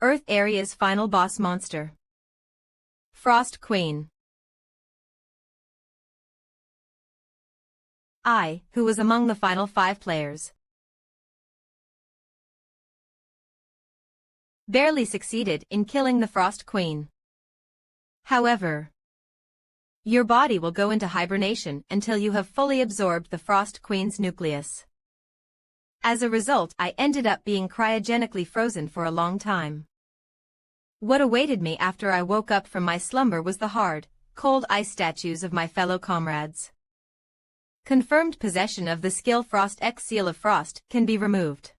Earth area's final boss monster. Frost Queen. I, who was among the final 5 players, barely succeeded in killing the Frost Queen. However, your body will go into hibernation until you have fully absorbed the Frost Queen's nucleus. As a result, I ended up being cryogenically frozen for a long time. What awaited me after I woke up from my slumber was the hard, cold ice statues of my fellow comrades. Confirmed possession of the skill Frost X Seal of Frost can be removed.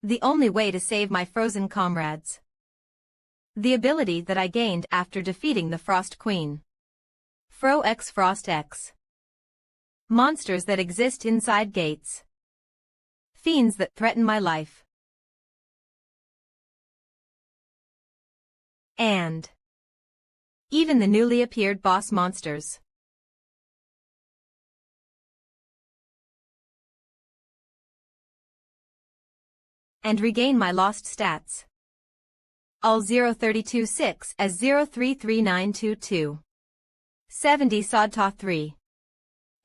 The only way to save my frozen comrades. The ability that I gained after defeating the Frost Queen. Fro X Frost X. Monsters that exist inside gates. Fiends that threaten my life. And even the newly appeared boss monsters. And regain my lost stats. All 0326 as 033922. 70 Sodtaw 3.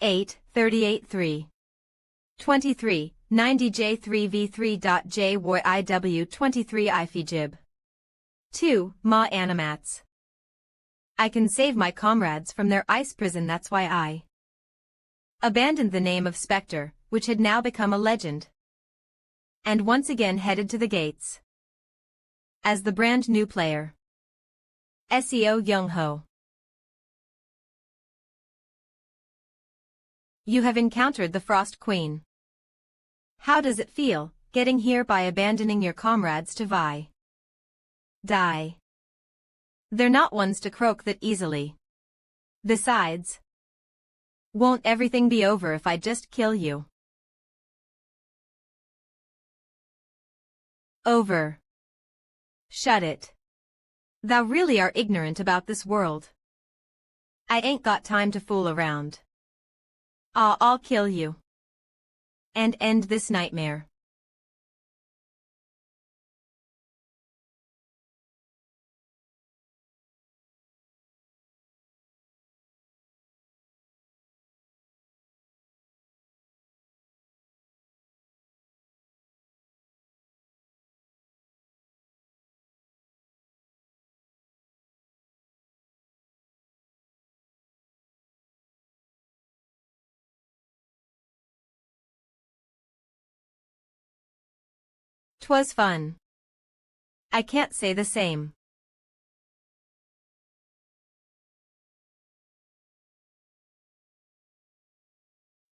8, 38 3. 23, 90 J3V3.JYIW 23 IFIJIB. 2. Ma Animats. I can save my comrades from their ice prison, that's why I abandoned the name of Spectre, which had now become a legend, and once again headed to the gates. As the brand new player. SEO Young-ho. You have encountered the Frost Queen. How does it feel, getting here by abandoning your comrades to die? They're not ones to croak that easily. Besides, won't everything be over if I just kill you? Over. Shut it. Thou really are ignorant about this world. I ain't got time to fool around. I'll kill you. And end this nightmare. "'Twas fun. I can't say the same.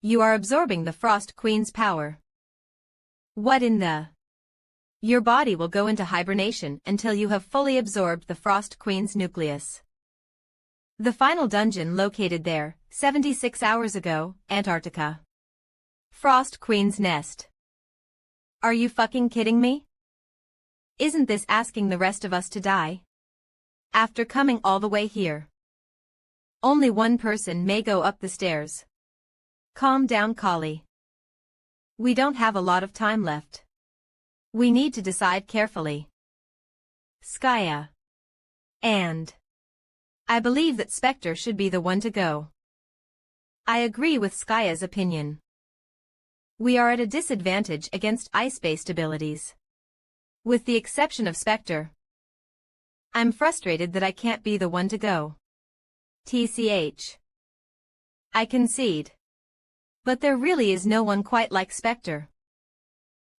You are absorbing the Frost Queen's power. What in the? Your body will go into hibernation until you have fully absorbed the Frost Queen's nucleus. The final dungeon located there, 76 hours ago, Antarctica. Frost Queen's nest. Are you fucking kidding me? Isn't this asking the rest of us to die? After coming all the way here. Only one person may go up the stairs. Calm down, Kali. We don't have a lot of time left. We need to decide carefully. Skaya. And I believe that Spectre should be the one to go. I agree with Skaya's opinion. We are at a disadvantage against ice-based abilities. With the exception of Spectre. I'm frustrated that I can't be the one to go. TCH. I concede. But there really is no one quite like Spectre.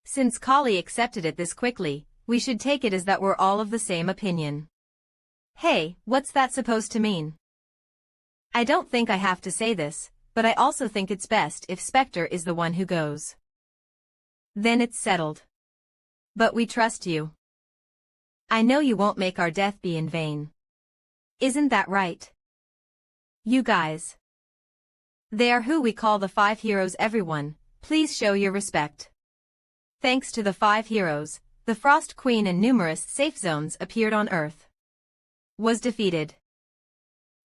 Since Kali accepted it this quickly, we should take it as that we're all of the same opinion. Hey, what's that supposed to mean? I don't think I have to say this, but I also think it's best if Spectre is the one who goes. Then it's settled. But we trust you. I know you won't make our death be in vain. Isn't that right? You guys. They are who we call the 5 heroes. Everyone, please show your respect. Thanks to the 5 heroes, the Frost Queen and numerous safe zones appeared on Earth. Was defeated.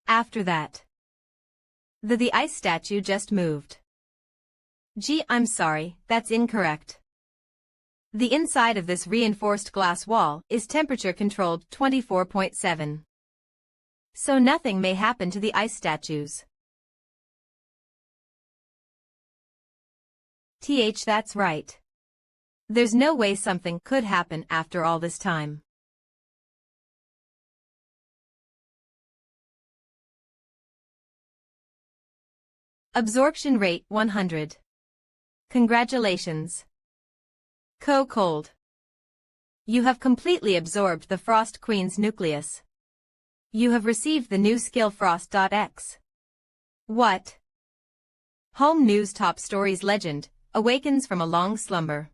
After that, the ice statue just moved. Gee, I'm sorry, that's incorrect. The inside of this reinforced glass wall is temperature-controlled 24.7. So nothing may happen to the ice statues. That's right. There's no way something could happen after all this time. Absorption rate 100. Congratulations. Cold. You have completely absorbed the Frost Queen's nucleus. You have received the new skill Frost.X. What? Home News Top Stories legend, awakens from a long slumber.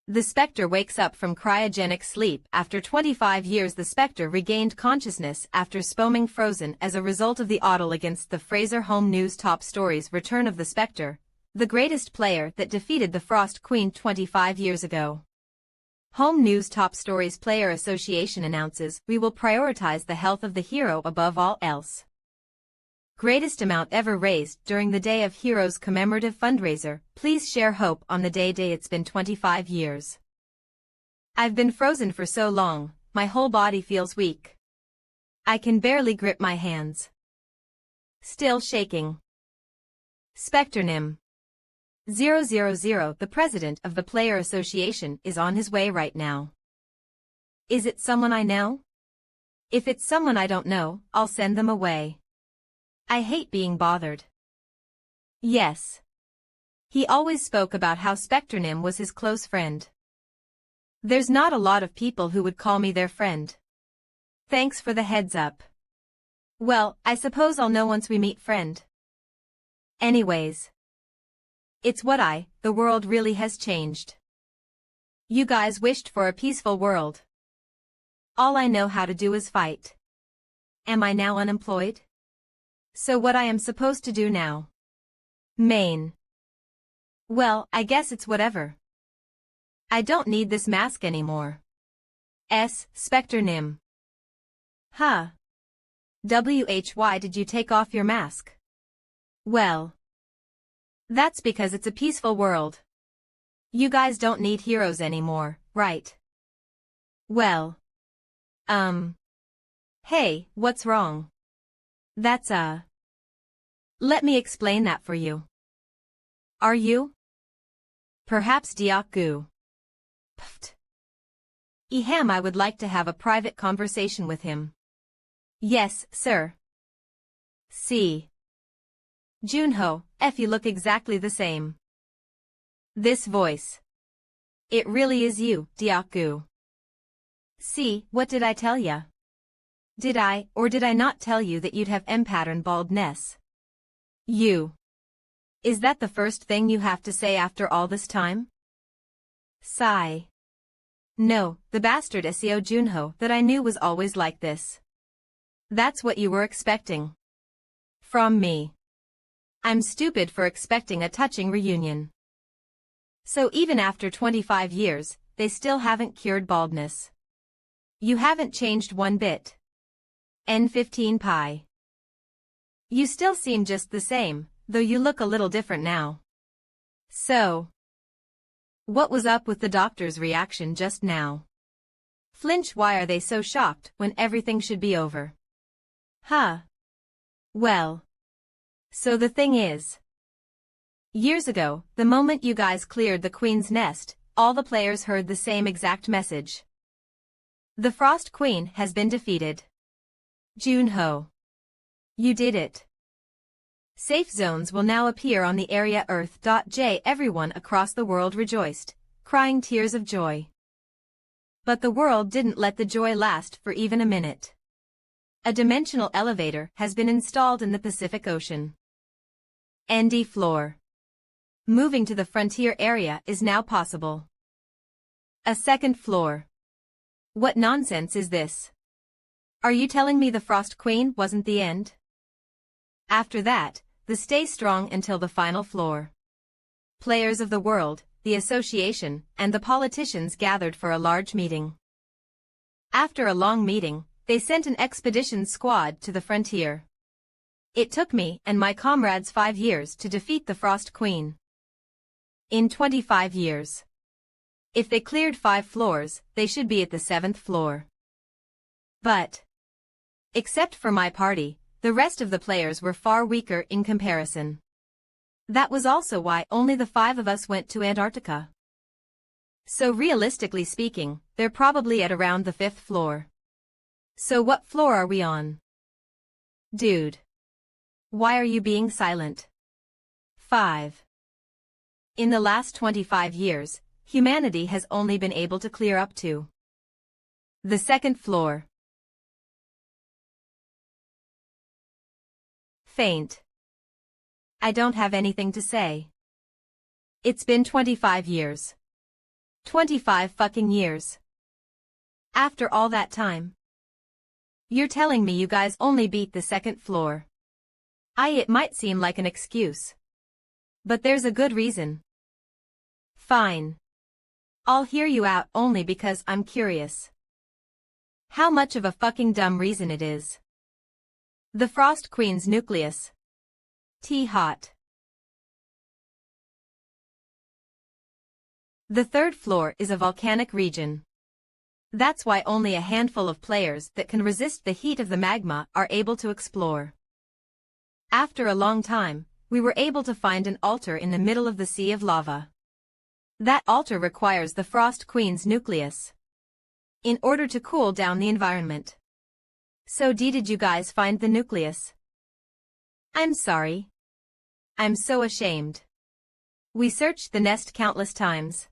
The Spectre wakes up from cryogenic sleep. After 25 years, the Spectre regained consciousness after spoming frozen as a result of the audit against the Fraser. Home News Top Stories Return of the Spectre, the greatest player that defeated the Frost Queen 25 years ago. Home News Top Stories Player Association announces, we will prioritize the health of the hero above all else. Greatest amount ever raised during the Day of Heroes commemorative fundraiser. Please share hope on the day. It's been 25 years. I've been frozen for so long, my whole body feels weak. I can barely grip my hands. Still shaking. Spectronym 000. The president of the Player Association is on his way right now. Is it someone I know? If it's someone I don't know, I'll send them away. I hate being bothered. Yes. He always spoke about how Spectronym was his close friend. There's not a lot of people who would call me their friend. Thanks for the heads up. Well, I suppose I'll know once we meet, friend. Anyways. It's what the world really has changed. You guys wished for a peaceful world. All I know how to do is fight. Am I now unemployed? So what I am supposed to do now? Main. Well, I guess it's whatever. I don't need this mask anymore. Spectronym. Huh. Why did you take off your mask? Well. That's because it's a peaceful world. You guys don't need heroes anymore, right? Well. Hey, what's wrong? That's Let me explain that for you. Are you? Perhaps Diaku. Pfft. I would like to have a private conversation with him. Yes, sir. See. Junho, you look exactly the same. This voice. It really is you, Diaku. See, what did I tell ya? Did I, or did I not tell you that you'd have M-pattern baldness? You. Is that the first thing you have to say after all this time? Sigh. No, the bastard Seo Junho that I knew was always like this. That's what you were expecting. From me. I'm stupid for expecting a touching reunion. So even after 25 years, they still haven't cured baldness. You haven't changed one bit. N15 Pi. You still seem just the same, though you look a little different now. So. What was up with the doctor's reaction just now? Flinch, why are they so shocked when everything should be over? Huh. Well. So the thing is. Years ago, the moment you guys cleared the Queen's nest, all the players heard the same exact message. The Frost Queen has been defeated. Junho. You did it. Safe zones will now appear on the area Earth.J. Everyone across the world rejoiced, crying tears of joy. But the world didn't let the joy last for even a minute. A dimensional elevator has been installed in the Pacific Ocean. ND floor. Moving to the frontier area is now possible. A second floor. What nonsense is this? Are you telling me the Frost Queen wasn't the end? After that, the stay strong until the final floor. Players of the world, the association, and the politicians gathered for a large meeting. After a long meeting, they sent an expedition squad to the frontier. It took me and my comrades 5 years to defeat the Frost Queen. In 25 years. If they cleared 5 floors, they should be at the 7th floor. But, except for my party, the rest of the players were far weaker in comparison. That was also why only the 5 of us went to Antarctica. So realistically speaking, they're probably at around the 5th floor. So what floor are we on? Dude. Why are you being silent? 5. In the last 25 years, humanity has only been able to clear up to the 2nd floor. Faint. I don't have anything to say. It's been 25 years. 25 fucking years. After all that time. You're telling me you guys only beat the 2nd floor. It might seem like an excuse. But there's a good reason. Fine. I'll hear you out only because I'm curious. How much of a fucking dumb reason it is. The Frost Queen's nucleus. Hot. The 3rd floor is a volcanic region. That's why only a handful of players that can resist the heat of the magma are able to explore. After a long time, we were able to find an altar in the middle of the sea of lava. That altar requires the Frost Queen's nucleus in order to cool down the environment. So did you guys find the nucleus? I'm sorry. I'm so ashamed. We searched the nest countless times.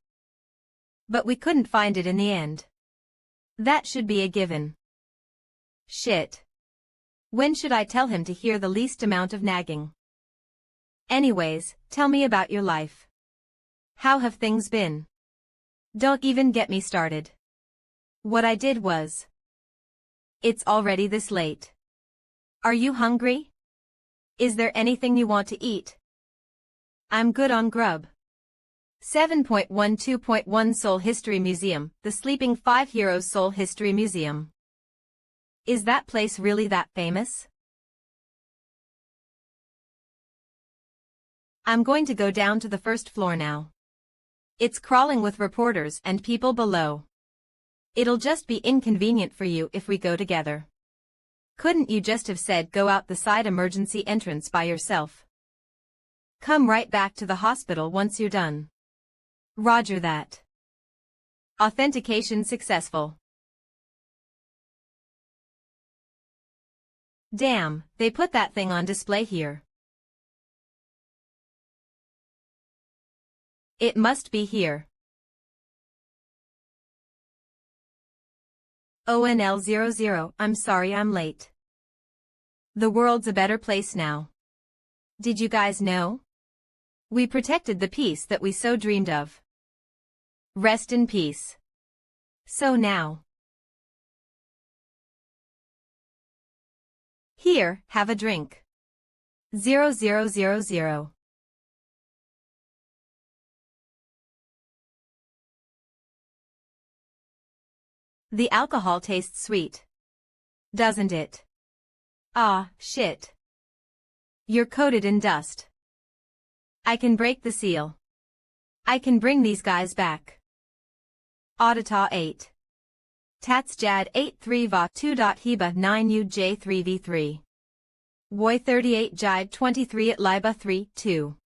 But we couldn't find it in the end. That should be a given. Shit. When should I tell him to hear the least amount of nagging? Anyways, tell me about your life. How have things been? Don't even get me started. What I did was. It's already this late. Are you hungry? Is there anything you want to eat? I'm good on grub. 7.12.1 Soul History Museum, the Sleeping 5 Heroes Soul History Museum. Is that place really that famous? I'm going to go down to the 1st floor now. It's crawling with reporters and people below. It'll just be inconvenient for you if we go together. Couldn't you just have said go out the side emergency entrance by yourself? Come right back to the hospital once you're done. Roger that. Authentication successful. Damn, they put that thing on display here. It must be here. ONL00, I'm sorry I'm late. The world's a better place now. Did you guys know? We protected the peace that we so dreamed of. Rest in peace. So now. Here, have a drink. 0000. The alcohol tastes sweet. Doesn't it? Ah, shit. You're coated in dust. I can break the seal. I can bring these guys back. Audita 8. Tats Jad 83 Va 2. Heba 9 Uj 3v3. Woi 38 Jide 23 at Liba 3 2.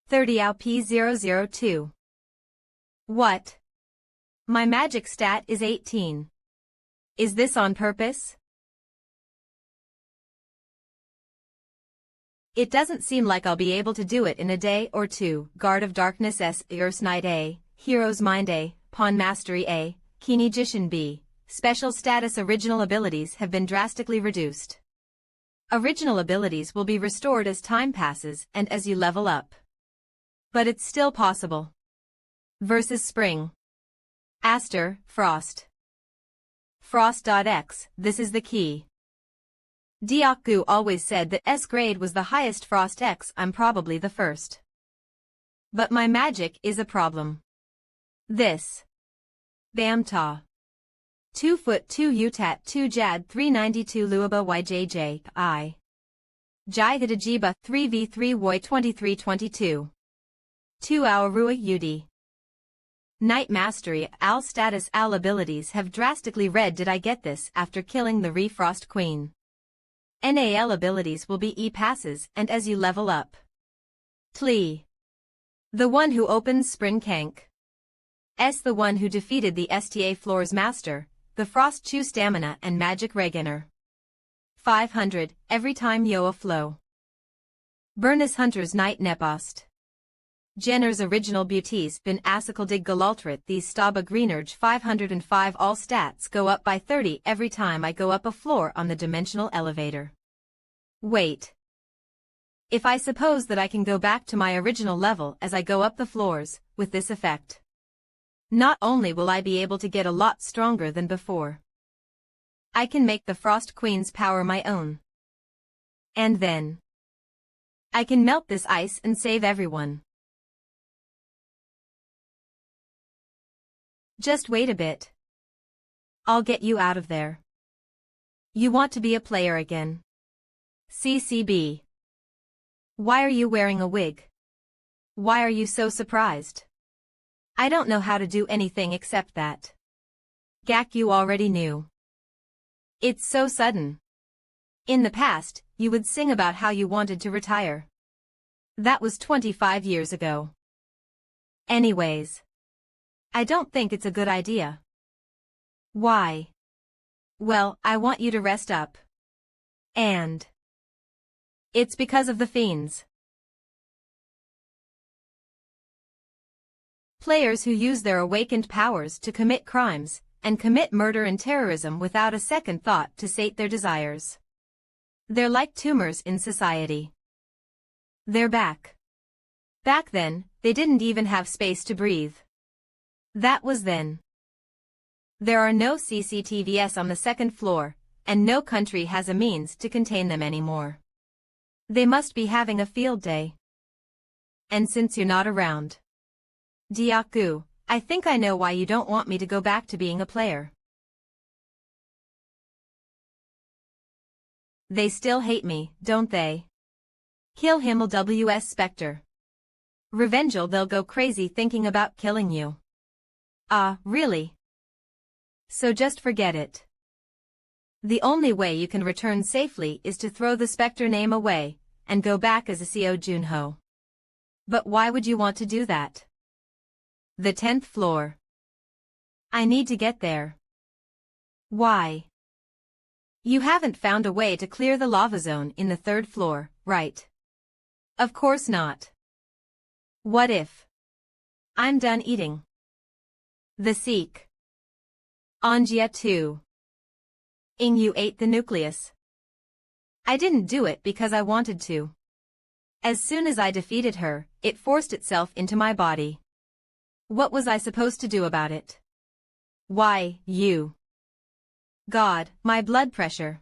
30 Ao P002. What? My magic stat is 18. Is this on purpose? It doesn't seem like I'll be able to do it in a day or two. Guard of Darkness S. Earth's Night A. Hero's Mind A. Pawn Mastery A. Kinegician B. Special status. Original abilities have been drastically reduced. Original abilities will be restored as time passes and as you level up. But it's still possible. Versus Spring. Aster, Frost. Frost.x, this is the key. Diaku always said that S grade was the highest. Frost X, I'm probably the first. But my magic is a problem. This. Bamta. 2 foot 2 Utat 2 Jad 392 Luaba YJJ, I. Jai Hitajiba 3v3 Woi 2322. 2 Hour Rua Udi. Night Mastery, AL status, AL abilities have drastically read. Did I get this after killing the Frost Queen? NAL abilities will be E passes and as you level up. Tlee. The one who opens Sprint Kank. S. The one who defeated the STA Floor's Master, the Frost Chew Stamina and Magic Regainer. 500, every time Yoa Flow. Burnus Hunter's Night Nepost. Jenner's Original Beauties Bin Asicaldig Galaltrit. These Staba Greenerge 505. All stats go up by 30 every time I go up a floor on the dimensional elevator. Wait. If I suppose that I can go back to my original level as I go up the floors, with this effect, not only will I be able to get a lot stronger than before, I can make the Frost Queen's power my own. And then I can melt this ice and save everyone. Just wait a bit. I'll get you out of there. You want to be a player again? CCB. Why are you wearing a wig? Why are you so surprised? I don't know how to do anything except that. Gak, you already knew. It's so sudden. In the past, you would sing about how you wanted to retire. That was 25 years ago. Anyways, I don't think it's a good idea. Why? Well, I want you to rest up. And it's because of the fiends. Players who use their awakened powers to commit crimes, and commit murder and terrorism without a second thought to sate their desires. They're like tumors in society. They're back. Back then, they didn't even have space to breathe. That was then. There are no CCTVs on the second floor, and no country has a means to contain them anymore. They must be having a field day. And since you're not around, Diaku, I think I know why you don't want me to go back to being a player. They still hate me, don't they? Kill him, WS Spectre. Revengeful, they'll go crazy thinking about killing you. Ah, really? So just forget it. The only way you can return safely is to throw the Spectre name away, and go back as a Seo Junho. But why would you want to do that? The 10th floor. I need to get there. Why? You haven't found a way to clear the lava zone in the 3rd floor, right? Of course not. What if I'm done eating? The Seek. Angia 2. Ing, you ate the nucleus. I didn't do it because I wanted to. As soon as I defeated her, it forced itself into my body. What was I supposed to do about it? Why, you. God, my blood pressure.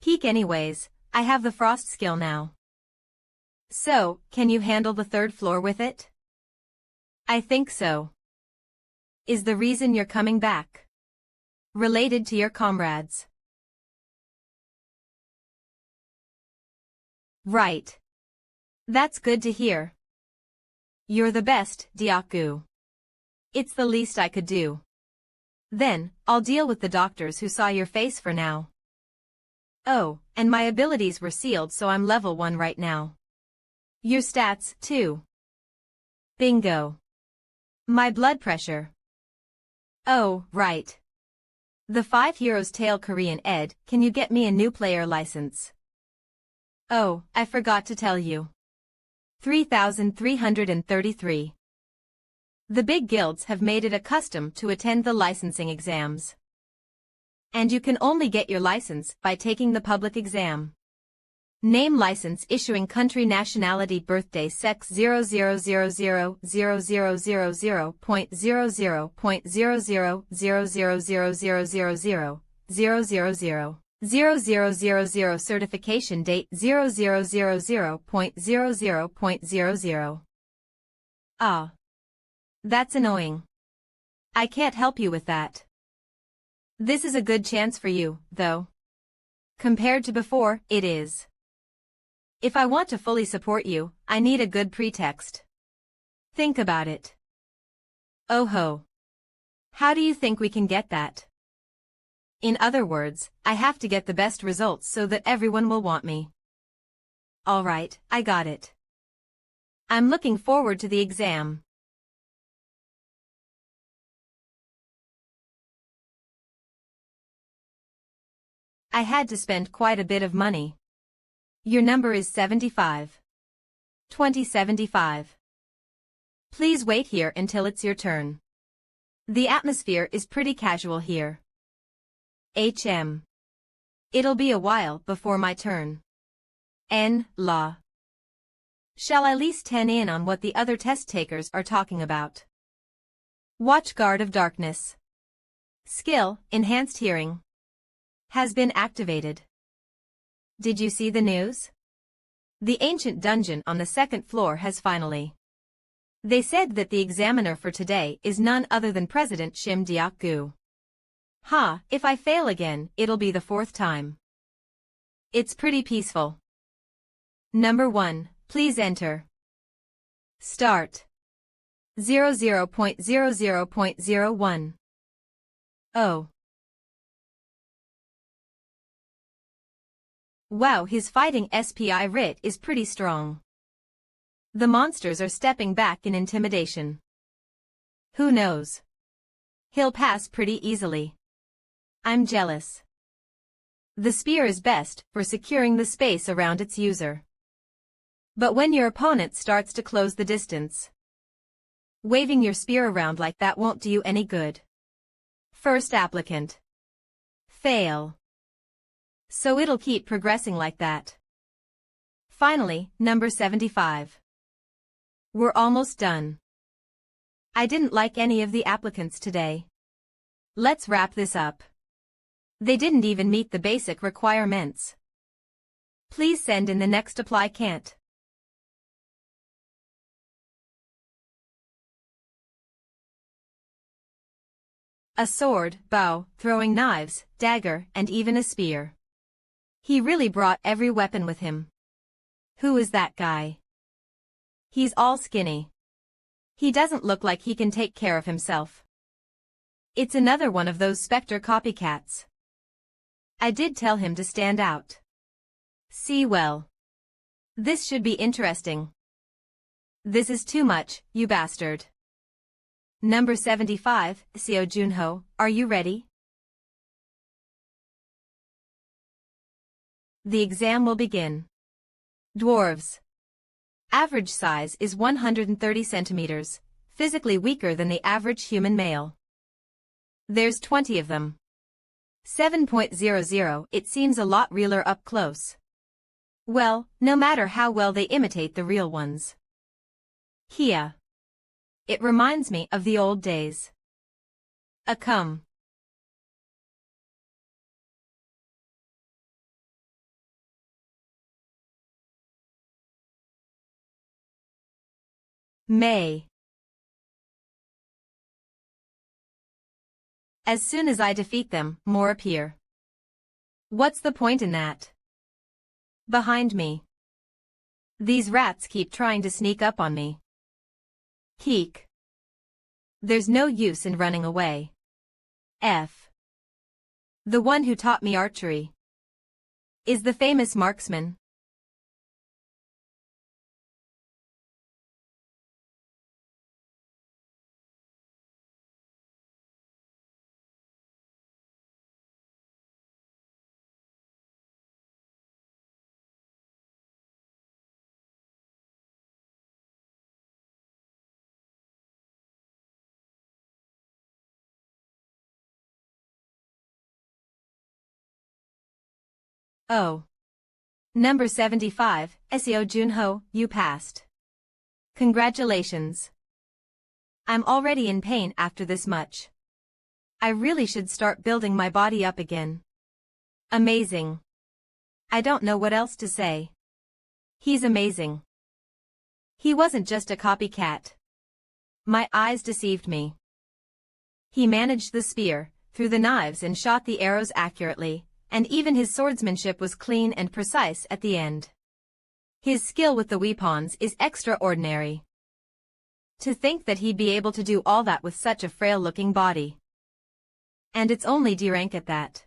Peak anyways, I have the frost skill now. So, can you handle the 3rd floor with it? I think so. Is the reason you're coming back related to your comrades? Right. That's good to hear. You're the best, Diaku. It's the least I could do. Then, I'll deal with the doctors who saw your face for now. Oh, and my abilities were sealed, so I'm level 1 right now. Your stats, too. Bingo. My blood pressure. Oh, right. The 5 Heroes Tale Korean Ed, can you get me a new player license? Oh, I forgot to tell you. 3,333. The big guilds have made it a custom to attend the licensing exams. And you can only get your license by taking the public exam. Name, license, issuing, country, nationality, birthday, sex 000000.00000000000000 certification date 0000.00.00. Ah. That's annoying. I can't help you with that. This is a good chance for you, though. Compared to before, it is. If I want to fully support you, I need a good pretext. Think about it. Oh ho. How do you think we can get that? In other words, I have to get the best results so that everyone will want me. Alright, I got it. I'm looking forward to the exam. I had to spend quite a bit of money. Your number is 75. 2075. Please wait here until it's your turn. The atmosphere is pretty casual here. It'll be a while before my turn. La. Shall I lease 10 in on what the other test takers are talking about? Watchguard of Darkness. Skill, Enhanced Hearing. Has been activated. Did you see the news? The ancient dungeon on the second floor has finally. They said that the examiner for today is none other than President Shim Diak-gu. Ha, if I fail again, it'll be the fourth time. It's pretty peaceful. Number 1, please enter. Start. 00.00.01. Oh. Wow, his fighting SPI writ is pretty strong. The monsters are stepping back in intimidation. Who knows? He'll pass pretty easily. I'm jealous. The spear is best for securing the space around its user. But when your opponent starts to close the distance, waving your spear around like that won't do you any good. First applicant. Fail. So it'll keep progressing like that. Finally, number 75. We're almost done. I didn't like any of the applicants today. Let's wrap this up. They didn't even meet the basic requirements. Please send in the next apply can't. A sword, bow, throwing knives, dagger, and even a spear. He really brought every weapon with him. Who is that guy? He's all skinny. He doesn't look like he can take care of himself. It's another one of those Spectre copycats. I did tell him to stand out. See well. This should be interesting. This is too much, you bastard. Number 75, Seo Junho, are you ready? The exam will begin. Dwarves. Average size is 130 centimeters, physically weaker than the average human male. There's 20 of them. 7.00, it seems a lot realer up close. Well, no matter how well they imitate the real ones. Here. It reminds me of the old days. Come. May. As soon as I defeat them, more appear. What's the point in that? Behind me. These rats keep trying to sneak up on me. Keek. There's no use in running away. F. The one who taught me archery. Is the famous marksman. Oh. Number 75, Seo Junho, you passed. Congratulations. I'm already in pain after this much. I really should start building my body up again. Amazing. I don't know what else to say. He's amazing. He wasn't just a copycat. My eyes deceived me. He managed the spear, threw the knives and shot the arrows accurately, and even his swordsmanship was clean and precise at the end. His skill with the weapons is extraordinary. To think that he'd be able to do all that with such a frail-looking body. And it's only D rank at that.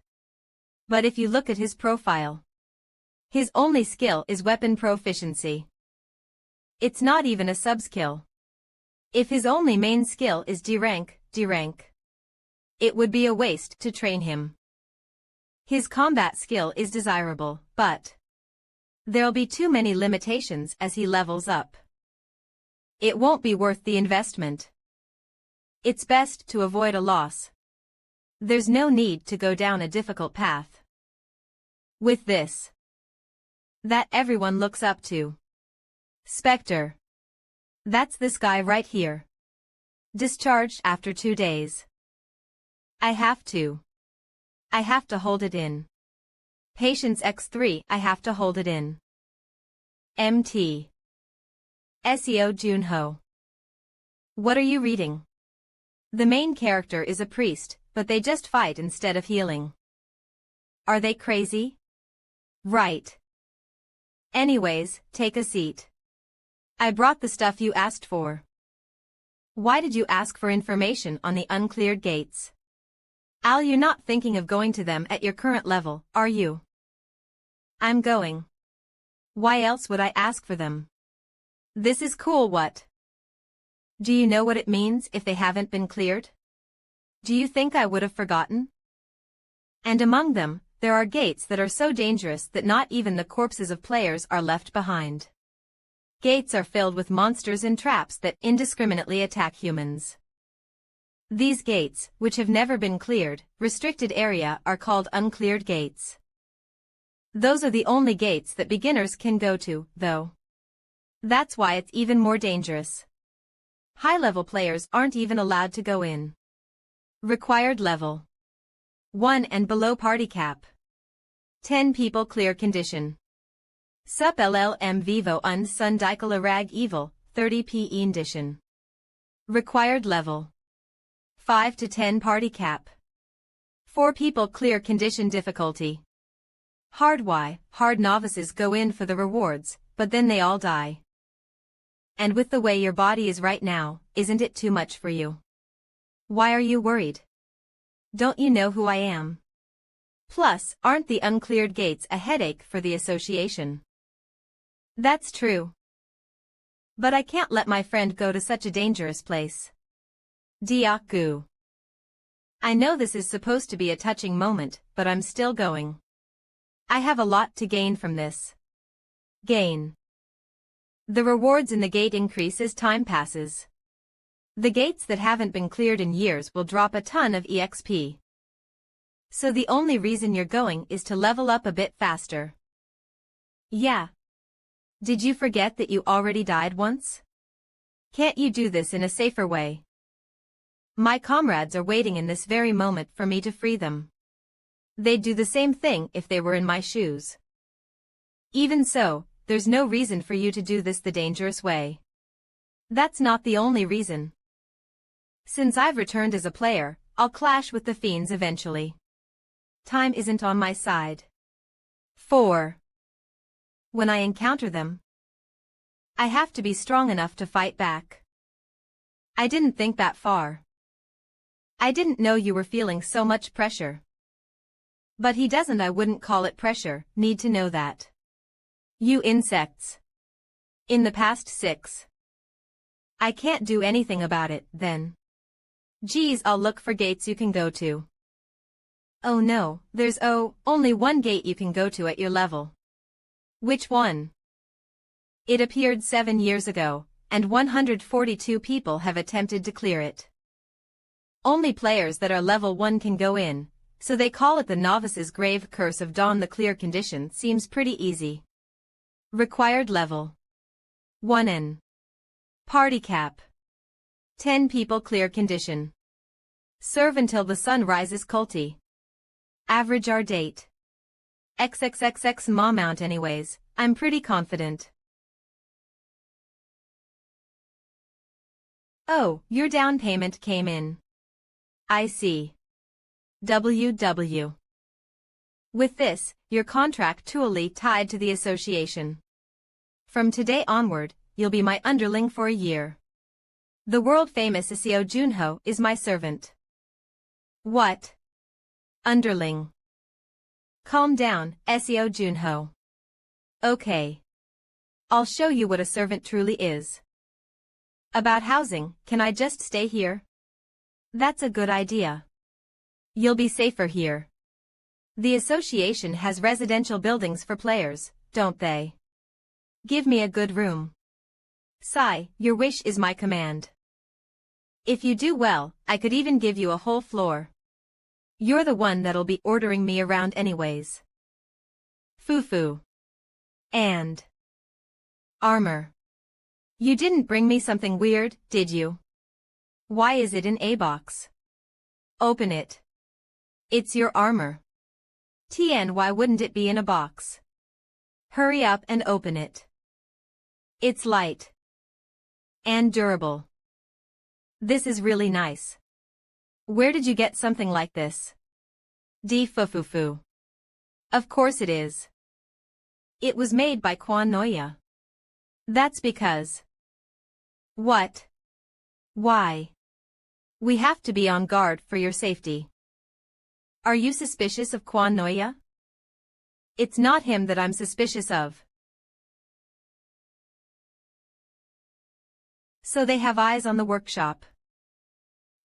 But if you look at his profile, his only skill is weapon proficiency. It's not even a sub-skill. If his only main skill is D rank, it would be a waste to train him. His combat skill is desirable, but there'll be too many limitations as he levels up. It won't be worth the investment. It's best to avoid a loss. There's no need to go down a difficult path. With this, that everyone looks up to. Spectre. That's this guy right here. Discharged after 2 days. I have to hold it in. Patience X3, I have to hold it in. MT. SEO Junho. What are you reading? The main character is a priest, but they just fight instead of healing. Are they crazy? Right. Anyways, take a seat. I brought the stuff you asked for. Why did you ask for information on the uncleared gates? Al, you're not thinking of going to them at your current level, are you? I'm going. Why else would I ask for them? This is cool, what? Do you know what it means if they haven't been cleared? Do you think I would have forgotten? And among them, there are gates that are so dangerous that not even the corpses of players are left behind. Gates are filled with monsters and traps that indiscriminately attack humans. These gates, which have never been cleared, restricted area, are called uncleared gates. Those are the only gates that beginners can go to, though. That's why it's even more dangerous. High-level players aren't even allowed to go in. Required level 1 and below party cap. 10 people clear condition. Sup LLM Vivo und Sundikala Rag Evil, 30 PE edition. Required level 5 to 10 party cap. 4 people clear condition difficulty. Hard novices go in for the rewards, but then they all die. And with the way your body is right now, isn't it too much for you? Why are you worried? Don't you know who I am? Plus, aren't the uncleared gates a headache for the association? That's true. But I can't let my friend go to such a dangerous place. Diaku. I know this is supposed to be a touching moment, but I'm still going. I have a lot to gain from this. Gain. The rewards in the gate increase as time passes. The gates that haven't been cleared in years will drop a ton of EXP. So the only reason you're going is to level up a bit faster. Yeah. Did you forget that you already died once? Can't you do this in a safer way? My comrades are waiting in this very moment for me to free them. They'd do the same thing if they were in my shoes. Even so, there's no reason for you to do this the dangerous way. That's not the only reason. Since I've returned as a player, I'll clash with the fiends eventually. Time isn't on my side. 4. When I encounter them, I have to be strong enough to fight back. I didn't think that far. I didn't know you were feeling so much pressure. But he doesn't. I wouldn't call it pressure, need to know that. You insects. In the past 6. I can't do anything about it, then. Geez, I'll look for gates you can go to. Oh no, there's only one gate you can go to at your level. Which one? It appeared 7 years ago, and 142 people have attempted to clear it. Only players that are level 1 can go in, so they call it the Novice's Grave Curse of Dawn. The clear condition seems pretty easy. Required level 1N. Party cap 10 people clear condition. Serve until the sun rises. Culty. Average our date XXXX ma mount. Anyways, I'm pretty confident. Oh, your down payment came in. I see. WW. With this, you're contractually tied to the association. From today onward, you'll be my underling for a year. The world-famous Seo Junho is my servant. What? Underling. Calm down, Seo Junho. Okay. I'll show you what a servant truly is. About housing, can I just stay here? That's a good idea. You'll be safer here. The association has residential buildings for players, don't they? Give me a good room. Sai, your wish is my command. If you do well, I could even give you a whole floor. You're the one that'll be ordering me around anyways. Foo-foo. And armor. You didn't bring me something weird, did you? Why is it in a box? Open it. It's your armor. Tien, why wouldn't it be in a box? Hurry up and open it. It's light. And durable. This is really nice. Where did you get something like this? Foo-foo-foo. Of course it is. It was made by Quan Noya. That's because. What? Why? We have to be on guard for your safety. Are you suspicious of Quan Noya? It's not him that I'm suspicious of. So they have eyes on the workshop.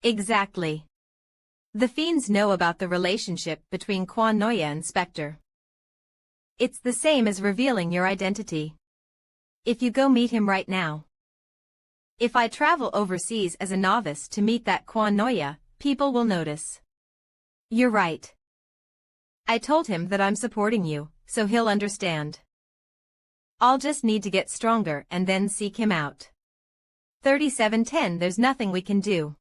Exactly. The fiends know about the relationship between Quan Noya and Spectre. It's the same as revealing your identity. If you go meet him right now. If I travel overseas as a novice to meet that Quan Noya, people will notice. You're right. I told him that I'm supporting you, so he'll understand. I'll just need to get stronger and then seek him out. 3710, there's nothing we can do.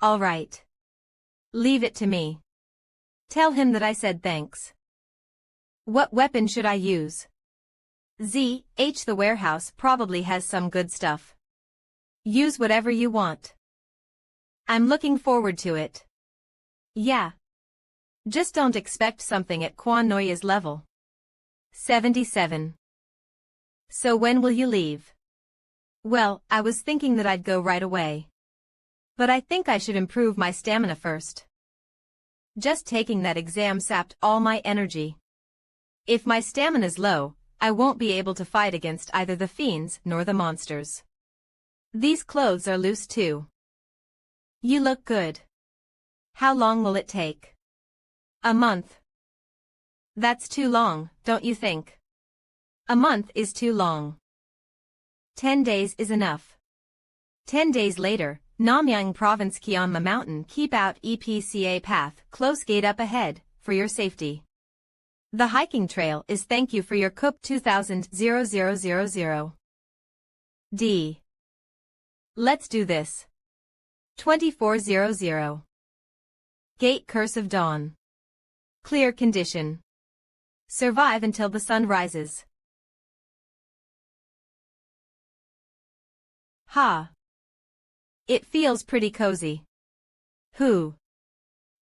All right. Leave it to me. Tell him that I said thanks. What weapon should I use? The warehouse probably has some good stuff. Use whatever you want. I'm looking forward to it. Yeah. Just don't expect something at Quan Noya's level. 77. So when will you leave? Well, I was thinking that I'd go right away. But I think I should improve my stamina first. Just taking that exam sapped all my energy. If my stamina's low, I won't be able to fight against either the fiends nor the monsters. These clothes are loose too. You look good. How long will it take? A month. That's too long, don't you think? A month is too long. 10 days is enough. 10 days later, Namyang Province, Kianma Mountain. Keep out EPCA path, close gate up ahead, for your safety. The hiking trail is thank you for your CUP 2000. D. Let's do this. 2400. Gate Curse of Dawn. Clear condition. Survive until the sun rises. Ha. It feels pretty cozy. Who?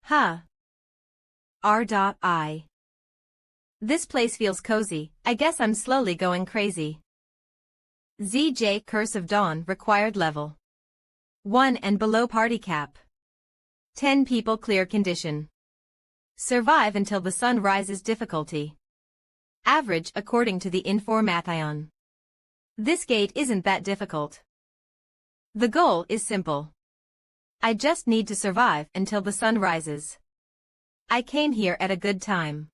Huh. R.I. This place feels cozy, I guess I'm slowly going crazy. ZJ Curse of Dawn required level 1 and below party cap. 10 people clear condition. Survive until the sun rises difficulty. Average according to the Information. This gate isn't that difficult. The goal is simple. I just need to survive until the sun rises. I came here at a good time.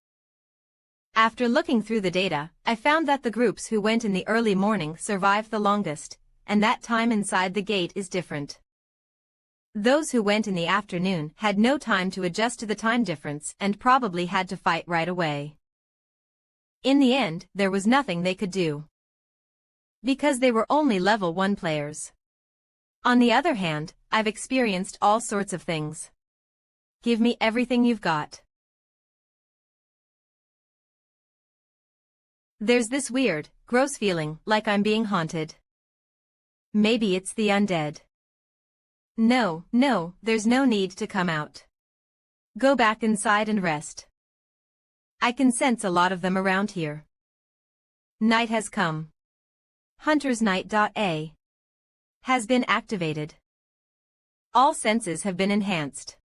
After looking through the data, I found that the groups who went in the early morning survived the longest, and that time inside the gate is different. Those who went in the afternoon had no time to adjust to the time difference and probably had to fight right away. In the end, there was nothing they could do. Because they were only level 1 players. On the other hand, I've experienced all sorts of things. Give me everything you've got. There's this weird, gross feeling like I'm being haunted. Maybe it's the undead. No, there's no need to come out. Go back inside and rest. I can sense a lot of them around here. Night has come. Hunter's Night. A. has been activated. All senses have been enhanced.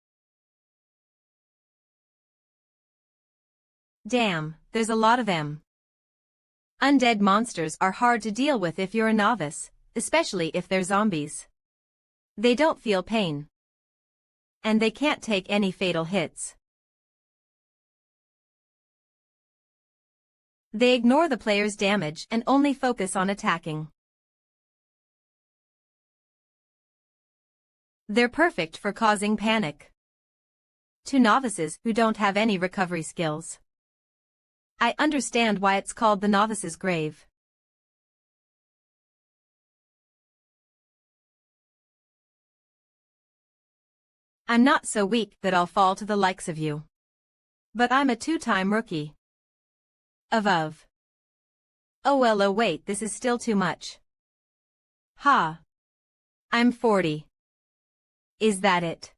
Damn, there's a lot of them. Undead monsters are hard to deal with if you're a novice, especially if they're zombies. They don't feel pain. And they can't take any fatal hits. They ignore the player's damage and only focus on attacking. They're perfect for causing panic to novices who don't have any recovery skills. I understand why it's called the novice's grave. I'm not so weak that I'll fall to the likes of you. But I'm a two-time rookie. Of. Oh well, oh wait, this is still too much. Ha. I'm 40. Is that it?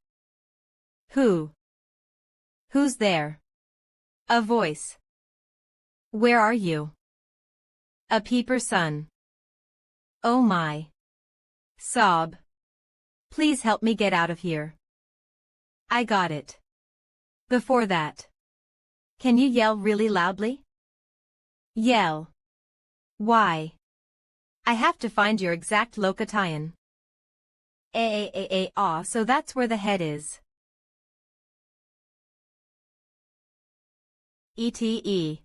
Who's there? A voice. Where are you? A peeper son. Oh my. Sob. Please help me get out of here. I got it. Before that. Can you yell really loudly? Yell. Why? I have to find your exact location. So that's where the head is. ETE.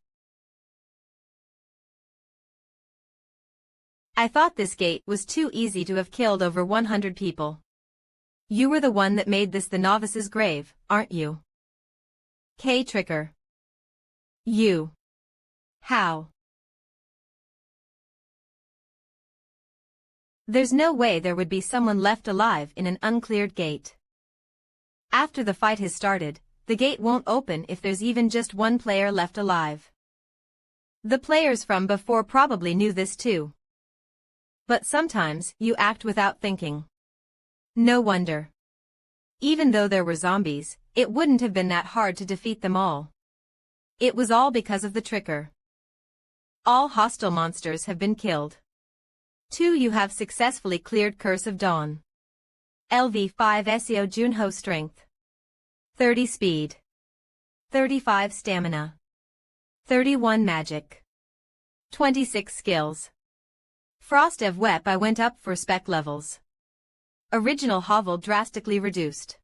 I thought this gate was too easy to have killed over 100 people. You were the one that made this the novice's grave, aren't you? K-Tricker. You. How? There's no way there would be someone left alive in an uncleared gate. After the fight has started, the gate won't open if there's even just one player left alive. The players from before probably knew this too. But sometimes you act without thinking. No wonder. Even though there were zombies, it wouldn't have been that hard to defeat them all. It was all because of the tricker. All hostile monsters have been killed. 2. You have successfully cleared Curse of Dawn. LV5 SEO Junho Strength. 30 Speed. 35 Stamina. 31 Magic. 26 Skills. Frost of Wep I went up for spec levels. Original Hovel drastically reduced.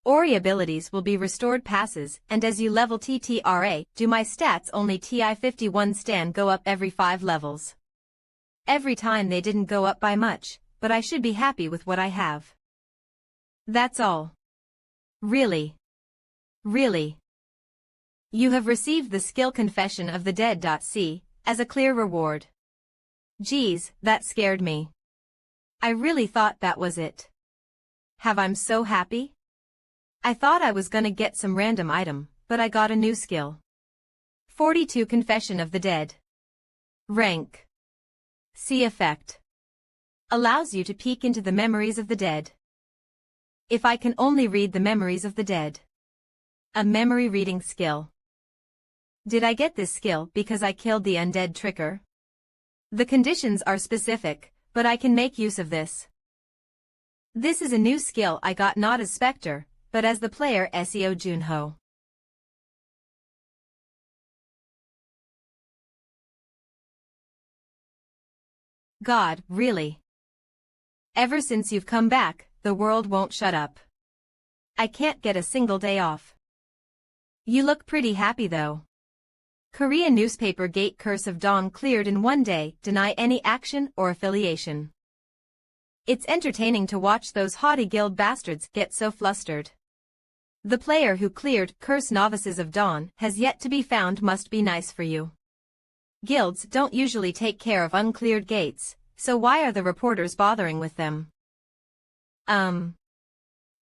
Ori abilities will be restored passes, and as you level TTRA, do my stats only TI51 stan go up every 5 levels. Every time they didn't go up by much, but I should be happy with what I have. That's all. Really. Really. You have received the skill Confession of the Dead. C, as a clear reward. Geez, that scared me. I really thought that was it. Have I'm so happy? I thought I was gonna get some random item, but I got a new skill. 42 Confession of the Dead. Rank. C effect. Allows you to peek into the memories of the dead. If I can only read the memories of the dead. A memory reading skill. Did I get this skill because I killed the undead tricker? The conditions are specific, but I can make use of this. This is a new skill I got not as Spectre, but as the player SEO Junho. God, really? Ever since you've come back, the world won't shut up. I can't get a single day off. You look pretty happy though. Korea newspaper gate Curse of Dawn cleared in one day, deny any action or affiliation. It's entertaining to watch those haughty guild bastards get so flustered. The player who cleared Curse Novices of Dawn has yet to be found. Must be nice for you. Guilds don't usually take care of uncleared gates, so why are the reporters bothering with them?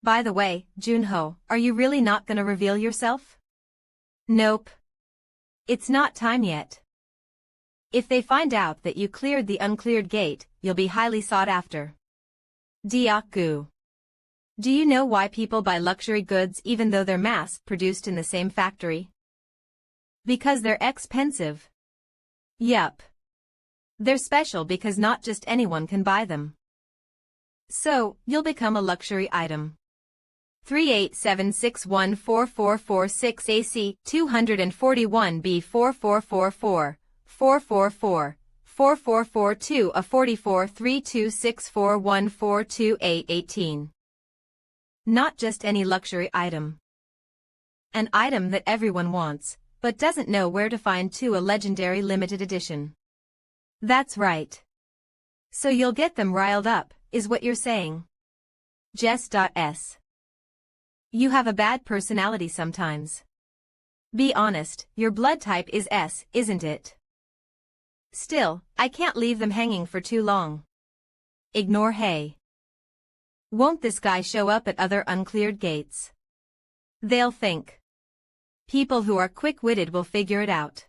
By the way, Junho, are you really not gonna reveal yourself? Nope. It's not time yet. If they find out that you cleared the uncleared gate, you'll be highly sought after. Diaku. Do you know why people buy luxury goods even though they're mass-produced in the same factory? Because they're expensive. Yup. They're special because not just anyone can buy them. So, you'll become a luxury item. 387614446 AC 241B 4444 444 4442 a 44 3264142818. Not just any luxury item. An item that everyone wants, but doesn't know where to find to a legendary limited edition. That's right. So you'll get them riled up, is what you're saying. Jess.S. You have a bad personality sometimes. Be honest, your blood type is S, isn't it? Still, I can't leave them hanging for too long. Ignore hey. Won't this guy show up at other uncleared gates? They'll think. People who are quick-witted will figure it out.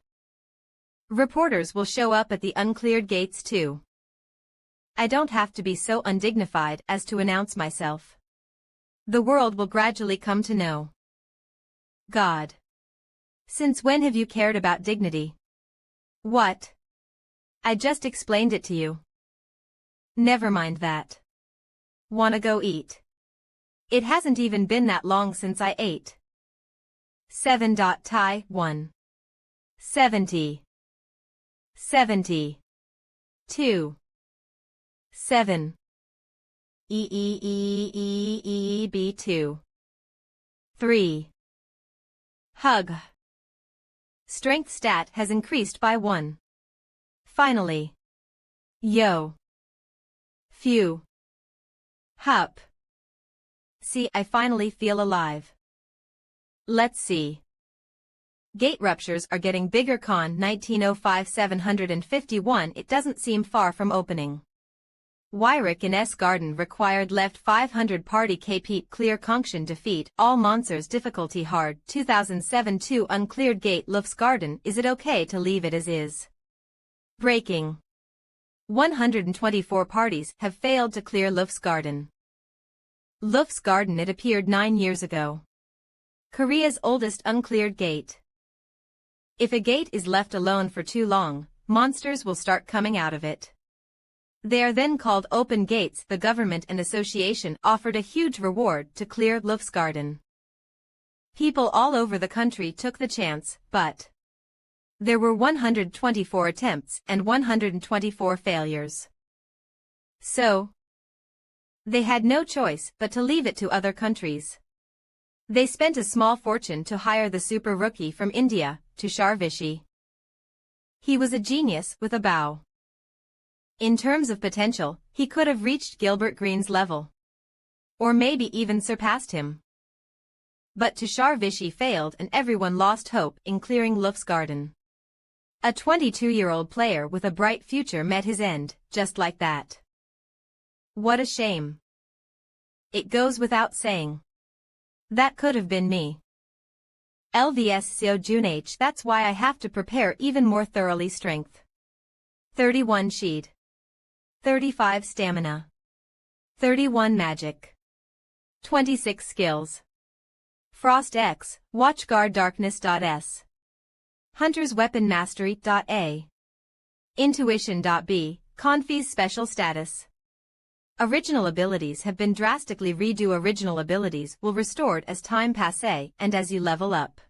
Reporters will show up at the uncleared gates too. I don't have to be so undignified as to announce myself. The world will gradually come to know. God. Since when have you cared about dignity? What? I just explained it to you. Never mind that. Wanna go eat? It hasn't even been that long since I ate. 7.1 70 70 2 7 B2 3 Hug. Strength stat has increased by 1. Finally. Yo. Phew. Hup. See, I finally feel alive. Let's see. Gate ruptures are getting bigger. Con 1905 751. It doesn't seem far from opening. Wyrick in S Garden required left 500 party KP clear Conction defeat all monsters difficulty hard 2007 2 uncleared gate Luf's Garden. Is it okay to leave it as is? Breaking. 124 parties have failed to clear Luf's Garden. Luf's Garden. It appeared 9 years ago. Korea's oldest uncleared gate. If a gate is left alone for too long, monsters will start coming out of it. They are then called open gates. The government and association offered a huge reward to clear Luf's Garden. People all over the country took the chance, but there were 124 attempts and 124 failures. So, they had no choice but to leave it to other countries. They spent a small fortune to hire the super rookie from India, Tushar Vishy. He was a genius with a bow. In terms of potential, he could have reached Gilbert Green's level. Or maybe even surpassed him. But Tushar Vishy failed and everyone lost hope in clearing Luf's Garden. A 22-year-old player with a bright future met his end, just like that. What a shame. It goes without saying. That could have been me. LVS Seo Junh. That's why I have to prepare even more thoroughly. Strength 31 Sheed 35 Stamina 31 Magic 26 Skills Frost X, Watchguard Darkness.S Hunter's Weapon Mastery.A Intuition.B, Confy's Special Status. Original abilities have been drastically redo. Original abilities will restored as time passes and as you level up.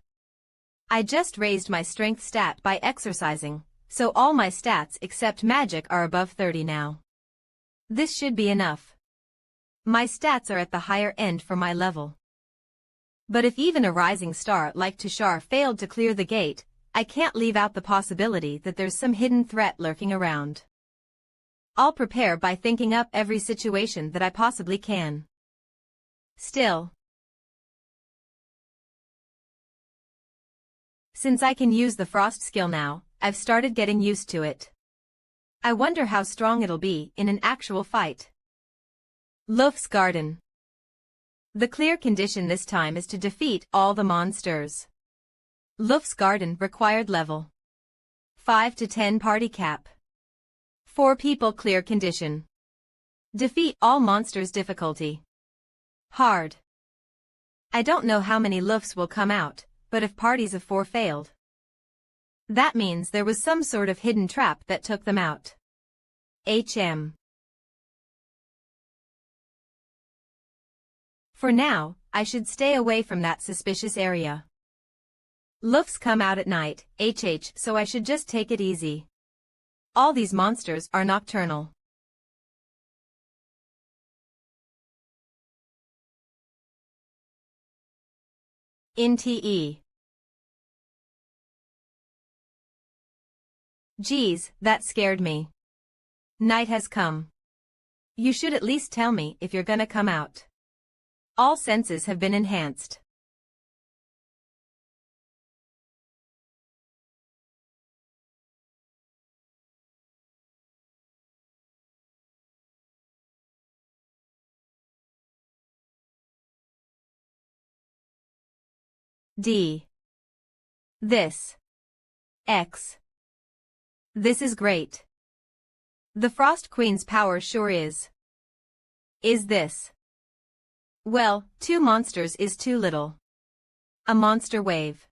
I just raised my strength stat by exercising, so all my stats except magic are above 30 now. This should be enough. My stats are at the higher end for my level. But if even a rising star like Tushar failed to clear the gate, I can't leave out the possibility that there's some hidden threat lurking around. I'll prepare by thinking up every situation that I possibly can. Still, since I can use the frost skill now, I've started getting used to it. I wonder how strong it'll be in an actual fight. Luf's Garden. The clear condition this time is to defeat all the monsters. Luf's Garden required level 5 to 10 party cap. 4 people clear condition. Defeat all monsters difficulty hard. I don't know how many Lufs will come out, but if parties of 4 failed, that means there was some sort of hidden trap that took them out. HM For now, I should stay away from that suspicious area. Luft's come out at night, so I should just take it easy. All these monsters are nocturnal. INTE. Geez, that scared me. Night has come. You should at least tell me if you're gonna come out. All senses have been enhanced. D. This. X. This is great. The Frost Queen's power sure is. Is this? Well, 2 monsters is too little. A monster wave.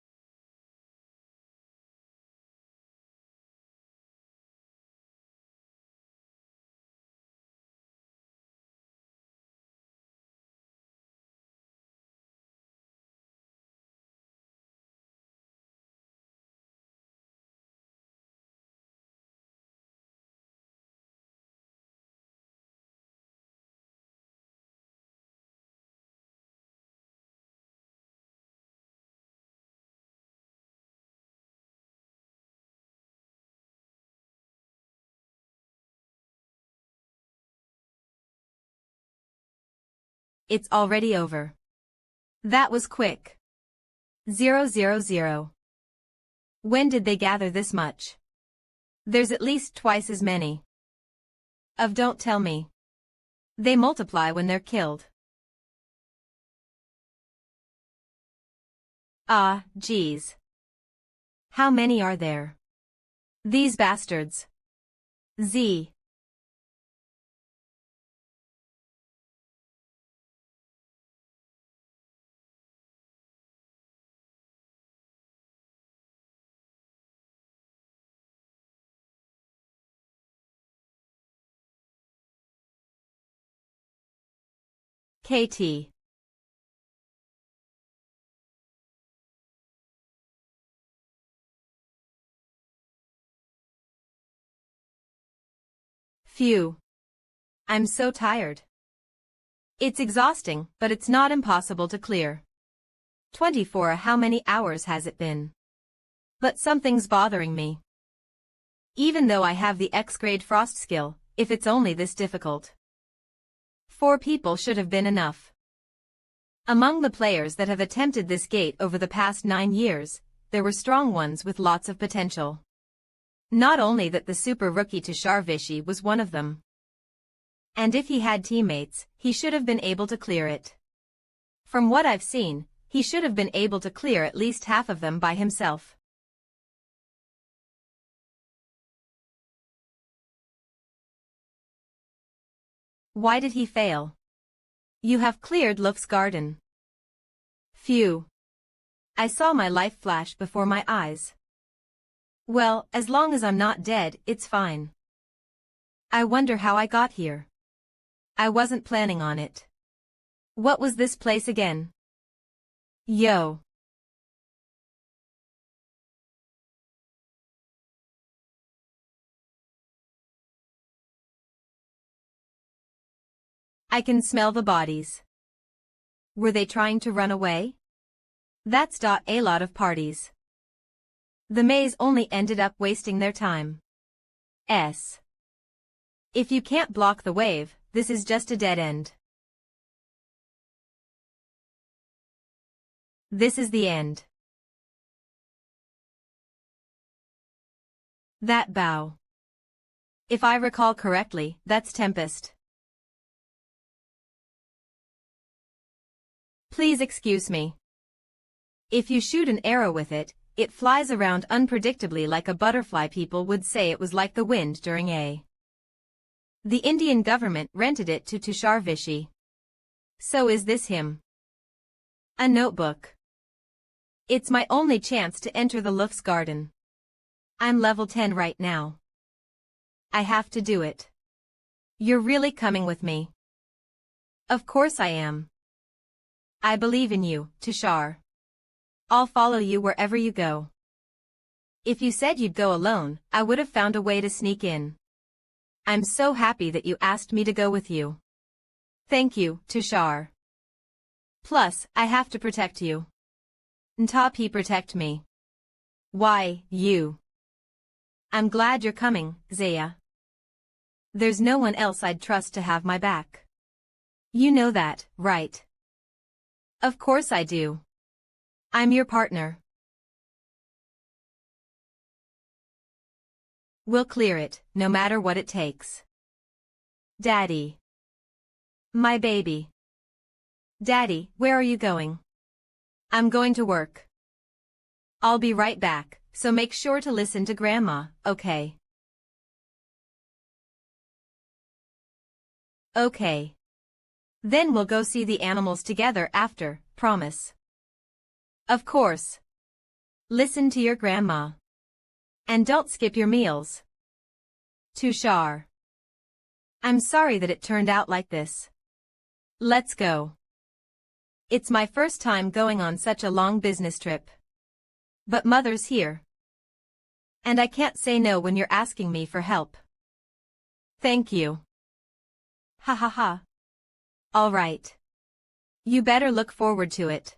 It's already over. That was quick. 000. When did they gather this much? There's at least twice as many. Don't tell me. They multiply when they're killed. Ah, geez. How many are there? These bastards. Z. KT. Phew. I'm so tired. It's exhausting, but it's not impossible to clear. 24. How many hours has it been? But something's bothering me. Even though I have the X-grade frost skill, if it's only this difficult. 4 people should have been enough. Among the players that have attempted this gate over the past 9 years, there were strong ones with lots of potential. Not only that, the super rookie Tusharvishi was one of them. And if he had teammates, he should have been able to clear it. From what I've seen, he should have been able to clear at least half of them by himself. Why did he fail? You have cleared Luft's garden. Phew. I saw my life flash before my eyes. Well, as long as I'm not dead, it's fine. I wonder how I got here. I wasn't planning on it. What was this place again? Yo. I can smell the bodies. Were they trying to run away? That's a lot of parties. The maze only ended up wasting their time. If you can't block the wave, this is just a dead end. This is the end. That bow. If I recall correctly, that's Tempest. Please excuse me. If you shoot an arrow with it, it flies around unpredictably like a butterfly. People would say it was like the wind during The Indian government rented it to Tusharvishi. So is this him? A notebook. It's my only chance to enter the Luft's garden. I'm level 10 right now. I have to do it. You're really coming with me? Of course I am. I believe in you, Tushar. I'll follow you wherever you go. If you said you'd go alone, I would have found a way to sneak in. I'm so happy that you asked me to go with you. Thank you, Tushar. Plus, I have to protect you. Ntapi protect me. Why, you. I'm glad you're coming, Zaya. There's no one else I'd trust to have my back. You know that, right? Of course I do. I'm your partner. We'll clear it, no matter what it takes. Daddy. My baby. Daddy, where are you going? I'm going to work. I'll be right back, so make sure to listen to Grandma, okay? Okay. Then we'll go see the animals together after, promise. Of course. Listen to your grandma. And don't skip your meals. Tushar. I'm sorry that it turned out like this. Let's go. It's my first time going on such a long business trip. But Mother's here. And I can't say no when you're asking me for help. Thank you. Ha ha ha. All right. You better look forward to it.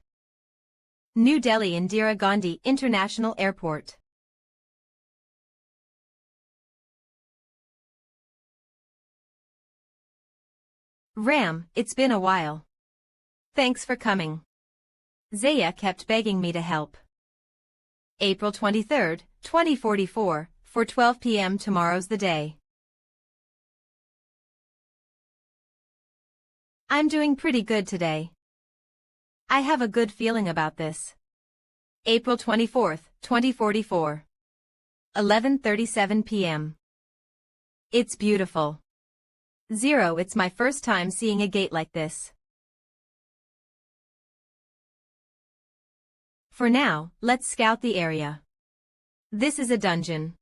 New Delhi Indira Gandhi International Airport. Ram, it's been a while. Thanks for coming. Zaya kept begging me to help. April 23, 2044, for 12 p.m. tomorrow's the day. I'm doing pretty good today. I have a good feeling about this. April 24, 2044. 11:37 p.m. It's beautiful. 0 It's my first time seeing a gate like this. For now, let's scout the area. This is a dungeon.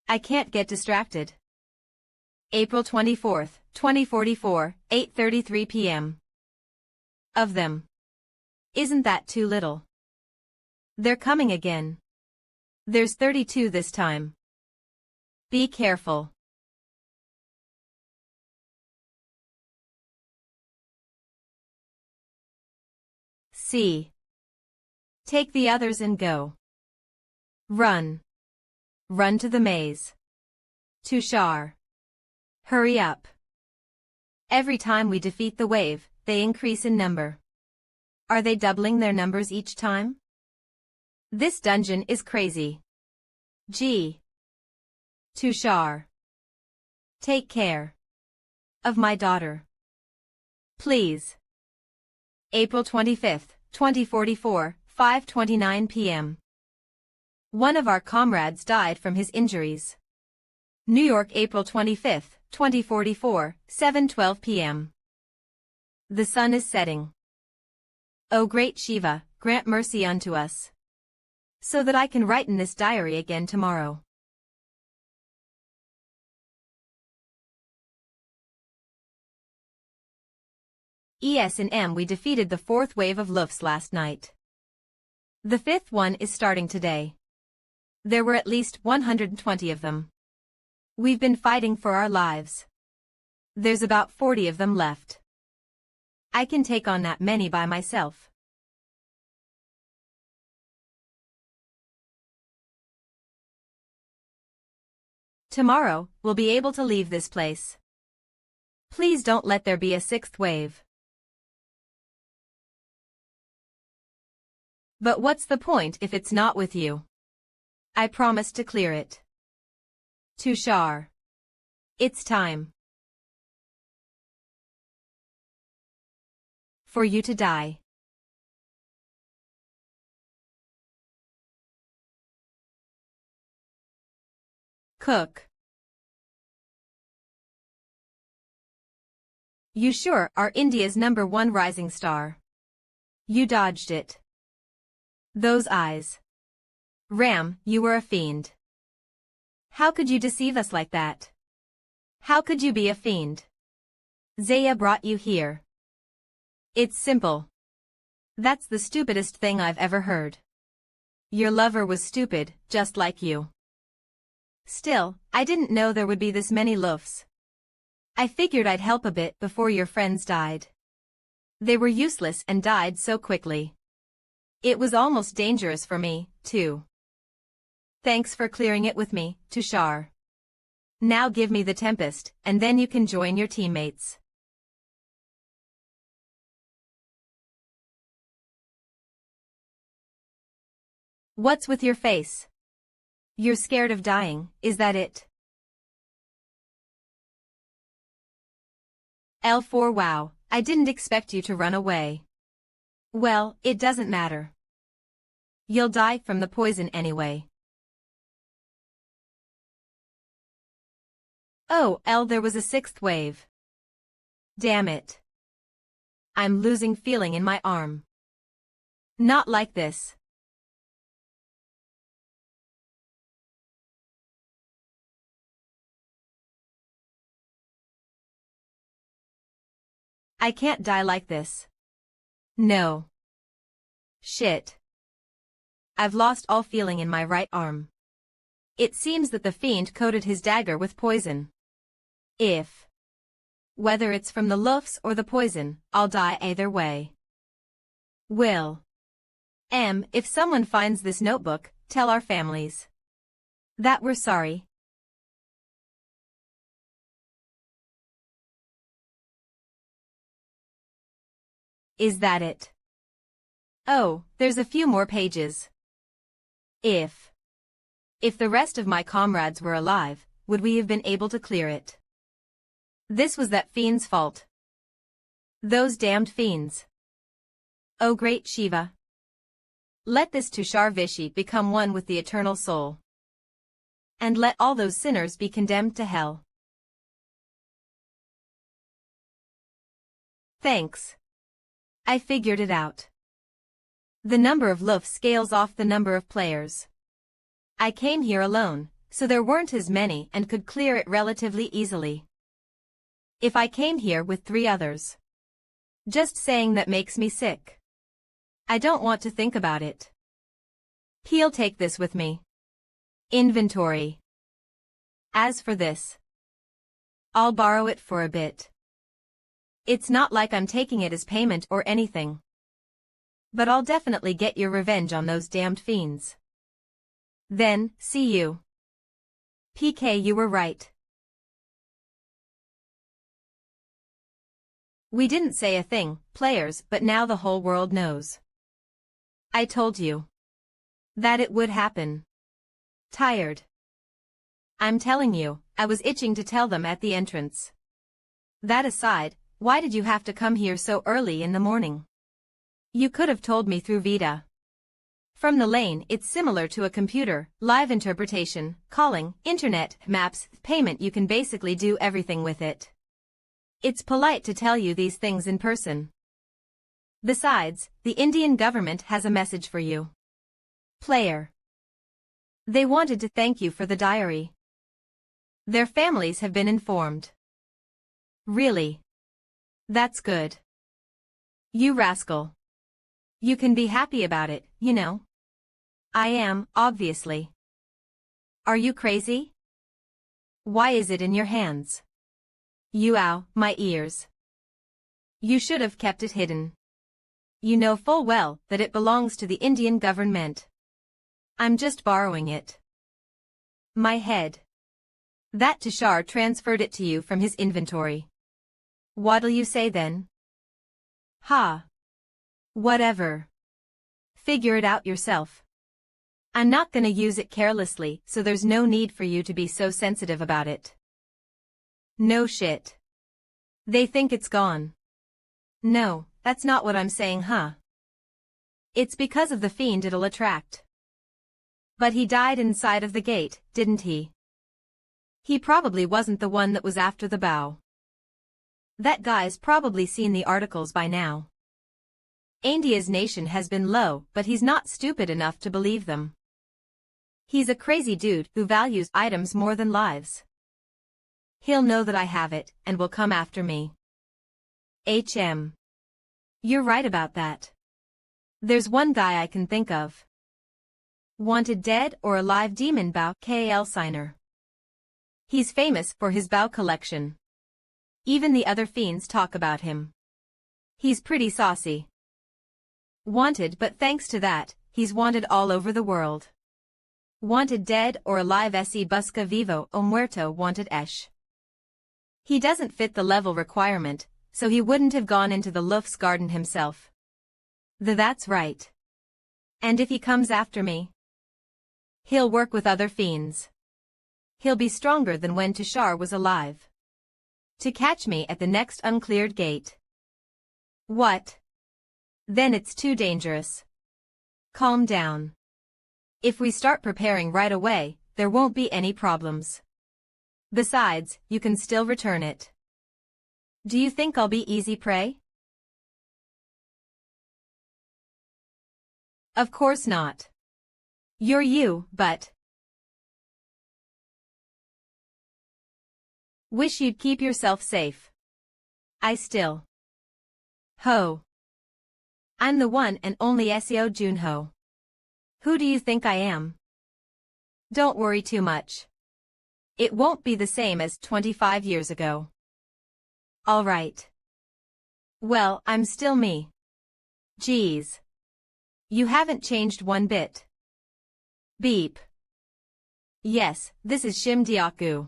I can't get distracted. April 24, 2044, 8:33 p.m. Of them. Isn't that too little? They're coming again. There's 32 this time. Be careful. C. Take the others and go. Run. Run to the maze. Tushar. Hurry up. Every time we defeat the wave, they increase in number. Are they doubling their numbers each time? This dungeon is crazy. G. Tushar. Take care. Of my daughter. Please. April 25, 2044, 5:29 p.m. One of our comrades died from his injuries. New York, April 25, 2044, 7:12 p.m. The sun is setting. O great Shiva, grant mercy unto us, so that I can write in this diary again tomorrow. ES&M We defeated the 4th wave of Lufs last night. The 5th one is starting today. There were at least 120 of them. We've been fighting for our lives. There's about 40 of them left. I can take on that many by myself. Tomorrow, we'll be able to leave this place. Please don't let there be a 6th wave. But what's the point if it's not with you? I promised to clear it. Tushar. It's time. For you to die. Cook. You sure are India's #1 rising star. You dodged it. Those eyes. Ram, you were a fiend. How could you deceive us like that? How could you be a fiend? Zaya brought you here. It's simple. That's the stupidest thing I've ever heard. Your lover was stupid, just like you. Still, I didn't know there would be this many Luffs. I figured I'd help a bit before your friends died. They were useless and died so quickly. It was almost dangerous for me, too. Thanks for clearing it with me, Tushar. Now give me the Tempest, and then you can join your teammates. What's with your face? You're scared of dying, is that it? L4 Wow, I didn't expect you to run away. Well, it doesn't matter. You'll die from the poison anyway. Oh, L, there was a sixth wave. Damn it. I'm losing feeling in my arm. Not like this. I can't die like this. No. Shit. I've lost all feeling in my right arm. It seems that the fiend coated his dagger with poison. Whether it's from the Luffs or the poison, I'll die either way. Will. If someone finds this notebook, tell our families that we're sorry. Is that it? Oh, there's a few more pages. If the rest of my comrades were alive, would we have been able to clear it? This was that fiend's fault. Those damned fiends. Oh great Shiva. Let this Tushar Vishi become one with the eternal soul. And let all those sinners be condemned to hell. Thanks. I figured it out. The number of Luffs scales off the number of players. I came here alone, so there weren't as many and could clear it relatively easily. If I came here with 3 others. Just saying that makes me sick. I don't want to think about it. He'll take this with me. Inventory. As for this, I'll borrow it for a bit. It's not like I'm taking it as payment or anything. But I'll definitely get your revenge on those damned fiends. Then, see you. PK, you were right. We didn't say a thing, players, but now the whole world knows. I told you that it would happen. Tired. I'm telling you, I was itching to tell them at the entrance. That aside, why did you have to come here so early in the morning? You could have told me through Vita. From the lane, it's similar to a computer, live interpretation, calling, internet, maps, payment. You can basically do everything with it. It's polite to tell you these things in person. Besides, the Indian government has a message for you. Player. They wanted to thank you for the diary. Their families have been informed. Really? That's good. You rascal. You can be happy about it, you know. I am, obviously. Are you crazy? Why is it in your hands? Ow, my ears. You should have kept it hidden. You know full well that it belongs to the Indian government. I'm just borrowing it. My head. That Tushar transferred it to you from his inventory. What'll you say then? Ha. Whatever. Figure it out yourself. I'm not gonna use it carelessly, so there's no need for you to be so sensitive about it. No shit. They think it's gone. No, that's not what I'm saying, huh? It's because of the fiend it'll attract. But he died inside of the gate, didn't he? He probably wasn't the one that was after the bow. That guy's probably seen the articles by now. India's nation has been low, but he's not stupid enough to believe them. He's a crazy dude who values items more than lives. He'll know that I have it, and will come after me. You're right about that. There's one guy I can think of. Wanted dead or alive demon Bao KL signer. He's famous for his Bao collection. Even the other fiends talk about him. He's pretty saucy. Wanted, but thanks to that, he's wanted all over the world. Wanted dead or alive se busca vivo o muerto wanted esh. He doesn't fit the level requirement, so he wouldn't have gone into the Luf's garden himself. That's right. And if he comes after me, he'll work with other fiends. He'll be stronger than when Tushar was alive. To catch me at the next uncleared gate. What? Then it's too dangerous. Calm down. If we start preparing right away, there won't be any problems. Besides, you can still return it. Do you think I'll be easy prey? Of course not. You're you, but wish you'd keep yourself safe. I still. Ho. I'm the one and only Seo Junho. Who do you think I am? Don't worry too much. It won't be the same as 25 years ago. All right. Well, I'm still me. Geez. You haven't changed one bit. Beep. Yes, this is Shim Diaku.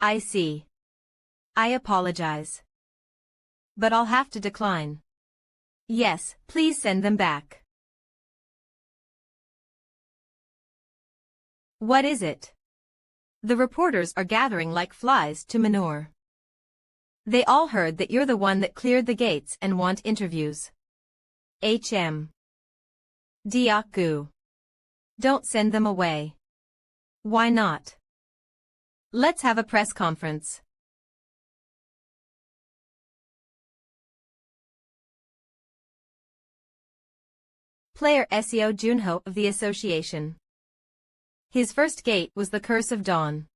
I see. I apologize. But I'll have to decline. Yes, please send them back. What is it? The reporters are gathering like flies to manure. They all heard that you're the one that cleared the gates and want interviews. HM. Diaku. Don't send them away. Why not? Let's have a press conference. Player Seo Junho of the association. His first gate was the Curse of Dawn.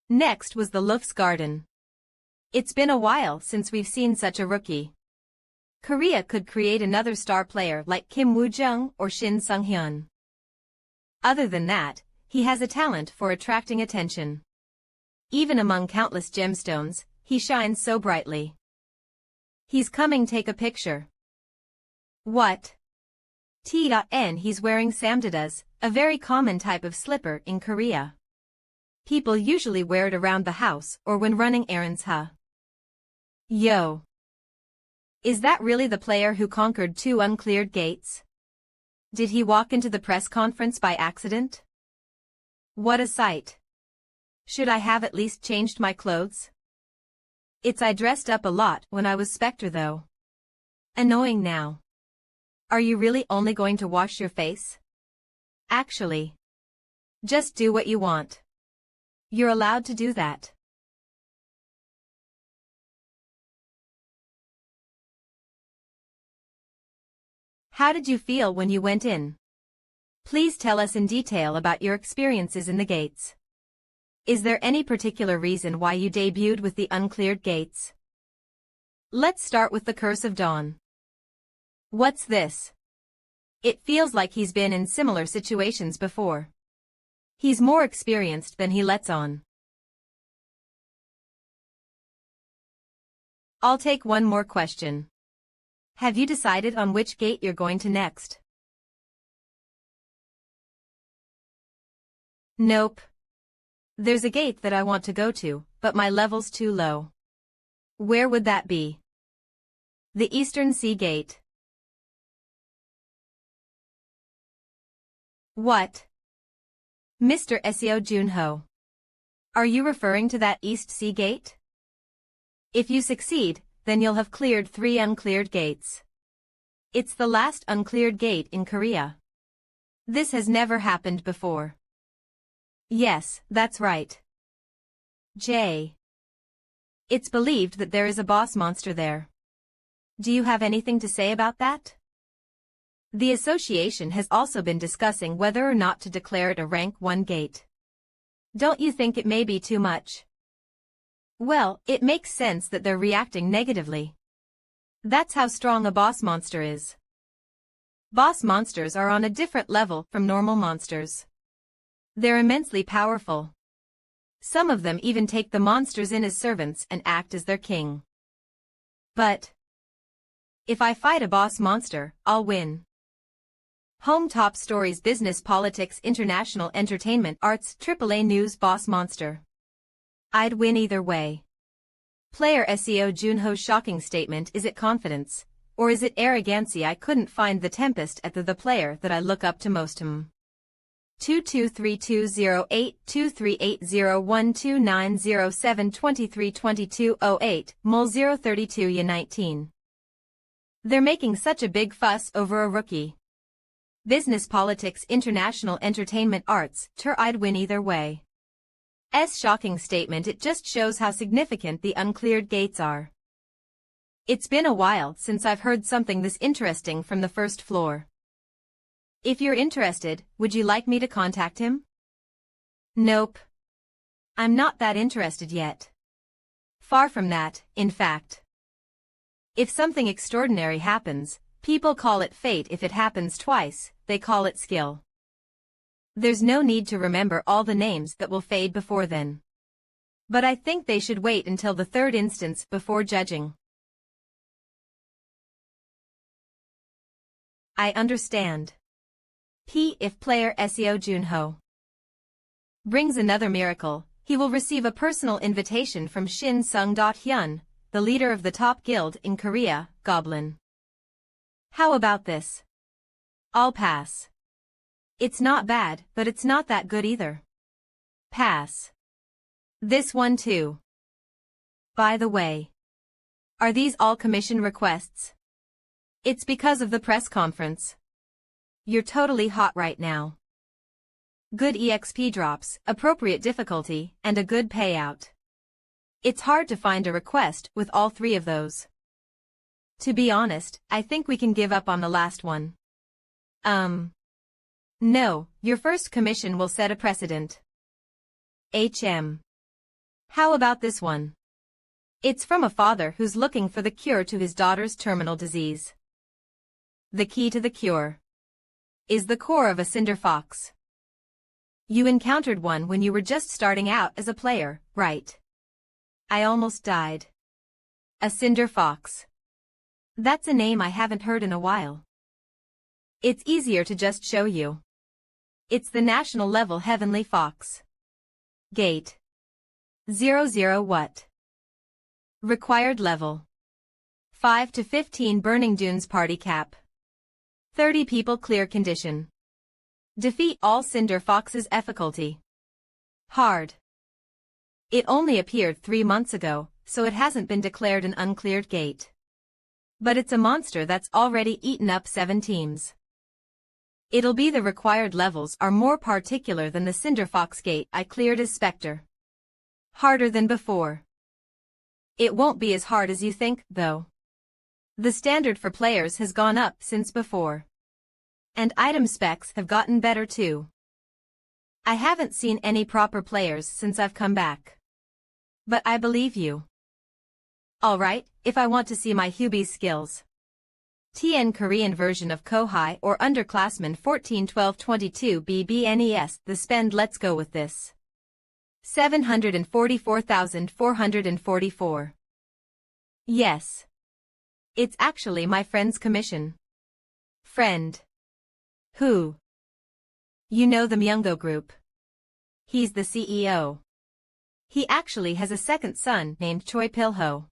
Next was the Luf's Garden. It's been a while since we've seen such a rookie. Korea could create another star player like Kim Woo-jung or Shin Sung-hyun. Other than that, he has a talent for attracting attention. Even among countless gemstones, he shines so brightly. He's coming, take a picture. What? T.N. He's wearing samdadas, a very common type of slipper in Korea. People usually wear it around the house or when running errands. Yo. Is that really the player who conquered 2 uncleared gates? Did he walk into the press conference by accident? What a sight. Should I have at least changed my clothes? I dressed up a lot when I was Spectre though. Annoying now. Are you really only going to wash your face? Actually. Just do what you want. You're allowed to do that. How did you feel when you went in? Please tell us in detail about your experiences in the gates. Is there any particular reason why you debuted with the uncleared gates? Let's start with the Curse of Dawn. What's this? It feels like he's been in similar situations before. He's more experienced than he lets on. I'll take one more question. Have you decided on which gate you're going to next? Nope. There's a gate that I want to go to, but my level's too low. Where would that be? The Eastern Sea Gate. What? Mr. Seo Junho. Are you referring to that East Sea Gate? If you succeed, then you'll have cleared 3 uncleared gates. It's the last uncleared gate in Korea. This has never happened before. Yes, that's right. J. It's believed that there is a boss monster there. Do you have anything to say about that? The association has also been discussing whether or not to declare it a rank 1 gate. Don't you think it may be too much? Well, it makes sense that they're reacting negatively. That's how strong a boss monster is. Boss monsters are on a different level from normal monsters. They're immensely powerful. Some of them even take the monsters in as servants and act as their king. But if I fight a boss monster, I'll win. Home Top Stories Business Politics International Entertainment Arts AAA News Boss Monster. I'd win either way. Player SEO Junho's shocking statement. Is it confidence? Or is it arrogancy? I couldn't find the tempest at the player that I look up to most. 223208238012907230232208 mul 032 y19. They're making such a big fuss over a rookie. Business Politics International Entertainment Arts I'd win either way. Shocking statement. It just shows how significant the uncleared gates are. It's been a while since I've heard something this interesting from the first floor. If you're interested, would you like me to contact him? Nope. I'm not that interested yet. Far from that, in fact. If something extraordinary happens, people call it fate. If it happens twice, they call it skill. There's no need to remember all the names that will fade before then. But I think they should wait until the third instance before judging. I understand. If player SEO Junho brings another miracle, he will receive a personal invitation from Shin Sung-hyun, the leader of the top guild in Korea, Goblin. How about this? I'll pass. It's not bad, but it's not that good either. Pass. This one too. By the way, are these all commission requests? It's because of the press conference. You're totally hot right now. Good EXP drops, appropriate difficulty, and a good payout. It's hard to find a request with all three of those. To be honest, I think we can give up on the last one. No, your first commission will set a precedent. How about this one? It's from a father who's looking for the cure to his daughter's terminal disease. The key to the cure is the core of a cinder fox. You encountered one when you were just starting out as a player, right? I almost died. A cinder fox. That's a name I haven't heard in a while. It's easier to just show you. It's the national level Heavenly Fox. Gate 00 what? Required level 5 to 15 Burning Dunes party cap. 30 people clear condition. Defeat all Cinder Fox's difficulty. Hard. It only appeared 3 months ago, so it hasn't been declared an uncleared gate. But it's a monster that's already eaten up 7 teams. It'll be the required levels are more particular than the Cinder Fox gate I cleared as Spectre. Harder than before. It won't be as hard as you think, though. The standard for players has gone up since before. And item specs have gotten better too. I haven't seen any proper players since I've come back. But I believe you. Alright, if I want to see my Hubie's skills. TN Korean version of Kohai or Underclassmen 141222 BBNES. The spend. Let's go with this. 744,444. Yes. It's actually my friend's commission. Friend. Who? You know the Myungdo Group. He's the CEO. He actually has a second son named Choi Pilho.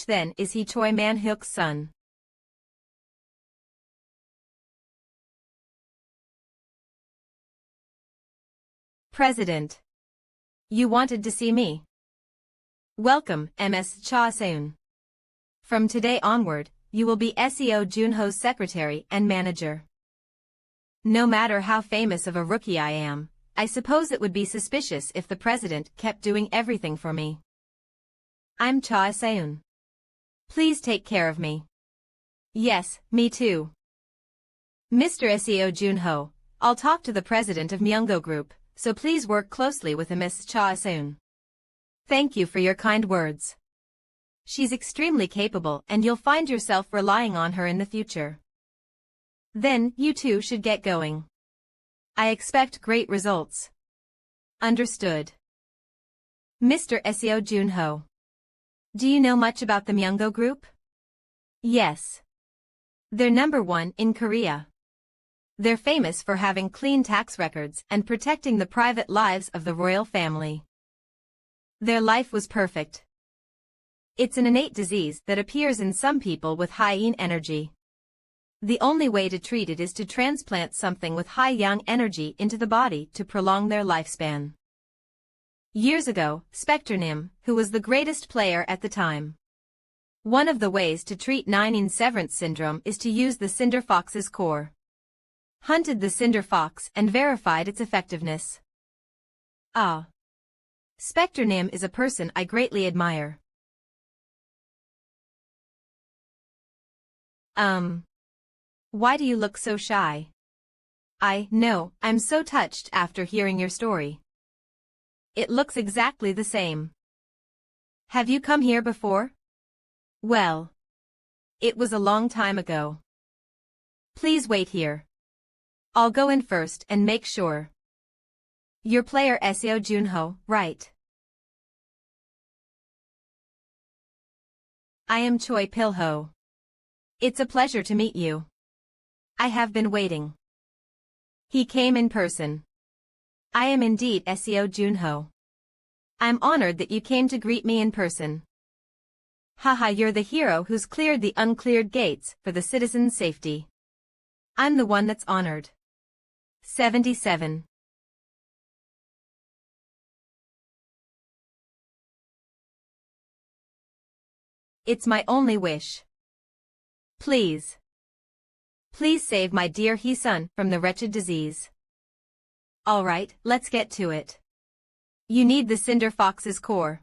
Then is he Choi Man-hyuk's son? President. You wanted to see me? Welcome, Ms. Cha Seun. From today onward, you will be SEO Junho's secretary and manager. No matter how famous of a rookie I am, I suppose it would be suspicious if the president kept doing everything for me. I'm Cha Seun. Please take care of me. Yes, me too. Mr. SEO Junho, I'll talk to the president of Myungdo Group, so please work closely with Ms. Cha Seun. Thank you for your kind words. She's extremely capable and you'll find yourself relying on her in the future. Then, you two should get going. I expect great results. Understood. Mr. Seo Junho. Do you know much about the Myungo Group? Yes. They're #1 in Korea. They're famous for having clean tax records and protecting the private lives of the royal family. Their life was perfect. It's an innate disease that appears in some people with high yin energy. The only way to treat it is to transplant something with high yang energy into the body to prolong their lifespan. Years ago, Spectre Nim, who was the greatest player at the time. One of the ways to treat 9-in severance syndrome is to use the Cinder Fox's core. Hunted the Cinder Fox and verified its effectiveness. Ah. Spectre Nim is a person I greatly admire. Why do you look so shy? No, I'm so touched after hearing your story. It looks exactly the same. Have you come here before? Well, it was a long time ago. Please wait here. I'll go in first and make sure. Your player Seo Junho, right? I am Choi Pilho. It's a pleasure to meet you. I have been waiting. He came in person. I am indeed Seo Junho. I'm honored that you came to greet me in person. Haha, you're the hero who's cleared the uncleared gates for the citizens' safety. I'm the one that's honored. 77. It's my only wish. Please. Please save my dear Hee-sun from the wretched disease. Alright, let's get to it. You need the Cinder Fox's core.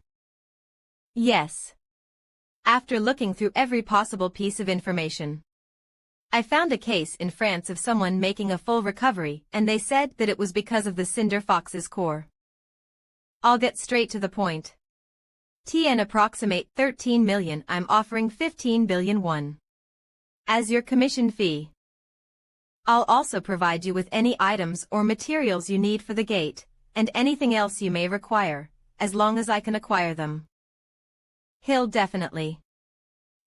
Yes. After looking through every possible piece of information, I found a case in France of someone making a full recovery, and they said that it was because of the Cinder Fox's core. I'll get straight to the point. TN approximate 13 million. I'm offering 15 billion won. As your commission fee. I'll also provide you with any items or materials you need for the gate, and anything else you may require, as long as I can acquire them. He'll definitely.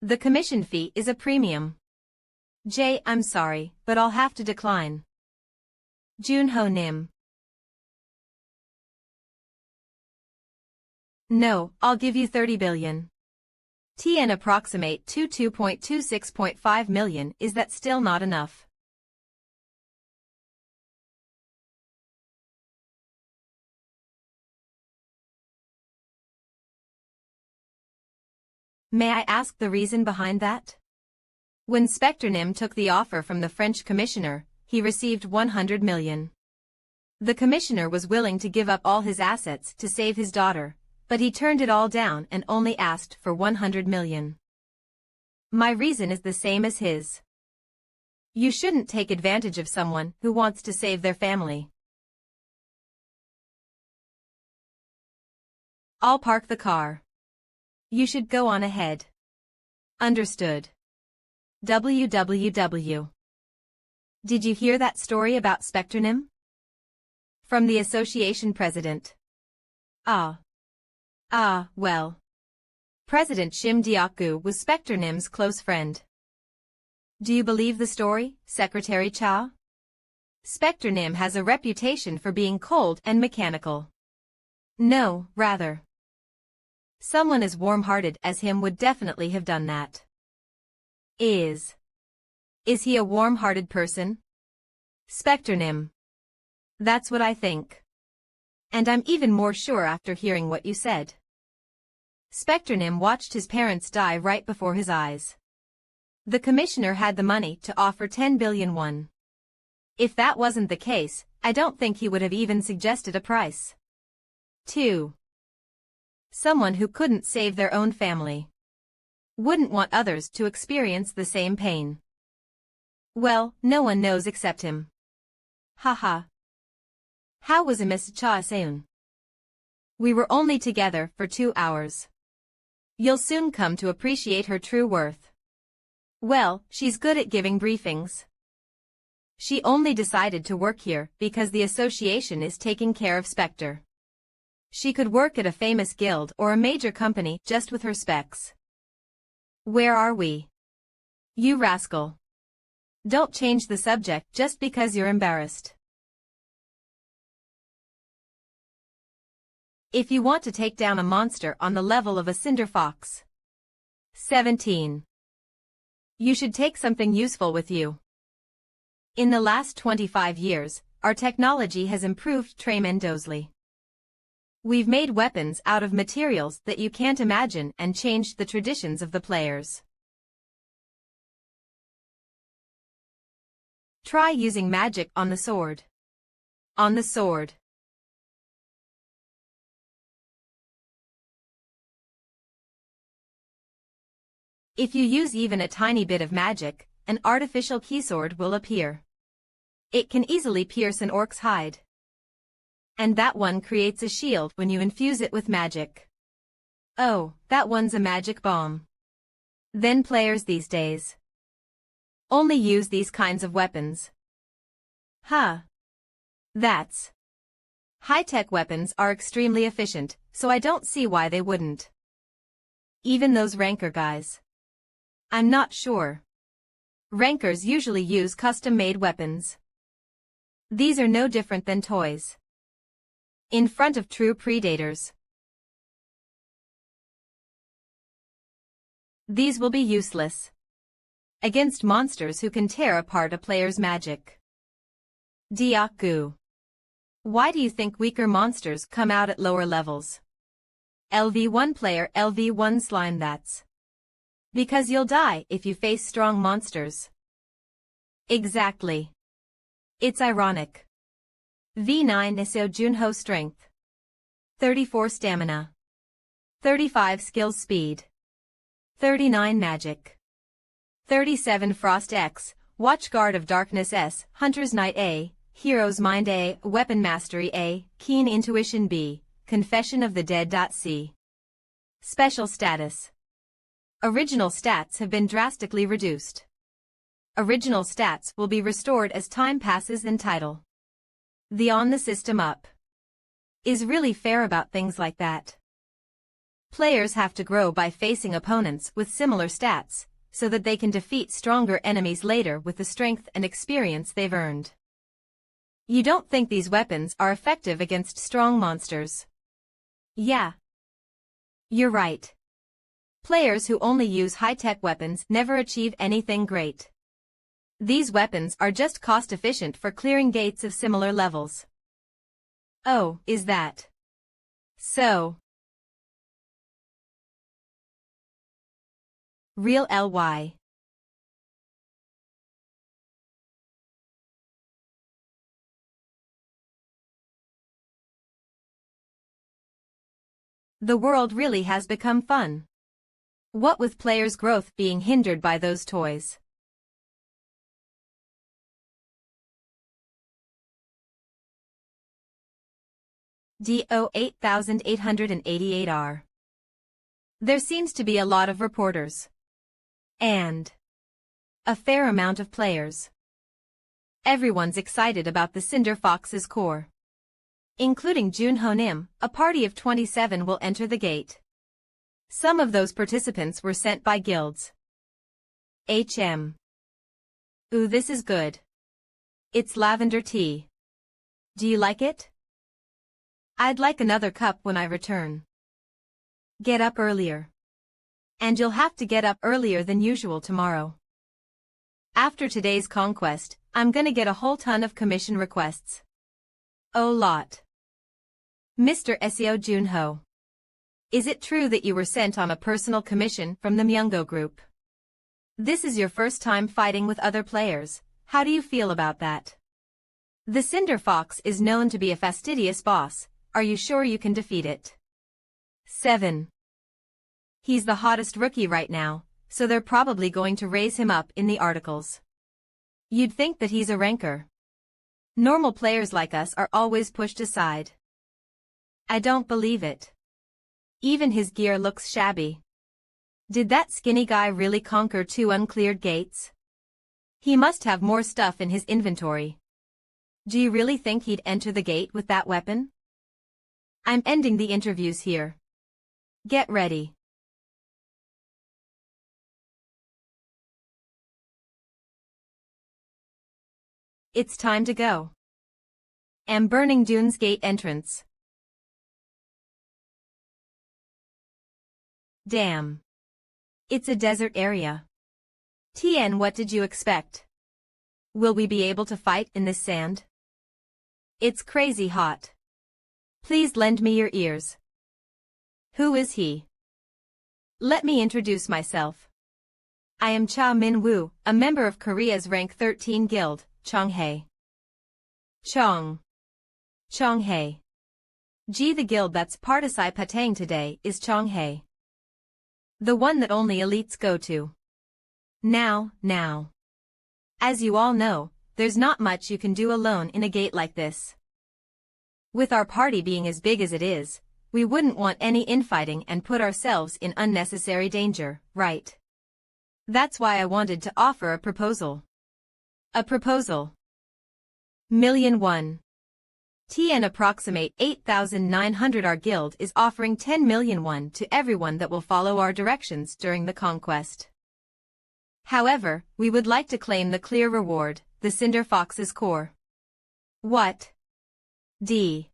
The commission fee is a premium. I'm sorry, but I'll have to decline. Junho Nim. No, I'll give you 30 billion. TN approximate 22.26.5 million. Is that still not enough? May I ask the reason behind that? When Spectre Nim took the offer from the French commissioner, he received 100 million. The commissioner was willing to give up all his assets to save his daughter, but he turned it all down and only asked for 100 million. My reason is the same as his. You shouldn't take advantage of someone who wants to save their family. I'll park the car. You should go on ahead. Understood. www. Did you hear that story about Spectre Nim? From the association president. Well. President Shim Deok-gu was Spectre Nim's close friend. Do you believe the story, Secretary Cha? Spectre Nim has a reputation for being cold and mechanical. No, rather. Someone as warm-hearted as him would definitely have done that. Is he a warm-hearted person? Spectre Nim. That's what I think. And I'm even more sure after hearing what you said. Spectre Nim watched his parents die right before his eyes. The commissioner had the money to offer 10 billion won. If that wasn't the case, I don't think he would have even suggested a price. 2. Someone who couldn't save their own family. Wouldn't want others to experience the same pain. Well, no one knows except him. Haha. How was Miss Cha Seun? We were only together for 2 hours. You'll soon come to appreciate her true worth. Well, she's good at giving briefings. She only decided to work here because the association is taking care of Spectre. She could work at a famous guild or a major company just with her specs. Where are we? You rascal. Don't change the subject just because you're embarrassed. If you want to take down a monster on the level of a cinder fox. 17. You should take something useful with you. In the last 25 years, our technology has improved tremendously. We've made weapons out of materials that you can't imagine and changed the traditions of the players. Try using magic on the sword. On the sword. If you use even a tiny bit of magic, an artificial keysword will appear. It can easily pierce an orc's hide. And that one creates a shield when you infuse it with magic. Oh, that one's a magic bomb. Then players these days only use these kinds of weapons. Huh. That's. High-tech weapons are extremely efficient, so I don't see why they wouldn't. Even those ranker guys. I'm not sure. Rankers usually use custom-made weapons. These are no different than toys. In front of true predators. These will be useless. Against monsters who can tear apart a player's magic. Diaku. Why do you think weaker monsters come out at lower levels? LV1 player LV1 slime that's. Because you'll die if you face strong monsters. Exactly. It's ironic. V9 Iso Junho strength. 34 stamina. 35 skills speed. 39 magic. 37 Frost X, Watchguard of Darkness S, Hunter's Knight A, Hero's Mind A, Weapon Mastery A, Keen Intuition B, Confession of the Dead. C. Special status. Original stats have been drastically reduced. Original stats will be restored as time passes and title. The on the system up is really fair about things like that. Players have to grow by facing opponents with similar stats, so that they can defeat stronger enemies later with the strength and experience they've earned. You don't think these weapons are effective against strong monsters? Yeah. You're right. Players who only use high-tech weapons never achieve anything great. These weapons are just cost-efficient for clearing gates of similar levels. Oh, is that so? Real LY. The world really has become fun. What with players' growth being hindered by those toys. DO 8888R. There seems to be a lot of reporters. And a fair amount of players. Everyone's excited about the Cinder Fox's core. Including Junho Nim, a party of 27 will enter the gate. Some of those participants were sent by guilds. HM. Ooh, this is good. It's lavender tea. Do you like it? I'd like another cup when I return. Get up earlier. And you'll have to get up earlier than usual tomorrow. After today's conquest, I'm gonna get a whole ton of commission requests. Oh lot. Mr. Seo Junho. Is it true that you were sent on a personal commission from the Myungo group? This is your first time fighting with other players. How do you feel about that? The Cinder Fox is known to be a fastidious boss. Are you sure you can defeat it? 7. He's the hottest rookie right now, so they're probably going to raise him up in the articles. You'd think that he's a ranker. Normal players like us are always pushed aside. I don't believe it. Even his gear looks shabby. Did that skinny guy really conquer 2 uncleared gates? He must have more stuff in his inventory. Do you really think he'd enter the gate with that weapon? I'm ending the interviews here. Get ready. It's time to go. Burning Dunes Gate entrance. Damn. It's a desert area. TN, what did you expect? Will we be able to fight in this sand? It's crazy hot. Please lend me your ears. Who is he? Let me introduce myself. I am Cha Min-woo, a member of Korea's rank 13 guild, Chonghae. Chonghae. G, the guild that's Partisai Patang today is Chonghae. The one that only elites go to. Now. As you all know, there's not much you can do alone in a gate like this. With our party being as big as it is, we wouldn't want any infighting and put ourselves in unnecessary danger, right? That's why I wanted to offer a proposal. A proposal. $1,000,000. TN approximate 8,900. Our guild is offering 10,000,000 won to everyone that will follow our directions during the conquest. However, we would like to claim the clear reward, the Cinder Fox's core. What? D.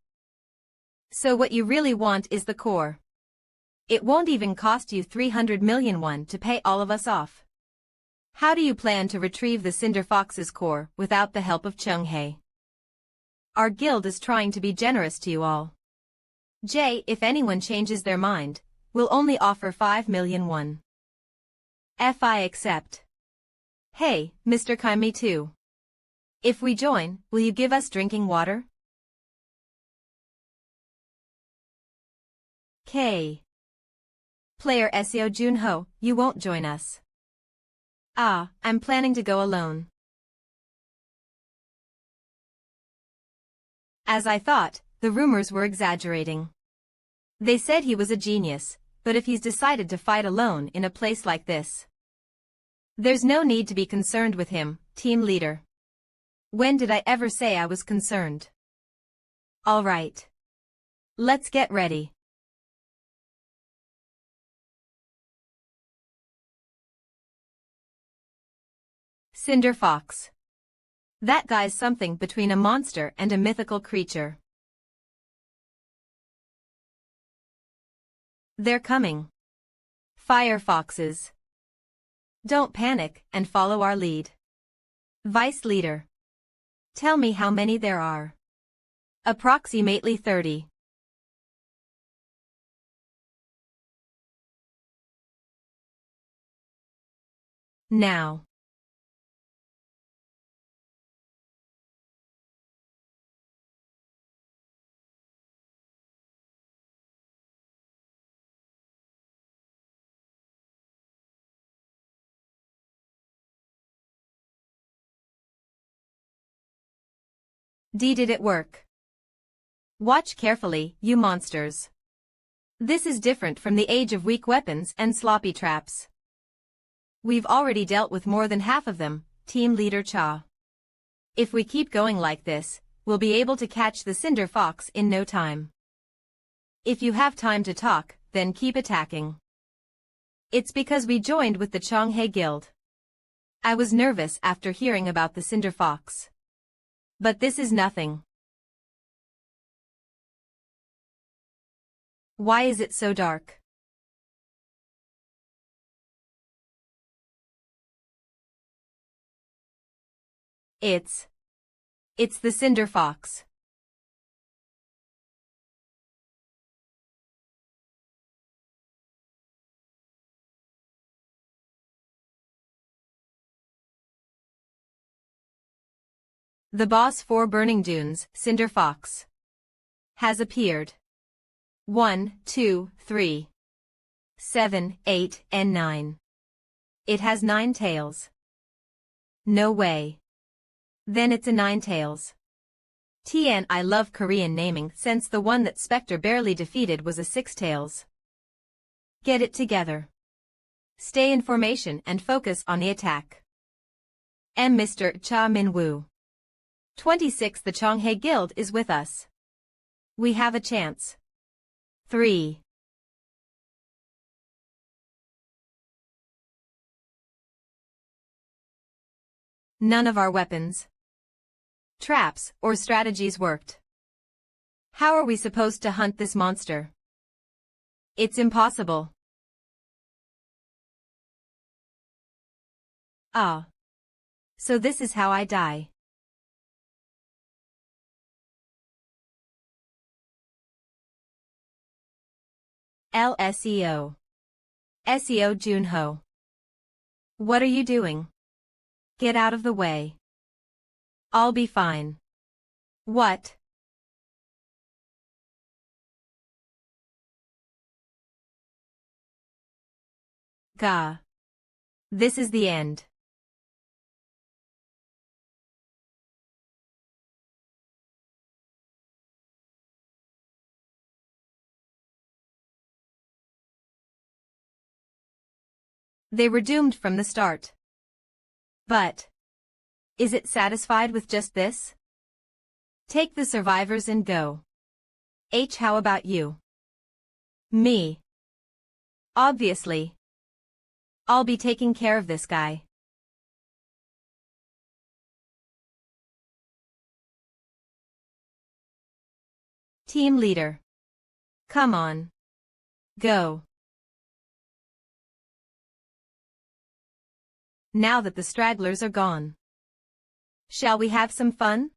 So what you really want is the core. It won't even cost you 300,000,000 won to pay all of us off. How do you plan to retrieve the Cinder Fox's core without the help of Chonghae? Our guild is trying to be generous to you all. J, if anyone changes their mind, we'll only offer 5,000,000 won. F, I accept. Hey, Mr. Kaimi too. If we join, will you give us drinking water? K. Player Seo Junho, you won't join us. Ah, I'm planning to go alone. As I thought, the rumors were exaggerating. They said he was a genius, but if he's decided to fight alone in a place like this, there's no need to be concerned with him, team leader. When did I ever say I was concerned? All right. Let's get ready. Cinder Fox. That guy's something between a monster and a mythical creature. They're coming. Fire foxes. Don't panic and follow our lead. Vice leader. Tell me how many there are. Approximately 30. Now. D, did it work? Watch carefully, you monsters. This is different from the age of weak weapons and sloppy traps. We've already dealt with more than half of them, team leader Cha. If we keep going like this, we'll be able to catch the Cinder Fox in no time. If you have time to talk, then keep attacking. It's because we joined with the Chonghae Guild. I was nervous after hearing about the Cinder Fox. But this is nothing. Why is it so dark? It's the Cinder Fox. The boss for Burning Dunes, Cinder Fox, has appeared. 1, 2, 3, 7, 8, and 9. It has 9 tails. No way. Then it's a 9 tails. TN, I love Korean naming since the one that Spectre barely defeated was a 6 tails. Get it together. Stay in formation and focus on the attack. M. Mr. Cha Min-woo. 26. The Chonghae Guild is with us. We have a chance. 3. None of our weapons, traps, or strategies worked. How are we supposed to hunt this monster? It's impossible. Ah. So this is how I die. LSEO. SEO Junho. What are you doing? Get out of the way. I'll be fine. What? Gah. This is the end. They were doomed from the start. But is it satisfied with just this? Take the survivors and go. How about you? Me. Obviously. I'll be taking care of this guy. Team leader. Come on. Go. Now that the stragglers are gone, shall we have some fun?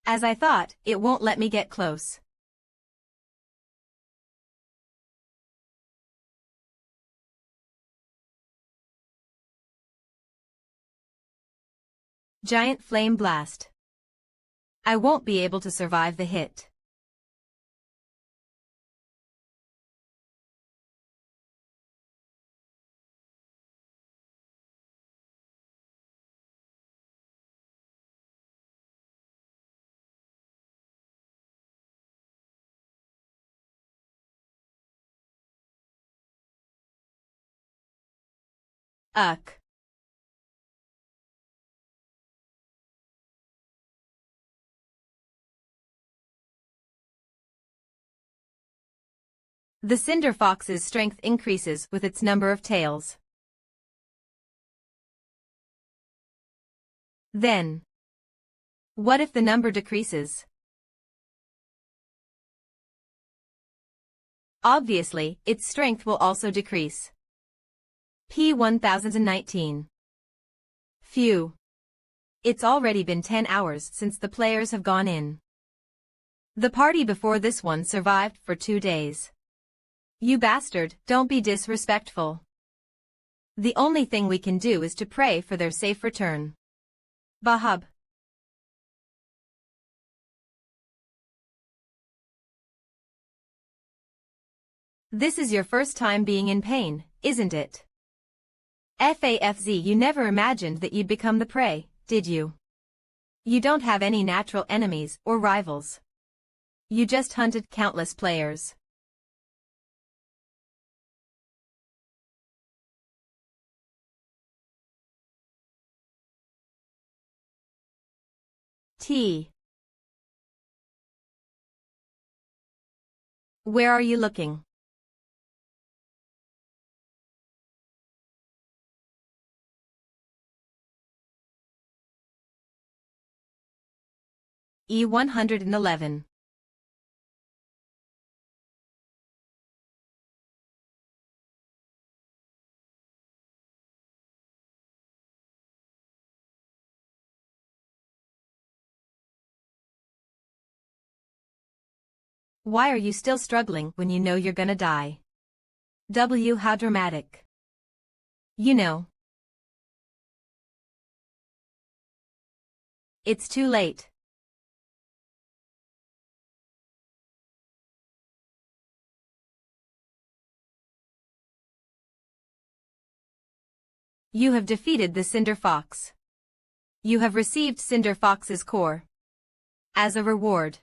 As I thought, it won't let me get close. Giant flame blast. I won't be able to survive the hit. Ugh. The Cinder Fox's strength increases with its number of tails. Then, what if the number decreases? Obviously, its strength will also decrease. P1019. Phew. It's already been 10 hours since the players have gone in. The party before this one survived for 2 days. You bastard, don't be disrespectful. The only thing we can do is to pray for their safe return. Bahub. This is your first time being in pain, isn't it? FAFZ, you never imagined that you'd become the prey, did you? You don't have any natural enemies or rivals. You just hunted countless players. T. Where are you looking? E111. Why are you still struggling when you know you're gonna die? W. How dramatic. You know. It's too late. You have defeated the Cinder Fox. You have received Cinder Fox's core. As a reward.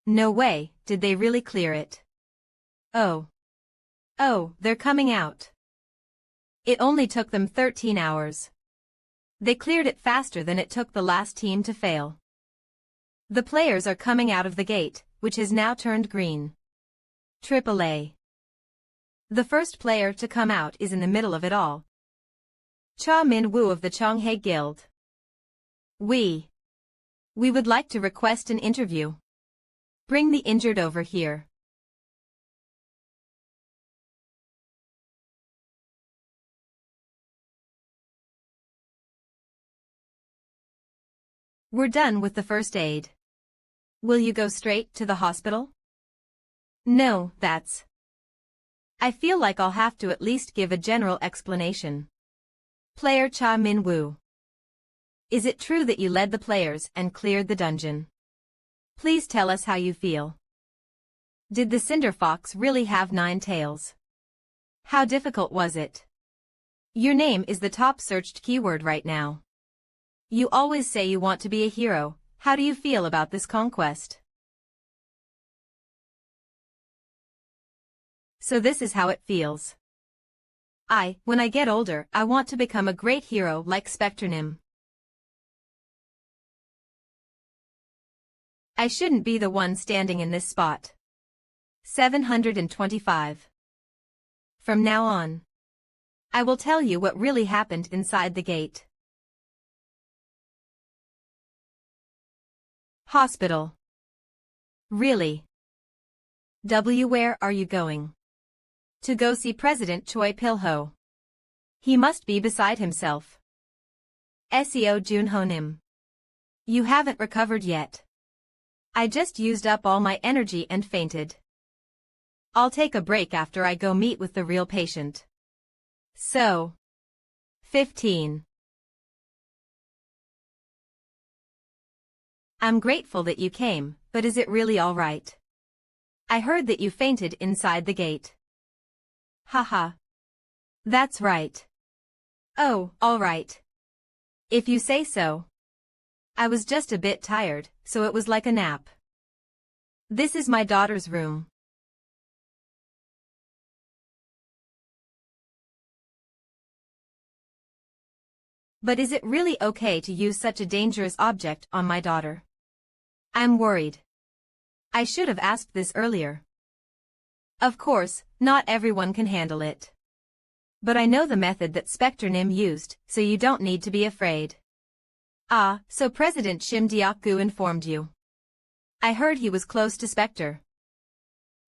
No way, did they really clear it? Oh. Oh, they're coming out. It only took them 13 hours. They cleared it faster than it took the last team to fail. The players are coming out of the gate, which has now turned green. AAA. The first player to come out is in the middle of it all. Cha Min-woo of the Chonghae Guild. We would like to request an interview. Bring the injured over here. We're done with the first aid. Will you go straight to the hospital? No, that's... I feel like I'll have to at least give a general explanation. Player Cha Min-woo. Is it true that you led the players and cleared the dungeon? Please tell us how you feel. Did the Cinder Fox really have 9 tails? How difficult was it? Your name is the top searched keyword right now. You always say you want to be a hero. How do you feel about this conquest? So this is how it feels. When I get older, I want to become a great hero like Spectre. I shouldn't be the one standing in this spot. 725. From now on, I will tell you what really happened inside the gate. Hospital. Really? Where are you going? To go see President Choi Pil-ho. He must be beside himself. Seo Junho-nim. You haven't recovered yet. I just used up all my energy and fainted. I'll take a break after I go meet with the real patient. So. 15. I'm grateful that you came, but is it really all right? I heard that you fainted inside the gate. Haha. That's right. Oh, all right. If you say so. I was just a bit tired, so it was like a nap. This is my daughter's room. But is it really okay to use such a dangerous object on my daughter? I'm worried. I should have asked this earlier. Of course, not everyone can handle it. But I know the method that Spectre used, so you don't need to be afraid. Ah, so President Shim Deok-gu informed you. I heard he was close to Spectre.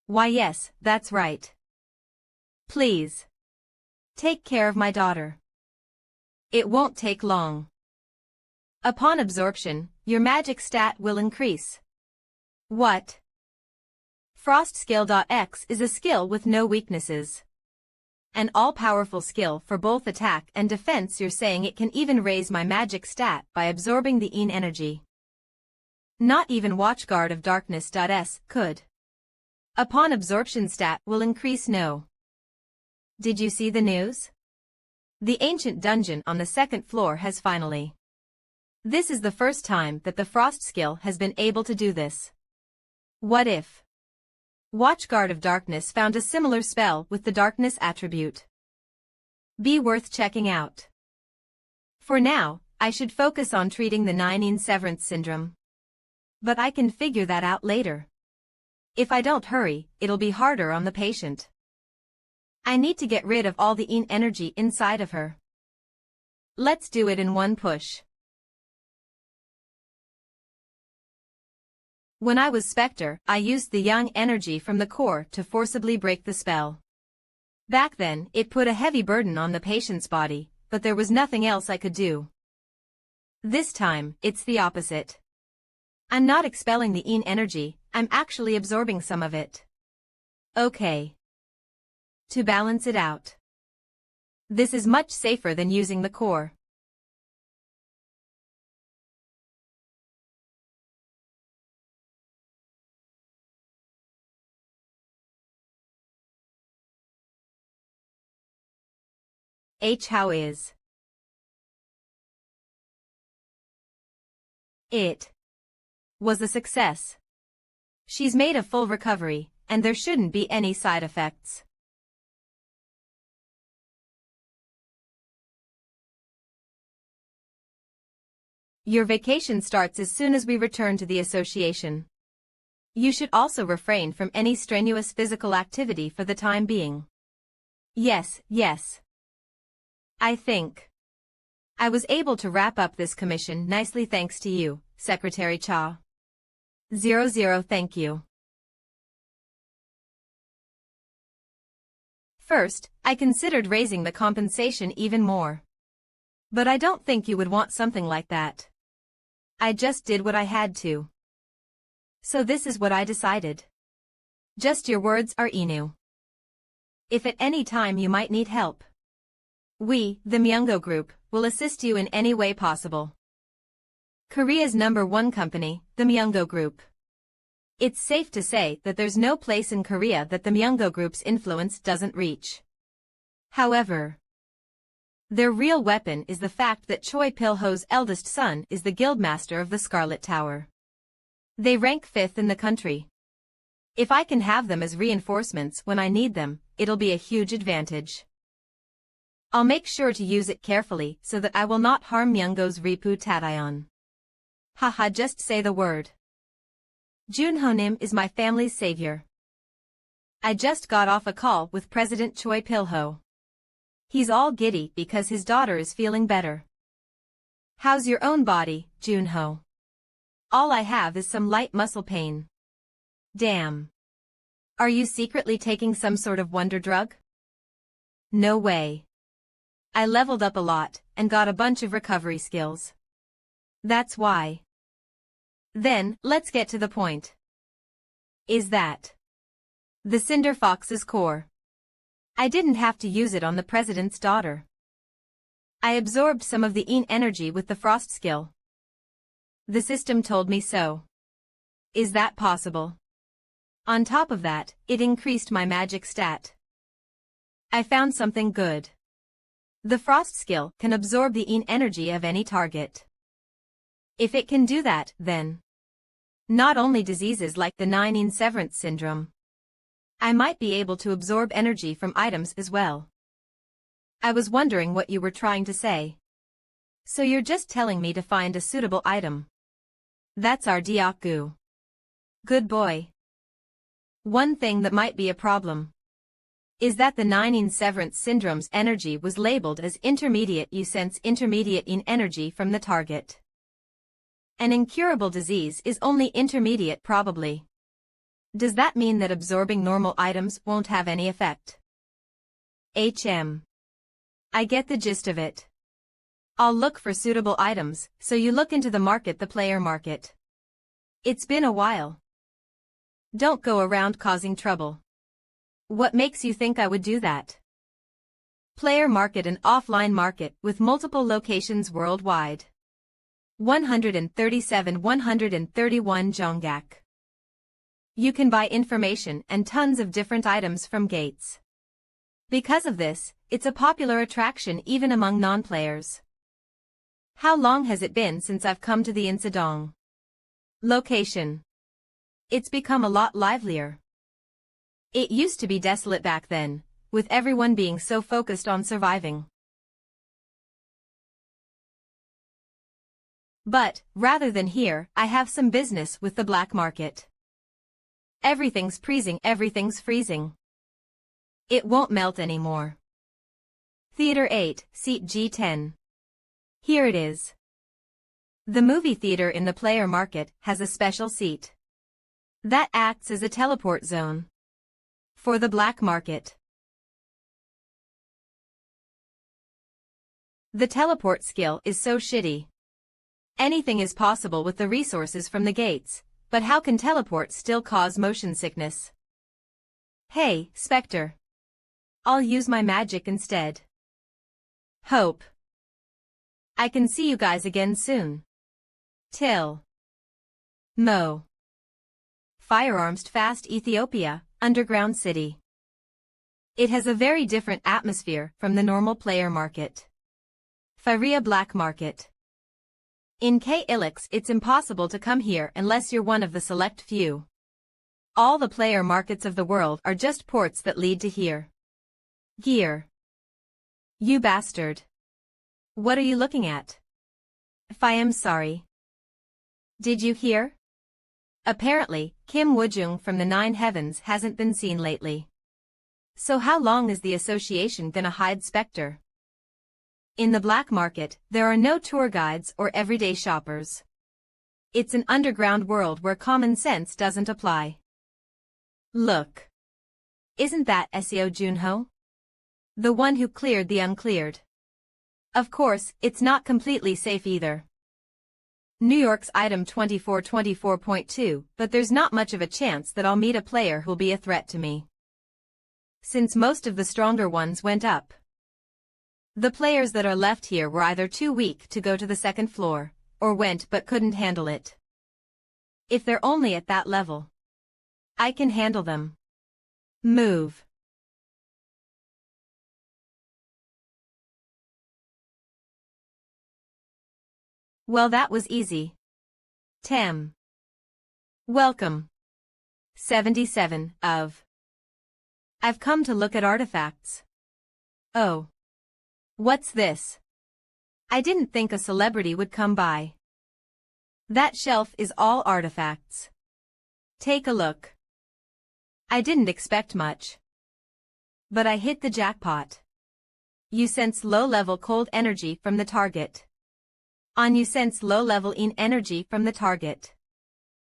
Why yes, that's right. Please. Take care of my daughter. It won't take long. Upon absorption, your magic stat will increase. What? Frost Skill.X is a skill with no weaknesses. An all-powerful skill for both attack and defense. You're saying it can even raise my magic stat by absorbing the EN energy. Not even Watchguard of Darkness.S could. Upon absorption stat will increase. No. Did you see the news? The ancient dungeon on the 2nd floor has finally. This is the first time that the Frost skill has been able to do this. What if Watchguard of Darkness found a similar spell with the Darkness attribute? Be worth checking out. For now, I should focus on treating the 9 Severance Syndrome. But I can figure that out later. If I don't hurry, it'll be harder on the patient. I need to get rid of all the EN energy inside of her. Let's do it in one push. When I was Spectre, I used the Yang energy from the core to forcibly break the spell. Back then, it put a heavy burden on the patient's body, but there was nothing else I could do. This time, it's the opposite. I'm not expelling the EN energy, I'm actually absorbing some of it. Okay. To balance it out. This is much safer than using the core. How is it? Was a success. She's made a full recovery, and there shouldn't be any side effects. Your vacation starts as soon as we return to the association. You should also refrain from any strenuous physical activity for the time being. Yes. I think I was able to wrap up this commission nicely thanks to you, Secretary Cha. 00 Thank you. First, I considered raising the compensation even more. But I don't think you would want something like that. I just did what I had to. So this is what I decided. Just your words are Inu. If at any time you might need help, we, the MANHWA Group, will assist you in any way possible. Korea's #1 company, the MANHWA Group. It's safe to say that there's no place in Korea that the MANHWA Group's influence doesn't reach. However, their real weapon is the fact that Choi Pil-ho's eldest son is the guildmaster of the Scarlet Tower. They rank 5th in the country. If I can have them as reinforcements when I need them, it'll be a huge advantage. I'll make sure to use it carefully so that I will not harm MANHWA's reputation. Haha, just say the word. Junho-nim is my family's savior. I just got off a call with President Choi Pil-ho. He's all giddy because his daughter is feeling better. How's your own body, Junho? All I have is some light muscle pain. Damn. Are you secretly taking some sort of wonder drug? No way. I leveled up a lot and got a bunch of recovery skills. That's why. Then, let's get to the point. Is that the Cinder Fox's core? I didn't have to use it on the president's daughter. I absorbed some of the Yin energy with the frost skill. The system told me so. Is that possible? On top of that, it increased my magic stat. I found something good. The frost skill can absorb the Yin energy of any target. If it can do that, then not only diseases like the 9-Yin severance syndrome, I might be able to absorb energy from items as well. I was wondering what you were trying to say. So you're just telling me to find a suitable item. That's our Diaku. Good boy. One thing that might be a problem is that the 9-Yin severance syndrome's energy was labeled as intermediate. You sense intermediate Yin energy from the target. An incurable disease is only intermediate probably. Does that mean that absorbing normal items won't have any effect? I get the gist of it. I'll look for suitable items, so you look into the market, the player market. It's been a while. Don't go around causing trouble. What makes you think I would do that? Player market, an offline market with multiple locations worldwide. 131 Jonggak. You can buy information and tons of different items from gates. Because of this, it's a popular attraction even among non-players. How long has it been since I've come to the Insadong location? It's become a lot livelier. It used to be desolate back then, with everyone being so focused on surviving. But, rather than here, I have some business with the black market. Everything's freezing, It won't melt anymore. Theater 8, Seat G10. Here it is. The movie theater in the player market has a special seat that acts as a teleport zone for the black market. The teleport skill is so shitty. Anything is possible with the resources from the gates, but how can teleport still cause motion sickness? Hey, Spectre. I'll use my magic instead. Hope I can see you guys again soon. Till Mo. Firearms Fast Ethiopia, Underground City. It has a very different atmosphere from the normal player market. Faria Black Market. In K-Ilix it's impossible to come here unless you're one of the select few. All the player markets of the world are just ports that lead to here. Gear. You bastard. What are you looking at? If I am sorry. Did you hear? Apparently, Kim Woojung from the Nine Heavens hasn't been seen lately. So how long is the association gonna hide Spectre? In the black market, there are no tour guides or everyday shoppers. It's an underground world where common sense doesn't apply. Look. Isn't that Seo Junho? The one who cleared the uncleared. Of course, it's not completely safe either. New York's item 2424.2, but there's not much of a chance that I'll meet a player who'll be a threat to me. Since most of the stronger ones went up. The players that are left here were either too weak to go to the second floor, or went but couldn't handle it. If they're only at that level, I can handle them. Move. Well, that was easy. Tam. Welcome. 77 of. I've come to look at artifacts. Oh. What's this? I didn't think a celebrity would come by. That shelf is all artifacts. Take a look. I didn't expect much. But I hit the jackpot. You sense low-level cold energy from the target. You sense low-level in energy from the target.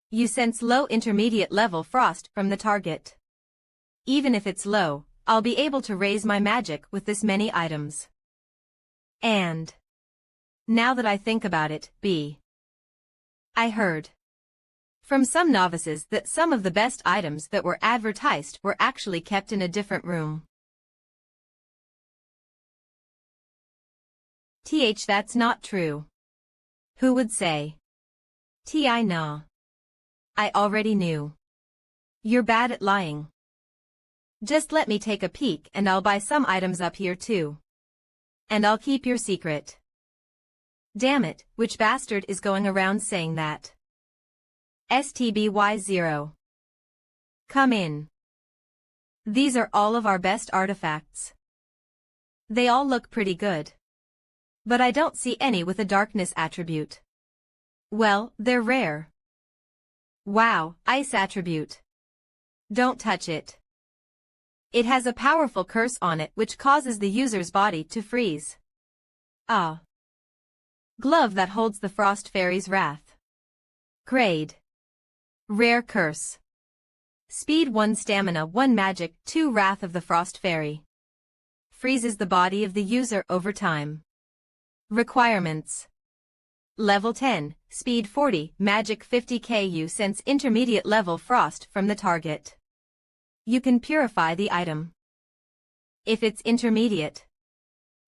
You sense low intermediate level frost from the target. Even if it's low, I'll be able to raise my magic with this many items. And now that I think about it, I heard from some novices that some of the best items that were advertised were actually kept in a different room. That's not true. Who would say? Nah. I already knew. You're bad at lying. Just let me take a peek and I'll buy some items up here too. And I'll keep your secret. Damn it, which bastard is going around saying that? STBY0. Come in. These are all of our best artifacts. They all look pretty good. But I don't see any with a darkness attribute. Well, they're rare. Wow, ice attribute. Don't touch it. It has a powerful curse on it which causes the user's body to freeze. Ah. Glove that holds the Frost Fairy's wrath. Grade. Rare curse. Speed 1 Stamina 1 Magic 2 Wrath of the Frost Fairy. Freezes the body of the user over time. Requirements. Level 10, Speed 40, Magic 50k. You sense intermediate level frost from the target. You can purify the item. If it's intermediate,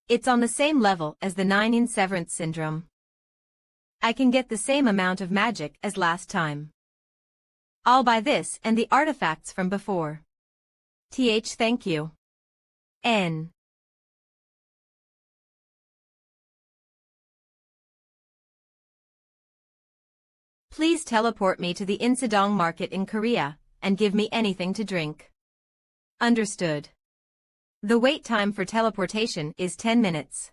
it's on the same level as the 9 in Severance Syndrome. I can get the same amount of magic as last time. I'll buy this and the artifacts from before. Thank you. N. Please teleport me to the Insadong market in Korea, and give me anything to drink. Understood. The wait time for teleportation is 10 minutes.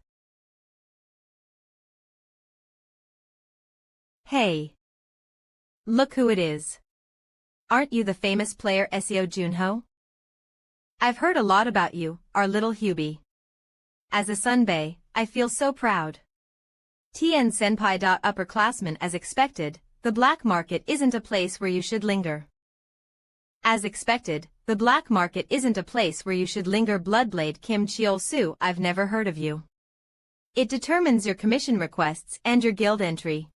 Hey. Look who it is. Aren't you the famous player Seo Junho? I've heard a lot about you, our little Hubie. As a Sunbae, I feel so proud. TN Senpai. Upperclassman. As expected, the black market isn't a place where you should linger. As expected, the black market isn't a place where you should linger. Bloodblade Kim Cheol-soo. I've never heard of you. It determines your commission requests and your guild entry.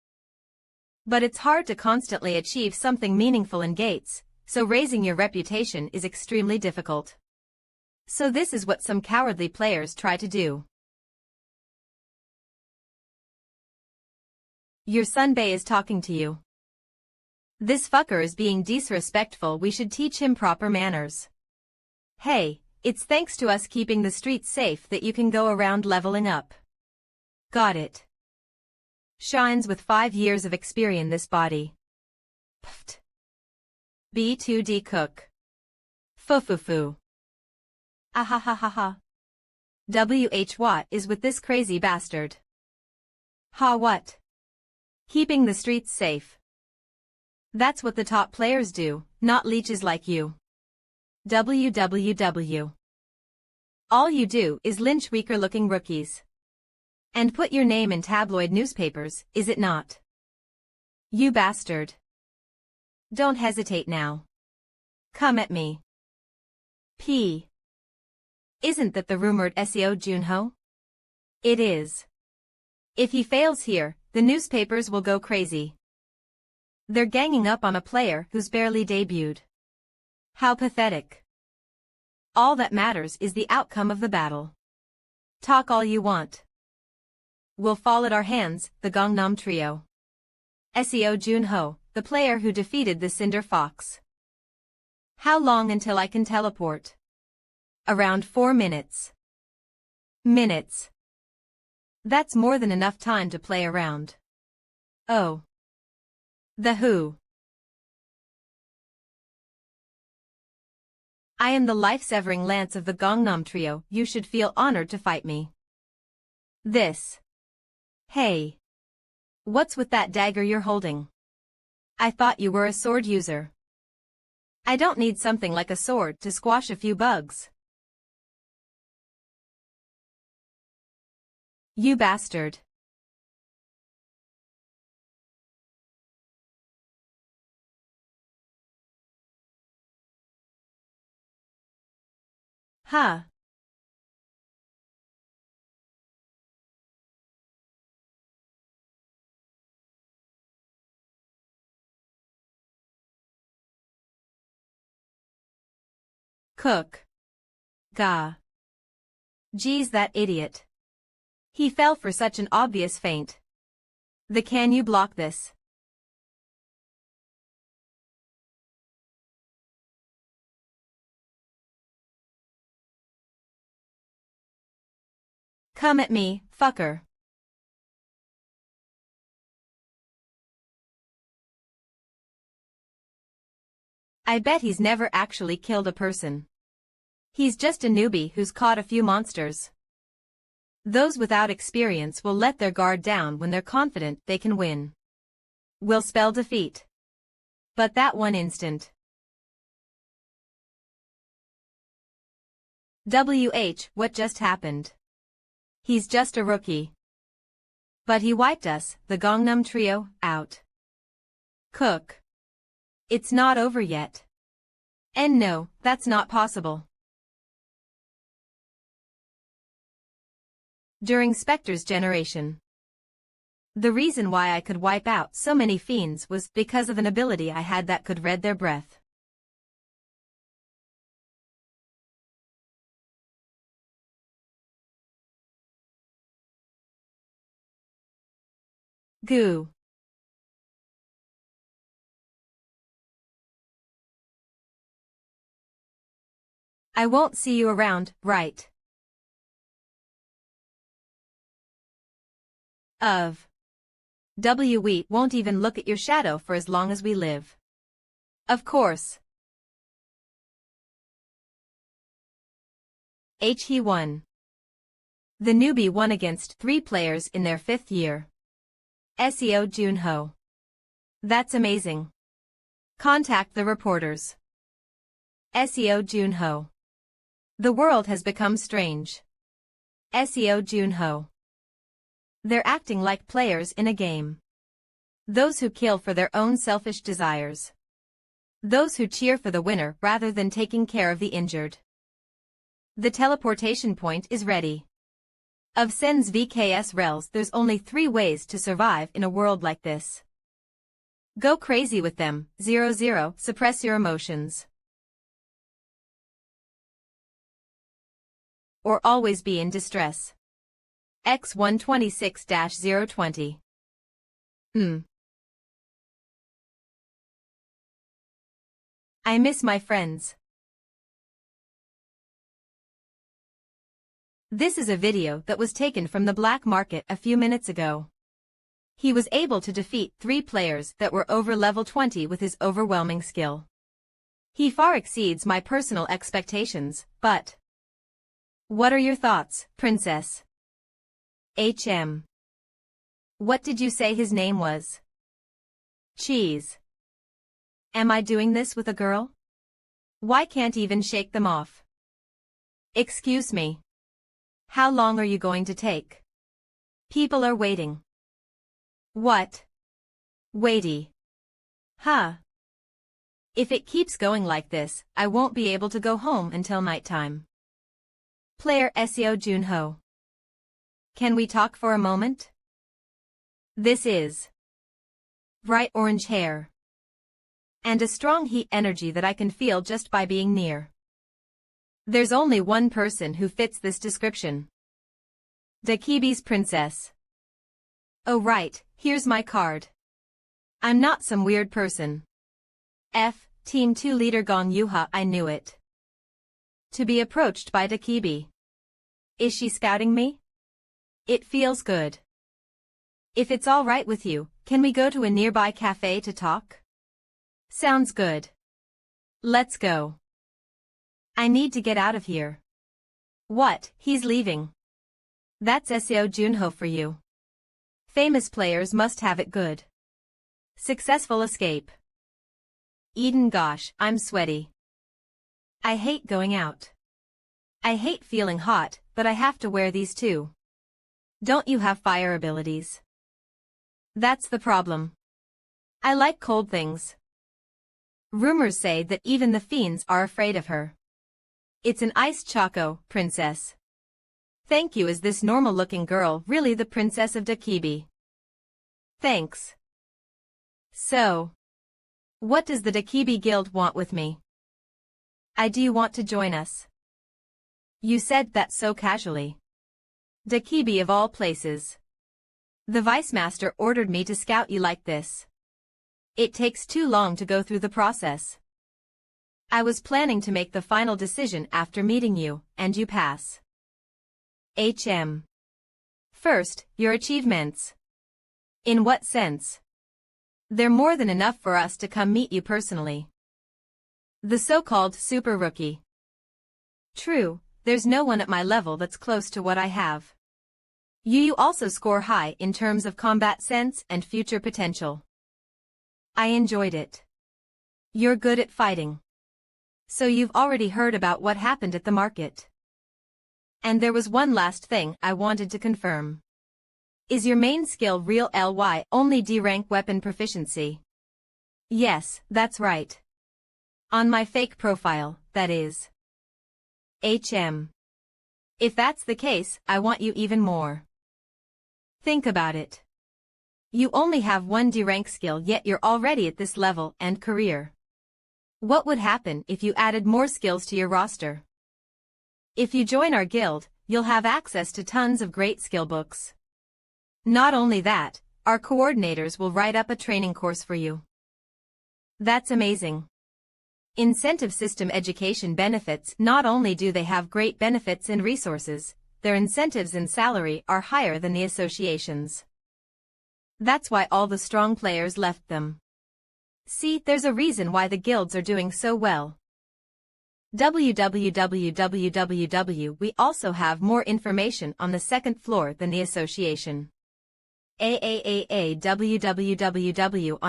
But it's hard to constantly achieve something meaningful in gates, so raising your reputation is extremely difficult. So this is what some cowardly players try to do. Your Sunbae is talking to you. This fucker is being disrespectful. We should teach him proper manners. Hey, It's thanks to us keeping the streets safe that you can go around leveling up. Got it. Shines with 5 years of experience this body. Pft. B2D cook. Fufufu. Ahahahaha. What is with this crazy bastard? Ha what? Keeping the streets safe. That's what the top players do, not leeches like you. WWW. All you do is lynch weaker-looking rookies. And put your name in tabloid newspapers, is it not? You bastard. Don't hesitate now. Come at me. P. Isn't that the rumored SEO Junho? It is. If he fails here, the newspapers will go crazy. They're ganging up on a player who's barely debuted. How pathetic. All that matters is the outcome of the battle. Talk all you want. We'll fall at our hands, the Gangnam Trio. SEO Junho, the player who defeated the Cinder Fox. How long until I can teleport? Around 4 minutes. Minutes. That's more than enough time to play around. Oh. The Who. I am the life-severing lance of the Gangnam Trio. You should feel honored to fight me. This. Hey. What's with that dagger you're holding? I thought you were a sword user. I don't need something like a sword to squash a few bugs. You bastard. Huh. Cook. Gah. Geez, that idiot. He fell for such an obvious feint. Can you block this? Come at me, fucker. I bet he's never actually killed a person. He's just a newbie who's caught a few monsters. Those without experience will let their guard down when they're confident they can win. Will spell defeat. But that one instant. What just happened? He's just a rookie. But he wiped us, the Gangnam Trio, out. Cook. It's not over yet. And no, that's not possible. During Spectre's generation. The reason why I could wipe out so many fiends was because of an ability I had that could read their breath. Goo. I won't see you around, right? We won't even look at your shadow for as long as we live. Of course. He won. The newbie won against 3 players in their 5th year. SEO Junho. That's amazing. Contact the reporters. SEO Junho. The world has become strange. SEO Junho. They're acting like players in a game. Those who kill for their own selfish desires. Those who cheer for the winner rather than taking care of the injured. The teleportation point is ready. Of Sen's VKS Rels, there's only 3 ways to survive in a world like this. Go crazy with them, 0-0, suppress your emotions. Or always be in distress. X126-020. I miss my friends. This is a video that was taken from the black market a few minutes ago. He was able to defeat 3 players that were over level 20 with his overwhelming skill. He far exceeds my personal expectations, but... What are your thoughts, Princess? What did you say his name was? Cheese. Am I doing this with a girl? Why can't even shake them off? Excuse me. How long are you going to take? People are waiting. What? Waity. Huh. If it keeps going like this, I won't be able to go home until nighttime. Player Seo Junho. Can we talk for a moment? This is bright orange hair and a strong heat energy that I can feel just by being near. There's only one person who fits this description. Dakibi's princess. Oh right, here's my card. I'm not some weird person. Team 2 leader Gong Yuha, I knew it. To be approached by Dakibi. Is she scouting me? It feels good. If it's all right with you, can we go to a nearby cafe to talk? Sounds good. Let's go. I need to get out of here. What, he's leaving? That's Seo Junho for you. Famous players must have it good. Successful escape. Eden, gosh, I'm sweaty. I hate going out. I hate feeling hot, but I have to wear these too. Don't you have fire abilities? That's the problem. I like cold things. Rumors say that even the fiends are afraid of her. It's an iced choco, princess. Thank you. Is this normal-looking girl really the princess of Dakibi? Thanks. So, what does the Dakibi guild want with me? Do you want to join us? You said that so casually. Dakibi of all places. The Vice Master ordered me to scout you like this. It takes too long to go through the process. I was planning to make the final decision after meeting you, and you pass. First, your achievements. In what sense? They're more than enough for us to come meet you personally. The so-called super rookie. True, there's no one at my level that's close to what I have. You also score high in terms of combat sense and future potential. I enjoyed it. You're good at fighting. So you've already heard about what happened at the market. And there was one last thing I wanted to confirm. Is your main skill real ly only D-rank weapon proficiency? Yes, that's right. On my fake profile, that is. If that's the case, I want you even more. Think about it. You only have one D-rank skill, yet you're already at this level and career. What would happen if you added more skills to your roster? If you join our guild, you'll have access to tons of great skill books. Not only that, our coordinators will write up a training course for you. That's amazing. Incentive system education benefits. Not only do they have great benefits and resources, their incentives and salary are higher than the associations. That's why all the strong players left them. See, there's a reason why the guilds are doing so well. We also have more information on the second floor than the association. On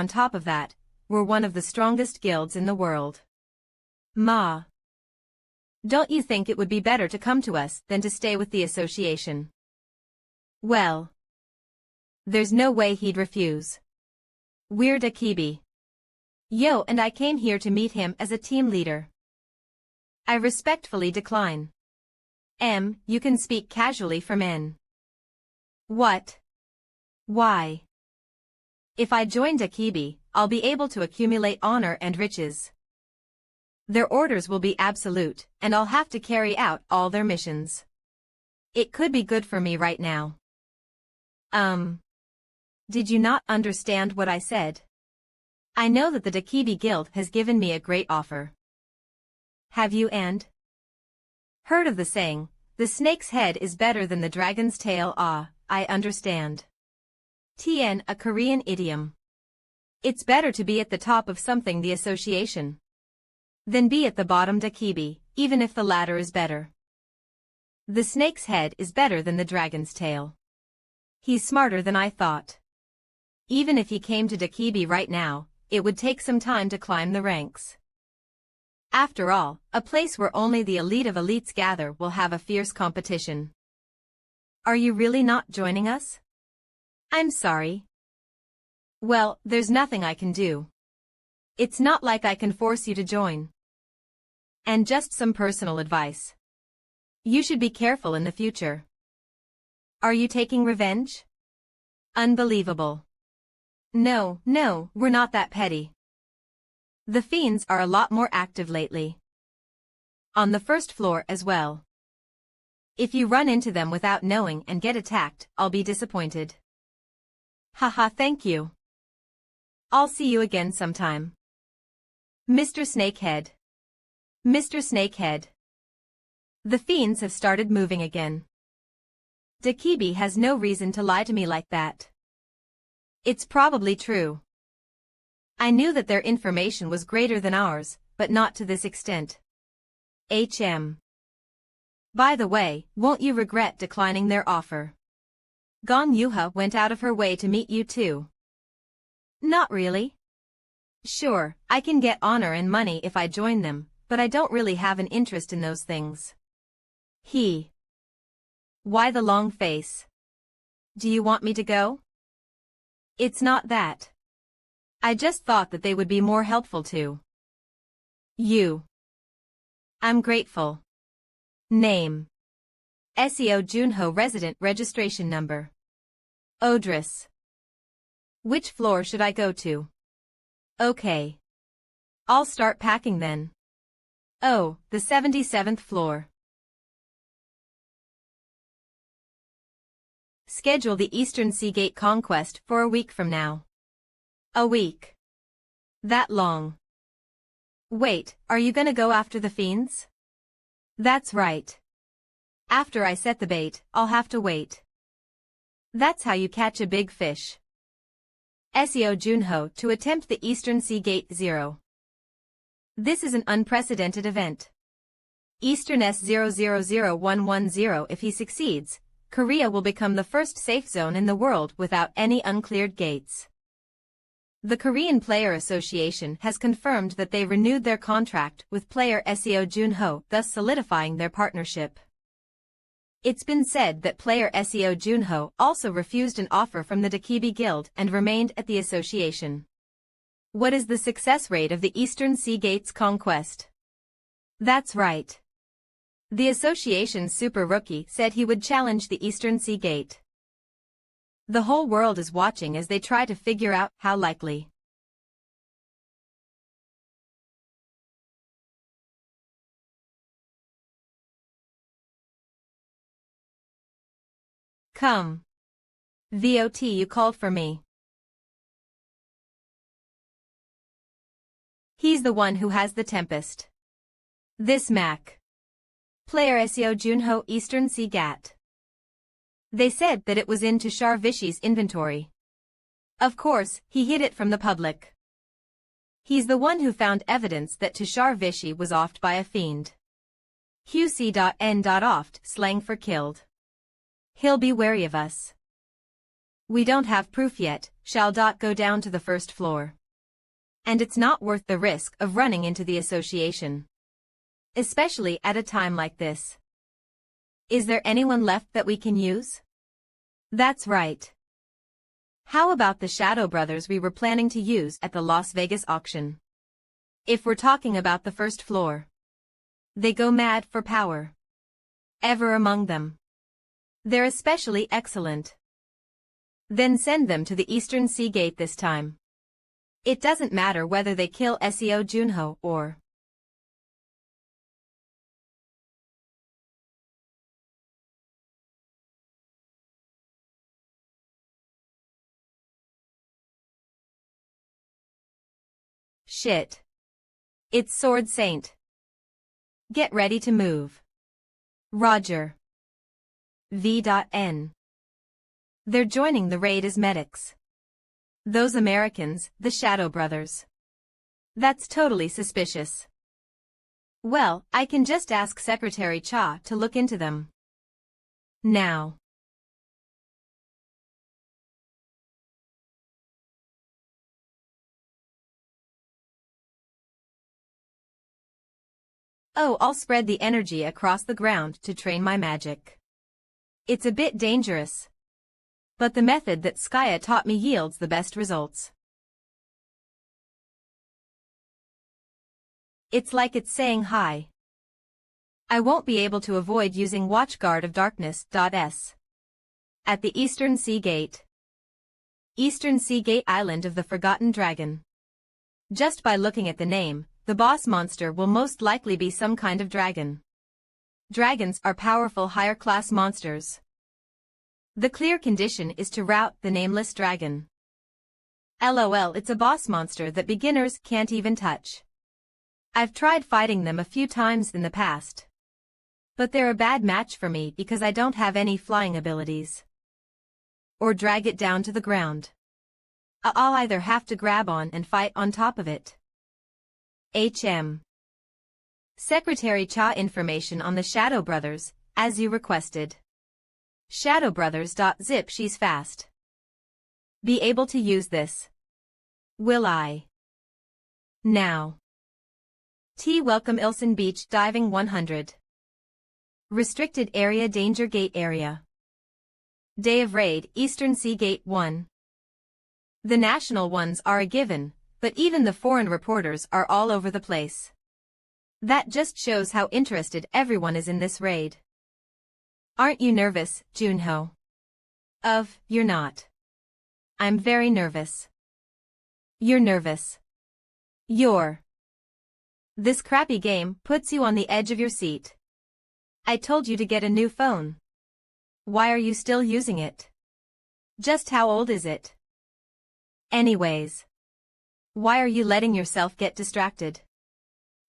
top of that, we're one of the strongest guilds in the world. Don't you think it would be better to come to us than to stay with the association? Well, there's no way he'd refuse. We're Dakibi. Yo, and I came here to meet him as a team leader. I respectfully decline. You can speak casually for men. What? Why? If I join Dakibi, I'll be able to accumulate honor and riches. Their orders will be absolute, and I'll have to carry out all their missions. It could be good for me right now. Did you not understand what I said? I know that the Dakibi Guild has given me a great offer. Have you heard of the saying, The snake's head is better than the dragon's tail. Ah, I understand. Tien, a Korean idiom. It's better to be at the top of something, the association, than be at the bottom, dakibi, even if the latter is better. The snake's head is better than the dragon's tail. He's smarter than I thought. Even if he came to dakibi right now, it would take some time to climb the ranks. After all, a place where only the elite of elites gather will have a fierce competition. Are you really not joining us? I'm sorry. Well, there's nothing I can do. It's not like I can force you to join. And just some personal advice. You should be careful in the future. Are you taking revenge? Unbelievable. No, we're not that petty. The fiends are a lot more active lately. On the first floor as well. If you run into them without knowing and get attacked, I'll be disappointed. Haha, thank you. I'll see you again sometime. Mr. Snakehead. Mr. Snakehead. The fiends have started moving again. Dakibi has no reason to lie to me like that. It's probably true. I knew that their information was greater than ours, but not to this extent. By the way, won't you regret declining their offer? Gong Yuha went out of her way to meet you too. Not really. Sure, I can get honor and money if I join them, but I don't really have an interest in those things. Why the long face? Do you want me to go? It's not that. I just thought that they would be more helpful to you. I'm grateful. Name. Seo Junho, resident registration number. Odris. Which floor should I go to? Okay. I'll start packing then. Oh, the 77th floor. Schedule the Eastern Sea Gate conquest for a week from now. A week. That long. Wait, are you gonna go after the fiends? That's right. After I set the bait, I'll have to wait. That's how you catch a big fish. Seo Junho to attempt the Eastern Sea Gate 0. This is an unprecedented event. Eastern S000110. If he succeeds, Korea will become the first safe zone in the world without any uncleared gates. The Korean Player Association has confirmed that they renewed their contract with player Seo Junho, thus solidifying their partnership. It's been said that player Seo Junho also refused an offer from the Dakibi Guild and remained at the association. What is the success rate of the Eastern Sea Gate's conquest? That's right. The association's super rookie said he would challenge the Eastern Sea Gate. The whole world is watching as they try to figure out how likely. Come. VOT, you called for me. He's the one who has the tempest. This Mac. Player Seo Junho, Eastern Sea Gat. They said that it was in Tushar Vishy's inventory. Of course, he hid it from the public. He's the one who found evidence that Tushar Vishy was offed by a fiend. QC.N.Oft, slang for killed. He'll be wary of us. We don't have proof yet, shall go down to the first floor. And it's not worth the risk of running into the association. Especially at a time like this. Is there anyone left that we can use? That's right. How about the Shadow Brothers we were planning to use at the Las Vegas auction? If we're talking about the first floor. They go mad for power. Ever among them. They're especially excellent. Then send them to the Eastern Sea Gate this time. It doesn't matter whether they kill Seo Junho or... Shit. It's Sword Saint. Get ready to move. Roger. V.N. They're joining the raid as medics. Those Americans, the Shadow Brothers. That's totally suspicious. Well, I can just ask Secretary Cha to look into them. Now. Oh, I'll spread the energy across the ground to train my magic. It's a bit dangerous. But the method that Skya taught me yields the best results. It's like it's saying hi. I won't be able to avoid using Watchguard of Darkness.s. At the Eastern Sea Gate. Eastern Sea Gate Island of the Forgotten Dragon. Just by looking at the name, the boss monster will most likely be some kind of dragon. Dragons are powerful higher-class monsters. The clear condition is to rout the nameless dragon. LOL, it's a boss monster that beginners can't even touch. I've tried fighting them a few times in the past. But they're a bad match for me because I don't have any flying abilities. Or drag it down to the ground. I'll either have to grab on and fight on top of it. HM. Secretary Cha, information on the Shadow Brothers, as you requested. Shadowbrothers.zip. She's fast. Be able to use this. Will I? Now. T. Welcome Ilson Beach Diving 100. Restricted Area Danger Gate Area. Day of Raid Eastern Sea Gate 1. The national ones are a given, but even the foreign reporters are all over the place. That just shows how interested everyone is in this raid. Aren't you nervous, Junho? You're not. I'm very nervous. You're nervous. This crappy game puts you on the edge of your seat. I told you to get a new phone. Why are you still using it? Just how old is it? Anyways. Why are you letting yourself get distracted?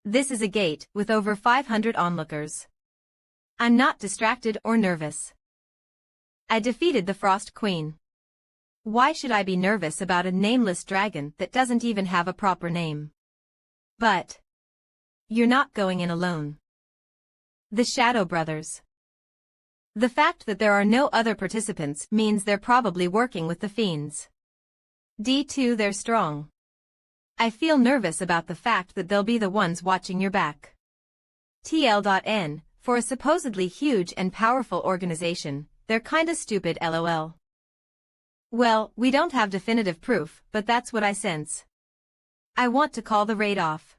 This is a gate with over 500 onlookers. I'm not distracted or nervous. I defeated the Frost Queen. Why should I be nervous about a nameless dragon that doesn't even have a proper name? But you're not going in alone. The Shadow Brothers. The fact that there are no other participants means they're probably working with the fiends. D2, they're strong. I feel nervous about the fact that they'll be the ones watching your back. TL.N, for a supposedly huge and powerful organization, they're kinda stupid LOL. Well, we don't have definitive proof, but that's what I sense. I want to call the raid off.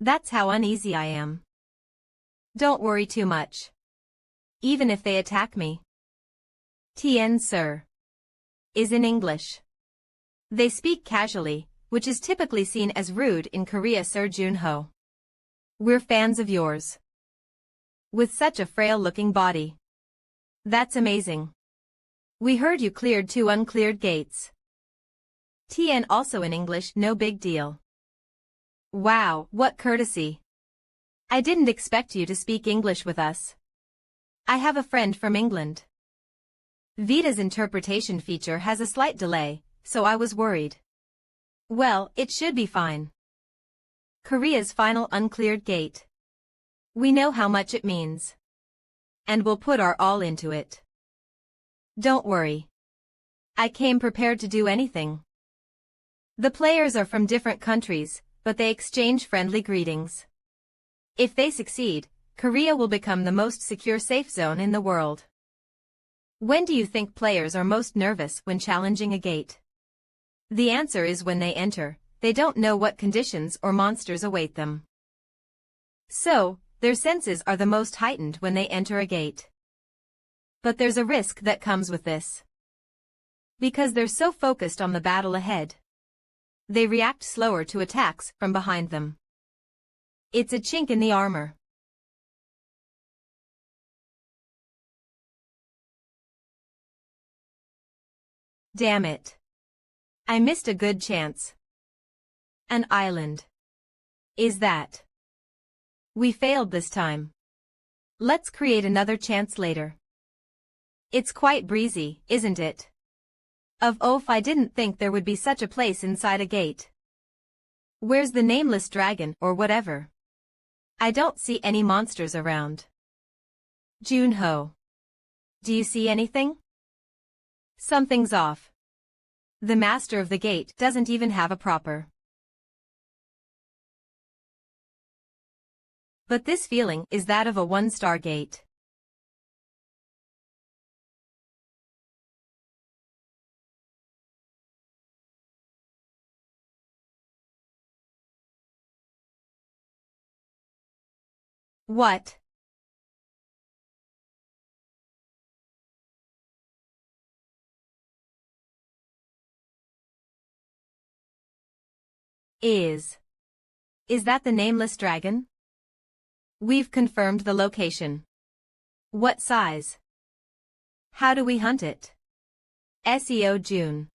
That's how uneasy I am. Don't worry too much. Even if they attack me. TN sir. Is in English. They speak casually, which is typically seen as rude in Korea, Sir Junho. We're fans of yours. With such a frail-looking body. That's amazing. We heard you cleared 2 uncleared gates. TN also in English, no big deal. Wow, what courtesy. I didn't expect you to speak English with us. I have a friend from England. Vita's interpretation feature has a slight delay, so I was worried. Well, it should be fine. Korea's final uncleared gate. We know how much it means. And we'll put our all into it. Don't worry. I came prepared to do anything. The players are from different countries, but they exchange friendly greetings. If they succeed, Korea will become the most secure safe zone in the world. When do you think players are most nervous when challenging a gate? The answer is when they enter. They don't know what conditions or monsters await them. So, their senses are the most heightened when they enter a gate. But there's a risk that comes with this. Because they're so focused on the battle ahead. They react slower to attacks from behind them. It's a chink in the armor. Damn it. I missed a good chance. An island. Is that? We failed this time. Let's create another chance later. It's quite breezy, isn't it? I didn't think there would be such a place inside a gate. Where's the nameless dragon or whatever? I don't see any monsters around. Junho. Do you see anything? Something's off. The master of the gate doesn't even have a proper. But this feeling is that of a one-star gate. What? Is that the nameless dragon? We've confirmed the location. What size? How do we hunt it? SEO June.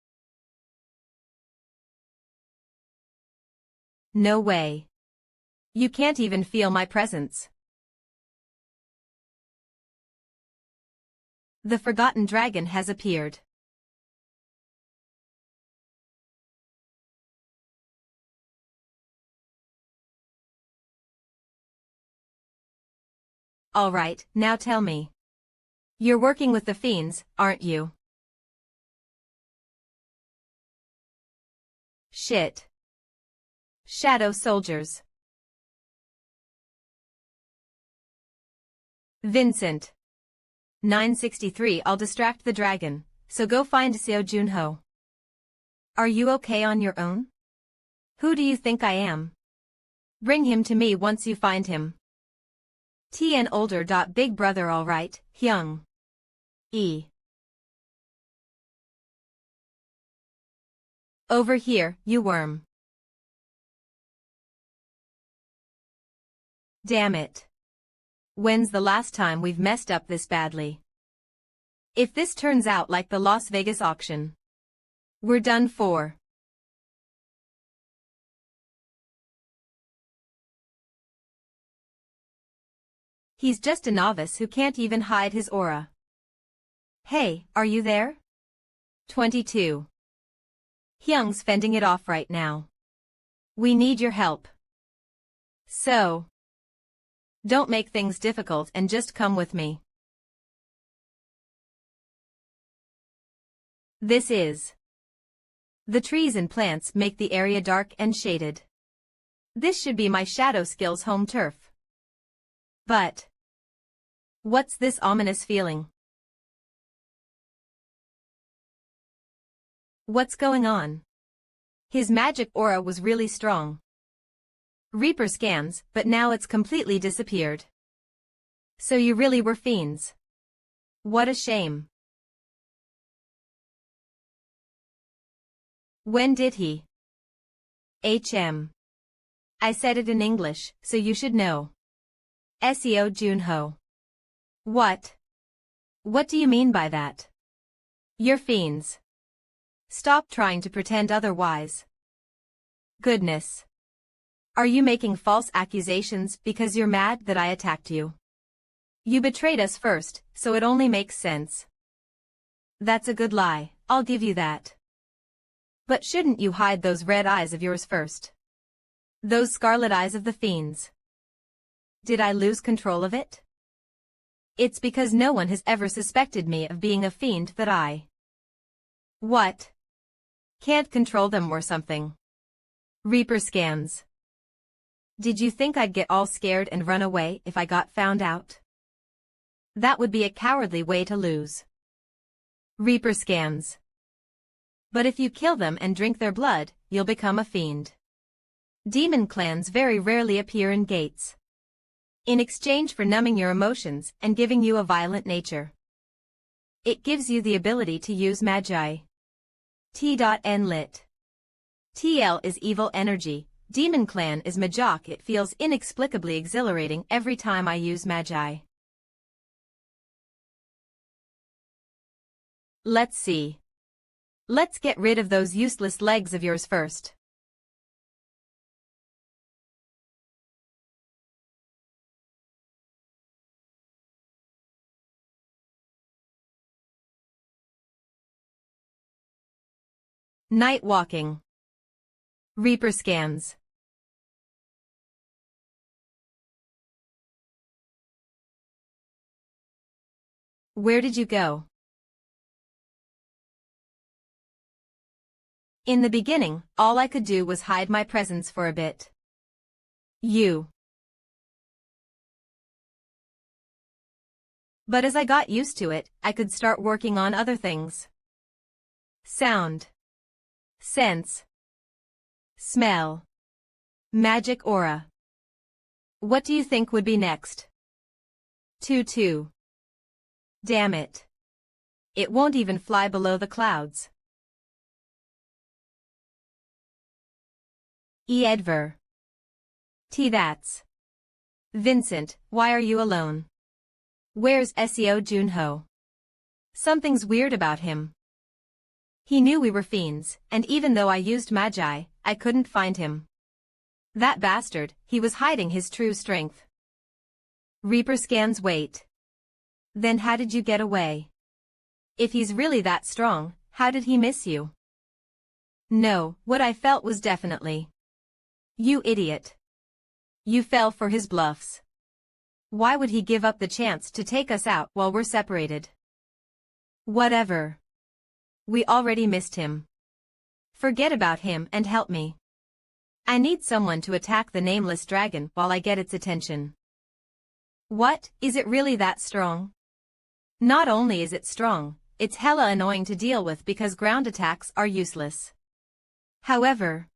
No way. You can't even feel my presence. The forgotten dragon has appeared. All right, now tell me. You're working with the fiends, aren't you? Shit. Shadow soldiers. Vincent. 963. I'll distract the dragon, so go find Seo Junho. Are you okay on your own? Who do you think I am? Bring him to me once you find him. TN older. Big brother. All right, Hyung. E. Over here, you worm. Damn it. When's the last time we've messed up this badly? If this turns out like the Las Vegas auction, we're done for. He's just a novice who can't even hide his aura. Hey, are you there? 22. Hyung's fending it off right now. We need your help. So, don't make things difficult and just come with me. The trees and plants make the area dark and shaded. This should be my shadow skills home turf. But what's this ominous feeling? What's going on? His magic aura was really strong. Reaper scans, but now it's completely disappeared. So you really were fiends. What a shame. When did he? I said it in English, so you should know. SEO Junho. What? What do you mean by that? You're fiends. Stop trying to pretend otherwise. Goodness. Are you making false accusations because you're mad that I attacked you? You betrayed us first, so it only makes sense. That's a good lie, I'll give you that. But shouldn't you hide those red eyes of yours first? Those scarlet eyes of the fiends. Did I lose control of it? It's because no one has ever suspected me of being a fiend that I... What? Can't control them or something. Reaper scans. Did you think I'd get all scared and run away if I got found out? That would be a cowardly way to lose. Reaper scans. But if you kill them and drink their blood, you'll become a fiend. Demon clans very rarely appear in gates. In exchange for numbing your emotions and giving you a violent nature. It gives you the ability to use magi. T.N lit. TL is evil energy, Demon Clan is Majok. It feels inexplicably exhilarating every time I use magi. Let's see. Let's get rid of those useless legs of yours first. Night walking. Reaper scans. Where did you go? In the beginning, all I could do was hide my presence for a bit. But as I got used to it, I could start working on other things. Sound. Sense. Smell. Magic aura. What do you think would be next? 2-2. Damn it. It won't even fly below the clouds. Edver. That's. Vincent, why are you alone? Where's Seo Junho? Something's weird about him. He knew we were fiends, and even though I used magi, I couldn't find him. That bastard, he was hiding his true strength. Reaper scans wait. Then how did you get away? If he's really that strong, how did he miss you? No, what I felt was definitely. You idiot. You fell for his bluffs. Why would he give up the chance to take us out while we're separated? Whatever. We already missed him. Forget about him and help me. I need someone to attack the nameless dragon while I get its attention. What, is it really that strong? Not only is it strong, it's hella annoying to deal with because ground attacks are useless. However,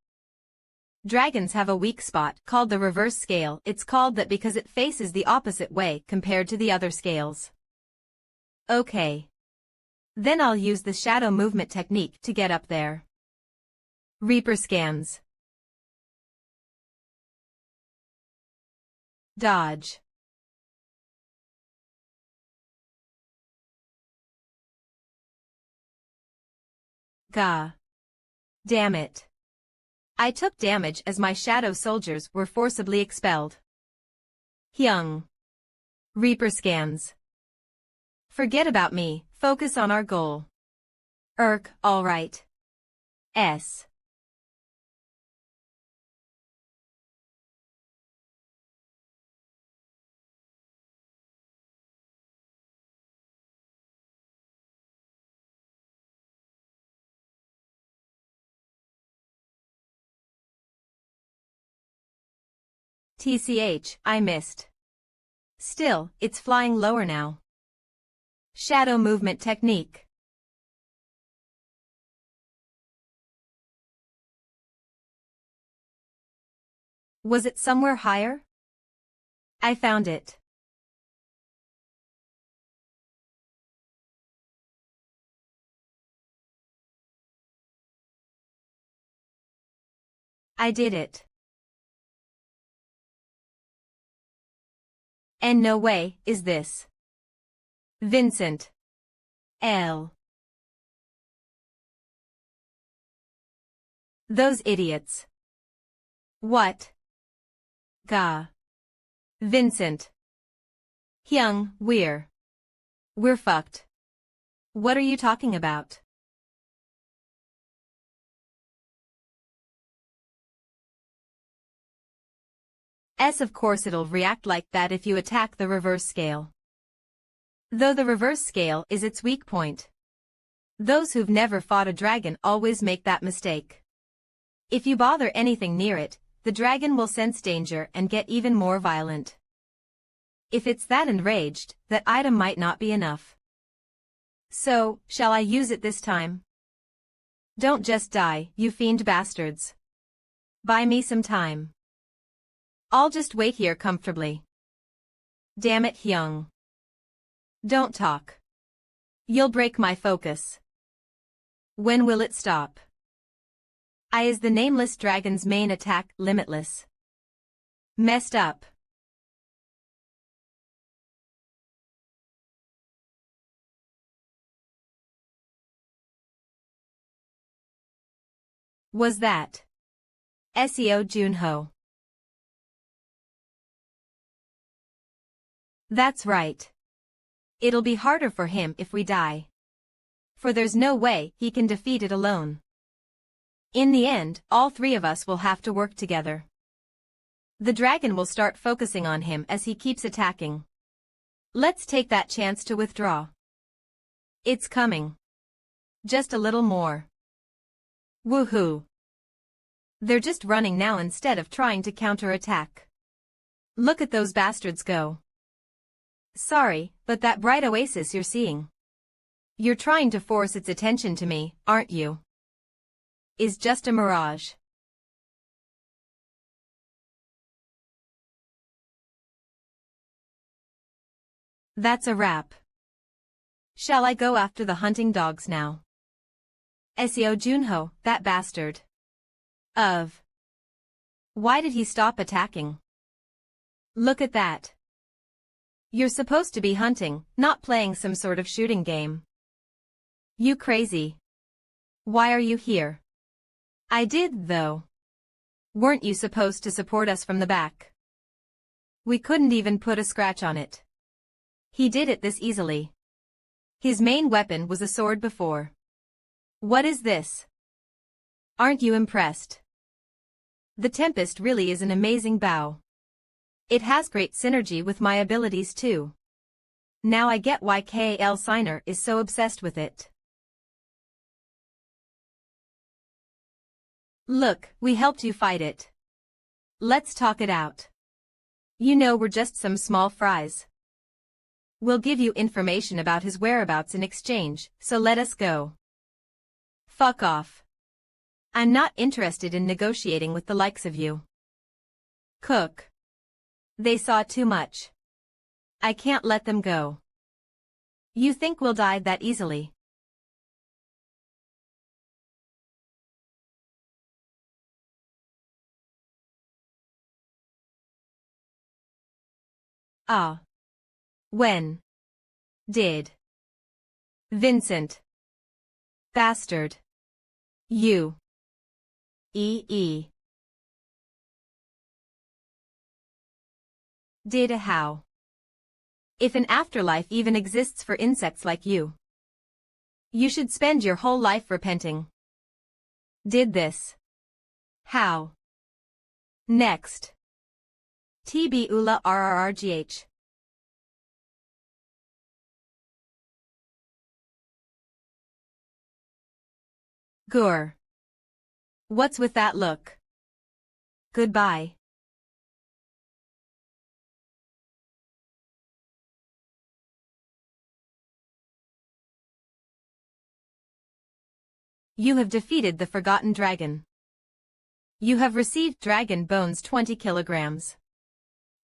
dragons have a weak spot called the reverse scale. It's called that because it faces the opposite way compared to the other scales. Okay. Then I'll use the shadow movement technique to get up there. Reaper scans. Dodge. Gah. Damn it. I took damage as my shadow soldiers were forcibly expelled. Hyung. Reaper scans. Forget about me, focus on our goal. Alright. S. TCH, I missed. Still, it's flying lower now. Shadow movement technique. Was it somewhere higher? I found it. I did it. And no way is this. Vincent. L. Those idiots. What? Gah. Vincent. Hyung, we're fucked. What are you talking about? Of course it'll react like that if you attack the reverse scale. Though the reverse scale is its weak point. Those who've never fought a dragon always make that mistake. If you bother anything near it, the dragon will sense danger and get even more violent. If it's that enraged, that item might not be enough. So, shall I use it this time? Don't just die, you fiend bastards. Buy me some time. I'll just wait here comfortably. Damn it, Hyung. Don't talk. You'll break my focus. When will it stop? I is the nameless dragon's main attack, limitless. Messed up. Was that Seo Junho? That's right. It'll be harder for him if we die. For there's no way he can defeat it alone. In the end, all three of us will have to work together. The dragon will start focusing on him as he keeps attacking. Let's take that chance to withdraw. It's coming. Just a little more. Woohoo! They're just running now instead of trying to counterattack. Look at those bastards go. Sorry, but that bright oasis you're seeing. You're trying to force its attention to me, aren't you? Is just a mirage. That's a wrap. Shall I go after the hunting dogs now? Seo Junho, that bastard. Why did he stop attacking? Look at that. You're supposed to be hunting, not playing some sort of shooting game. You crazy. Why are you here? I did, though. Weren't you supposed to support us from the back? We couldn't even put a scratch on it. He did it this easily. His main weapon was a sword before. What is this? Aren't you impressed? The Tempest really is an amazing bow. It has great synergy with my abilities too. Now I get why KL Signer is so obsessed with it. Look, we helped you fight it. Let's talk it out. You know we're just some small fries. We'll give you information about his whereabouts in exchange, so let us go. Fuck off. I'm not interested in negotiating with the likes of you. Cook. They saw too much. I can't let them go. You think we'll die that easily? Ah. When? Did. Vincent. Bastard. You. Did a how? If an afterlife even exists for insects like you. You should spend your whole life repenting. Did this. How? Next. TB Ula RRRGH. Gur. What's with that look? Goodbye. You have defeated the Forgotten Dragon. You have received dragon bones 20 kilograms.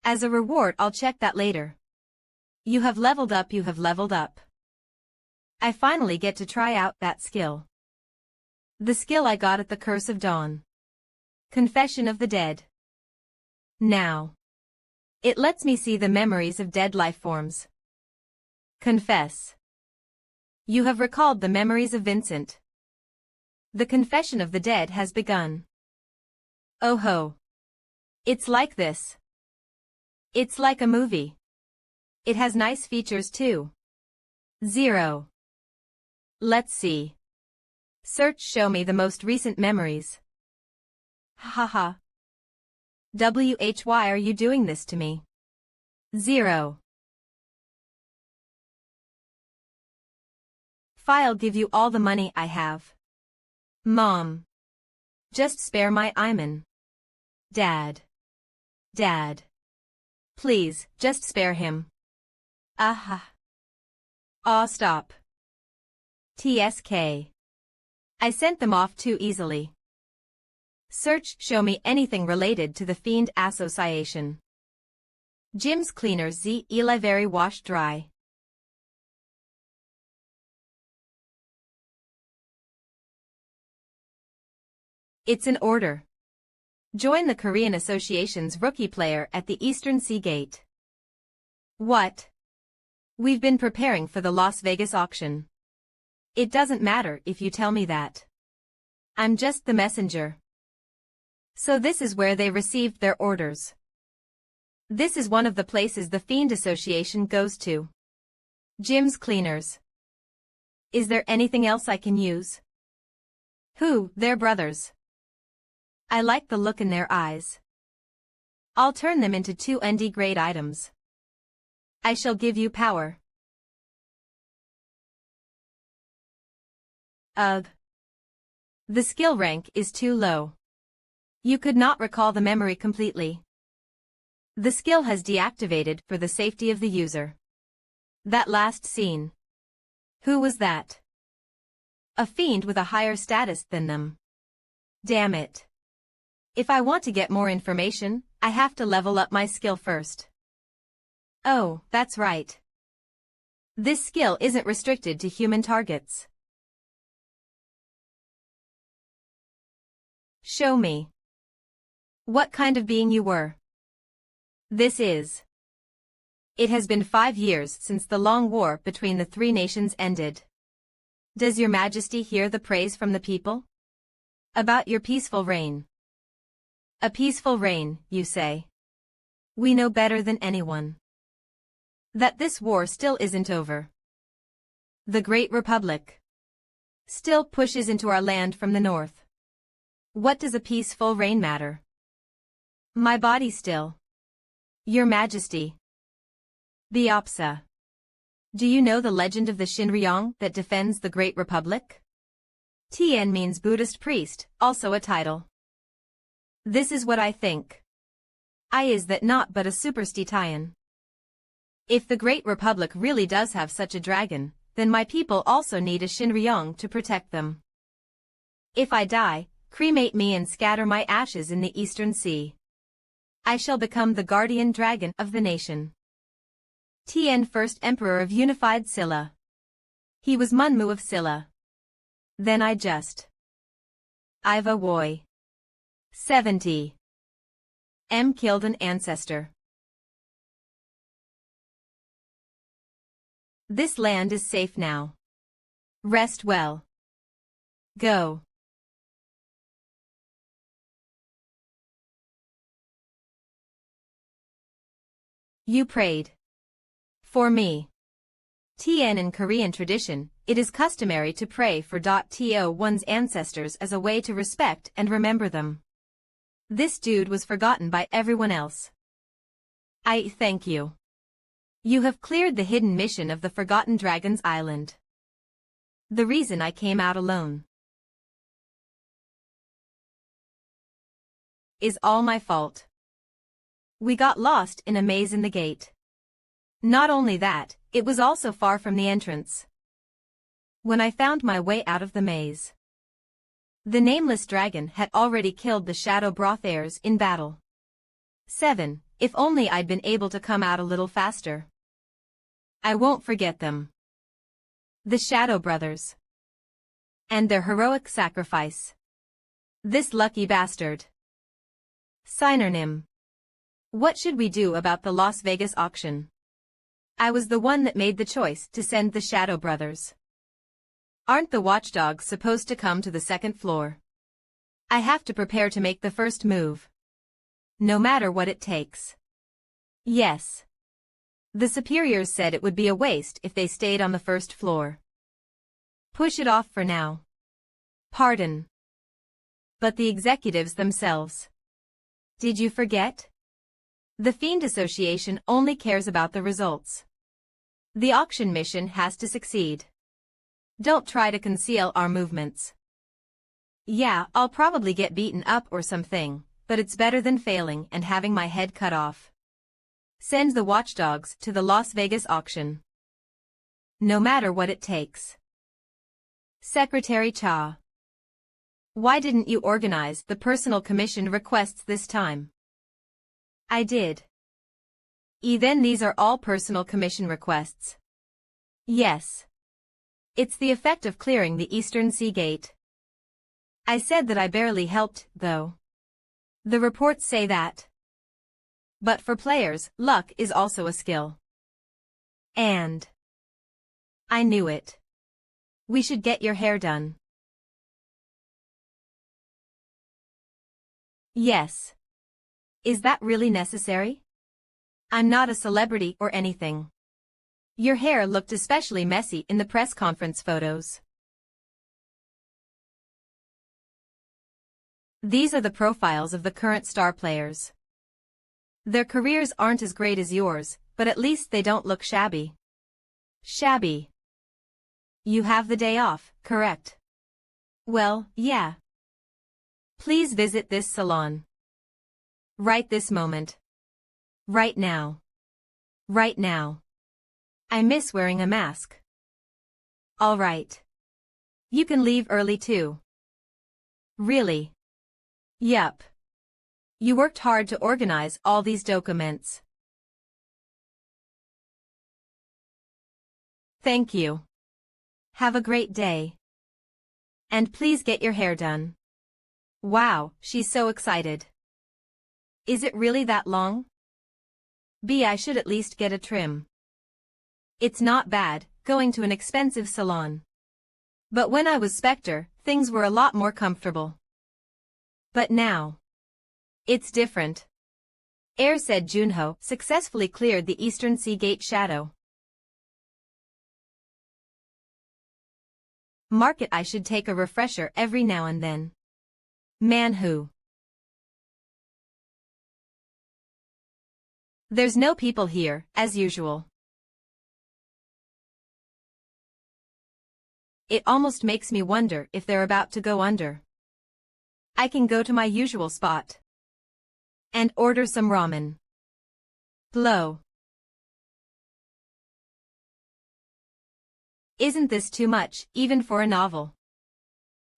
As a reward, I'll check that later. You have leveled up, you have leveled up. I finally get to try out that skill. The skill I got at the Curse of Dawn. Confession of the Dead. Now. It lets me see the memories of dead life forms. Confess. You have recalled the memories of Vincent. The confession of the dead has begun. Oh ho. It's like this. It's like a movie. It has nice features too. 0. Let's see. Search, show me the most recent memories. Haha. Why are you doing this to me? 0. I'll give you all the money I have. Mom. Just spare my Iman. Dad. Dad. Please, just spare him. Aha. Aw, stop. TSK. I sent them off too easily. Search, show me anything related to the Fiend Association. Jim's Cleaners Z. Eli very wash dry. It's an order. Join the Korean Association's rookie player at the Eastern Sea Gate. What? We've been preparing for the Las Vegas auction. It doesn't matter if you tell me that. I'm just the messenger. So this is where they received their orders. This is one of the places the Fiend Association goes to. Jim's Cleaners. Is there anything else I can use? Who, they're brothers. I like the look in their eyes. I'll turn them into 2 ND grade items. I shall give you power. Ugh. The skill rank is too low. You could not recall the memory completely. The skill has deactivated for the safety of the user. That last scene. Who was that? A fiend with a higher status than them. Damn it. If I want to get more information, I have to level up my skill first. Oh, that's right. This skill isn't restricted to human targets. Show me. What kind of being you were. This is. It has been 5 years since the long war between the 3 nations ended. Does your majesty hear the praise from the people? About your peaceful reign. A peaceful reign, you say. We know better than anyone that this war still isn't over. The Great Republic still pushes into our land from the north. What does a peaceful reign matter? My body still. Your Majesty. Biopsa. Do you know the legend of the Shinryong that defends the Great Republic? Tien means Buddhist priest, also a title. This is what I think. I is that not but a superstition. If the Great Republic really does have such a dragon, then my people also need a Shinryong to protect them. If I die, cremate me and scatter my ashes in the Eastern Sea. I shall become the guardian dragon of the nation. Tien, first emperor of unified Silla. He was MANHWA of Silla. Then I just. Iva Woi. 70. M killed an ancestor. This land is safe now. Rest well. Go. You prayed. For me. Tien, in Korean tradition, it is customary to pray for one's ancestors as a way to respect and remember them. This dude was forgotten by everyone else. I thank you. You have cleared the hidden mission of the Forgotten Dragon's Island. The reason I came out alone is all my fault. We got lost in a maze in the gate. Not only that, it was also far from the entrance. When I found my way out of the maze, the nameless dragon had already killed the Shadow Brothers in battle. 7. If only I'd been able to come out a little faster. I won't forget them. The Shadow Brothers. And their heroic sacrifice. This lucky bastard. Synonym. What should we do about the Las Vegas auction? I was the one that made the choice to send the Shadow Brothers. Aren't the watchdogs supposed to come to the 2nd floor? I have to prepare to make the first move. No matter what it takes. Yes. The superiors said it would be a waste if they stayed on the 1st floor. Push it off for now. Pardon. But the executives themselves. Did you forget? The Fiend Association only cares about the results. The auction mission has to succeed. Don't try to conceal our movements. Yeah, I'll probably get beaten up or something, but it's better than failing and having my head cut off. Send the watchdogs to the Las Vegas auction. No matter what it takes. Secretary Cha. Why didn't you organize the personal commission requests this time? I did. Then these are all personal commission requests. Yes. It's the effect of clearing the Eastern Sea Gate. I said that I barely helped, though. The reports say that. But for players, luck is also a skill. And I knew it. We should get your hair done. Yes. Is that really necessary? I'm not a celebrity or anything. Your hair looked especially messy in the press conference photos. These are the profiles of the current star players. Their careers aren't as great as yours, but at least they don't look shabby. Shabby. You have the day off, correct? Well, yeah. Please visit this salon. Right this moment. Right now. Right now. I miss wearing a mask. All right. You can leave early too. Really? Yup. You worked hard to organize all these documents. Thank you. Have a great day. And please get your hair done. Wow, she's so excited. Is it really that long? I should at least get a trim. It's not bad, going to an expensive salon. But when I was Spectre, things were a lot more comfortable. But now. It's different. Air said Junho successfully cleared the Eastern Sea Gate shadow. Mark it, I should take a refresher every now and then. MANHWA. There's no people here, as usual. It almost makes me wonder if they're about to go under. I can go to my usual spot. And order some ramen. Blow. Isn't this too much, even for a novel?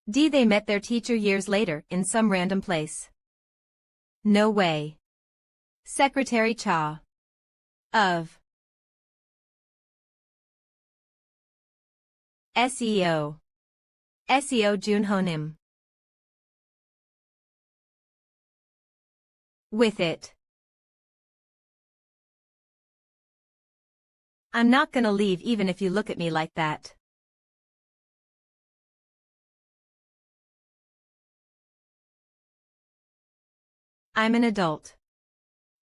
They met their teacher years later in some random place. No way. Secretary Cha. Of. SEO. SEO Junhonim. With it. I'm not gonna leave even if you look at me like that. I'm an adult.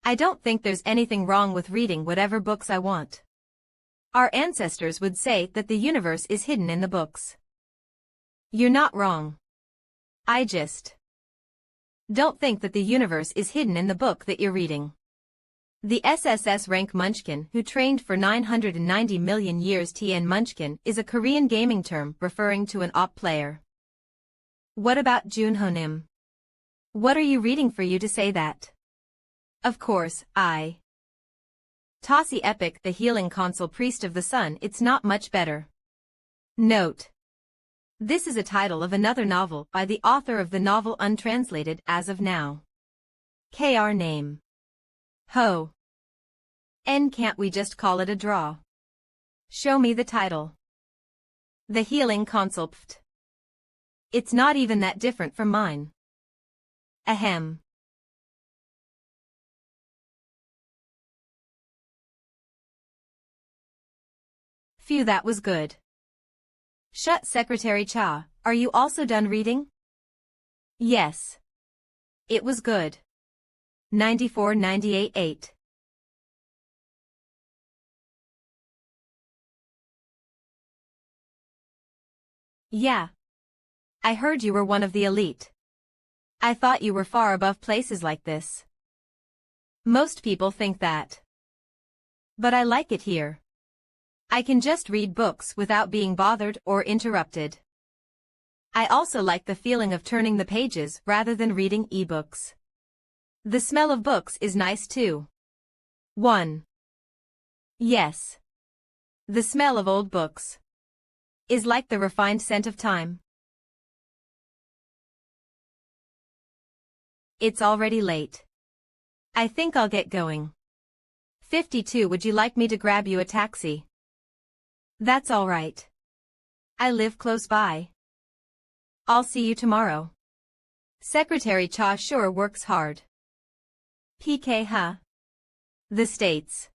I don't think there's anything wrong with reading whatever books I want. Our ancestors would say that the universe is hidden in the books. You're not wrong. I just don't think that the universe is hidden in the book that you're reading. The SSS rank Munchkin, who trained for 990 million years. TN Munchkin is a Korean gaming term referring to an op player. What about Junhonim? What are you reading for you to say that? Of course, I. Tossi Epic, the healing console priest of the sun. It's not much better. Note. This is a title of another novel by the author of the novel untranslated as of now. KR name. Ho. Can't we just call it a draw? Show me the title. The healing console. Pft. It's not even that different from mine. Ahem. Phew, that was good. Shut, Secretary Cha, are you also done reading? Yes. It was good. 94-98-8. Yeah. I heard you were one of the elite. I thought you were far above places like this. Most people think that. But I like it here. I can just read books without being bothered or interrupted. I also like the feeling of turning the pages rather than reading ebooks. The smell of books is nice too. 1. Yes. The smell of old books is like the refined scent of time. It's already late. I think I'll get going. 52. Would you like me to grab you a taxi? That's all right. I live close by. I'll see you tomorrow. Secretary Cha sure works hard. PK, huh? The States.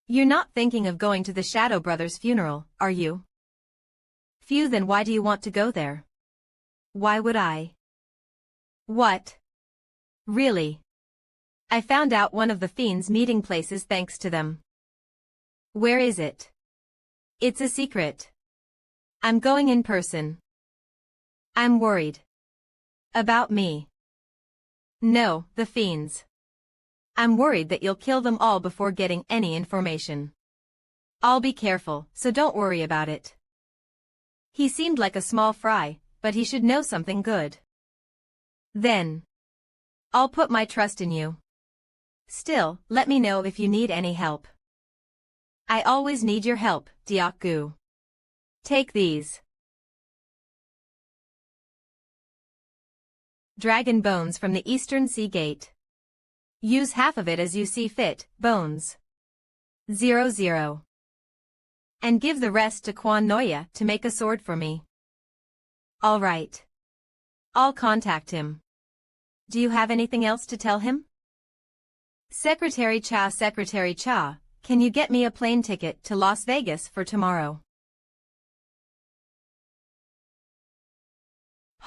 You're not thinking of going to the Shadow Brothers' funeral, are you? Phew, then why do you want to go there? Why would I? What? Really? I found out one of the fiends' meeting places thanks to them. Where is it? It's a secret. I'm going in person. I'm worried. About me? No, the fiends. I'm worried that you'll kill them all before getting any information. I'll be careful, so don't worry about it. He seemed like a small fry, but he should know something good. Then I'll put my trust in you. Still, let me know if you need any help. I always need your help, Diak-gu. Take these. Dragon bones from the Eastern Sea Gate. Use half of it as you see fit, bones. 00. And give the rest to Quan Noya to make a sword for me. All right. I'll contact him. Do you have anything else to tell him? Secretary Cha, can you get me a plane ticket to Las Vegas for tomorrow?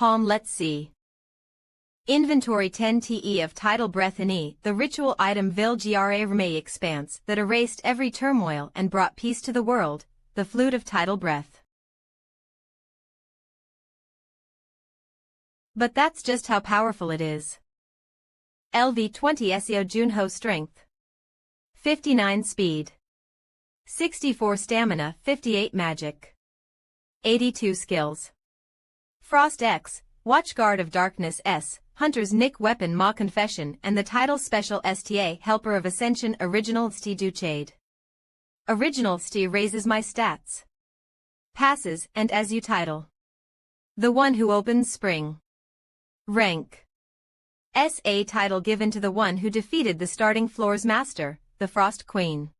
Let's see. Inventory 10 TE of tidal breath in E, the ritual item Vil Gra Rme expanse that erased every turmoil and brought peace to the world, the flute of tidal breath. But that's just how powerful it is. LV20 SEO Junho strength. 59 speed. 64 stamina, 58 magic. 82 skills. Frost X, Watchguard of Darkness S, Hunter's Nick Weapon Ma Confession and the title Special STA Helper of Ascension Original ST Duchade. Original ST raises my stats. Passes and as you title. The one who opens spring. Rank. SA title given to the one who defeated the starting floor's master, the Frost Queen.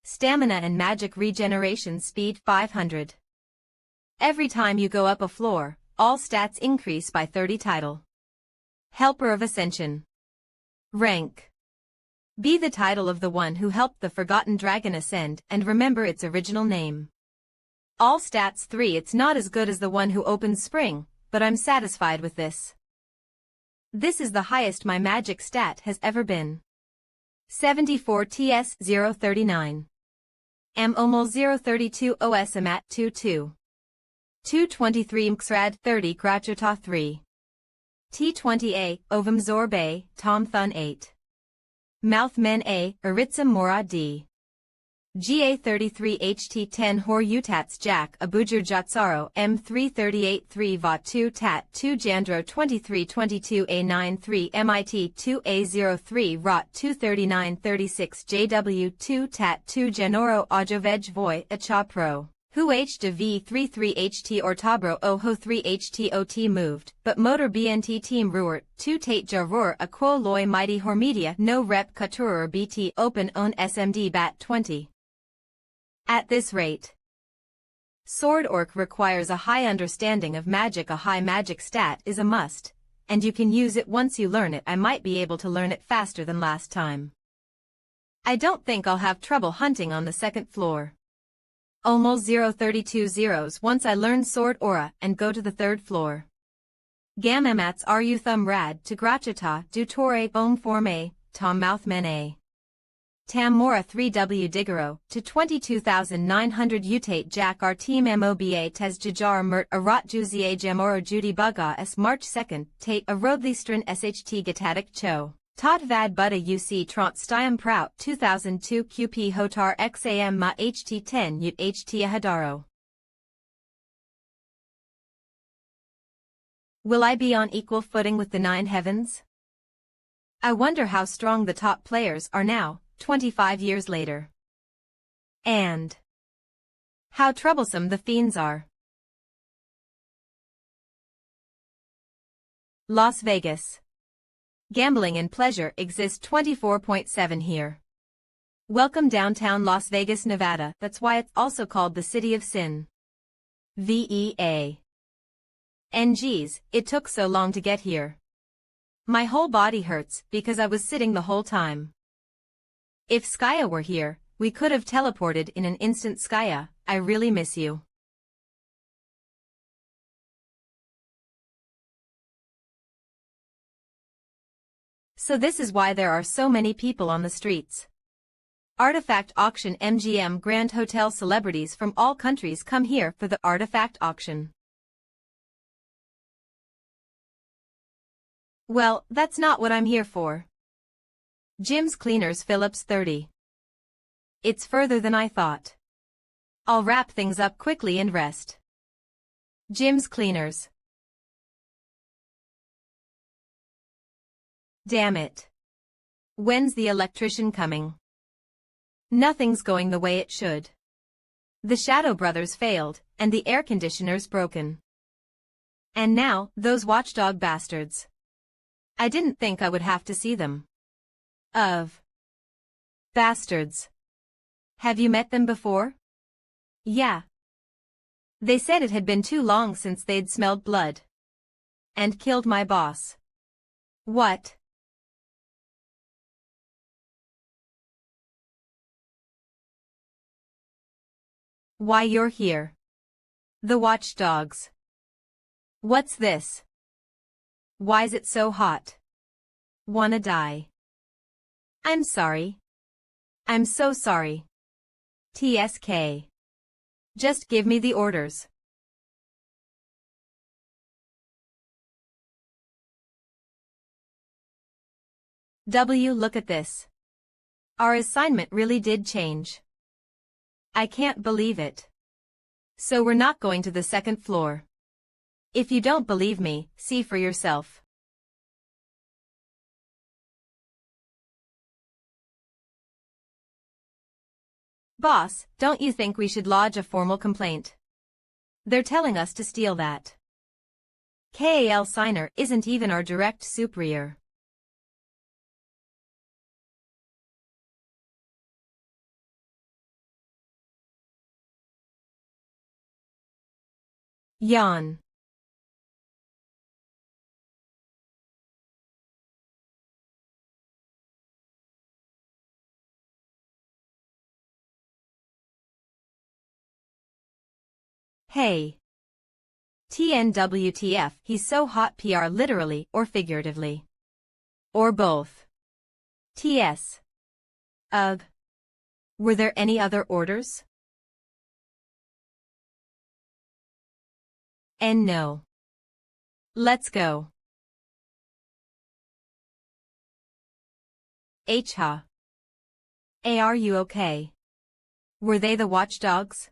Stamina and magic regeneration speed 500. Every time you go up a floor, all stats increase by 30 title. Helper of Ascension. Rank. Be the title of the one who helped the Forgotten Dragon ascend and remember its original name. All stats 3. It's not as good as the one who opens spring, but I'm satisfied with this. This is the highest my magic stat has ever been. 74 TS 039. MOML 032 OS AMAT 22. 223 MXRAD 30 Grachota 3. T20A, Ovum Zorbe, Tom Thun 8. Mouth Men A, Aritzim Mora D. GA33 HT10 Hor Utats Jack Abujar Jatsaro M338 3 Va 2 Tat 2 Jandro 2322 A93 MIT 2A03 Rot 239 36 JW 2 Tat 2 Janoro Ajovej Voy Acha Pro. Hu H de V33 HT or Tabro Oho 3 HTOT moved, but Motor BNT Team Ruert 2 Tate Jarur A Quo Loy Mighty Hormedia No Rep Couture BT Open Own SMD Bat 20. At this rate, Sword Orc requires a high understanding of magic. A high magic stat is a must, and you can use it once you learn it. I might be able to learn it faster than last time. I don't think I'll have trouble hunting on the second floor. Almost 032 zeros once I learn Sword Aura and go to the third floor. Gamamats Ru Thumb Rad to Grachata Du Torre Om Forme, Tom Mouth Mene. Tam Mora 3W Digaro to 22,900 Utate Jack our team MOBA Tez Jajar Mert Arat Juzie Jamoro Judy Buga S March 2nd Tate a Rodlistrin SHT Gatatic Cho. Tot Vad Buddha UC Tront Stiam Prout 2002 QP Hotar XAM Ma HT10 Ut HT Hadaro. Will I be on equal footing with the 9 heavens? I wonder how strong the top players are now, 25 years later. And how troublesome the fiends are. Las Vegas. Gambling and pleasure exist 24/7 here. Welcome downtown Las Vegas, Nevada. That's why it's also called the City of Sin. VEA. NGs, it took so long to get here. My whole body hurts because I was sitting the whole time. If Skya were here, we could have teleported in an instant. Skya, I really miss you. So this is why there are so many people on the streets. Artifact Auction MGM Grand Hotel. Celebrities from all countries come here for the Artifact Auction. Well, that's not what I'm here for. Jim's Cleaners, Phillips 30. It's further than I thought. I'll wrap things up quickly and rest. Jim's Cleaners. Damn it. When's the electrician coming? Nothing's going the way it should. The Shadow Brothers failed, and the air conditioner's broken. And now, those watchdog bastards. I didn't think I would have to see them. Bastards. Have you met them before? Yeah. They said it had been too long since they'd smelled blood. And killed my boss. What? Why, you're here. The watchdogs. What's this? Why's it so hot? Wanna die? I'm sorry. I'm so sorry. TSK. Just give me the orders. Look at this. Our assignment really did change. I can't believe it. So we're not going to the second floor. If you don't believe me, see for yourself. Boss, don't you think we should lodge a formal complaint? They're telling us to steal that. KAL Signer isn't even our direct superior. Yawn. Hey. TNWTF, he's so hot, PR, literally or figuratively. Or both. TS. Ugh. Were there any other orders? And no. Let's go. HHA. Are you okay? Were they the watchdogs?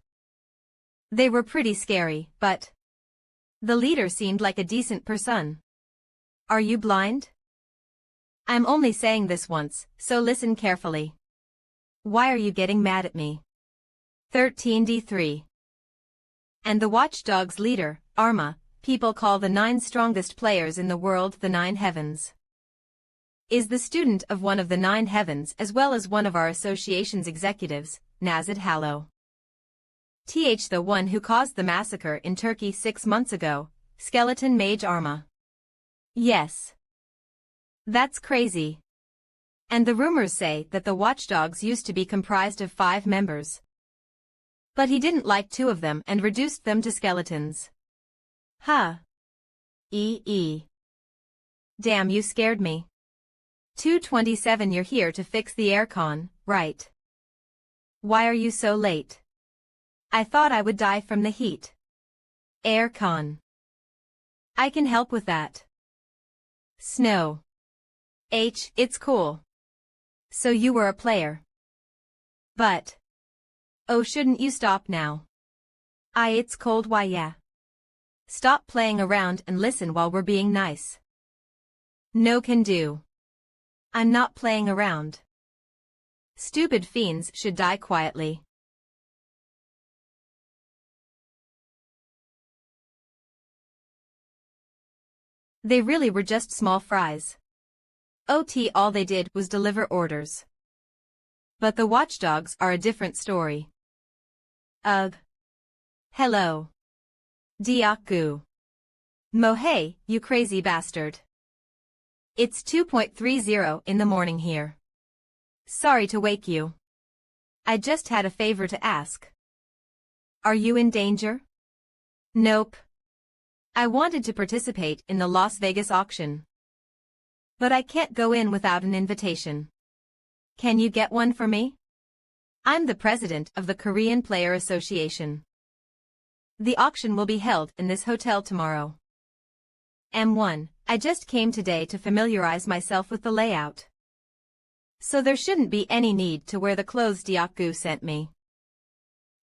They were pretty scary, but the leader seemed like a decent person. Are you blind? I'm only saying this once, so listen carefully. Why are you getting mad at me? 13D3. And the watchdog's leader, Arma, people call the 9 strongest players in the world the 9 heavens. Is the student of one of the 9 heavens as well as one of our association's executives, Nazid Hallow. The one who caused the massacre in Turkey 6 months ago, Skeleton Mage Arma. Yes. That's crazy. And the rumors say that the watchdogs used to be comprised of 5 members. But he didn't like 2 of them and reduced them to skeletons. Huh. Damn, you scared me. 227, you're here to fix the aircon, right? Why are you so late? I thought I would die from the heat. Aircon. I can help with that. Snow. It's cool. So you were a player. But. Oh, shouldn't you stop now? It's cold, why yeah. Stop playing around and listen while we're being nice. No can do. I'm not playing around. Stupid fiends should die quietly. They really were just small fries. All they did was deliver orders. But the watchdogs are a different story. Ugh. Hello. Diaku. Mohei, you crazy bastard. It's 2:30 in the morning here. Sorry to wake you. I just had a favor to ask. Are you in danger? Nope. I wanted to participate in the Las Vegas auction. But I can't go in without an invitation. Can you get one for me? I'm the president of the Korean Player Association. The auction will be held in this hotel tomorrow. M1, I just came today to familiarize myself with the layout. So there shouldn't be any need to wear the clothes Diaku sent me.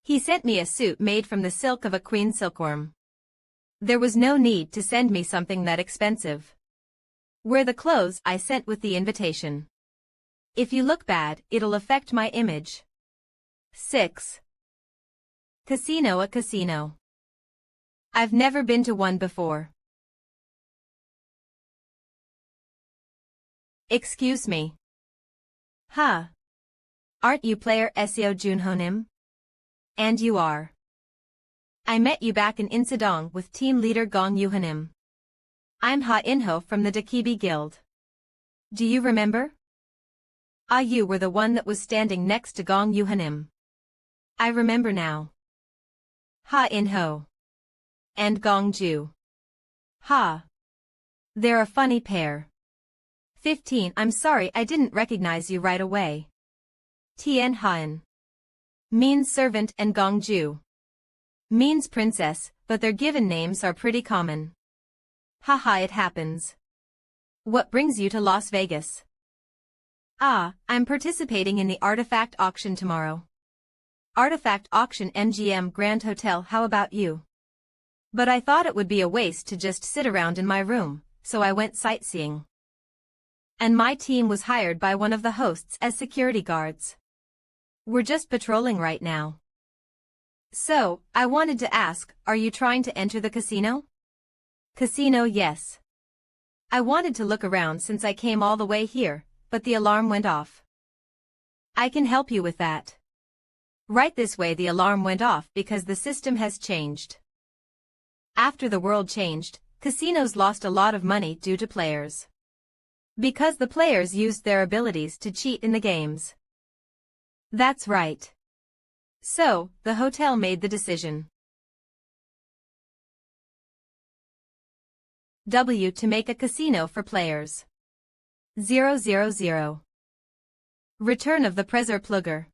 He sent me a suit made from the silk of a queen silkworm. There was no need to send me something that expensive. Wear the clothes I sent with the invitation. If you look bad, it'll affect my image. 6. Casino. A casino. I've never been to one before. Excuse me. Huh. Aren't you player Seo Junhonim? And you are. I met you back in Insadong with team leader Gong Yuhanim. I'm Ha Inho from the Dakibi Guild. Do you remember? Ah, you were the one that was standing next to Gong Yuhanim. I remember now. Ha Inho. And Gong Ju. Ha. They're a funny pair. 15. I'm sorry I didn't recognize you right away. Tien Han. Means servant and Gong Ju. Means princess, but their given names are pretty common. Haha, it happens. What brings you to Las Vegas? Ah, I'm participating in the artifact auction tomorrow. Artifact auction MGM Grand Hotel. How about you? But I thought it would be a waste to just sit around in my room, so I went sightseeing. And my team was hired by one of the hosts as security guards. We're just patrolling right now. So, I wanted to ask, are you trying to enter the casino? Casino, yes. I wanted to look around since I came all the way here, but the alarm went off. I can help you with that. Right this way. The alarm went off because the system has changed. After the world changed, casinos lost a lot of money due to players. Because the players used their abilities to cheat in the games. That's right. So, the hotel made the decision. W to make a casino for players. 000. Return of the Preser Plugger.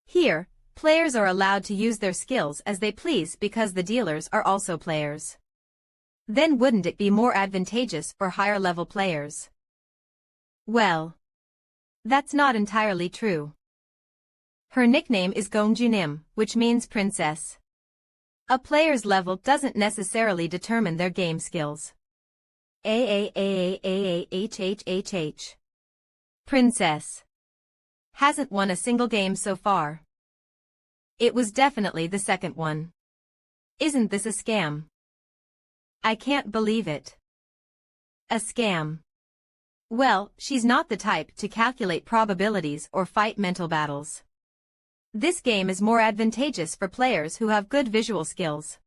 Here, players are allowed to use their skills as they please because the dealers are also players. Then wouldn't it be more advantageous for higher-level players? Well, that's not entirely true. Her nickname is Gongjunim, which means princess. A player's level doesn't necessarily determine their game skills. Princess. Hasn't won a single game so far. It was definitely the second one. Isn't this a scam? I can't believe it. A scam. Well, she's not the type to calculate probabilities or fight mental battles. This game is more advantageous for players who have good visual skills.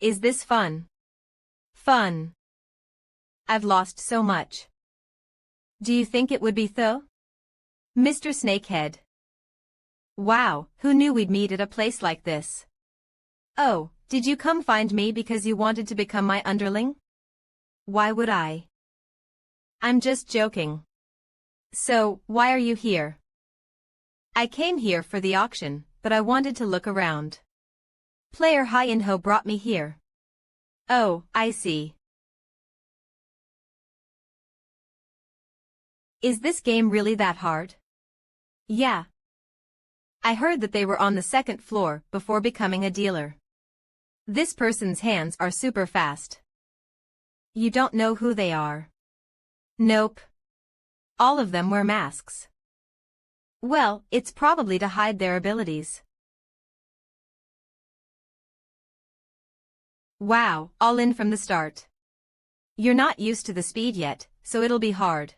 Is this fun? Fun. I've lost so much. Do you think it would be though? Mr. Snakehead. Wow, who knew we'd meet at a place like this? Oh, did you come find me because you wanted to become my underling? Why would I? I'm just joking. So, why are you here? I came here for the auction, but I wanted to look around. Player Hi-In-Ho brought me here. Oh, I see. Is this game really that hard? Yeah. I heard that they were on the second floor before becoming a dealer. This person's hands are super fast. You don't know who they are? Nope. All of them wear masks. Well, it's probably to hide their abilities. Wow, all in from the start. You're not used to the speed yet, so it'll be hard.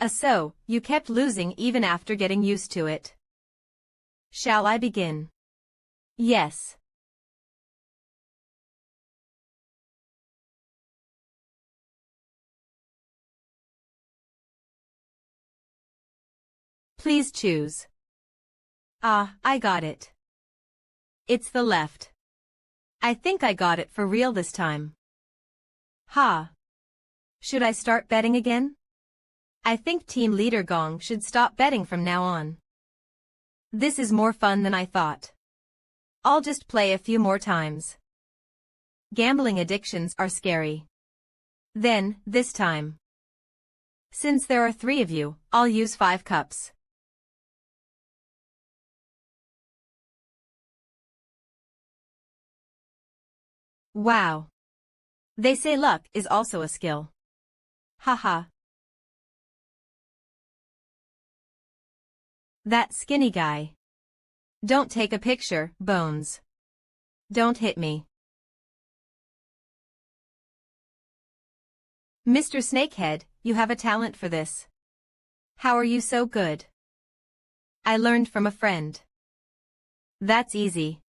So, you kept losing even after getting used to it. Shall I begin? Yes. Please choose. Ah, I got it. It's the left. I think I got it for real this time. Ha. Should I start betting again? I think team leader Gong should stop betting from now on. This is more fun than I thought. I'll just play a few more times. Gambling addictions are scary. Then, this time. Since there are 3 of you, I'll use 5 cups. Wow. They say luck is also a skill. Haha. That skinny guy. Don't take a picture, Bones. Don't hit me. Mr. Snakehead, you have a talent for this. How are you so good? I learned from a friend. That's easy.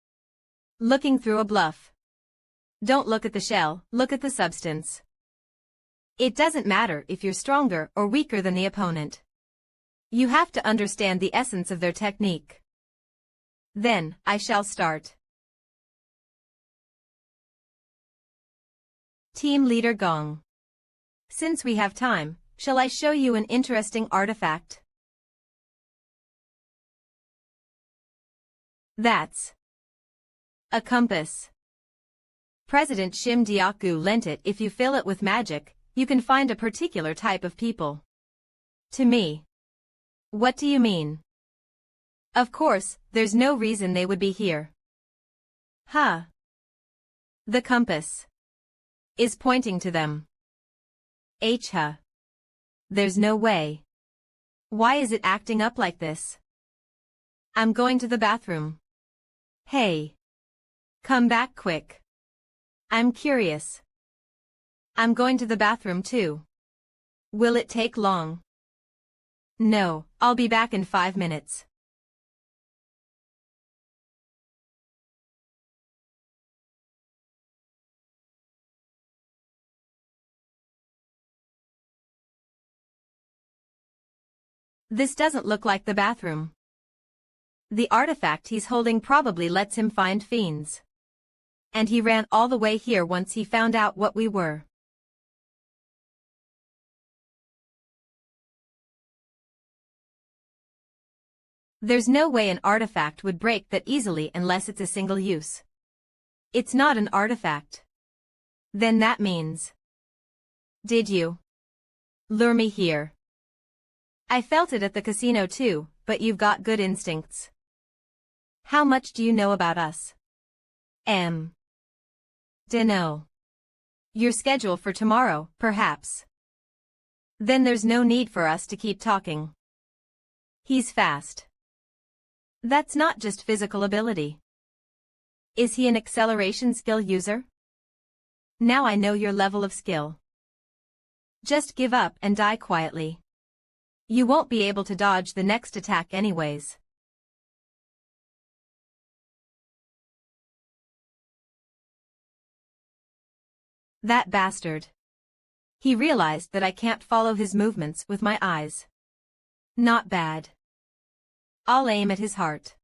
Looking through a bluff. Don't look at the shell, look at the substance. It doesn't matter if you're stronger or weaker than the opponent. You have to understand the essence of their technique. Then, I shall start. Team Leader Gong. Since we have time, shall I show you an interesting artifact? That's a compass. President Shim Diaku lent it. If you fill it with magic, you can find a particular type of people. To me. What do you mean? Of course, there's no reason they would be here. Huh. The compass is pointing to them. Huh. There's no way. Why is it acting up like this? I'm going to the bathroom. Hey. Come back quick. I'm curious. I'm going to the bathroom too. Will it take long? No, I'll be back in 5 minutes. This doesn't look like the bathroom. The artifact he's holding probably lets him find fiends. And he ran all the way here once he found out what we were. There's no way an artifact would break that easily unless it's a single use. It's not an artifact. Then that means... Did you lure me here? I felt it at the casino too, but you've got good instincts. How much do you know about us? Dunno. Your schedule for tomorrow, perhaps. Then there's no need for us to keep talking. He's fast. That's not just physical ability. Is he an acceleration skill user? Now I know your level of skill. Just give up and die quietly. You won't be able to dodge the next attack anyways. That bastard. He realized that I can't follow his movements with my eyes. Not bad. I'll aim at his heart.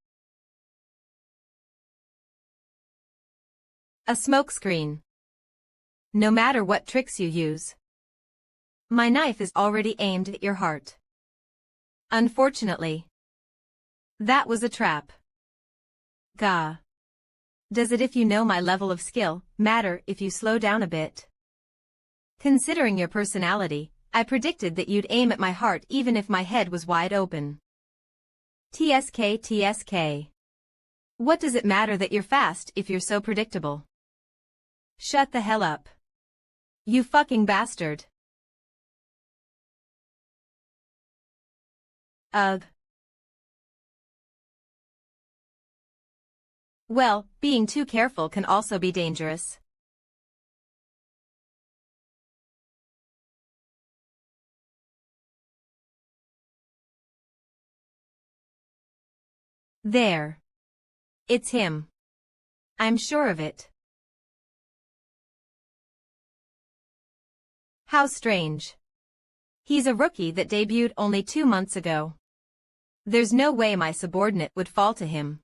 A smokescreen. No matter what tricks you use. My knife is already aimed at your heart. Unfortunately. That was a trap. Gah. Does it, if you know my level of skill, matter if you slow down a bit? Considering your personality, I predicted that you'd aim at my heart even if my head was wide open. TSK. What does it matter that you're fast if you're so predictable? Shut the hell up. You fucking bastard. Ugh. Well, being too careful can also be dangerous. There. It's him. I'm sure of it. How strange. He's a rookie that debuted only 2 months ago. There's no way my subordinate would fall to him.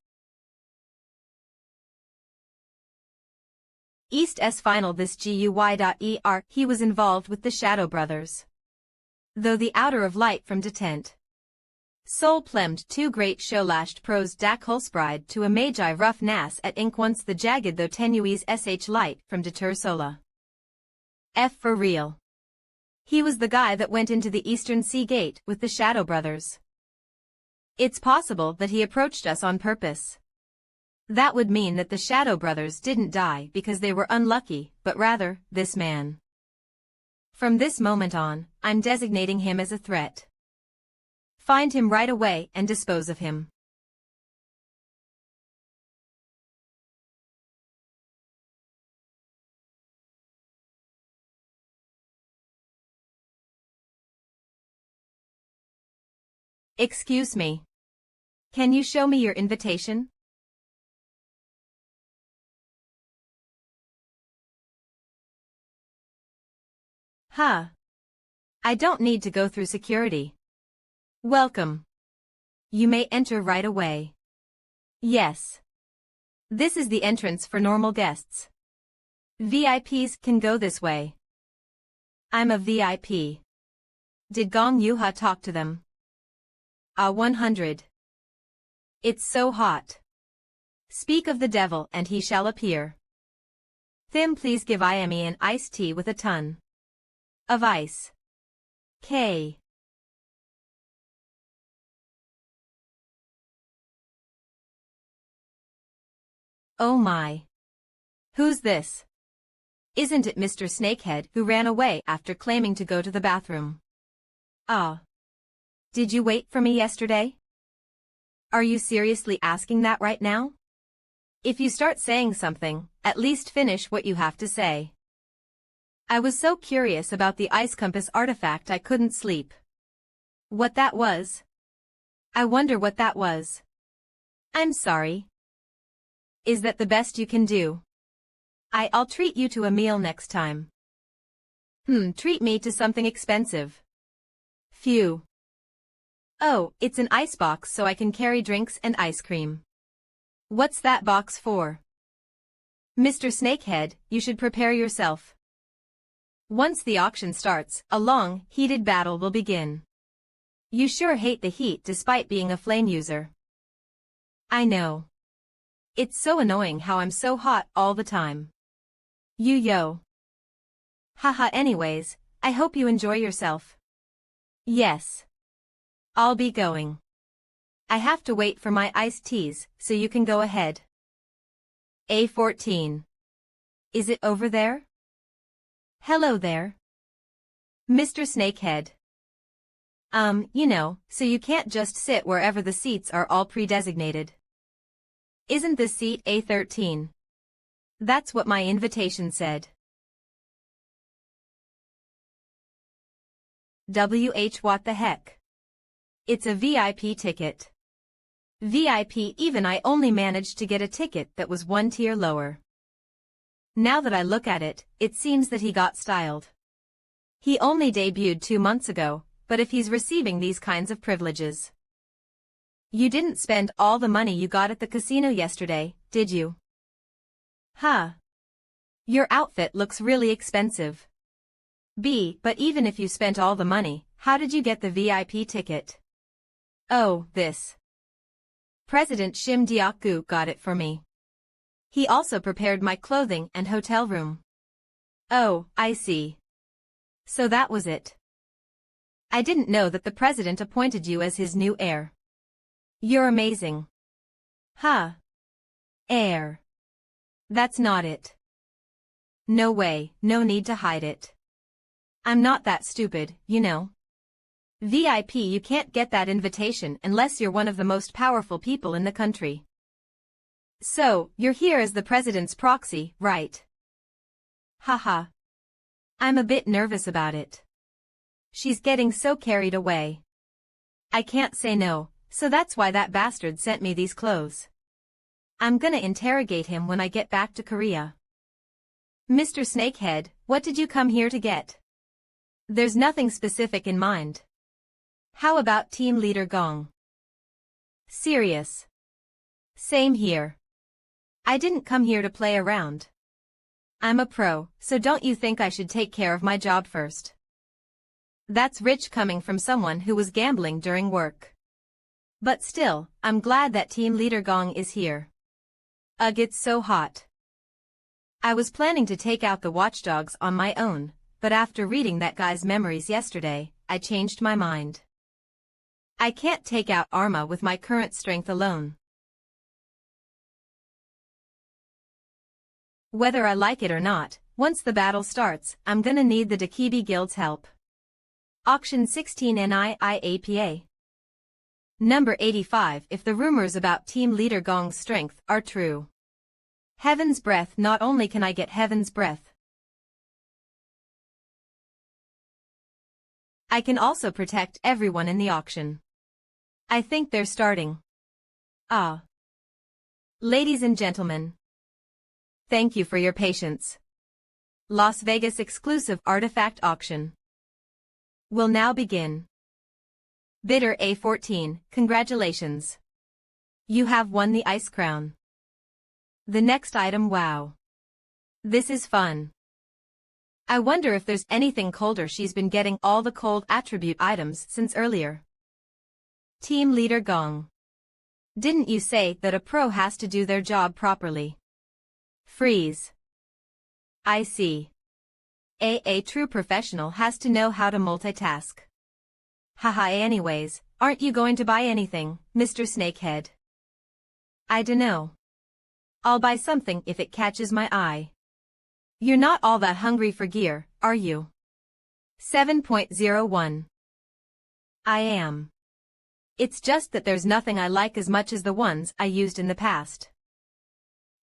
East's final this GUY.ER, he was involved with the Shadow Brothers. Though the outer of light from detent. Soul plemmed 2 great show lashed pros Dak Hulsbride to a magi rough nas at ink once the jagged though tenues sh light from deter sola. F for real. He was the guy that went into the Eastern Sea Gate with the Shadow Brothers. It's possible that he approached us on purpose. That would mean that the Shadow Brothers didn't die because they were unlucky, but rather, this man. From this moment on, I'm designating him as a threat. Find him right away and dispose of him. Excuse me. Can you show me your invitation? Huh. I don't need to go through security. Welcome. You may enter right away. Yes. This is the entrance for normal guests. VIPs can go this way. I'm a VIP. Did Gong Yuha talk to them? 100. It's so hot. Speak of the devil and he shall appear. Thim, please give me an iced tea with a ton of ice. K. Oh my. Who's this? Isn't it Mr. Snakehead who ran away after claiming to go to the bathroom? Ah. Did you wait for me yesterday? Are you seriously asking that right now? If you start saying something, at least finish what you have to say. I was so curious about the ice compass artifact I couldn't sleep. What that was? I wonder what that was. I'm sorry. Is that the best you can do? I'll treat you to a meal next time. Treat me to something expensive. Phew. Oh, it's an ice box so I can carry drinks and ice cream. What's that box for? Mr. Snakehead, you should prepare yourself. Once the auction starts, a long, heated battle will begin. You sure hate the heat despite being a flame user. I know. It's so annoying how I'm so hot all the time. Yo. Haha, anyways, I hope you enjoy yourself. Yes. I'll be going. I have to wait for my iced teas, so you can go ahead. A14. Is it over there? Hello there. Mr. Snakehead. So you can't just sit wherever the seats are all pre-designated. Isn't this seat A13? That's what my invitation said. What the heck? It's a VIP ticket. VIP, even I only managed to get a ticket that was one tier lower. Now that I look at it, it seems that he got styled. He only debuted 2 months ago, but if he's receiving these kinds of privileges. You didn't spend all the money you got at the casino yesterday, did you? Huh. Your outfit looks really expensive. But even if you spent all the money, how did you get the VIP ticket? Oh, this. President Shim Diaku got it for me. He also prepared my clothing and hotel room. Oh, I see. So that was it. I didn't know that the president appointed you as his new heir. You're amazing. Huh. Heir. That's not it. No way, no need to hide it. I'm not that stupid, you know. VIP, you can't get that invitation unless you're one of the most powerful people in the country. So, you're here as the president's proxy, right? Haha. I'm a bit nervous about it. She's getting so carried away. I can't say no, so that's why that bastard sent me these clothes. I'm gonna interrogate him when I get back to Korea. Mr. Snakehead, what did you come here to get? There's nothing specific in mind. How about team leader Gong? Serious. Same here. I didn't come here to play around. I'm a pro, so don't you think I should take care of my job first? That's rich coming from someone who was gambling during work. But still, I'm glad that team leader Gong is here. Ugh, it's so hot. I was planning to take out the watchdogs on my own, but after reading that guy's memories yesterday, I changed my mind. I can't take out Arma with my current strength alone. Whether I like it or not, once the battle starts, I'm gonna need the Dakibi Guild's help. Auction 16 NIIAPA. Number 85. If the rumors about Team Leader Gong's strength are true. Heaven's Breath. Not only can I get Heaven's Breath, I can also protect everyone in the auction. I think they're starting. Ladies and gentlemen, thank you for your patience. Las Vegas exclusive artifact auction will now begin. Bidder A14, congratulations. You have won the Ice Crown. The next item. Wow. This is fun. I wonder if there's anything colder. She's been getting all the cold attribute items since earlier. Team Leader Gong. Didn't you say that a pro has to do their job properly? Freeze. I see. A true professional has to know how to multitask. Haha. Anyways, aren't you going to buy anything, Mr. Snakehead? I dunno. I'll buy something if it catches my eye. You're not all that hungry for gear, are you? 7.01. I am. It's just that there's nothing I like as much as the ones I used in the past.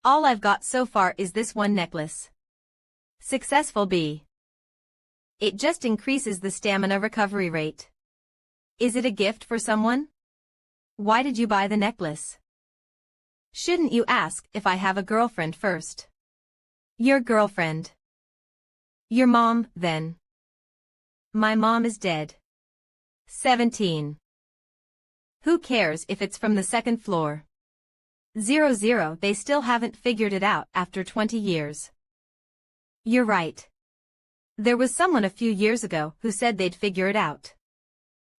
All I've got so far is this one necklace. Successful B. It just increases the stamina recovery rate. Is it a gift for someone? Why did you buy the necklace? Shouldn't you ask if I have a girlfriend first? Your girlfriend. Your mom, then. My mom is dead. 17. Who cares if it's from the second floor? 00. They still haven't figured it out after 20 years. You're right. There was someone a few years ago who said they'd figure it out.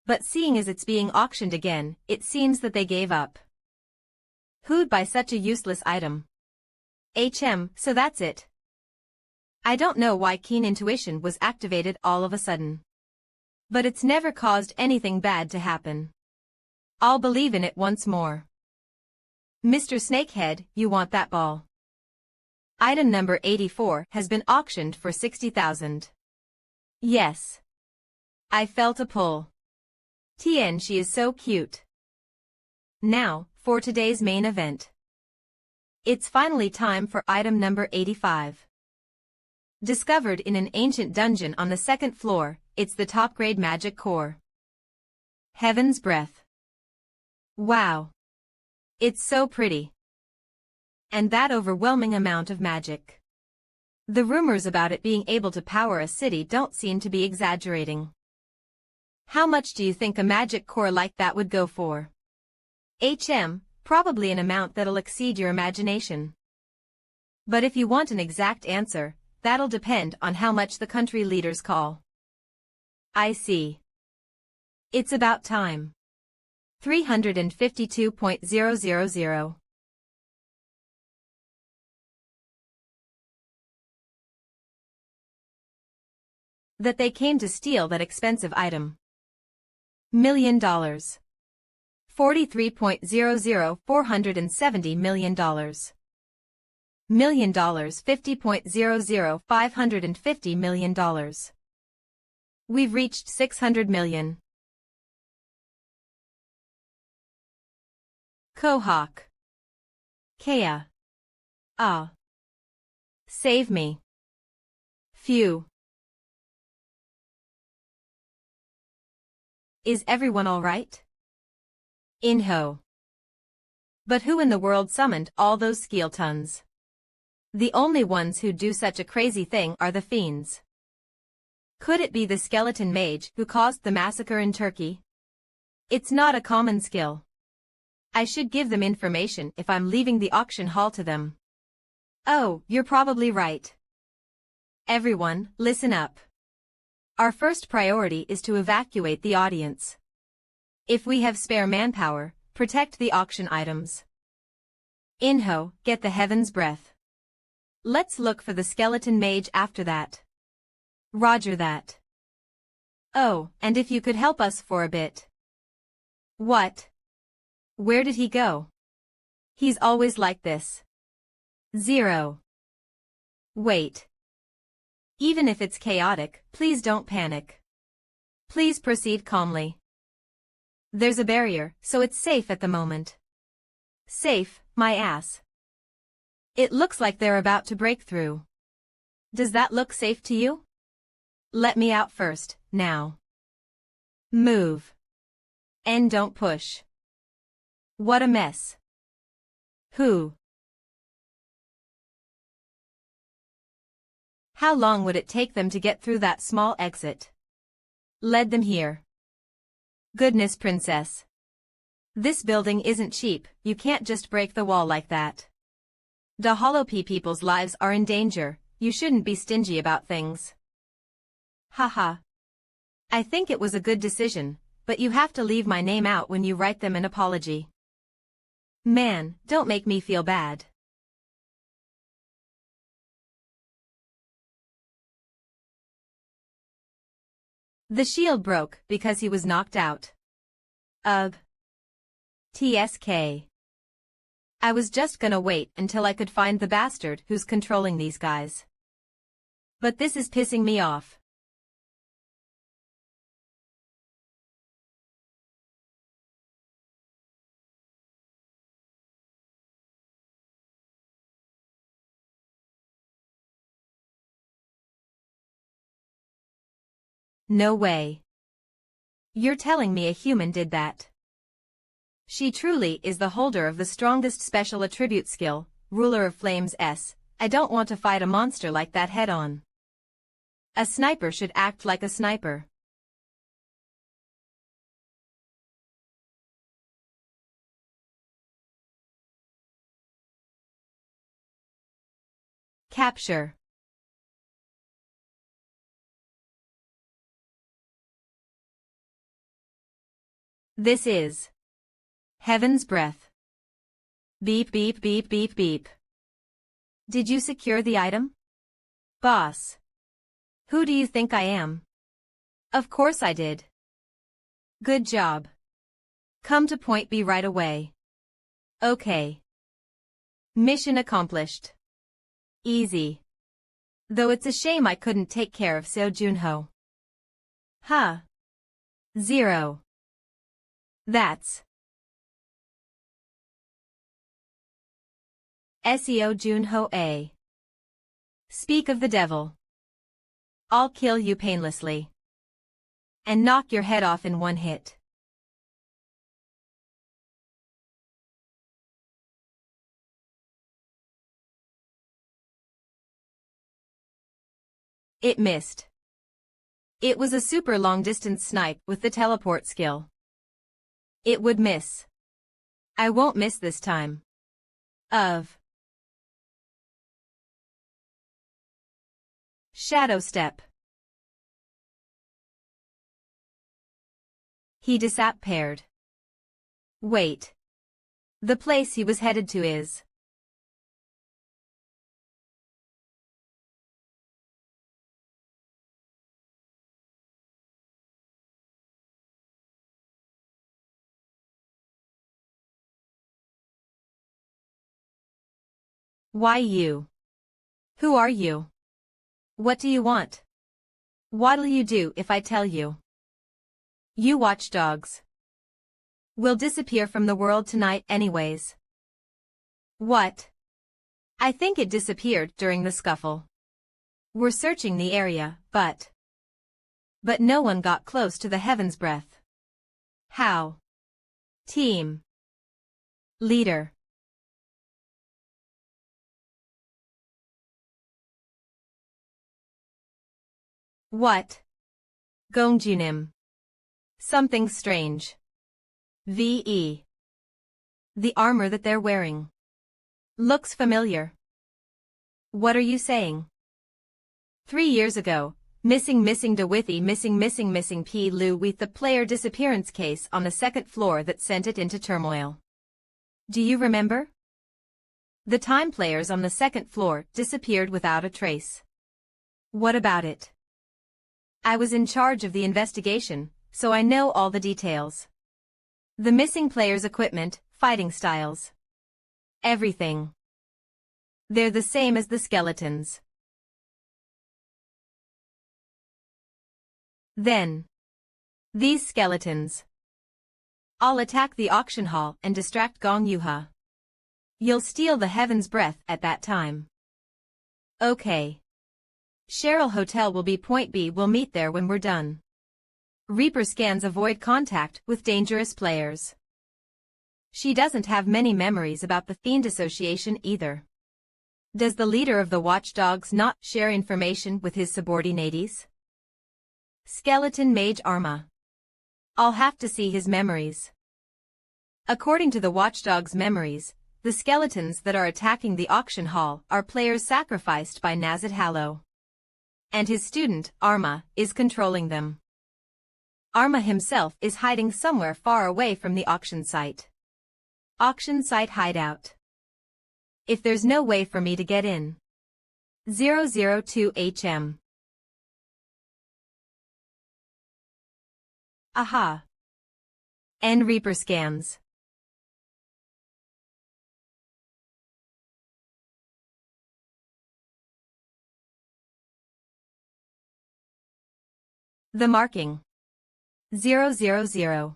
But seeing as it's being auctioned again, it seems that they gave up. Who'd buy such a useless item? So that's it. I don't know why Keen Intuition was activated all of a sudden. But it's never caused anything bad to happen. I'll believe in it once more. Mr. Snakehead, you want that ball? Item number 84 has been auctioned for 60,000. Yes. I felt a pull. Tien, she is so cute. Now, for today's main event. It's finally time for item number 85. Discovered in an ancient dungeon on the second floor, it's the top-grade magic core. Heaven's Breath. Wow. It's so pretty. And that overwhelming amount of magic. The rumors about it being able to power a city don't seem to be exaggerating. How much do you think a magic core like that would go for? Probably an amount that'll exceed your imagination. But if you want an exact answer, that'll depend on how much the country leaders call. I see. It's about time. 352.000. That they came to steal that expensive item. $1 million. 43.00 $470 million. $1 million. 50.00 $550 million. We've reached 600 million. Kohawk. Kea. Save me. Phew. Is everyone all right? Inho. But who in the world summoned all those skeletons? The only ones who do such a crazy thing are the fiends. Could it be the skeleton mage who caused the massacre in Turkey? It's not a common skill. I should give them information if I'm leaving the auction hall to them. Oh, you're probably right. Everyone, listen up. Our first priority is to evacuate the audience. If we have spare manpower, protect the auction items. Inho, get the Heaven's Breath. Let's look for the skeleton mage after that. Roger that. Oh, and if you could help us for a bit. What? Where did he go? He's always like this. 0. Wait. Even if it's chaotic, please don't panic. Please proceed calmly. There's a barrier, so it's safe at the moment. Safe, my ass. It looks like they're about to break through. Does that look safe to you? Let me out first, now. Move. And don't push. What a mess. Who? How long would it take them to get through that small exit? Led them here. Goodness, princess. This building isn't cheap, you can't just break the wall like that. The Hollow people's lives are in danger, you shouldn't be stingy about things. Haha. I think it was a good decision, but you have to leave my name out when you write them an apology. Man, don't make me feel bad. The shield broke because he was knocked out. Ugh. TSK. I was just gonna wait until I could find the bastard who's controlling these guys. But this is pissing me off. No way. You're telling me a human did that? She truly is the holder of the strongest special attribute skill, ruler of flames S. I don't want to fight a monster like that head on. A sniper should act like a sniper. Capture. This is Heaven's Breath. Beep beep beep beep beep. Did you secure the item? Boss. Who do you think I am? Of course I did. Good job. Come to point B right away. Okay. Mission accomplished. Easy. Though it's a shame I couldn't take care of Seo Junho. Huh. 0. That's Seo Junho A. Speak of the devil. I'll kill you painlessly. And knock your head off in one hit. It missed. It was a super long-distance snipe with the teleport skill. It would miss. I won't miss this time. Shadow step. He disappeared. Wait. The place he was headed to is. Why you? Who are you? What do you want? What'll you do if I tell you? You watchdogs will disappear from the world tonight anyways. What? I think it disappeared during the scuffle. We're searching the area, but no one got close to the Heaven's Breath. How? Team leader. What? Gongjunim. Something strange. VE. The armor that they're wearing looks familiar. What are you saying? 3 years ago, missing DeWithy missing P. Lu with the player disappearance case on the second floor that sent it into turmoil. Do you remember? The time players on the second floor disappeared without a trace. What about it? I was in charge of the investigation, so I know all the details. The missing players' equipment, fighting styles. Everything. They're the same as the skeletons. Then. These skeletons. I'll attack the auction hall and distract Gong Yuha. You'll steal the Heaven's Breath at that time. Okay. Cheryl Hotel will be point B. We'll meet there when we're done. Reaper scans avoid contact with dangerous players. She doesn't have many memories about the Fiend Association either. Does the leader of the watchdogs not share information with his subordinates? Skeleton Mage Arma. I'll have to see his memories. According to the watchdogs' memories, the skeletons that are attacking the auction hall are players sacrificed by Nazid Hallow. And his student, Arma, is controlling them. Arma himself is hiding somewhere far away from the auction site. Auction site hideout. If there's no way for me to get in. 002 HM. Aha. N Reaper scans. The marking. 000.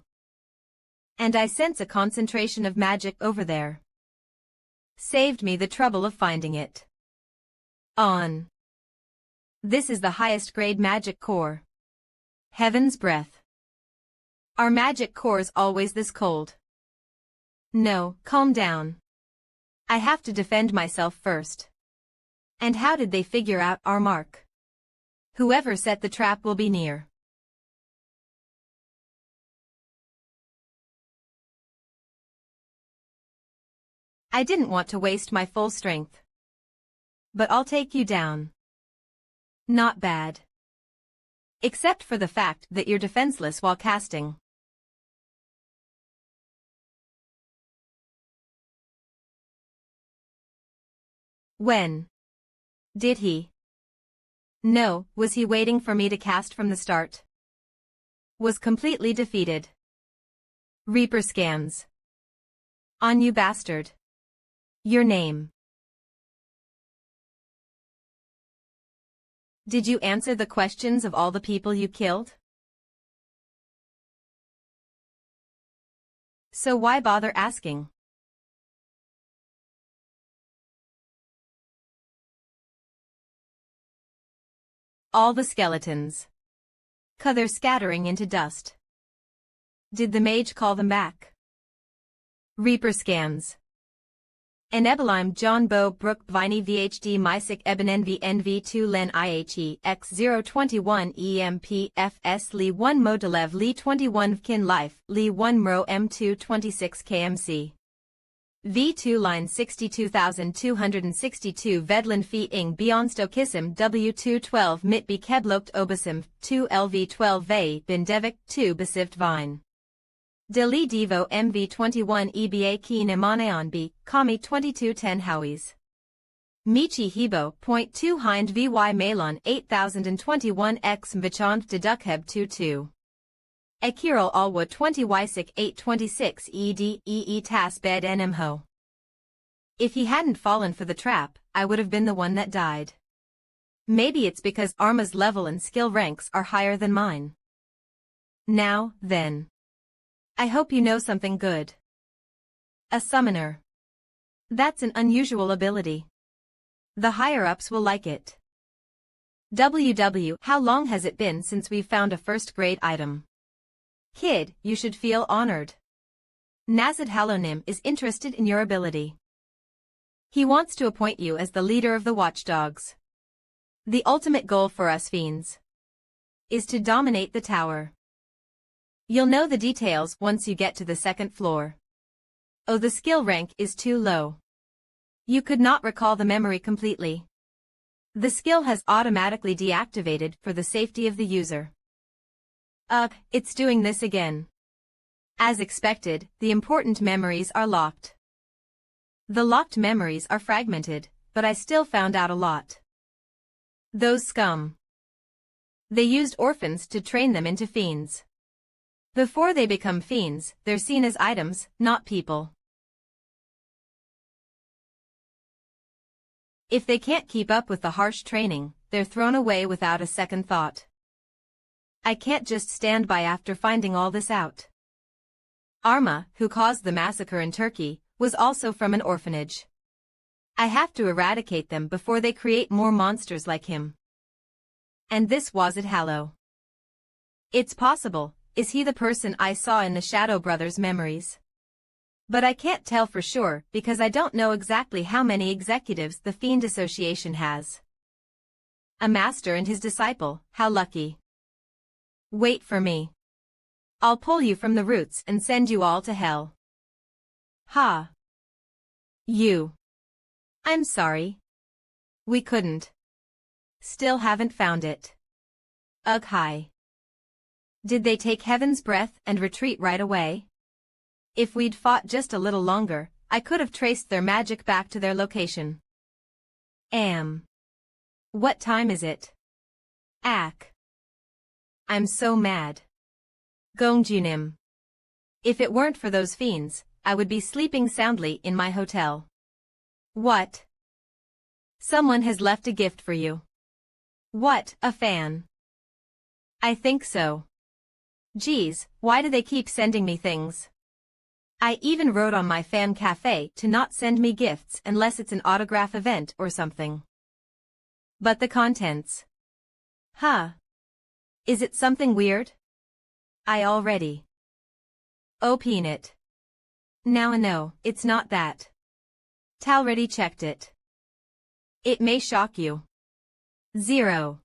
And I sense a concentration of magic over there. Saved me the trouble of finding it. On. This is the highest grade magic core. Heaven's Breath. Are magic cores always this cold? No, calm down. I have to defend myself first. And how did they figure out our mark? Whoever set the trap will be near. I didn't want to waste my full strength. But I'll take you down. Not bad. Except for the fact that you're defenseless while casting. When? Did he? No, was he waiting for me to cast from the start? Was completely defeated. Reaper scans. On you bastard. Your name. Did you answer the questions of all the people you killed? So why bother asking? All the skeletons. They're scattering into dust. Did the mage call them back? Reaper scans. Enebelim John Bo Brook Viney VHD Mysik Eben NV NV2 Len IHE X021 EMP FS Li 1 Modelev Li 21 Vkin Life Li 1 Mro M2 26 KMC V2 line 62262 Vedlin Phi Ing Beyondstokism W212 Mitbi Keblokt Obasim 2 LV12 Vey Bindevik 2 Besivt Vine Deli Devo MV21 EBA Keen Emaneon B, Kami 2210 Howies. Michi Hebo, .2 Hind VY Malon 8021 X Mvichand Dedukheb 22. Ekiril Alwa 20 Ysik 826 ED EE Tas Bed NMHO. If he hadn't fallen for the trap, I would have been the one that died. Maybe it's because Arma's level and skill ranks are higher than mine. Now, then. I hope you know something good. A summoner. That's an unusual ability. The higher-ups will like it. WW, how long has it been since we've found a first-grade item? Kid, you should feel honored. Nazid Halonim is interested in your ability. He wants to appoint you as the leader of the watchdogs. The ultimate goal for us fiends is to dominate the tower. You'll know the details once you get to the second floor. Oh, the skill rank is too low. You could not recall the memory completely. The skill has automatically deactivated for the safety of the user. It's doing this again. As expected, the important memories are locked. The locked memories are fragmented, but I still found out a lot. Those scum. They used orphans to train them into fiends. Before they become fiends, they're seen as items, not people. If they can't keep up with the harsh training, they're thrown away without a second thought. I can't just stand by after finding all this out. Arma, who caused the massacre in Turkey, was also from an orphanage. I have to eradicate them before they create more monsters like him. And this was it Hallow. It's possible, is he the person I saw in the Shadow Brothers' memories? But I can't tell for sure because I don't know exactly how many executives the Fiend Association has. A master and his disciple, how lucky. Wait for me. I'll pull you from the roots and send you all to hell. Ha. You. I'm sorry. We couldn't. Still haven't found it. Ugh hi. Did they take heaven's breath and retreat right away? If we'd fought just a little longer, I could have traced their magic back to their location. What time is it? Ack. I'm so mad. Gongjunim. If it weren't for those fiends, I would be sleeping soundly in my hotel. What? Someone has left a gift for you. What, a fan? I think so. Geez, why do they keep sending me things? I even wrote on my fan cafe to not send me gifts unless it's an autograph event or something. But the contents. Huh. Is it something weird? I already open it. Now no, it's not that. Talready checked it. It may shock you. 0.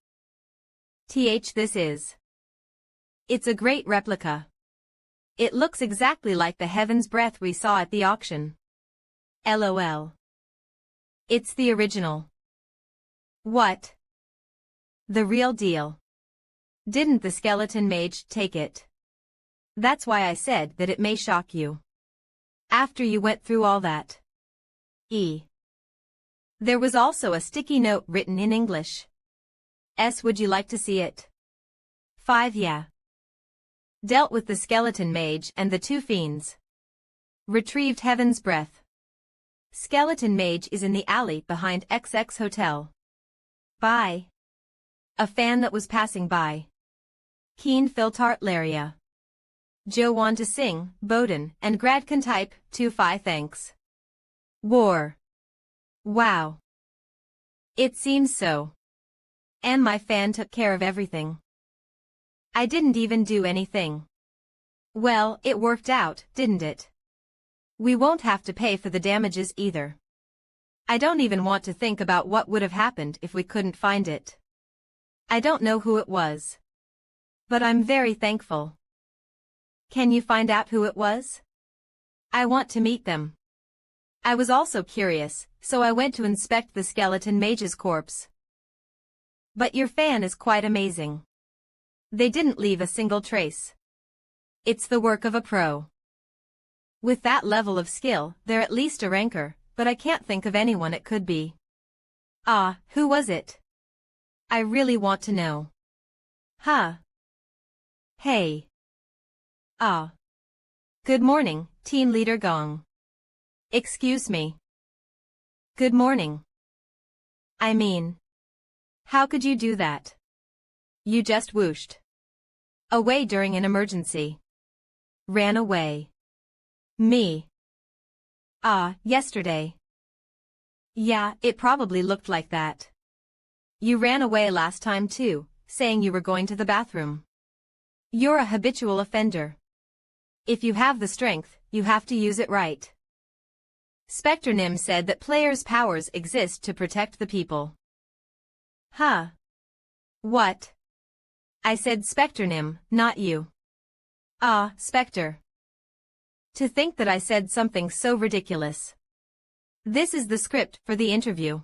This is. It's a great replica. It looks exactly like the Heaven's Breath we saw at the auction. LOL. It's the original. What? The real deal. Didn't the skeleton mage take it? That's why I said that it may shock you. After you went through all that. There was also a sticky note written in English. Would you like to see it? 5 Yeah. Dealt with the skeleton mage and the 2 fiends. Retrieved Heaven's Breath. Skeleton mage is in the alley behind XX Hotel. Bye. A fan that was passing by. Keen Filtart Laria. Joe want to sing, Bowden, and Grad can type, 2-5 thanks. War. Wow. It seems so. And my fan took care of everything. I didn't even do anything. Well, it worked out, didn't it? We won't have to pay for the damages either. I don't even want to think about what would have happened if we couldn't find it. I don't know who it was. But I'm very thankful. Can you find out who it was? I want to meet them. I was also curious, so I went to inspect the skeleton mage's corpse. But your fan is quite amazing. They didn't leave a single trace. It's the work of a pro. With that level of skill, they're at least a ranker, but I can't think of anyone it could be. Who was it? I really want to know. Huh. Hey. Good morning, Team Leader Gong. Excuse me. Good morning. I mean, how could you do that? You just whooshed away during an emergency. Ran away. Me. Yesterday. Yeah, it probably looked like that. You ran away last time too, saying you were going to the bathroom. You're a habitual offender. If you have the strength, you have to use it right. Spectre Nim said that players' powers exist to protect the people. Huh. What? I said Spectre Nim, not you. Spectre. To think that I said something so ridiculous. This is the script for the interview.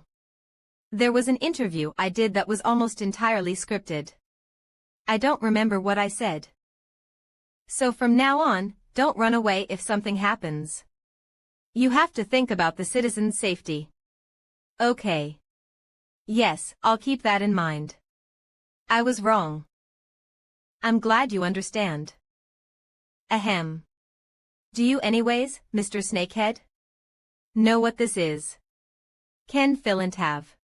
There was an interview I did that was almost entirely scripted. I don't remember what I said. So from now on, don't run away if something happens. You have to think about the citizens' safety. Okay. Yes, I'll keep that in mind. I was wrong. I'm glad you understand. Ahem. Do you anyways, Mr. Snakehead? Know what this is? Can fill and have.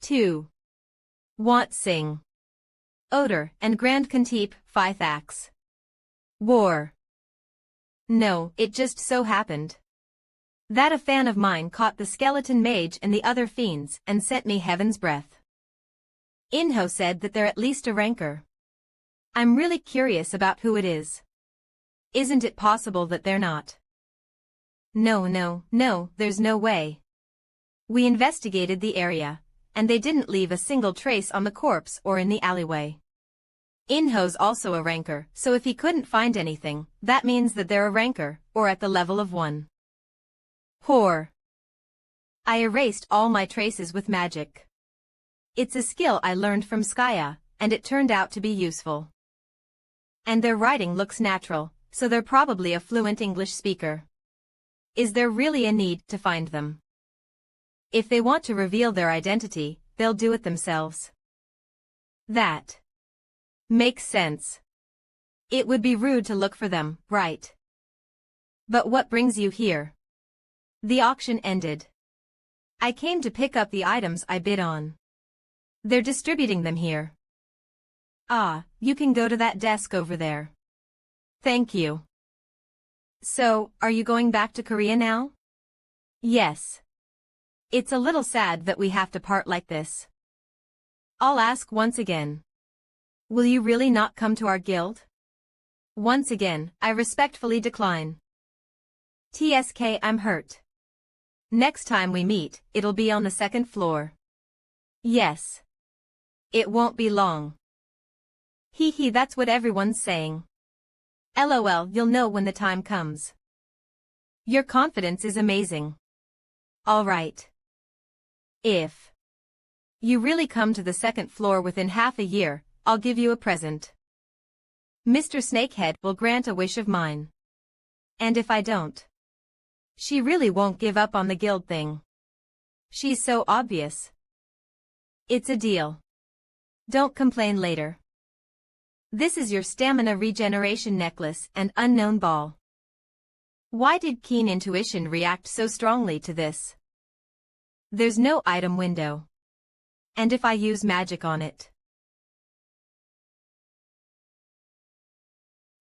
2. Want sing. Odor and grand conteep, Fythax. War. No, it just so happened that a fan of mine caught the skeleton mage and the other fiends and sent me heaven's breath. Inho said that they're at least a rancor. I'm really curious about who it is. Isn't it possible that they're not? No, there's no way. We investigated the area, and they didn't leave a single trace on the corpse or in the alleyway. Inho's also a rancor, so if he couldn't find anything, that means that they're a rancor, or at the level of 1. Whore. I erased all my traces with magic. It's a skill I learned from Skya, and it turned out to be useful. And their writing looks natural, so they're probably a fluent English speaker. Is there really a need to find them? If they want to reveal their identity, they'll do it themselves. That makes sense. It would be rude to look for them, right? But what brings you here? The auction ended. I came to pick up the items I bid on. They're distributing them here. Ah, you can go to that desk over there. Thank you. So, are you going back to Korea now? Yes. It's a little sad that we have to part like this. I'll ask once again. Will you really not come to our guild? Once again, I respectfully decline. TSK, I'm hurt. Next time we meet, it'll be on the 2nd floor. Yes. It won't be long. Hee, that's what everyone's saying. LOL, you'll know when the time comes. Your confidence is amazing. All right. If you really come to the 2nd floor within half a year, I'll give you a present. Mr. Snakehead will grant a wish of mine. And if I don't, she really won't give up on the guild thing. She's so obvious. It's a deal. Don't complain later. This is your stamina regeneration necklace and unknown ball. Why did Keen Intuition react so strongly to this? There's no item window. And if I use magic on it?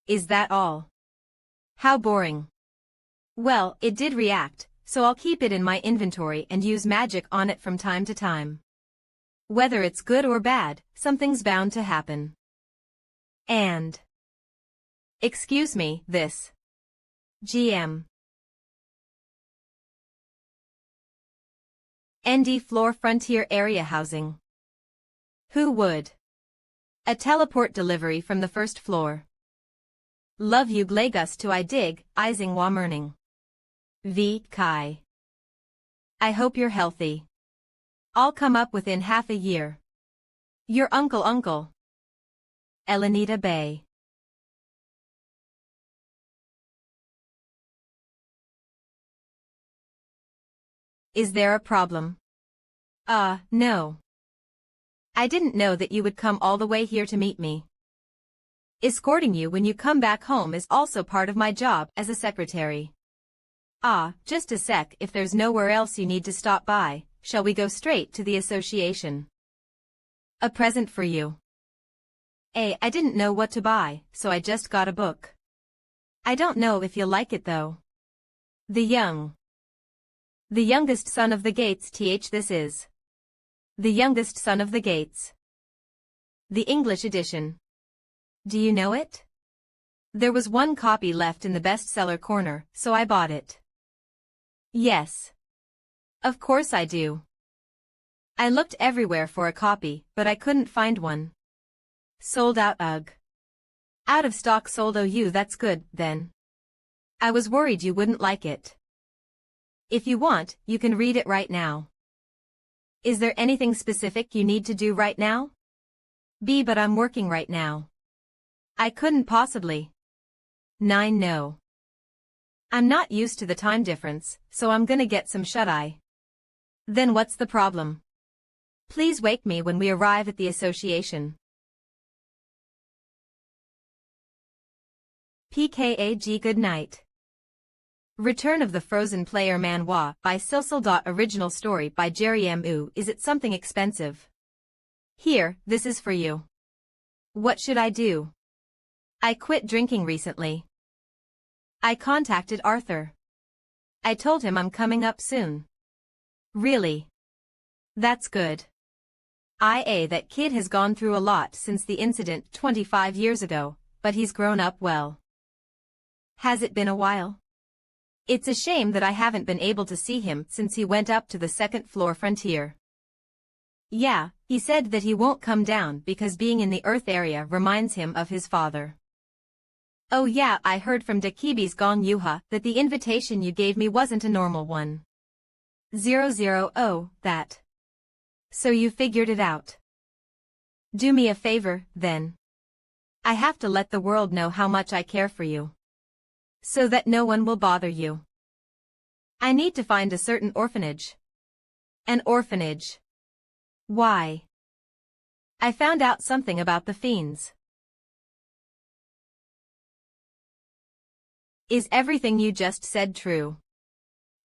Is that all? How boring. Well, it did react, so I'll keep it in my inventory and use magic on it from time to time. Whether it's good or bad, something's bound to happen. And excuse me, this GM. ND floor frontier area housing. Who would? A teleport delivery from the 1st floor. Love you Glagus to I dig, Ising Wammerning. V. Kai. I hope you're healthy. I'll come up within half a year. Your uncle. Elenita Bay. Is there a problem? No. I didn't know that you would come all the way here to meet me. Escorting you when you come back home is also part of my job as a secretary. Just a sec, if there's nowhere else you need to stop by, shall we go straight to the association? A present for you. I didn't know what to buy, so I just got a book. I don't know if you'll like it though. The youngest son of the gates this is. The youngest son of the gates. The English edition. Do you know it? There was one copy left in the bestseller corner, so I bought it. Yes. Of course I do. I looked everywhere for a copy, but I couldn't find one. Sold out, ugh. Out of stock, sold. OU, that's good, then. I was worried you wouldn't like it. If you want, you can read it right now. Is there anything specific you need to do right now? B, but I'm working right now. I couldn't possibly. 9, no. I'm not used to the time difference, so I'm gonna get some shut-eye. Then what's the problem? Please wake me when we arrive at the association. PKAG Good night. Return of the Frozen Player MANHWA by Silsil. Original story by Jerry M. Ooh, is it something expensive? Here, this is for you. What should I do? I quit drinking recently. I contacted Arthur. I told him I'm coming up soon. Really? That's good. That kid has gone through a lot since the incident 25 years ago, but he's grown up well. Has it been a while? It's a shame that I haven't been able to see him since he went up to the second-floor frontier. Yeah, he said that he won't come down because being in the Earth area reminds him of his father. Oh yeah, I heard from Dakibi's Gong Yuha that the invitation you gave me wasn't a normal one. 000, that. So you figured it out. Do me a favor, then. I have to let the world know how much I care for you. So that no one will bother you. I need to find a certain orphanage. An orphanage. Why? I found out something about the fiends. Is everything you just said true?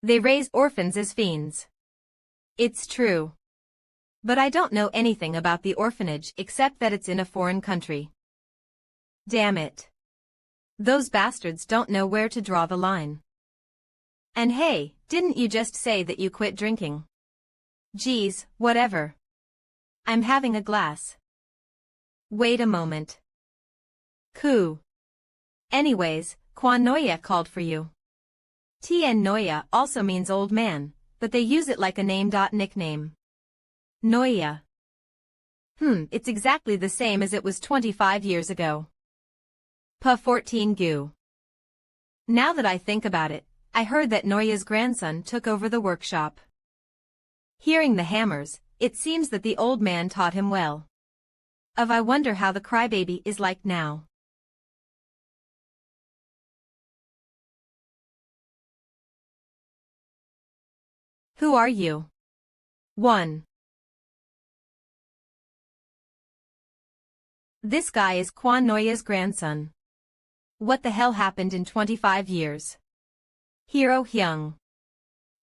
They raise orphans as fiends. It's true. But I don't know anything about the orphanage except that it's in a foreign country. Damn it. Those bastards don't know where to draw the line. And hey, didn't you just say that you quit drinking? Geez, whatever. I'm having a glass. Wait a moment. Cool. Anyways, Quan Noya called for you. Tien Noya also means old man, but they use it like a name. Nickname. Noya. It's exactly the same as it was 25 years ago. Pa 14 Gu. Now that I think about it, I heard that Noya's grandson took over the workshop. Hearing the hammers, it seems that the old man taught him well. I wonder how the crybaby is like now. Who are you? 1. This guy is Quan Noya's grandson. What the hell happened in 25 years? Hero Hyung.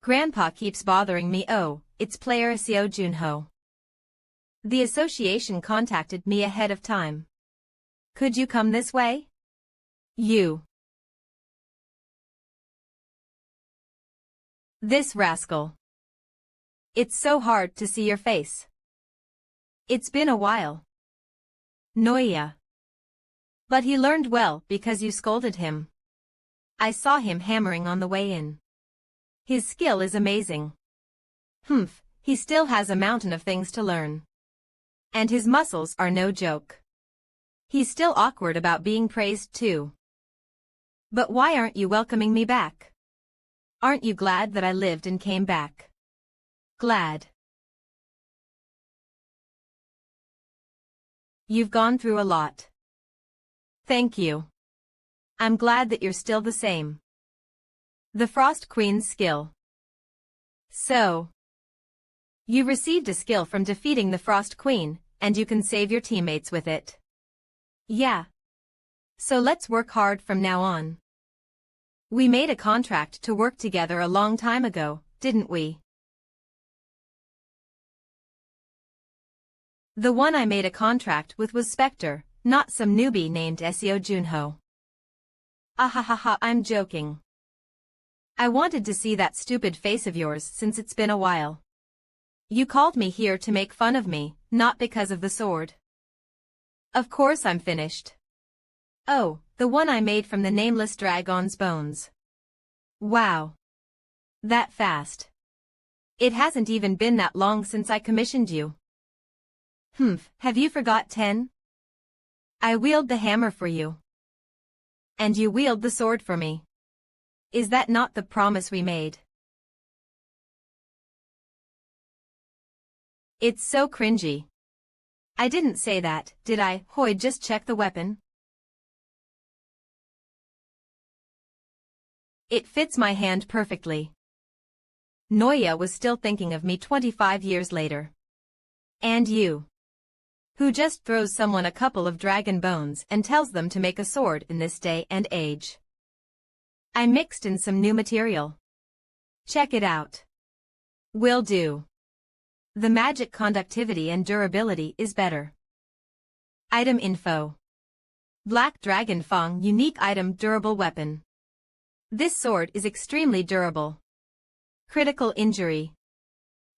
Grandpa keeps bothering me. Oh, it's player Seo Junho. The association contacted me ahead of time. Could you come this way? You. This rascal. It's so hard to see your face. It's been a while. Noya. But he learned well because you scolded him. I saw him hammering on the way in. His skill is amazing. He still has a mountain of things to learn. And his muscles are no joke. He's still awkward about being praised too. But why aren't you welcoming me back? Aren't you glad that I lived and came back? Glad. You've gone through a lot. Thank you. I'm glad that you're still the same. The Frost Queen's skill. So. You received a skill from defeating the Frost Queen, and you can save your teammates with it. Yeah. So let's work hard from now on. We made a contract to work together a long time ago, didn't we? The one I made a contract with was Spectre, not some newbie named Seo Junho. Ahahaha, I'm joking. I wanted to see that stupid face of yours since it's been a while. You called me here to make fun of me, not because of the sword. Of course I'm finished. Oh, the one I made from the nameless dragon's bones. Wow. That fast. It hasn't even been that long since I commissioned you. Have you forgot 10? I wield the hammer for you. And you wield the sword for me. Is that not the promise we made? It's so cringy. I didn't say that, did I? Hoi, just check the weapon. It fits my hand perfectly. Noya was still thinking of me 25 years later. And you. Who just throws someone a couple of dragon bones and tells them to make a sword in this day and age. I mixed in some new material. Check it out. Will do. The magic conductivity and durability is better. Item info. Black Dragon Fang unique item durable weapon. This sword is extremely durable. Critical injury.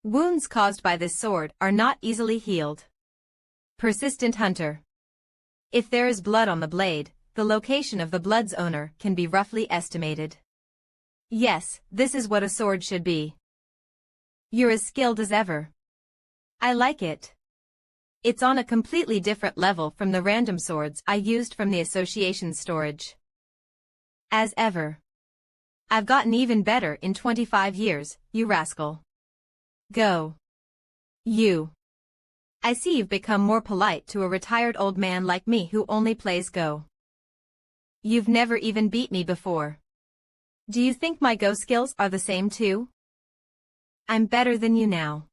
Wounds caused by this sword are not easily healed. Persistent hunter. If there is blood on the blade, the location of the blood's owner can be roughly estimated. Yes, this is what a sword should be. You're as skilled as ever. I like it. It's on a completely different level from the random swords I used from the association storage. As ever. I've gotten even better in 25 years, you rascal. Go. You. I see you've become more polite to a retired old man like me who only plays Go. You've never even beat me before. Do you think my Go skills are the same too? I'm better than you now.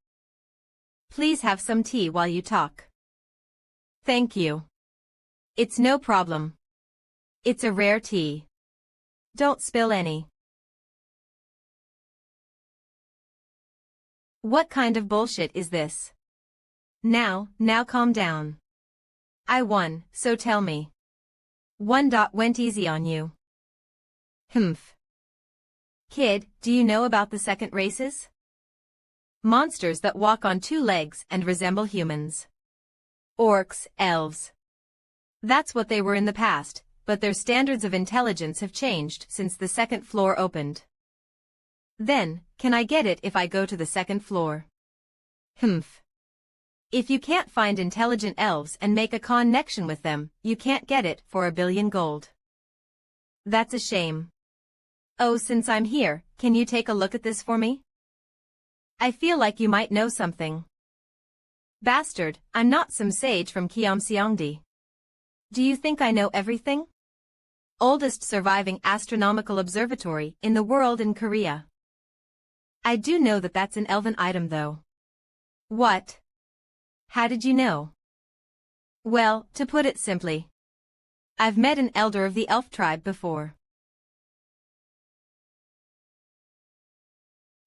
Please have some tea while you talk. Thank you. It's no problem. It's a rare tea. Don't spill any. What kind of bullshit is this? Now calm down. I won, so tell me. Went easy on you. Humph. Kid, do you know about the second races? Monsters that walk on two legs and resemble humans. Orcs, elves. That's what they were in the past, but their standards of intelligence have changed since the second floor opened. Then, can I get it if I go to the second floor? Humph. If you can't find intelligent elves and make a connection with them, you can't get it for 1 billion gold. That's a shame. Oh, since I'm here, can you take a look at this for me? I feel like you might know something. Bastard, I'm not some sage from Kiamseongdi. Do you think I know everything? Oldest surviving astronomical observatory in the world in Korea. I do know that that's an elven item though. What? How did you know? Well, to put it simply, I've met an elder of the elf tribe before.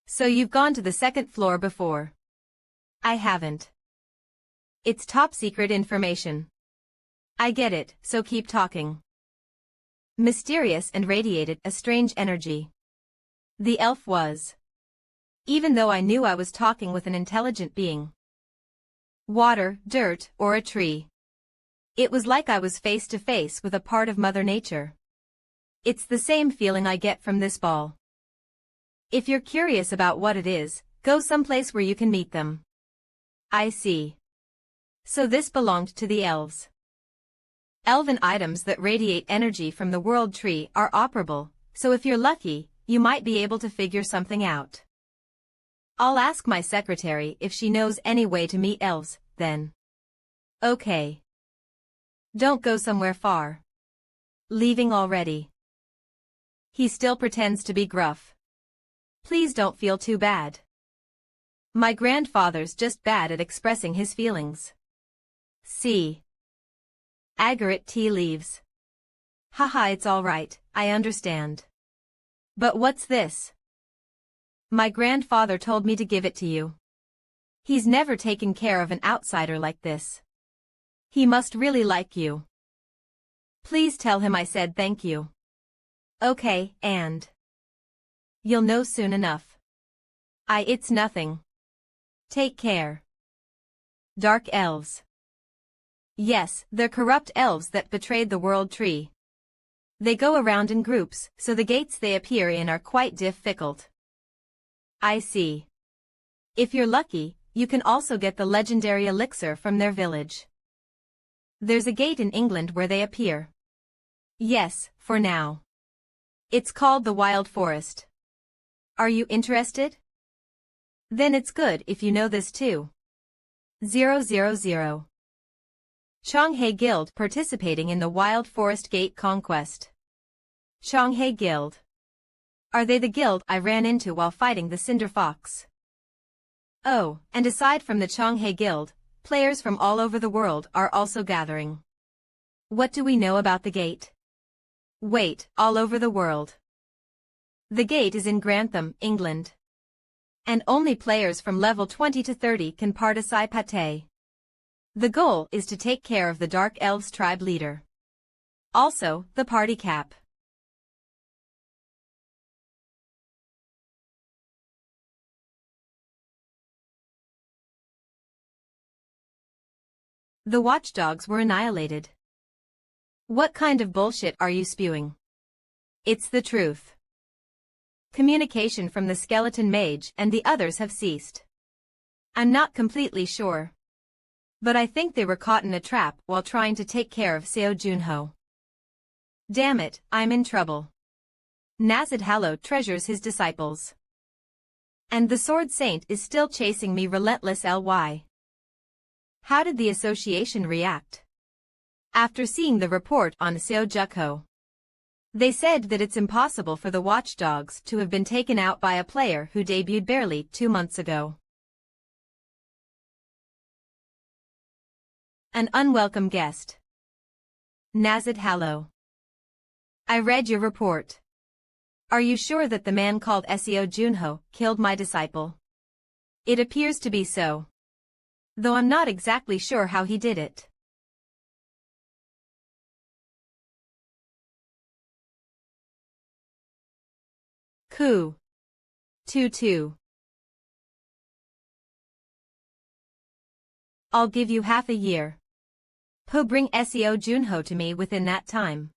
So you've gone to the second floor before? I haven't. It's top secret information. I get it, so keep talking. Mysterious and radiated a strange energy. The elf was. Even though I knew I was talking with an intelligent being. Water, dirt, or a tree. It was like I was face to face with a part of Mother Nature. It's the same feeling I get from this ball. If you're curious about what it is, go someplace where you can meet them. I see. So this belonged to the elves. Elven items that radiate energy from the world tree are operable, so if you're lucky, you might be able to figure something out. I'll ask my secretary if she knows any way to meet elves, then. Okay. Don't go somewhere far. Leaving already. He still pretends to be gruff. Please don't feel too bad. My grandfather's just bad at expressing his feelings. See. Agarit tea leaves. Haha, it's all right, I understand. But what's this? My grandfather told me to give it to you. He's never taken care of an outsider like this. He must really like you. Please tell him I said thank you. Okay, and you'll know soon enough. It's nothing. Take care. Dark elves. Yes, they're corrupt elves that betrayed the world tree. They go around in groups, so the gates they appear in are quite difficult. I see. If you're lucky, you can also get the legendary elixir from their village. There's a gate in England where they appear. Yes, for now. It's called the Wild Forest. Are you interested? Then it's good if you know this too. 000. Chonghae Guild participating in the Wild Forest Gate Conquest. Chonghae Guild. Are they the guild I ran into while fighting the Cinder Fox? Oh, and aside from the Chonghae Guild, Players from all over the world are also gathering. What do we know about the gate? Wait, all over the world. The gate is in Grantham, England. And only players from level 20 to 30 can participate. The goal is to take care of the Dark Elves tribe leader. Also, the party cap. The watchdogs were annihilated. What kind of bullshit are you spewing? It's the truth. Communication from the skeleton mage and the others have ceased. I'm not completely sure. But I think they were caught in a trap while trying to take care of Seo Junho. Damn it, I'm in trouble. Nazid Hallow treasures his disciples. And the Sword Saint is still chasing me relentless ly. How did the association react? After seeing the report on Seo Jukho, they said that it's impossible for the watchdogs to have been taken out by a player who debuted barely 2 months ago. An unwelcome guest. Nazid Hallow. I read your report. Are you sure that the man called Seo Junho killed my disciple? It appears to be so. Though I'm not exactly sure how he did it. Coup. 2-2. I'll give you half a year. Bring Seo Junho to me within that time.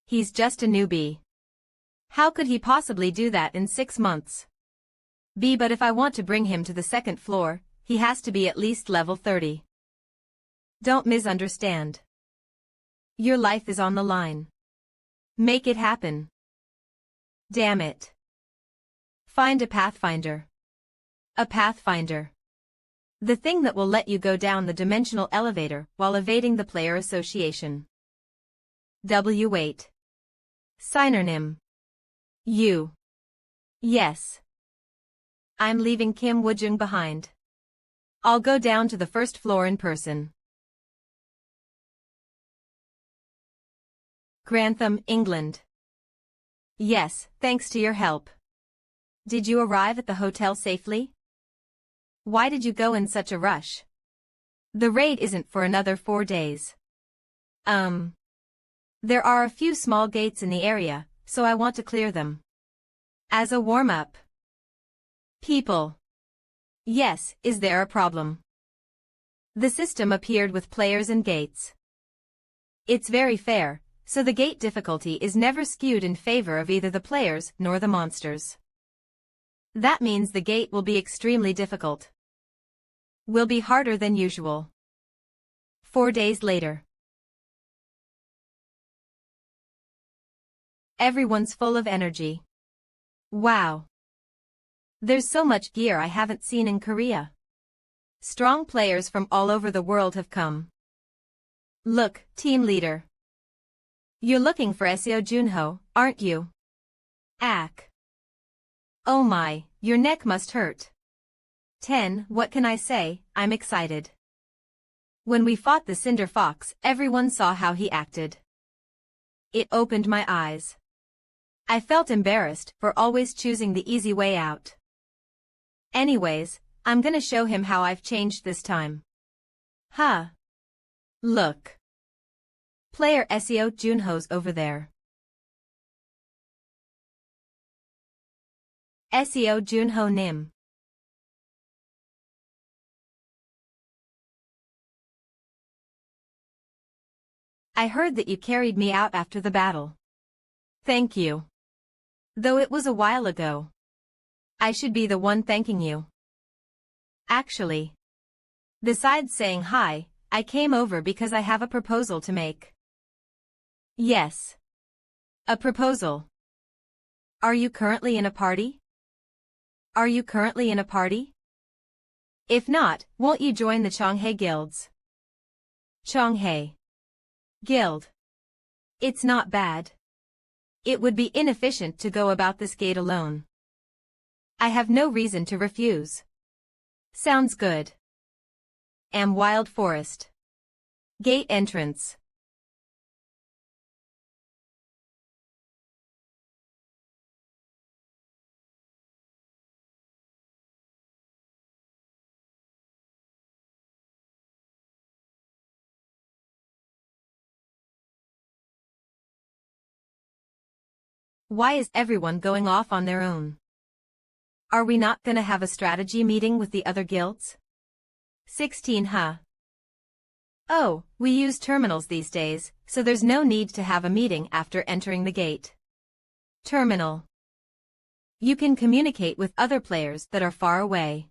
He's just a newbie. How could he possibly do that in 6 months? But if I want to bring him to the 2nd floor, he has to be at least level 30. Don't misunderstand. Your life is on the line. Make it happen. Damn it. Find a pathfinder. A pathfinder. The thing that will let you go down the dimensional elevator while evading the player association. W8. Synonym. You. Yes. I'm leaving Kim Woojung behind. I'll go down to the 1st floor in person. Grantham, England. Yes, thanks to your help. Did you arrive at the hotel safely? Why did you go in such a rush? The raid isn't for another 4 days. There are a few small gates in the area, so I want to clear them. As a warm-up. People. Yes, is there a problem? The system appeared with players and gates. It's very fair, so the gate difficulty is never skewed in favor of either the players nor the monsters. That means the gate will be extremely difficult. Will be harder than usual. 4 days later. Everyone's full of energy. Wow. There's so much gear I haven't seen in Korea. Strong players from all over the world have come. Look, team leader. You're looking for Seo Junho, aren't you? Ack. Oh my, your neck must hurt. 10. What can I say, I'm excited. When we fought the Cinder Fox, everyone saw how he acted. It opened my eyes. I felt embarrassed for always choosing the easy way out. Anyways, I'm gonna show him how I've changed this time. Huh. Look. Player Seo Junho's over there. Seo Junho Nim. I heard that you carried me out after the battle. Thank you. Though it was a while ago. I should be the one thanking you. Actually. Besides saying hi, I came over because I have a proposal to make. Yes. A proposal. Are you currently in a party? Are you currently in a party? If not, won't you join the Chonghae guilds? Chonghae Guild. It's not bad. It would be inefficient to go about this gate alone. I have no reason to refuse. Sounds good. Wild Forest. Gate entrance. Why is everyone going off on their own? Are we not gonna have a strategy meeting with the other guilds? 16 huh? Oh, we use terminals these days, so there's no need to have a meeting after entering the gate. Terminal. You can communicate with other players that are far away.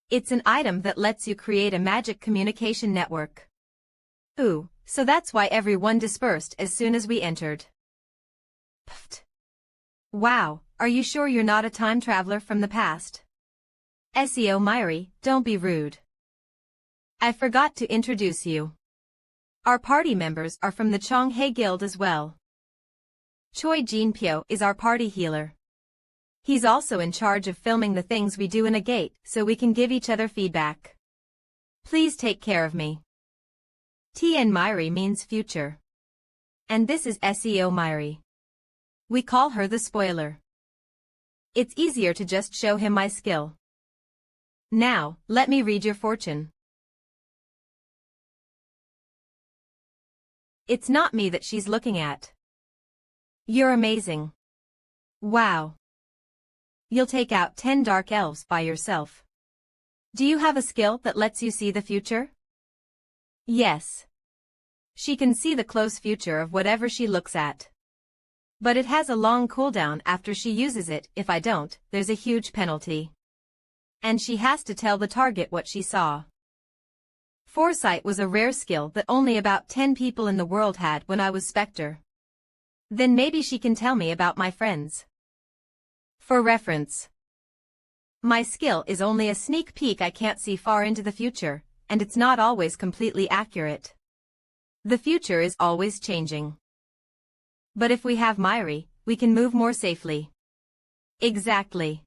It's an item that lets you create a magic communication network. Ooh, so that's why everyone dispersed as soon as we entered. Pfft. Wow, are you sure you're not a time traveler from the past? SEO Myri, don't be rude. I forgot to introduce you. Our party members are from the Chonghae Guild as well. Choi Jinpyo is our party healer. He's also in charge of filming the things we do in a gate so we can give each other feedback. Please take care of me. Tien Myri means future. And this is SEO Myri. We call her the spoiler. It's easier to just show him my skill. Now, let me read your fortune. It's not me that she's looking at. You're amazing. Wow. You'll take out 10 dark elves by yourself. Do you have a skill that lets you see the future? Yes. She can see the close future of whatever she looks at. But it has a long cooldown after she uses it. If I don't, there's a huge penalty. And she has to tell the target what she saw. Foresight was a rare skill that only about 10 people in the world had when I was Spectre. Then maybe she can tell me about my friends. For reference. My skill is only a sneak peek. I can't see far into the future, and it's not always completely accurate. The future is always changing. But if we have Myri, we can move more safely. Exactly.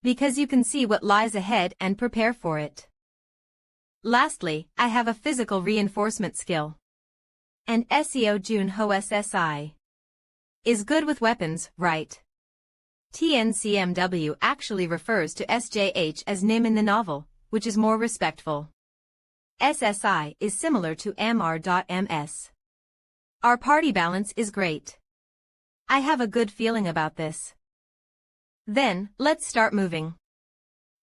Because you can see what lies ahead and prepare for it. Lastly, I have a physical reinforcement skill. And SEO Junho SSI is good with weapons, right? TNCMW actually refers to SJH as Nim in the novel, which is more respectful. SSI is similar to MR.MS. Our party balance is great. I have a good feeling about this. Then, let's start moving.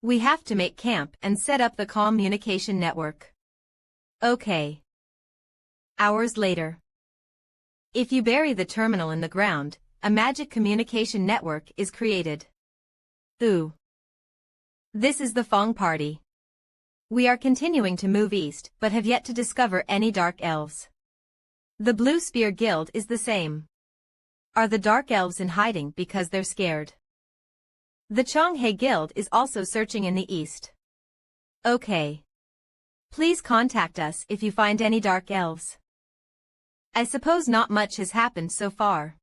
We have to make camp and set up the communication network. Okay. Hours later. If you bury the terminal in the ground, a magic communication network is created. Ooh. This is the Fong party. We are continuing to move east but have yet to discover any dark elves. The Blue Spear Guild is the same. Are the dark elves in hiding because they're scared? The Chonghae Guild is also searching in the east. Okay. Please contact us if you find any dark elves. I suppose not much has happened so far.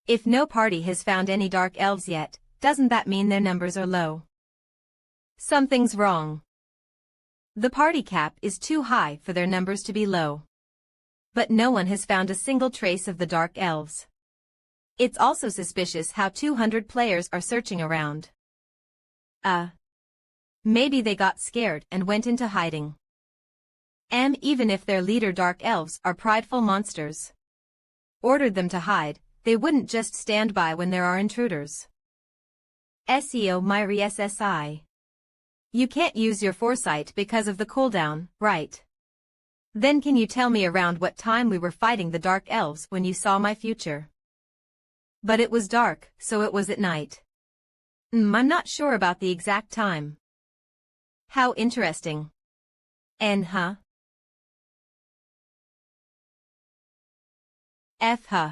If no party has found any dark elves yet, doesn't that mean their numbers are low? Something's wrong. The party cap is too high for their numbers to be low. But no one has found a single trace of the dark elves. It's also suspicious how 200 players are searching around. Maybe they got scared and went into hiding. Even if their leader dark elves are prideful monsters. Ordered them to hide, they wouldn't just stand by when there are intruders. SEO Myri SSI. You can't use your foresight because of the cooldown, right? Then can you tell me around what time we were fighting the dark elves when you saw my future? But it was dark, so it was at night. I'm not sure about the exact time. How interesting. Huh? Huh.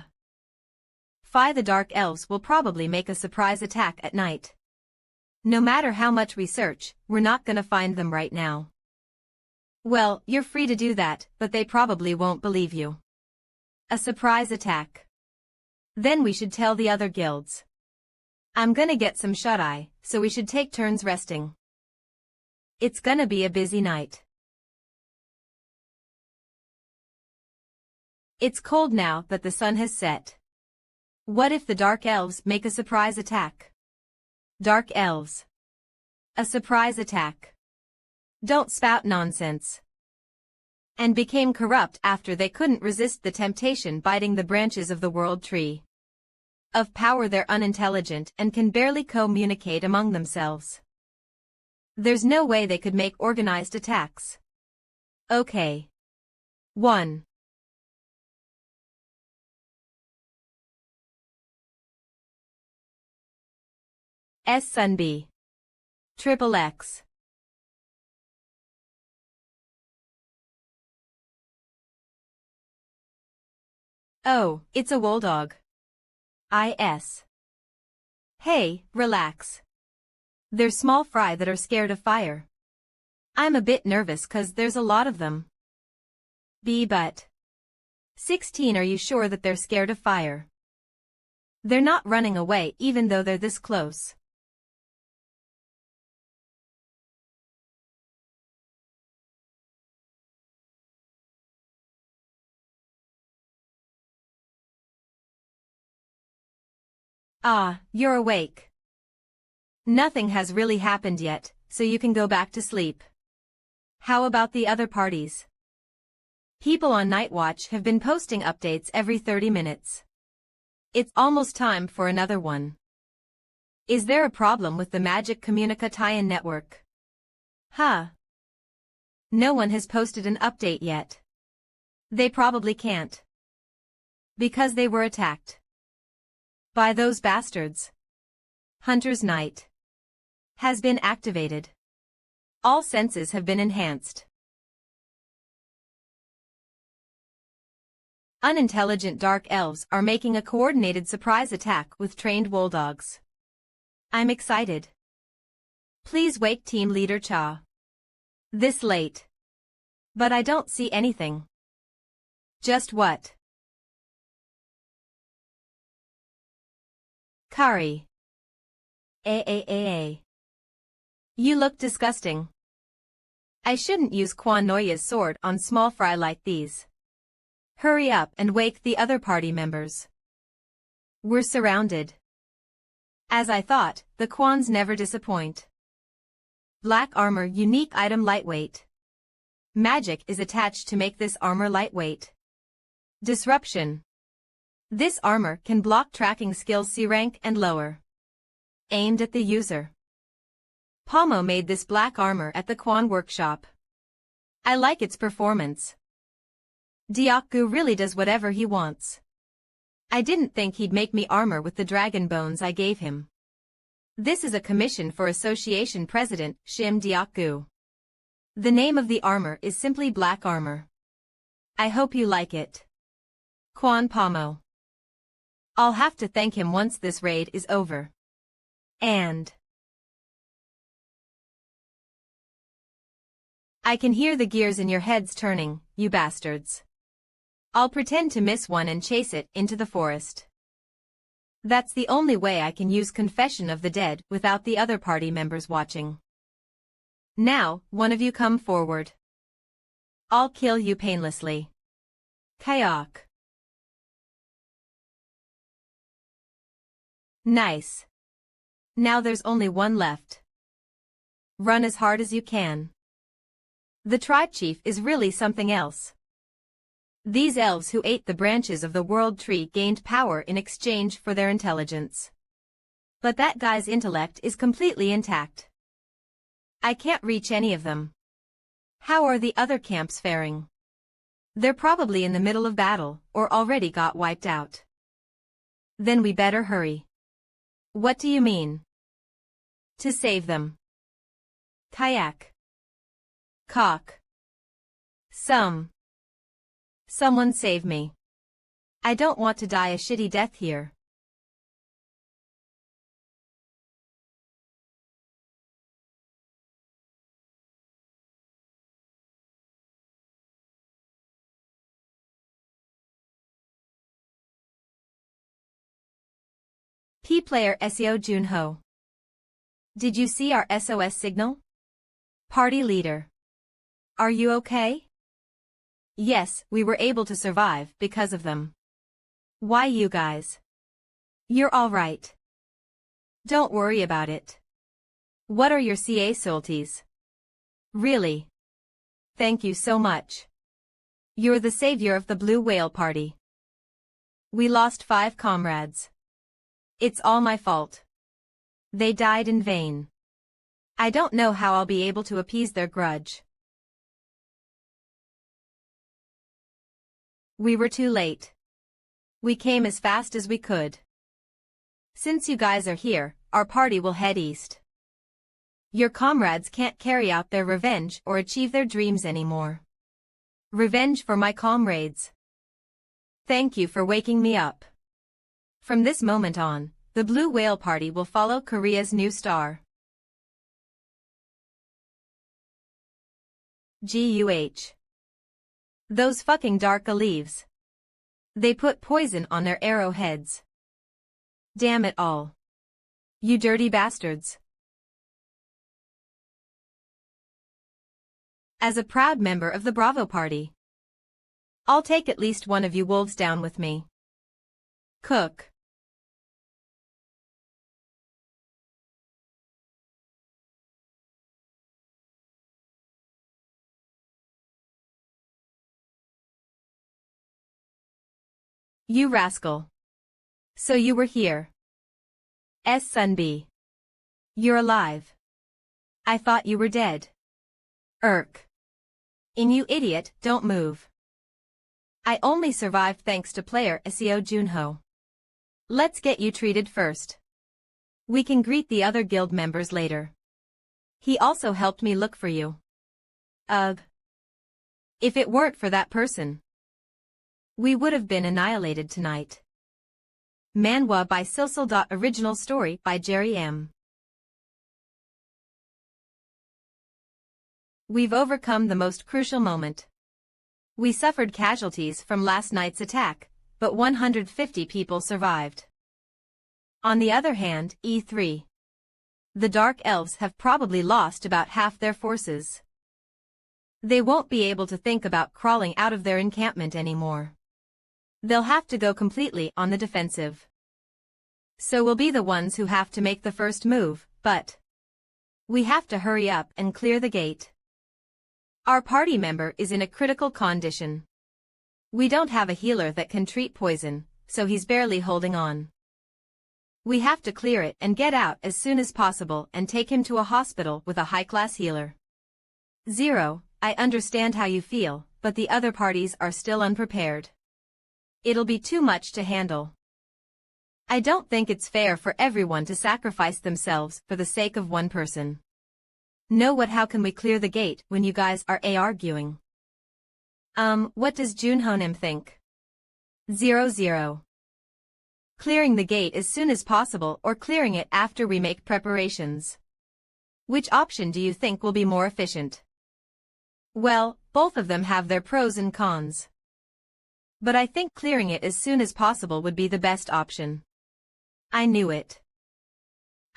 The dark elves will probably make a surprise attack at night. No matter how much we search, we're not gonna find them right now. Well, you're free to do that, but they probably won't believe you. A surprise attack. Then we should tell the other guilds. I'm gonna get some shut-eye, so we should take turns resting. It's gonna be a busy night. It's cold now that the sun has set. What if the Dark Elves make a surprise attack? Dark Elves. A surprise attack. Don't spout nonsense. And became corrupt after they couldn't resist the temptation biting the branches of the world tree. Of power they're unintelligent and can barely communicate among themselves. There's no way they could make organized attacks. Okay. 1. Sunb. Triple X. Oh, it's a wolldog. Is. Hey, relax. They're small fry that are scared of fire. I'm a bit nervous 'cause there's a lot of them. But 16, are you sure that they're scared of fire? They're not running away even though they're this close. Ah, you're awake. Nothing has really happened yet, so you can go back to sleep. How about the other parties? People on Night Watch have been posting updates every 30 minutes. It's almost time for another one. Is there a problem with the Magic Communica tie-in network? Huh. No one has posted an update yet. They probably can't. Because they were attacked. By those bastards. Hunter's Night has been activated. All senses have been enhanced. Unintelligent Dark Elves are making a coordinated surprise attack with trained wooldogs. I'm excited. Please wake Team Leader Cha. This late. But I don't see anything. Just what? Kari. You look disgusting. I shouldn't use Quan Noya's sword on small fry like these. Hurry up and wake the other party members. We're surrounded. As I thought, the Quans never disappoint. Black armor unique item lightweight. Magic is attached to make this armor lightweight. Disruption. This armor can block tracking skills C rank and lower. Aimed at the user. Palmo made this black armor at the Quan workshop. I like its performance. Diakgu really does whatever he wants. I didn't think he'd make me armor with the dragon bones I gave him. This is a commission for Association President Shim Diakgu. The name of the armor is simply Black Armor. I hope you like it. Quan Palmo. I'll have to thank him once this raid is over. And I can hear the gears in your heads turning, you bastards. I'll pretend to miss one and chase it into the forest. That's the only way I can use Confession of the Dead without the other party members watching. Now, one of you come forward. I'll kill you painlessly. Kayak. Nice. Now there's only one left. Run as hard as you can. The tribe chief is really something else. These elves who ate the branches of the world tree gained power in exchange for their intelligence. But that guy's intellect is completely intact. I can't reach any of them. How are the other camps faring? They're probably in the middle of battle, or already got wiped out. Then we better hurry. What do you mean? To save them. Kayak. Cock. Someone save me. I don't want to die a shitty death here. P-Player SEO Junho. Did you see our SOS signal? Party leader. Are you okay? Yes, we were able to survive because of them. Why you guys? You're all right. Don't worry about it. What are your casualties? Really? Thank you so much. You're the savior of the Blue Whale Party. We lost 5 comrades. It's all my fault. They died in vain. I don't know how I'll be able to appease their grudge. We were too late. We came as fast as we could. Since you guys are here, our party will head east. Your comrades can't carry out their revenge or achieve their dreams anymore. Revenge for my comrades. Thank you for waking me up. From this moment on, the Blue Whale Party will follow Korea's new star. GUH. Those fucking dark leaves. They put poison on their arrowheads. Damn it all. You dirty bastards. As a proud member of the Bravo Party, I'll take at least one of you wolves down with me. Cook. You rascal. So you were here. Sunb. You're alive. I thought you were dead. Irk. And you idiot, don't move. I only survived thanks to player Seo Junho. Let's get you treated first. We can greet the other guild members later. He also helped me look for you. Ugh. If it weren't for that person, we would have been annihilated tonight. MANHWA by Silsil. Original story by Jerry M. We've overcome the most crucial moment. We suffered casualties from last night's attack, but 150 people survived. On the other hand, E3. The Dark Elves have probably lost about half their forces. They won't be able to think about crawling out of their encampment anymore. They'll have to go completely on the defensive. So we'll be the ones who have to make the first move, but we have to hurry up and clear the gate. Our party member is in a critical condition. We don't have a healer that can treat poison, so he's barely holding on. We have to clear it and get out as soon as possible and take him to a hospital with a high-class healer. Zero, I understand how you feel, but the other parties are still unprepared. It'll be too much to handle. I don't think it's fair for everyone to sacrifice themselves for the sake of one person. How can we clear the gate when you guys are arguing? What does Junhonim think? 00. Clearing the gate as soon as possible or clearing it after we make preparations. Which option do you think will be more efficient? Well, both of them have their pros and cons. But I think clearing it as soon as possible would be the best option. I knew it.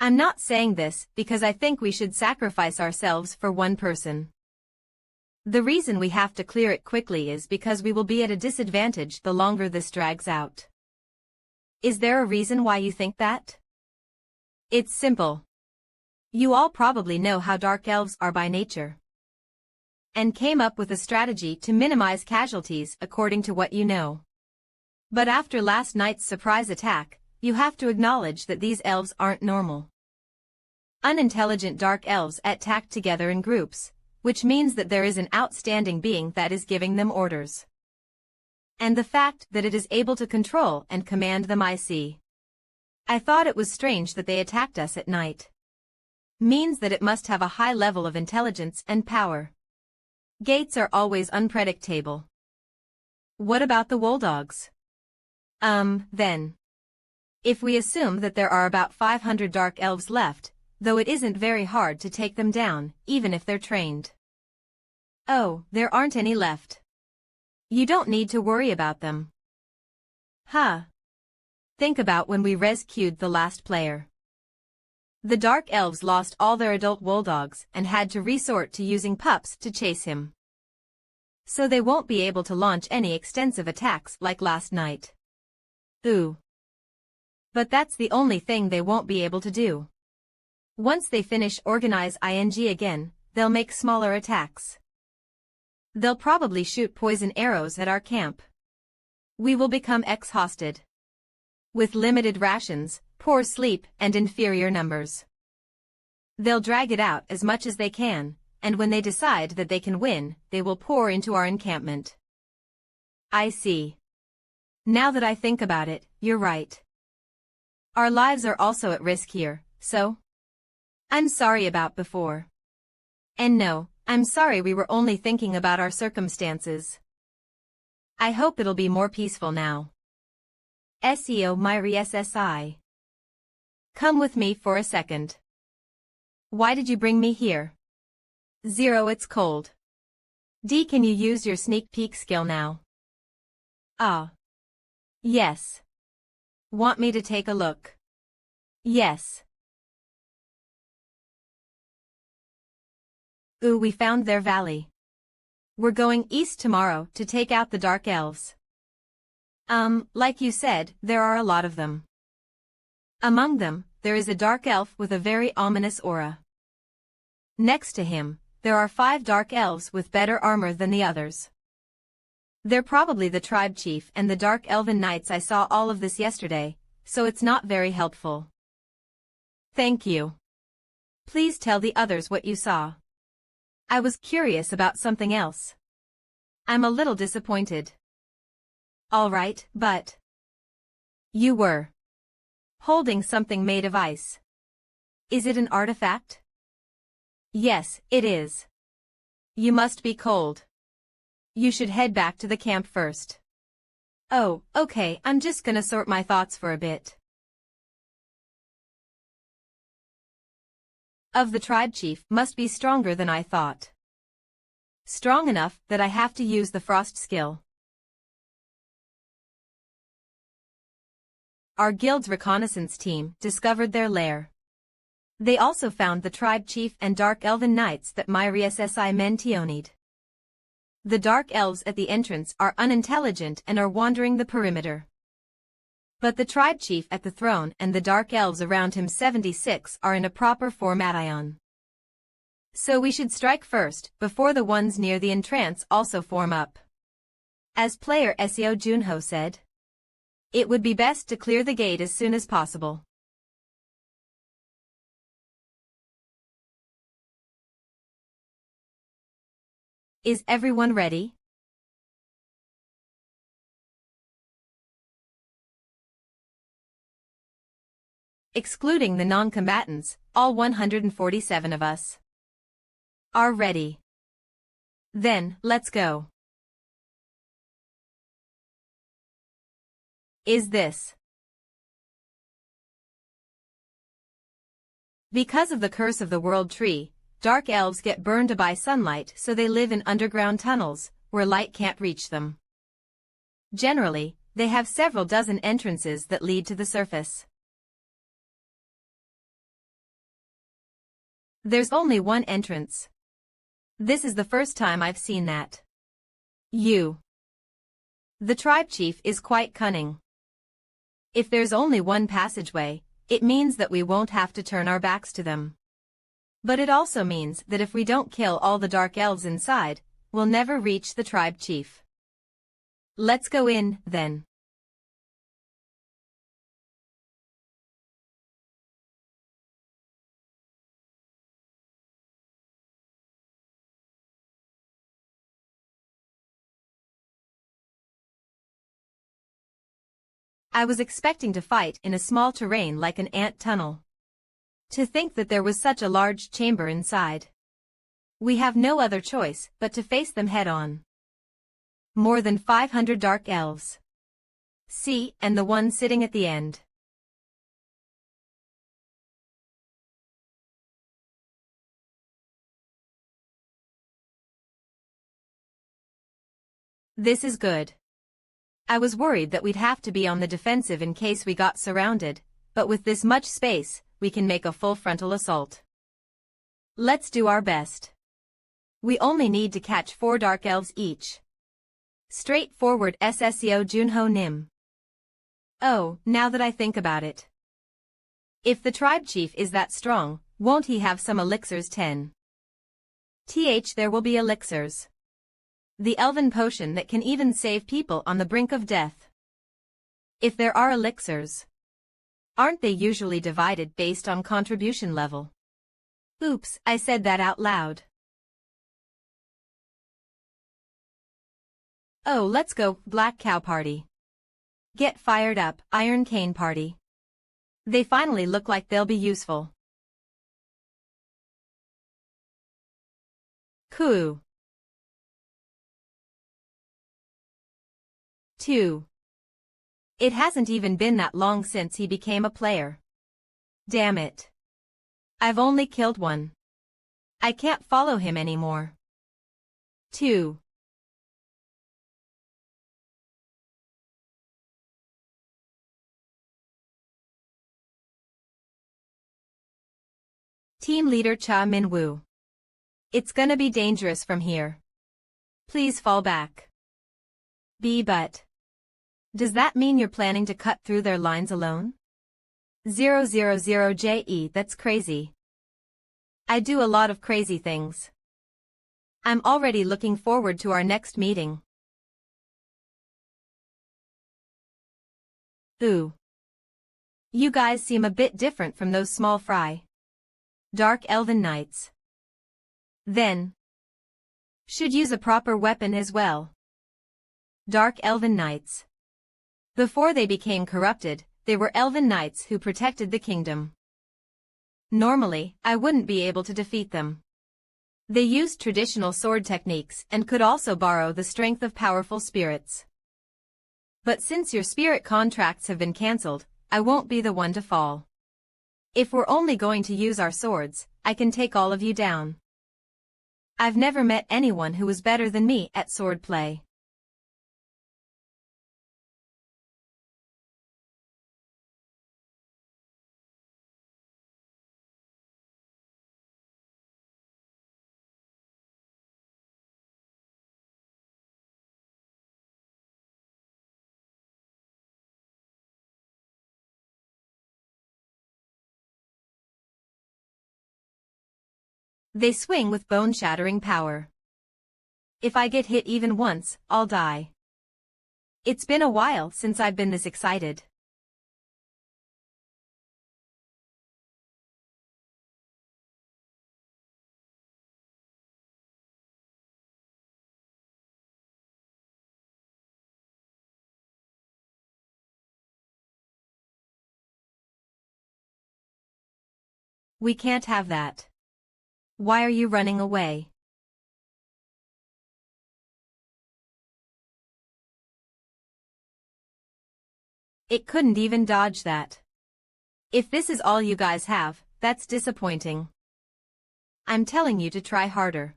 I'm not saying this because I think we should sacrifice ourselves for one person. The reason we have to clear it quickly is because we will be at a disadvantage the longer this drags out. Is there a reason why you think that? It's simple. You all probably know how dark elves are by nature, and came up with a strategy to minimize casualties according to what you know. But after last night's surprise attack, you have to acknowledge that these elves aren't normal. Unintelligent dark elves attack together in groups, which means that there is an outstanding being that is giving them orders. And the fact that it is able to control and command them I see. I thought it was strange that they attacked us at night. Means that it must have a high level of intelligence and power. Gates are always unpredictable. What about the Wooldogs? Then. If we assume that there are about 500 dark elves left, though it isn't very hard to take them down, even if they're trained. Oh, there aren't any left. You don't need to worry about them. Think about when we rescued the last player. The dark elves lost all their adult Wooldogs and had to resort to using pups to chase him. So they won't be able to launch any extensive attacks like last night. Ooh. But that's the only thing they won't be able to do. Once they finish organize ing again, they'll make smaller attacks. They'll probably shoot poison arrows at our camp. We will become exhausted. With limited rations, poor sleep, and inferior numbers. They'll drag it out as much as they can, and when they decide that they can win, they will pour into our encampment. I see. Now that I think about it, you're right. Our lives are also at risk here, so? I'm sorry about before. And no, I'm sorry we were only thinking about our circumstances. I hope it'll be more peaceful now. SEO Myri SSI. Come with me for a second. Why did you bring me here? 0 It's cold. D Can you use your sneak peek skill now? Ah. Yes. Want me to take a look? Yes. Ooh, we found their valley. We're going east tomorrow to take out the dark elves. Like you said, there are a lot of them. Among them, there is a dark elf with a very ominous aura. Next to him, there are 5 dark elves with better armor than the others. They're probably the tribe chief and the dark elven knights. I saw all of this yesterday, so it's not very helpful. Thank you. Please tell the others what you saw. I was curious about something else. I'm a little disappointed. All right, but... You were holding something made of ice. Is it an artifact? Yes, it is. You must be cold. You should head back to the camp first. Oh, okay, I'm just gonna sort my thoughts for a bit. Of the tribe chief must be stronger than I thought. Strong enough that I have to use the frost skill. Our guild's reconnaissance team discovered their lair. They also found the tribe chief and dark elven knights that Myri SSI mentioned. The dark elves at the entrance are unintelligent and are wandering the perimeter. But the tribe chief at the throne and the dark elves around him 76 are in a proper formation. So we should strike first, before the ones near the entrance also form up. As player Seo Junho said, it would be best to clear the gate as soon as possible. Is everyone ready? Excluding the non-combatants, all 147 of us are ready. Then, let's go. Is this? Because of the curse of the world tree, dark elves get burned by sunlight, so they live in underground tunnels, where light can't reach them. Generally, they have several dozen entrances that lead to the surface. There's only one entrance. This is the first time I've seen that. The tribe chief is quite cunning. If there's only one passageway, it means that we won't have to turn our backs to them. But it also means that if we don't kill all the dark elves inside, we'll never reach the tribe chief. Let's go in, then. I was expecting to fight in a small terrain like an ant tunnel. To think that there was such a large chamber inside. We have no other choice but to face them head-on. More than 500 dark elves. See, and the one sitting at the end. This is good. I was worried that we'd have to be on the defensive in case we got surrounded, but with this much space, we can make a full frontal assault. Let's do our best. We only need to catch 4 Dark Elves each. Straightforward SSEO Junho Nim. Oh, now that I think about it. If the tribe chief is that strong, won't he have some elixirs 10? There will be elixirs. The elven potion that can even save people on the brink of death. If there are elixirs, aren't they usually divided based on contribution level? Oops, I said that out loud. Oh, let's go, Black Cow Party. Get fired up, Iron Cane Party. They finally look like they'll be useful. Cool. 2. It hasn't even been that long since he became a player. Damn it. I've only killed 1. I can't follow him anymore. 2. Team Leader Cha Min-woo. It's gonna be dangerous from here. Please fall back. But. Does that mean you're planning to cut through their lines alone? 000JE, that's crazy. I do a lot of crazy things. I'm already looking forward to our next meeting. Ooh. You guys seem a bit different from those small fry Dark Elven Knights. Then. Should use a proper weapon as well. Dark Elven Knights. Before they became corrupted, they were Elven Knights who protected the kingdom. Normally, I wouldn't be able to defeat them. They used traditional sword techniques and could also borrow the strength of powerful spirits. But since your spirit contracts have been cancelled, I won't be the one to fall. If we're only going to use our swords, I can take all of you down. I've never met anyone who was better than me at swordplay. They swing with bone-shattering power. If I get hit even once, I'll die. It's been a while since I've been this excited. We can't have that. Why are you running away? It couldn't even dodge that. If this is all you guys have, that's disappointing. I'm telling you to try harder.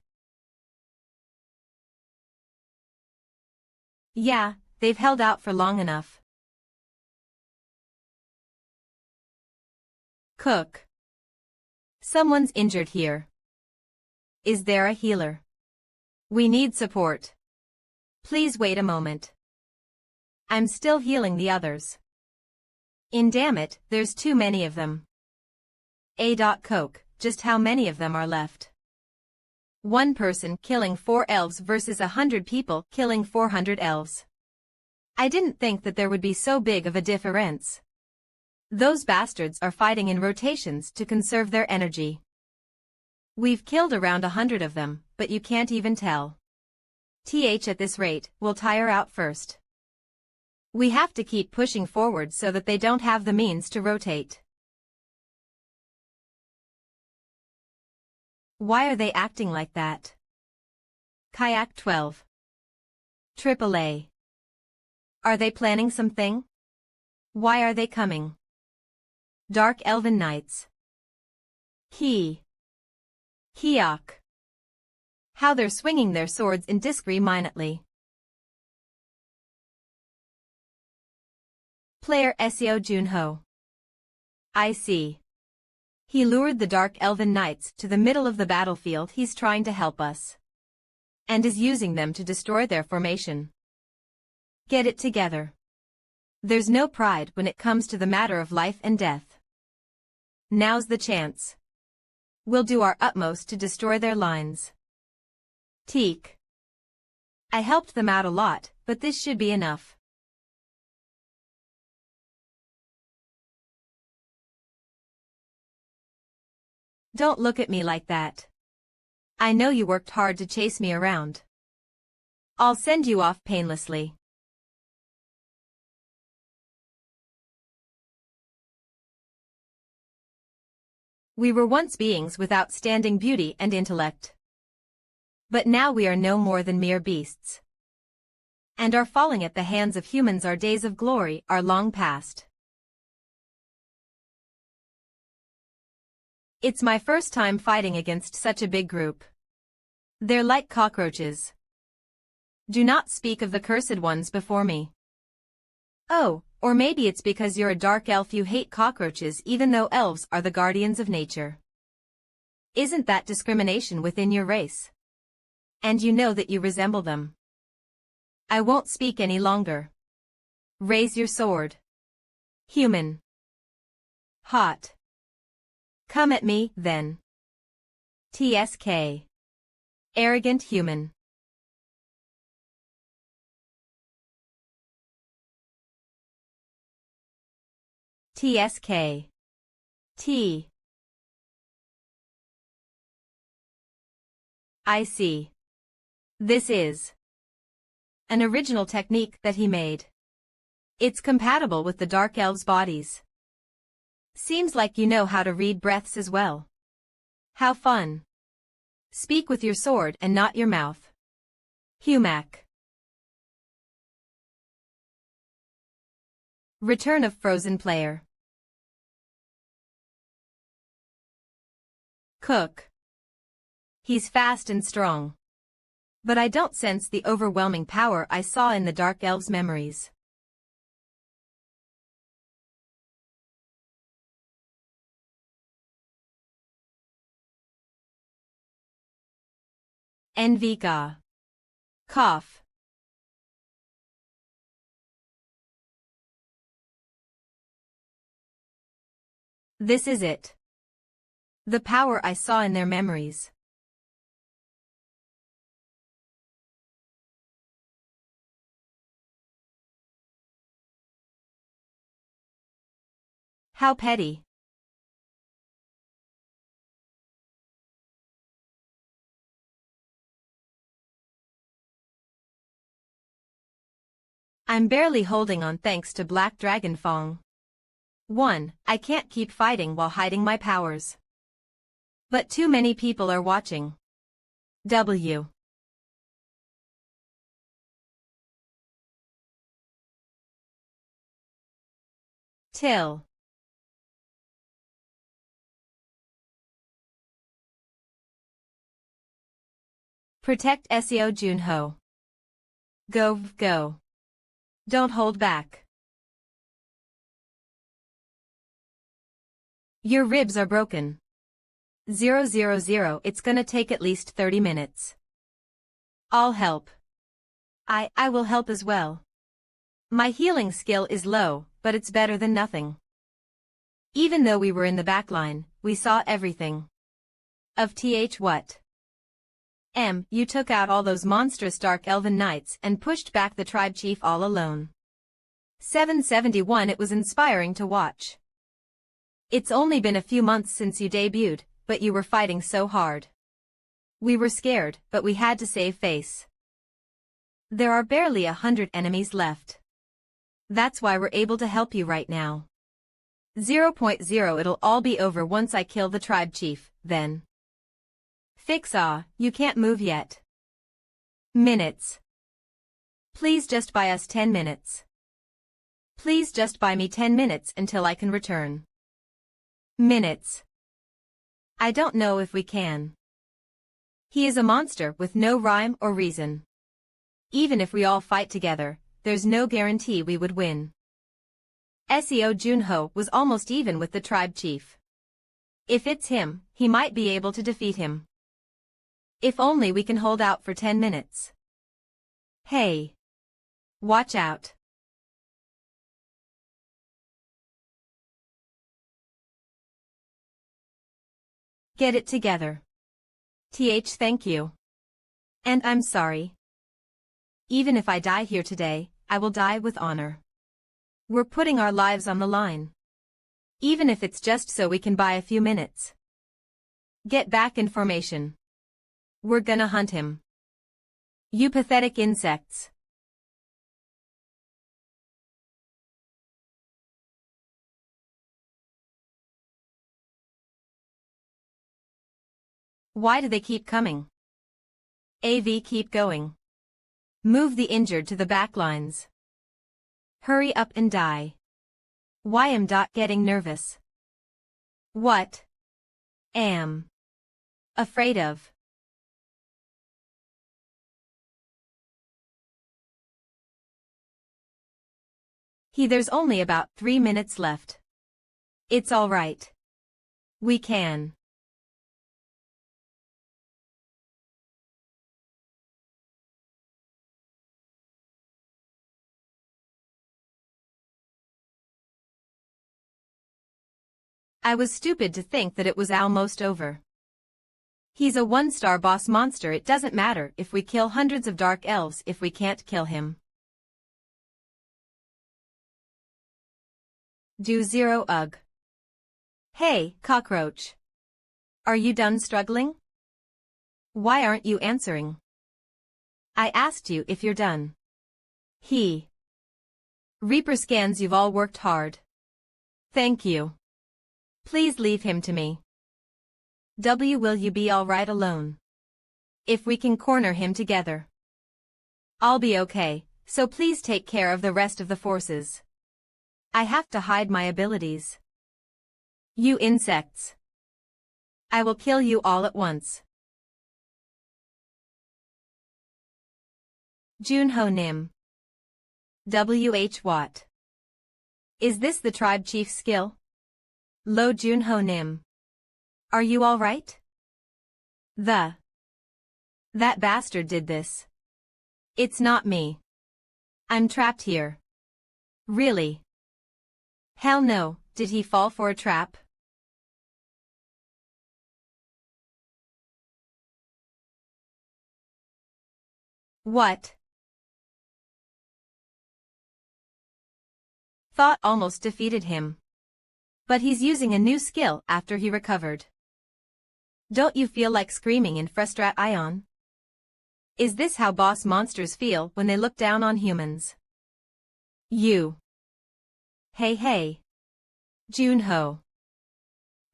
Yeah, they've held out for long enough. Cook. Someone's injured here. Is there a healer? We need support. Please wait a moment. I'm still healing the others. Damn it, there's too many of them. Coke, just how many of them are left? 1 person killing 4 elves versus 100 people killing 400 elves. I didn't think that there would be so big of a difference. Those bastards are fighting in rotations to conserve their energy. We've killed around 100 of them, but you can't even tell. At this rate, we'll tire out first. We have to keep pushing forward so that they don't have the means to rotate. Why are they acting like that? Kayak 12. AAA. Are they planning something? Why are they coming? Dark Elven Knights. Hyok. How they're swinging their swords indiscriminately. Player Seo Junho. I see. He lured the Dark Elven Knights to the middle of the battlefield. He's trying to help us. and is using them to destroy their formation. Get it together. There's no pride when it comes to the matter of life and death. Now's the chance. We'll do our utmost to destroy their lines. Teak. I helped them out a lot, but this should be enough. Don't look at me like that. I know you worked hard to chase me around. I'll send you off painlessly. We were once beings with outstanding beauty and intellect. But now we are no more than mere beasts. And are falling at the hands of humans. Our days of glory are long past. It's my first time fighting against such a big group. They're like cockroaches. Do not speak of the cursed ones before me. Oh, or maybe it's because you're a dark elf you hate cockroaches even though elves are the guardians of nature. Isn't that discrimination within your race? And you know that you resemble them. I won't speak any longer. Raise your sword. Human. Hot. Come at me, then. TSK. Arrogant human. TSK. T. I see. This is an original technique that he made. It's compatible with the Dark Elves' bodies. Seems like you know how to read breaths as well. How fun. Speak with your sword and not your mouth. Humac. Return of Frozen Player. Cook. He's fast and strong. But I don't sense the overwhelming power I saw in the Dark Elves' memories. Envika. Cough. This is it. The power I saw in their memories. How petty. I'm barely holding on thanks to Black Dragon Fong. 1. I can't keep fighting while hiding my powers. But too many people are watching. W. Till. Protect Seo Junho. Go. Don't hold back. Your ribs are broken. 000. It's gonna take at least 30 minutes. I'll help. I will help as well. My healing skill is low, but it's better than nothing. Even though we were in the back line, we saw everything. Of what? You took out all those monstrous Dark Elven Knights and pushed back the tribe chief all alone. 771. It was inspiring to watch. It's only been a few months since you debuted, but you were fighting so hard. We were scared, but we had to save face. There are barely 100 enemies left. That's why we're able to help you right now. 0.0. It'll all be over once I kill the tribe chief, then. You can't move yet. Minutes. Please just buy us 10 minutes. Please just buy me 10 minutes until I can return. Minutes. I don't know if we can. He is a monster with no rhyme or reason. Even if we all fight together, there's no guarantee we would win. Seo Junho was almost even with the tribe chief. If it's him, he might be able to defeat him. If only we can hold out for 10 minutes. Hey. Watch out. Get it together. Thank you. And I'm sorry. Even if I die here today, I will die with honor. We're putting our lives on the line. Even if it's just so we can buy a few minutes. Get back in formation. We're gonna hunt him. You pathetic insects. Why do they keep coming? Keep going. Move the injured to the back lines. Hurry up and die. Why am getting nervous? What am afraid of? There's only about 3 minutes left. It's all right. We can. I was stupid to think that it was almost over. He's a one-star boss monster. It doesn't matter if we kill hundreds of dark elves if we can't kill him. Do zero ugh. Hey, cockroach. Are you done struggling? Why aren't you answering? I asked you if you're done. Reaper scans, you've all worked hard. Thank you. Please leave him to me. Will you be alright alone? If we can corner him together. I'll be okay, so please take care of the rest of the forces. I have to hide my abilities. You insects. I will kill you all at once. Junho Nim. What? Is this the tribe chief's skill? Lo Junho Nim. Are you all right? That bastard did this. It's not me. I'm trapped here. Really? Hell no, did he fall for a trap? What? Thought almost defeated him. But he's using a new skill after he recovered. Don't you feel like screaming in frustration? Is this how boss monsters feel when they look down on humans? You. Hey. Junho.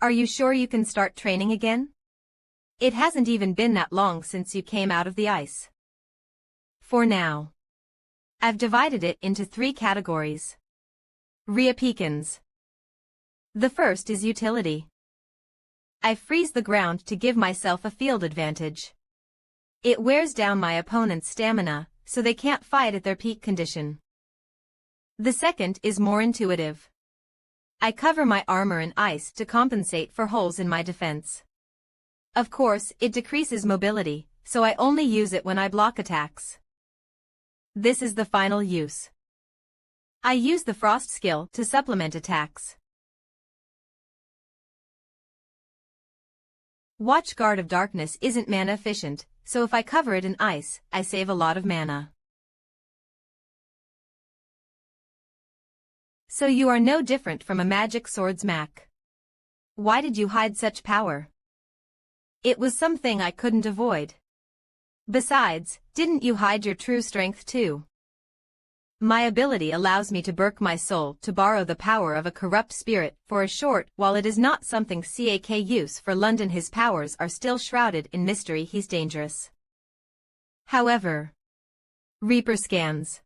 Are you sure you can start training again? It hasn't even been that long since you came out of the ice. For now. I've divided it into 3 categories. Awakens. The first is utility. I freeze the ground to give myself a field advantage. It wears down my opponent's stamina, so they can't fight at their peak condition. The second is more intuitive. I cover my armor in ice to compensate for holes in my defense. Of course, it decreases mobility, so I only use it when I block attacks. This is the final use. I use the frost skill to supplement attacks. Watchguard of Darkness isn't mana efficient, so if I cover it in ice, I save a lot of mana. So you are no different from a magic swords Mac. Why did you hide such power? It was something I couldn't avoid. Besides, didn't you hide your true strength too? My ability allows me to burk my soul to borrow the power of a corrupt spirit for a short while. It is not something CAK use for London. His powers are still shrouded in mystery. He's dangerous. However, Reaper scans.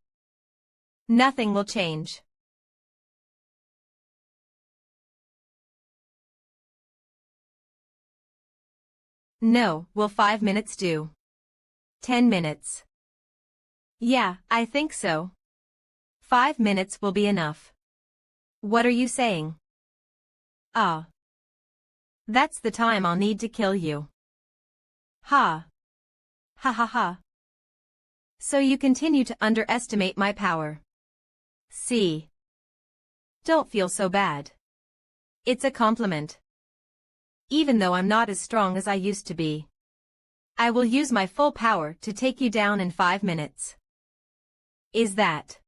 Nothing will change. No, will 5 minutes do? 10 minutes. Yeah, I think so. 5 minutes will be enough. What are you saying? Ah. That's the time I'll need to kill you. Ha. Ha ha ha. So you continue to underestimate my power. See. Don't feel so bad. It's a compliment. Even though I'm not as strong as I used to be. I will use my full power to take you down in 5 minutes. Is that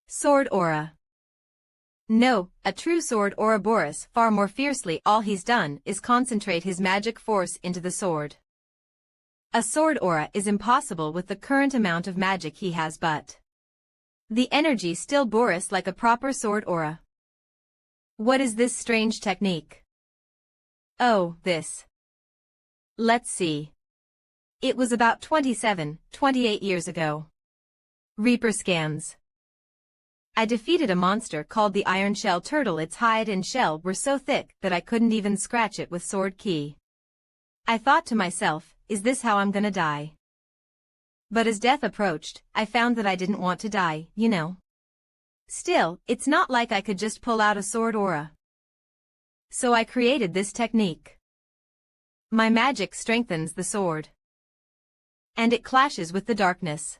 sword aura? No, a true sword Ouroboros far more fiercely. All he's done is concentrate his magic force into the sword. A sword aura is impossible with the current amount of magic he has, but the energy still Boris like a proper sword aura. What is this strange technique? Oh, this. Let's see. It was about 28 years ago. Reaper scans. I defeated a monster called the Iron Shell Turtle. Its hide and shell were so thick that I couldn't even scratch it with sword key. I thought to myself, is this how I'm gonna die? But as death approached, I found that I didn't want to die, you know. Still, it's not like I could just pull out a sword aura. So I created this technique. My magic strengthens the sword. And it clashes with the darkness.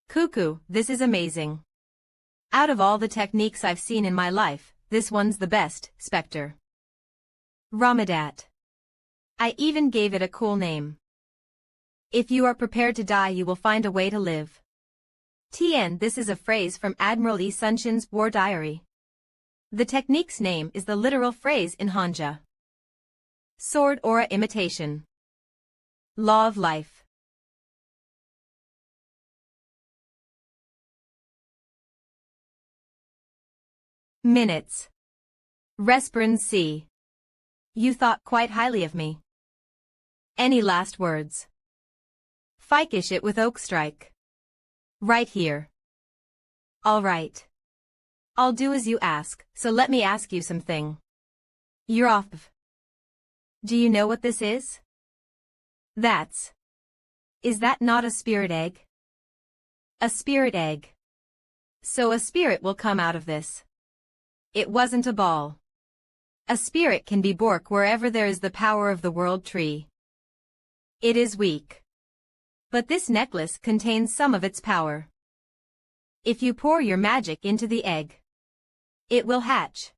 Cuckoo, this is amazing. Out of all the techniques I've seen in my life, this one's the best, Spectre. Ramadat. I even gave it a cool name. If you are prepared to die, you will find a way to live. TN. This is a phrase from Admiral Yi Sunshin's War Diary. The technique's name is the literal phrase in Hanja. Sword aura imitation. Law of life. Minutes. Respirans C. You thought quite highly of me. Any last words? Fikish it with Oak Strike. Right here. All right. I'll do as you ask, so let me ask you something. You're off. Do you know what this is? Is that not a spirit egg? A spirit egg. So a spirit will come out of this. It wasn't a ball. A spirit can be Bork wherever there is the power of the world tree. It is weak. But this necklace contains some of its power. If you pour your magic into the egg, it will hatch.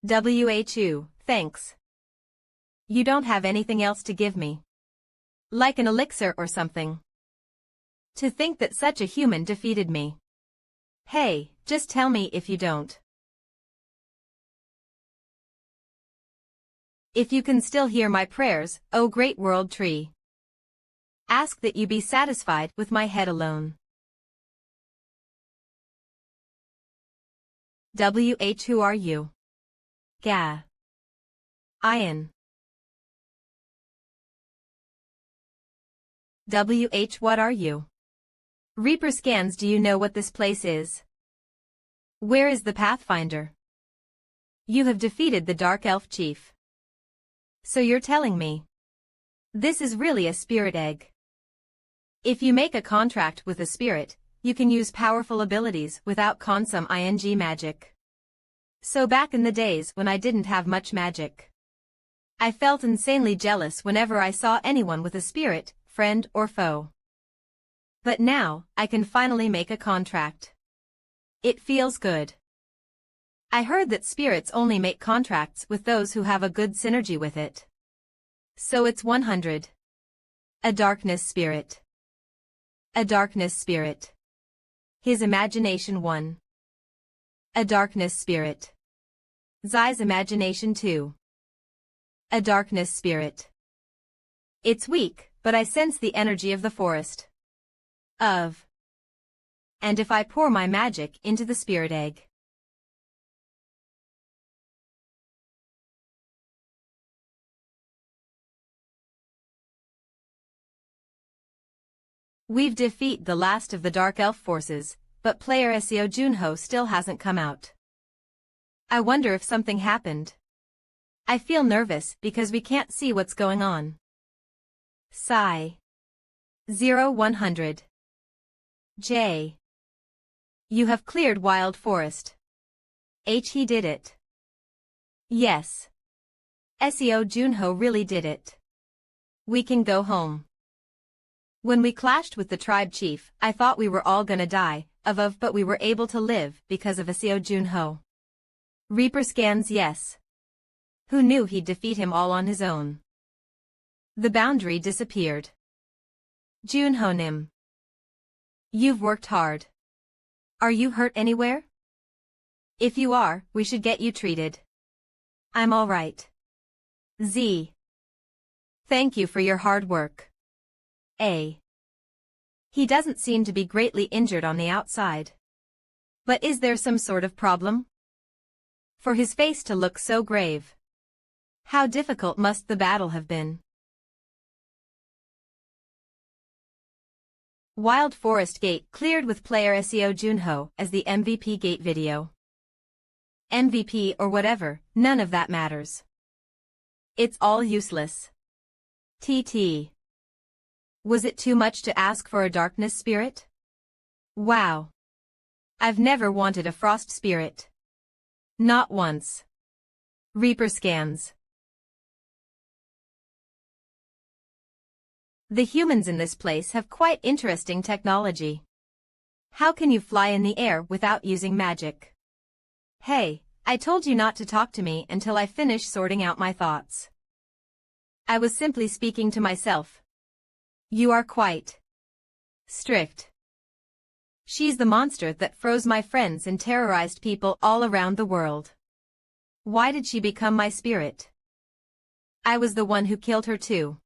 Whu, thanks. You don't have anything else to give me? Like an elixir or something? To think that such a human defeated me. Hey, just tell me if you don't. If you can still hear my prayers, O great world tree. Ask that you be satisfied with my head alone. Who are you? Ga. Ian. What are you? Reaper scans. Do you know what this place is? Where is the Pathfinder? You have defeated the Dark Elf Chief. So you're telling me this is really a spirit egg. If you make a contract with a spirit, you can use powerful abilities without consum ing magic. So back in the days when I didn't have much magic, I felt insanely jealous whenever I saw anyone with a spirit, friend or foe. But now, I can finally make a contract. It feels good. I heard that spirits only make contracts with those who have a good synergy with it. So it's 100. A darkness spirit. A darkness spirit. His imagination 1. A darkness spirit. Zai's imagination 2. A darkness spirit. It's weak, but I sense the energy of the forest. And if I pour my magic into the spirit egg, we've defeated the last of the Dark Elf forces, but player Seo Junho still hasn't come out. I wonder if something happened. I feel nervous because we can't see what's going on. Sigh. 0100. J. You have cleared Wild Forest. He did it. Yes. Seo Junho really did it. We can go home. When we clashed with the tribe chief, I thought we were all gonna die, but we were able to live because of Aseo Junho. Reaper scans yes. Who knew he'd defeat him all on his own? The boundary disappeared. Junho Nim. You've worked hard. Are you hurt anywhere? If you are, we should get you treated. I'm alright. Z. Thank you for your hard work. A. He doesn't seem to be greatly injured on the outside. But is there some sort of problem? For his face to look so grave. How difficult must the battle have been? Wild Forest Gate cleared with player Aseo Junho as the MVP gate video. MVP or whatever, none of that matters. It's all useless. TT. Was it too much to ask for a darkness spirit? Wow. I've never wanted a frost spirit. Not once. Reaper scans. The humans in this place have quite interesting technology. How can you fly in the air without using magic? Hey, I told you not to talk to me until I finish sorting out my thoughts. I was simply speaking to myself. You are quite strict. She's the monster that froze my friends and terrorized people all around the world. Why did she become my spirit? I was the one who killed her too.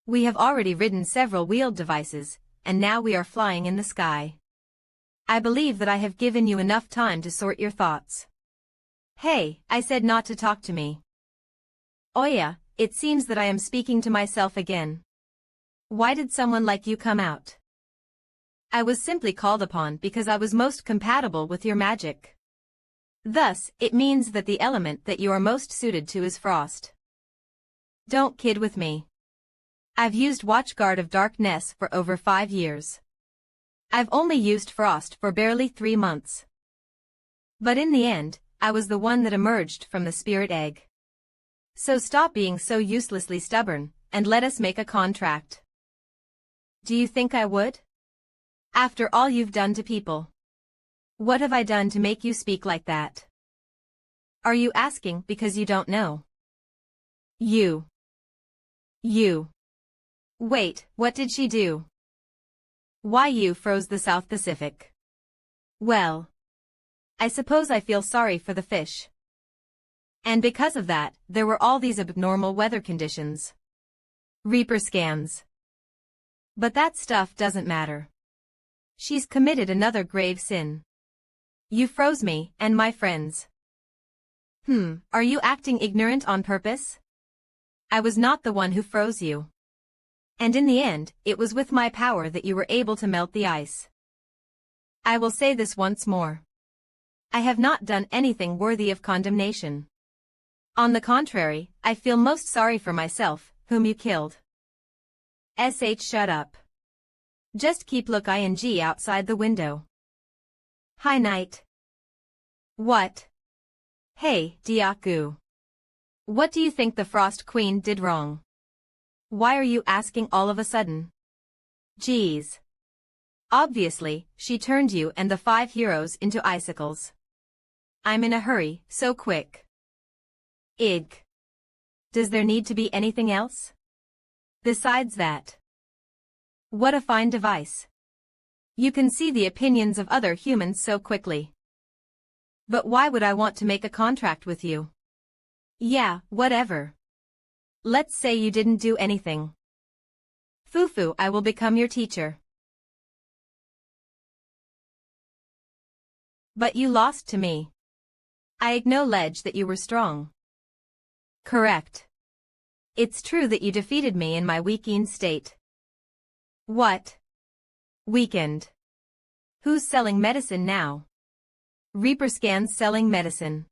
We have already ridden several wheeled devices, and now we are flying in the sky. I believe that I have given you enough time to sort your thoughts. Hey, I said not to talk to me. Oh yeah, it seems that I am speaking to myself again. Why did someone like you come out? I was simply called upon because I was most compatible with your magic. Thus, it means that the element that you are most suited to is frost. Don't kid with me. I've used Watchguard of Darkness for over 5 years. I've only used frost for barely 3 months. But in the end, I was the one that emerged from the spirit egg. So stop being so uselessly stubborn, and let us make a contract. Do you think I would? After all you've done to people. What have I done to make you speak like that? Are you asking because you don't know? You. Wait, what did she do? Why you froze the South Pacific? Well, I suppose I feel sorry for the fish. And because of that, there were all these abnormal weather conditions. Reaper scans. But that stuff doesn't matter. She's committed another grave sin. You froze me and my friends. Are you acting ignorant on purpose? I was not the one who froze you. And in the end, it was with my power that you were able to melt the ice. I will say this once more. I have not done anything worthy of condemnation. On the contrary, I feel most sorry for myself, whom you killed. Shut up. Just keep ing outside the window. Hi night. What? Hey, Diaku. What do you think the Frost Queen did wrong? Why are you asking all of a sudden? Geez. Obviously, she turned you and the 5 heroes into icicles. I'm in a hurry, so quick. Ig. Does there need to be anything else? Besides that. What a fine device. You can see the opinions of other humans so quickly. But why would I want to make a contract with you? Yeah, whatever. Let's say you didn't do anything. Fufu, I will become your teacher. But you lost to me. I acknowledge that you were strong. Correct. It's true that you defeated me in my weakened state. What? Weakened. Who's selling medicine now? Reaper scans selling medicine.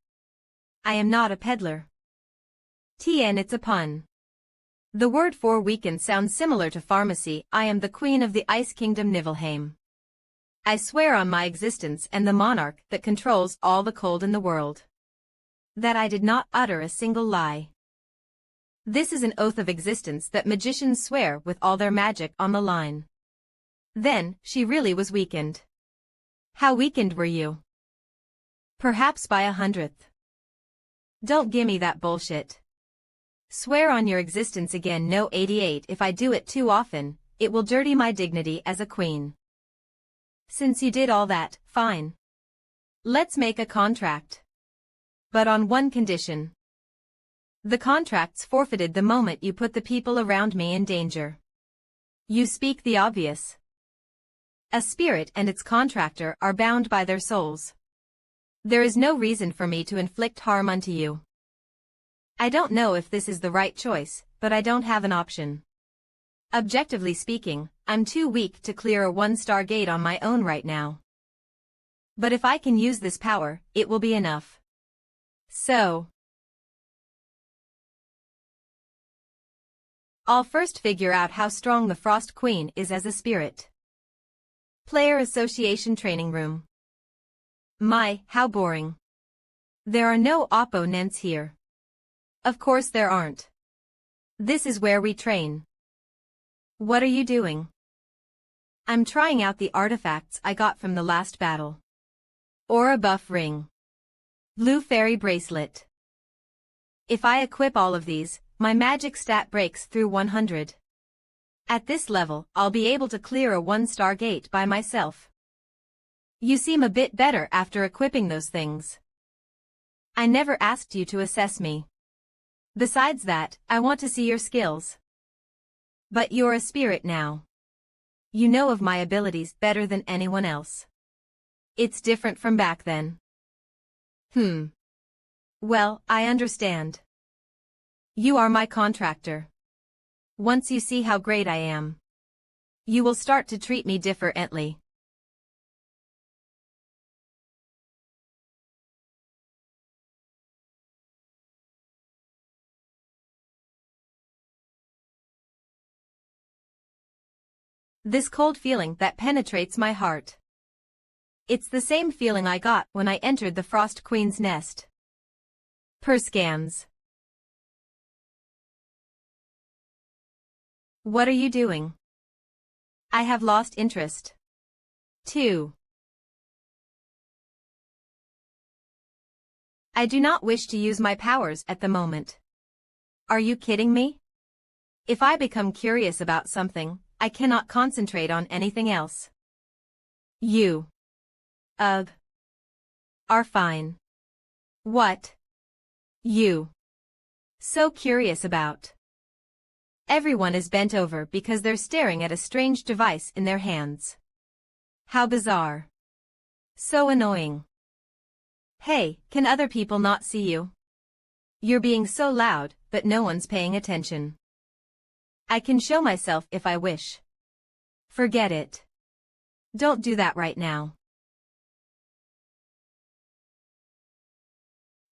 I am not a peddler. TN, it's a pun. The word for weakened sounds similar to pharmacy. I am the queen of the Ice Kingdom Niflheim. I swear on my existence and the monarch that controls all the cold in the world, that I did not utter a single lie. This is an oath of existence that magicians swear with all their magic on the line. Then, she really was weakened. How weakened were you? Perhaps by 100th. Don't gimme that bullshit. Swear on your existence again. No 88. If I do it too often, it will dirty my dignity as a queen. Since you did all that, fine. Let's make a contract. But on one condition. The contract's forfeited the moment you put the people around me in danger. You speak the obvious. A spirit and its contractor are bound by their souls. There is no reason for me to inflict harm unto you. I don't know if this is the right choice, but I don't have an option. Objectively speaking, I'm too weak to clear a 1-star gate on my own right now. But if I can use this power, it will be enough. So, I'll first figure out how strong the Frost Queen is as a spirit. Player Association Training Room. My, how boring. There are no opponents here. Of course there aren't. This is where we train. What are you doing? I'm trying out the artifacts I got from the last battle. Aura buff ring. Blue fairy bracelet. If I equip all of these, my magic stat breaks through 100. At this level, I'll be able to clear a 1-star gate by myself. You seem a bit better after equipping those things. I never asked you to assess me. Besides that, I want to see your skills. But you're a spirit now. You know of my abilities better than anyone else. It's different from back then. Well, I understand. You are my contractor. Once you see how great I am, you will start to treat me differently. This cold feeling that penetrates my heart. It's the same feeling I got when I entered the Frost Queen's nest. Per scans. What are you doing? I have lost interest. 2. I do not wish to use my powers at the moment. Are you kidding me? If I become curious about something, I cannot concentrate on anything else. You. Ugh. Are fine. What? You. So curious about. Everyone is bent over because they're staring at a strange device in their hands. How bizarre. So annoying. Hey, can other people not see you? You're being so loud, but no one's paying attention. I can show myself if I wish. Forget it. Don't do that right now.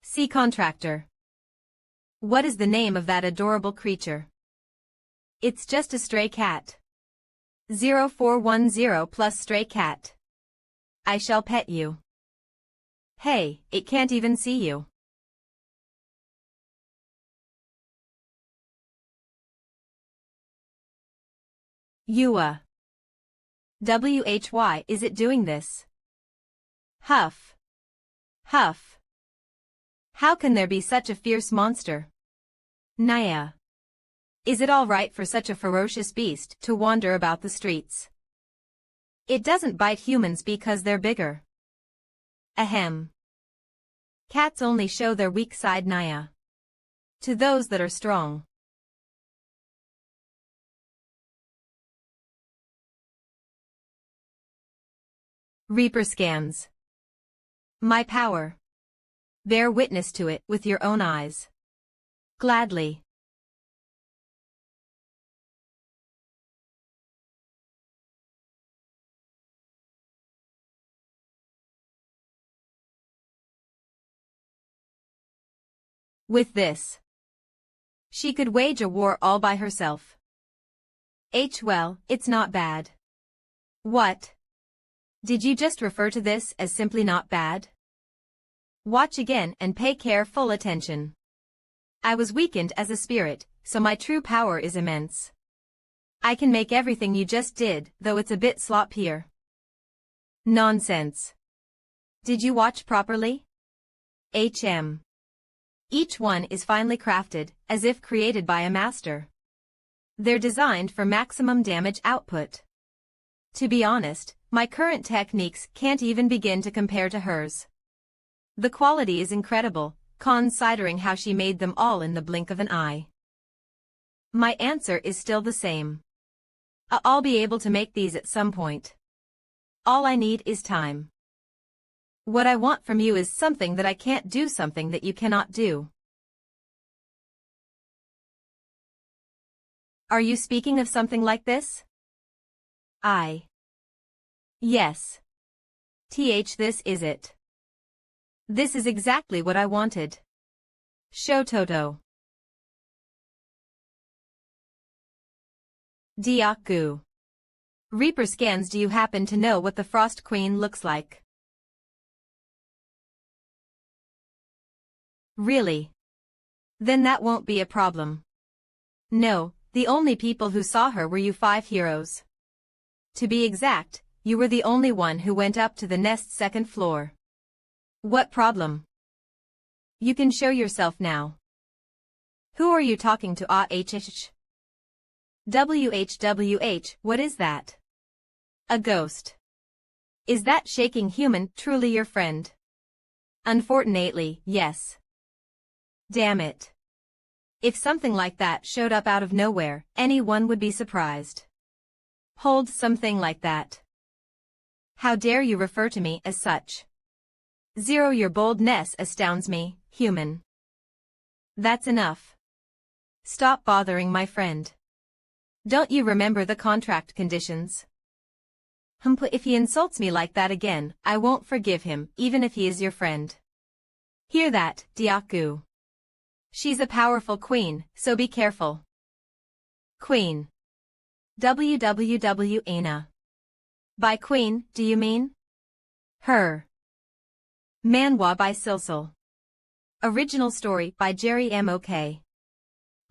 See contractor. What is the name of that adorable creature? It's just a stray cat. 0410 plus stray cat. I shall pet you. Hey, it can't even see you. MANHWA. Why is it doing this? Huff. Huff. How can there be such a fierce monster? Naya. Is it all right for such a ferocious beast to wander about the streets? It doesn't bite humans because they're bigger. Ahem. Cats only show their weak side, Naya. To those that are strong. Reaper scans. My power. Bear witness to it with your own eyes. Gladly. With this, she could wage a war all by herself. Well, it's not bad. What? Did you just refer to this as simply not bad? Watch again and pay careful attention. I was weakened as a spirit, so my true power is immense. I can make everything you just did, though it's a bit sloppier. Nonsense. Did you watch properly? Each one is finely crafted, as if created by a master. They're designed for maximum damage output. To be honest, my current techniques can't even begin to compare to hers. The quality is incredible, considering how she made them all in the blink of an eye. My answer is still the same. I'll be able to make these at some point. All I need is time. What I want from you is something that I can't do, something that you cannot do. Are you speaking of something like this? Yes. This is it. This is exactly what I wanted. Shototo. Diaku. Reaper scans. Do you happen to know what the Frost Queen looks like? Really? Then that won't be a problem. No, the only people who saw her were you 5 heroes. To be exact, you were the only one who went up to the nest's 2nd floor. What problem? You can show yourself now. Who are you talking to? WHWH, what is that? A ghost. Is that shaking human truly your friend? Unfortunately, yes. Damn it. If something like that showed up out of nowhere, anyone would be surprised. Hold something like that. How dare you refer to me as such? Zero, your boldness astounds me, human. That's enough. Stop bothering my friend. Don't you remember the contract conditions? If he insults me like that again, I won't forgive him, even if he is your friend. Hear that, Diaku? She's a powerful queen, so be careful. Queen. Ana. By queen, do you mean? Her. MANHWA by Silsil. Original story by Jerry M.O.K.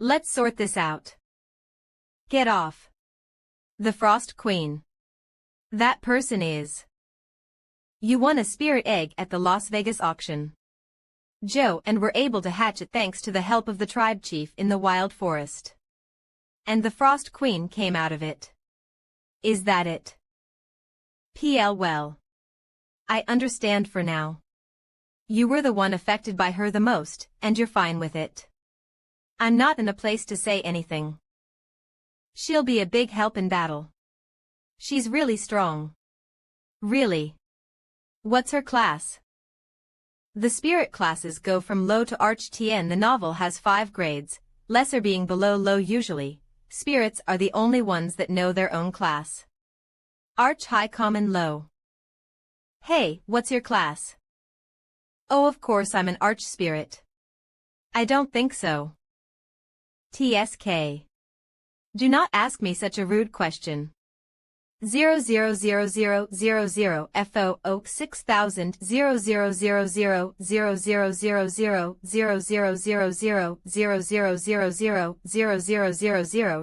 Let's sort this out. Get off. The Frost Queen. That person is. You won a spirit egg at the Las Vegas auction. Joe and were able to hatch it thanks to the help of the tribe chief in the wild forest. And the Frost Queen came out of it. Is that it? Well. I understand for now. You were the one affected by her the most, and you're fine with it. I'm not in a place to say anything. She'll be a big help in battle. She's really strong. Really? What's her class? The spirit classes go from low to Arch-Tien. The novel has 5 grades, lesser being below low usually. Spirits are the only ones that know their own class. Arch, High, Common, Low. Hey, what's your class? Oh, of course I'm an Arch Spirit. I don't think so. TSK. Do not ask me such a rude question. 000000 FO 6000 0000 0000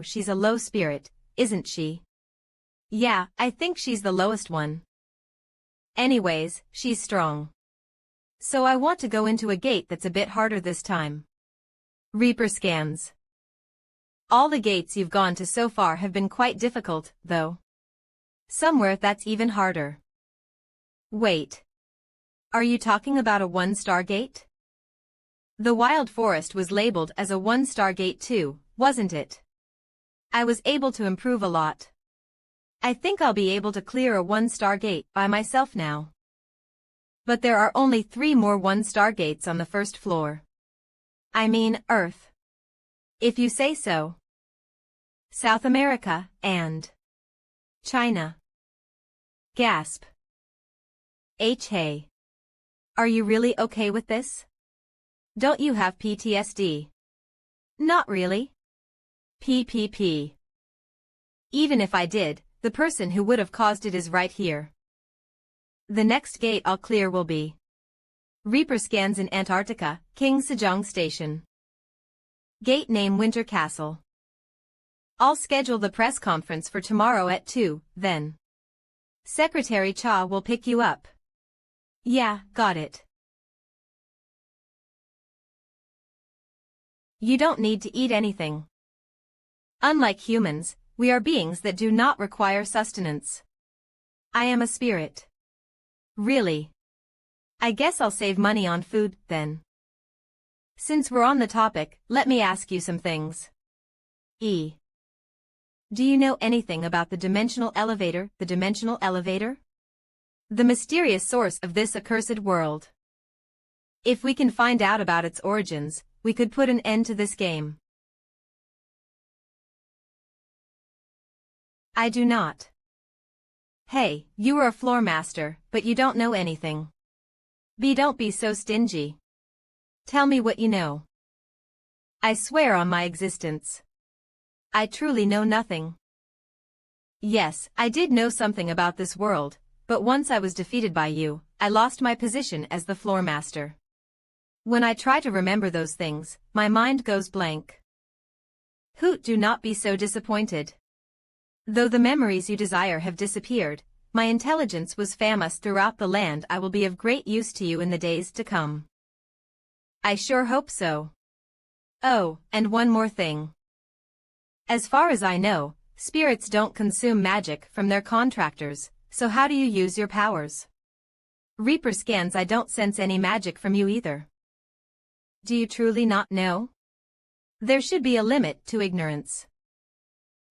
She's a low spirit, isn't she? Yeah, I think she's the lowest one. Anyways, she's strong. So I want to go into a gate that's a bit harder this time. Reaper scans. All the gates you've gone to so far have been quite difficult, though. Somewhere that's even harder. Wait. Are you talking about a 1-star gate? The wild forest was labeled as a 1-star gate too, wasn't it? I was able to improve a lot. I think I'll be able to clear a 1-star gate by myself now. But there are only 3 more 1-star gates on the 1st floor. I mean, Earth. If you say so. South America, and China. Gasp. Hey. Are you really okay with this? Don't you have PTSD? Not really. PPP. Even if I did, the person who would have caused it is right here. The next gate I'll clear will be Reaper scans in Antarctica, King Sejong Station. Gate name Winter Castle. I'll schedule the press conference for tomorrow at 2, then. Secretary Cha will pick you up. Yeah, got it. You don't need to eat anything. Unlike humans, we are beings that do not require sustenance. I am a spirit. Really? I guess I'll save money on food, then. Since we're on the topic, let me ask you some things. E. Do you know anything about the dimensional elevator, the dimensional elevator? The mysterious source of this accursed world. If we can find out about its origins, we could put an end to this game. I do not. Hey, you are a floor master, but you don't know anything. B. Don't be so stingy. Tell me what you know. I swear on my existence. I truly know nothing. Yes, I did know something about this world, but once I was defeated by you, I lost my position as the floor master. When I try to remember those things, my mind goes blank. Hoot, do not be so disappointed. Though the memories you desire have disappeared, my intelligence was famous throughout the land. I will be of great use to you in the days to come. I sure hope so. Oh, and one more thing. As far as I know, spirits don't consume magic from their contractors, so how do you use your powers? Reaper scans. I don't sense any magic from you either. Do you truly not know? There should be a limit to ignorance.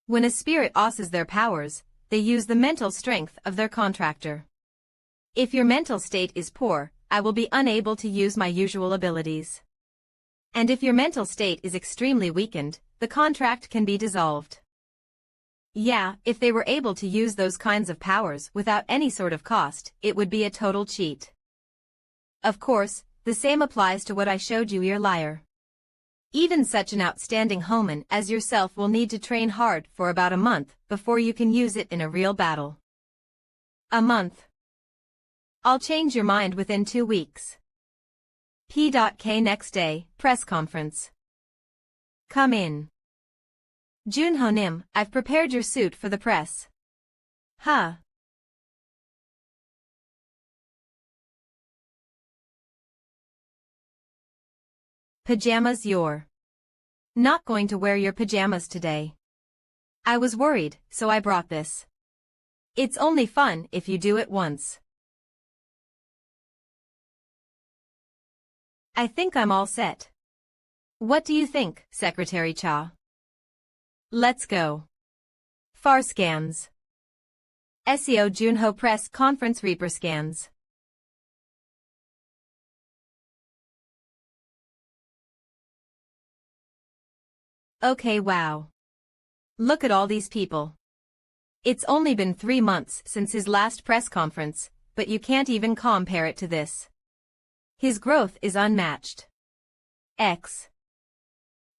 When a spirit uses their powers, they use the mental strength of their contractor. If your mental state is poor, I will be unable to use my usual abilities. And if your mental state is extremely weakened, the contract can be dissolved. Yeah, if they were able to use those kinds of powers without any sort of cost, it would be a total cheat. Of course, the same applies to what I showed you, your liar. Even such an outstanding homan as yourself will need to train hard for about a month before you can use it in a real battle. A month. I'll change your mind within 2 weeks. P.K. Next day, press conference. Come in. Junho Nim, I've prepared your suit for the press. Huh. Pajamas. You're not going to wear your pajamas today. I was worried, so I brought this. It's only fun if you do it once. I think I'm all set. What do you think, Secretary Cha? Let's go. FAR scans. SEO Junho press conference. Reaper scans. Okay, wow. Look at all these people. It's only been 3 months since his last press conference, but you can't even compare it to this. His growth is unmatched. X.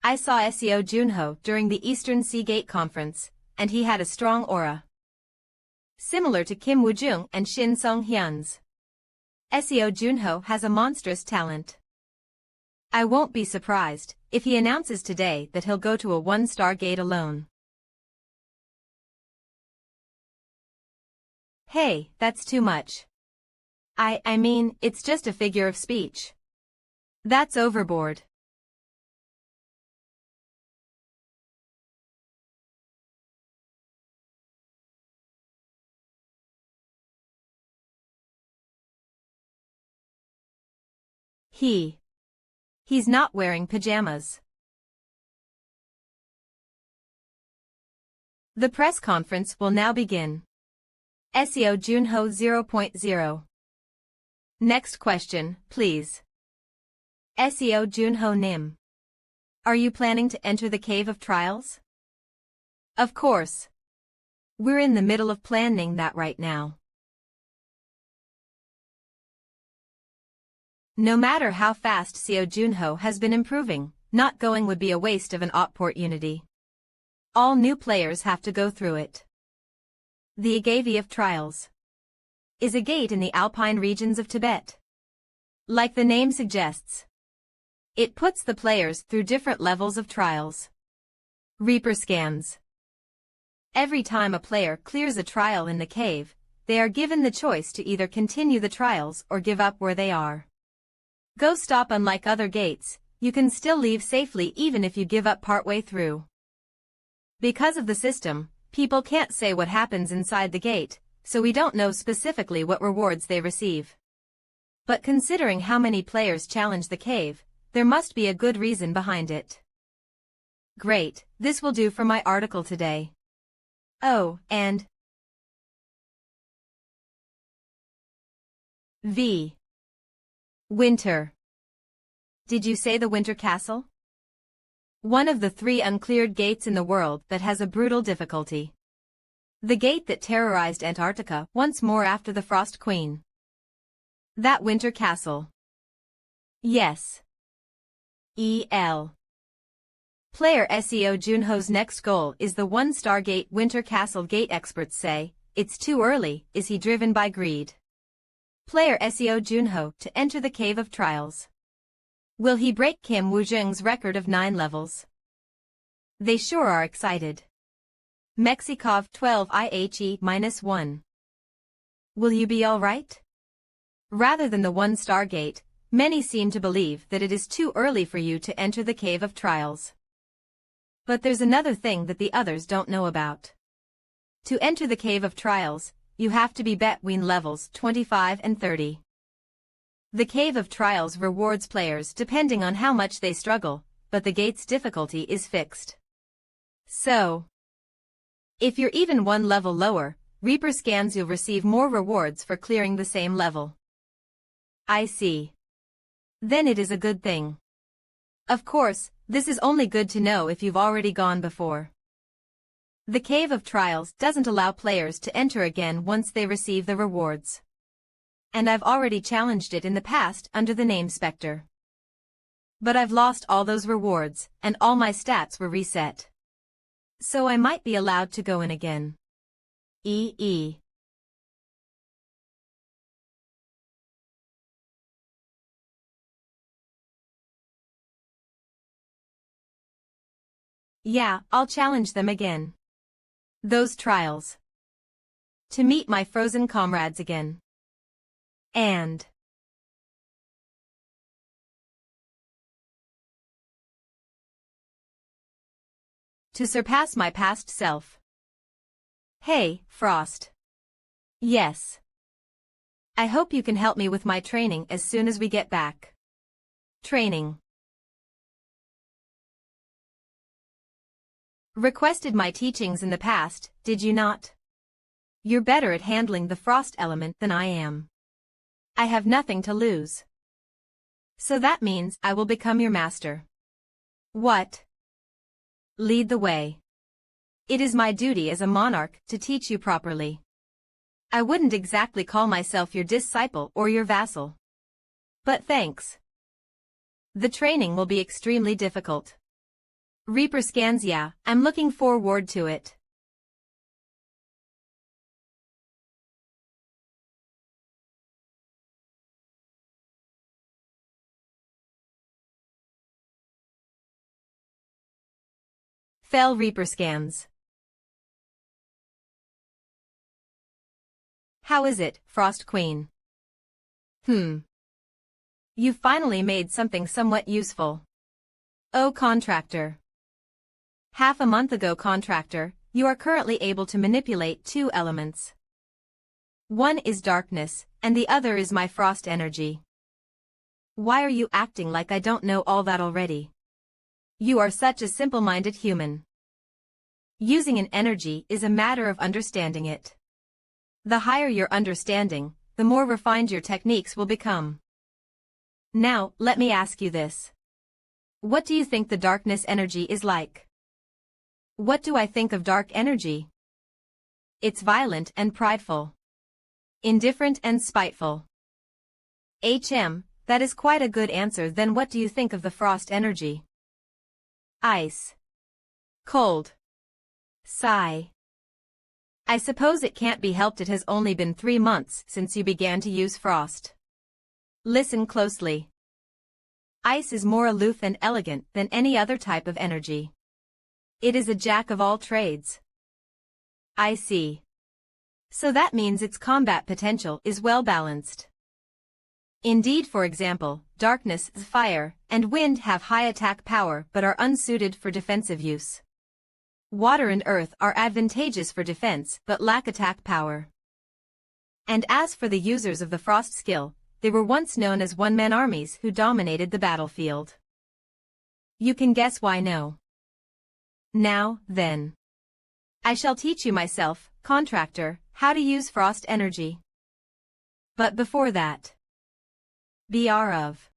I saw SEO Junho during the Eastern Seagate conference, and he had a strong aura. Similar to Kim Woojung and Shin Sung-hyun's. SEO Junho has a monstrous talent. I won't be surprised if he announces today that he'll go to a 1-star gate alone. Hey, that's too much. I mean, it's just a figure of speech. That's overboard. He's not wearing pajamas. The press conference will now begin. SEO Junho 0.0. Next question, please. SEO Junho Nim. Are you planning to enter the Cave of Trials? Of course. We're in the middle of planning that right now. No matter how fast SEO Junho has been improving, not going would be a waste of an opportunity. All new players have to go through it. The Cave of Trials is a gate in the alpine regions of Tibet. Like the name suggests, It puts the players through different levels of trials. Reaper scans. Every time a player clears a trial in the cave, they are given the choice to either continue the trials or give up where they are. Go stop. Unlike other gates, you can still leave safely even if you give up partway through. Because of the system, people can't say what happens inside the gate, so we don't know specifically what rewards they receive. But considering how many players challenge the cave, there must be a good reason behind it. Great, this will do for my article today. Oh, and V. Winter. Did you say the Winter Castle? One of the 3 uncleared gates in the world that has a brutal difficulty. The gate that terrorized Antarctica once more after the Frost Queen. That Winter Castle. Yes. E.L. Player SEO Junho's next goal is the 1-star gate Winter Castle gate. Experts say, it's too early. Is he driven by greed? Player SEO Junho to enter the Cave of Trials. Will he break Kim Woojung's record of 9 levels? They sure are excited. Mexikov 12 IHE-1. Will you be alright? Rather than the 1-star gate, many seem to believe that it is too early for you to enter the Cave of Trials. But there's another thing that the others don't know about. To enter the Cave of Trials, you have to be between levels 25 and 30. The Cave of Trials rewards players depending on how much they struggle, but the gate's difficulty is fixed. So, if you're even 1 level lower, Reaper scans, you'll receive more rewards for clearing the same level. I see. Then it is a good thing. Of course, this is only good to know if you've already gone before. The Cave of Trials doesn't allow players to enter again once they receive the rewards. And I've already challenged it in the past under the name Spectre. But I've lost all those rewards, and all my stats were reset. So I might be allowed to go in again. E.E. Yeah, I'll challenge them again. Those trials. To meet my frozen comrades again. And to surpass my past self. Hey, Frost. Yes. I hope you can help me with my training as soon as we get back. Training. Requested my teachings in the past, did you not? You're better at handling the frost element than I am. I have nothing to lose. So that means I will become your master. What? Lead the way. It is my duty as a monarch to teach you properly. I wouldn't exactly call myself your disciple or your vassal. But thanks. The training will be extremely difficult. Reaper scans, yeah, I'm looking forward to it. Fell Reaper scans. How is it, Frost Queen? You finally made something somewhat useful. Oh, contractor. Half a month ago, contractor, you are currently able to manipulate 2 elements. One is darkness, and the other is my frost energy. Why are you acting like I don't know all that already? You are such a simple-minded human. Using an energy is a matter of understanding it. The higher your understanding, the more refined your techniques will become. Now, let me ask you this. What do you think the darkness energy is like? What do I think of dark energy? It's violent and prideful. Indifferent and spiteful. That is quite a good answer. Then what do you think of the frost energy? Ice. Cold. Sigh. I suppose it can't be helped. It has only been 3 months since you began to use frost. Listen closely. Ice is more aloof and elegant than any other type of energy. It is a jack of all trades. I see. So that means its combat potential is well balanced. Indeed, for example, darkness, fire, and wind have high attack power but are unsuited for defensive use. Water and earth are advantageous for defense but lack attack power. And as for the users of the frost skill, they were once known as one-man armies who dominated the battlefield. You can guess why no. Now, then. I shall teach you myself, contractor, how to use frost energy. But before that. Beware of.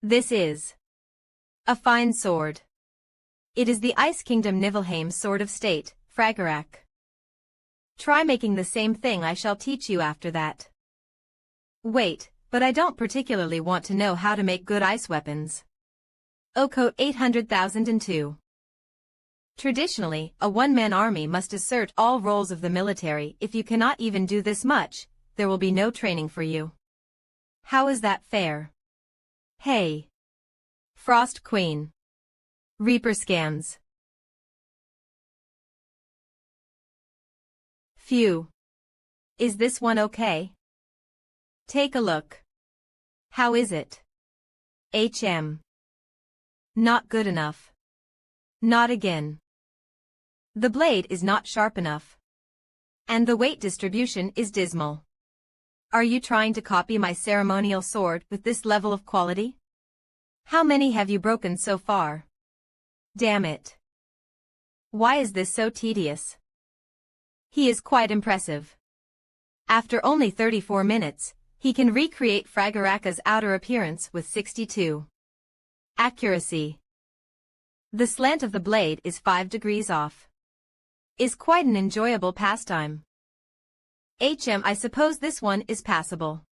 This is a fine sword. It is the Ice Kingdom Niflheim's Sword of State, Fragarak. Try making the same thing I shall teach you after that. Wait, but I don't particularly want to know how to make good ice weapons. Ocote 800,002. Traditionally, a one-man army must assert all roles of the military. If you cannot even do this much, there will be no training for you. How is that fair? Hey! Frost Queen. Reaper scans. Phew. Is this one okay? Take a look. How is it? Not good enough. Not again. The blade is not sharp enough. And the weight distribution is dismal. Are you trying to copy my ceremonial sword with this level of quality? How many have you broken so far? Damn it. Why is this so tedious? He is quite impressive. After only 34 minutes, he can recreate Fragaraka's outer appearance with 62. Accuracy. The slant of the blade is 5 degrees off. Is quite an enjoyable pastime. I suppose this one is passable.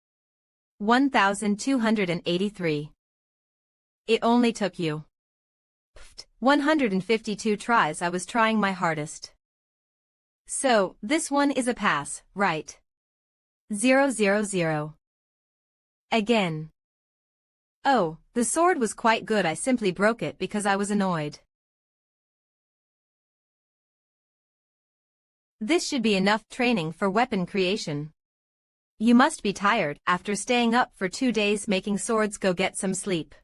1283. It only took you 152 tries. I was trying my hardest. So, this one is a pass, right? 000. Again. Oh, the sword was quite good. I simply broke it because I was annoyed. This should be enough training for weapon creation. You must be tired after staying up for 2 days making swords. Go get some sleep.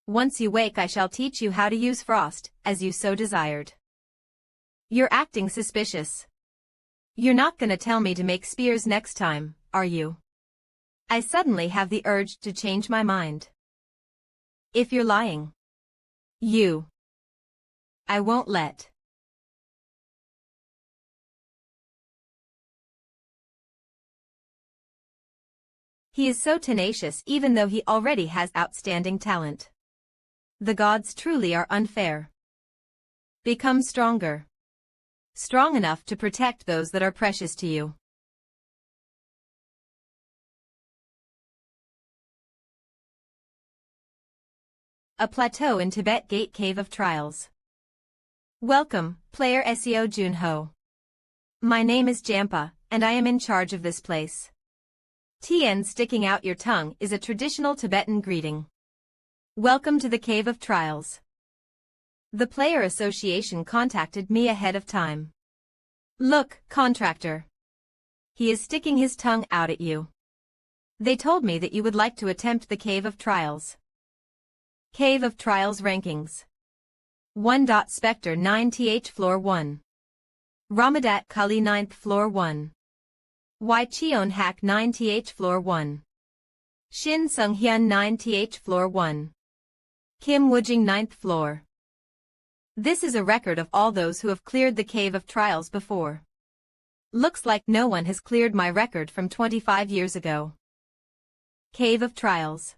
Once you wake, I shall teach you how to use frost, as you so desired. You're acting suspicious. You're not gonna tell me to make spears next time, are you? I suddenly have the urge to change my mind. If you're lying. I won't let. He is so tenacious even though he already has outstanding talent. The gods truly are unfair. Become stronger. Strong enough to protect those that are precious to you. A plateau in Tibet Gate Cave of Trials. Welcome, player Seo Junho. My name is Jampa, and I am in charge of this place. Tien sticking out your tongue is a traditional Tibetan greeting. Welcome to the Cave of Trials. The Player Association contacted me ahead of time. Look, contractor. He is sticking his tongue out at you. They told me that you would like to attempt the Cave of Trials. Cave of Trials rankings. 1. Spectre 9th floor 1. Ramadat Kali 9th floor 1. Y Cheon Hak 9th floor 1. Shin Sung Hyun 9th floor 1. Kim Woojing 9th floor. This is a record of all those who have cleared the Cave of Trials before. Looks like no one has cleared my record from 25 years ago. Cave of Trials.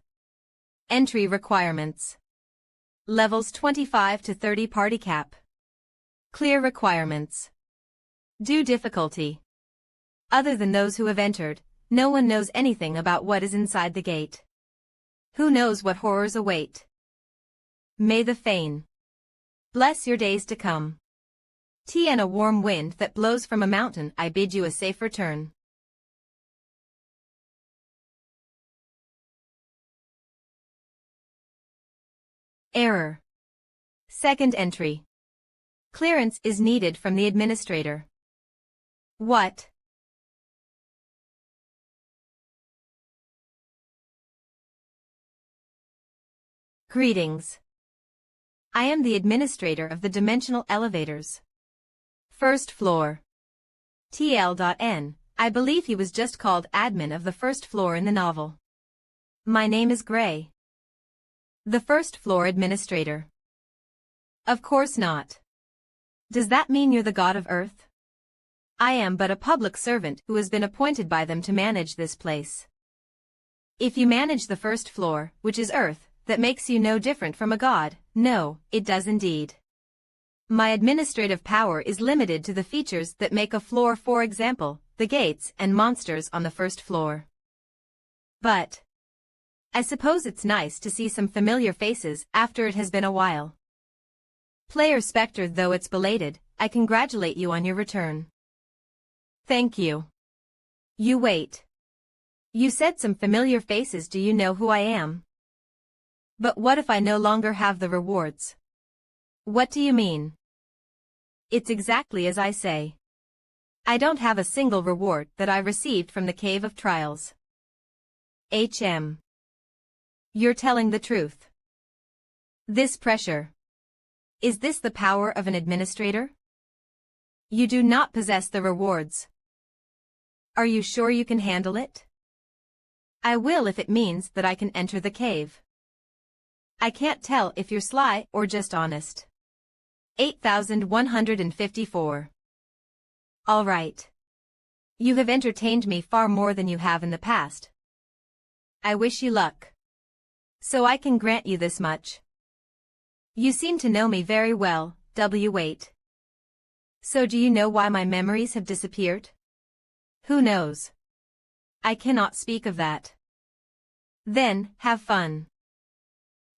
Entry requirements. Levels 25 to 30 party cap. Clear requirements. Due difficulty. Other than those who have entered, no one knows anything about what is inside the gate. Who knows what horrors await? May the Fane bless your days to come. Tien, a warm wind that blows from a mountain, I bid you a safe return. Error. Second entry. Clearance is needed from the administrator. What? Greetings. I am the administrator of the dimensional elevators. First floor. TL.N. I believe he was just called admin of the first floor in the novel. My name is Gray. The first floor administrator. Of course not. Does that mean you're the god of Earth? I am but a public servant who has been appointed by them to manage this place. If you manage the first floor, which is Earth, that makes you no different from a god. No, it does indeed. My administrative power is limited to the features that make a floor, for example, the gates and monsters on the first floor. But I suppose it's nice to see some familiar faces after it has been a while. Player Spectre, though it's belated, I congratulate you on your return. Thank you. You wait. You said some familiar faces. Do you know who I am? But what if I no longer have the rewards? What do you mean? It's exactly as I say. I don't have a single reward that I received from the Cave of Trials. HM. You're telling the truth. This pressure. Is this the power of an administrator? You do not possess the rewards. Are you sure you can handle it? I will if it means that I can enter the cave. I can't tell if you're sly or just honest. 8154. All right. You have entertained me far more than you have in the past. I wish you luck. So I can grant you this much. You seem to know me very well, wait. So do you know why my memories have disappeared? Who knows? I cannot speak of that. Then, have fun.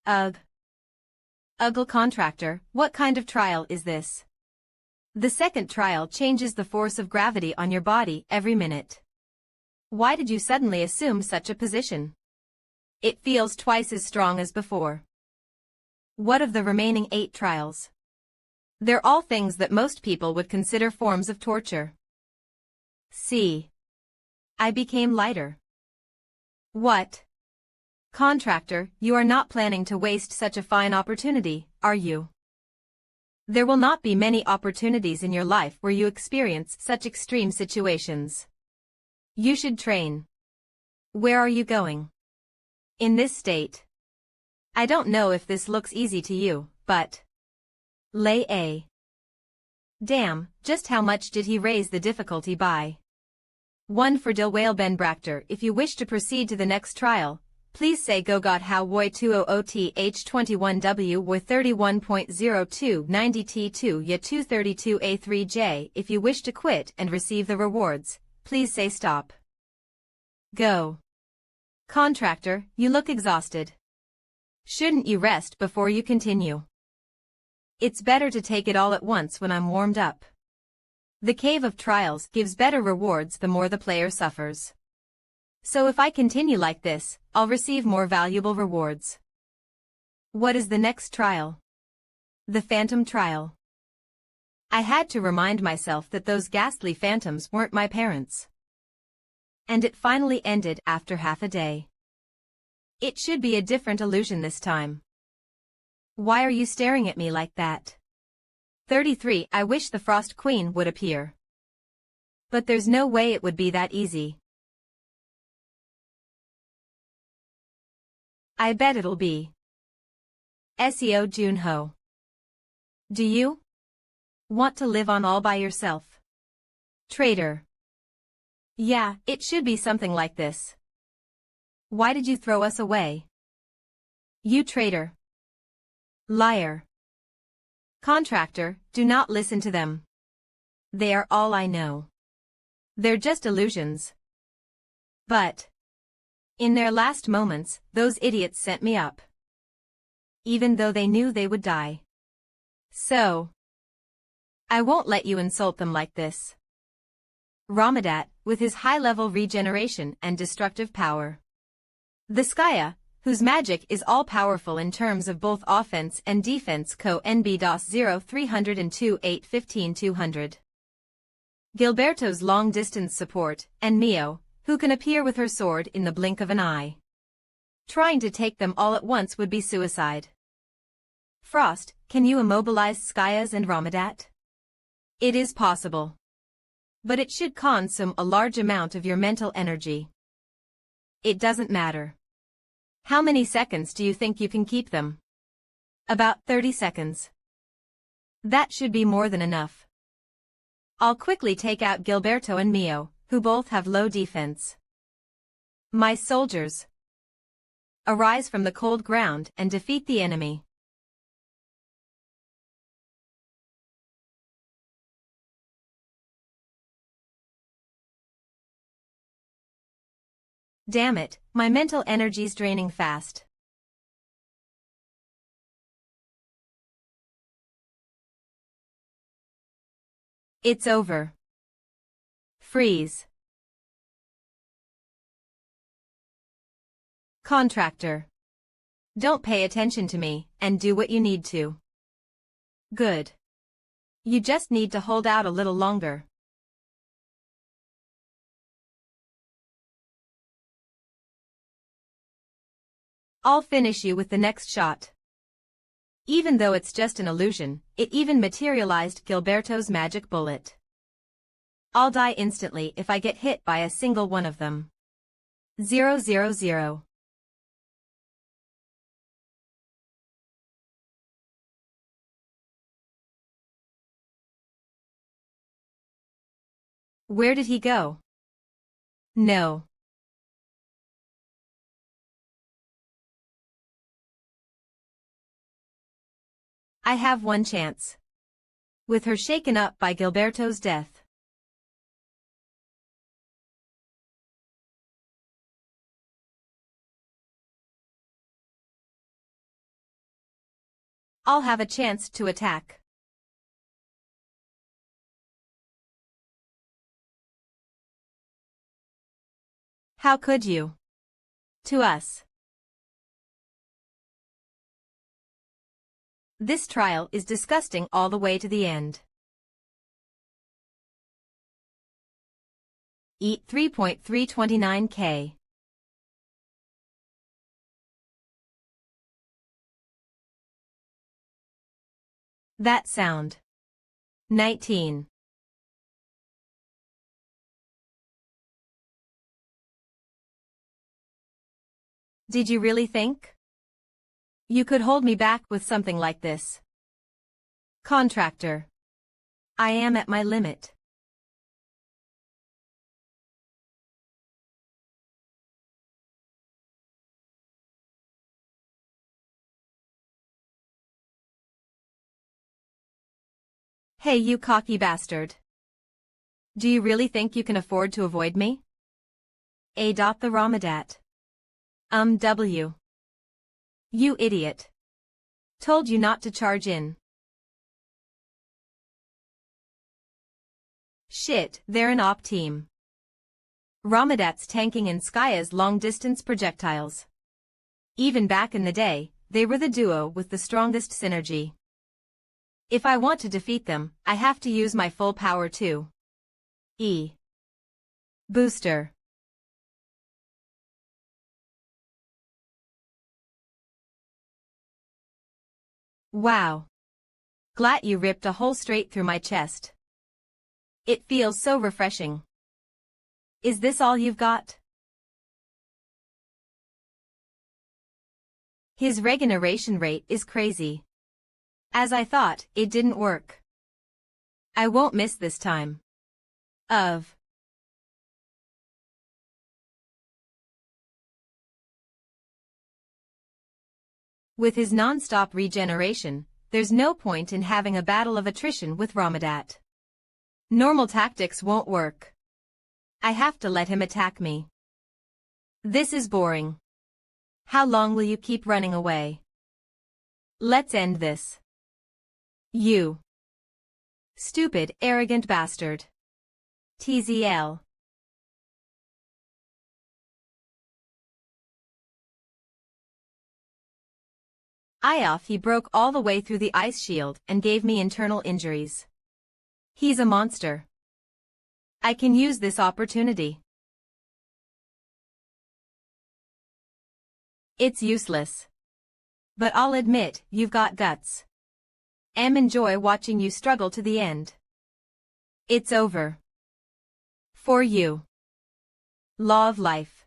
Ugh. Uggle Contractor, what kind of trial is this? The second trial changes the force of gravity on your body every minute. Why did you suddenly assume such a position? It feels twice as strong as before. What of the remaining 8 trials? They're all things that most people would consider forms of torture. See. I became lighter. What? Contractor, you are not planning to waste such a fine opportunity, are you? There will not be many opportunities in your life where you experience such extreme situations. You should train. Where are you going? In this state. I don't know if this looks easy to you, but lay A. Damn, just how much did he raise the difficulty by? 1 for Dilwale Benbrachter. If you wish to proceed to the next trial, please say go got how Woi 200th21W Woi 31.02 90T2 Ya 232A3J. If you wish to quit and receive the rewards, please say stop. Go. Contractor, you look exhausted. Shouldn't you rest before you continue? It's better to take it all at once when I'm warmed up. The Cave of Trials gives better rewards the more the player suffers. So if I continue like this, I'll receive more valuable rewards. What is the next trial? The Phantom Trial. I had to remind myself that those ghastly phantoms weren't my parents. And it finally ended after half a day. It should be a different illusion this time. Why are you staring at me like that? 33. I wish the Frost Queen would appear. But there's no way it would be that easy. I bet it'll be. Seo Junho. Do you want to live on all by yourself? Traitor. Yeah, it should be something like this. Why did you throw us away? You traitor. Liar. Contractor, do not listen to them. They are all I know. They're just illusions. But in their last moments, those idiots sent me up. Even though they knew they would die. So I won't let you insult them like this. Ramadat, with his high-level regeneration and destructive power. The Skaya, whose magic is all-powerful in terms of both offense and defense. Co. NB-DOS 0302-815-200. Gilberto's long-distance support, and Mio, who can appear with her sword in the blink of an eye. Trying to take them all at once would be suicide. Frost, can you immobilize Skyas and Ramadat? It is possible. But it should consume a large amount of your mental energy. It doesn't matter. How many seconds do you think you can keep them? About 30 seconds. That should be more than enough. I'll quickly take out Gilberto and Mio, who both have low defense. My soldiers, arise from the cold ground and defeat the enemy. Damn it, my mental energy's draining fast. It's over. Freeze. Contractor. Don't pay attention to me, and do what you need to. Good. You just need to hold out a little longer. I'll finish you with the next shot. Even though it's just an illusion, it even materialized Gilberto's magic bullet. I'll die instantly if I get hit by a single one of them. 000. Where did he go? No. I have one chance. With her shaken up by Gilberto's death. I'll have a chance to attack. How could you? To us. This trial is disgusting all the way to the end. Eat 3.329K. That sound. 19. Did you really think you could hold me back with something like this? Contractor. I am at my limit. Hey, you cocky bastard. Do you really think you can afford to avoid me? The Ramadat. W. You idiot. Told you not to charge in. Shit, they're an op team. Ramadat's tanking and Skaya's long-distance projectiles. Even back in the day, they were the duo with the strongest synergy. If I want to defeat them, I have to use my full power too. Booster. Wow. Glad you ripped a hole straight through my chest. It feels so refreshing. Is this all you've got? His regeneration rate is crazy. As I thought, it didn't work. I won't miss this time. With his non-stop regeneration, there's no point in having a battle of attrition with Ramadat. Normal tactics won't work. I have to let him attack me. This is boring. How long will you keep running away? Let's end this. You stupid, arrogant bastard. TZL. Ioff he broke all the way through the ice shield and gave me internal injuries. He's a monster. I can use this opportunity. It's useless. But I'll admit, you've got guts. Enjoy watching you struggle to the end. It's over. For you. Law of life.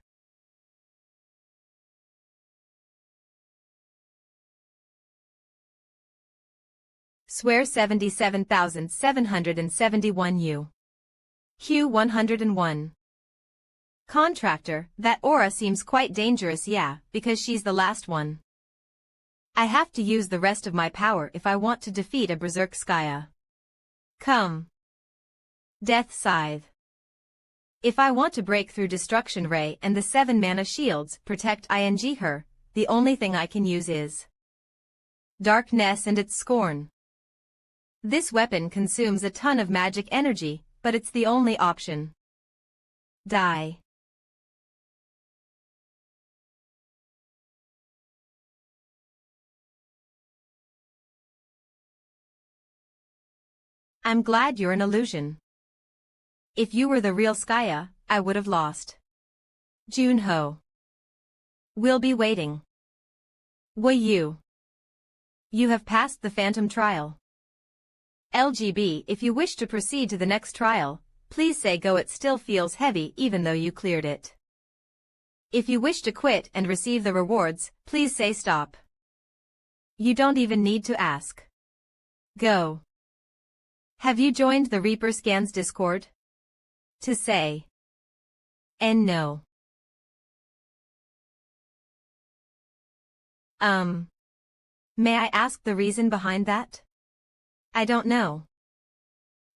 Swear 77,771 U. Q 101. Contractor, that aura seems quite dangerous, yeah, because she's the last one. I have to use the rest of my power if I want to defeat a Berserk Skaya. Come. Death Scythe. If I want to break through Destruction Ray and the 7 mana shields protect her, the only thing I can use is Darkness and its Scorn. This weapon consumes a ton of magic energy, but it's the only option. Die. I'm glad you're an illusion. If you were the real Skaya, I would have lost. Junho. We'll be waiting. You have passed the Phantom trial. LGB, if you wish to proceed to the next trial, please say go. It still feels heavy even though you cleared it. If you wish to quit and receive the rewards, please say stop. You don't even need to ask. Go. Have you joined the Reaper Scans Discord? To say. And no. May I ask the reason behind that? I don't know.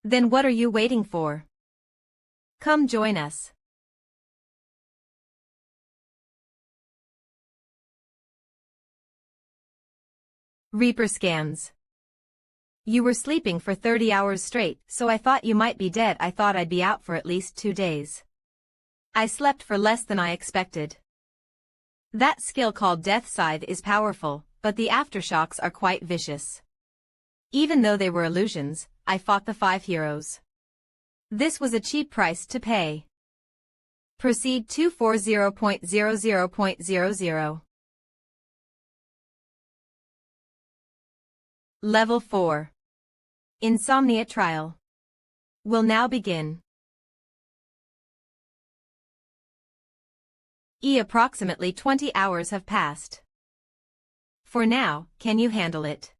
Then what are you waiting for? Come join us. Reaper Scans. You were sleeping for 30 hours straight, so I thought you might be dead. I thought I'd be out for at least 2 days. I slept for less than I expected. That skill called Death Scythe is powerful, but the aftershocks are quite vicious. Even though they were illusions, I fought the 5 heroes. This was a cheap price to pay. Proceed 240.00.00. Level 4. Insomnia Trial. Will now begin. Approximately 20 hours have passed. For now, can you handle it?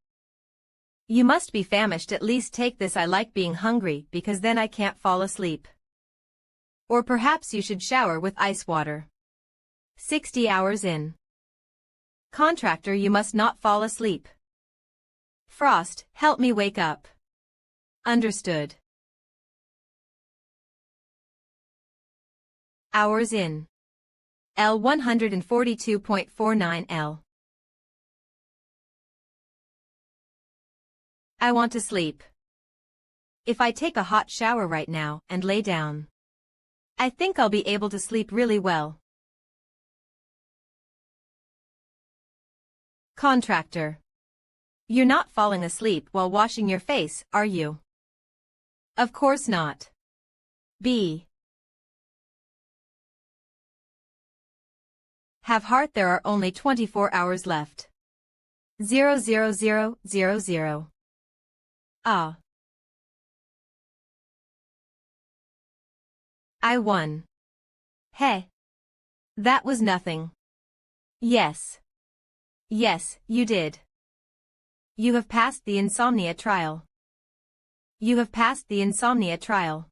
You must be famished. At least take this. I like being hungry because then I can't fall asleep. Or perhaps you should shower with ice water. 60 hours in. Contractor, you must not fall asleep. Frost, help me wake up. Understood. Hours in. L 142.49 L. I want to sleep. If I take a hot shower right now and lay down, I think I'll be able to sleep really well. Contractor. You're not falling asleep while washing your face, are you? Of course not. B. Have heart. There are only 24 hours left. 00000. Ah. I won. Hey. That was nothing. Yes. Yes, you did. You have passed the Insomnia Trial. You have passed the Insomnia Trial.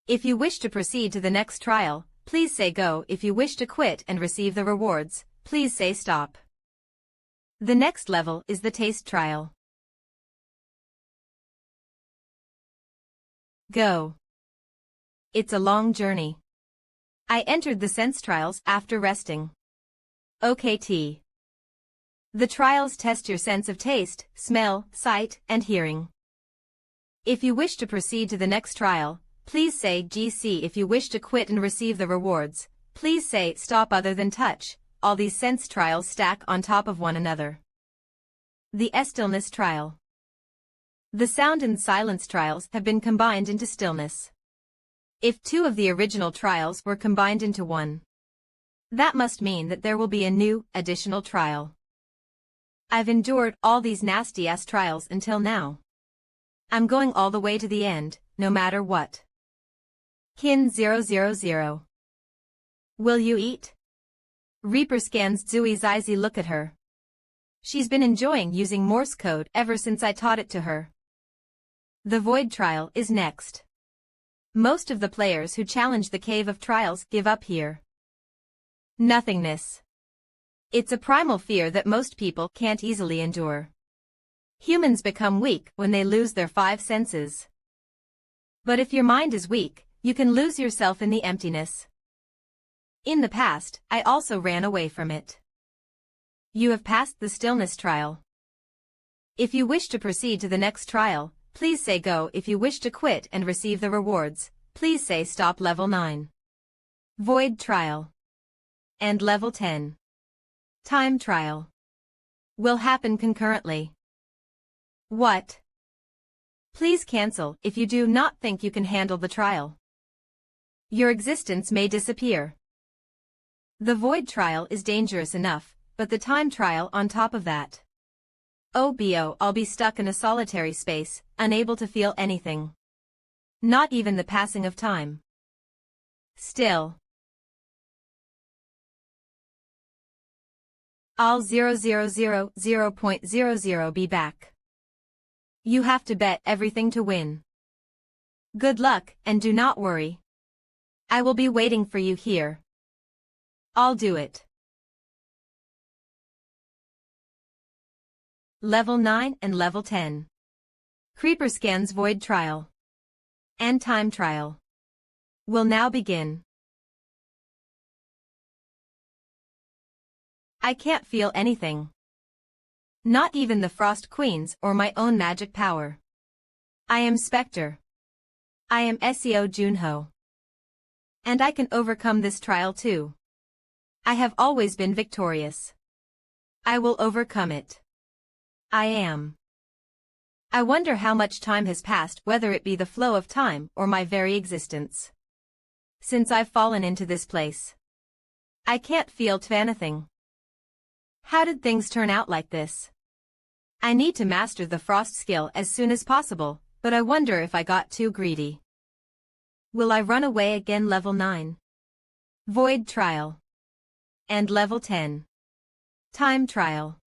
If you wish to proceed to the next trial, please say go. If you wish to quit and receive the rewards, please say stop. The next level is the Taste Trial. Go. It's a long journey. I entered the sense trials after resting. OKT. The trials test your sense of taste, smell, sight, and hearing. If you wish to proceed to the next trial, please say GC. If you wish to quit and receive the rewards, please say stop. Other than touch, all these sense trials stack on top of one another. The stillness trial. The sound and silence trials have been combined into stillness. If 2 of the original trials were combined into one, that must mean that there will be a new, additional trial. I've endured all these nasty-ass trials until now. I'm going all the way to the end, no matter what. Kin 000. Will you eat? Reaper scans Zui's eyes. Look at her. She's been enjoying using Morse code ever since I taught it to her. The Void Trial is next. Most of the players who challenge the Cave of Trials give up here. Nothingness. It's a primal fear that most people can't easily endure. Humans become weak when they lose their 5 senses. But if your mind is weak, you can lose yourself in the emptiness. In the past, I also ran away from it. You have passed the stillness trial. If you wish to proceed to the next trial, please say go. If you wish to quit and receive the rewards, please say stop. Level 9. Void Trial. And Level 10. Time Trial. Will happen concurrently. What? Please cancel if you do not think you can handle the trial. Your existence may disappear. The Void Trial is dangerous enough, but the Time Trial on top of that. OBO, I'll be stuck in a solitary space, unable to feel anything. Not even the passing of time. Still. I'll 0.00 be back. You have to bet everything to win. Good luck, and do not worry. I will be waiting for you here. I'll do it. Level 9 and Level 10. Creeper Scans Void Trial. And Time Trial. Will now begin. I can't feel anything. Not even the Frost Queens or my own magic power. I am Spectre. I am Seo Junho. And I can overcome this trial too. I have always been victorious. I will overcome it. I am. I wonder how much time has passed, whether it be the flow of time or my very existence. Since I've fallen into this place. I can't feel anything. How did things turn out like this? I need to master the frost skill as soon as possible, but I wonder if I got too greedy. Will I run away again? Level 9. Void Trial. And Level 10. Time Trial.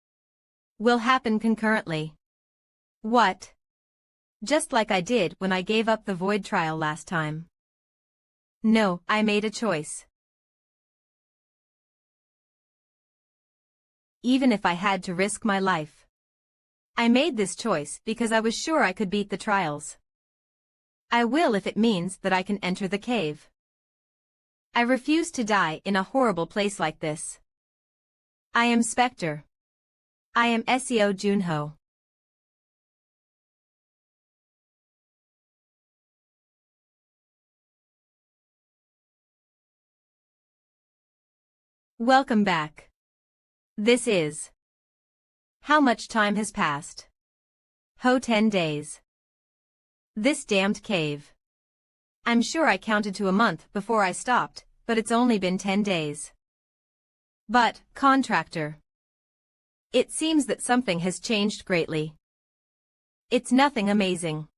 Will happen concurrently. What? Just like I did when I gave up the Void Trial last time. No, I made a choice. Even if I had to risk my life. I made this choice because I was sure I could beat the trials. I will if it means that I can enter the cave. I refuse to die in a horrible place like this. I am Spectre. I am Seo Junho. Welcome back. This is. How much time has passed? 10 days. This damned cave. I'm sure I counted to a month before I stopped, but it's only been 10 days. But, contractor. It seems that something has changed greatly. It's nothing amazing.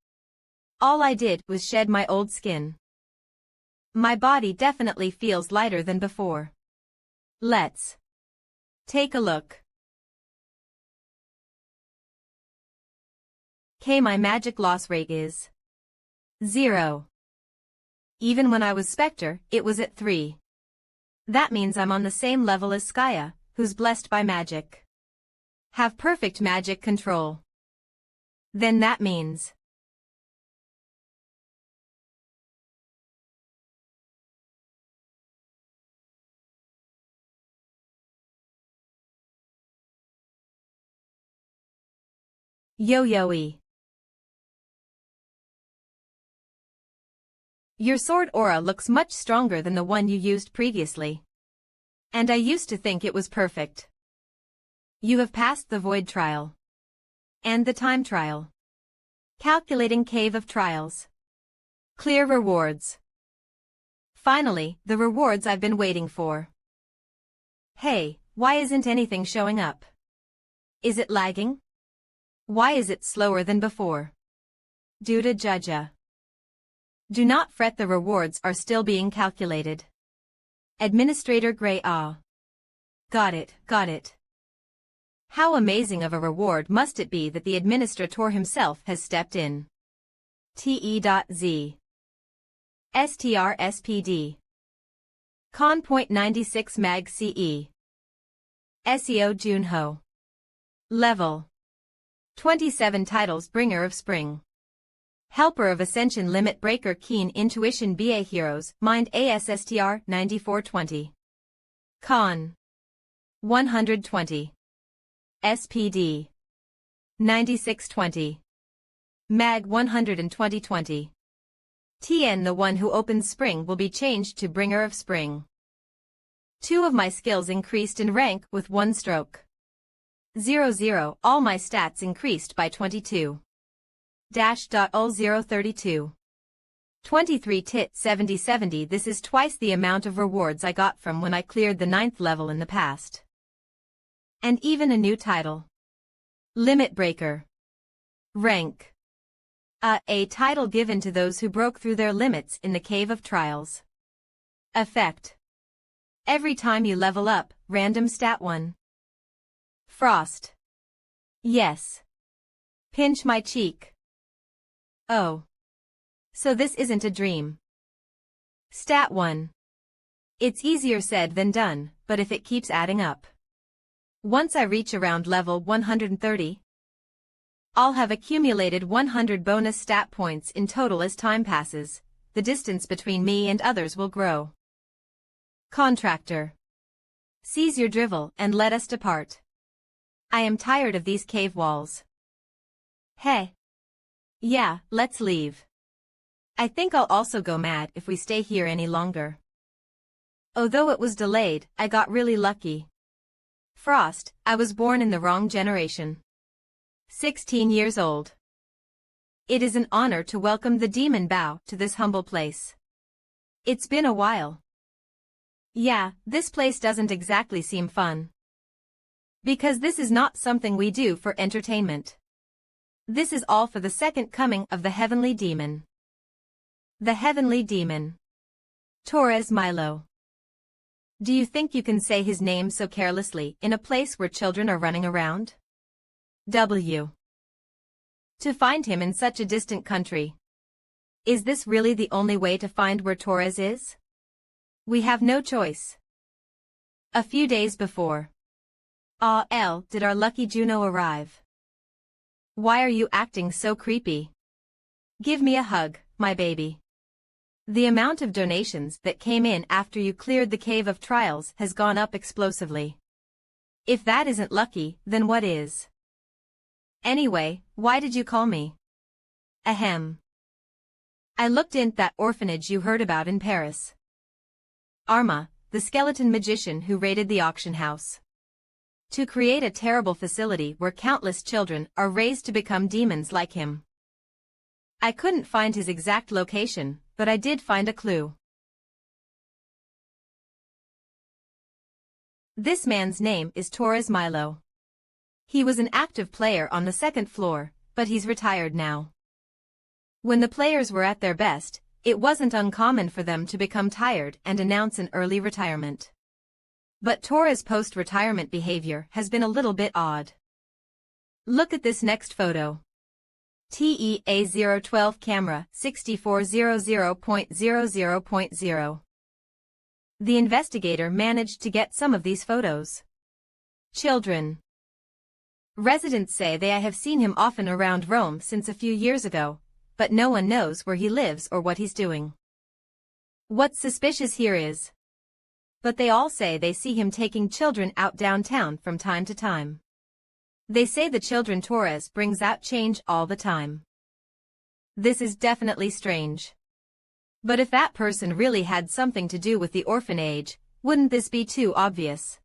All I did was shed my old skin. My body definitely feels lighter than before. Let's take a look. My magic loss rate is 0. Even when I was Spectre, it was at 3. That means I'm on the same level as Skya, who's blessed by magic. Have perfect magic control. Then that means Yo-yo-y. Your sword aura looks much stronger than the one you used previously. And I used to think it was perfect. You have passed the Void Trial. And the time trial. Calculating Cave of Trials. Clear rewards. Finally, the rewards I've been waiting for. Hey, why isn't anything showing up? Is it lagging? Why is it slower than before? Due to Jaja. Do not fret, the rewards are still being calculated. Administrator Gray. Ah. Got it, got it. How amazing of a reward must it be that the administrator himself has stepped in. Te.z. STRSPD. Con.96 Mag CE. SEO Junho. Level 27 titles: Bringer of Spring, Helper of Ascension, Limit Breaker, Keen Intuition, BA Heroes, Mind ASSTR 9420. Con 120. SPD 9620. Mag 12020. TN. The one who opens spring will be changed to Bringer of Spring. 2 of my skills increased in rank with 1 stroke. 00. All my stats increased by 22. .032. 23 tit 70. This is twice the amount of rewards I got from when I cleared the 9th level in the past. And even a new title. Limit Breaker. Rank. A title given to those who broke through their limits in the Cave of Trials. Effect. Every time you level up, random stat 1. Frost. Yes. Pinch my cheek. Oh. So this isn't a dream. Stat 1. It's easier said than done, but if it keeps adding up. Once I reach around level 130, I'll have accumulated 100 bonus stat points in total. As time passes, the distance between me and others will grow. Contractor. Seize your drivel and let us depart. I am tired of these cave walls. Hey. Yeah, let's leave. I think I'll also go mad if we stay here any longer. Although it was delayed, I got really lucky. Frost, I was born in the wrong generation. 16 years old. It is an honor to welcome the Demon Bow to this humble place. It's been a while. Yeah, this place doesn't exactly seem fun. Because this is not something we do for entertainment. This is all for the second coming of the Heavenly Demon. The Heavenly Demon. Torres Milo. Do you think you can say his name so carelessly in a place where children are running around? W. To find him in such a distant country. Is this really the only way to find where Torres is? We have no choice. A few days before. Did our lucky Juno arrive? Why are you acting so creepy? Give me a hug, my baby. The amount of donations that came in after you cleared the Cave of Trials has gone up explosively. If that isn't lucky, then what is? Anyway, why did you call me? Ahem. I looked in that orphanage you heard about in Paris. Arma, the skeleton magician who raided the auction house. To create a terrible facility where countless children are raised to become demons like him. I couldn't find his exact location, but I did find a clue. This man's name is Torres Milo. He was an active player on the 2nd floor, but he's retired now. When the players were at their best, it wasn't uncommon for them to become tired and announce an early retirement. But Torres' post-retirement behavior has been a little bit odd. Look at this next photo. TEA012 camera 6400.00.0. The investigator managed to get some of these photos. Children. Residents say I have seen him often around Rome since a few years ago, but no one knows where he lives or what he's doing. What's suspicious here is, but they all say they see him taking children out downtown from time to time. They say the children Torres brings out change all the time. This is definitely strange. But if that person really had something to do with the orphanage, wouldn't this be too obvious?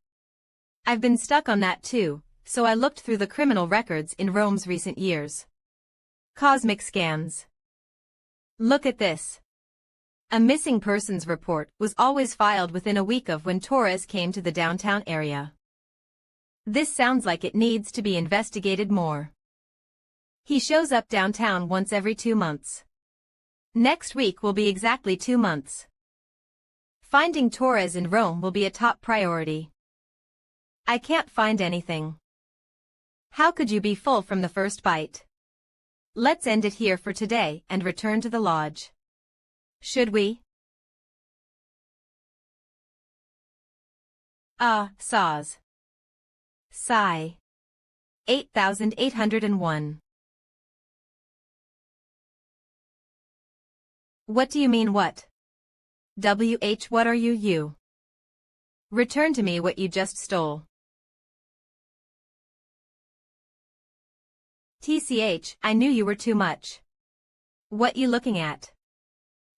I've been stuck on that too, so I looked through the criminal records in Rome's recent years. Cosmic scans. Look at this. A missing persons report was always filed within a week of when Torres came to the downtown area. This sounds like it needs to be investigated more. He shows up downtown once every 2 months. Next week will be exactly 2 months. Finding Torres in Rome will be a top priority. I can't find anything. How could you be full from the first bite? Let's end it here for today and return to the lodge. Should we? Saws. Sigh. 8801. What do you mean what? What are you? Return to me what you just stole. TCH, I knew you were too much. What you looking at?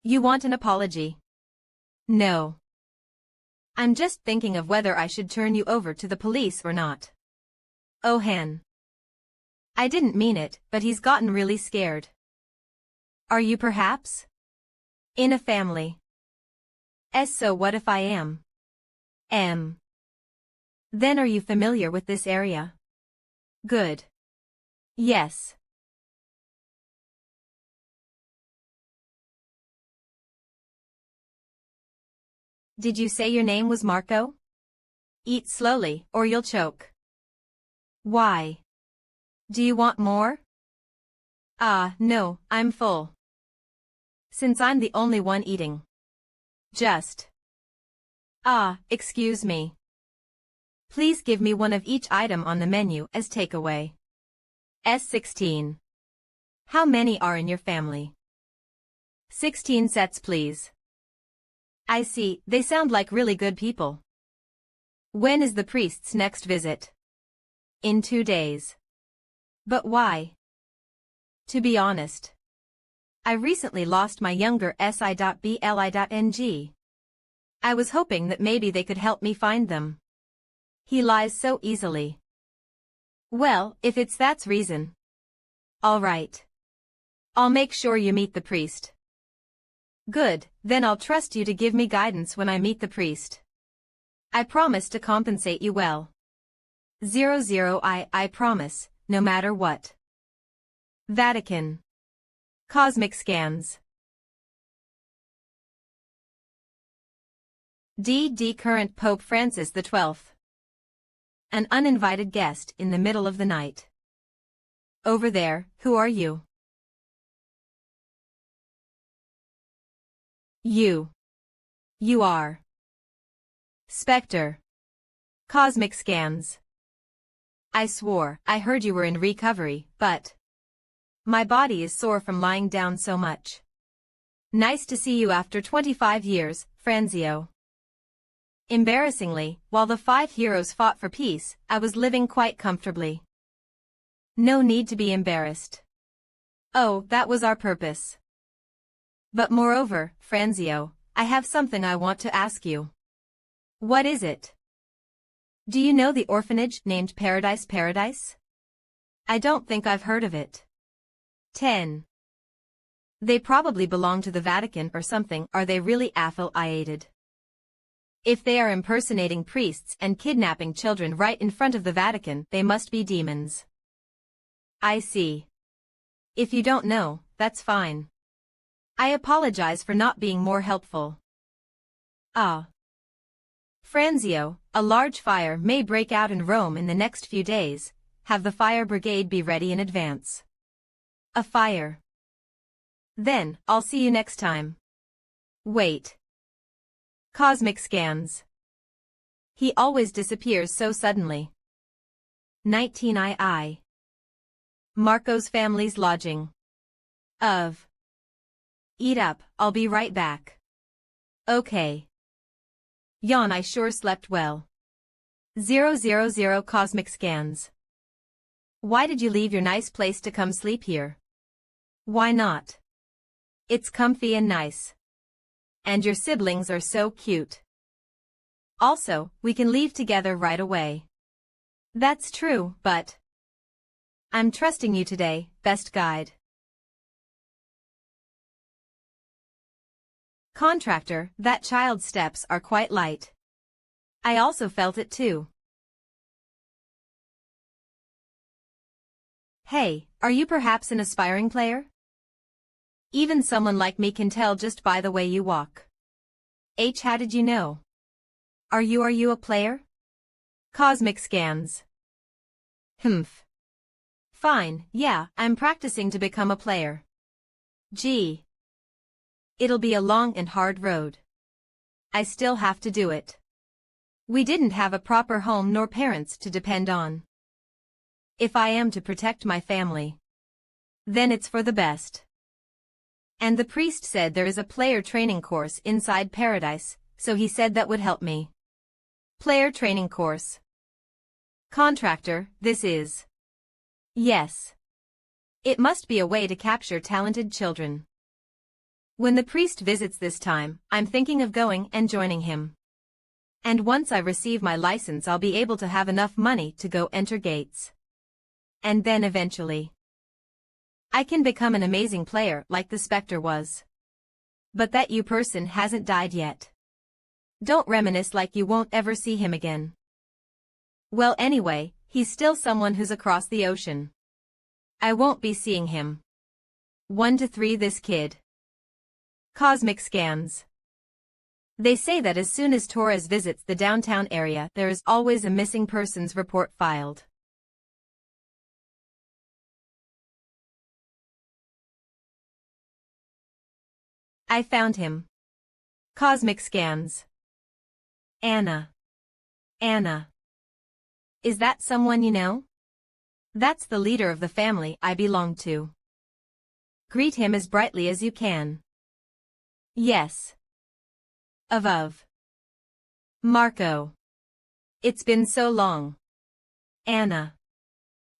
You want an apology? No. I'm just thinking of whether I should turn you over to the police or not. Oh hen. I didn't mean it, but he's gotten really scared. Are you perhaps? In a family. So what if I am? Then are you familiar with this area? Good. Yes. Did you say your name was Marco? Eat slowly, or you'll choke. Why? Do you want more? No, I'm full. Since I'm the only one eating. Just. Excuse me. Please give me one of each item on the menu as takeaway. S16. How many are in your family? 16 sets please. I see, they sound like really good people. When is the priest's next visit? In 2 days. But why? To be honest. I recently lost my younger si.bli.ng. I was hoping that maybe they could help me find them. He lies so easily. Well, if it's that's reason. All right. I'll make sure you meet the priest. Good, then I'll trust you to give me guidance when I meet the priest. I promise to compensate you well. 00 I promise, no matter what. Vatican. Cosmic scans. D. Current Pope Francis XII. An uninvited guest in the middle of the night. Over there, who are you? You are. Spectre. Cosmic scans. I swore I heard you were in recovery, but my body is sore from lying down so much. Nice to see you after 25 years, Franzio. Embarrassingly, while the 5 heroes fought for peace, I was living quite comfortably. No need to be embarrassed. Oh, that was our purpose. But moreover, Franzio, I have something I want to ask you. What is it? Do you know the orphanage named Paradise? I don't think I've heard of it. 10. They probably belong to the Vatican or something. Are they really affiliated? If they are impersonating priests and kidnapping children right in front of the Vatican, they must be demons. I see. If you don't know, that's fine. I apologize for not being more helpful. Franzio, a large fire may break out in Rome in the next few days. Have the fire brigade be ready in advance. A fire. Then, I'll see you next time. Wait. Cosmic scans. He always disappears so suddenly. 19 II. Marco's family's lodging. Of. Eat up, I'll be right back. Okay. Yawn, I sure slept well. 000 Cosmic scans. Why did you leave your nice place to come sleep here? Why not? It's comfy and nice. And your siblings are so cute. Also, we can leave together right away. That's true, but I'm trusting you today, best guide. Contractor, that child's steps are quite light. I also felt it too. Hey, are you perhaps an aspiring player? Even someone like me can tell just by the way you walk. How did you know? Are you a player? Cosmic scans. Humph. Fine, yeah, I'm practicing to become a player. Gee. It'll be a long and hard road. I still have to do it. We didn't have a proper home nor parents to depend on. If I am to protect my family, then it's for the best. And the priest said there is a player training course inside paradise, so he said that would help me. Player training course. Contractor, this is. Yes. It must be a way to capture talented children. When the priest visits this time, I'm thinking of going and joining him. And once I receive my license, I'll be able to have enough money to go enter gates. And then eventually, I can become an amazing player like the Spectre was. But that you person hasn't died yet. Don't reminisce like you won't ever see him again. Well, anyway, he's still someone who's across the ocean. I won't be seeing him. 1 to 3 this kid. Cosmic scans. They say that as soon as Torres visits the downtown area, there is always a missing persons report filed. I found him. Cosmic scans. Anna. Anna. Is that someone you know? That's the leader of the family I belong to. Greet him as brightly as you can. Yes. Of. Marco. It's been so long. Anna.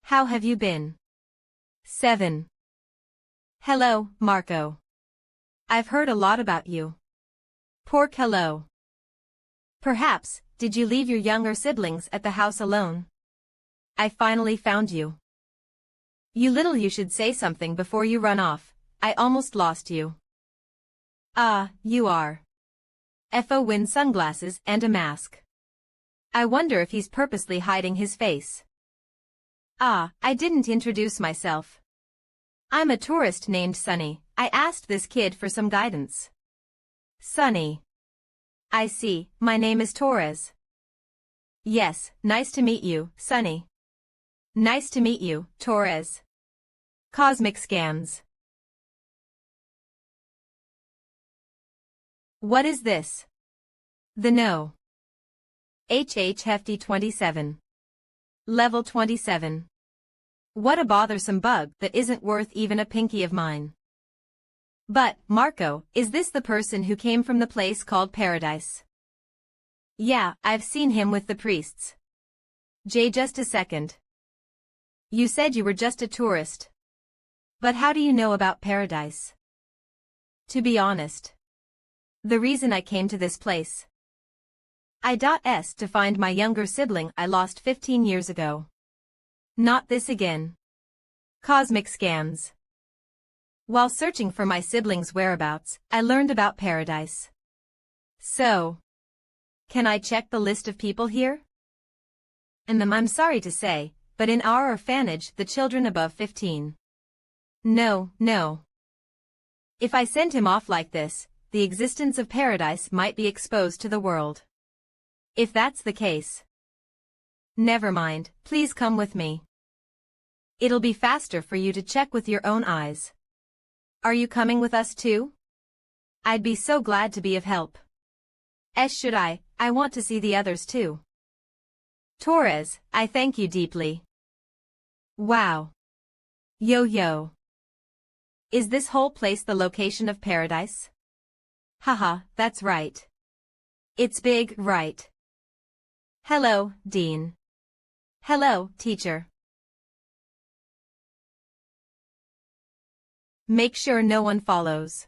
How have you been? 7. Hello, Marco. I've heard a lot about you. Pork hello. Perhaps, did you leave your younger siblings at the house alone? I finally found you. You should say something before you run off. I almost lost you. Ah, you are. FO Win sunglasses and a mask. I wonder if he's purposely hiding his face. Ah, I didn't introduce myself. I'm a tourist named Sunny. I asked this kid for some guidance. Sunny. I see, my name is Torres. Yes, nice to meet you, Sunny. Nice to meet you, Torres. Cosmic scans. What is this? The No. Hefty 27. Level 27. What a bothersome bug that isn't worth even a pinky of mine. But, Marco, is this the person who came from the place called Paradise? Yeah, I've seen him with the priests. Just a second. You said you were just a tourist. But how do you know about Paradise? To be honest, the reason I came to this place. To find my younger sibling I lost 15 years ago. Not this again. Cosmic scans. While searching for my siblings' whereabouts, I learned about Paradise. So, can I check the list of people here? I'm sorry to say, but in our orphanage the children above 15. No. If I send him off like this, the existence of Paradise might be exposed to the world. If that's the case. Never mind, please come with me. It'll be faster for you to check with your own eyes. Are you coming with us too? I'd be so glad to be of help. Should I want to see the others too. Torres, I thank you deeply. Wow. Yo. Is this whole place the location of Paradise? Haha, that's right. It's big, right? Hello, Dean. Hello, teacher. Make sure no one follows.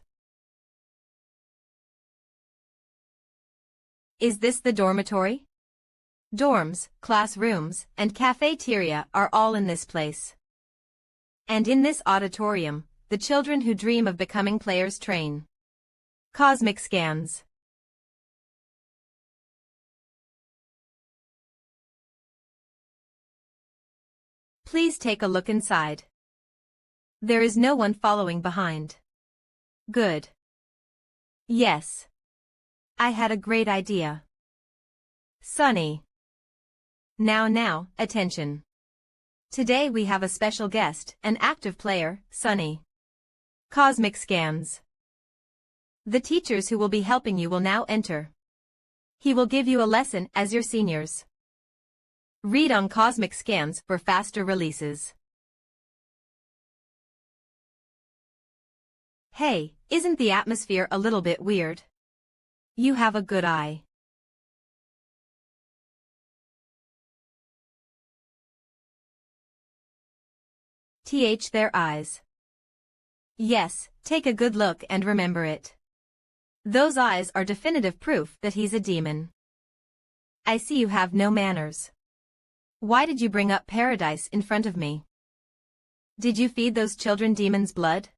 Is this the dormitory? Dorms, classrooms, and cafeteria are all in this place. And in this auditorium, the children who dream of becoming players train. Cosmic scans. Please take a look inside. There is no one following behind. Good. Yes. I had a great idea. Sunny. Now, attention. Today we have a special guest, an active player, Sunny. Cosmic scans. The teachers who will be helping you will now enter. He will give you a lesson as your seniors. Read on cosmic scans for faster releases. Hey, isn't the atmosphere a little bit weird? You have a good eye. Their eyes. Yes, take a good look and remember it. Those eyes are definitive proof that he's a demon. I see you have no manners. Why did you bring up paradise in front of me? Did you feed those children demons' blood?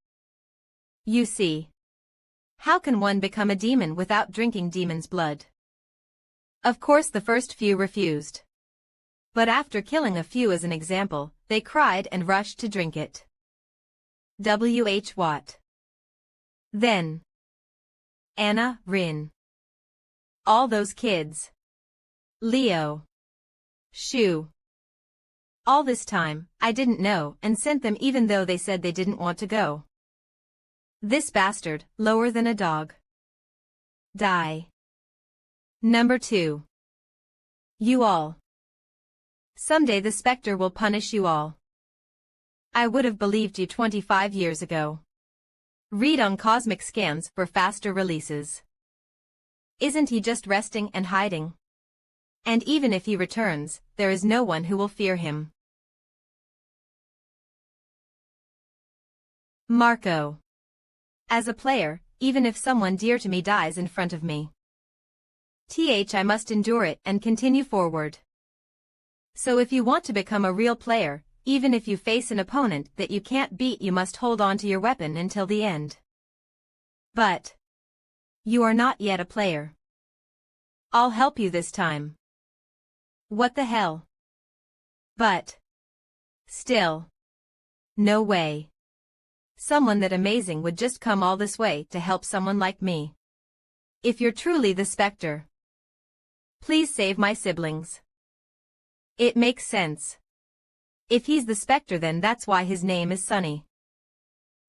You see. How can one become a demon without drinking demons' blood? Of course the first few refused. But after killing a few as an example, they cried and rushed to drink it. W.H. Watt. Then. Anna, Rin. All those kids. Leo. Shu. All this time, I didn't know and sent them even though they said they didn't want to go. This bastard, lower than a dog. Die. Number 2. You all. Someday the specter will punish you all. I would have believed you 25 years ago. Read on cosmic scans for faster releases. Isn't he just resting and hiding? And even if he returns, there is no one who will fear him. Marco. As a player, even if someone dear to me dies in front of me, I must endure it and continue forward. So if you want to become a real player, even if you face an opponent that you can't beat, you must hold on to your weapon until the end. But you are not yet a player. I'll help you this time. What the hell? But still, no way. Someone that amazing would just come all this way to help someone like me. If you're truly the specter, please save my siblings. It makes sense. If he's the specter, then that's why his name is Sunny.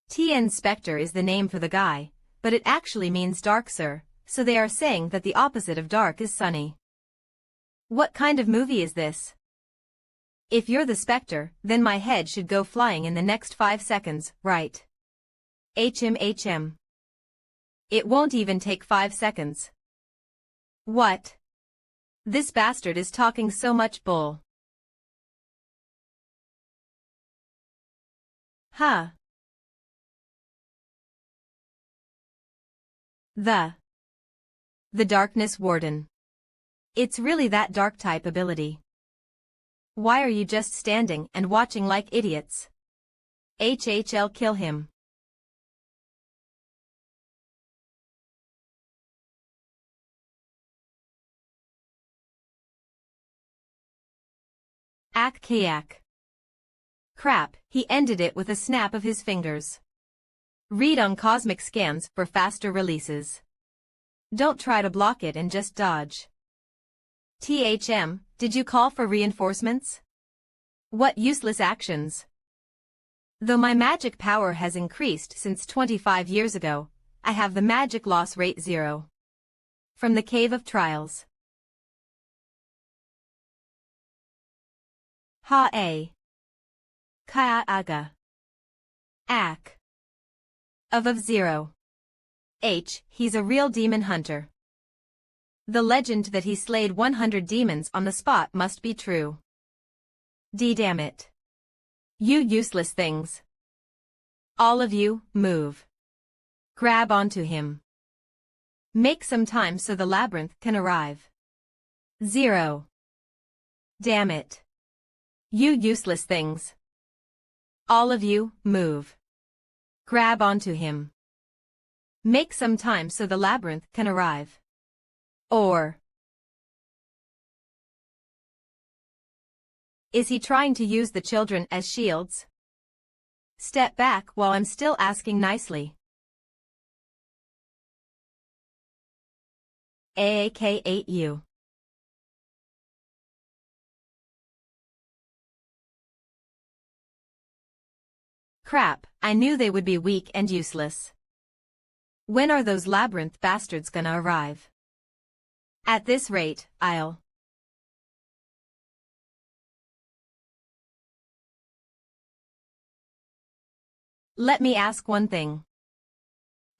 TN Spectre is the name for the guy, but it actually means dark, sir, so they are saying that the opposite of dark is sunny. What kind of movie is this? If you're the specter, then my head should go flying in the next 5 seconds, right? HM. It won't even take 5 seconds. What? This bastard is talking so much bull. Huh. The Darkness Warden. It's really that dark type ability. Why are you just standing and watching like idiots? HHL, kill him. Kayak. Crap, he ended it with a snap of his fingers. Read on cosmic scans for faster releases. Don't try to block it and just dodge. THM, did you call for reinforcements? What useless actions? Though my magic power has increased since 25 years ago, I have the magic loss rate 0. From the Cave of Trials. Ha-A. Ka-aga. Ak. Of 0. He's a real demon hunter. The legend that he slayed 100 demons on the spot must be true. Damn it. You useless things. All of you, move. Grab onto him. Make some time so the labyrinth can arrive. 0. Damn it. You useless things. All of you, move. Grab onto him. Make some time so the labyrinth can arrive. Or is he trying to use the children as shields? Step back while I'm still asking nicely. AK-8U. Crap, I knew they would be weak and useless. When are those labyrinth bastards gonna arrive? At this rate, I'll... Let me ask one thing.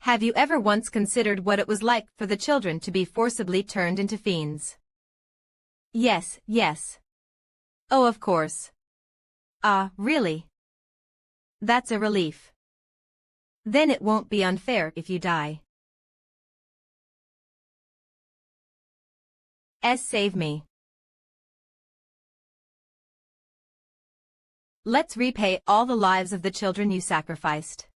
Have you ever once considered what it was like for the children to be forcibly turned into fiends? Yes, yes. Oh, of course. Ah, really? That's a relief. Then it won't be unfair if you die. Save me. Let's repay all the lives of the children you sacrificed.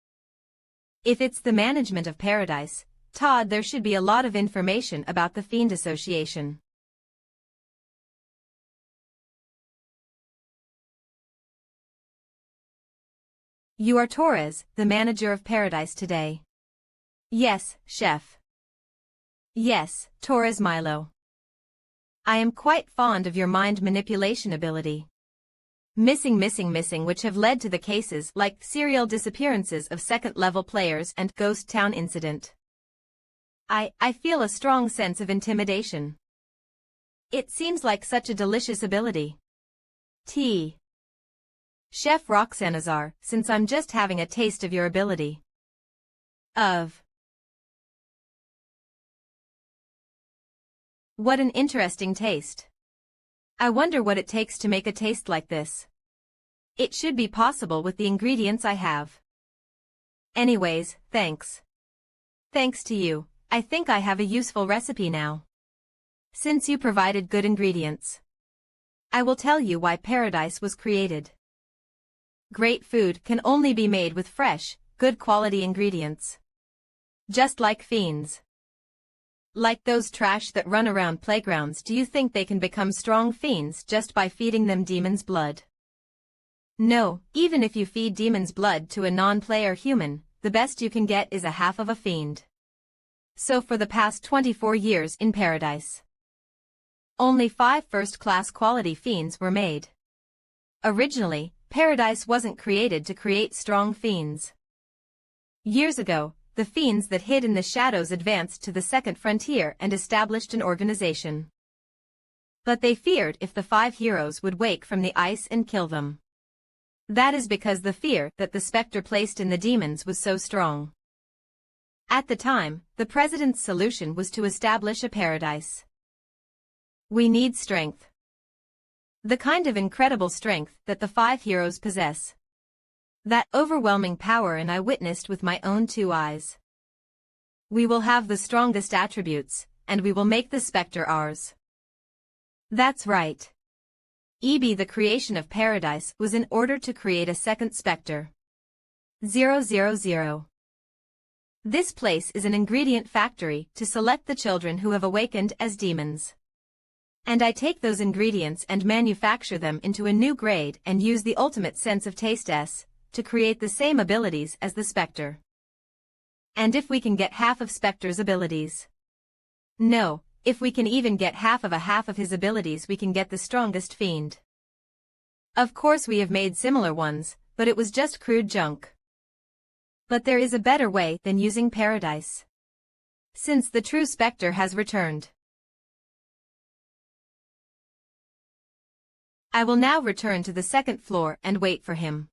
If it's the management of paradise, Todd, there should be a lot of information about the Fiend Association. You are Torres, the manager of paradise today. Yes, chef. Yes, Torres Milo. I am quite fond of your mind manipulation ability. Missing which have led to the cases like serial disappearances of second-level players and Ghost Town incident. I feel a strong sense of intimidation. It seems like such a delicious ability. T. Chef Roxanazar, since I'm just having a taste of your ability. What an interesting taste. I wonder what it takes to make a taste like this. It should be possible with the ingredients I have. Anyways, thanks. Thanks to you, I think I have a useful recipe now. Since you provided good ingredients, I will tell you why paradise was created. Great food can only be made with fresh, good quality ingredients. Just like fiends. Like those trash that run around playgrounds, do you think they can become strong fiends just by feeding them demon's blood? No, even if you feed demon's blood to a non-player human, the best you can get is a half of a fiend. So for the past 24 years in paradise, only 5 first-class quality fiends were made. Originally, paradise wasn't created to create strong fiends. Years ago, the fiends that hid in the shadows advanced to the second frontier and established an organization. But they feared if the 5 heroes would wake from the ice and kill them. That is because the fear that the specter placed in the demons was so strong. At the time, the president's solution was to establish a paradise. We need strength. The kind of incredible strength that the 5 heroes possess. That overwhelming power, and I witnessed with my own 2 eyes. We will have the strongest attributes, and we will make the specter ours. That's right. The creation of paradise was in order to create a second specter. 000. This place is an ingredient factory to select the children who have awakened as demons. And I take those ingredients and manufacture them into a new grade and use the ultimate sense of taste to create the same abilities as the specter. And if we can get half of Specter's abilities. No, if we can even get half of his abilities, we can get the strongest fiend. Of course we have made similar ones, but it was just crude junk. But there is a better way than using paradise. Since the true specter has returned, I will now return to the second floor and wait for him.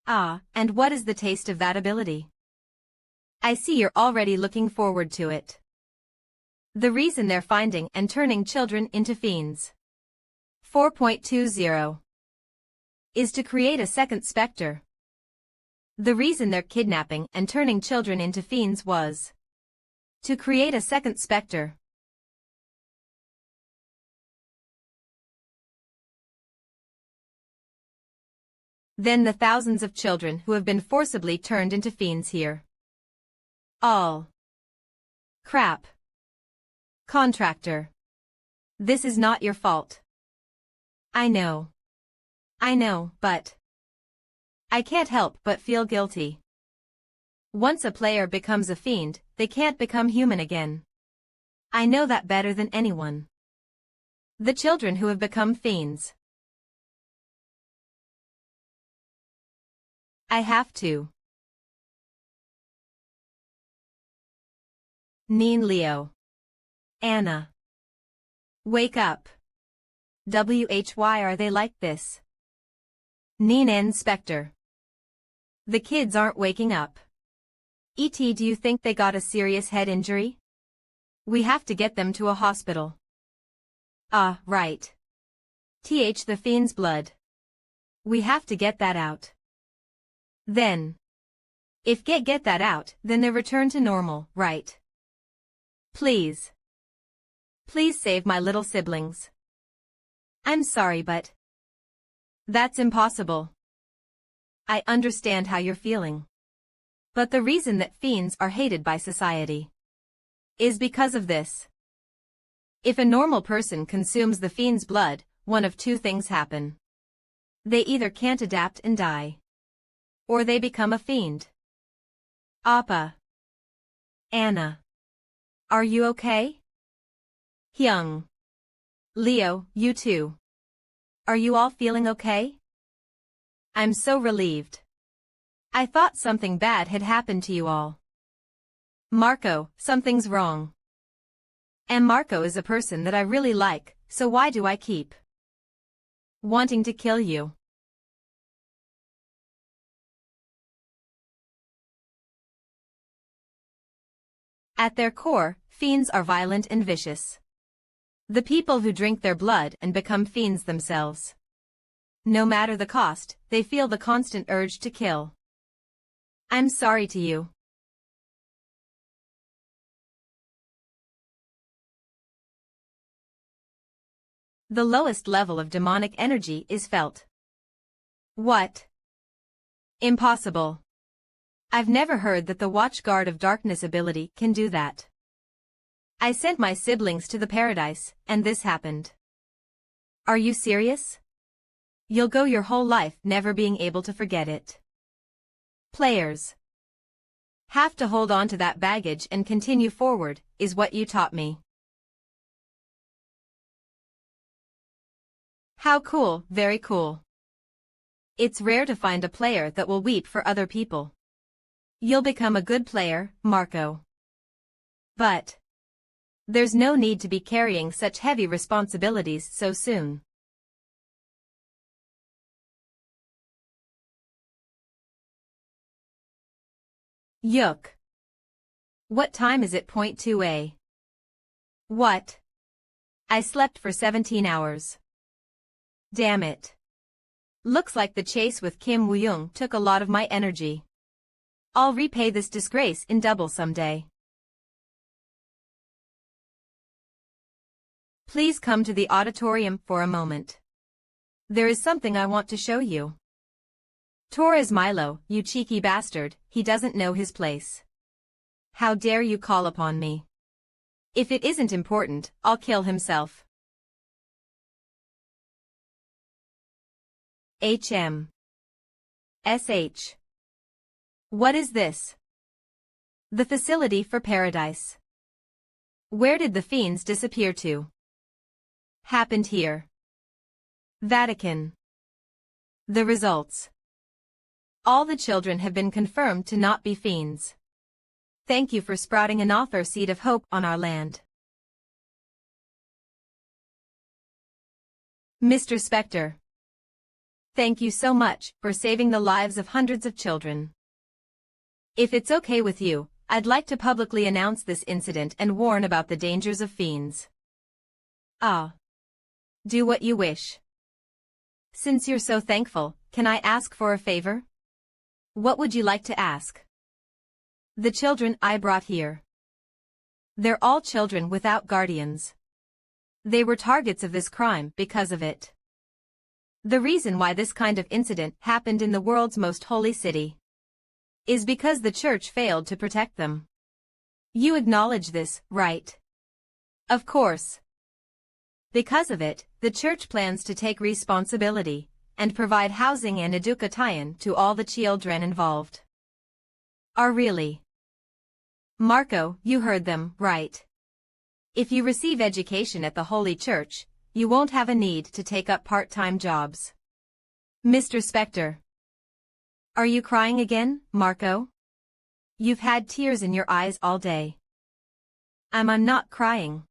Ah, and what is the taste of that ability? I see you're already looking forward to it. The reason they're finding and turning children into fiends. 4.20 is to create a second specter. The reason they're kidnapping and turning children into fiends was to create a second specter. Then the thousands of children who have been forcibly turned into fiends here. All. Crap. Contractor. This is not your fault. I know, but I can't help but feel guilty. Once a player becomes a fiend, they can't become human again. I know that better than anyone. The children who have become fiends. I have to. Neen Leo. Anna. Wake up. Why are they like this? Neen Inspector. The kids aren't waking up. E.T. do you think they got a serious head injury? We have to get them to a hospital. Ah, right. The fiend's blood. We have to get that out. Then. If get that out, then they return to normal, right? Please. Please save my little siblings. I'm sorry, but that's impossible. I understand how you're feeling. But the reason that fiends are hated by society is because of this. If a normal person consumes the fiend's blood, one of two things happen. They either can't adapt and die, or they become a fiend. Appa. Anna. Are you okay? Hyung. Leo, you too. Are you all feeling okay? I'm so relieved. I thought something bad had happened to you all. Marco, something's wrong. And Marco is a person that I really like, so why do I keep wanting to kill you? At their core, fiends are violent and vicious. The people who drink their blood and become fiends themselves. No matter the cost, they feel the constant urge to kill. I'm sorry to you. The lowest level of demonic energy is felt. What? Impossible. I've never heard that the Watchguard of Darkness ability can do that. I sent my siblings to the paradise, and this happened. Are you serious? You'll go your whole life never being able to forget it. Players have to hold on to that baggage and continue forward, is what you taught me. How cool, very cool. It's rare to find a player that will weep for other people. You'll become a good player, Marco. But there's no need to be carrying such heavy responsibilities so soon. Yuck. What time is it? 2 What? I slept for 17 hours. Damn it. Looks like the chase with Kim Woo-young took a lot of my energy. I'll repay this disgrace in double someday. Please come to the auditorium for a moment. There is something I want to show you. Torres Milo, you cheeky bastard, he doesn't know his place. How dare you call upon me? If it isn't important, I'll kill himself. SH. What is this? The facility for paradise. Where did the fiends disappear to? Happened here. Vatican. The results. All the children have been confirmed to not be fiends. Thank you for sprouting an author seed of hope on our land. Mr. Spectre. Thank you so much for saving the lives of hundreds of children. If it's okay with you, I'd like to publicly announce this incident and warn about the dangers of fiends. Ah. Do what you wish. Since you're so thankful, can I ask for a favor? What would you like to ask? The children I brought here. They're all children without guardians. They were targets of this crime because of it. The reason why this kind of incident happened in the world's most holy city is because the church failed to protect them. You acknowledge this, right? Of course. Because of it, the church plans to take responsibility and provide housing and education to all the children involved. Are really? Marco, you heard them, right? If you receive education at the Holy Church, you won't have a need to take up part-time jobs. Mr. Spectre. Are you crying again, Marco? You've had tears in your eyes all day. I'm not crying.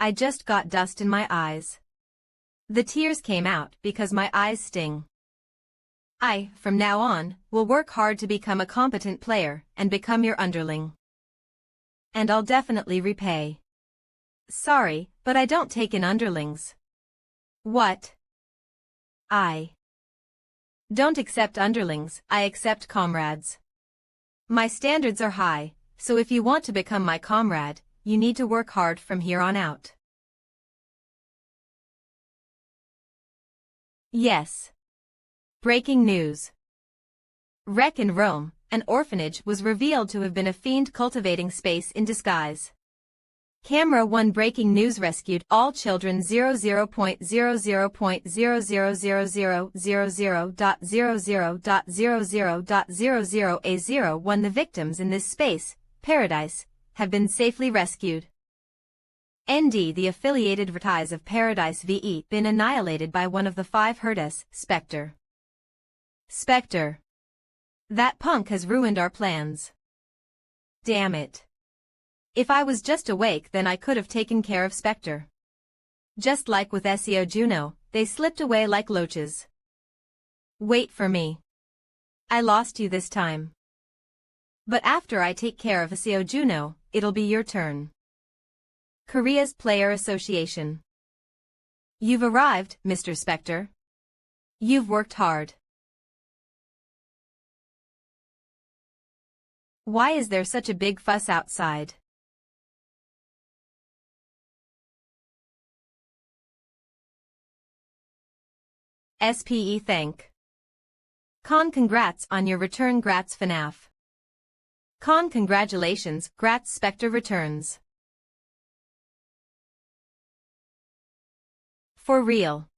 I just got dust in my eyes. The tears came out because my eyes sting. I, from now on, will work hard to become a competent player and become your underling. And I'll definitely repay. Sorry, but I don't take in underlings. What? I don't accept underlings, I accept comrades. My standards are high, so if you want to become my comrade, you need to work hard from here on out. Yes. Breaking news. Wreck in Rome, an orphanage was revealed to have been a fiend cultivating space in disguise. Camera 1 breaking news rescued all children 00.00.00.00.00.00A01 The victims in this space, Paradise, have been safely rescued. ND The affiliated vertices of Paradise VE been annihilated by one of the 5 Herdes, Spectre. Spectre. That punk has ruined our plans. Damn it. If I was just awake then I could have taken care of Spectre. Just like with SEO Juno, they slipped away like loaches. Wait for me. I lost you this time. But after I take care of SEO Juno, it'll be your turn. Korea's Player Association. You've arrived, Mr. Spectre. You've worked hard. Why is there such a big fuss outside? SPE thank. Con congrats on your return grats FNAF. Con congratulations grats Spectre returns. For real.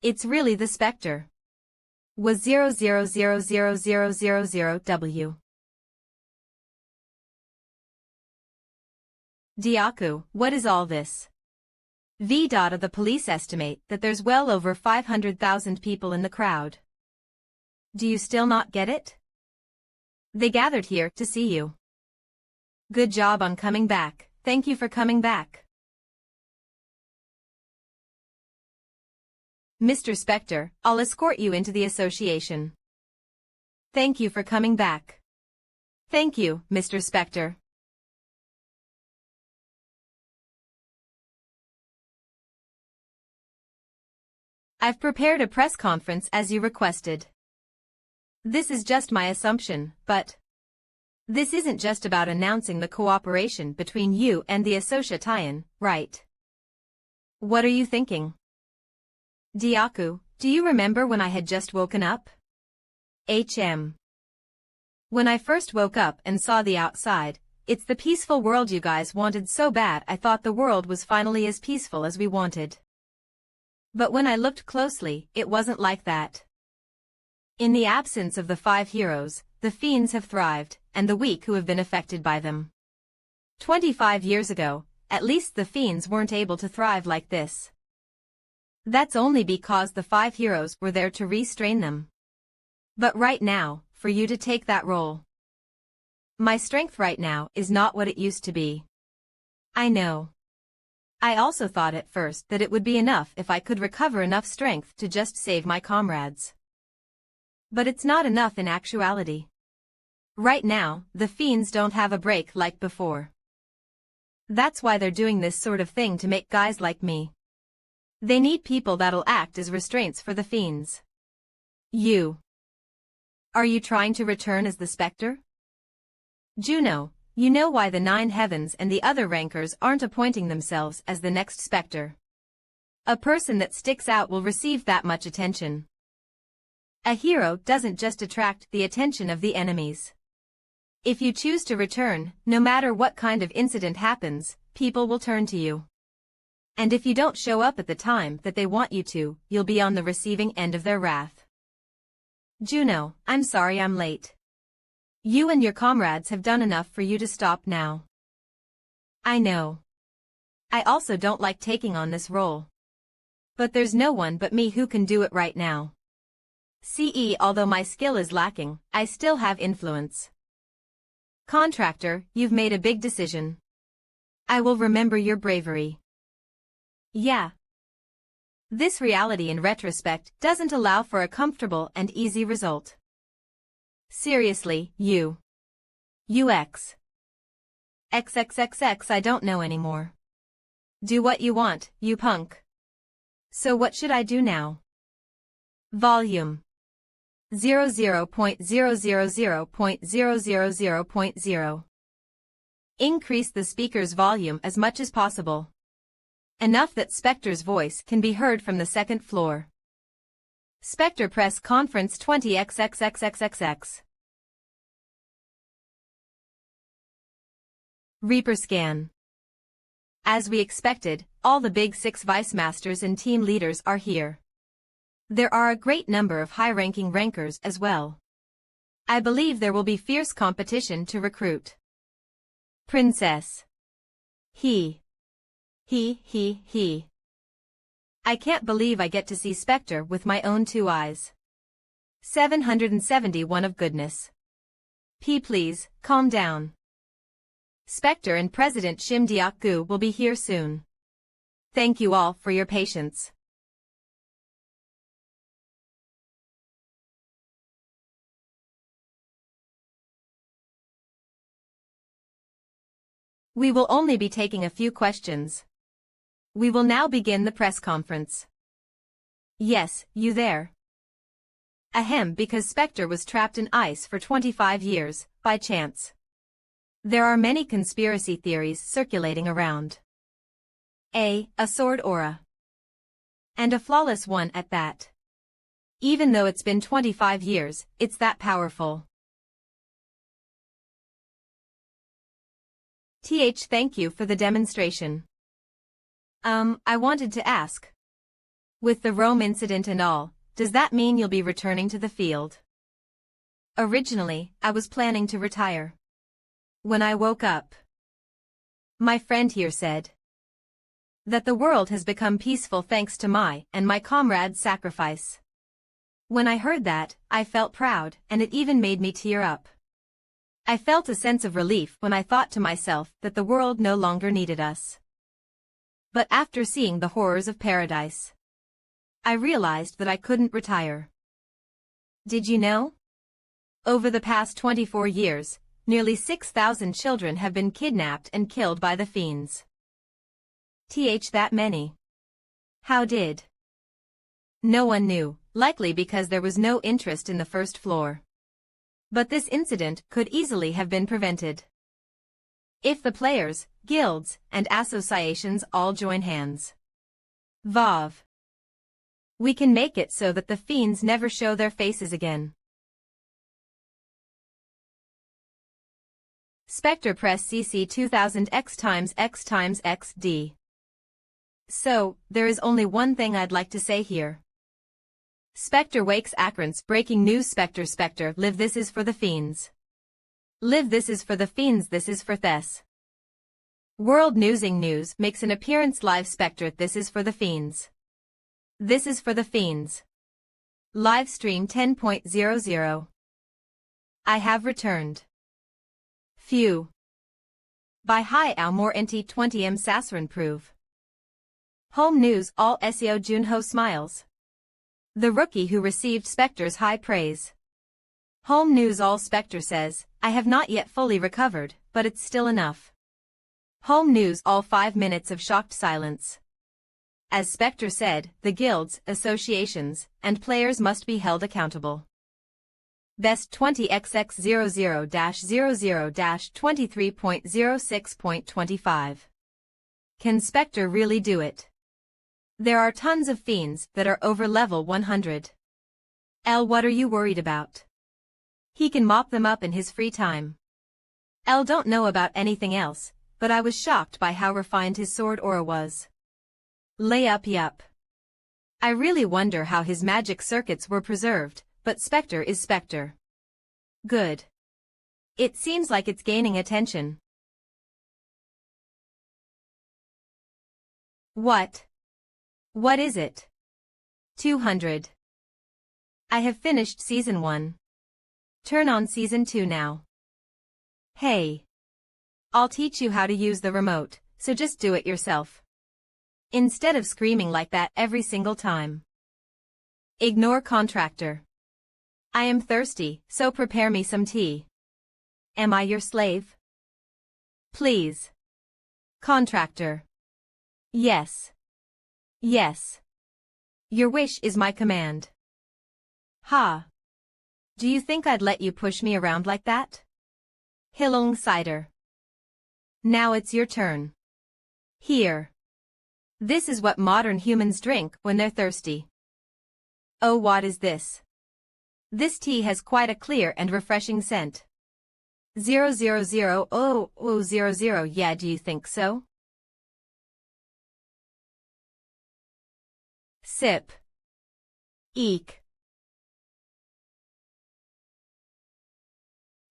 It's really the Spectre. Was 00000000W. Diaku, what is all this? The police estimate that there's well over 500,000 people in the crowd. Do you still not get it? They gathered here to see you. Good job on coming back, thank you for coming back. Mr. Spectre, I'll escort you into the association. Thank you for coming back. Thank you, Mr. Spectre. I've prepared a press conference as you requested. This is just my assumption, but this isn't just about announcing the cooperation between you and the association, right? What are you thinking? Diaku, do you remember when I had just woken up? HM. When I first woke up and saw the outside, it's the peaceful world you guys wanted so bad I thought the world was finally as peaceful as we wanted. But when I looked closely, it wasn't like that. In the absence of the 5 heroes, the fiends have thrived, and the weak who have been affected by them. 25 years ago, at least the fiends weren't able to thrive like this. That's only because the 5 heroes were there to restrain them. But right now, for you to take that role. My strength right now is not what it used to be. I know. I also thought at first that it would be enough if I could recover enough strength to just save my comrades. But it's not enough in actuality. Right now, the fiends don't have a break like before. That's why they're doing this sort of thing to make guys like me. They need people that'll act as restraints for the fiends. You. Are you trying to return as the Spectre? Juno, you know why the 9 heavens and the other rankers aren't appointing themselves as the next Spectre. A person that sticks out will receive that much attention. A hero doesn't just attract the attention of the enemies. If you choose to return, no matter what kind of incident happens, people will turn to you. And if you don't show up at the time that they want you to, you'll be on the receiving end of their wrath. Juno, I'm sorry I'm late. You and your comrades have done enough for you to stop now. I know. I also don't like taking on this role. But there's no one but me who can do it right now. Although my skill is lacking, I still have influence. Contractor, you've made a big decision. I will remember your bravery. Yeah. This reality in retrospect doesn't allow for a comfortable and easy result. Seriously, you. UX. XXXX I don't know anymore. Do what you want, you punk. So what should I do now? Volume 00.000.000.0. Increase the speaker's volume as much as possible. Enough that Spectre's voice can be heard from the second floor. Spectre Press Conference 20xxxxxx. Reaper Scan. As we expected, all the big 6 Vice Masters and team leaders are here. There are a great number of high-ranking rankers as well. I believe there will be fierce competition to recruit. Princess. He. I can't believe I get to see Spectre with my own 2 eyes. 771 of goodness. Please, calm down. Spectre and President Shim Diak-gu will be here soon. Thank you all for your patience. We will only be taking a few questions. We will now begin the press conference. Yes, you there. Ahem, because Spectre was trapped in ice for 25 years, by chance. There are many conspiracy theories circulating around. A sword aura. And a flawless one at that. Even though it's been 25 years, it's that powerful. Thank you for the demonstration. I wanted to ask. With the Rome incident and all, does that mean you'll be returning to the field? Originally, I was planning to retire. When I woke up, my friend here said that the world has become peaceful thanks to my and my comrades' sacrifice. When I heard that, I felt proud, and it even made me tear up. I felt a sense of relief when I thought to myself that the world no longer needed us. But after seeing the horrors of paradise, I realized that I couldn't retire. Did you know? Over the past 24 years, nearly 6,000 children have been kidnapped and killed by the fiends. That many. How did? No one knew, likely because there was no interest in the first floor. But this incident could easily have been prevented. If the players, guilds, and associations all join hands. We can make it so that the fiends never show their faces again. Spectre Press CC 2000 x×x×xd. So, there is only one thing I'd like to say here. Spectre wakes Akrantz breaking news Spectre live this is for the fiends. Live this is for the fiends this is for Thes. World Newsing News makes an appearance live Spectre this is for the fiends. This is for the fiends. Live stream 10.00. I have returned. Phew. By Hi Ao More NT 20M Sasran Prove. Home News All SEO Junho smiles. The rookie who received Spectre's high praise. Home News All Spectre says, I have not yet fully recovered, but it's still enough. Home News All 5 minutes of shocked silence. As Spectre said, the guilds, associations, and players must be held accountable. Best 20xx00-00-23.06.25. Can Spectre really do it? There are tons of fiends that are over level 100. What are you worried about? He can mop them up in his free time. Don't know about anything else, but I was shocked by how refined his sword aura was. Yup. I really wonder how his magic circuits were preserved, but Spectre is Spectre. Good. It seems like it's gaining attention. What? What is it? 200. I have finished Season 1. Turn on Season 2 now. Hey. I'll teach you how to use the remote, so just do it yourself. Instead of screaming like that every single time. Ignore contractor. I am thirsty, so prepare me some tea. Am I your slave? Please. Contractor. Yes. Yes. Your wish is my command. Ha. Do you think I'd let you push me around like that? Hilong cider. Now it's your turn. Here. This is what modern humans drink when they're thirsty. Oh, what is this? This tea has quite a clear and refreshing scent. 000 oh 00 yeah, do you think so? Sip. Eek.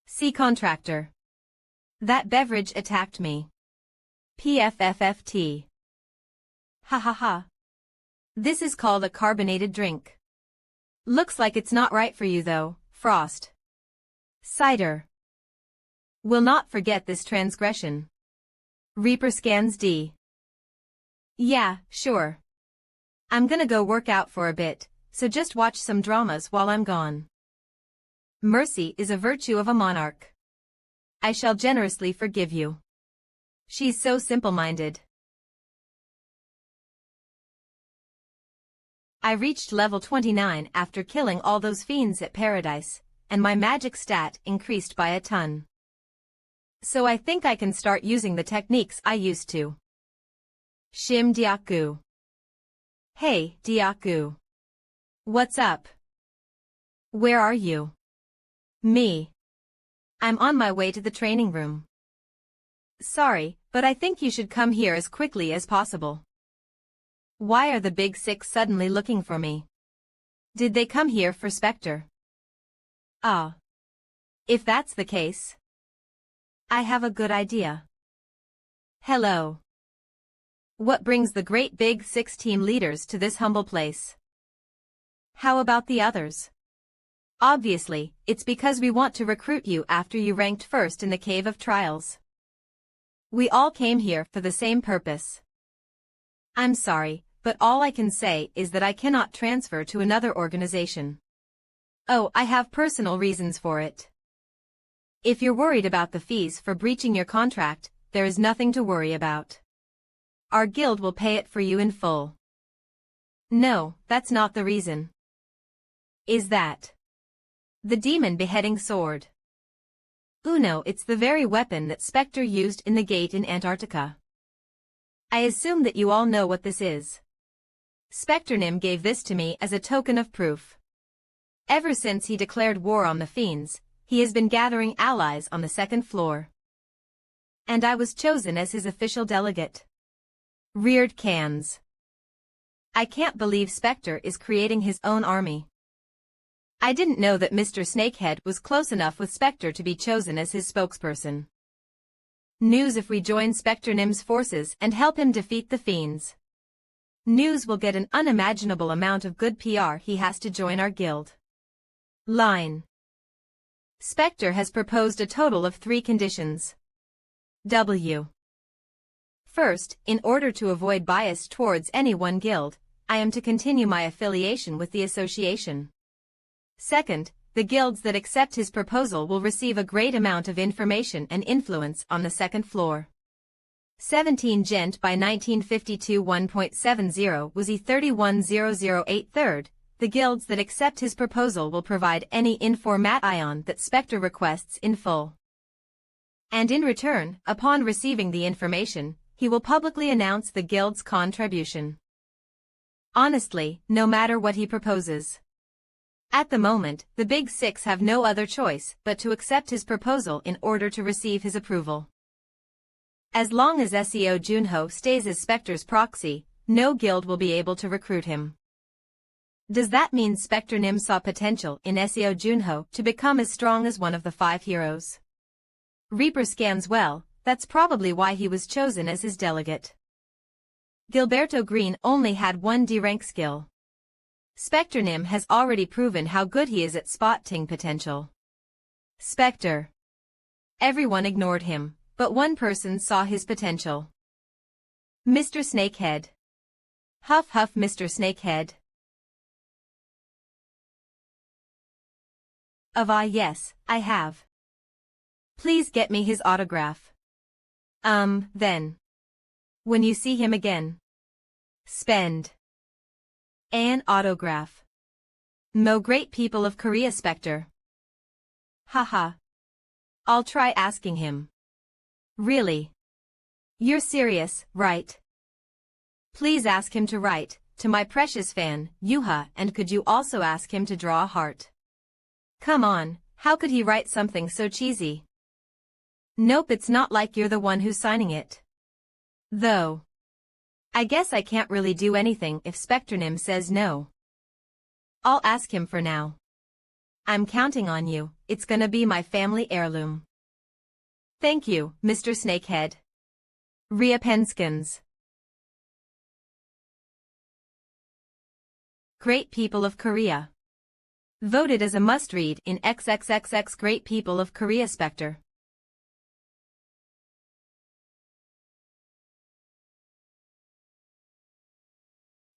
See contractor. That beverage attacked me. PFFFT. Ha ha ha. This is called a carbonated drink. Looks like it's not right for you though, Frost. Cider. Will not forget this transgression. Reaper scans D. Yeah, sure. I'm gonna go work out for a bit, so just watch some dramas while I'm gone. Mercy is a virtue of a monarch. I shall generously forgive you. She's so simple-minded. I reached level 29 after killing all those fiends at Paradise, and my magic stat increased by a ton. So I think I can start using the techniques I used to. Shim Diaku. Hey, Diaku. What's up? Where are you? Me. I'm on my way to the training room. Sorry, but I think you should come here as quickly as possible. Why are the Big Six suddenly looking for me? Did they come here for Spectre? Ah. If that's the case, I have a good idea. Hello. What brings the great Big Six team leaders to this humble place? How about the others? Obviously, it's because we want to recruit you after you ranked first in the Cave of Trials. We all came here for the same purpose. I'm sorry, but all I can say is that I cannot transfer to another organization. Oh, I have personal reasons for it. If you're worried about the fees for breaching your contract, there is nothing to worry about. Our guild will pay it for you in full. No, that's not the reason. Is that the demon beheading sword? No, it's the very weapon that Spectre used in the gate in Antarctica. I assume that you all know what this is. Spectrenim gave this to me as a token of proof. Ever since he declared war on the fiends, he has been gathering allies on the second floor. And I was chosen as his official delegate. Reared cans. I can't believe Spectre is creating his own army. I didn't know that Mr. Snakehead was close enough with Spectre to be chosen as his spokesperson. News if we join Spectrenim's forces and help him defeat the fiends. News will get an unimaginable amount of good PR. He has to join our guild. Line. Spectre has proposed a total of 3 conditions. W. First, in order to avoid bias towards any one guild, I am to continue my affiliation with the association. Second, the guilds that accept his proposal will receive a great amount of information and influence on the second floor. 17 Gent by 1952 1.70 was E31008 Third. The guilds that accept his proposal will provide any information that Spectre requests in full. And in return, upon receiving the information, he will publicly announce the guild's contribution. Honestly, no matter what he proposes. At the moment, the Big Six have no other choice but to accept his proposal in order to receive his approval. As long as SEO Junho stays as Spectre's proxy, no guild will be able to recruit him. Does that mean Spectre Nim saw potential in SEO Junho to become as strong as one of the 5 heroes? Reaper scans well, that's probably why he was chosen as his delegate. Gilberto Green only had 1 D-rank skill. Spectre Nim has already proven how good he is at spotting potential. Spectre. Everyone ignored him, but one person saw his potential. Mr. Snakehead. Huff huff Mr. Snakehead. Yes, I have. Please get me his autograph. Then. When you see him again. Spend. An autograph. Mo great people of Korea Spectre. Haha. I'll try asking him. Really? You're serious, right? Please ask him to write, to my precious fan, Yuha, and could you also ask him to draw a heart? Come on, how could he write something so cheesy? Nope, it's not like you're the one who's signing it. Though. I guess I can't really do anything if Spectronym says no. I'll ask him for now. I'm counting on you, it's gonna be my family heirloom. Thank you, Mr. Snakehead. Ria Penskins. Great People of Korea. Voted as a must-read in XXXX Great People of Korea Spectre.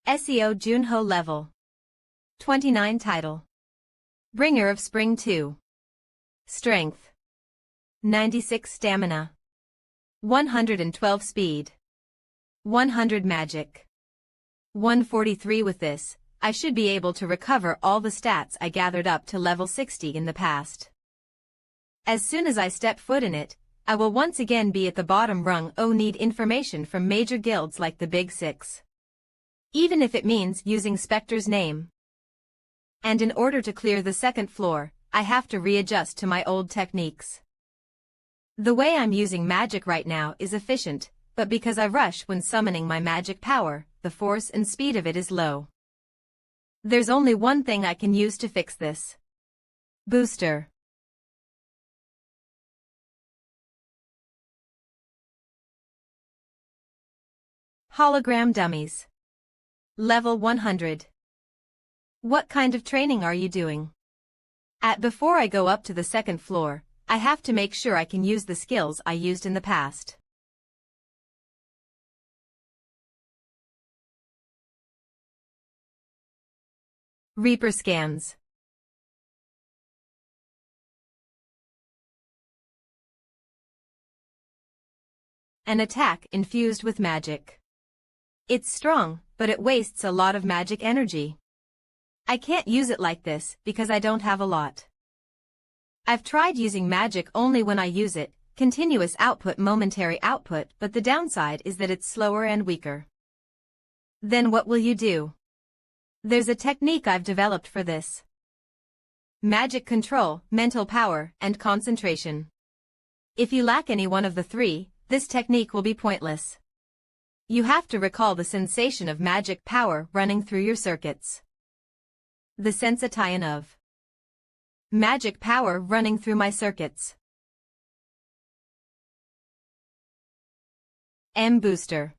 SEO Junho Level 29 Title Bringer of Spring 2 Strength 96 Stamina 112 Speed 100 Magic 143. With this, I should be able to recover all the stats I gathered up to level 60 in the past. As soon as I step foot in it, I will once again be at the bottom rung. Need information from major guilds like the Big Six. Even if it means using Spectre's name. And in order to clear the 2nd floor, I have to readjust to my old techniques. The way I'm using magic right now is efficient, but because I rush when summoning my magic power, the force and speed of it is low. There's only one thing I can use to fix this. Booster. Hologram Dummies. Level 100. What kind of training are you doing? Before I go up to the 2nd floor, I have to make sure I can use the skills I used in the past. Reaper Scans. An attack infused with magic. It's strong, but it wastes a lot of magic energy. I can't use it like this because I don't have a lot. I've tried using magic only when I use it, continuous output, momentary output, but the downside is that it's slower and weaker. Then what will you do? There's a technique I've developed for this. Magic control, mental power, and concentration. If you lack any one of the 3, this technique will be pointless. You have to recall the sensation of magic power running through your circuits. The sensation of magic power running through my circuits. M Booster.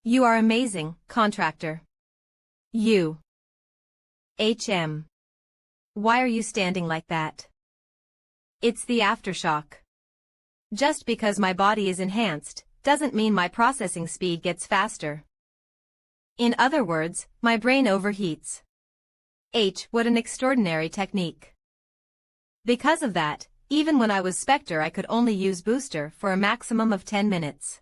You are amazing, contractor. You. HM. Why are you standing like that? It's the aftershock. Just because my body is enhanced, doesn't mean my processing speed gets faster. In other words, my brain overheats. What an extraordinary technique. Because of that, even when I was Spectre I could only use Booster for a maximum of 10 minutes.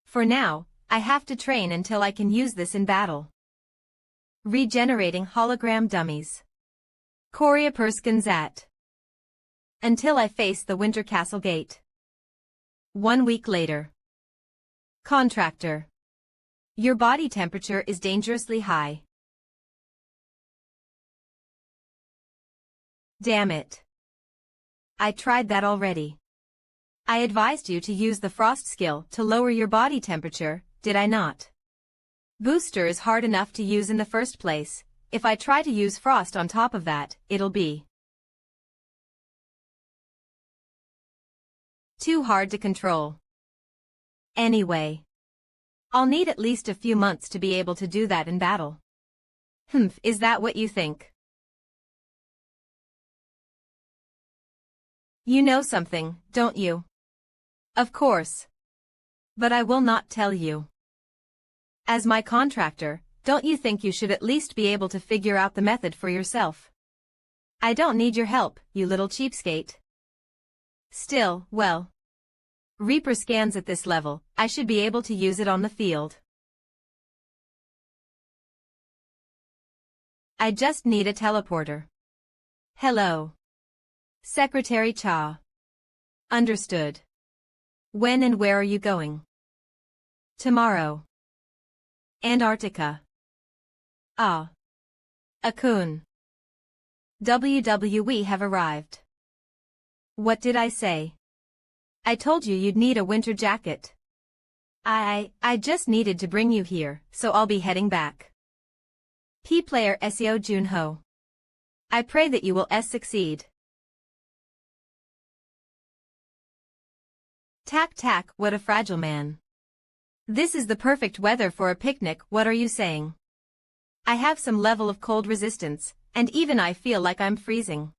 For now, I have to train until I can use this in battle. Regenerating Hologram Dummies. Korea Perskinzat. Until I face the Winter Castle gate. 1 week later. Contractor. Your body temperature is dangerously high. Damn it. I tried that already. I advised you to use the frost skill to lower your body temperature, did I not? Booster is hard enough to use in the first place. If I try to use frost on top of that, it'll be too hard to control. Anyway, I'll need at least a few months to be able to do that in battle. Is that what you think? You know something, don't you? Of course. But I will not tell you. As my contractor, don't you think you should at least be able to figure out the method for yourself? I don't need your help, you little cheapskate. Still, well. Reaper scans at this level, I should be able to use it on the field. I just need a teleporter. Hello. Secretary Cha. Understood. When and where are you going? Tomorrow. Antarctica. Ah. Akun. We have arrived. What did I say? I told you you'd need a winter jacket. I just needed to bring you here, so I'll be heading back. P-Player SEO Junho. I pray that you will succeed. Tack, what a fragile man. This is the perfect weather for a picnic, what are you saying? I have some level of cold resistance, and even I feel like I'm freezing.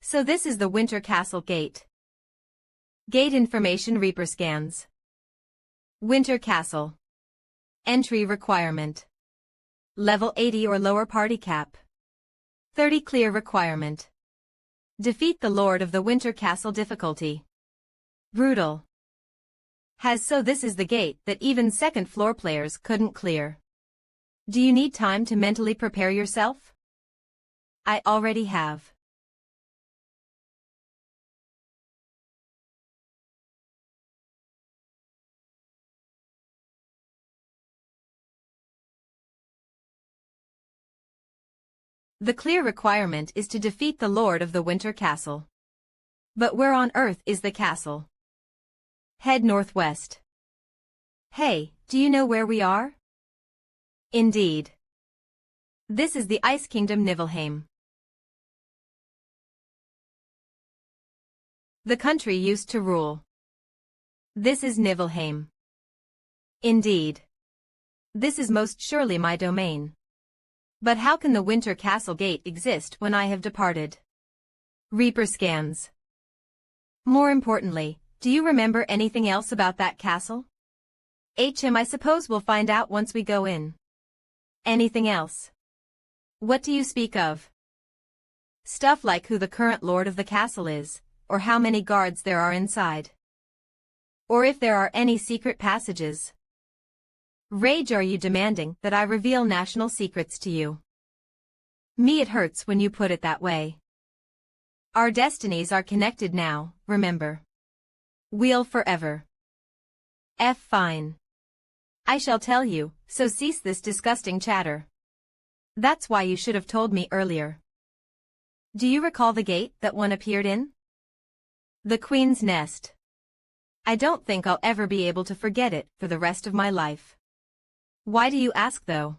So this is the Winter Castle gate. Gate information Reaper scans. Winter Castle. Entry requirement. Level 80 or lower party cap. 30 clear requirement. Defeat the Lord of the Winter Castle difficulty. Brutal. So this is the gate that even second floor players couldn't clear. Do you need time to mentally prepare yourself? I already have. The clear requirement is to defeat the Lord of the Winter Castle. But where on earth is the castle? Head northwest. Hey, do you know where we are? Indeed. This is the Ice Kingdom Niflheim. The country used to rule. This is Niflheim. Indeed. This is most surely my domain. But how can the Winter Castle gate exist when I have departed? Reaper scans. More importantly, do you remember anything else about that castle? I suppose we'll find out once we go in. Anything else? What do you speak of? Stuff like who the current lord of the castle is, or how many guards there are inside. Or if there are any secret passages. Rage, are you demanding that I reveal national secrets to you? Me, it hurts when you put it that way. Our destinies are connected now, remember. We'll forever. Fine. I shall tell you, so cease this disgusting chatter. That's why you should have told me earlier. Do you recall the gate that one appeared in? The Queen's Nest. I don't think I'll ever be able to forget it for the rest of my life. Why do you ask though?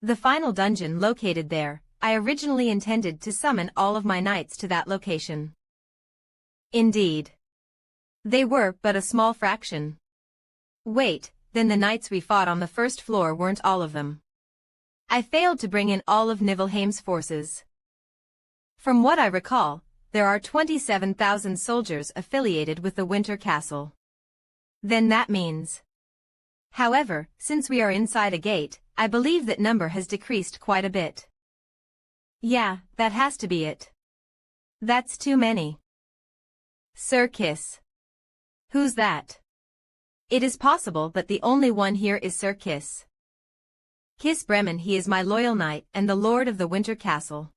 The final dungeon located there, I originally intended to summon all of my knights to that location. Indeed. They were but a small fraction. Wait, then the knights we fought on the first floor weren't all of them. I failed to bring in all of Niflheim's forces. From what I recall, there are 27,000 soldiers affiliated with the Winter Castle. Then that means. However, since we are inside a gate, I believe that number has decreased quite a bit. Yeah, that has to be it. That's too many. Sir Kiss. Who's that? It is possible that the only one here is Sir Kiss. Kiss Bremen. He is my loyal knight and the lord of the Winter Castle.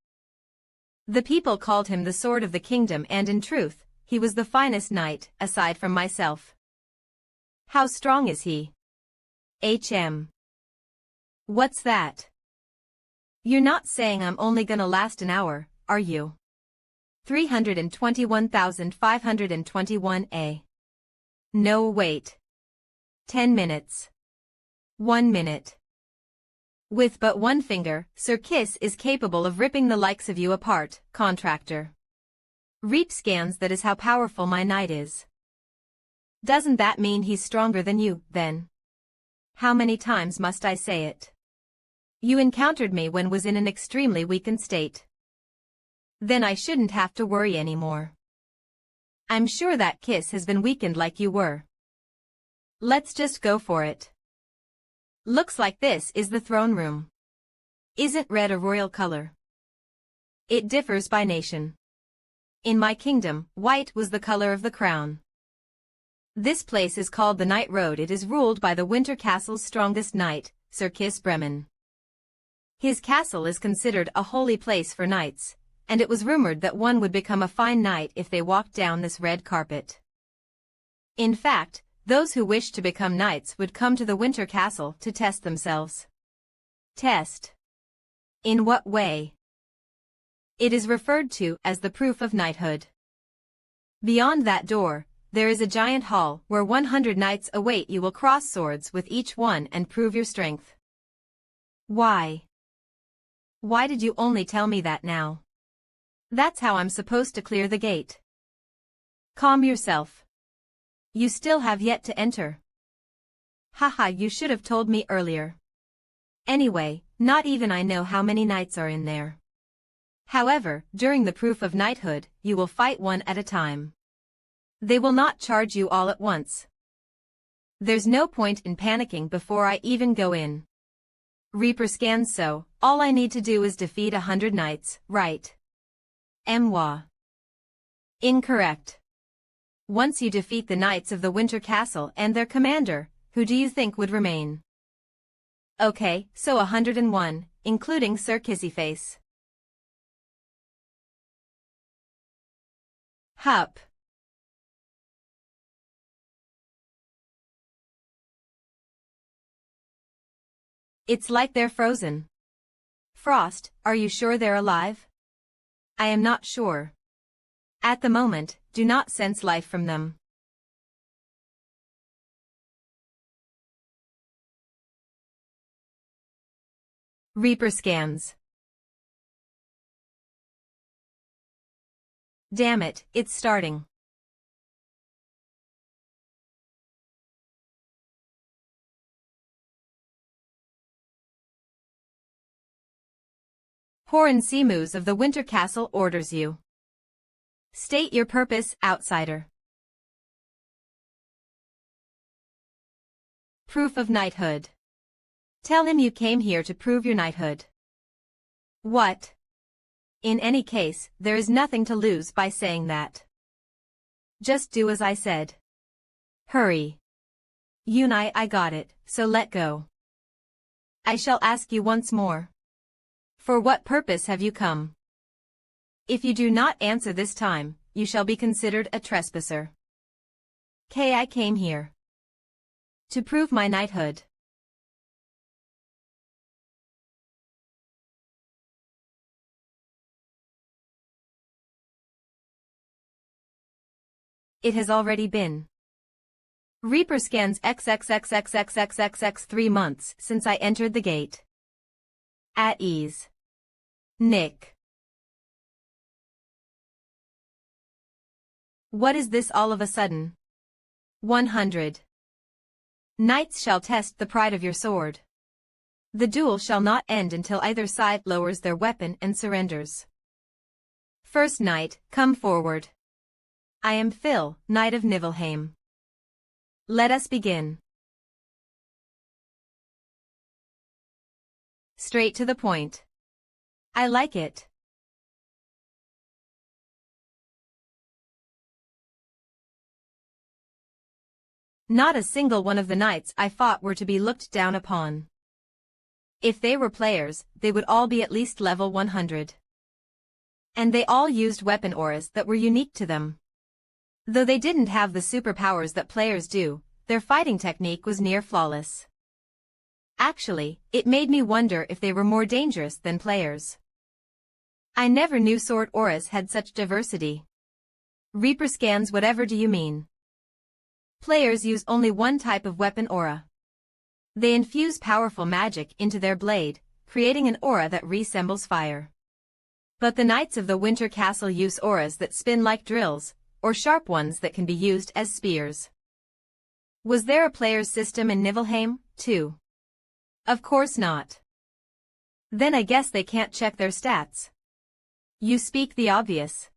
The people called him the sword of the kingdom, and in truth, he was the finest knight, aside from myself. How strong is he? What's that? You're not saying I'm only gonna last an hour, are you? 321,521 No, wait. 10 minutes. 1 minute. With but one finger, Sir Kiss is capable of ripping the likes of you apart, contractor. Reap scans. That is how powerful my knight is. Doesn't that mean he's stronger than you, then? How many times must I say it? You encountered me when was in an extremely weakened state. Then I shouldn't have to worry anymore. I'm sure that Kiss has been weakened like you were. Let's just go for it. Looks like this is the throne room. Isn't red a royal color? It differs by nation. In my kingdom, white was the color of the crown. This place is called the Night Road. It is ruled by the Winter Castle's strongest knight, Sir Kiss Bremen. His castle is considered a holy place for knights, and it was rumored that one would become a fine knight if they walked down this red carpet. In fact, those who wished to become knights would come to the Winter Castle to test themselves. Test? In what way? It is referred to as the proof of knighthood. Beyond that door, there is a giant hall where 100 knights await you. Will cross swords with each one and prove your strength. Why? Why did you only tell me that now? That's how I'm supposed to clear the gate. Calm yourself. You still have yet to enter. Haha, you should have told me earlier. Anyway, not even I know how many knights are in there. However, during the proof of knighthood, you will fight one at a time. They will not charge you all at once. There's no point in panicking before I even go in. Reaper scans. So, all I need to do is defeat 100 knights, right? MANHWA. Incorrect. Once you defeat the knights of the Winter Castle and their commander, who do you think would remain? Okay, so 101, including Sir Kissyface. Hup. It's like they're frozen. Frost, are you sure they're alive? I am not sure. At the moment, do not sense life from them. Reaper scans. Damn it, it's starting. Horan Seamus of the Winter Castle orders you. State your purpose, outsider. Proof of knighthood. Tell him you came here to prove your knighthood. What? In any case, there is nothing to lose by saying that. Just do as I said. Hurry. Unite, I got it, so let go. I shall ask you once more. For what purpose have you come? If you do not answer this time, you shall be considered a trespasser. I came here to prove my knighthood. It has already been. Reaper scans XXXXXXXX 3 months since I entered the gate. At ease. Nick. What is this all of a sudden? 100. Knights shall test the pride of your sword. The duel shall not end until either side lowers their weapon and surrenders. First knight, come forward. I am Phil, Knight of Nibelheim. Let us begin. Straight to the point. I like it. Not a single one of the knights I fought were to be looked down upon. If they were players, they would all be at least level 100. And they all used weapon auras that were unique to them. Though they didn't have the superpowers that players do, their fighting technique was near flawless. Actually, it made me wonder if they were more dangerous than players. I never knew sword auras had such diversity. Reaper scans, whatever do you mean? Players use only one type of weapon aura. They infuse powerful magic into their blade, creating an aura that resembles fire. But the Knights of the Winter Castle use auras that spin like drills, or sharp ones that can be used as spears. Was there a player's system in Niflheim, too? Of course not. Then I guess they can't check their stats. You speak the obvious.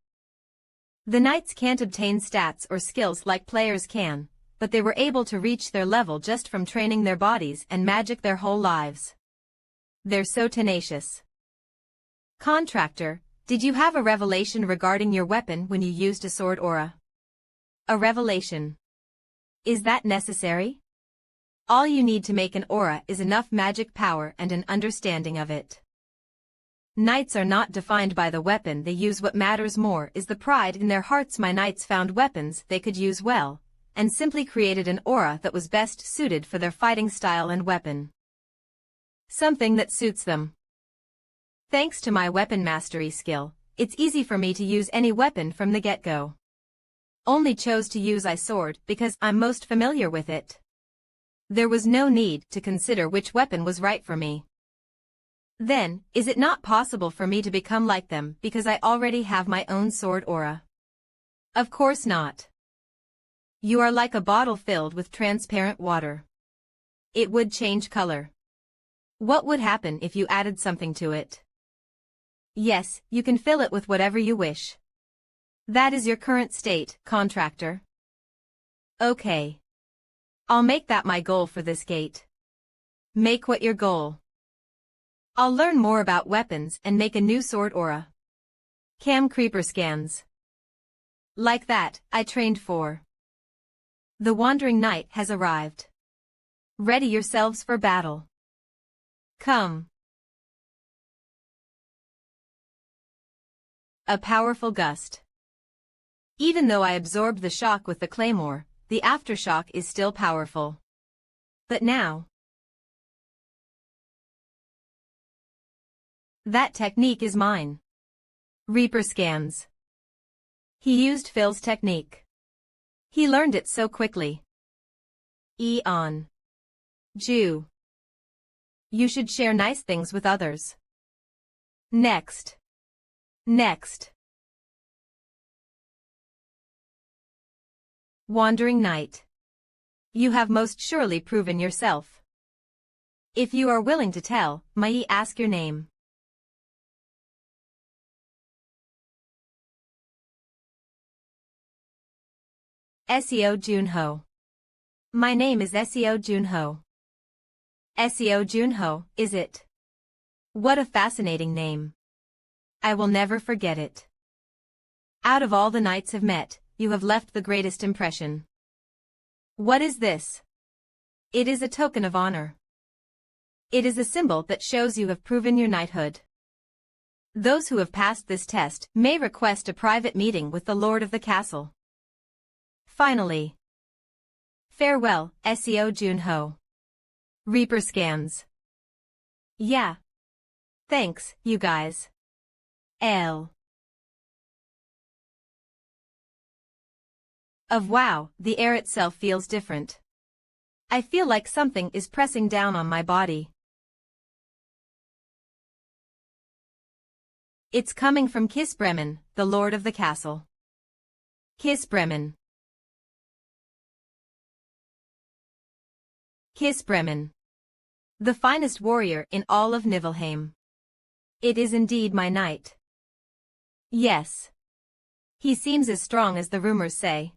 The Knights can't obtain stats or skills like players can, but they were able to reach their level just from training their bodies and magic their whole lives. They're so tenacious. Contractor, did you have a revelation regarding your weapon when you used a sword aura? A revelation. Is that necessary? All you need to make an aura is enough magic power and an understanding of it. Knights are not defined by the weapon they use. What matters more is the pride in their hearts. My knights found weapons they could use well, and simply created an aura that was best suited for their fighting style and weapon. Something that suits them. Thanks to my weapon mastery skill, it's easy for me to use any weapon from the get-go. Only chose to use a sword because I'm most familiar with it. There was no need to consider which weapon was right for me. Then, is it not possible for me to become like them because I already have my own sword aura? Of course not. You are like a bottle filled with transparent water. It would change color. What would happen if you added something to it? Yes, you can fill it with whatever you wish. That is your current state, contractor. Okay. I'll make that my goal for this gate. Make what your goal. I'll learn more about weapons and make a new sword aura. Cam creeper scans. Like that, I trained for. The wandering knight has arrived. Ready yourselves for battle. Come. A powerful gust. Even though I absorbed the shock with the claymore, the aftershock is still powerful. But now, that technique is mine. Reaper scans. He used Phil's technique. He learned it so quickly. Eon. Jew. You should share nice things with others. Next. Next. Wandering Knight. You have most surely proven yourself. If you are willing to tell, may I ask your name? Seo Junho. My name is Seo Junho. Seo Junho, is it? What a fascinating name. I will never forget it. Out of all the knights I've met, you have left the greatest impression. What is this? It is a token of honor. It is a symbol that shows you have proven your knighthood. Those who have passed this test may request a private meeting with the Lord of the Castle. Finally. Farewell, Seo Junho. Reaper scans. Yeah. Thanks, you guys. L. Wow, the air itself feels different. I feel like something is pressing down on my body. It's coming from Kisbremen, the Lord of the Castle. Kisbremen. Kisbremen. The finest warrior in all of Niflheim. It is indeed my knight. Yes. He seems as strong as the rumors say.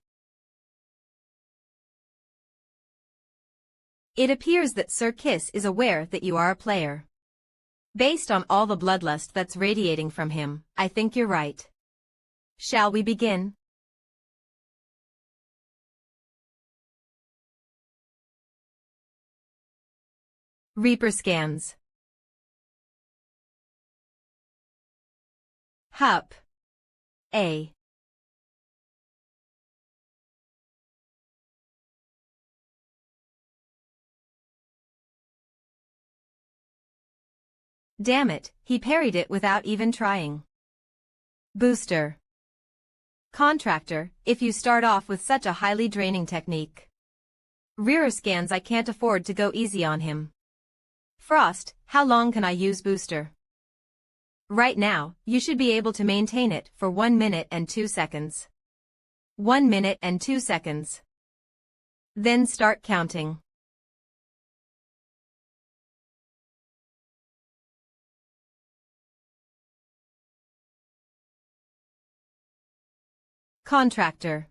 It appears that Sir Kiss is aware that you are a player. Based on all the bloodlust that's radiating from him, I think you're right. Shall we begin? Reaper scans. Hup. A. Damn it, he parried it without even trying. Booster. Contractor, if you start off with such a highly draining technique. Reaper scans, I can't afford to go easy on him. Frost, how long can I use booster? Right now, you should be able to maintain it for 1 minute and 2 seconds. 1 minute and 2 seconds. Then start counting. Contractor.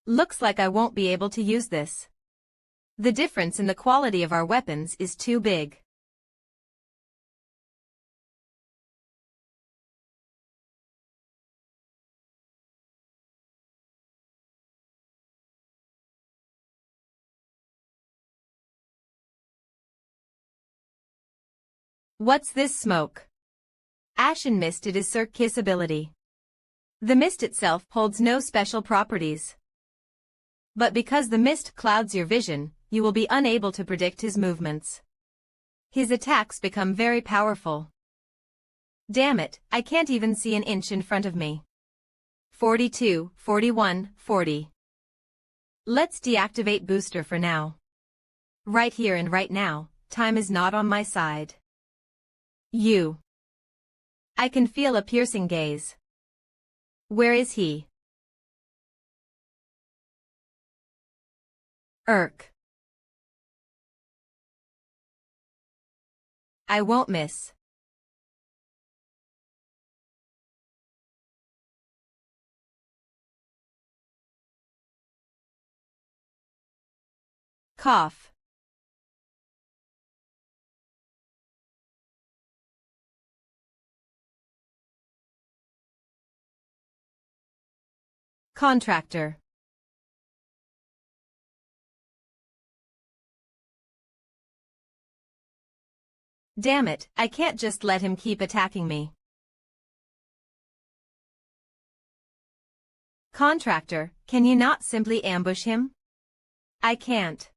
Looks like I won't be able to use this. The difference in the quality of our weapons is too big. What's this smoke? Ashen mist. It is Sir Kiss ability. The mist itself holds no special properties. But because the mist clouds your vision, you will be unable to predict his movements. His attacks become very powerful. Damn it, I can't even see an inch in front of me. 42, 41, 40. Let's deactivate booster for now. Right here and right now, time is not on my side. I can feel a piercing gaze. Where is he? Irk. I won't miss. Cough. Contractor. Damn it, I can't just let him keep attacking me. Contractor, can you not simply ambush him? I can't.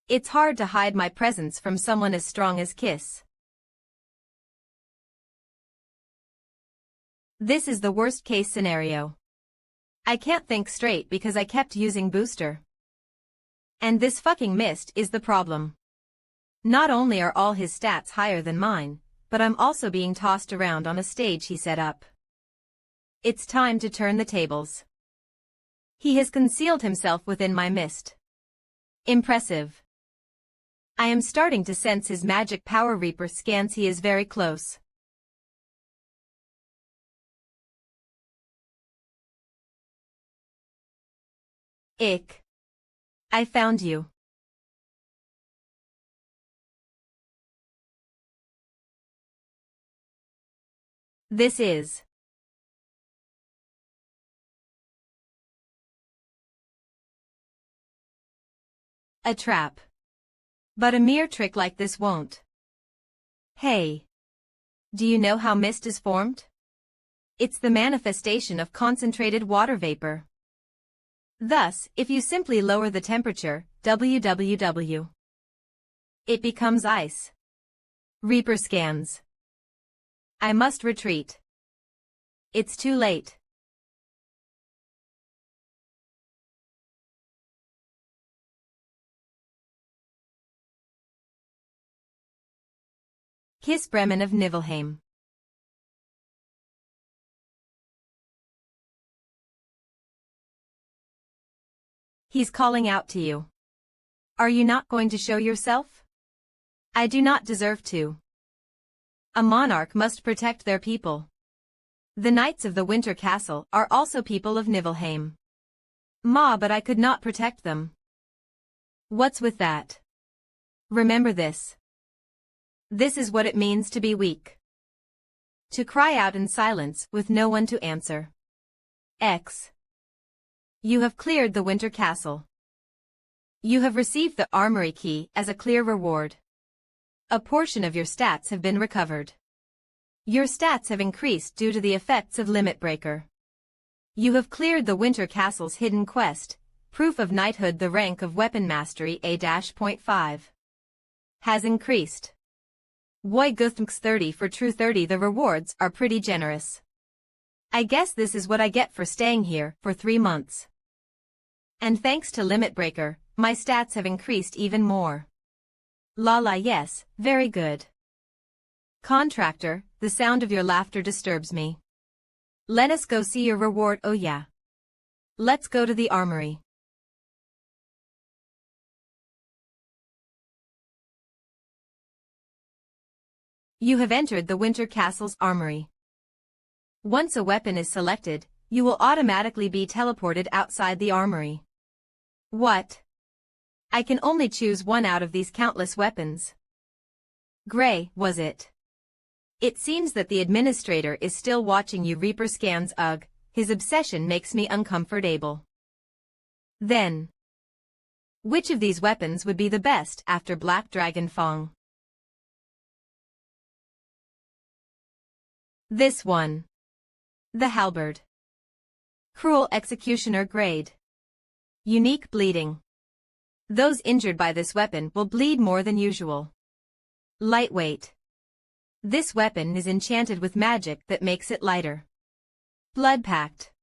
It's hard to hide my presence from someone as strong as Kiss. This is the worst case scenario. I can't think straight because I kept using booster. And this fucking mist is the problem. Not only are all his stats higher than mine, but I'm also being tossed around on a stage he set up. It's time to turn the tables. He has concealed himself within my mist. Impressive. I am starting to sense his magic power. Reaper scans. He is very close. Ick. I found you. This is a trap. But a mere trick like this won't. Hey. Do you know how mist is formed? It's the manifestation of concentrated water vapor. Thus, if you simply lower the temperature, www, it becomes ice. Reaper scans. I must retreat. It's too late. Kiss Bremen of Niflheim. He's calling out to you. Are you not going to show yourself? I do not deserve to. A monarch must protect their people. The knights of the Winter Castle are also people of Niflheim. But I could not protect them. What's with that? Remember this. This is what it means to be weak. To cry out in silence with no one to answer. You have cleared the Winter Castle. You have received the armory key as a clear reward. A portion of your stats have been recovered. Your stats have increased due to the effects of Limit Breaker. You have cleared the Winter Castle's hidden quest, Proof of Knighthood. The rank of Weapon Mastery A-.5 has increased. Woi Guthmx 30 for True 30. The rewards are pretty generous. I guess this is what I get for staying here for 3 months. And thanks to Limit Breaker, my stats have increased even more. Lala, yes, very good. Contractor, the sound of your laughter disturbs me. Let us go see your reward. Oh yeah. Let's go to the armory. You have entered the Winter Castle's armory. Once a weapon is selected, you will automatically be teleported outside the armory. What? I can only choose one out of these countless weapons. Gray, was it? It seems that the administrator is still watching you. Reaper scans. Ugh, his obsession makes me uncomfortable. Then, which of these weapons would be the best after Black Dragon Fang? This one. The halberd. Cruel Executioner grade. Unique bleeding. Those injured by this weapon will bleed more than usual. Lightweight. This weapon is enchanted with magic that makes it lighter. Blood Pact.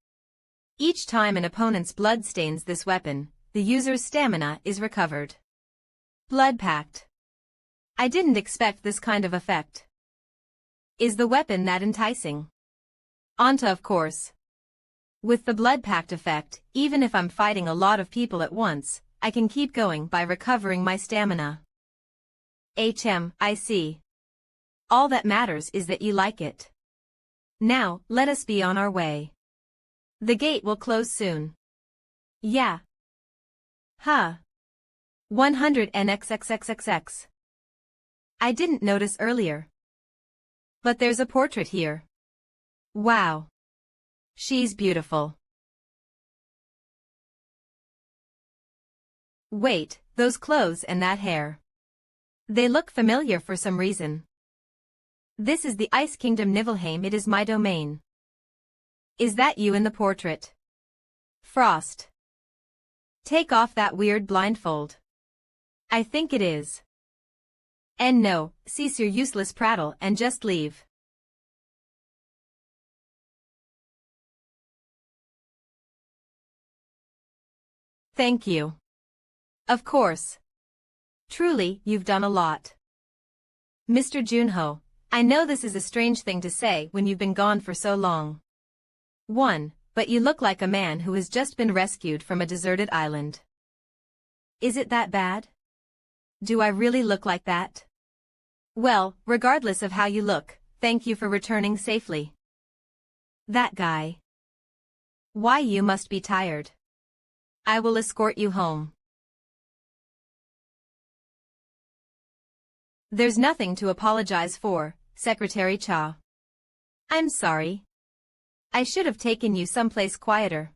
Each time an opponent's blood stains this weapon, the user's stamina is recovered. Blood Pact. I didn't expect this kind of effect. Is the weapon that enticing? Anta, of course. With the Blood Pact effect, even if I'm fighting a lot of people at once, I can keep going by recovering my stamina. I see. All that matters is that you like it. Now, let us be on our way. The gate will close soon. Yeah. Huh. 100 NXXXXX. I didn't notice earlier. But there's a portrait here. Wow. She's beautiful. Wait, those clothes and that hair. They look familiar for some reason. This is the Ice Kingdom Niflheim. It is my domain. Is that you in the portrait? Frost. Take off that weird blindfold. I think it is. And no, cease your useless prattle and just leave. Thank you. Of course. Truly, you've done a lot. Mr. Junho, I know this is a strange thing to say when you've been gone for so long. But you look like a man who has just been rescued from a deserted island. Is it that bad? Do I really look like that? Well, regardless of how you look, thank you for returning safely. That guy. Why, you must be tired. I will escort you home. There's nothing to apologize for, Secretary Cha. I'm sorry. I should have taken you someplace quieter.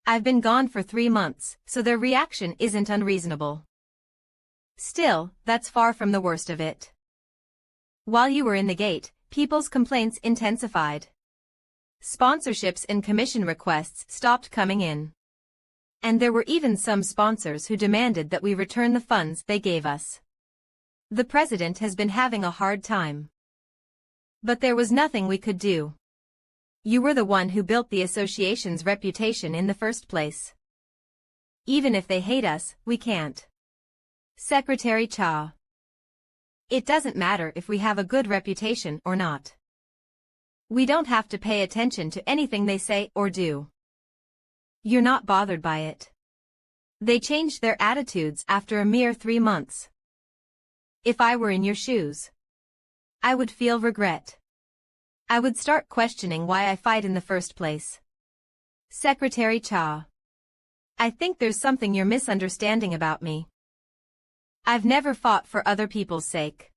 I've been gone for 3 months, so their reaction isn't unreasonable. Still, that's far from the worst of it. While you were in the gate, people's complaints intensified. Sponsorships and commission requests stopped coming in. And there were even some sponsors who demanded that we return the funds they gave us. The president has been having a hard time. But there was nothing we could do. You were the one who built the association's reputation in the first place. Even if they hate us, we can't. Secretary Cha. It doesn't matter if we have a good reputation or not. We don't have to pay attention to anything they say or do. You're not bothered by it. They changed their attitudes after a mere 3 months. If I were in your shoes, I would feel regret. I would start questioning why I fight in the first place. Secretary Cha. I think there's something you're misunderstanding about me. I've never fought for other people's sake.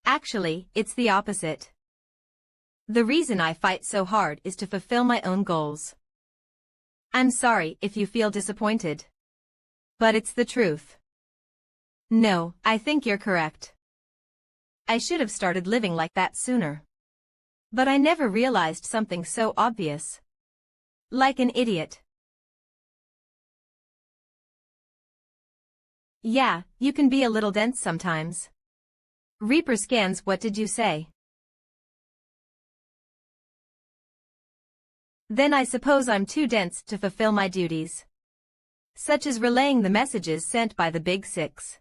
Actually, it's the opposite. The reason I fight so hard is to fulfill my own goals. I'm sorry if you feel disappointed. But it's the truth. No, I think you're correct. I should have started living like that sooner. But I never realized something so obvious. Like an idiot. Yeah, you can be a little dense sometimes. Reaper scans, what did you say? Then I suppose I'm too dense to fulfill my duties. Such as relaying the messages sent by the Big Six.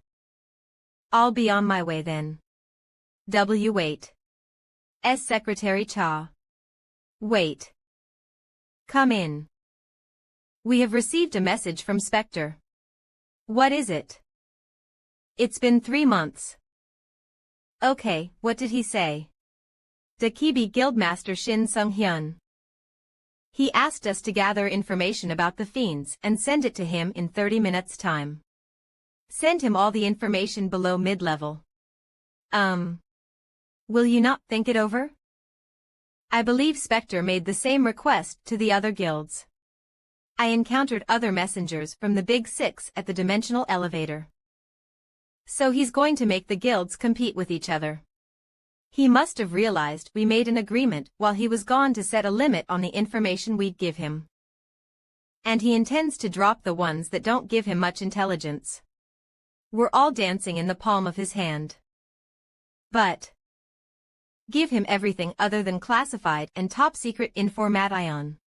I'll be on my way then. Wait. Secretary Cha. Wait. Come in. We have received a message from Spectre. What is it? It's been 3 months. Okay, what did he say? Dakibi Guildmaster Shin Sung-hyun. He asked us to gather information about the fiends and send it to him in 30 minutes time. Send him all the information below mid-level. Will you not think it over? I believe Spectre made the same request to the other guilds. I encountered other messengers from the Big Six at the dimensional elevator. So he's going to make the guilds compete with each other. He must have realized we made an agreement while he was gone to set a limit on the information we'd give him. And he intends to drop the ones that don't give him much intelligence. We're all dancing in the palm of his hand. But give him everything other than classified and top-secret information.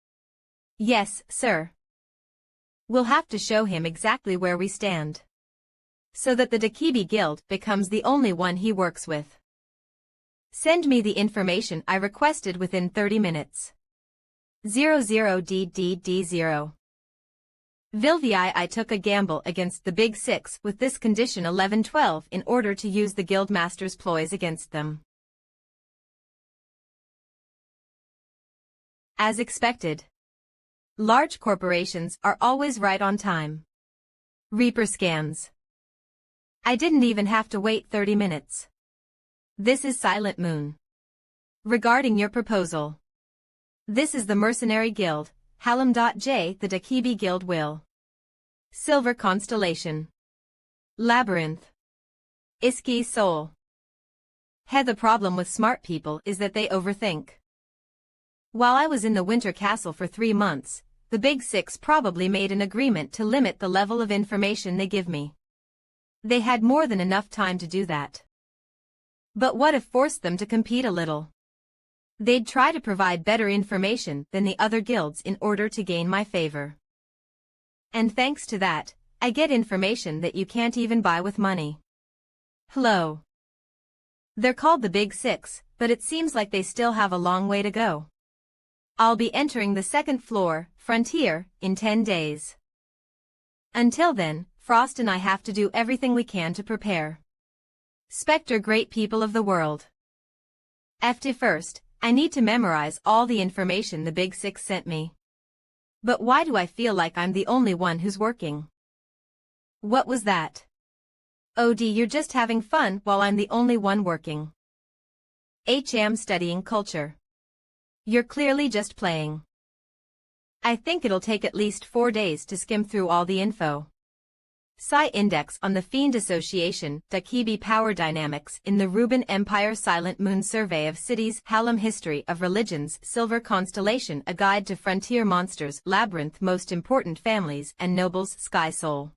Yes, sir. We'll have to show him exactly where we stand. So that the Dakibi Guild becomes the only one he works with. Send me the information I requested within 30 minutes. 00DDD0. Vilvi, I took a gamble against the Big Six with this condition 11-12 in order to use the Guildmaster's ploys against them. As expected. Large corporations are always right on time. Reaper scans. I didn't even have to wait 30 minutes. This is Silent Moon. Regarding your proposal. This is the Mercenary Guild, Hallam.J. The Dakibi Guild will. Silver Constellation. Labyrinth. Iski Soul. The problem with smart people is that they overthink. While I was in the Winter Castle for 3 months, the Big Six probably made an agreement to limit the level of information they give me. They had more than enough time to do that. But what if forced them to compete a little? They'd try to provide better information than the other guilds in order to gain my favor. And thanks to that, I get information that you can't even buy with money. Hello. They're called the Big Six, but it seems like they still have a long way to go. I'll be entering the 2nd floor, Frontier, in 10 days. Until then, Frost and I have to do everything we can to prepare. Spectre, great people of the world. First, I need to memorize all the information the Big Six sent me. But why do I feel like I'm the only one who's working? What was that? You're just having fun while I'm the only one working. I'm studying culture. You're clearly just playing. I think it'll take at least 4 days to skim through all the info. Psi Index on the Fiend Association, Dakibi Power Dynamics in the Ruben Empire Silent Moon Survey of Cities, Hallam History of Religions, Silver Constellation, A Guide to Frontier Monsters, Labyrinth, Most Important Families and Nobles, Sky Soul.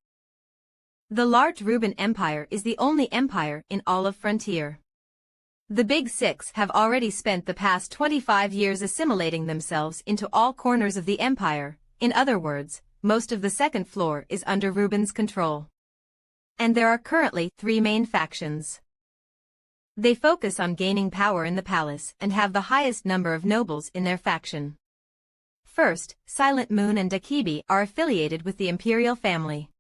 The large Ruben Empire is the only empire in all of Frontier. The Big Six have already spent the past 25 years assimilating themselves into all corners of the empire. In other words, most of the 2nd floor is under Ruben's control. And there are currently 3 main factions. They focus on gaining power in the palace and have the highest number of nobles in their faction. First, Silent Moon and Dakibi are affiliated with the imperial family.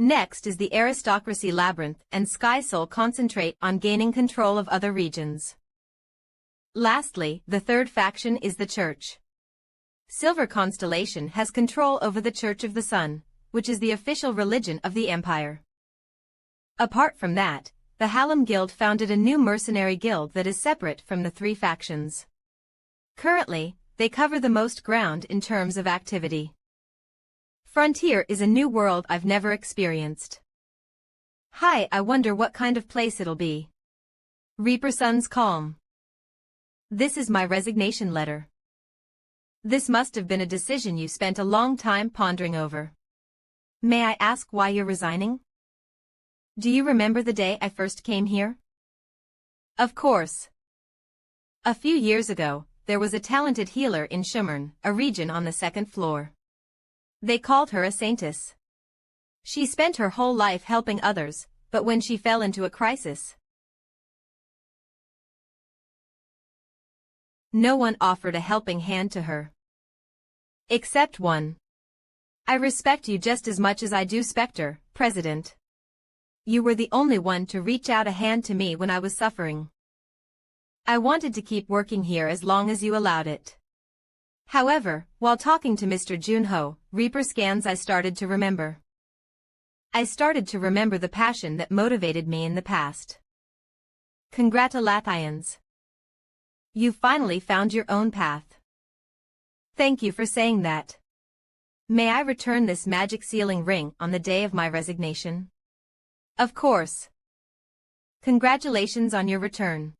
Next is the aristocracy. Labyrinth and Sky Soul concentrate on gaining control of other regions. Lastly, the 3rd faction is the Church. Silver Constellation has control over the Church of the Sun, which is the official religion of the Empire. Apart from that, the Hallam Guild founded a new mercenary guild that is separate from the 3 factions. Currently, they cover the most ground in terms of activity. Frontier is a new world I've never experienced. Hi, I wonder what kind of place it'll be. Reaper Sun's calm. This is my resignation letter. This must have been a decision you spent a long time pondering over. May I ask why you're resigning? Do you remember the day I first came here? Of course. A few years ago, there was a talented healer in Shumern, a region on the second floor. They called her a saintess. She spent her whole life helping others, but when she fell into a crisis, no one offered a helping hand to her. Except one. I respect you just as much as I do Spectre, President. You were the only one to reach out a hand to me when I was suffering. I wanted to keep working here as long as you allowed it. However, while talking to Mr. Junho, Reaper scans, I started to remember. I started to remember the passion that motivated me in the past. Congratulations. You finally found your own path. Thank you for saying that. May I return this magic sealing ring on the day of my resignation? Of course. Congratulations on your return.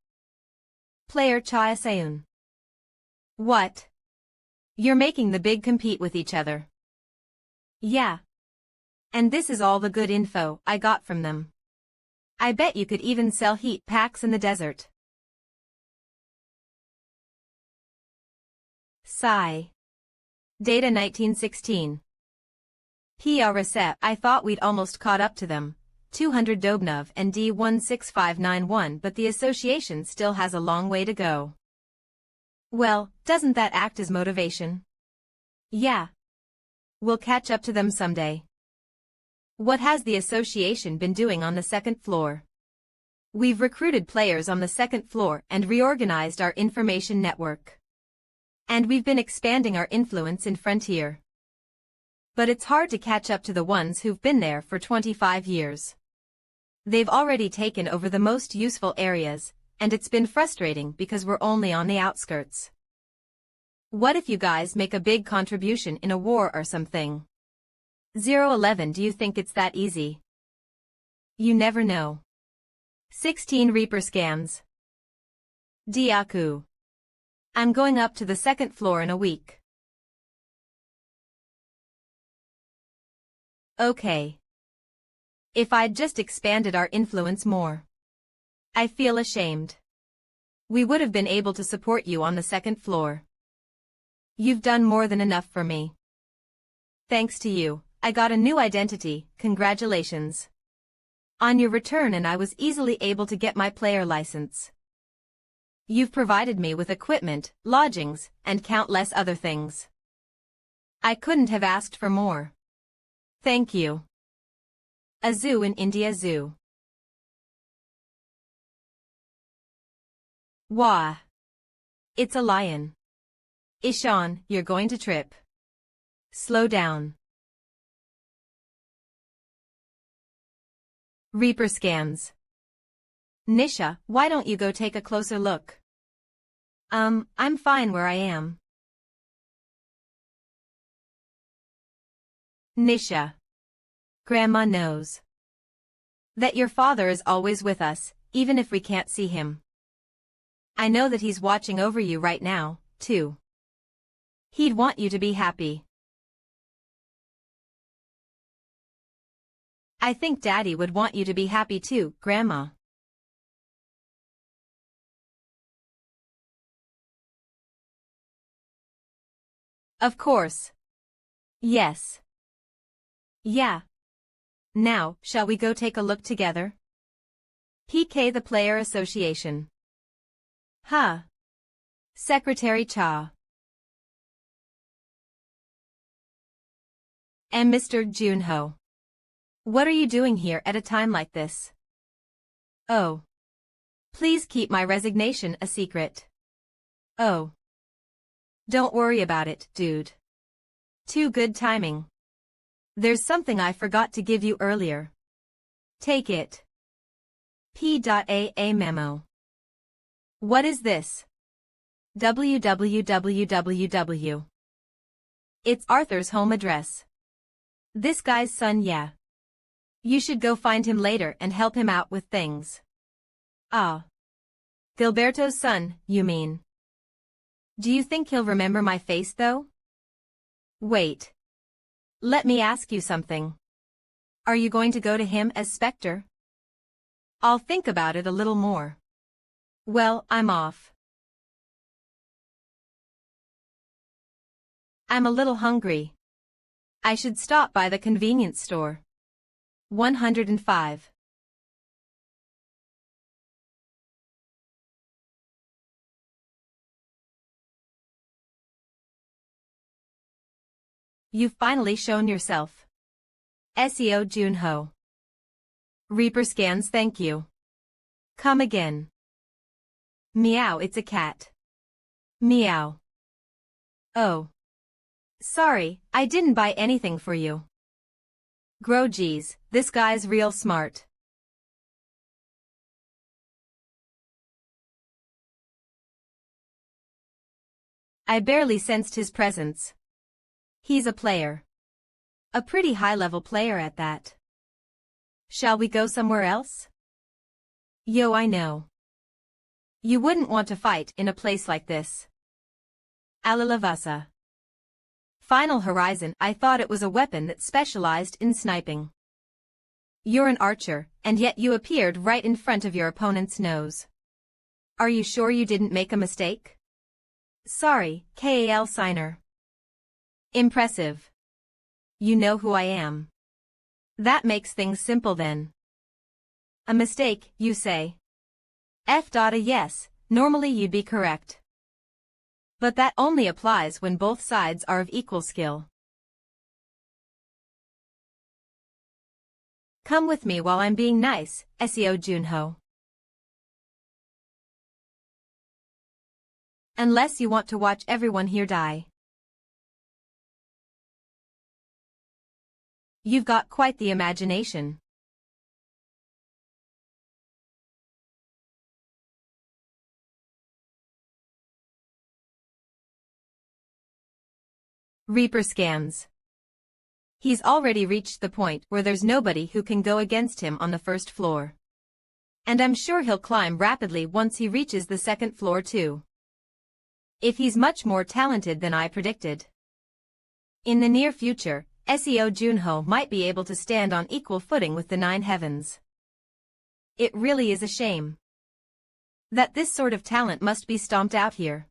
Player Chaya Seun. What? You're making the big compete with each other. Yeah. And this is all the good info I got from them. I bet you could even sell heat packs in the desert. Sigh. Data 1916. PRSF. I thought we'd almost caught up to them. 200 Dobnov and D16591, but the association still has a long way to go. Well, doesn't that act as motivation? Yeah. We'll catch up to them someday. What has the association been doing on the second floor? We've recruited players on the second floor and reorganized our information network. And we've been expanding our influence in Frontier. But it's hard to catch up to the ones who've been there for 25 years. They've already taken over the most useful areas, and it's been frustrating because we're only on the outskirts. What if you guys make a big contribution in a war or something? 011. Do you think it's that easy? You never know. 16 Reaper scans. Diaku. I'm going up to the second floor in a week. Okay. If I'd just expanded our influence more. I feel ashamed. We would have been able to support you on the second floor. You've done more than enough for me. Thanks to you, I got a new identity. Congratulations. On your return, and I was easily able to get my player license. You've provided me with equipment, lodgings, and countless other things. I couldn't have asked for more. Thank you. A zoo in India Zoo. Wah. It's a lion. Ishan, you're going to trip. Slow down. Reaper scans. Nisha, why don't you go take a closer look? I'm fine where I am. Nisha. Grandma knows that your father is always with us, even if we can't see him. I know that he's watching over you right now, too. He'd want you to be happy. I think Daddy would want you to be happy too, Grandma. Of course. Yes. Yeah. Now, shall we go take a look together? PK the Player Association. Huh. Secretary Cha. And Mr. Junho. What are you doing here at a time like this? Oh. Please keep my resignation a secret. Oh. Don't worry about it, dude. Too good timing. There's something I forgot to give you earlier. Take it. P.AA memo. What is this? www. It's Arthur's home address. This guy's son, yeah. You should go find him later and help him out with things. Ah. Gilberto's son, you mean? Do you think he'll remember my face though? Wait. Let me ask you something. Are you going to go to him as Spectre? I'll think about it a little more. Well, I'm off. I'm a little hungry. I should stop by the convenience store. 105. You've finally shown yourself. SEO Junho. Reaper scans, thank you. Come again. Meow, it's a cat. Meow. Oh. Sorry, I didn't buy anything for you. Grow geez, this guy's real smart. I barely sensed his presence. He's a player. A pretty high-level player at that. Shall we go somewhere else? Yo, I know. You wouldn't want to fight in a place like this. Alalavasa. Final Horizon, I thought it was a weapon that specialized in sniping. You're an archer, and yet you appeared right in front of your opponent's nose. Are you sure you didn't make a mistake? Sorry, KAL Signer. Impressive. You know who I am. That makes things simple then. A mistake, you say? Yes, normally you'd be correct. But that only applies when both sides are of equal skill. Come with me while I'm being nice, SEO Junho. Unless you want to watch everyone here die. You've got quite the imagination. Reaper scans. He's already reached the point where there's nobody who can go against him on the first floor. And I'm sure he'll climb rapidly once he reaches the second floor too. If he's much more talented than I predicted. In the near future, SEO Junho might be able to stand on equal footing with the Nine Heavens. It really is a shame that this sort of talent must be stomped out here.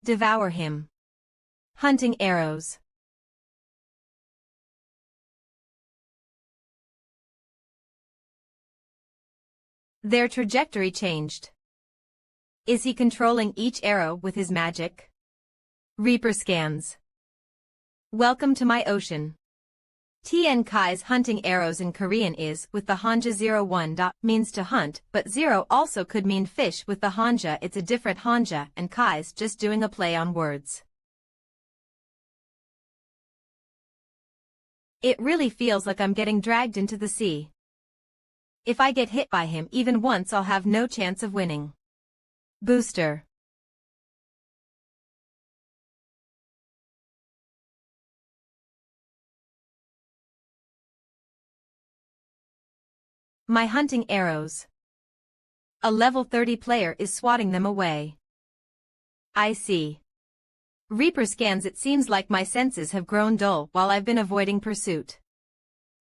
Devour him. Hunting arrows. Their trajectory changed. Is he controlling each arrow with his magic? Reaper scans. Welcome to my ocean. Tien Kai's hunting arrows in Korean is with the Hanja 01. Means to hunt, but 0 also could mean fish with the Hanja. It's a different Hanja, and Kai's just doing a play on words. It really feels like I'm getting dragged into the sea. If I get hit by him even once, I'll have no chance of winning. Booster. My hunting arrows. A level 30 player is swatting them away. I see. Reaper scans. It seems like my senses have grown dull while I've been avoiding pursuit.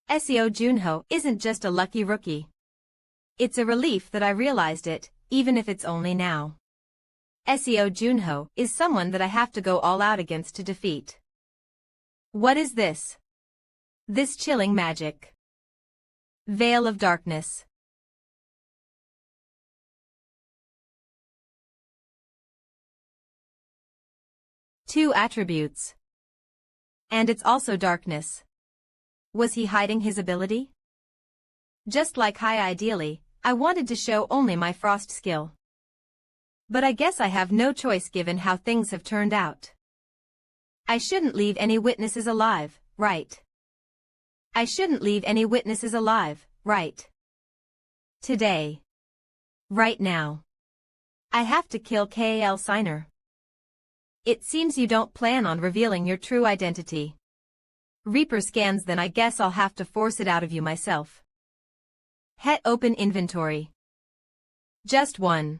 SEO Junho isn't just a lucky rookie. It's a relief that I realized it, even if it's only now. SEO Junho is someone that I have to go all out against to defeat. What is this? This chilling magic. Veil of Darkness. Two attributes. And it's also darkness. Was he hiding his ability? Just like High, ideally, I wanted to show only my frost skill. But I guess I have no choice given how things have turned out. I shouldn't leave any witnesses alive, right? I shouldn't leave any witnesses alive, right? Today. Right now. I have to kill KAL Signer. It seems you don't plan on revealing your true identity. Reaper scans, then I guess I'll have to force it out of you myself. Het open inventory. Just one.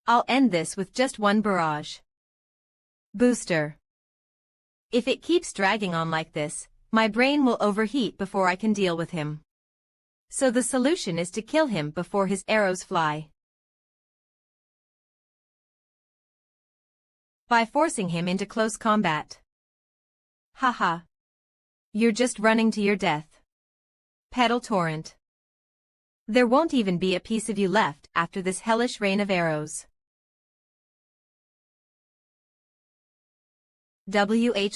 I'll end this with just one barrage. Booster. If it keeps dragging on like this, my brain will overheat before I can deal with him. So the solution is to kill him before his arrows fly. By forcing him into close combat. Haha. You're just running to your death. Pedal torrent. There won't even be a piece of you left after this hellish rain of arrows.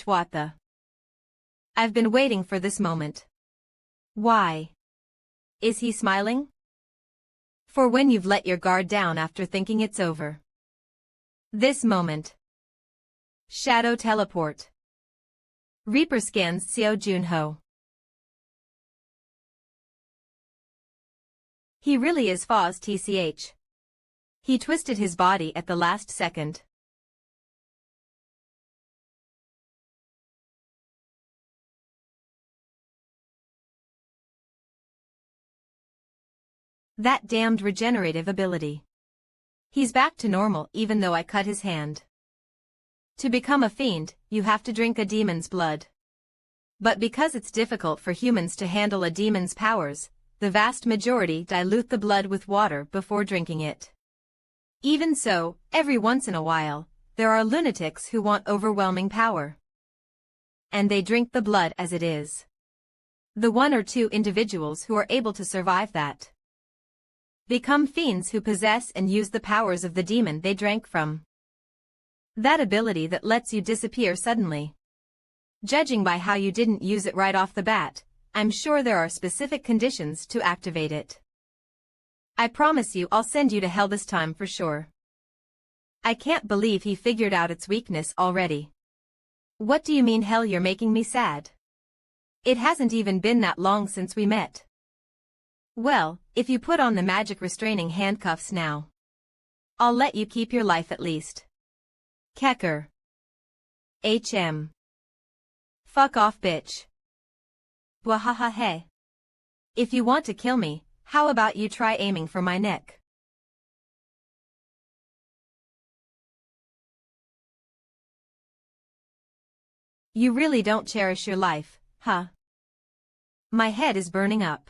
What the? I've been waiting for this moment. Why? Is he smiling? For when you've let your guard down after thinking it's over. This moment. Shadow teleport. Reaper scans Seo Junho. He really is Foz TCH. He twisted his body at the last second. That damned regenerative ability. He's back to normal even though I cut his hand. To become a fiend, you have to drink a demon's blood. But because it's difficult for humans to handle a demon's powers, the vast majority dilute the blood with water before drinking it. Even so, every once in a while, there are lunatics who want overwhelming power. And they drink the blood as it is. The one or two individuals who are able to survive that become fiends who possess and use the powers of the demon they drank from. That ability that lets you disappear suddenly. Judging by how you didn't use it right off the bat, I'm sure there are specific conditions to activate it. I promise you I'll send you to hell this time for sure. I can't believe he figured out its weakness already. What do you mean hell? You're making me sad. It hasn't even been that long since we met. Well, if you put on the magic restraining handcuffs now, I'll let you keep your life at least. Kecker. HM. Fuck off, bitch. Wahaha hey. If you want to kill me, how about you try aiming for my neck? You really don't cherish your life, huh? My head is burning up.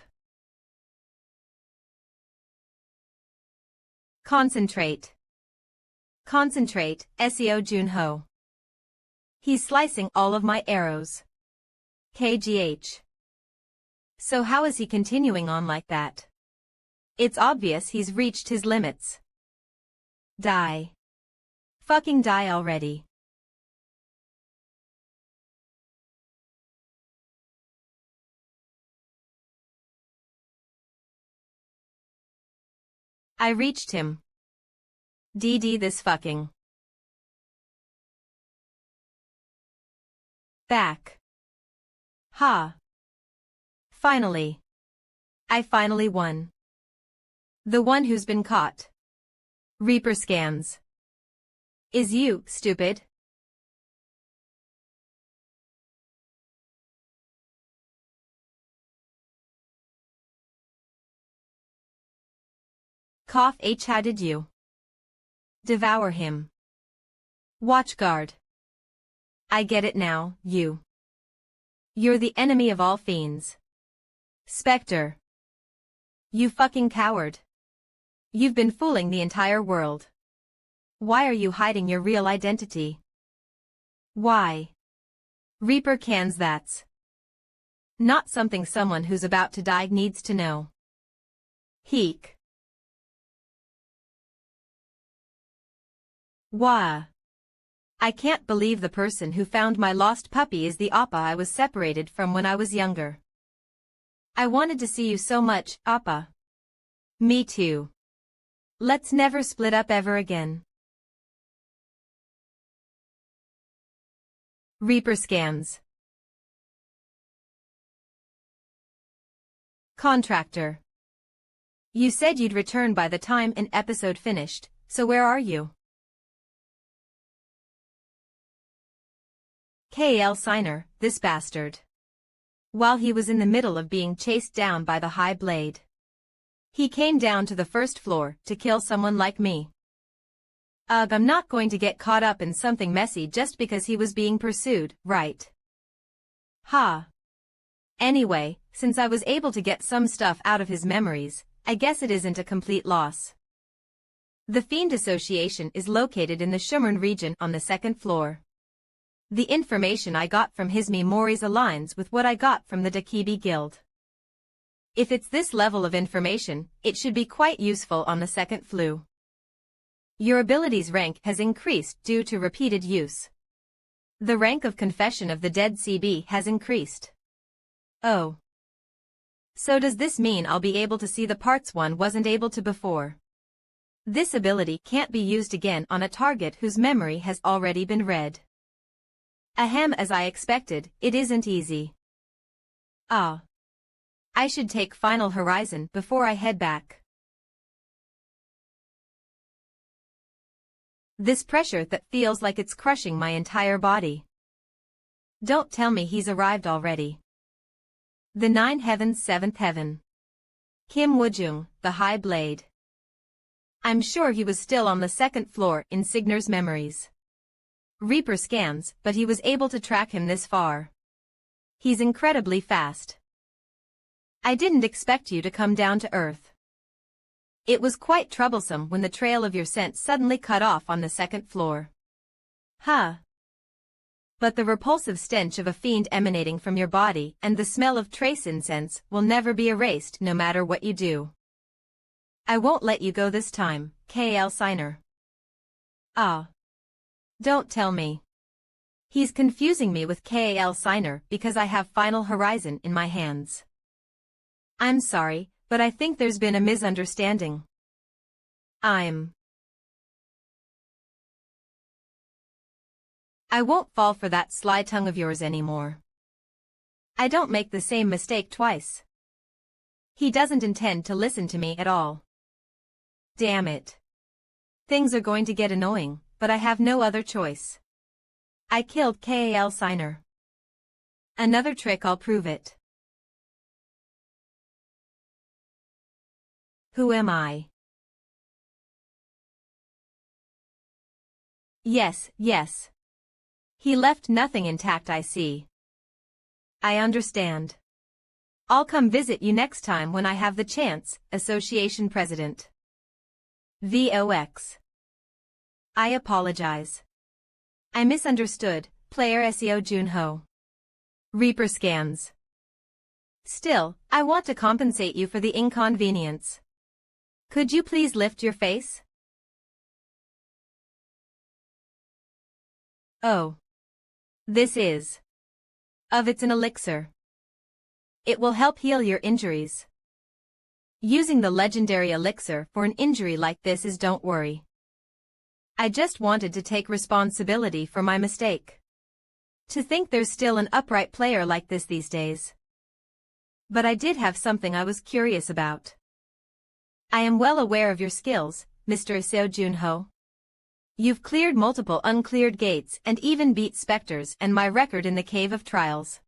Concentrate. Concentrate, Seo Junho. He's slicing all of my arrows. KGH. So how is he continuing on like that? It's obvious he's reached his limits. Die. Fucking die already. I reached him. DD this fucking. Back. Ha. Finally. I finally won. The one who's been caught. Reaper scans. Is you, stupid? Cough H. How did you devour him? Watchguard. I get it now, you. You're the enemy of all fiends. Spectre. You fucking coward. You've been fooling the entire world. Why are you hiding your real identity? Why? Reaper cans, that's not something someone who's about to die needs to know. Heek. Wah. I can't believe the person who found my lost puppy is the Appa I was separated from when I was younger. I wanted to see you so much, Appa. Me too. Let's never split up ever again. Reaper scans. Contractor. You said you'd return by the time an episode finished, so where are you? Kal Signer, this bastard. While he was in the middle of being chased down by the High Blade, he came down to the first floor to kill someone like me. Ugh, I'm not going to get caught up in something messy just because he was being pursued, right? Ha. Anyway, since I was able to get some stuff out of his memories, I guess it isn't a complete loss. The Fiend Association is located in the Shumern region on the second floor. The information I got from his memories aligns with what I got from the Dakibi Guild. If it's this level of information, it should be quite useful on the second floor. Your ability's rank has increased due to repeated use. The rank of Confession of the Dead CB has increased. Oh. So does this mean I'll be able to see the parts one wasn't able to before? This ability can't be used again on a target whose memory has already been read. Ahem, as I expected, it isn't easy. Ah. I should take Final Horizon before I head back. This pressure that feels like it's crushing my entire body. Don't tell me he's arrived already. The 9 Heavens 7th Heaven. Kim Woojung, the High Blade. I'm sure he was still on the second floor in Signer's memories. Reaper scans, but he was able to track him this far. He's incredibly fast. I didn't expect you to come down to Earth. It was quite troublesome when the trail of your scent suddenly cut off on the second floor. Huh. But the repulsive stench of a fiend emanating from your body and the smell of trace incense will never be erased no matter what you do. I won't let you go this time, Kal Signer. Ah. Don't tell me. He's confusing me with Kal Signer because I have Final Horizon in my hands. I'm sorry, but I think there's been a misunderstanding. I won't fall for that sly tongue of yours anymore. I don't make the same mistake twice. He doesn't intend to listen to me at all. Damn it. Things are going to get annoying, but I have no other choice. I killed Kal Signer. Another trick, I'll prove it. Who am I? Yes, yes. He left nothing intact, I see. I understand. I'll come visit you next time when I have the chance, Association President. VOX. I apologize. I misunderstood, Player SEO Junho. Reaper scans. Still, I want to compensate you for the inconvenience. Could you please lift your face? Oh. This is. It's an elixir. It will help heal your injuries. Using the legendary elixir for an injury like this is don't worry. I just wanted to take responsibility for my mistake. To think there's still an upright player like this these days. But I did have something I was curious about. I am well aware of your skills, Mr. Seo Junho. You've cleared multiple uncleared gates and even beat specters and my record in the Cave of Trials.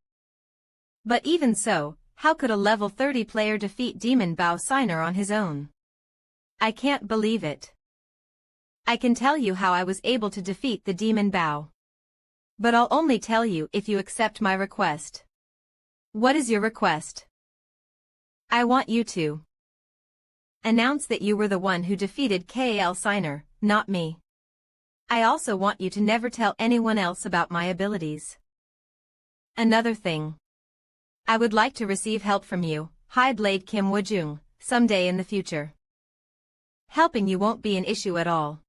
But even so, how could a level 30 player defeat Demon Bao Signer on his own? I can't believe it. I can tell you how I was able to defeat the Demon Bao. But I'll only tell you if you accept my request. What is your request? I want you to announce that you were the one who defeated Kal Signer, not me. I also want you to never tell anyone else about my abilities. Another thing. I would like to receive help from you, High Blade Kim Woojung, someday in the future. Helping you won't be an issue at all.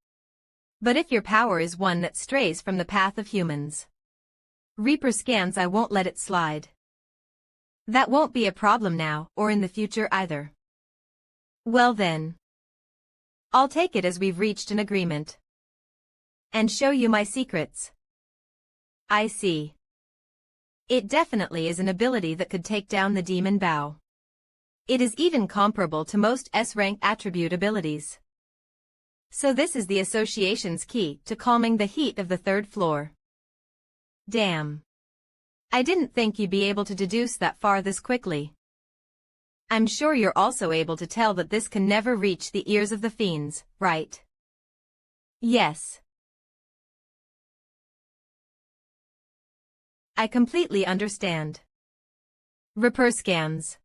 But if your power is one that strays from the path of humans, Reaper scans, I won't let it slide. That won't be a problem now or in the future either. Well then. I'll take it as we've reached an agreement. And show you my secrets. I see. It definitely is an ability that could take down the Demon Bao. It is even comparable to most S-rank attribute abilities. So this is the association's key to calming the heat of the third floor. Damn. I didn't think you'd be able to deduce that far this quickly. I'm sure you're also able to tell that this can never reach the ears of the fiends, right? Yes. I completely understand. Repair scans.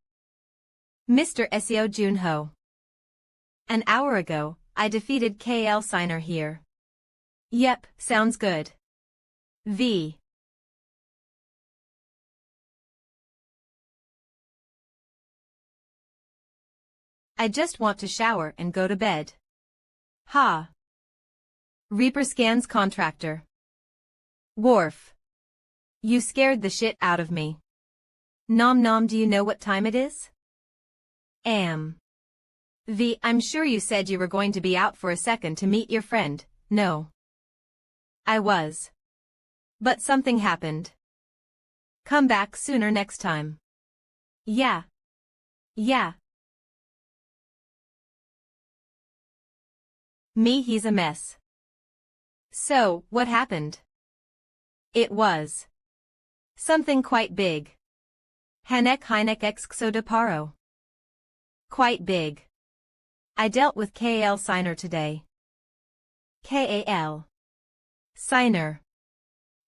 Mr. Seo Junho. An hour ago, I defeated KL Signer here. Yep, sounds good. V. I just want to shower and go to bed. Ha. Reaper scans contractor. Wharf. You scared the shit out of me. Nom nom, do you know what time it is? V, I'm sure you said you were going to be out for a second to meet your friend, no. I was. But something happened. Come back sooner next time. Yeah. Yeah. Me, he's a mess. So, what happened? It was something quite big. Hanek Heinek Exxo de Paro. Quite big. I dealt with KL Signer today. KAL. Signer.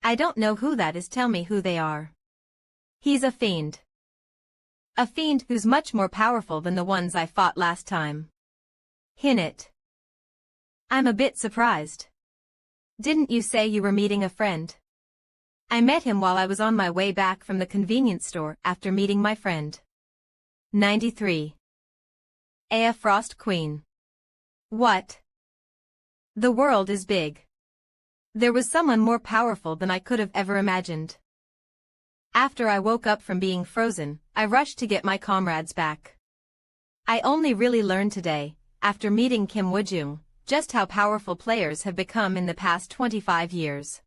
I don't know who that is, tell me who they are. He's a fiend. A fiend who's much more powerful than the ones I fought last time. Hinnit. I'm a bit surprised. Didn't you say you were meeting a friend? I met him while I was on my way back from the convenience store after meeting my friend. 93. A Frost Queen. What? The world is big. There was someone more powerful than I could have ever imagined. After I woke up from being frozen, I rushed to get my comrades back. I only really learned today, after meeting Kim Woojung, just how powerful players have become in the past 25 years.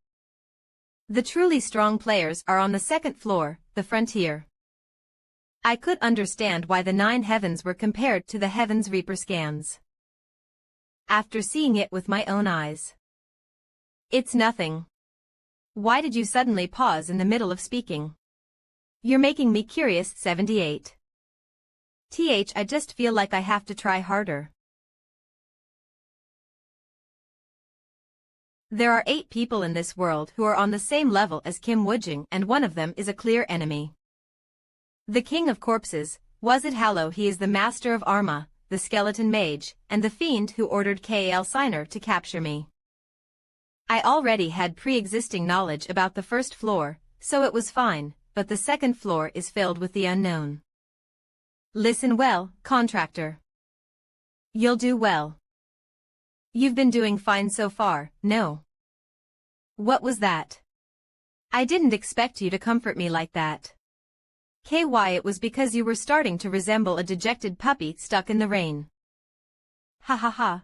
The truly strong players are on the second floor, the frontier. I could understand why the 9 heavens were compared to the heavens Reaper scans. After seeing it with my own eyes. It's nothing. Why did you suddenly pause in the middle of speaking? You're making me curious. 78. I just feel like I have to try harder. There are 8 people in this world who are on the same level as Kim Woojung, and one of them is a clear enemy. The King of Corpses, Wazid Hallow, he is the Master of Arma, the Skeleton Mage, and the Fiend who ordered KL Signer to capture me. I already had pre-existing knowledge about the first floor, so it was fine, but the second floor is filled with the unknown. Listen well, contractor. You'll do well. You've been doing fine so far, no? What was that? I didn't expect you to comfort me like that. KY, it was because you were starting to resemble a dejected puppy stuck in the rain. Ha ha ha.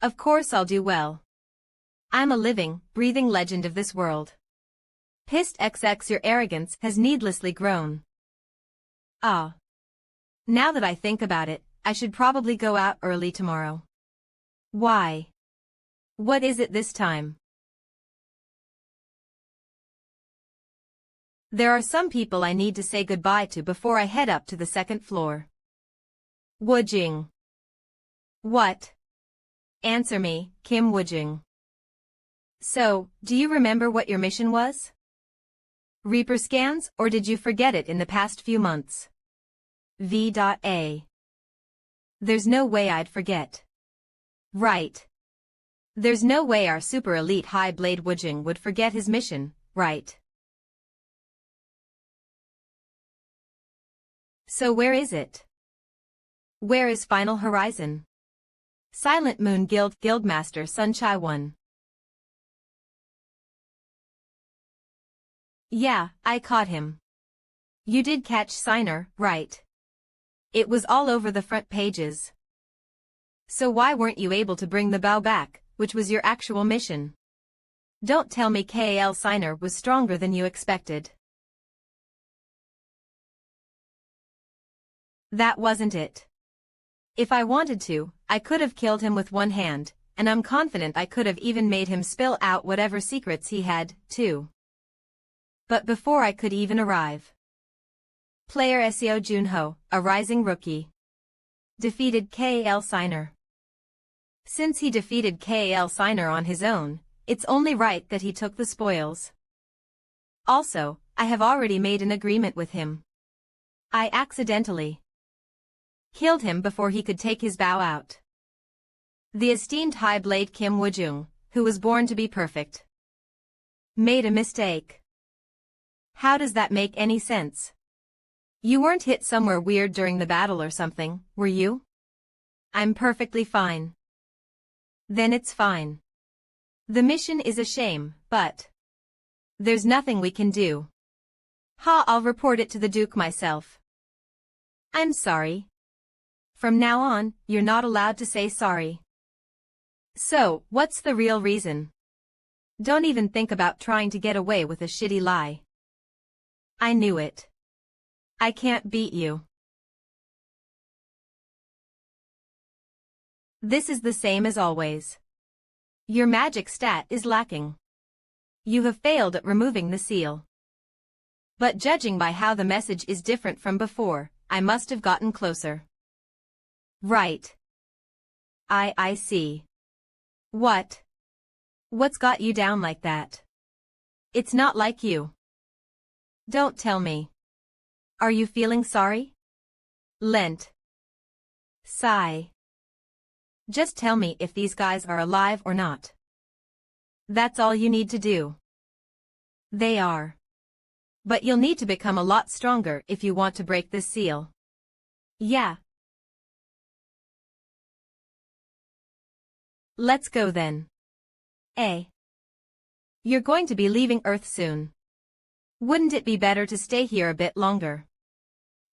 Of course I'll do well. I'm a living, breathing legend of this world. Pissed XX, your arrogance has needlessly grown. Ah. Now that I think about it, I should probably go out early tomorrow. Why? What is it this time? There are some people I need to say goodbye to before I head up to the second floor. Woojung. What? Answer me, Kim Woojung. So, do you remember what your mission was? Reaper scans, or did you forget it in the past few months? V.A. There's no way I'd forget. Right. There's no way our super elite High Blade Woojung would forget his mission, right? So where is it? Where is Final Horizon? Silent Moon Guild Guildmaster Sun Chai 1. Yeah, I caught him. You did catch Signer, right? It was all over the front pages. So why weren't you able to bring the bow back, which was your actual mission? Don't tell me KL Signer was stronger than you expected. That wasn't it. If I wanted to, I could have killed him with one hand, and I'm confident I could have even made him spill out whatever secrets he had, too. But before I could even arrive, player Seo Junho, a rising rookie, defeated KL Signer. Since he defeated KL Signer on his own, it's only right that he took the spoils. Also, I have already made an agreement with him. I accidentally killed him before he could take his bow out. The esteemed High Blade Kim Woojung, who was born to be perfect, made a mistake. How does that make any sense? You weren't hit somewhere weird during the battle or something, were you? I'm perfectly fine. Then it's fine. The mission is a shame, but there's nothing we can do. I'll report it to the Duke myself. I'm sorry. From now on, you're not allowed to say sorry. So, what's the real reason? Don't even think about trying to get away with a shitty lie. I knew it. I can't beat you. This is the same as always. Your magic stat is lacking. You have failed at removing the seal. But judging by how the message is different from before, I must have gotten closer. Right. I see. What? What's got you down like that? It's not like you. Don't tell me. Are you feeling sorry? Lent. Sigh. Just tell me if these guys are alive or not. That's all you need to do. They are. But you'll need to become a lot stronger if you want to break this seal. Yeah. Let's go then. You're going to be leaving Earth soon. Wouldn't it be better to stay here a bit longer?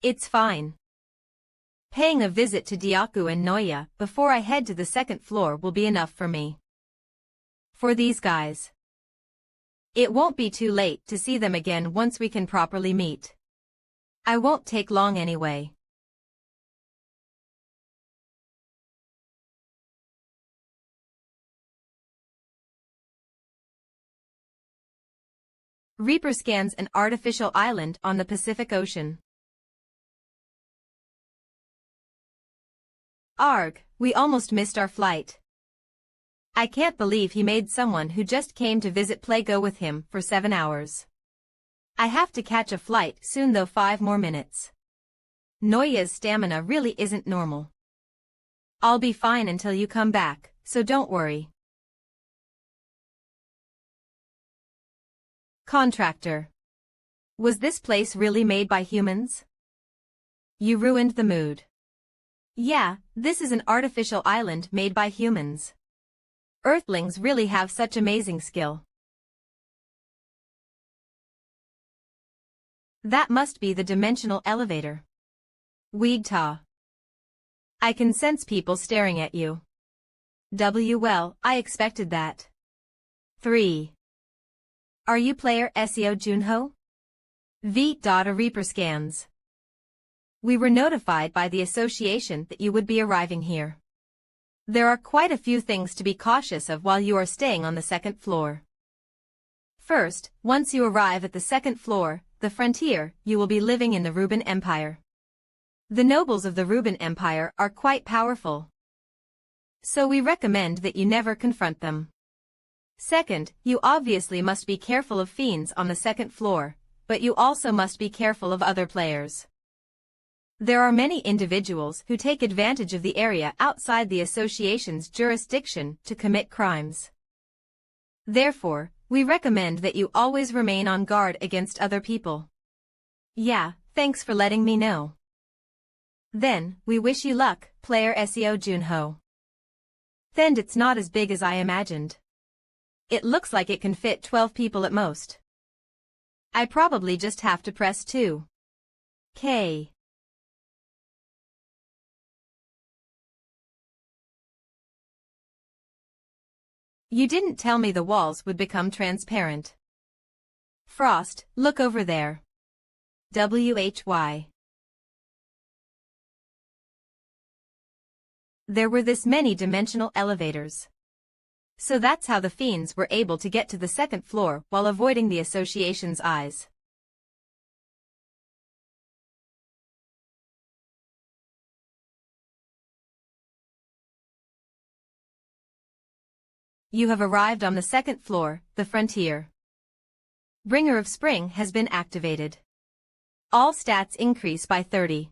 It's fine. Paying a visit to Diaku and Noya before I head to the second floor will be enough for me. For these guys. It won't be too late to see them again once we can properly meet. I won't take long anyway. Reaper scans an artificial island on the Pacific Ocean. Arg, we almost missed our flight. I can't believe he made someone who just came to visit play go with him for 7 hours. I have to catch a flight soon though, 5 more minutes. Noya's stamina really isn't normal. I'll be fine until you come back, so don't worry. Contractor. Was this place really made by humans? You ruined the mood. Yeah, this is an artificial island made by humans. Earthlings really have such amazing skill. That must be the dimensional elevator. Weegta. I can sense people staring at you. Well, I expected that. 3. Are you player Seo Junho? A Reaper scans. We were notified by the association that you would be arriving here. There are quite a few things to be cautious of while you are staying on the second floor. First, once you arrive at the second floor, the frontier, you will be living in the Ruben Empire. The nobles of the Ruben Empire are quite powerful. So we recommend that you never confront them. Second, you obviously must be careful of fiends on the second floor, but you also must be careful of other players. There are many individuals who take advantage of the area outside the association's jurisdiction to commit crimes. Therefore, we recommend that you always remain on guard against other people. Yeah, thanks for letting me know. Then, we wish you luck, player Seo Junho. Then it's not as big as I imagined. It looks like it can fit 12 people at most. I probably just have to press 2. K. You didn't tell me the walls would become transparent. Frost, look over there. WHY. There were this many dimensional elevators. So that's how the fiends were able to get to the second floor while avoiding the association's eyes. You have arrived on the second floor, the frontier. Bringer of Spring has been activated. All stats increase by 30.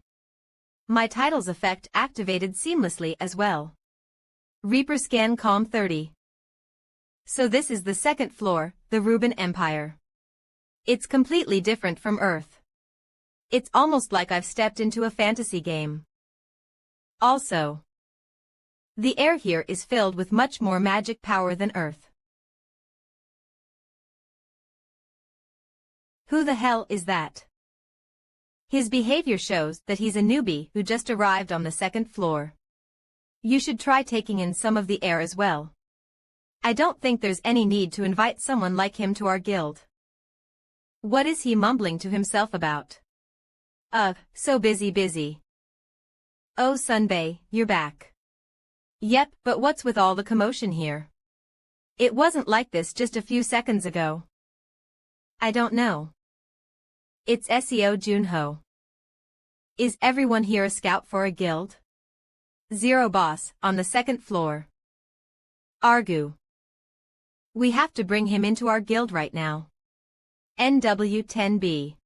My title's effect activated seamlessly as well. Reaper Scan Calm 30. So this is the second floor, the Ruben Empire. It's completely different from Earth. It's almost like I've stepped into a fantasy game. Also, the air here is filled with much more magic power than Earth. Who the hell is that? His behavior shows that he's a newbie who just arrived on the second floor. You should try taking in some of the air as well. I don't think there's any need to invite someone like him to our guild. What is he mumbling to himself about? So busy. Oh Sunbay, you're back. Yep, but what's with all the commotion here? It wasn't like this just a few seconds ago. I don't know. It's SEO Junho. Is everyone here a scout for a guild? Zero boss, on the second floor. Argu. We have to bring him into our guild right now. NW10B.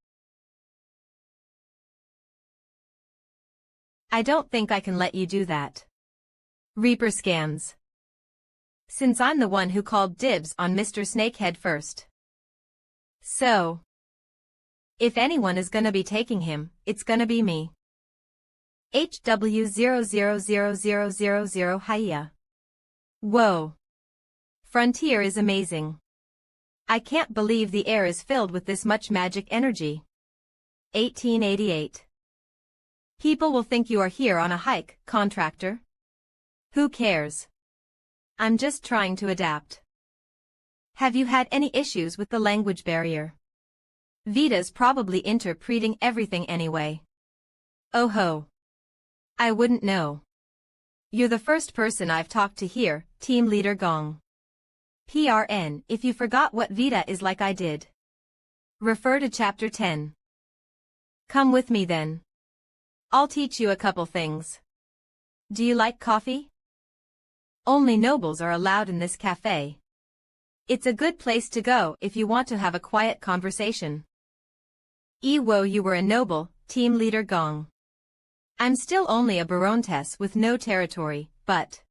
I don't think I can let you do that. Reaper Scans. Since I'm the one who called dibs on Mr. Snakehead first. So, if anyone is gonna be taking him, it's gonna be me. HW000000 Hiya. Whoa. Frontier is amazing. I can't believe the air is filled with this much magic energy. 1888. People will think you are here on a hike, contractor. Who cares? I'm just trying to adapt. Have you had any issues with the language barrier? Vita's probably interpreting everything anyway. Oh ho. I wouldn't know. You're the first person I've talked to here, Team Leader Gong. PRN, if you forgot what Vita is like I did. Refer to Chapter 10. Come with me then. I'll teach you a couple things. Do you like coffee? Only nobles are allowed in this cafe. It's a good place to go if you want to have a quiet conversation. Ewo, you were a noble, Team Leader Gong. I'm still only a baroness with no territory, but...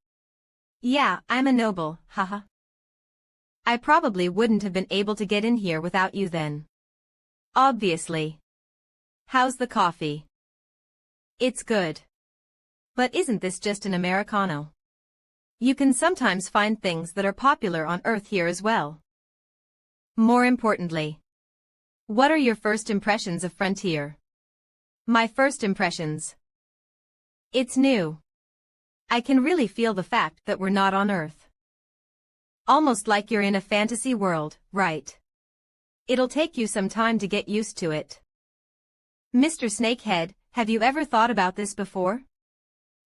Yeah, I'm a noble, haha. I probably wouldn't have been able to get in here without you then. Obviously. How's the coffee? It's good. But isn't this just an Americano? You can sometimes find things that are popular on Earth here as well. More importantly, what are your first impressions of Frontier? My first impressions. It's new. I can really feel the fact that we're not on Earth. Almost like you're in a fantasy world, right? It'll take you some time to get used to it. Mr. Snakehead, have you ever thought about this before?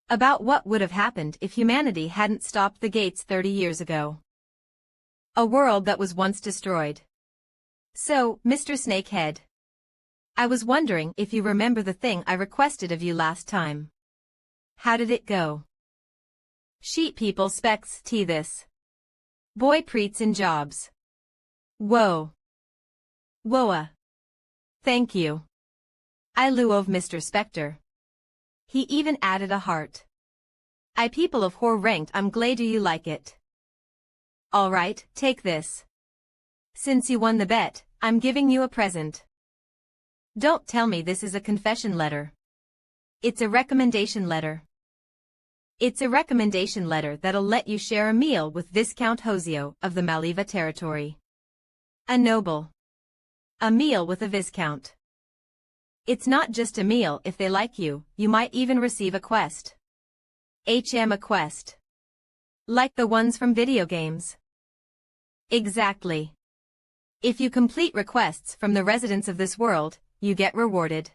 About what would have happened if humanity hadn't stopped the gates 30 years ago? A world that was once destroyed. So, Mr. Snakehead, I was wondering if you remember the thing I requested of you last time. How did it go? Sheep people specs tea this. Boy preets in jobs. Whoa. Whoa. Thank you. I love Mr. Spectre. He even added a heart. I people of whore ranked, I'm glad you like it. Alright, take this. Since you won the bet, I'm giving you a present. Don't tell me this is a confession letter. It's a recommendation letter. It's a recommendation letter that'll let you share a meal with Viscount Hosio of the Maliva territory. A noble. A meal with a Viscount. It's not just a meal. If they like you, you might even receive a quest. A quest. Like the ones from video games. Exactly. If you complete requests from the residents of this world, you get rewarded.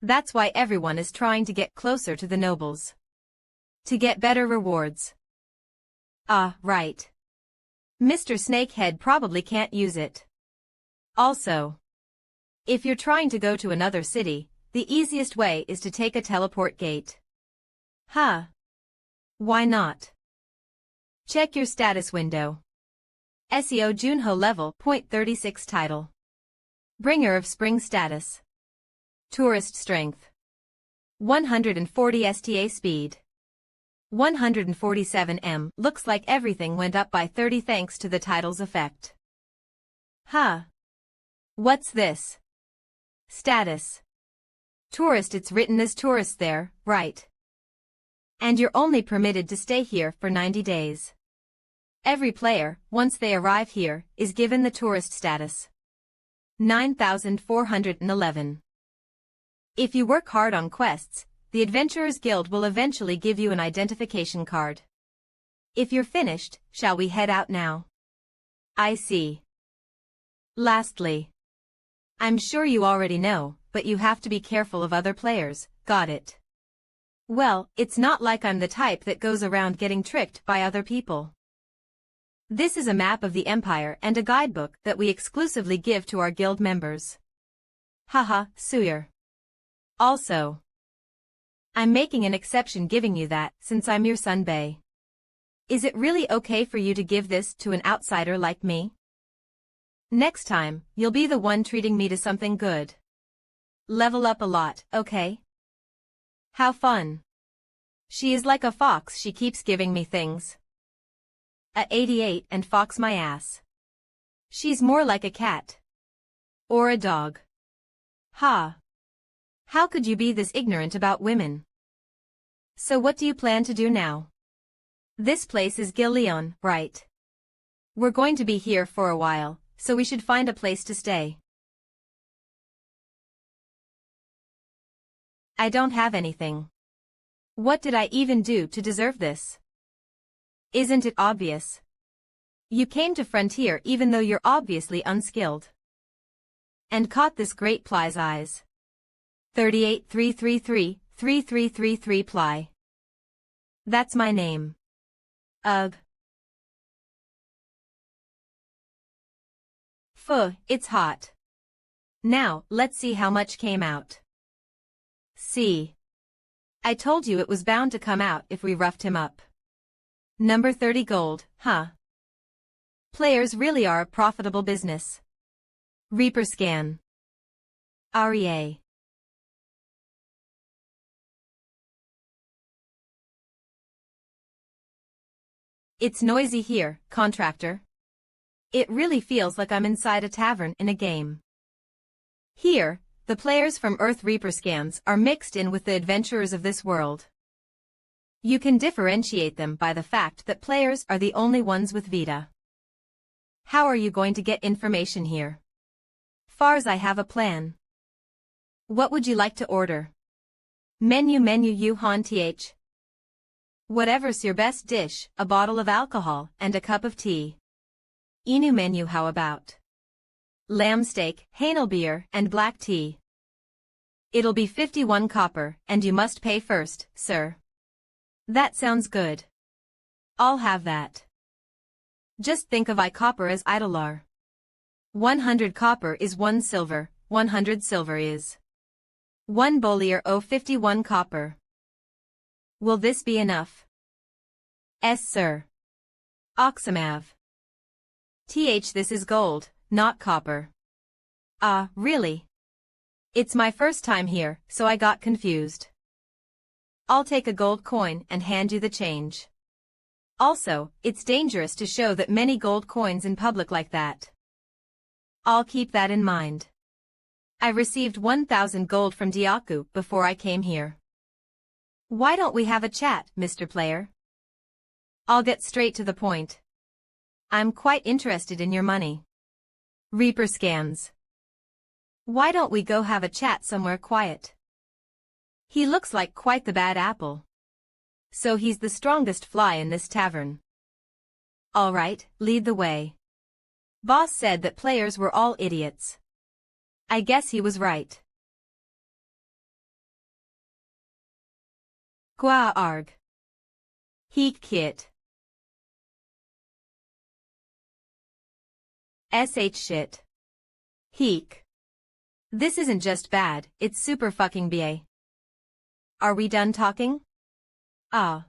That's why everyone is trying to get closer to the nobles. To get better rewards. Ah, right. Mr. Snakehead probably can't use it. Also, if you're trying to go to another city, the easiest way is to take a teleport gate. Huh. Why not? Check your status window. SEO Junho level .36 title. Bringer of Spring status. Tourist strength. 140 STA speed. 147 M. Looks like everything went up by 30 thanks to the title's effect. Huh. What's this? Status. Tourist. It's written as tourist there, right? And you're only permitted to stay here for 90 days. Every player, once they arrive here, is given the tourist status. 9,411. If you work hard on quests, the Adventurers Guild will eventually give you an identification card. If you're finished, shall we head out now? I see. Lastly, I'm sure you already know, but you have to be careful of other players, got it? Well, it's not like I'm the type that goes around getting tricked by other people. This is a map of the Empire and a guidebook that we exclusively give to our guild members. Haha, Suyer. Also, I'm making an exception giving you that, since I'm your son Bay. Is it really okay for you to give this to an outsider like me? Next time, you'll be the one treating me to something good. Level up a lot, okay? How fun. She is like a fox, she keeps giving me things. A 88 and fox my ass. She's more like a cat. Or a dog. Ha. How could you be this ignorant about women? So what do you plan to do now? This place is Gillion, right? We're going to be here for a while, so we should find a place to stay. I don't have anything. What did I even do to deserve this? Isn't it obvious? You came to Frontier even though you're obviously unskilled. And caught this great ply's eyes. 38,333,3333 ply. That's my name. Ugh. Phew, it's hot. Now, let's see how much came out. See. I told you it was bound to come out if we roughed him up. Number 30 gold, huh? Players really are a profitable business. Reaper scan. REA. It's noisy here, contractor. It really feels like I'm inside a tavern in a game. Here, the players from Earth Reaper scans are mixed in with the adventurers of this world. You can differentiate them by the fact that players are the only ones with Vita. How are you going to get information here? Fars, I have a plan. What would you like to order? Menu you han th. Whatever's your best dish, a bottle of alcohol and a cup of tea. Inu menu, how about? Lamb steak, Hainelbeer, and black tea. It'll be 51 copper, and you must pay first, sir. That sounds good. I'll have that. Just think of I copper as Idolar. 100 copper is 1 silver, 100 silver is 1 bolier o 51 copper. Will this be enough? S, sir. Oxamav. This is gold, not copper. Ah, really? It's my first time here, so I got confused. I'll take a gold coin and hand you the change. Also, it's dangerous to show that many gold coins in public like that. I'll keep that in mind. I received 1,000 gold from Diaku before I came here. Why don't we have a chat, Mr. Player? I'll get straight to the point. I'm quite interested in your money. Reaper scans. Why don't we go have a chat somewhere quiet? He looks like quite the bad apple. So he's the strongest fly in this tavern. All right, lead the way. Boss said that players were all idiots. I guess he was right. Qua arg. Heek kit. sh shit. Heek. This isn't just bad, it's super fucking BA. Are we done talking? Ah.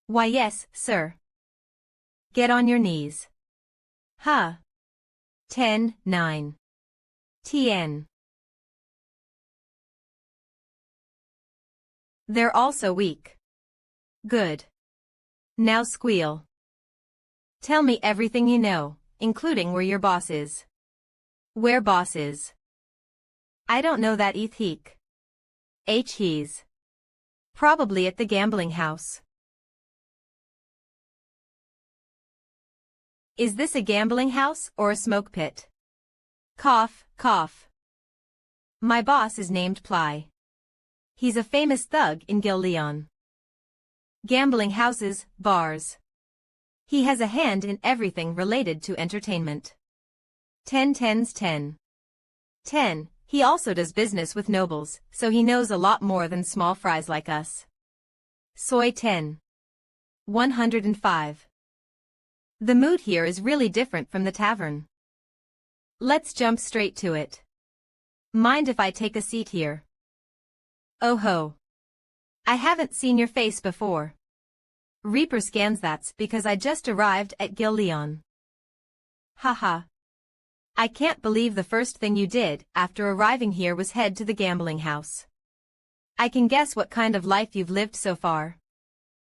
Why yes, sir. Get on your knees. Huh. 10, 9. TN. They're also weak. Good. Now squeal. Tell me everything you know, including where your boss is. Where boss is? I don't know that heek. He's probably at the gambling house. Is this a gambling house or a smoke pit? Cough, cough. My boss is named Ply. He's a famous thug in Gil Leon. Gambling houses, bars. He has a hand in everything related to entertainment. 10 tens 10. 10. He also does business with nobles, so he knows a lot more than small fries like us. Soy 10. 105. The mood here is really different from the tavern. Let's jump straight to it. Mind if I take a seat here? Oh ho. I haven't seen your face before. Reaper scans. That's because I just arrived at Gil Leon. Haha. I can't believe the first thing you did after arriving here was head to the gambling house. I can guess what kind of life you've lived so far.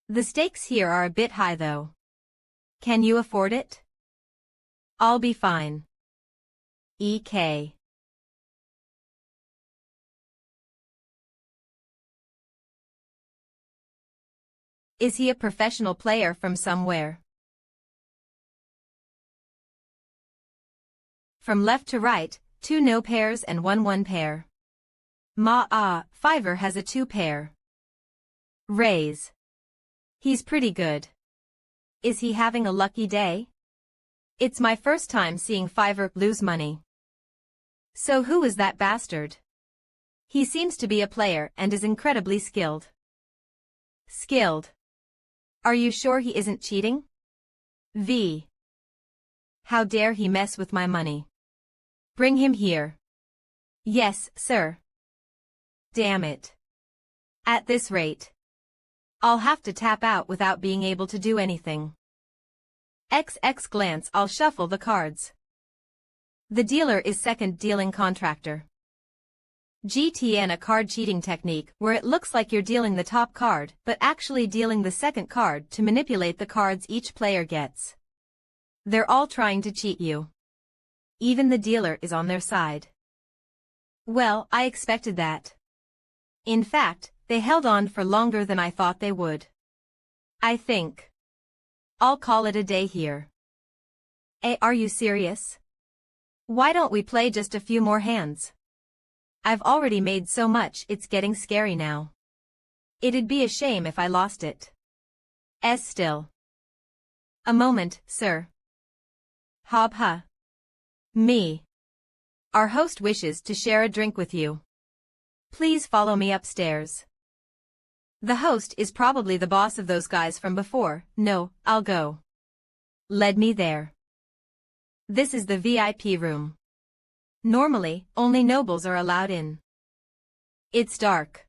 The stakes here are a bit high though. Can you afford it? I'll be fine. EK. Is he a professional player from somewhere? From left to right, 2 no pairs and 1 pair. Fiver has a 2 pair. Raise. He's pretty good. Is he having a lucky day? It's my first time seeing Fiver lose money. So who is that bastard? He seems to be a player and is incredibly skilled. Skilled. Are you sure he isn't cheating? V. How dare he mess with my money? Bring him here. Yes, sir. Damn it. At this rate, I'll have to tap out without being able to do anything. XX glance. I'll shuffle the cards. The dealer is second dealing contractor. GTN, a card cheating technique where it looks like you're dealing the top card but actually dealing the second card to manipulate the cards each player gets. They're all trying to cheat you. Even the dealer is on their side. Well, I expected that. In fact, they held on for longer than I thought they would. I think I'll call it a day here. Are you serious? Why don't we play just a few more hands? I've already made so much it's getting scary now. It'd be a shame if I lost it. Still. A moment, sir. Hobha. Me. Our host wishes to share a drink with you. Please follow me upstairs. The host is probably the boss of those guys from before. No, I'll go. Led me there. This is the VIP room. Normally, only nobles are allowed in. It's dark.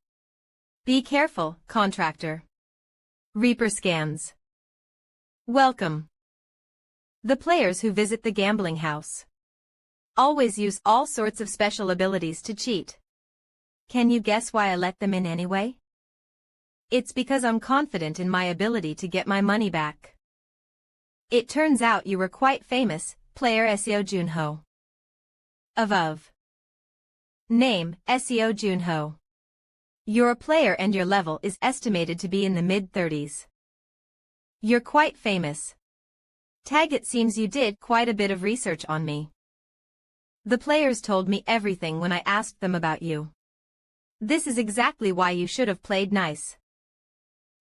Be careful, contractor. Reaper scans. Welcome. The players who visit the gambling house always use all sorts of special abilities to cheat. Can you guess why I let them in anyway? It's because I'm confident in my ability to get my money back. It turns out you were quite famous, player Seo Junho. Of. Name, Seo Junho. You're a player and your level is estimated to be in the mid-30s. You're quite famous. Tag, it seems you did quite a bit of research on me. The players told me everything when I asked them about you. This is exactly why you should have played nice.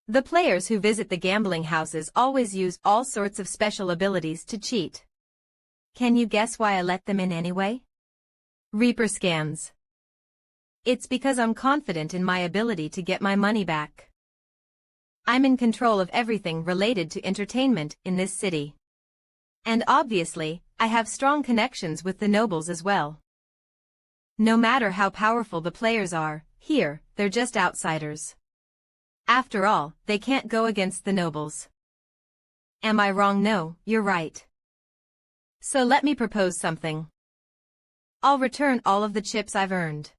The players who visit the gambling houses always use all sorts of special abilities to cheat. Can you guess why I let them in anyway? Reaper scans. It's because I'm confident in my ability to get my money back. I'm in control of everything related to entertainment in this city. And obviously, I have strong connections with the nobles as well. No matter how powerful the players are, here, they're just outsiders. After all, they can't go against the nobles. Am I wrong? No, you're right. So let me propose something. I'll return all of the chips I've earned.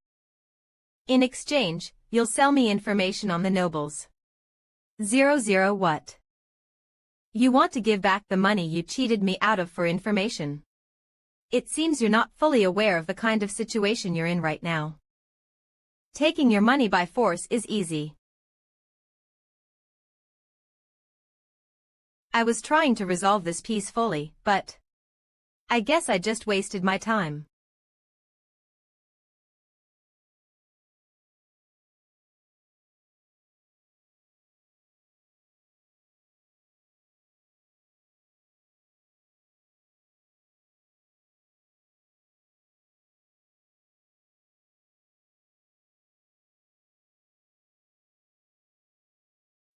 In exchange, you'll sell me information on the nobles. 00 what? You want to give back the money you cheated me out of for information. It seems you're not fully aware of the kind of situation you're in right now. Taking your money by force is easy. I was trying to resolve this peacefully, but I guess I just wasted my time.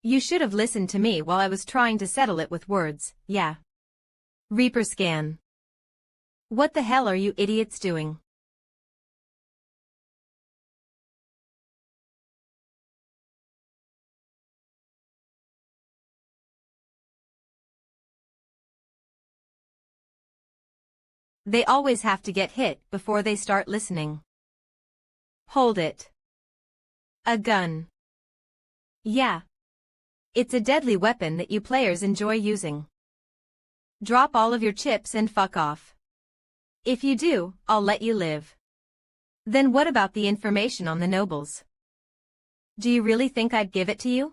You should have listened to me while I was trying to settle it with words, yeah. Reaper scan. What the hell are you idiots doing? They always have to get hit before they start listening. Hold it. A gun. Yeah. It's a deadly weapon that you players enjoy using. Drop all of your chips and fuck off. If you do, I'll let you live. Then what about the information on the nobles? Do you really think I'd give it to you?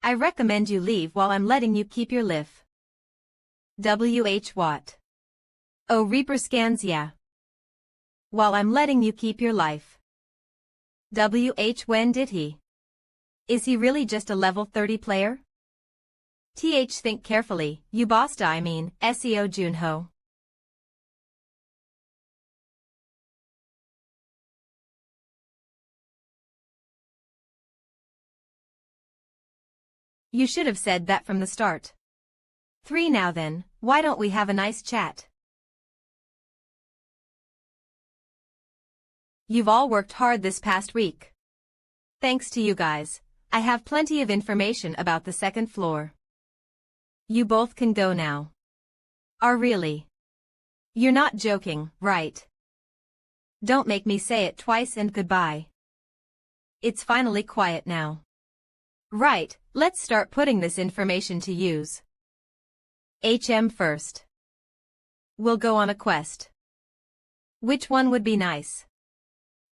I recommend you leave while I'm letting you keep your life. What? Oh, Reaper scans, yeah. While I'm letting you keep your life. When did he? Is he really just a level 30 player? Think carefully, you bossed I mean, SEO Junho. You should have said that from the start. 3 now then, why don't we have a nice chat? You've all worked hard this past week. Thanks to you guys, I have plenty of information about the second floor. You both can go now. Are really? You're not joking, right? Don't make me say it twice and goodbye. It's finally quiet now. Right, let's start putting this information to use. First. We'll go on a quest. Which one would be nice?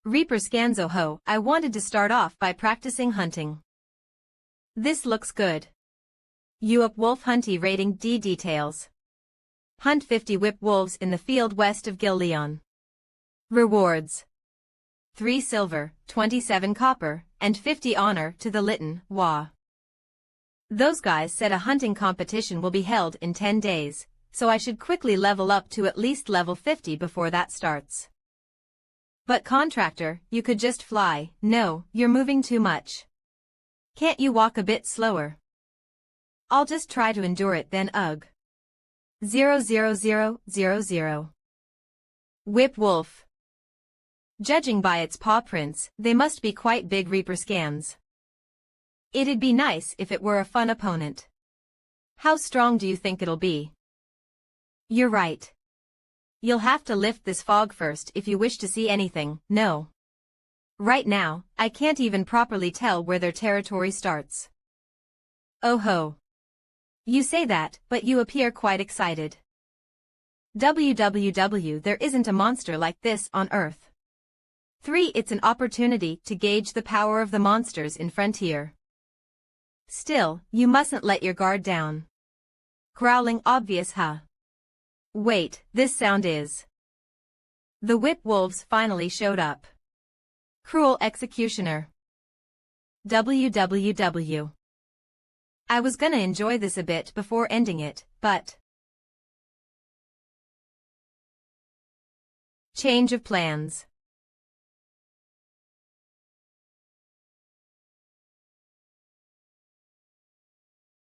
Reaper scans. Oh ho, I wanted to start off by practicing hunting. This looks good. Up wolf hunty rating D details. Hunt 50 whip wolves in the field west of Gilleon. Rewards. 3 silver, 27 copper, and 50 honor to the Lytton, Wa. Those guys said a hunting competition will be held in 10 days, so I should quickly level up to at least level 50 before that starts. But contractor, you could just fly. No, you're moving too much. Can't you walk a bit slower? I'll just try to endure it then. Ugh. 00000. Whip wolf. Judging by its paw prints, they must be quite big. Reaper scans. It'd be nice if it were a fun opponent. How strong do you think it'll be? You're right. You'll have to lift this fog first if you wish to see anything. No. Right now, I can't even properly tell where their territory starts. Oh ho. You say that, but you appear quite excited. There isn't a monster like this on Earth. 3 It's an opportunity to gauge the power of the monsters in Frontier. Still, you mustn't let your guard down. Growling obvious, huh? Wait, this sound is... The whip wolves finally showed up. Cruel executioner. I was gonna enjoy this a bit before ending it, but... Change of plans.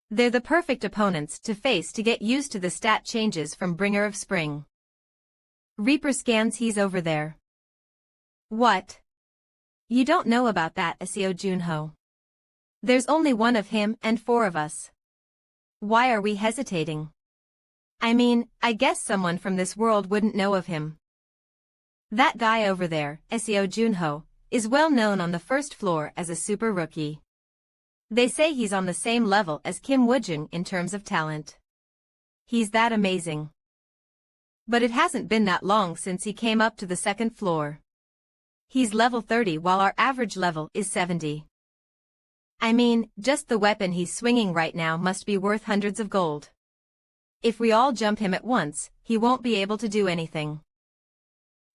They're the perfect opponents to face to get used to the stat changes from Bringer of Spring. Reaper scans, he's over there. What? You don't know about that, Aseo Junho. There's only one of him and 4 of us. Why are we hesitating? I mean, I guess someone from this world wouldn't know of him. That guy over there, Aseo Junho, is well known on the first floor as a super rookie. They say he's on the same level as Kim Woojung in terms of talent. He's that amazing. But it hasn't been that long since he came up to the second floor. He's level 30 while our average level is 70. I mean, just the weapon he's swinging right now must be worth hundreds of gold. If we all jump him at once, he won't be able to do anything.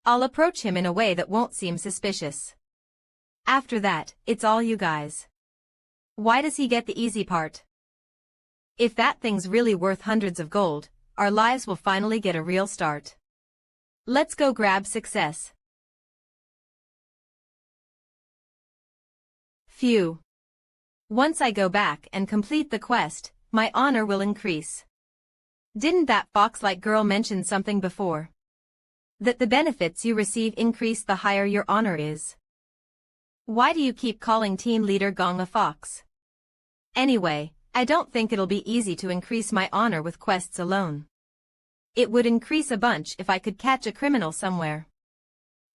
I'll approach him in a way that won't seem suspicious. After that, it's all you guys. Why does he get the easy part? If that thing's really worth hundreds of gold, our lives will finally get a real start. Let's go grab success. Phew. Once I go back and complete the quest, my honor will increase. Didn't that fox-like girl mention something before? That the benefits you receive increase the higher your honor is. Why do you keep calling team leader Gong a fox? Anyway, I don't think it'll be easy to increase my honor with quests alone. It would increase a bunch if I could catch a criminal somewhere.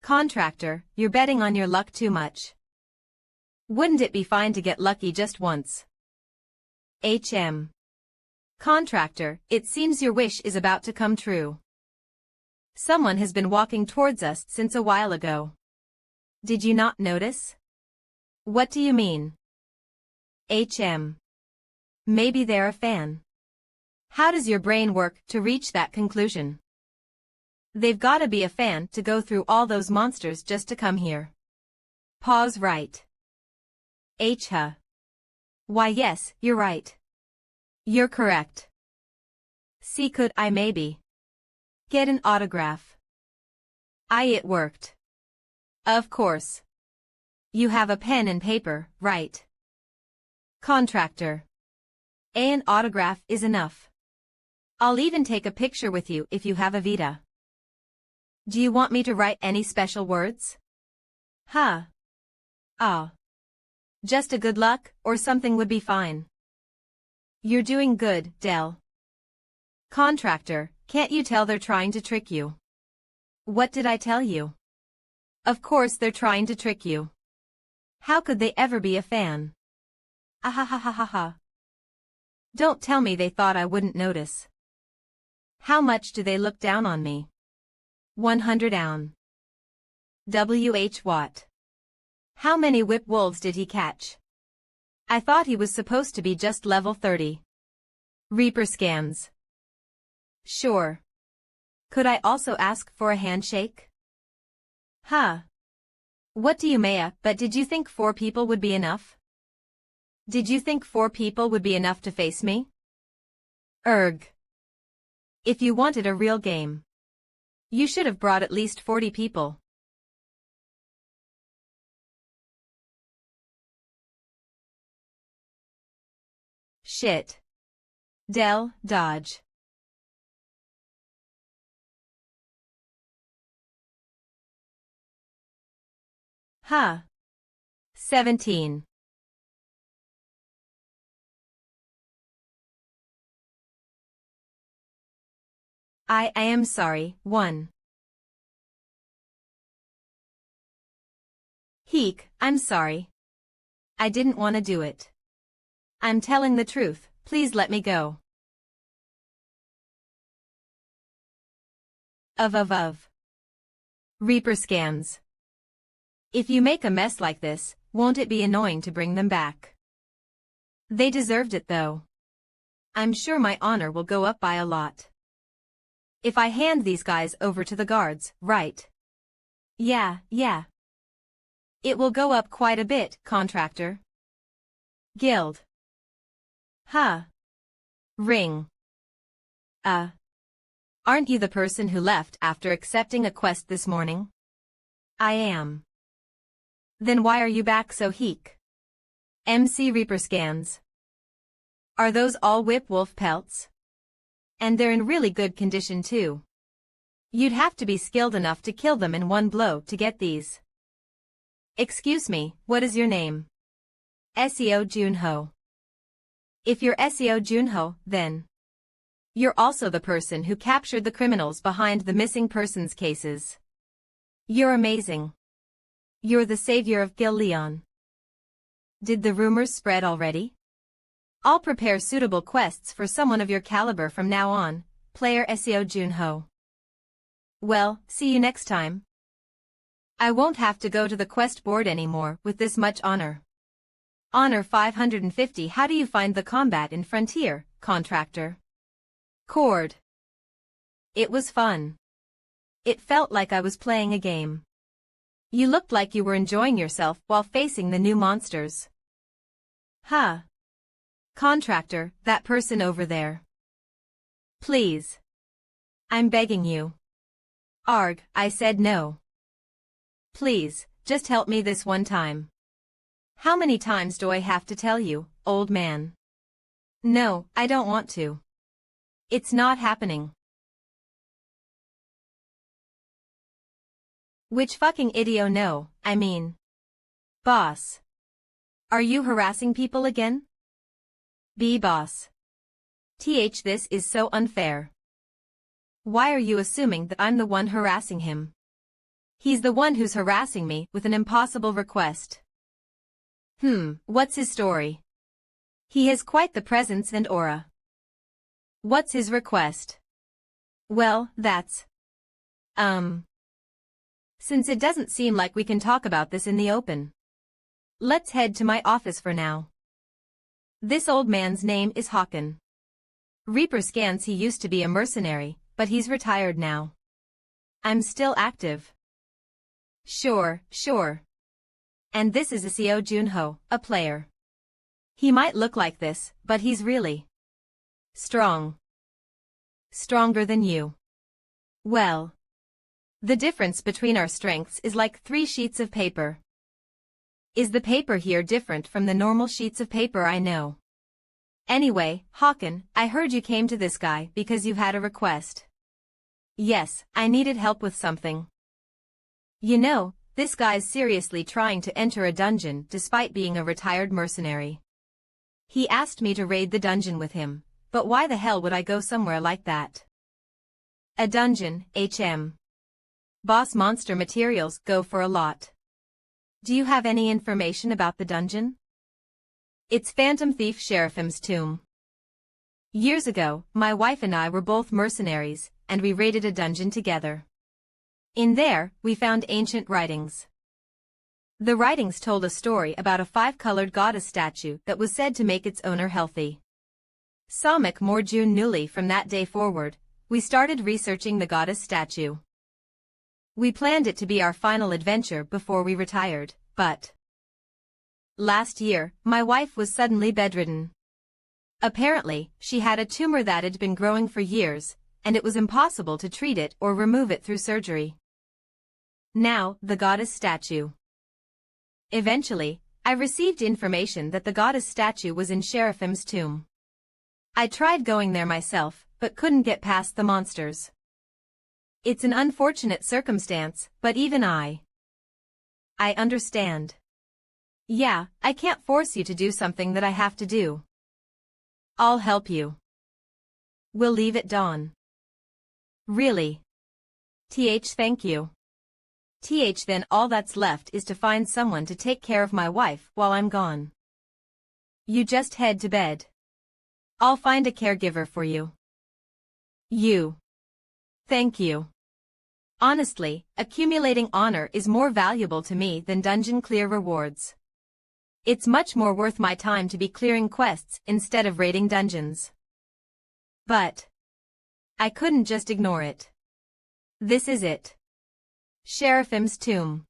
Contractor, you're betting on your luck too much. Wouldn't it be fine to get lucky just once? Contractor, it seems your wish is about to come true. Someone has been walking towards us since a while ago. Did you not notice? What do you mean? Maybe they're a fan. How does your brain work to reach that conclusion? They've gotta be a fan to go through all those monsters just to come here. Pause right. Why yes, you're right. You're correct. See, could I maybe get an autograph? It worked. Of course. You have a pen and paper, right? Contractor. An autograph is enough. I'll even take a picture with you if you have a Vita. Do you want me to write any special words? Just a good luck, or something would be fine. You're doing good, Del. Contractor, can't you tell they're trying to trick you? What did I tell you? Of course they're trying to trick you. How could they ever be a fan? Don't tell me they thought I wouldn't notice. How much do they look down on me? 100 oun. What? How many whip wolves did he catch? I thought he was supposed to be just level 30. Reaper scans. Sure. Could I also ask for a handshake? What do you, Maya, but did you think 4 people would be enough? Did you think 4 people would be enough to face me? If you wanted a real game, you should have brought at least 40 people. Shit. Del, dodge. Huh. 17. I am sorry, 1. Heek, I'm sorry. I didn't want to do it. I'm telling the truth, please let me go. Reaper scans. If you make a mess like this, won't it be annoying to bring them back? They deserved it though. I'm sure my honor will go up by a lot. If I hand these guys over to the guards, right? Yeah. It will go up quite a bit, contractor. Guild. Ring. Aren't you the person who left after accepting a quest this morning? I am. Then why are you back so heek? MC Reaper scans. Are those all whip wolf pelts? And they're in really good condition too. You'd have to be skilled enough to kill them in one blow to get these. Excuse me, what is your name? Seo Junho. If you're Seo Junho, then you're also the person who captured the criminals behind the missing persons cases. You're amazing. You're the savior of Gil Leon. Did the rumors spread already? I'll prepare suitable quests for someone of your caliber from now on, player Seo Junho. Well, see you next time. I won't have to go to the quest board anymore with this much honor. Honor 550. How do you find the combat in Frontier, Contractor? Cord. It was fun. It felt like I was playing a game. You looked like you were enjoying yourself while facing the new monsters. Huh. Contractor, that person over there. Please. I'm begging you. Arg, I said no. Please, just help me this one time. How many times do I have to tell you, old man? No, I don't want to. It's not happening. Which fucking idiot? No, I mean. Boss. Are you harassing people again? Boss. This is so unfair. Why are you assuming that I'm the one harassing him? He's the one who's harassing me with an impossible request. What's his story? He has quite the presence and aura. What's his request? Well, that's... Since it doesn't seem like we can talk about this in the open, let's head to my office for now. This old man's name is Hawken. Reaper scans. He used to be a mercenary, but he's retired now. I'm still active. Sure. And this is Seo Junho, a player. He might look like this, but he's really strong. Stronger than you. Well, the difference between our strengths is like 3 sheets of paper. Is the paper here different from the normal sheets of paper I know? Anyway, Hawken, I heard you came to this guy because you had a request. Yes, I needed help with something. You know, this guy's seriously trying to enter a dungeon despite being a retired mercenary. He asked me to raid the dungeon with him, but why the hell would I go somewhere like that? A dungeon, Boss, monster materials go for a lot. Do you have any information about the dungeon? It's Phantom Thief Sheriff's Tomb. Years ago, my wife and I were both mercenaries, and we raided a dungeon together. In there, we found ancient writings. The writings told a story about a 5-colored goddess statue that was said to make its owner healthy. Samak Morjun Nuli. From that day forward, we started researching the goddess statue. We planned it to be our final adventure before we retired, but last year, my wife was suddenly bedridden. Apparently, she had a tumor that had been growing for years, and it was impossible to treat it or remove it through surgery. Now, the goddess statue. Eventually, I received information that the goddess statue was in Sheriff's tomb. I tried going there myself, but couldn't get past the monsters. It's an unfortunate circumstance, but even I understand. Yeah, I can't force you to do something that I have to do. I'll help you. We'll leave at dawn. Really? Thank you. Then all that's left is to find someone to take care of my wife while I'm gone. You just head to bed. I'll find a caregiver for you. Thank you. Honestly, accumulating honor is more valuable to me than dungeon clear rewards. It's much more worth my time to be clearing quests instead of raiding dungeons. But I couldn't just ignore it. This is it. Sheriff's tomb.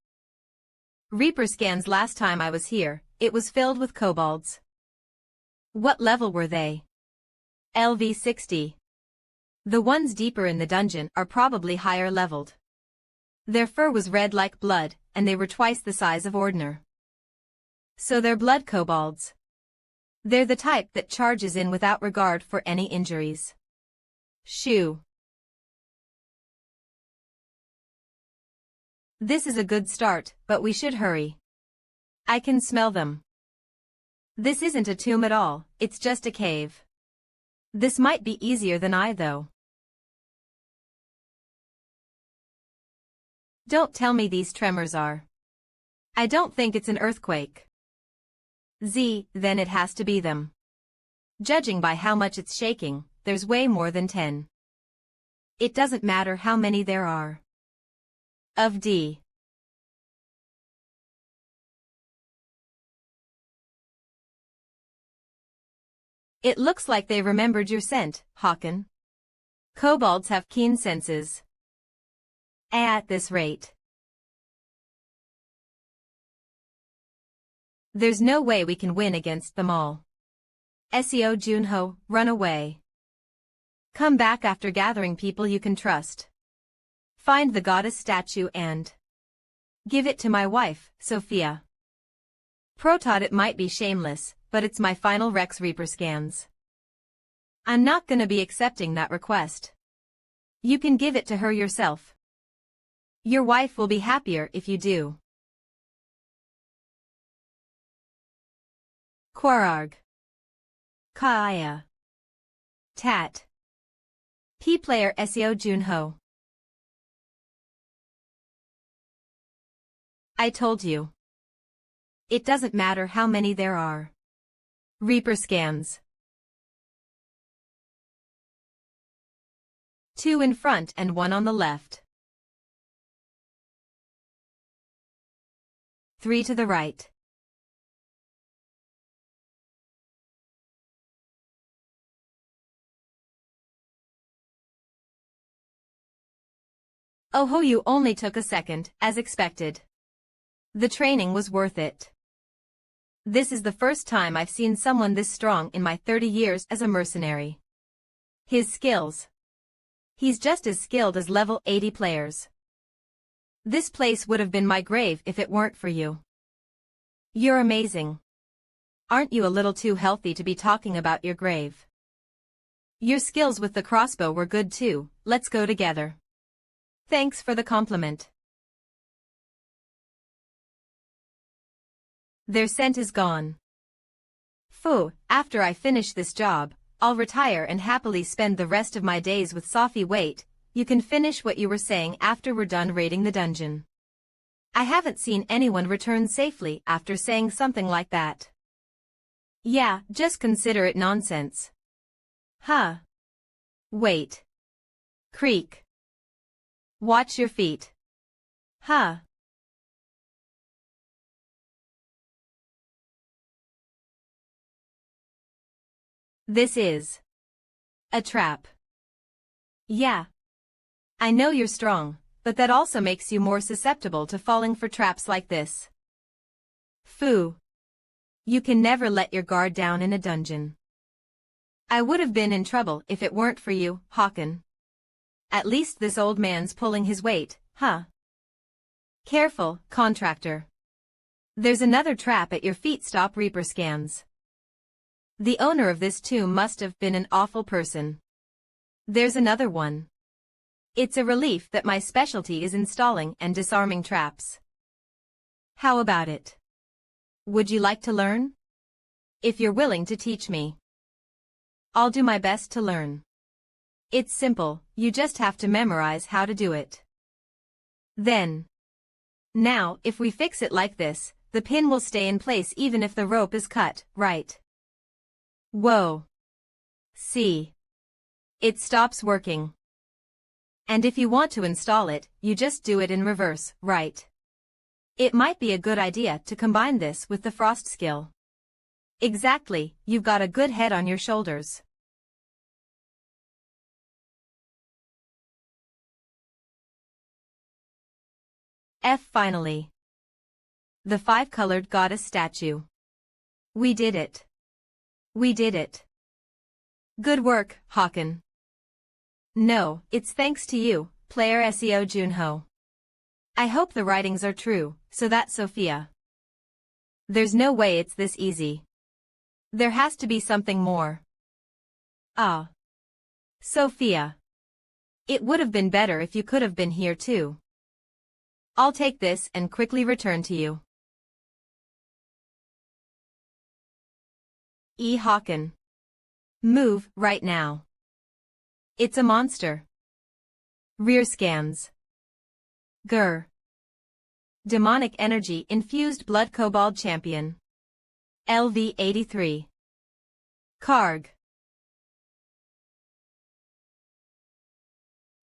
Reaper scans. Last time I was here, it was filled with kobolds. What level were they? LV 60. The ones deeper in the dungeon are probably higher leveled. Their fur was red like blood, and they were twice the size of Ordner. So they're blood kobolds. They're the type that charges in without regard for any injuries. Shoo. This is a good start, but we should hurry. I can smell them. This isn't a tomb at all, it's just a cave. This might be easier than I though. Don't tell me these tremors are. I don't think it's an earthquake. Then it has to be them. Judging by how much it's shaking, there's way more than 10. It doesn't matter how many there are. Of D. It looks like they remembered your scent, Hakan. Kobolds have keen senses. At this rate, there's no way we can win against them all. Seo Junho, run away. Come back after gathering people you can trust. Find the goddess statue and give it to my wife, Sophia. Protod, it might be shameless, but it's my final Rex Reaper scans. I'm not gonna be accepting that request. You can give it to her yourself. Your wife will be happier if you do. Quararg. Kaya. Tat. P player Seo Junho. I told you. It doesn't matter how many there are. Reaper scans. 2 in front and 1 on the left. 3 to the right. Oh ho, you only took a second, as expected. The training was worth it. This is the first time I've seen someone this strong in my 30 years as a mercenary. His skills. He's just as skilled as level 80 players. This place would have been my grave if it weren't for you. You're amazing. Aren't you a little too healthy to be talking about your grave? Your skills with the crossbow were good too, let's go together. Thanks for the compliment. Their scent is gone. Phew, after I finish this job, I'll retire and happily spend the rest of my days with Sophie. Wait, you can finish what you were saying after we're done raiding the dungeon. I haven't seen anyone return safely after saying something like that. Yeah, just consider it nonsense. Huh. Wait. Creak. Watch your feet. Huh. This is a trap. Yeah. I know you're strong, but that also makes you more susceptible to falling for traps like this. Phoo. You can never let your guard down in a dungeon. I would have been in trouble if it weren't for you, Hakan. At least this old man's pulling his weight, huh? Careful, contractor. There's another trap at your feet. Stop Reaper scans. The owner of this tomb must have been an awful person. There's another one. It's a relief that my specialty is installing and disarming traps. How about it? Would you like to learn? If you're willing to teach me. I'll do my best to learn. It's simple, you just have to memorize how to do it. Then. Now, if we fix it like this, the pin will stay in place even if the rope is cut, right? Whoa. See. It stops working. And if you want to install it, you just do it in reverse, right? It might be a good idea to combine this with the frost skill. Exactly, you've got a good head on your shoulders. Finally. The 5-colored goddess statue. We did it. We did it. Good work, Hakan. No, it's thanks to you, player Seo Junho. I hope the writings are true, so that's Sophia. There's no way it's this easy. There has to be something more. Ah. Sophia. It would have been better if you could have been here too. I'll take this and quickly return to you. Haken. Move, right now. It's a monster. Rear scans. Grr. Demonic energy infused blood kobold champion. LV83. Karg.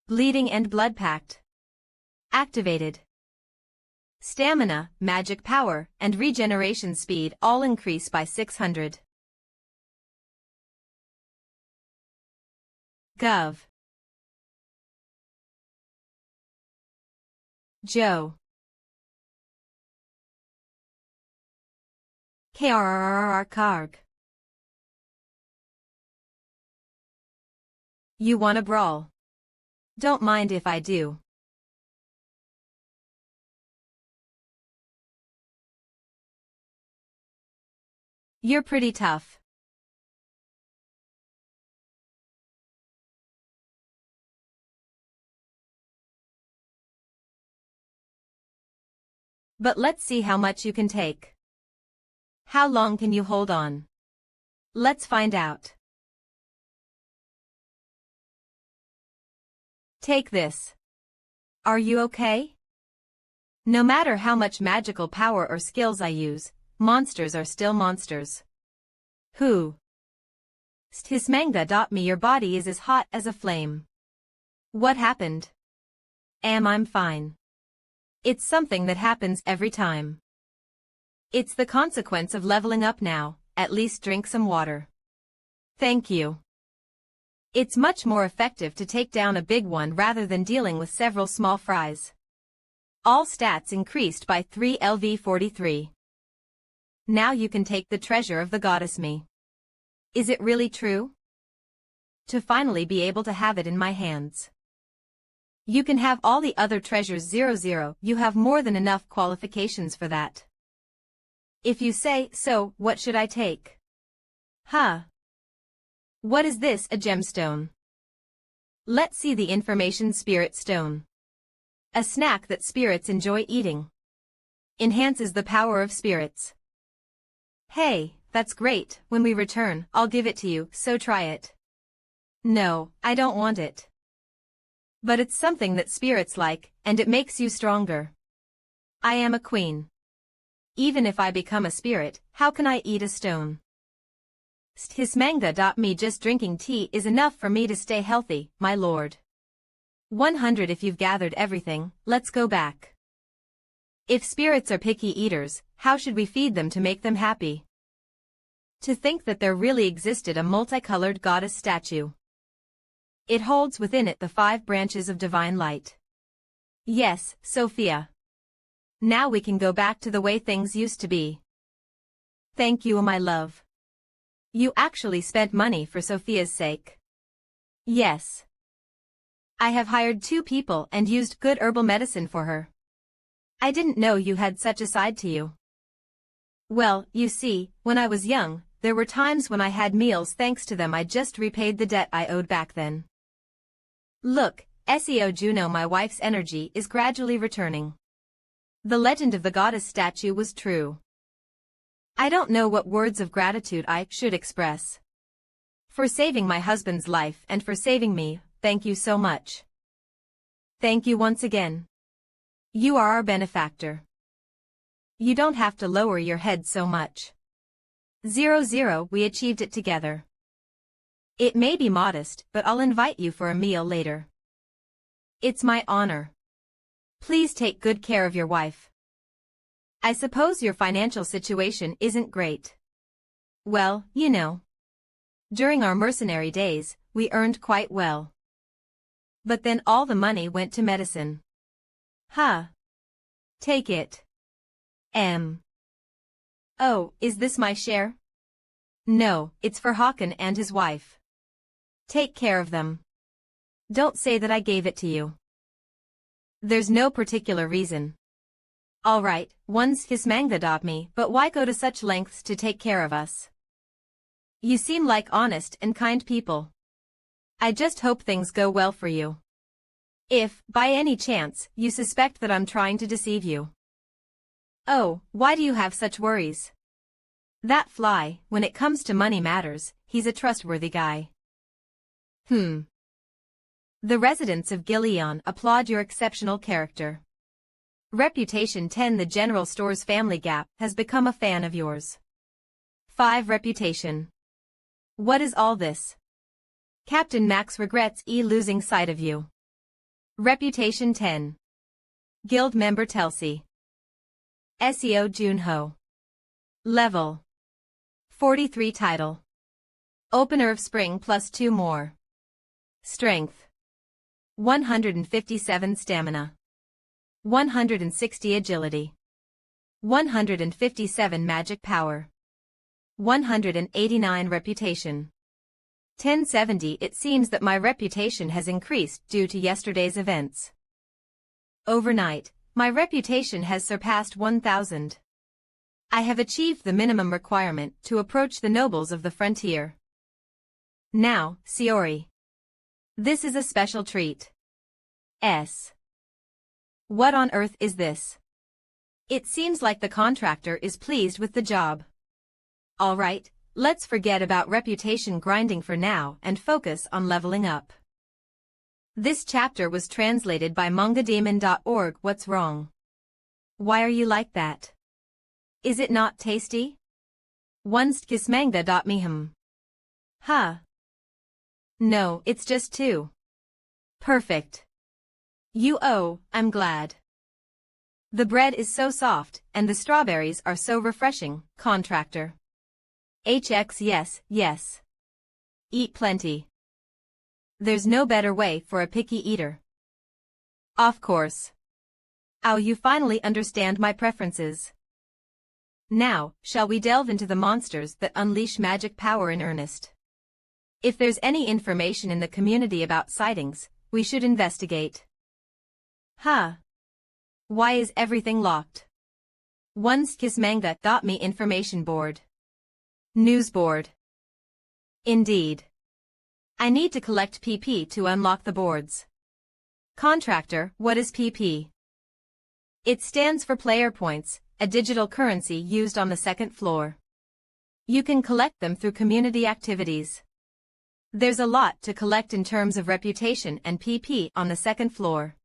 Bleeding and blood pact. Activated. Stamina, magic power, and regeneration speed all increase by 600. Gov. Joe. KRRR Karg. You wanna brawl? Don't mind if I do. You're pretty tough. But let's see how much you can take. How long can you hold on? Let's find out. Take this. Are you okay? No matter how much magical power or skills I use, monsters are still monsters. Who? Stismanga.me Your body is as hot as a flame. What happened? I'm fine. It's something that happens every time. It's the consequence of leveling up now, at least drink some water. Thank you. It's much more effective to take down a big one rather than dealing with several small fries. All stats increased by 3 LV43. Now you can take the treasure of the goddess me. Is it really true? To finally be able to have it in my hands. You can have all the other treasures 00, you have more than enough qualifications for that. If you say so, what should I take? Huh? What is this, a gemstone? Let's see the information spirit stone. A snack that spirits enjoy eating. Enhances the power of spirits. Hey, that's great, when we return, I'll give it to you, so try it. No, I don't want it. But it's something that spirits like, and it makes you stronger. I am a queen. Even if I become a spirit, how can I eat a stone? Stismanga.me Just drinking tea is enough for me to stay healthy, my lord. 100 If you've gathered everything, let's go back. If spirits are picky eaters, how should we feed them to make them happy? To think that there really existed a multicolored goddess statue. It holds within it the 5 branches of divine light. Yes, Sophia. Now we can go back to the way things used to be. Thank you, my love. You actually spent money for Sophia's sake. Yes. I have hired 2 people and used good herbal medicine for her. I didn't know you had such a side to you. Well, you see, when I was young, there were times when I had meals thanks to them. I just repaid the debt I owed back then. Look, SEO Juno, my wife's energy is gradually returning. The legend of the goddess statue was true. I don't know what words of gratitude I should express. For saving my husband's life and for saving me, thank you so much. Thank you once again. You are our benefactor. You don't have to lower your head so much. 00 We achieved it together. It may be modest, but I'll invite you for a meal later. It's my honor. Please take good care of your wife. I suppose your financial situation isn't great. Well, you know. During our mercenary days, we earned quite well. But then all the money went to medicine. Huh. Take it. Oh, is this my share? No, it's for Haken and his wife. Take care of them. Don't say that I gave it to you. There's no particular reason. Alright, one's his manga.me, but why go to such lengths to take care of us? You seem like honest and kind people. I just hope things go well for you. If, by any chance, you suspect that I'm trying to deceive you. Oh, why do you have such worries? That fly, when it comes to money matters, he's a trustworthy guy. The residents of Gileon applaud your exceptional character. Reputation 10. The General Store's Family Gap has become a fan of yours. 5. Reputation. What is all this? Captain Max regrets losing sight of you. Reputation 10. Guild member Telsey. SEO Junho. Level 43. Title. Opener of Spring plus 2 more. Strength 157. Stamina 160. Agility 157. Magic power 189. Reputation 1070. It seems that my reputation has increased due to yesterday's events. Overnight, my reputation has surpassed 1,000. I have achieved the minimum requirement to approach the nobles of the frontier. Now, Siori. This is a special treat. What on earth is this? It seems like the contractor is pleased with the job. All right, let's forget about reputation grinding for now and focus on leveling up. This chapter was translated by mangademon.org. What's wrong? Why are you like that? Is it not tasty? Onestkismanga.me. Huh. No, it's just two. Perfect. I'm glad. The bread is so soft, and the strawberries are so refreshing, contractor. HX yes. Eat plenty. There's no better way for a picky eater. Of course. Oh, you finally understand my preferences. Now, shall we delve into the monsters that unleash magic power in earnest? If there's any information in the community about sightings, we should investigate. Why is everything locked? Onestkismanga.me information board. News board. Indeed. I need to collect PP to unlock the boards. Contractor, what is PP? It stands for player points, a digital currency used on the second floor. You can collect them through community activities. There's a lot to collect in terms of reputation and PP on the second floor.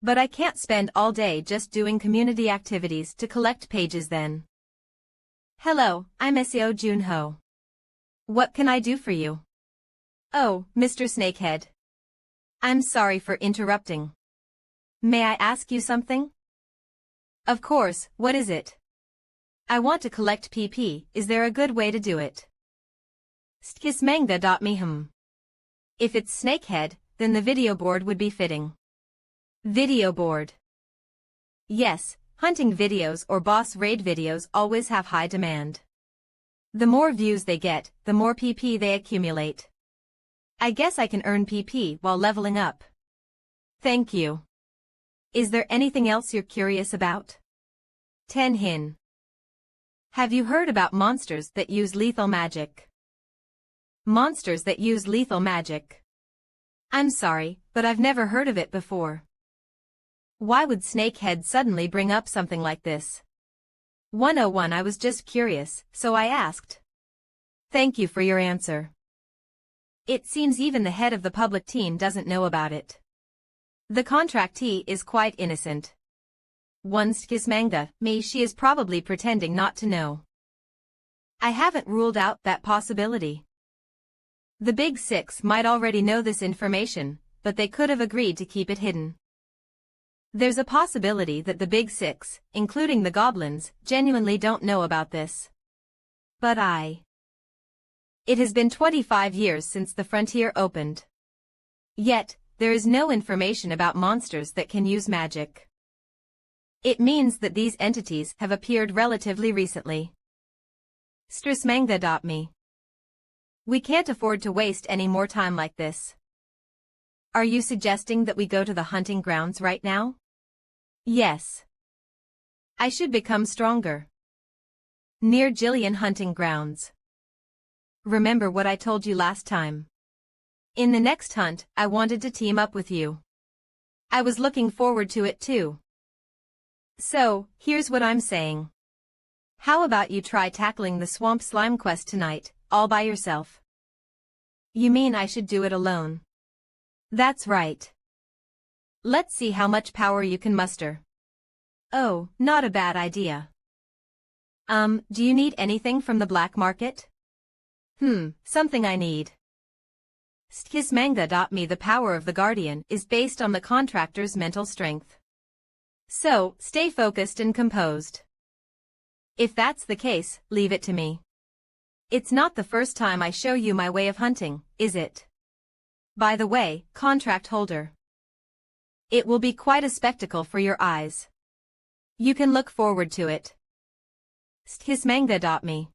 But I can't spend all day just doing community activities to collect pages then. Hello, I'm SEO Junho. What can I do for you? Oh, Mr. Snakehead. I'm sorry for interrupting. May I ask you something? Of course, what is it? I want to collect PP, is there a good way to do it? Stkismanga.me. If it's Snakehead, then the video board would be fitting. Video board. Yes, hunting videos or boss raid videos always have high demand. The more views they get, the more PP they accumulate. I guess I can earn PP while leveling up. Thank you. Is there anything else you're curious about? 10 Hin. Have you heard about monsters that use lethal magic? Monsters that use lethal magic. I'm sorry, but I've never heard of it before. Why would Snakehead suddenly bring up something like this? 101. I was just curious, so I asked. Thank you for your answer. It seems even the head of the public team doesn't know about it. The contractee is quite innocent. Onestkismanga, she is probably pretending not to know. I haven't ruled out that possibility. The Big Six might already know this information, but they could have agreed to keep it hidden. There's a possibility that the Big Six, including the goblins, genuinely don't know about this. But It has been 25 years since the frontier opened. Yet, there is no information about monsters that can use magic. It means that these entities have appeared relatively recently. Stressmanga.me. We can't afford to waste any more time like this. Are you suggesting that we go to the hunting grounds right now? Yes. I should become stronger. Near Jillian hunting grounds. remember what I told you last time. In the next hunt, I wanted to team up with you. I was looking forward to it too. So, here's what I'm saying. How about you try tackling the swamp slime quest tonight, all by yourself? You mean I should do it alone? That's right. Let's see how much power you can muster. Oh, not a bad idea. Do you need anything from the black market? Something I need. Skismanga.me. The power of the Guardian is based on the contractor's mental strength. So, stay focused and composed. If that's the case, leave it to me. It's not the first time I show you my way of hunting, is it? By the way, contract holder. It will be quite a spectacle for your eyes. You can look forward to it. Skismanga.me.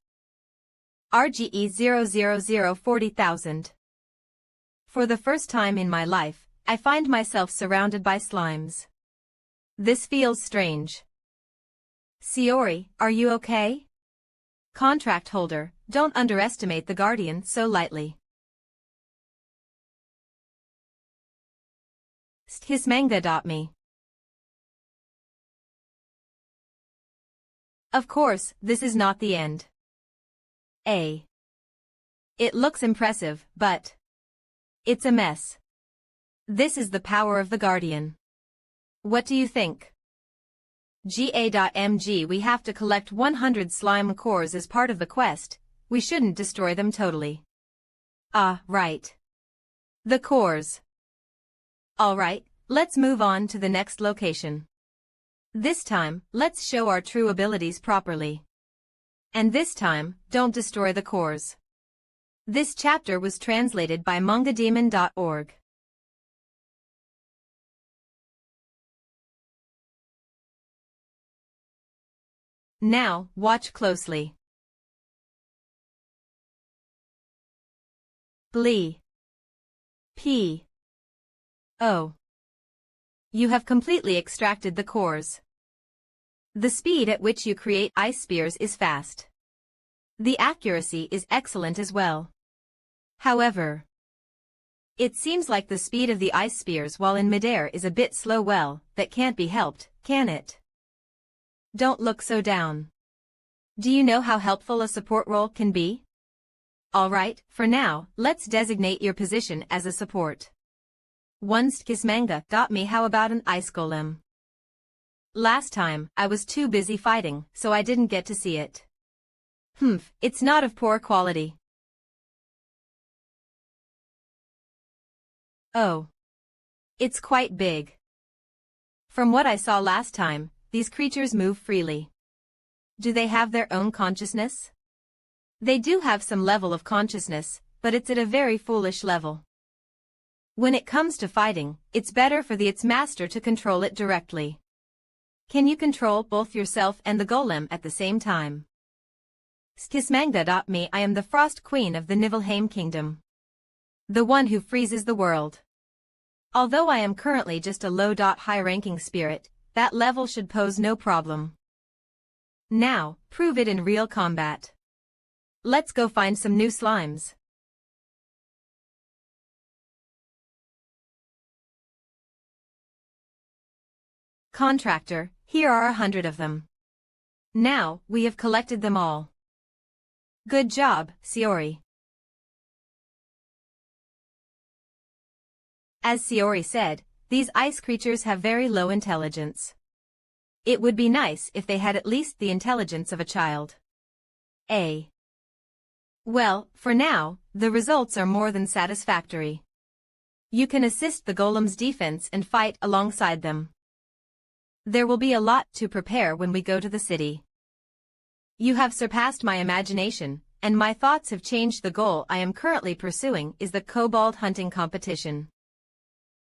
RGE 00040,000. For the first time in my life, I find myself surrounded by slimes. This feels strange. Sayori, are you okay? Contract holder, don't underestimate the Guardian so lightly. Skismanga.me. Of course, this is not the end. It looks impressive, but it's a mess. This is the power of the Guardian. What do you think? GA.MG. We have to collect 100 slime cores as part of the quest. We shouldn't destroy them totally. Ah, right. The cores. Alright, let's move on to the next location. This time, let's show our true abilities properly. And this time, don't destroy the cores. This chapter was translated by mangademon.org. Now, watch closely. Blee. P.O. You have completely extracted the cores. The speed at which you create ice spears is fast. The accuracy is excellent as well. However, it seems like the speed of the ice spears while in midair is a bit slow. Well, that can't be helped, can it? Don't look so down. Do you know how helpful a support role can be? Alright, for now, let's designate your position as a support. 1. Skismanga.me. How about an ice golem? Last time, I was too busy fighting, so I didn't get to see it. It's not of poor quality. Oh. It's quite big. From what I saw last time, these creatures move freely. Do they have their own consciousness? They do have some level of consciousness, but it's at a very foolish level. When it comes to fighting, it's better for its master to control it directly. Can you control both yourself and the golem at the same time? Skismanga.me. I am the Frost Queen of the Niflheim Kingdom. The one who freezes the world. Although I am currently just a low high-ranking spirit, that level should pose no problem. Now, prove it in real combat. Let's go find some new slimes. Contractor, here are 100 of them. Now, we have collected them all. Good job, Sayori. As Sayori said, these ice creatures have very low intelligence. It would be nice if they had at least the intelligence of a child. Well, for now, the results are more than satisfactory. You can assist the golem's defense and fight alongside them. There will be a lot to prepare when we go to the city. You have surpassed my imagination, and my thoughts have changed. The goal I am currently pursuing is the kobold hunting competition.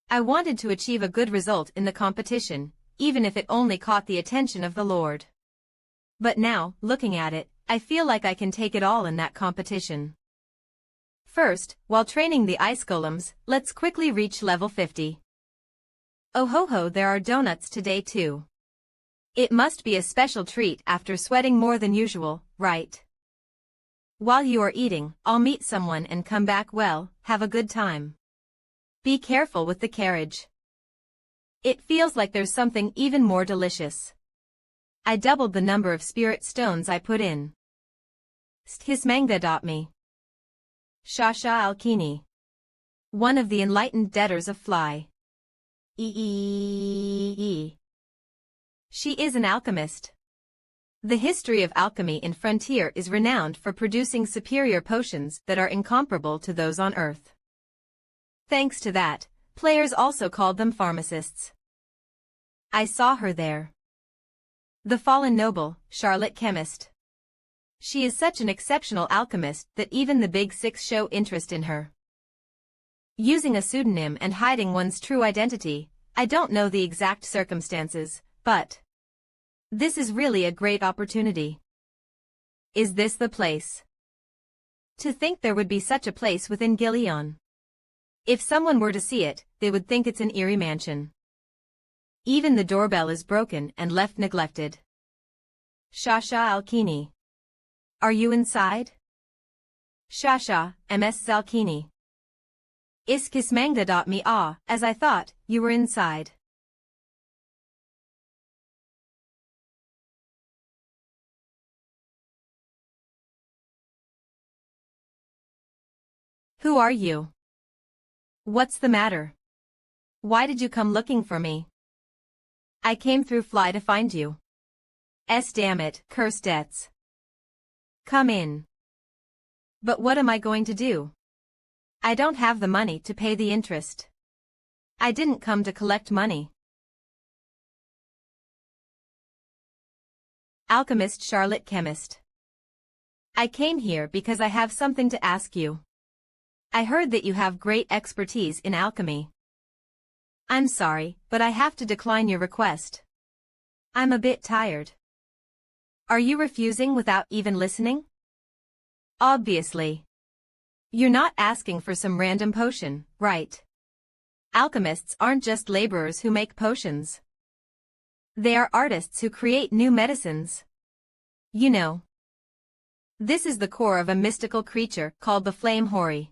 I wanted to achieve a good result in the competition, even if it only caught the attention of the Lord. But now, looking at it, I feel like I can take it all in that competition. First, while training the ice golems, let's quickly reach level 50. Oh ho ho, there are donuts today too. It must be a special treat after sweating more than usual, right? While you are eating, I'll meet someone and come back. Well, have a good time. Be careful with the carriage. It feels like there's something even more delicious. I doubled the number of spirit stones I put in. Hismanga.me. Shasha Alkini. One of the enlightened debtors of Fly. She is an alchemist. The history of alchemy in Frontier is renowned for producing superior potions that are incomparable to those on Earth. Thanks to that, players also called them pharmacists. I saw her there. The fallen noble, Charlotte Chemist. She is such an exceptional alchemist that even the Big Six show interest in her. Using a pseudonym and hiding one's true identity, I don't know the exact circumstances, but this is really a great opportunity. Is this the place? To think there would be such a place within Gileon. If someone were to see it, they would think it's an eerie mansion. Even the doorbell is broken and left neglected. Shasha Alkini. Are you inside? Shasha, Ms. Zalkini. Iskismanga.me. As I thought, you were inside. Who are you? What's the matter? Why did you come looking for me? I came through Fly to find you. Damn it, cursed debts. Come in. But what am I going to do? I don't have the money to pay the interest. I didn't come to collect money. Alchemist Charlotte Chemist. I came here because I have something to ask you. I heard that you have great expertise in alchemy. I'm sorry, but I have to decline your request. I'm a bit tired. Are you refusing without even listening? Obviously. You're not asking for some random potion, right? Alchemists aren't just laborers who make potions. They are artists who create new medicines. You know. This is the core of a mystical creature called the flame hori.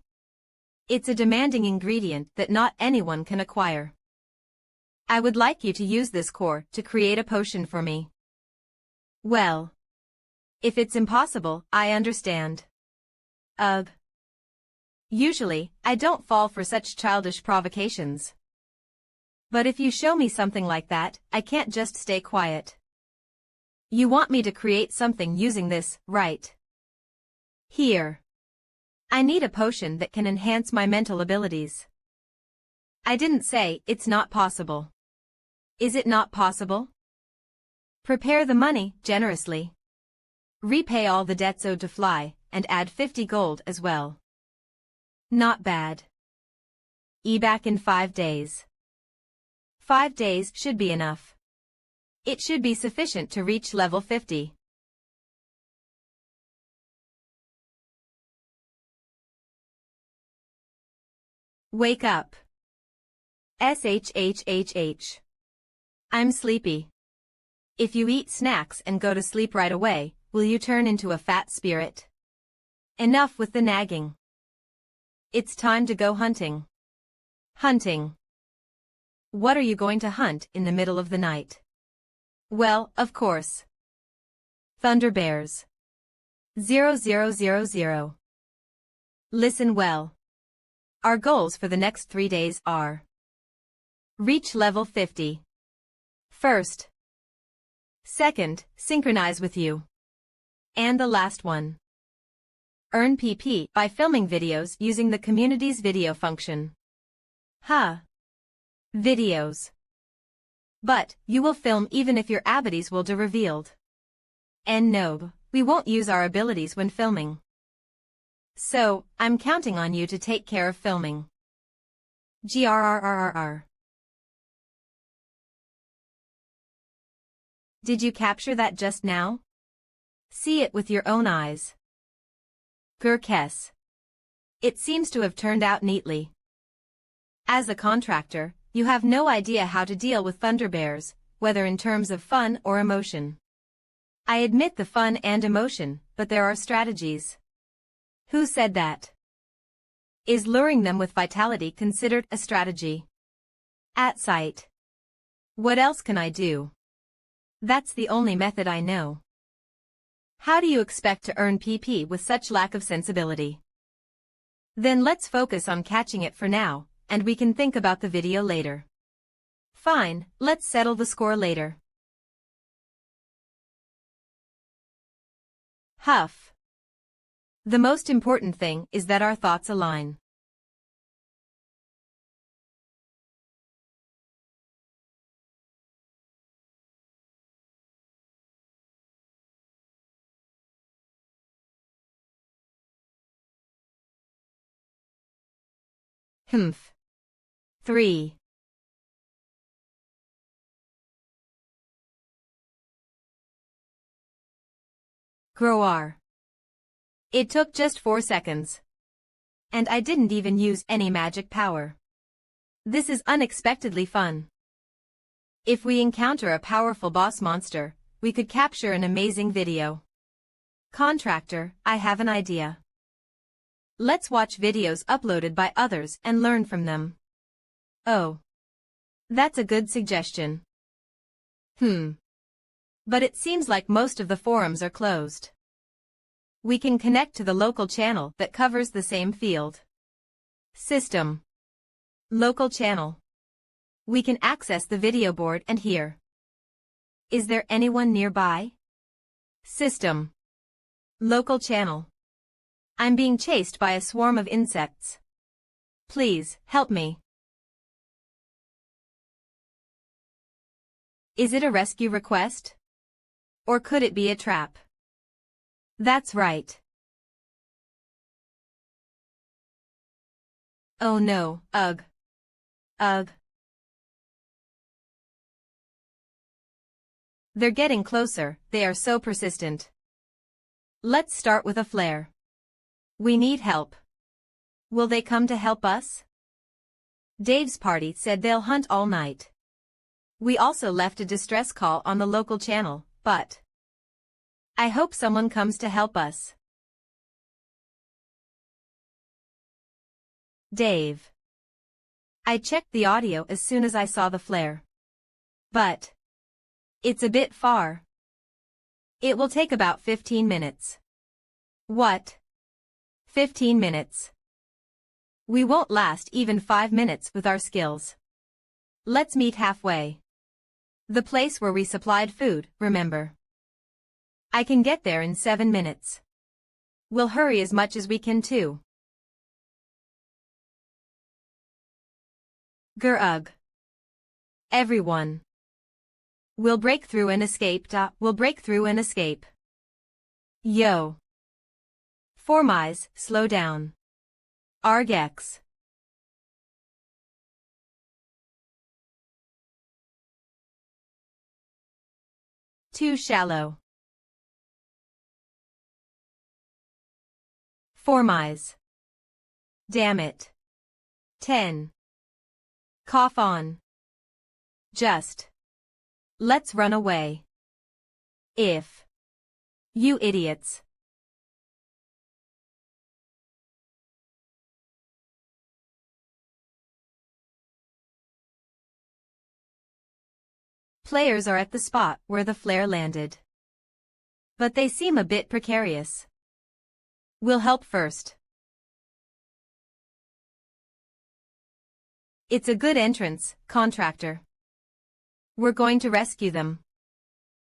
It's a demanding ingredient that not anyone can acquire. I would like you to use this core to create a potion for me. Well, if it's impossible, I understand. Ugh. Usually, I don't fall for such childish provocations. But if you show me something like that, I can't just stay quiet. You want me to create something using this, right? Here. I need a potion that can enhance my mental abilities. I didn't say it's not possible. Is it not possible? Prepare the money generously. Repay all the debts owed to Fly, and add 50 gold as well. Not bad. Back in 5 days. 5 days should be enough. It should be sufficient to reach level 50. Wake up. SHHHH. I'm sleepy. If you eat snacks and go to sleep right away, will you turn into a fat spirit? Enough with the nagging. It's time to go hunting. Hunting. What are you going to hunt in the middle of the night? Well, of course. Thunder bears. 0000. Listen well. Our goals for the next 3 days are: reach level 50. First. Second, synchronize with you. And the last one. Earn PP by filming videos using the community's video function. Videos. But, you will film even if your abilities will be revealed. And no, we won't use our abilities when filming. So, I'm counting on you to take care of filming. GRRRRR. Did you capture that just now? See it with your own eyes. Gurkes. It seems to have turned out neatly. As a contractor, you have no idea how to deal with thunder bears, whether in terms of fun or emotion. I admit the fun and emotion, but there are strategies. Who said that? Is luring them with vitality considered a strategy? At sight. What else can I do? That's the only method I know. How do you expect to earn PP with such lack of sensibility? Then let's focus on catching it for now, and we can think about the video later. Fine, let's settle the score later. Huff. The most important thing is that our thoughts align. Humph. 3. Grower. It took just 4 seconds. And I didn't even use any magic power. This is unexpectedly fun. If we encounter a powerful boss monster, we could capture an amazing video. Contractor, I have an idea. Let's watch videos uploaded by others and learn from them. Oh. That's a good suggestion. But it seems like most of the forums are closed. We can connect to the local channel that covers the same field. System. Local channel. We can access the video board and hear. Is there anyone nearby? System. Local channel. I'm being chased by a swarm of insects. Please, help me. Is it a rescue request? Or could it be a trap? That's right. Oh no, ugh. Ugh. They're getting closer, they are so persistent. Let's start with a flare. We need help. Will they come to help us? Dave's party said they'll hunt all night. We also left a distress call on the local channel, but I hope someone comes to help us. Dave. I checked the audio as soon as I saw the flare. But it's a bit far. It will take about 15 minutes. What? 15 minutes. We won't last even 5 minutes with our skills. Let's meet halfway. The place where we supplied food, remember? I can get there in 7 minutes. We'll hurry as much as we can too. Grr-ugh. Everyone. We'll break through and escape. We'll break through and escape. Yo. Formeyes, slow down. Argex. Too shallow. Formeyes. Damn it. 10. Cough on. Just. Let's run away. If. You idiots. Players are at the spot where the flare landed. But they seem a bit precarious. We'll help first. It's a good entrance, contractor. We're going to rescue them.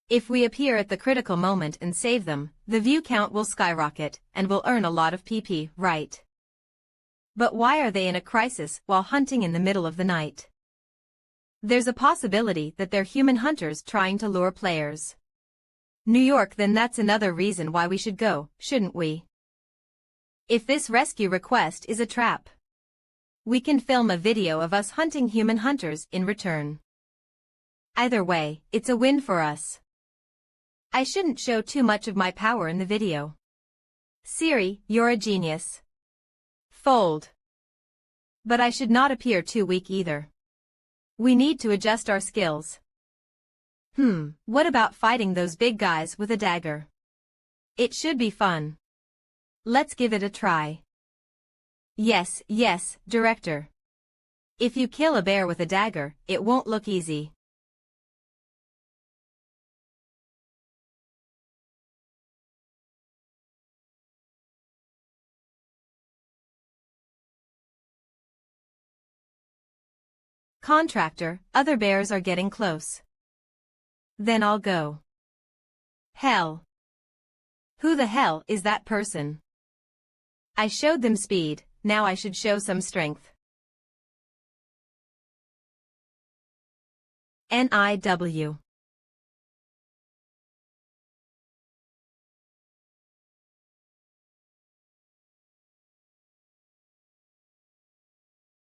If we appear at the critical moment and save them, the view count will skyrocket, and we'll earn a lot of PP, right? But why are they in a crisis while hunting in the middle of the night? There's a possibility that they're human hunters trying to lure players. New York, then that's another reason why we should go, shouldn't we? If this rescue request is a trap, we can film a video of us hunting human hunters in return. Either way, it's a win for us. I shouldn't show too much of my power in the video. Siri, you're a genius. Fold. But I should not appear too weak either. We need to adjust our skills. What about fighting those big guys with a dagger? It should be fun. Let's give it a try. Yes, yes, director. If you kill a bear with a dagger, it won't look easy. Contractor, other bears are getting close. Then I'll go. Hell. Who the hell is that person? I showed them speed, now I should show some strength. NIW.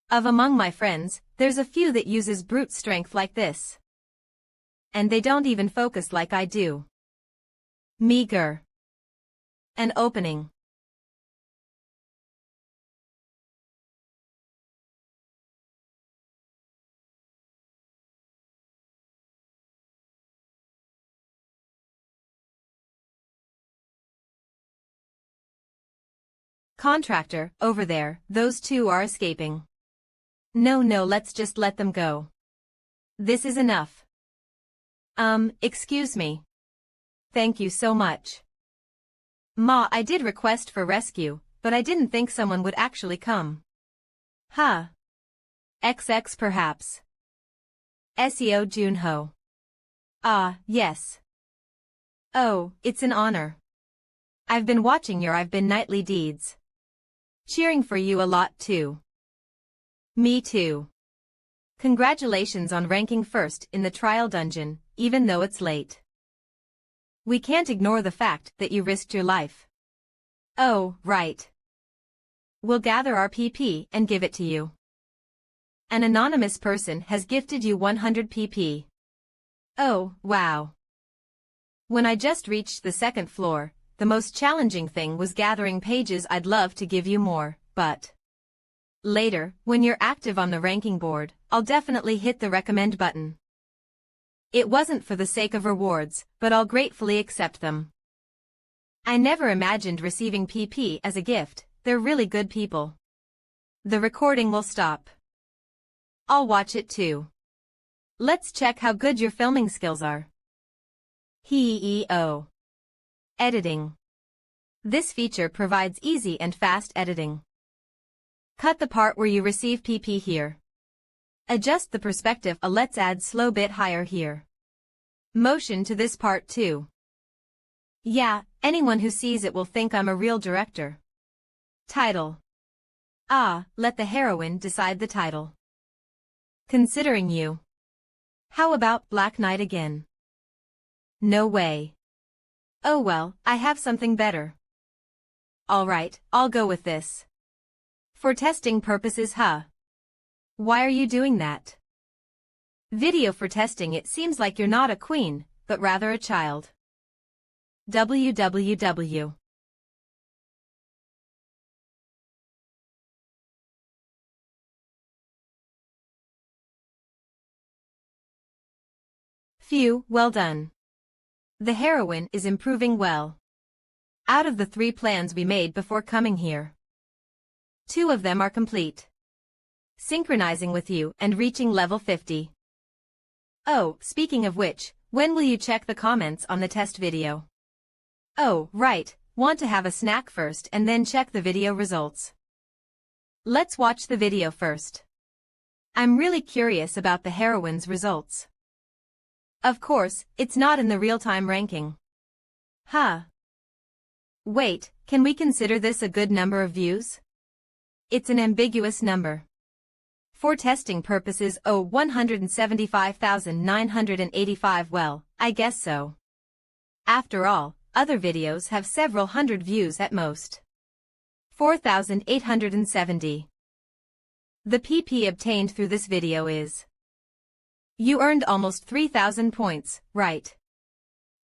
Of among my friends, there's a few that uses brute strength like this. And they don't even focus like I do. Meager. An opening. Contractor, over there, those two are escaping. No, let's just let them go. This is enough. Excuse me. Thank you so much. Ma, I did request for rescue, but I didn't think someone would actually come. Huh. XX perhaps. SEO Junho. Ah, yes. Oh, it's an honor. I've been watching your nightly deeds. Cheering for you a lot too. Me too. Congratulations on ranking first in the trial dungeon, even though it's late. We can't ignore the fact that you risked your life. Oh, right. We'll gather our PP and give it to you. An anonymous person has gifted you 100 PP. Oh, wow. When I just reached the second floor, the most challenging thing was gathering pages. I'd love to give you more, but later, when you're active on the ranking board, I'll definitely hit the recommend button. It wasn't for the sake of rewards, but I'll gratefully accept them. I never imagined receiving PP as a gift. They're really good people. The recording will stop. I'll watch it too. Let's check how good your filming skills are. HEO. Editing. This feature provides easy and fast editing. Cut the part where you receive PP here. Adjust the perspective. Let's add slow bit higher here. Motion to this part too. Yeah, anyone who sees it will think I'm a real director. Title. Let the heroine decide the title. Considering you. How about Black Knight again? No way. Oh well, I have something better. Alright, I'll go with this. For testing purposes, huh? Why are you doing that? Video for testing. It seems like you're not a queen, but rather a child. www. Phew, well done. The heroine is improving well. Out of the 3 plans we made before coming here, 2 of them are complete. Synchronizing with you and reaching level 50. Oh, speaking of which, when will you check the comments on the test video? Oh, right, want to have a snack first and then check the video results. Let's watch the video first. I'm really curious about the heroine's results. Of course, it's not in the real-time ranking. Huh. Wait, can we consider this a good number of views? It's an ambiguous number. For testing purposes, 175,985. Well, I guess so. After all, other videos have several hundred views at most. 4,870. The PP obtained through this video is. You earned almost 3,000 points, right?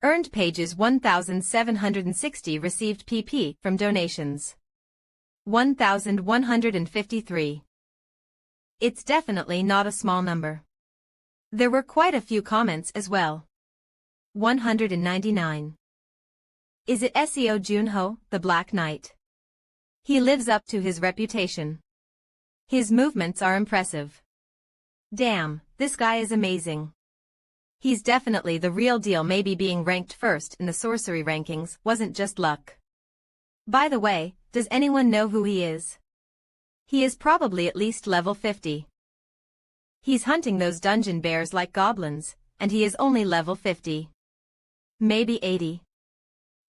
Earned pages 1,760. Received PP from donations. 1,153. It's definitely not a small number. There were quite a few comments as well. 199. Is it SEO Junho, the Black Knight? He lives up to his reputation. His movements are impressive. Damn, this guy is amazing. He's definitely the real deal. Maybe being ranked first in the sorcery rankings wasn't just luck. By the way, does anyone know who he is? He is probably at least level 50. He's hunting those dungeon bears like goblins, and he is only level 50. Maybe 80.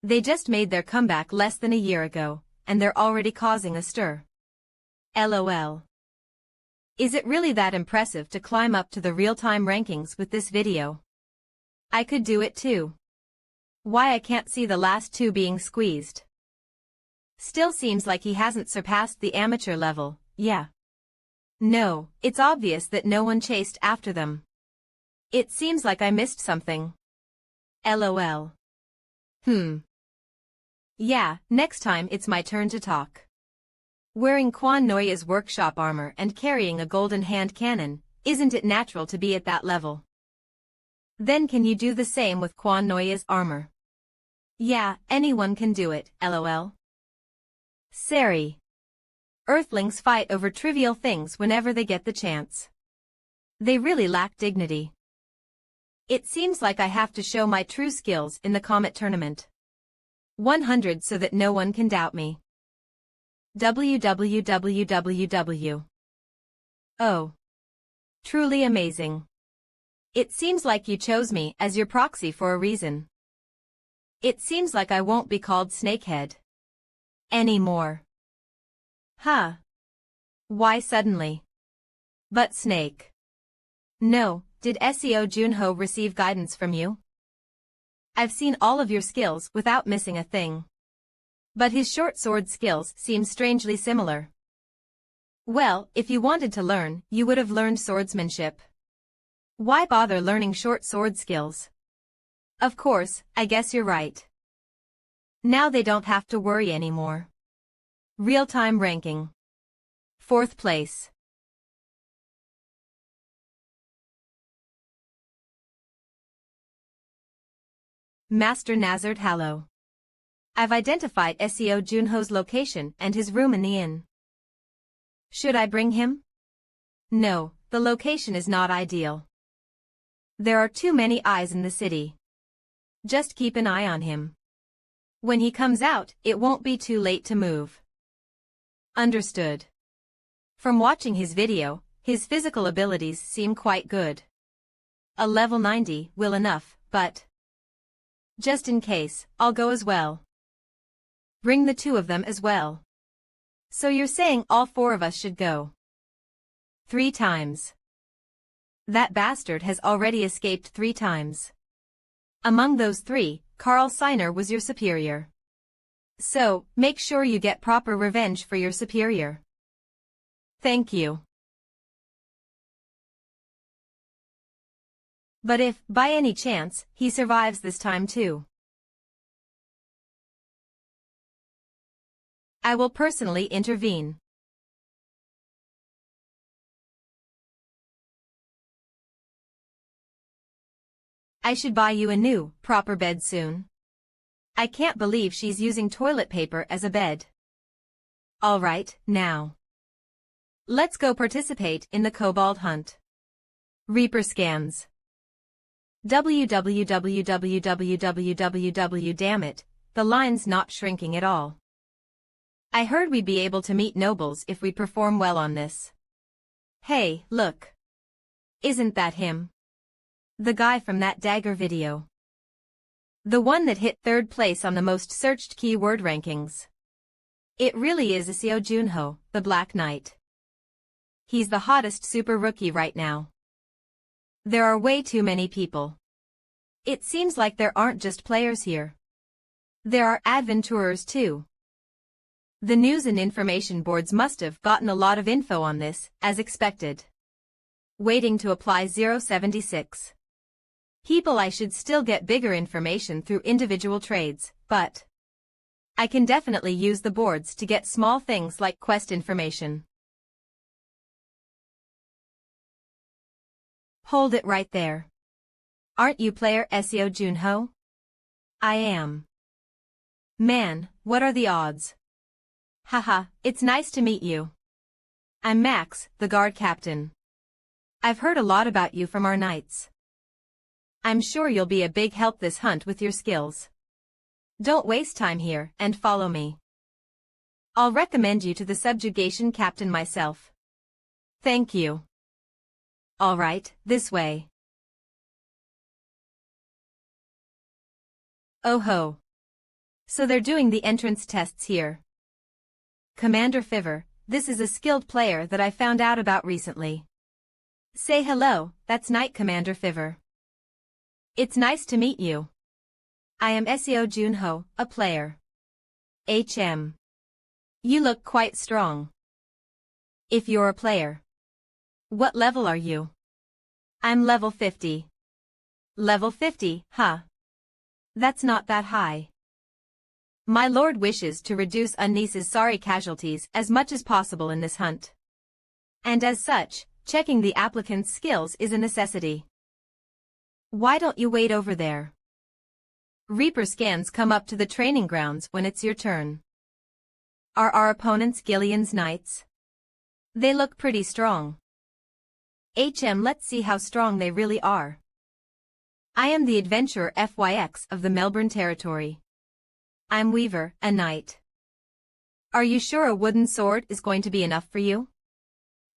They just made their comeback less than a year ago, and they're already causing a stir. LOL. Is it really that impressive to climb up to the real-time rankings with this video? I could do it too. Why I can't see the last two being squeezed. Still seems like he hasn't surpassed the amateur level, yeah. No, it's obvious that no one chased after them. It seems like I missed something. LOL. Yeah, next time it's my turn to talk. Wearing Quan Noya's workshop armor and carrying a golden hand cannon, isn't it natural to be at that level? Then can you do the same with Quan Noya's armor? Yeah, anyone can do it, LOL. Sari. Earthlings fight over trivial things whenever they get the chance. They really lack dignity. It seems like I have to show my true skills in the Comet tournament. 100 so that no one can doubt me. www. Oh. Truly amazing. It seems like you chose me as your proxy for a reason. It seems like I won't be called Snakehead anymore. Huh. Why suddenly? But Snake. No, did SEO Junho receive guidance from you? I've seen all of your skills without missing a thing. But his short sword skills seem strangely similar. Well, if you wanted to learn, you would have learned swordsmanship. Why bother learning short sword skills? Of course, I guess you're right. Now they don't have to worry anymore. Real-time ranking. 4th place. Master Nazard Hallow. I've identified SEO Junho's location and his room in the inn. Should I bring him? No, the location is not ideal. There are too many eyes in the city. Just keep an eye on him. When he comes out, it won't be too late to move. Understood. From watching his video, his physical abilities seem quite good. A level 90 will enough, but just in case, I'll go as well. Bring the 2 of them as well. So you're saying all 4 of us should go? 3 times. That bastard has already escaped 3 times. Among those 3, Carl Seiner was your superior. So, make sure you get proper revenge for your superior. Thank you. But if, by any chance, he survives this time too, I will personally intervene. I should buy you a new, proper bed soon. I can't believe she's using toilet paper as a bed. Alright, now. Let's go participate in the kobold hunt. Reaper scans. www. Damn it, the line's not shrinking at all. I heard we'd be able to meet nobles if we perform well on this. Hey, look. Isn't that him? The guy from that dagger video. The one that hit 3rd place on the most searched keyword rankings. It really is SEO Junho, the Black Knight. He's the hottest super rookie right now. There are way too many people. It seems like there aren't just players here. There are adventurers too. The news and information boards must have gotten a lot of info on this, as expected. Waiting to apply 076. People, I should still get bigger information through individual trades, but I can definitely use the boards to get small things like quest information. Hold it right there. Aren't you player SEO Junho? I am. Man, what are the odds? Haha, it's nice to meet you. I'm Max, the guard captain. I've heard a lot about you from our knights. I'm sure you'll be a big help this hunt with your skills. Don't waste time here and follow me. I'll recommend you to the subjugation captain myself. Thank you. All right, this way. Oh ho. So they're doing the entrance tests here. Commander Fiver, this is a skilled player that I found out about recently. Say hello, that's Knight Commander Fiver. It's nice to meet you. I am Seo Junho, a player. HM. You look quite strong. If you're a player. What level are you? I'm level 50. Level 50, huh? That's not that high. My lord wishes to reduce unnecessary casualties as much as possible in this hunt. And as such, checking the applicant's skills is a necessity. Why don't you wait over there? Reaper scans come up to the training grounds when it's your turn. Are our opponents Gillian's knights? They look pretty strong. Let's see how strong they really are. I am the adventurer FYX of the Melbourne territory. I'm Weaver, a knight. Are you sure a wooden sword is going to be enough for you?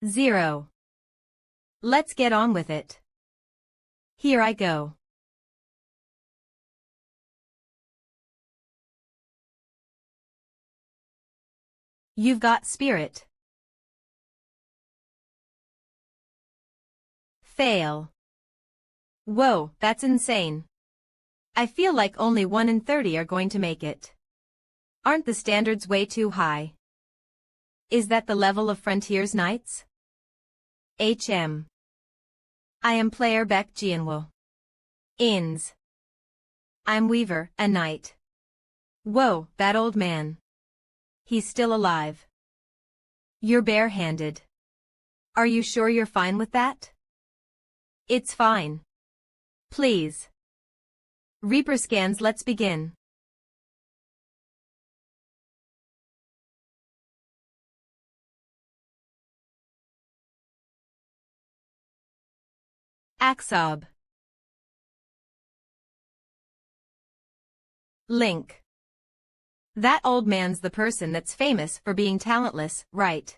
0. Let's get on with it. Here I go. You've got spirit. Fail. Whoa, that's insane. I feel like only 1 in 30 are going to make it. Aren't the standards way too high? Is that the level of Frontier's Knights? HM. I am player Beck Jianwo. Ins. I'm Weaver, a knight. Whoa, that old man. He's still alive. You're bare-handed. Are you sure you're fine with that? It's fine. Please. Reaper scans, let's begin. Aksob. Link. That old man's the person that's famous for being talentless, right?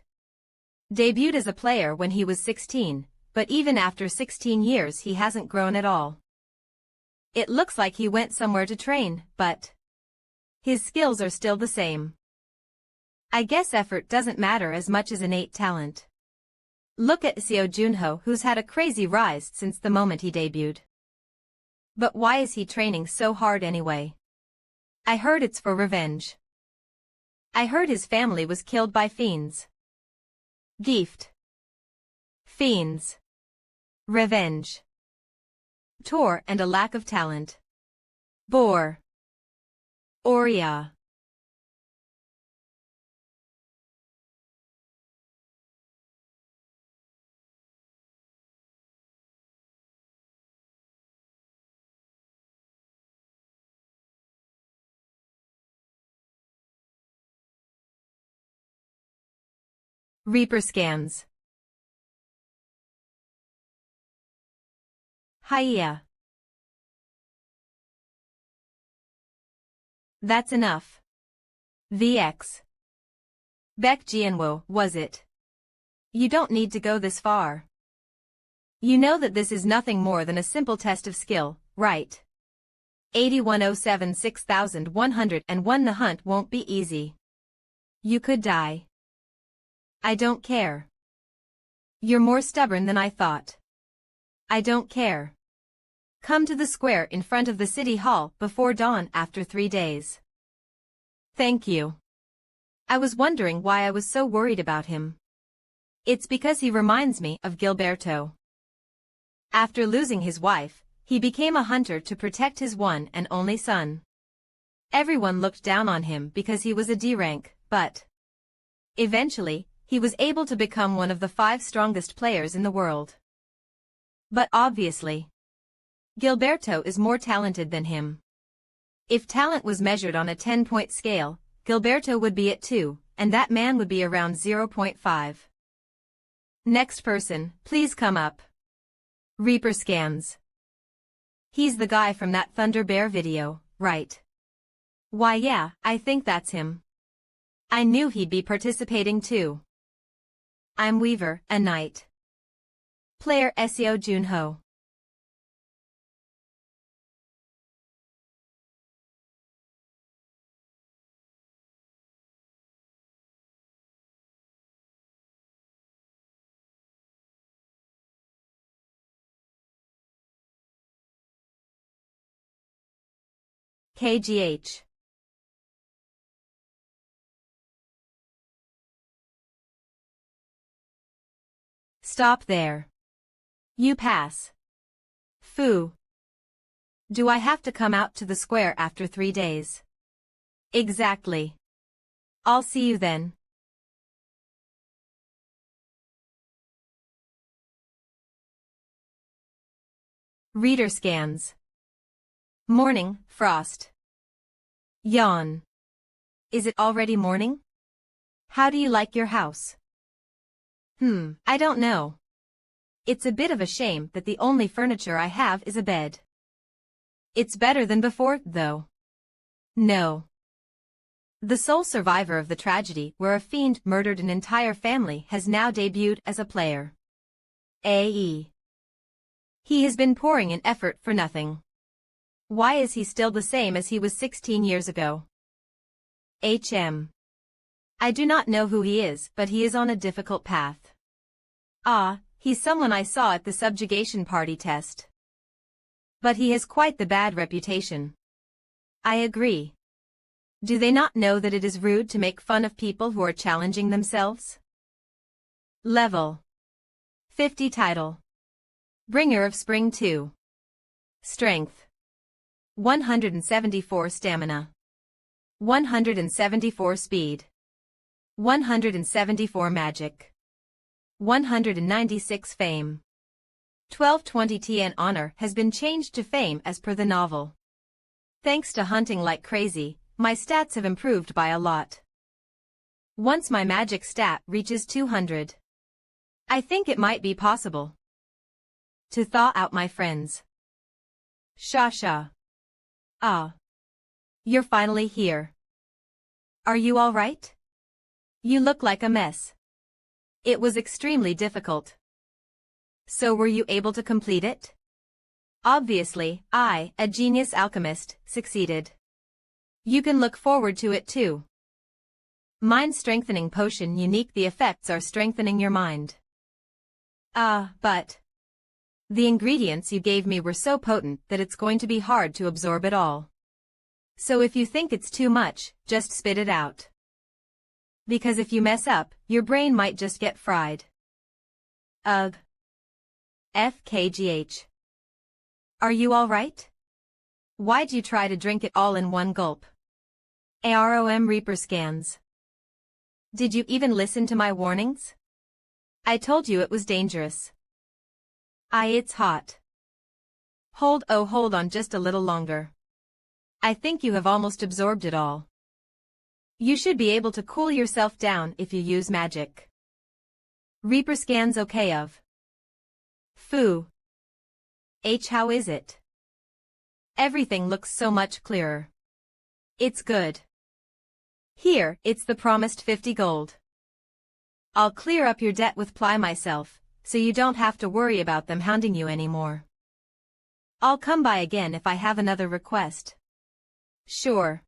Debuted as a player when he was 16, but even after 16 years he hasn't grown at all. It looks like he went somewhere to train, but his skills are still the same. I guess effort doesn't matter as much as innate talent. Look at Seo Junho, who's had a crazy rise since the moment he debuted. But why is he training so hard anyway? I heard it's for revenge. I heard his family was killed by fiends. Gift. Fiends. Revenge. Tor and a lack of talent. Bore. Oria. Reaper scans. Hiya. That's enough. VX. Beck Jianwo, was it? You don't need to go this far. You know that this is nothing more than a simple test of skill, right? 8107 6101. The hunt won't be easy. You could die. I don't care. You're more stubborn than I thought. I don't care. Come to the square in front of the city hall before dawn after 3 days. Thank you. I was wondering why I was so worried about him. It's because he reminds me of Gilberto. After losing his wife, he became a hunter to protect his one and only son. Everyone looked down on him because he was a D rank, but eventually, he was able to become one of the 5 strongest players in the world. But obviously, Gilberto is more talented than him. If talent was measured on a 10-point scale, Gilberto would be at 2, and that man would be around 0.5. Next person, please come up. Reaper scans. He's the guy from that Thunder Bear video, right? Why yeah, I think that's him. I knew he'd be participating too. I'm Weaver, a knight. Player Seo Junho. KGH. Stop there. You pass. Foo. Do I have to come out to the square after 3 days? Exactly. I'll see you then. Reader scans. Morning, Frost. Yawn. Is it already morning? How do you like your house? I don't know. It's a bit of a shame that the only furniture I have is a bed. It's better than before, though. No. The sole survivor of the tragedy where a fiend murdered an entire family has now debuted as a player. AE. He has been pouring in effort for nothing. Why is he still the same as he was 16 years ago? HM. I do not know who he is, but he is on a difficult path. Ah, he's someone I saw at the subjugation party test. But he has quite the bad reputation. I agree. Do they not know that it is rude to make fun of people who are challenging themselves? Level 50 title. Bringer of Spring 2. Strength 174 stamina. 174 speed. 174 magic. 196 fame. 1220 TN honor has been changed to fame as per the novel. Thanks to hunting like crazy, my stats have improved by a lot. Once my magic stat reaches 200, I think it might be possible to thaw out my friends. Shasha. Ah. You're finally here. Are you all right? You look like a mess. It was extremely difficult. So were you able to complete it? Obviously, I, a genius alchemist, succeeded. You can look forward to it too. Mind strengthening potion unique. The effects are strengthening your mind. But the ingredients you gave me were so potent that it's going to be hard to absorb it all. So if you think it's too much, just spit it out. Because if you mess up, your brain might just get fried. Ugh. FKGH. Are you alright? Why'd you try to drink it all in one gulp? AROM Reaper scans. Did you even listen to my warnings? I told you it was dangerous. It's hot. Hold on just a little longer. I think you have almost absorbed it all. You should be able to cool yourself down if you use magic. Reaper scans okay of. Foo. How is it? Everything looks so much clearer. It's good. Here, it's the promised 50 gold. I'll clear up your debt with Ply myself, so you don't have to worry about them hounding you anymore. I'll come by again if I have another request. Sure.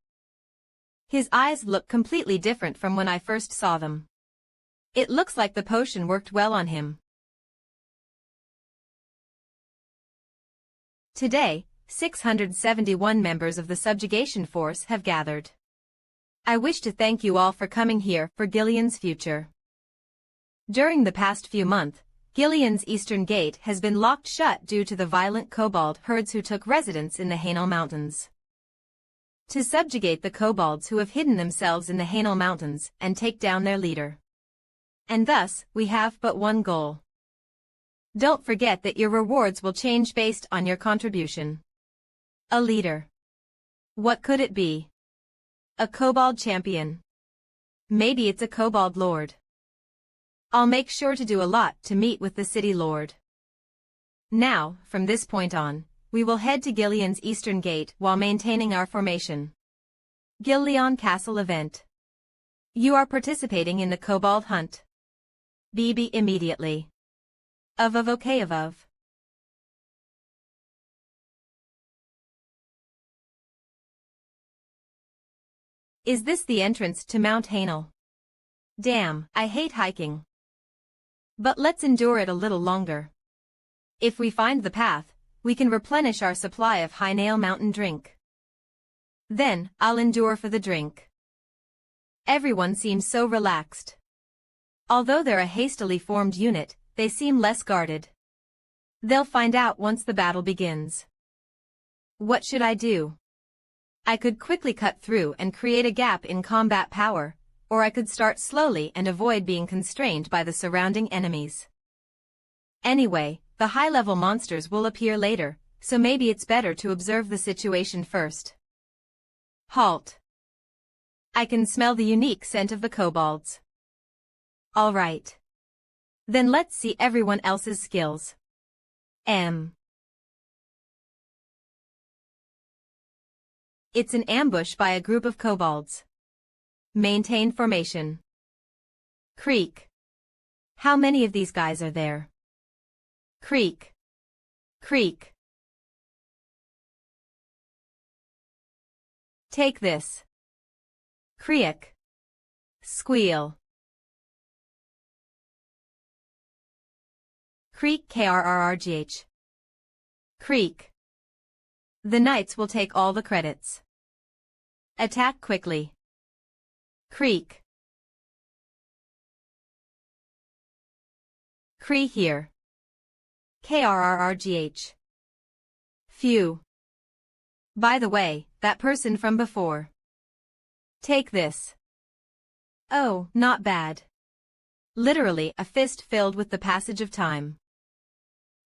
His eyes look completely different from when I first saw them. It looks like the potion worked well on him. Today, 671 members of the subjugation force have gathered. I wish to thank you all for coming here for Gillian's future. During the past few months, Gillian's eastern gate has been locked shut due to the violent kobold herds who took residence in the Hainal Mountains. To subjugate the kobolds who have hidden themselves in the Hainal Mountains and take down their leader. And thus, we have but one goal. Don't forget that your rewards will change based on your contribution. A leader. What could it be? A kobold champion. Maybe it's a kobold lord. I'll make sure to do a lot to meet with the city lord. Now, from this point on, we will head to Gillian's eastern gate while maintaining our formation. Gillian Castle event. You are participating in the kobold hunt. BB immediately. Okay of. Is this the entrance to Mount Hanel? Damn, I hate hiking. But let's endure it a little longer. If we find the path, we can replenish our supply of Hanel Mountain drink. Then, I'll endure for the drink. Everyone seems so relaxed. Although they're a hastily formed unit, they seem less guarded. They'll find out once the battle begins. What should I do? I could quickly cut through and create a gap in combat power, or I could start slowly and avoid being constrained by the surrounding enemies. Anyway, the high-level monsters will appear later, so maybe it's better to observe the situation first. Halt. I can smell the unique scent of the kobolds. All right. Then let's see everyone else's skills. It's an ambush by a group of kobolds. Maintain formation. Creak. How many of these guys are there? Creak. Creak. Take this. Creak. Squeal. Creak krrrgh. Creak. The knights will take all the credits. Attack quickly. Creak. Cree here. Krrrgh. Phew. By the way, that person from before. Take this. Oh, not bad. Literally a fist filled with the passage of time.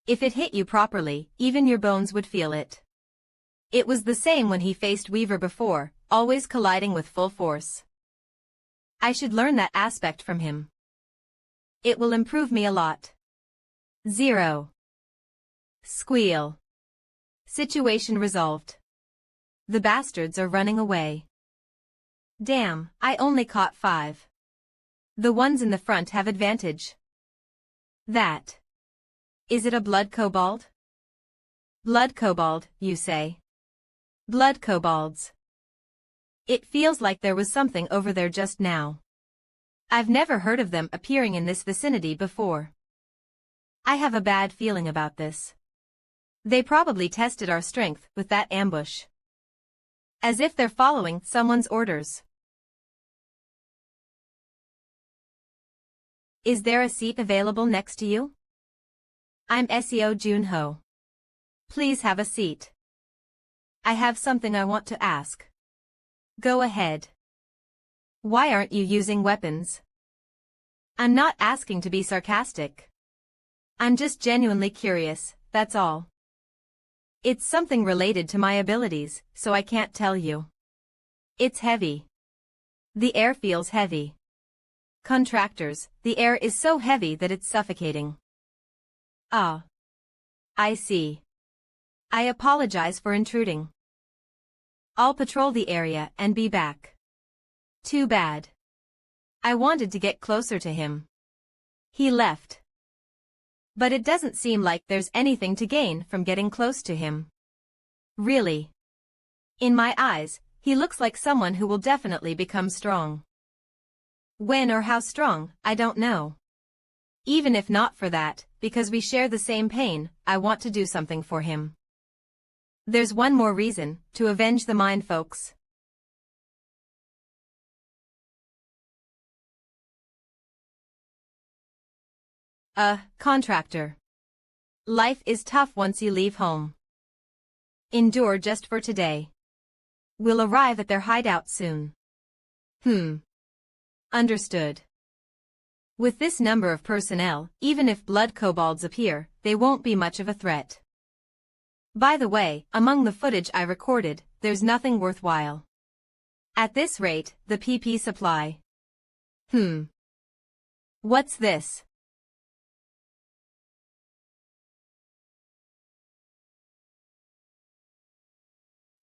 If it hit you properly, even your bones would feel it. It was the same when he faced Weaver before, always colliding with full force. I should learn that aspect from him. It will improve me a lot. 0. Squeal. Situation resolved. The bastards are running away. Damn, I only caught 5. The ones in the front have advantage. That. Is it a blood kobold? Blood kobold, you say? Blood kobolds. It feels like there was something over there just now. I've never heard of them appearing in this vicinity before. I have a bad feeling about this. They probably tested our strength with that ambush. As if they're following someone's orders. Is there a seat available next to you? I'm SEO Junho. Please have a seat. I have something I want to ask. Go ahead. Why aren't you using weapons? I'm not asking to be sarcastic. I'm just genuinely curious, that's all. It's something related to my abilities, so I can't tell you. It's heavy. The air feels heavy. Contractors, the air is so heavy that it's suffocating. Ah. I see. I apologize for intruding. I'll patrol the area and be back. Too bad. I wanted to get closer to him. He left. But it doesn't seem like there's anything to gain from getting close to him. Really. In my eyes, he looks like someone who will definitely become strong. When or how strong, I don't know. Even if not for that, because we share the same pain, I want to do something for him. There's one more reason, to avenge the mind folks. Contractor. Life is tough once you leave home. Endure just for today. We'll arrive at their hideout soon. Understood. With this number of personnel, even if blood kobolds appear, they won't be much of a threat. By the way, among the footage I recorded, there's nothing worthwhile. At this rate, the PP supply What's this?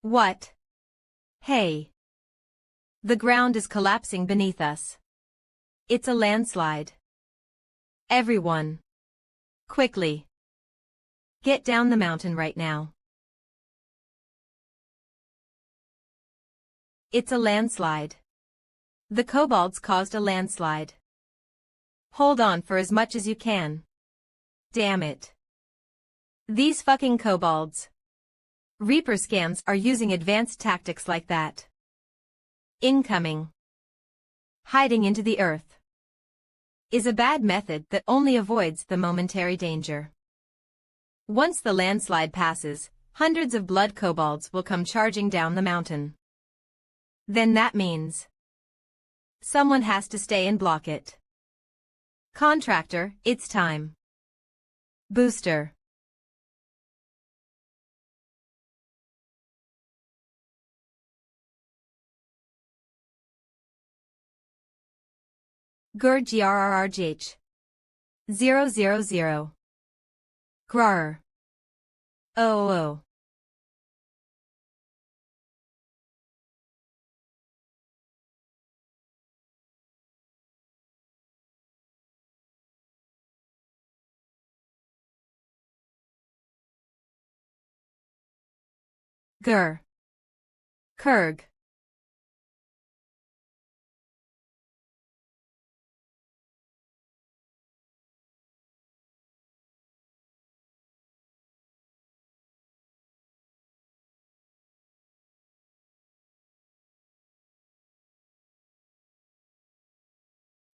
What? Hey. The ground is collapsing beneath us. It's a landslide. Everyone. Quickly. Get down the mountain right now. It's a landslide. The kobolds caused a landslide. Hold on for as much as you can. Damn it. These fucking kobolds. Reaper scams are using advanced tactics like that. Incoming. Hiding into the earth is a bad method that only avoids the momentary danger. Once the landslide passes, hundreds of blood kobolds will come charging down the mountain. Then that means someone has to stay and block it. Contractor, it's time. Booster. Gur grrrgh. 000. Grar. Oh. Gur. Kurg.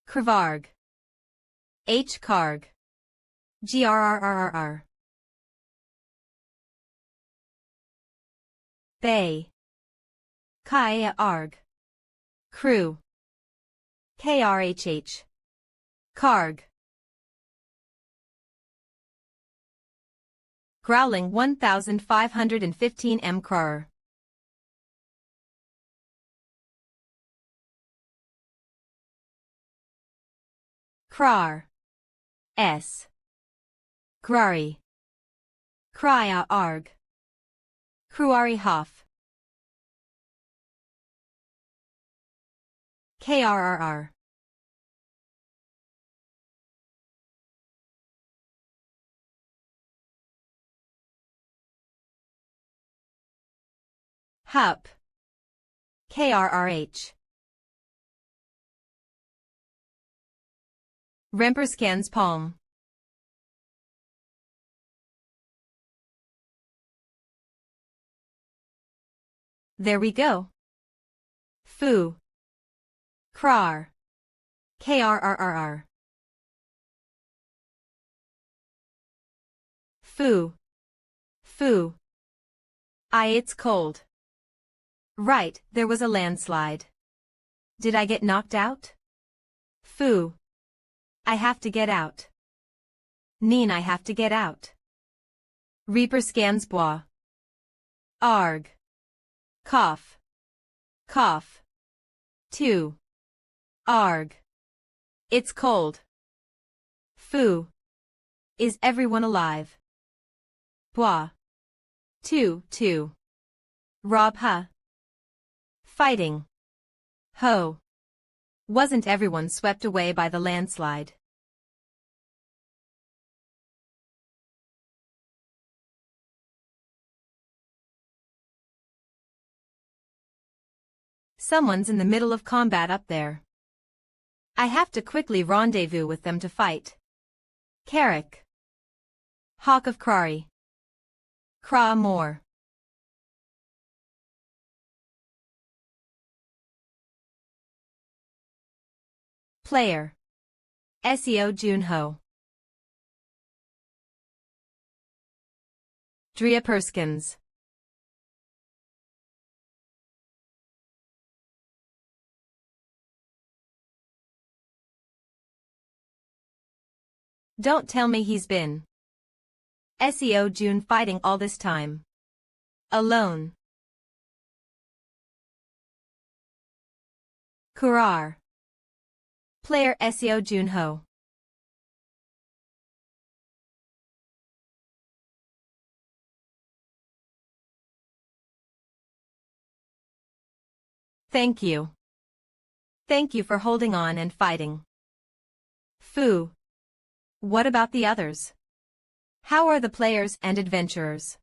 Kravarg. Karg. Grrrrr. Bay. Kaya arg. Crew. Krhh. Karg. Growling 1515 kr. Krar. S. Grari. Krya arg. Kruari hof. Krrr. Hup. Krrh. Remperscan's palm. There we go. Foo. Krar. Krrrr. Foo. It's cold. Right, there was a landslide. Did I get knocked out? Foo. I have to get out. Neen, I have to get out. Reaper scans bois. Arg. Cough. 2. Arg. It's cold. Foo. Is everyone alive? Bois. 2. Rob ha. Fighting. Ho. Wasn't everyone swept away by the landslide? Someone's in the middle of combat up there. I have to quickly rendezvous with them to fight. Carrick. Hawk of Krari. Kra more. Player. Seo Junho. Dria Perskins. Don't tell me he's been Seo June fighting all this time. Alone. Kurar. Player SEO Junho. Thank you. Thank you for holding on and fighting. Fu. What about the others? How are the players and adventurers?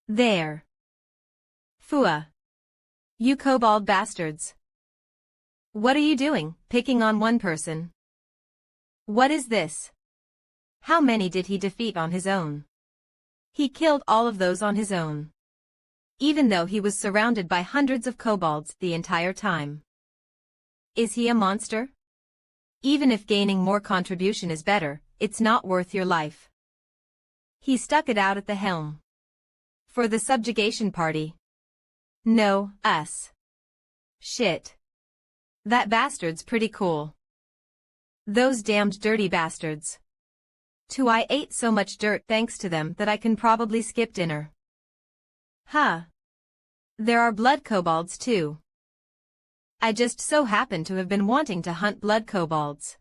There. Fua. You kobold bastards. What are you doing, picking on one person? What is this? How many did he defeat on his own? He killed all of those on his own. Even though he was surrounded by hundreds of kobolds the entire time. Is he a monster? Even if gaining more contribution is better, it's not worth your life. He stuck it out at the helm. For the subjugation party. No, us. Shit. That bastard's pretty cool. Those damned dirty bastards. Too, I ate so much dirt thanks to them that I can probably skip dinner. Huh. There are blood kobolds too. I just so happen to have been wanting to hunt blood kobolds.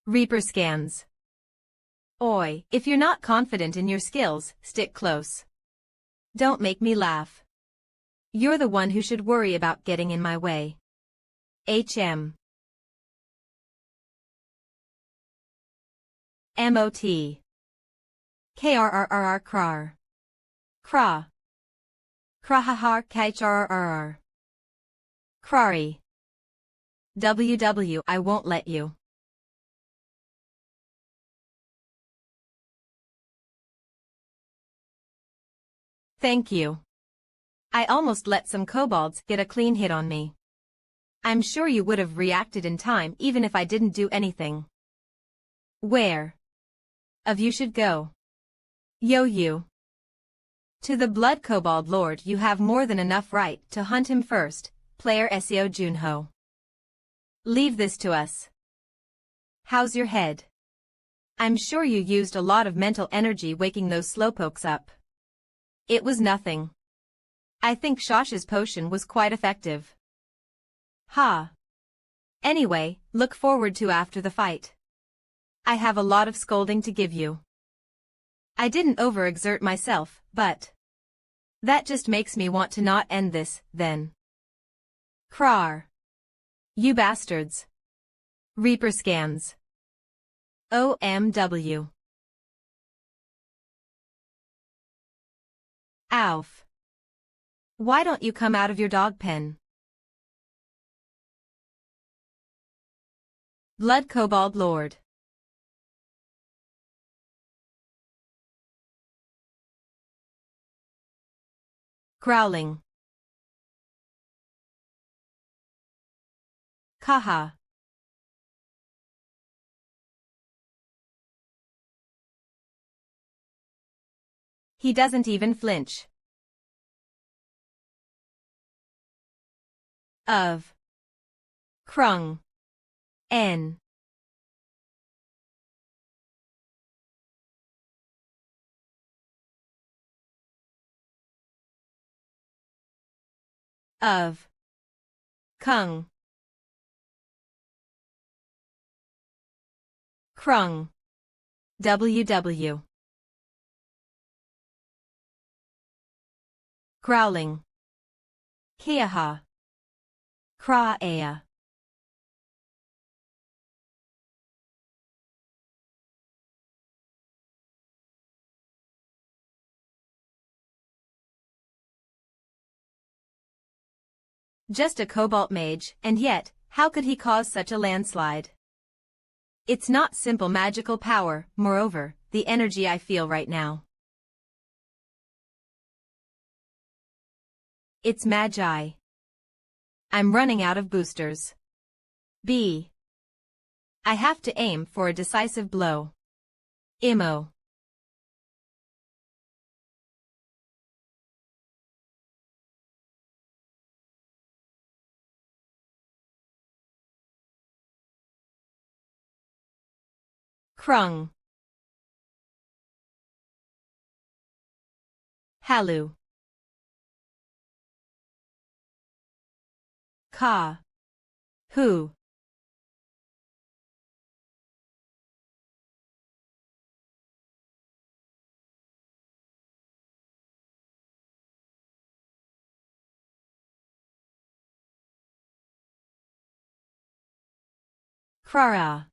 Reaper scans. Oi, if you're not confident in your skills, stick close. Don't make me laugh. You're the one who should worry about getting in my way. HM. MOT. KRRRR Krar. Kra. Krahahar KHRRR. Krari. WW I won't let you. Thank you. I almost let some kobolds get a clean hit on me. I'm sure you would have reacted in time even if I didn't do anything. Where? Of you should go. Yo you. To the Blood Kobold Lord you have more than enough right to hunt him first, player SEO Junho. Leave this to us. How's your head? I'm sure you used a lot of mental energy waking those slowpokes up. It was nothing. I think Shosh's potion was quite effective. Ha. Anyway, look forward to after the fight. I have a lot of scolding to give you. I didn't overexert myself, but that just makes me want to not end this, then. Krar. You bastards. Reaper scans. OMW. Alf. Why don't you come out of your dog pen? Blood Kobold Lord. Growling. Kaha. He doesn't even flinch. Of. Krung. N. Of. Kung. Krung. WW. Growling. Kiaha. Kra-ea. Just a cobalt mage, and yet, how could he cause such a landslide? It's not simple magical power, moreover, the energy I feel right now. It's magi. I'm running out of boosters. B. I have to aim for a decisive blow. Imo. Krung. Halu. Ka. Hu. Krara.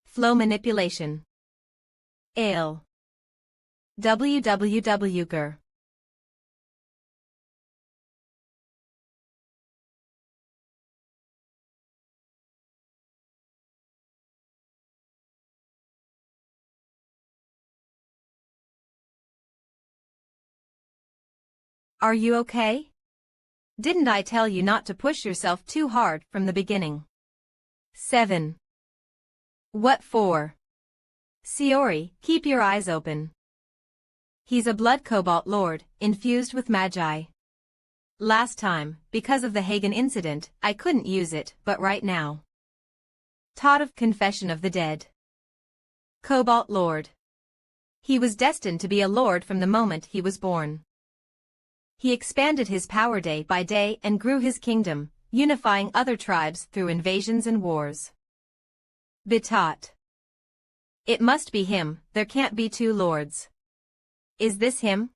Flow manipulation. Ale. www. Are you okay? Didn't I tell you not to push yourself too hard from the beginning? 7. What for? Siori, keep your eyes open. He's a blood cobalt lord, infused with magi. Last time, because of the Hagen incident, I couldn't use it, but right now. Taught of Confession of the Dead. Cobalt Lord. He was destined to be a lord from the moment he was born. He expanded his power day by day and grew his kingdom, unifying other tribes through invasions and wars. Bitat. It must be him, there can't be two lords. Is this him?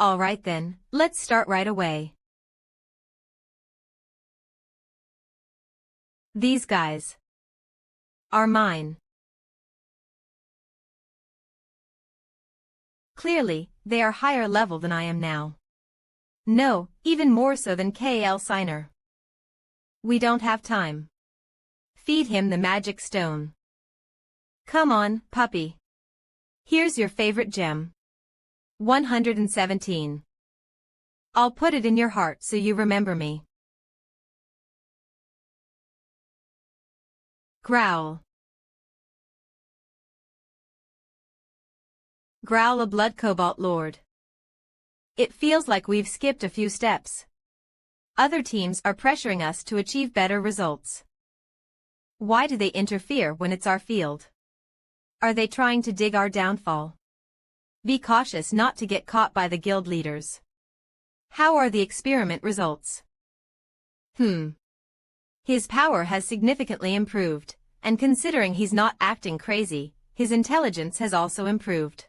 Alright then, let's start right away. These guys are mine. Clearly, they are higher level than I am now. No, even more so than KL Signer. We don't have time. Feed him the magic stone. Come on, puppy. Here's your favorite gem. 117. I'll put it in your heart so you remember me. Growl. Growl, a blood cobalt lord. It feels like we've skipped a few steps. Other teams are pressuring us to achieve better results. Why do they interfere when it's our field? Are they trying to dig our downfall? Be cautious not to get caught by the guild leaders. How are the experiment results? His power has significantly improved, and considering he's not acting crazy, his intelligence has also improved.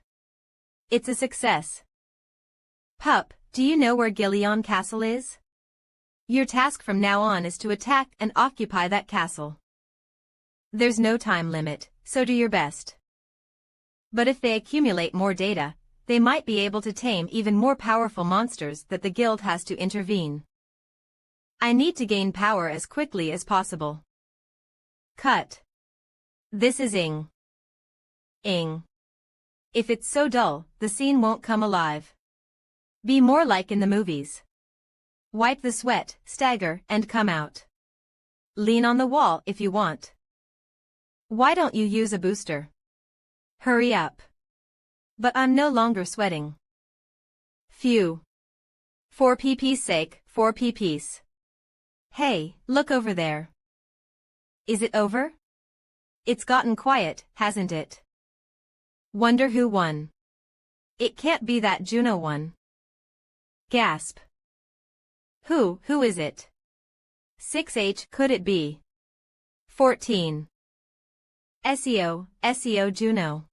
It's a success. Pup, do you know where Gillion Castle is? Your task from now on is to attack and occupy that castle. There's no time limit, so do your best. But if they accumulate more data, they might be able to tame even more powerful monsters that the guild has to intervene. I need to gain power as quickly as possible. Cut. This is Ing. Ing. If it's so dull, the scene won't come alive. Be more like in the movies. Wipe the sweat, stagger, and come out. Lean on the wall if you want. Why don't you use a booster? Hurry up. But I'm no longer sweating. Phew. For PP's sake, for PP's. Hey, look over there. Is it over? It's gotten quiet, hasn't it? Wonder who won. It can't be that Juno one. Gasp. Who is it? 6H, could it be? 14. SEO Juno.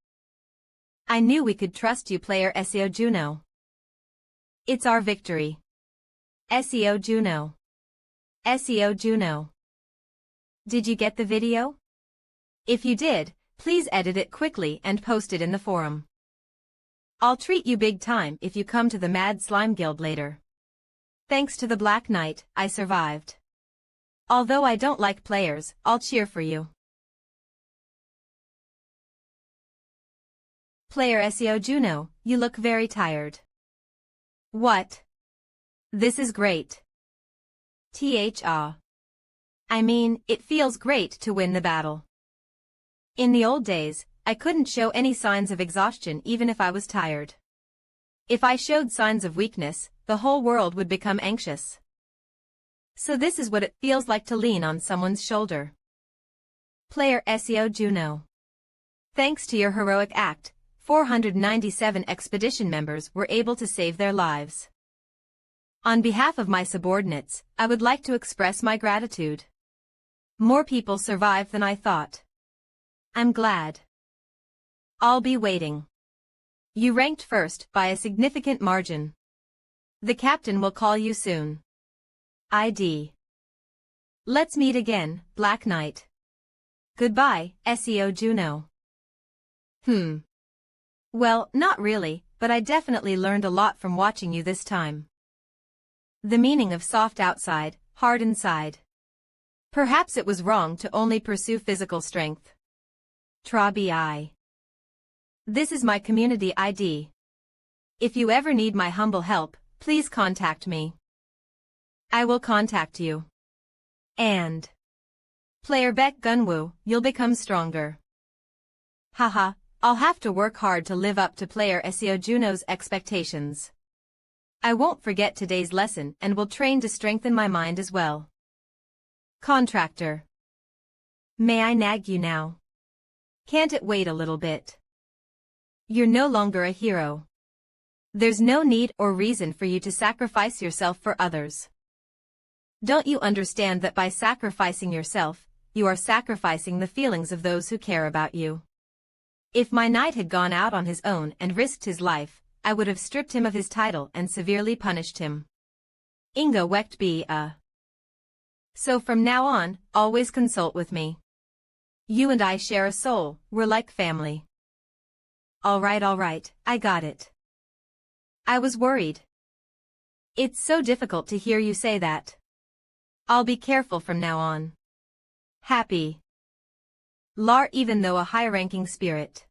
I knew we could trust you, player SEO Juno. It's our victory. SEO Juno. SEO Juno. Did you get the video? If you did, please edit it quickly and post it in the forum. I'll treat you big time if you come to the Mad Slime Guild later. Thanks to the Black Knight, I survived. Although I don't like players, I'll cheer for you. Player SEO Juno, you look very tired. What? This is great. I mean, it feels great to win the battle. In the old days, I couldn't show any signs of exhaustion even if I was tired. If I showed signs of weakness, the whole world would become anxious. So this is what it feels like to lean on someone's shoulder. Player SEO Juno. Thanks to your heroic act, 497 expedition members were able to save their lives. On behalf of my subordinates, I would like to express my gratitude. More people survived than I thought. I'm glad. I'll be waiting. You ranked first by a significant margin. The captain will call you soon. ID. Let's meet again, Black Knight. Goodbye, SEO Juno. Well, not really, but I definitely learned a lot from watching you this time. The meaning of soft outside, hard inside. Perhaps it was wrong to only pursue physical strength. Tra-bi. This is my community ID. If you ever need my humble help, please contact me. I will contact you. And Player Beck Gunwoo, you'll become stronger. Haha, I'll have to work hard to live up to Player SEO Juno's expectations. I won't forget today's lesson and will train to strengthen my mind as well. Contractor. May I nag you now? Can't it wait a little bit? You're no longer a hero. There's no need or reason for you to sacrifice yourself for others. Don't you understand that by sacrificing yourself, you are sacrificing the feelings of those who care about you? If my knight had gone out on his own and risked his life, I would have stripped him of his title and severely punished him. Inga wecht be a. So from now on, always consult with me. You and I share a soul, we're like family. Alright, I got it. I was worried. It's so difficult to hear you say that. I'll be careful from now on. Happy. Lar even though a high-ranking spirit.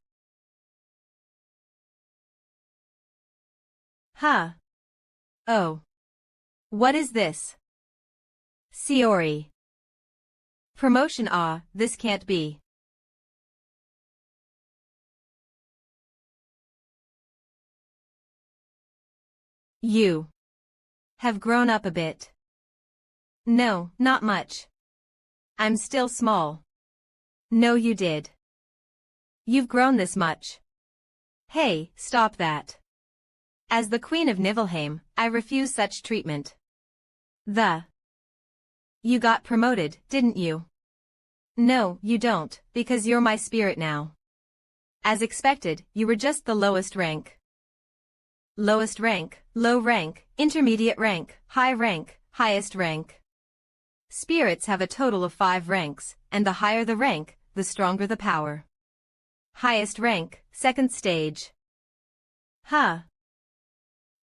Huh. Oh. What is this? Siori. Promotion this can't be. You have grown up a bit. No, not much. I'm still small. No, you did. You've grown this much. Hey, stop that. As the Queen of Niflheim, I refuse such treatment. You got promoted, didn't you? No, you don't, because you're my spirit now. As expected, you were just the lowest rank. Lowest rank, low rank, intermediate rank, highest rank. Spirits have a total of 5 ranks, and the higher the rank, the stronger the power. Highest rank, 2nd stage. Huh.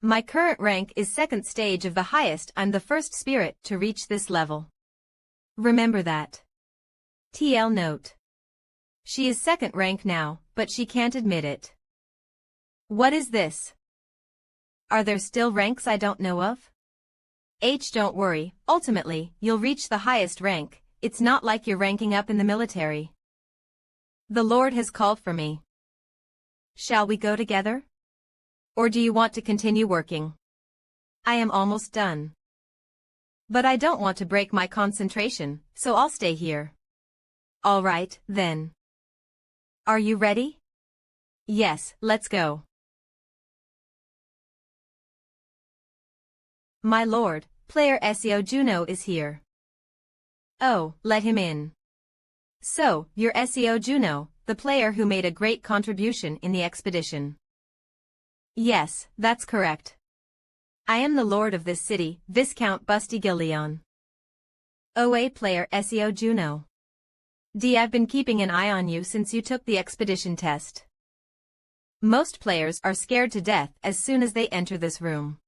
My current rank is 2nd stage of the highest. I'm the first spirit to reach this level. Remember that. TL note. She is 2nd rank now, but she can't admit it. What is this? Are there still ranks I don't know of? Don't worry, ultimately, you'll reach the highest rank. It's not like you're ranking up in the military. The Lord has called for me. Shall we go together? Or do you want to continue working? I am almost done. But I don't want to break my concentration, so I'll stay here. Alright, then. Are you ready? Yes, let's go. My lord, Player SEO Juno is here. Oh, let him in. So, you're SEO Juno, the player who made a great contribution in the expedition. Yes, that's correct. I am the lord of this city, Viscount Bustigilion. OA Player SEO Juno. I've been keeping an eye on you since you took the expedition test. Most players are scared to death as soon as they enter this room.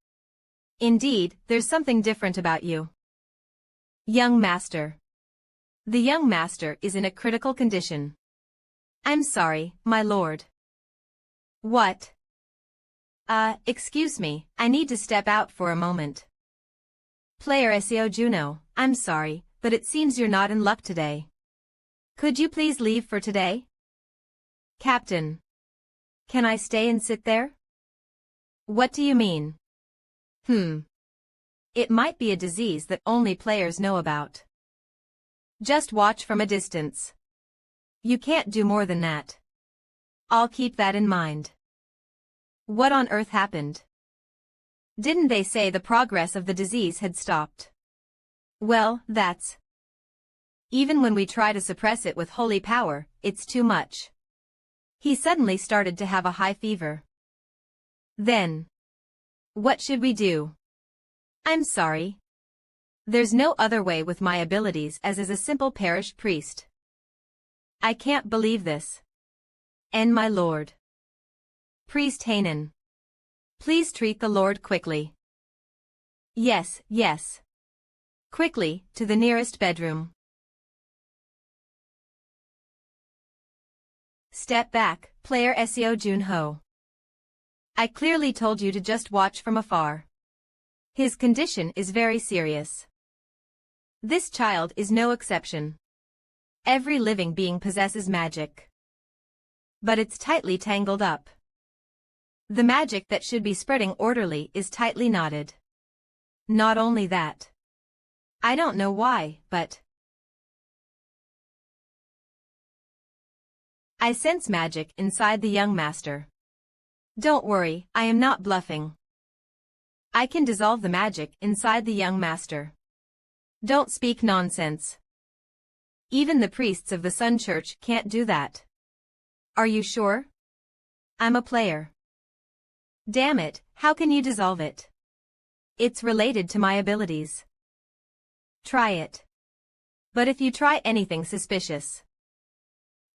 Indeed, there's something different about you. Young Master. The young master is in a critical condition. I'm sorry, my lord. What? Excuse me, I need to step out for a moment. Player SEO Juno, I'm sorry, but it seems you're not in luck today. Could you please leave for today? Captain. Can I stay and sit there? What do you mean? It might be a disease that only players know about. Just watch from a distance. You can't do more than that. I'll keep that in mind. What on earth happened? Didn't they say the progress of the disease had stopped? Well, that's... Even when we try to suppress it with holy power, it's too much. He suddenly started to have a high fever. Then. What should we do? I'm sorry. There's no other way with my abilities as a simple parish priest. I can't believe this. And my lord. Priest Hanan. Please treat the lord quickly. Yes, yes. Quickly, to the nearest bedroom. Step back, player Seo Junho. I clearly told you to just watch from afar. His condition is very serious. This child is no exception. Every living being possesses magic. But it's tightly tangled up. The magic that should be spreading orderly is tightly knotted. Not only that. I don't know why, but I sense magic inside the young master. Don't worry, I am not bluffing. I can dissolve the magic inside the young master. Don't speak nonsense. Even the priests of the Sun Church can't do that. Are you sure? I'm a player. Damn it, how can you dissolve it? It's related to my abilities. Try it. But if you try anything suspicious,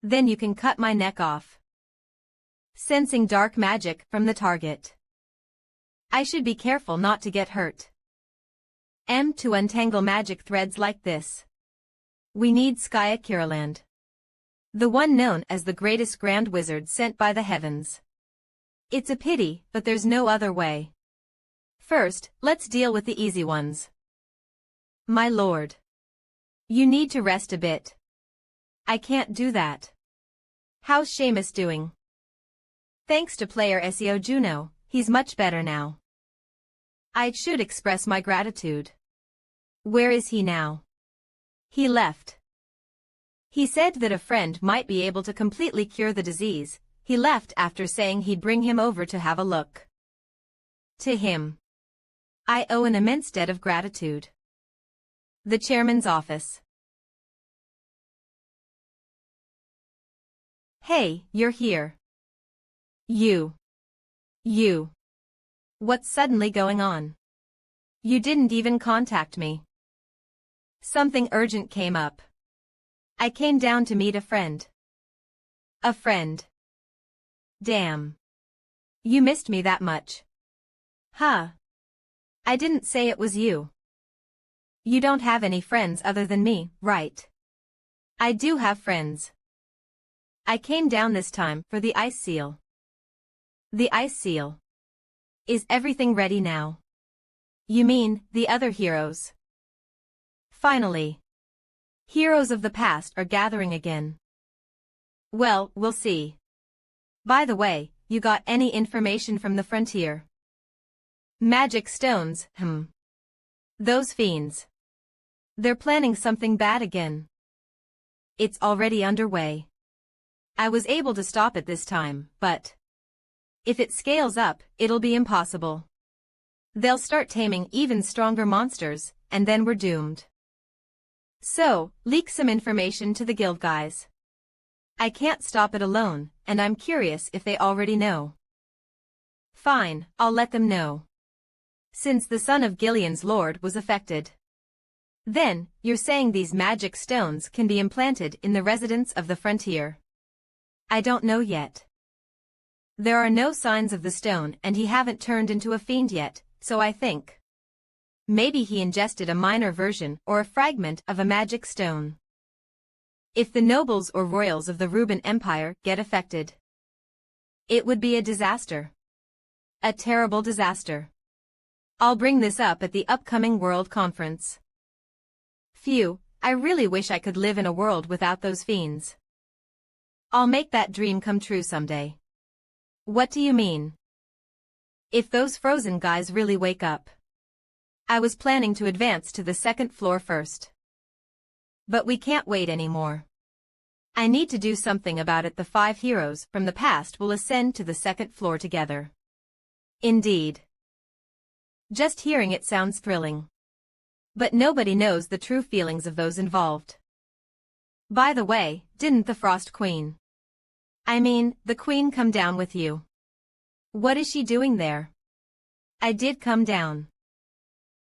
then you can cut my neck off. Sensing dark magic from the target. I should be careful not to get hurt. To untangle magic threads like this, we need Skya Kiraland. The one known as the greatest grand wizard sent by the heavens. It's a pity, but there's no other way. First, let's deal with the easy ones. My lord. You need to rest a bit. I can't do that. How's Seamus doing? Thanks to player Seo Juno, he's much better now. I should express my gratitude. Where is he now? He left. He said that a friend might be able to completely cure the disease. He left after saying he'd bring him over to have a look. To him, I owe an immense debt of gratitude. The chairman's office. Hey, you're here. You. What's suddenly going on? You didn't even contact me. Something urgent came up. I came down to meet a friend. A friend. Damn. You missed me that much. Huh. I didn't say it was you. You don't have any friends other than me, right? I do have friends. I came down this time for the ice seal. The ice seal. Is everything ready now? You mean, the other heroes? Finally. Heroes of the past are gathering again. Well, we'll see. By the way, you got any information from the frontier? Magic stones, Those fiends. They're planning something bad again. It's already underway. I was able to stop it this time, but if it scales up, it'll be impossible. They'll start taming even stronger monsters, and then we're doomed. So, leak some information to the guild guys. I can't stop it alone, and I'm curious if they already know. Fine, I'll let them know. Since the son of Gillian's lord was affected. Then, you're saying these magic stones can be implanted in the residents of the frontier? I don't know yet. There are no signs of the stone and he haven't turned into a fiend yet, so I think maybe he ingested a minor version or a fragment of a magic stone. If the nobles or royals of the Ruben Empire get affected, it would be a disaster. A terrible disaster. I'll bring this up at the upcoming World Conference. Phew, I really wish I could live in a world without those fiends. I'll make that dream come true someday. What do you mean? If those frozen guys really wake up. I was planning to advance to the second floor first. But we can't wait anymore. I need to do something about it. The 5 heroes from the past will ascend to the second floor together. Indeed. Just hearing it sounds thrilling. But nobody knows the true feelings of those involved. By the way, didn't the Frost Queen I mean, the queen come down with you. What is she doing there? I did come down.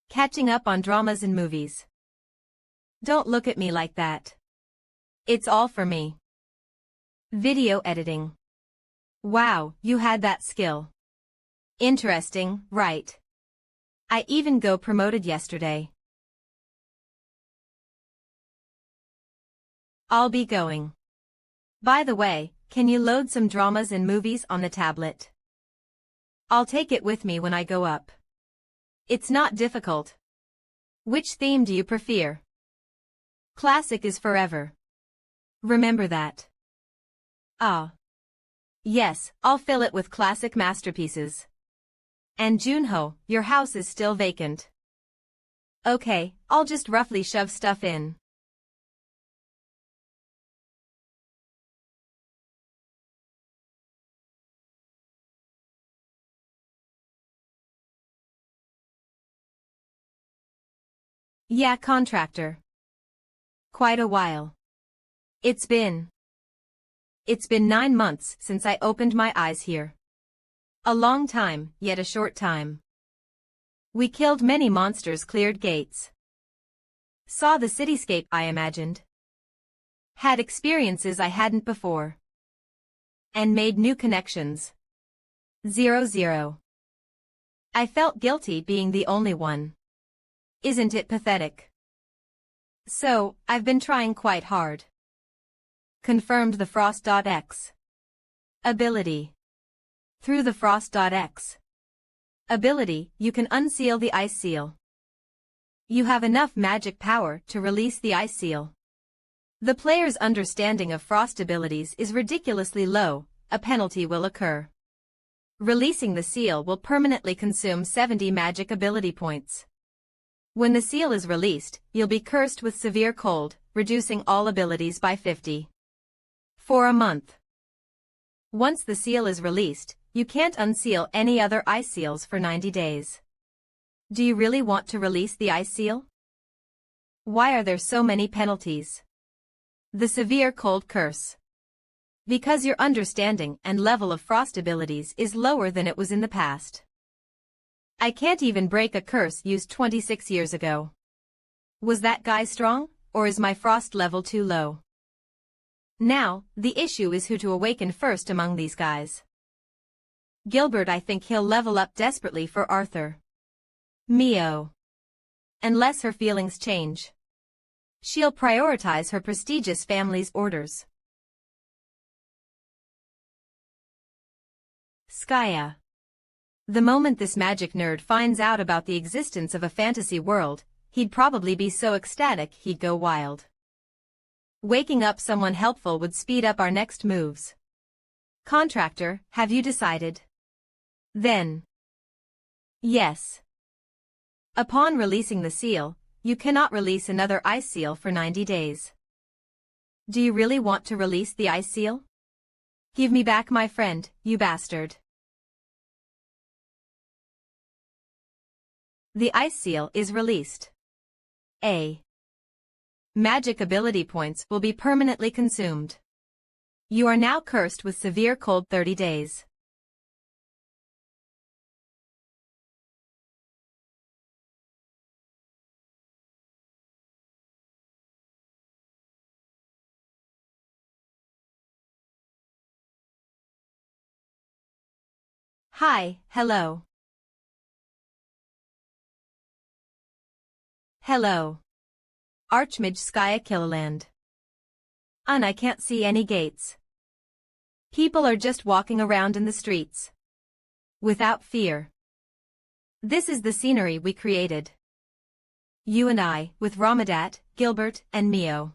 Catching up on dramas and movies. Don't look at me like that. It's all for me. Video editing. Wow, you had that skill. Interesting, right? I even got promoted yesterday. I'll be going. By the way, can you load some dramas and movies on the tablet? I'll take it with me when I go up. It's not difficult. Which theme do you prefer? Classic is forever. Remember that. Ah. Yes, I'll fill it with classic masterpieces. And Junho, your house is still vacant. Okay, I'll just roughly shove stuff in. Yeah, contractor. Quite a while. It's been 9 months since I opened my eyes here. A long time, yet a short time. We killed many monsters, cleared gates. Saw the cityscape I imagined. Had experiences I hadn't before. And made new connections. 00. I felt guilty being the only one. Isn't it pathetic? So, I've been trying quite hard. Confirmed the Frost.X ability. Through the Frost.X ability, you can unseal the ice seal. You have enough magic power to release the ice seal. The player's understanding of frost abilities is ridiculously low, a penalty will occur. Releasing the seal will permanently consume 70 magic ability points. When the seal is released, you'll be cursed with severe cold, reducing all abilities by 50. For a month. Once the seal is released, you can't unseal any other ice seals for 90 days. Do you really want to release the ice seal? Why are there so many penalties? The severe cold curse. Because your understanding and level of frost abilities is lower than it was in the past. I can't even break a curse used 26 years ago. Was that guy strong, or is my frost level too low? Now, the issue is who to awaken first among these guys. Gilbert, I think he'll level up desperately for Arthur. Mio. Unless her feelings change. She'll prioritize her prestigious family's orders. Skaya. The moment this magic nerd finds out about the existence of a fantasy world, he'd probably be so ecstatic he'd go wild. Waking up someone helpful would speed up our next moves. Contractor, have you decided? Then. Yes. Upon releasing the seal, you cannot release another ice seal for 90 days. Do you really want to release the ice seal? Give me back my friend, you bastard. The ice seal is released. A. Magic ability points will be permanently consumed. You are now cursed with severe cold 30 days. Hi, hello. Hello. Archmage Skya Killaland. I can't see any gates. People are just walking around in the streets. Without fear. This is the scenery we created. You and I, with Ramadat, Gilbert, and Mio.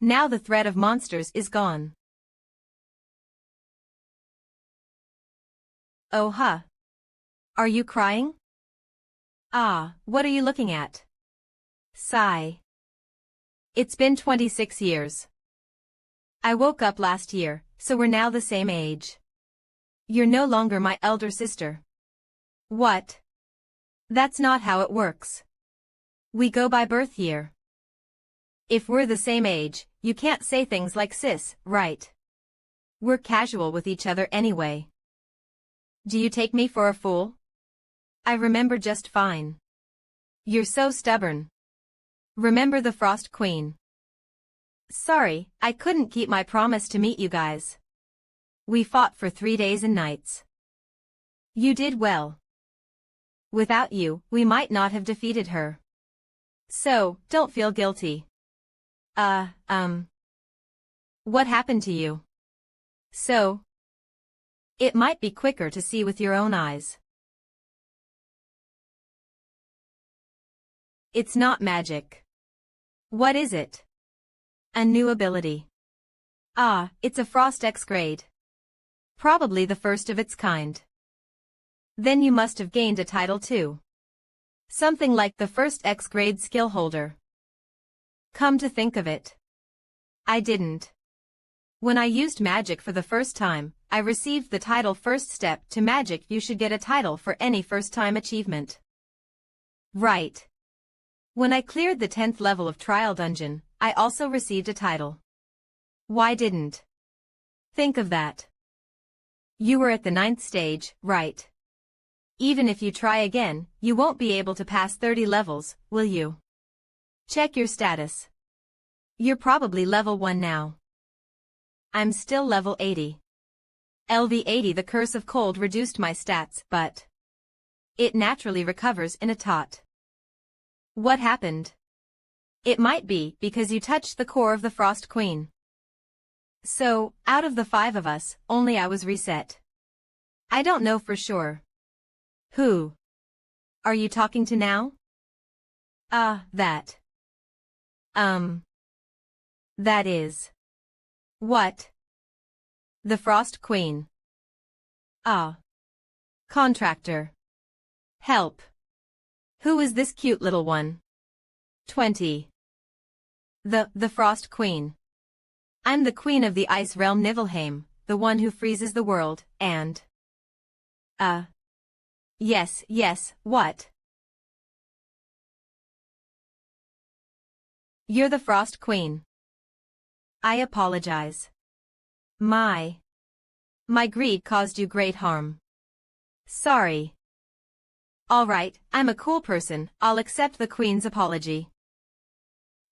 Now the threat of monsters is gone. Oh huh. Are you crying? Ah, what are you looking at? Sigh. It's been 26 years. I woke up last year, so we're now the same age. You're no longer my elder sister. What? That's not how it works. We go by birth year. If we're the same age, you can't say things like sis, right? We're casual with each other anyway. Do you take me for a fool? I remember just fine. You're so stubborn. Remember the Frost Queen. Sorry, I couldn't keep my promise to meet you guys. We fought for 3 days and nights. You did well. Without you, we might not have defeated her. So, don't feel guilty. What happened to you? So, it might be quicker to see with your own eyes. It's not magic. What is it? A new ability. Ah, it's a Frost X grade. Probably the first of its kind. Then you must have gained a title too. Something like the first X grade skill holder. Come to think of it, I didn't. When I used magic for the first time, I received the title First Step to Magic. You should get a title for any first-time achievement. Right. When I cleared the 10th level of Trial Dungeon, I also received a title. Why didn't? Think of that. You were at the 9th stage, right? Even if you try again, you won't be able to pass 30 levels, will you? Check your status. You're probably level 1 now. I'm still level 80. LV 80. The curse of cold reduced my stats, but it naturally recovers in a tot. What happened? It might be because you touched the core of the Frost Queen. So, out of the 5 of us, only I was reset. I don't know for sure. Who are you talking to now? That. That is. What? The Frost Queen. Contractor. Help. Who is this cute little one? 20. The Frost Queen. I'm the Queen of the Ice Realm Niflheim, the one who freezes the world, and... Yes, what? You're the Frost Queen. I apologize. My greed caused you great harm. Sorry. All right, I'm a cool person, I'll accept the Queen's apology.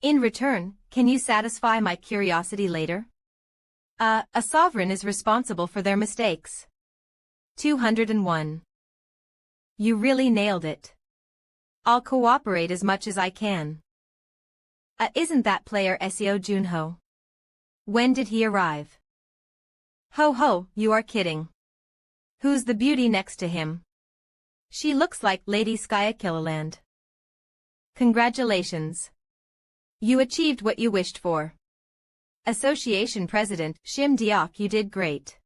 In return, can you satisfy my curiosity later? A sovereign is responsible for their mistakes. 201. You really nailed it. I'll cooperate as much as I can. Isn't that player Seo Junho? When did he arrive? Ho, you are kidding. Who's the beauty next to him? She looks like Lady Skya Killiland. Congratulations. You achieved what you wished for. Association President Shim Deok, you did great.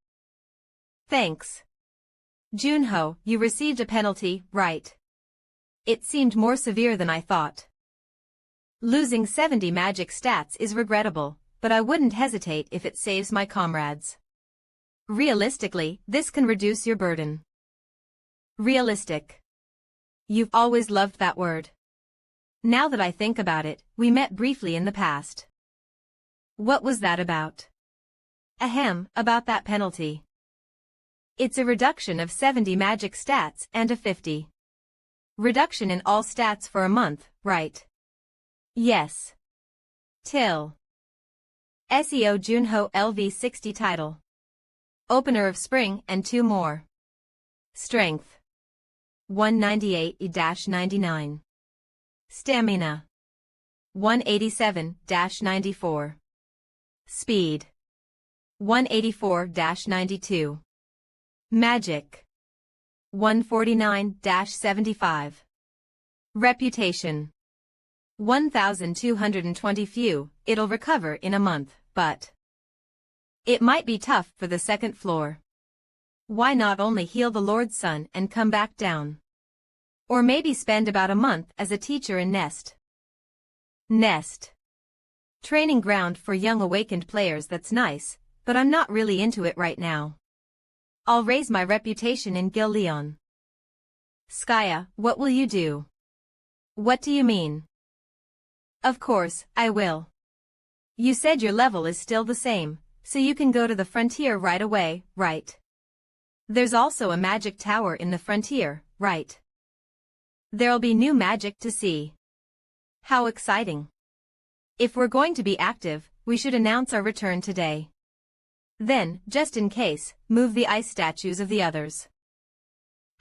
Thanks. Junho, you received a penalty, right? It seemed more severe than I thought. Losing 70 magic stats is regrettable, but I wouldn't hesitate if it saves my comrades. Realistically, this can reduce your burden. Realistic. You've always loved that word. Now that I think about it, we met briefly in the past. What was that about? About that penalty. It's a reduction of 70 magic stats and a 50. Reduction in all stats for a month, right? Yes. Till. Seo Junho LV 60 title. Opener of Spring and 2 more. Strength. 198-99. Stamina. 187-94. Speed. 184-92. Magic. 149-75. Reputation. 1,220. Few. It'll recover in a month, but it might be tough for the 2nd floor. Why not only heal the Lord's Son and come back down? Or maybe spend about a month as a teacher in Nest. Nest. Training ground for young awakened players. That's nice, but I'm not really into it right now. I'll raise my reputation in Gil Leon. Skya, what will you do? What do you mean? Of course, I will. You said your level is still the same, so you can go to the frontier right away, right? There's also a magic tower in the frontier, right? There'll be new magic to see. How exciting. If we're going to be active, we should announce our return today. Then, just in case, move the ice statues of the others.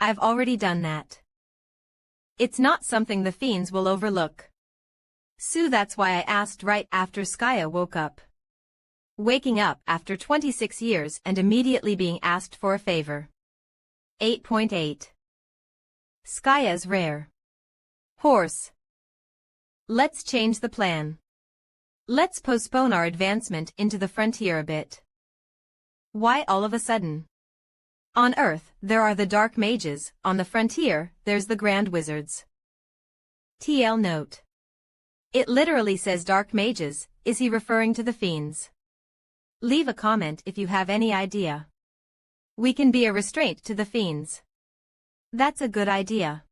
I've already done that. It's not something the fiends will overlook. So that's why I asked right after Skaya woke up. Waking up after 26 years and immediately being asked for a favor. 8.8. Skaya's rare horse. Let's change the plan. Let's postpone our advancement into the frontier a bit. Why all of a sudden? On Earth, there are the dark mages, on the frontier, there's the grand wizards. TL note. It literally says dark mages, is he referring to the fiends? Leave a comment if you have any idea. We can be a restraint to the fiends. That's a good idea.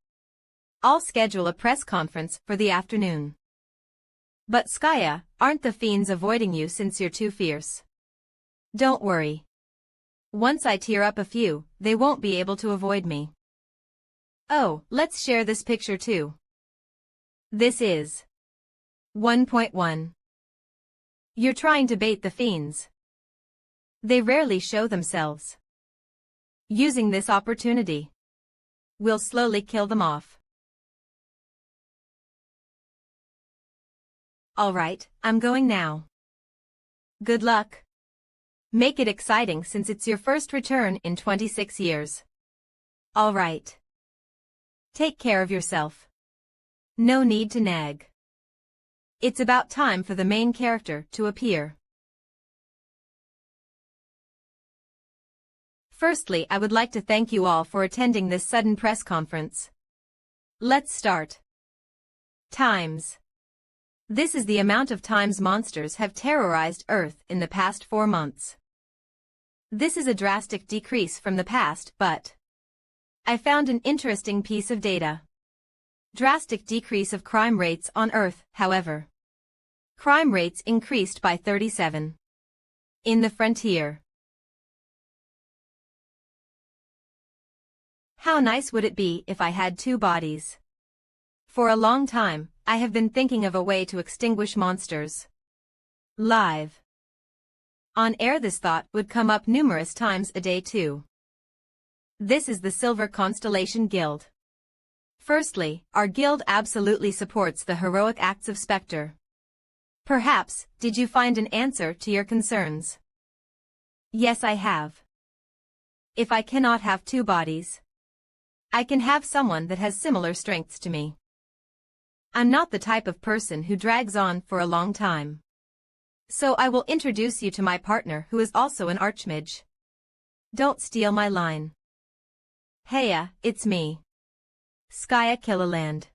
I'll schedule a press conference for the afternoon. But Skaya, aren't the fiends avoiding you since you're too fierce? Don't worry. Once I tear up a few, they won't be able to avoid me. Oh, let's share this picture too. This is 1.1. You're trying to bait the fiends. They rarely show themselves. Using this opportunity, we'll slowly kill them off. Alright, I'm going now. Good luck. Make it exciting since it's your first return in 26 years. Alright. Take care of yourself. No need to nag. It's about time for the main character to appear. Firstly, I would like to thank you all for attending this sudden press conference. Let's start. Times. This is the amount of times monsters have terrorized Earth in the past 4 months. This is a drastic decrease from the past, but I found an interesting piece of data. Drastic decrease of crime rates on Earth, however. Crime rates increased by 37. In the frontier. How nice would it be if I had 2 bodies? For a long time, I have been thinking of a way to extinguish monsters. Live. On air, this thought would come up numerous times a day too. This is the Silver Constellation Guild. Firstly, our guild absolutely supports the heroic acts of Spectre. Perhaps, did you find an answer to your concerns? Yes, I have. If I cannot have 2 bodies, I can have someone that has similar strengths to me. I'm not the type of person who drags on for a long time. So I will introduce you to my partner who is also an archmage. Don't steal my line. Heya, it's me. Skaya Killerland.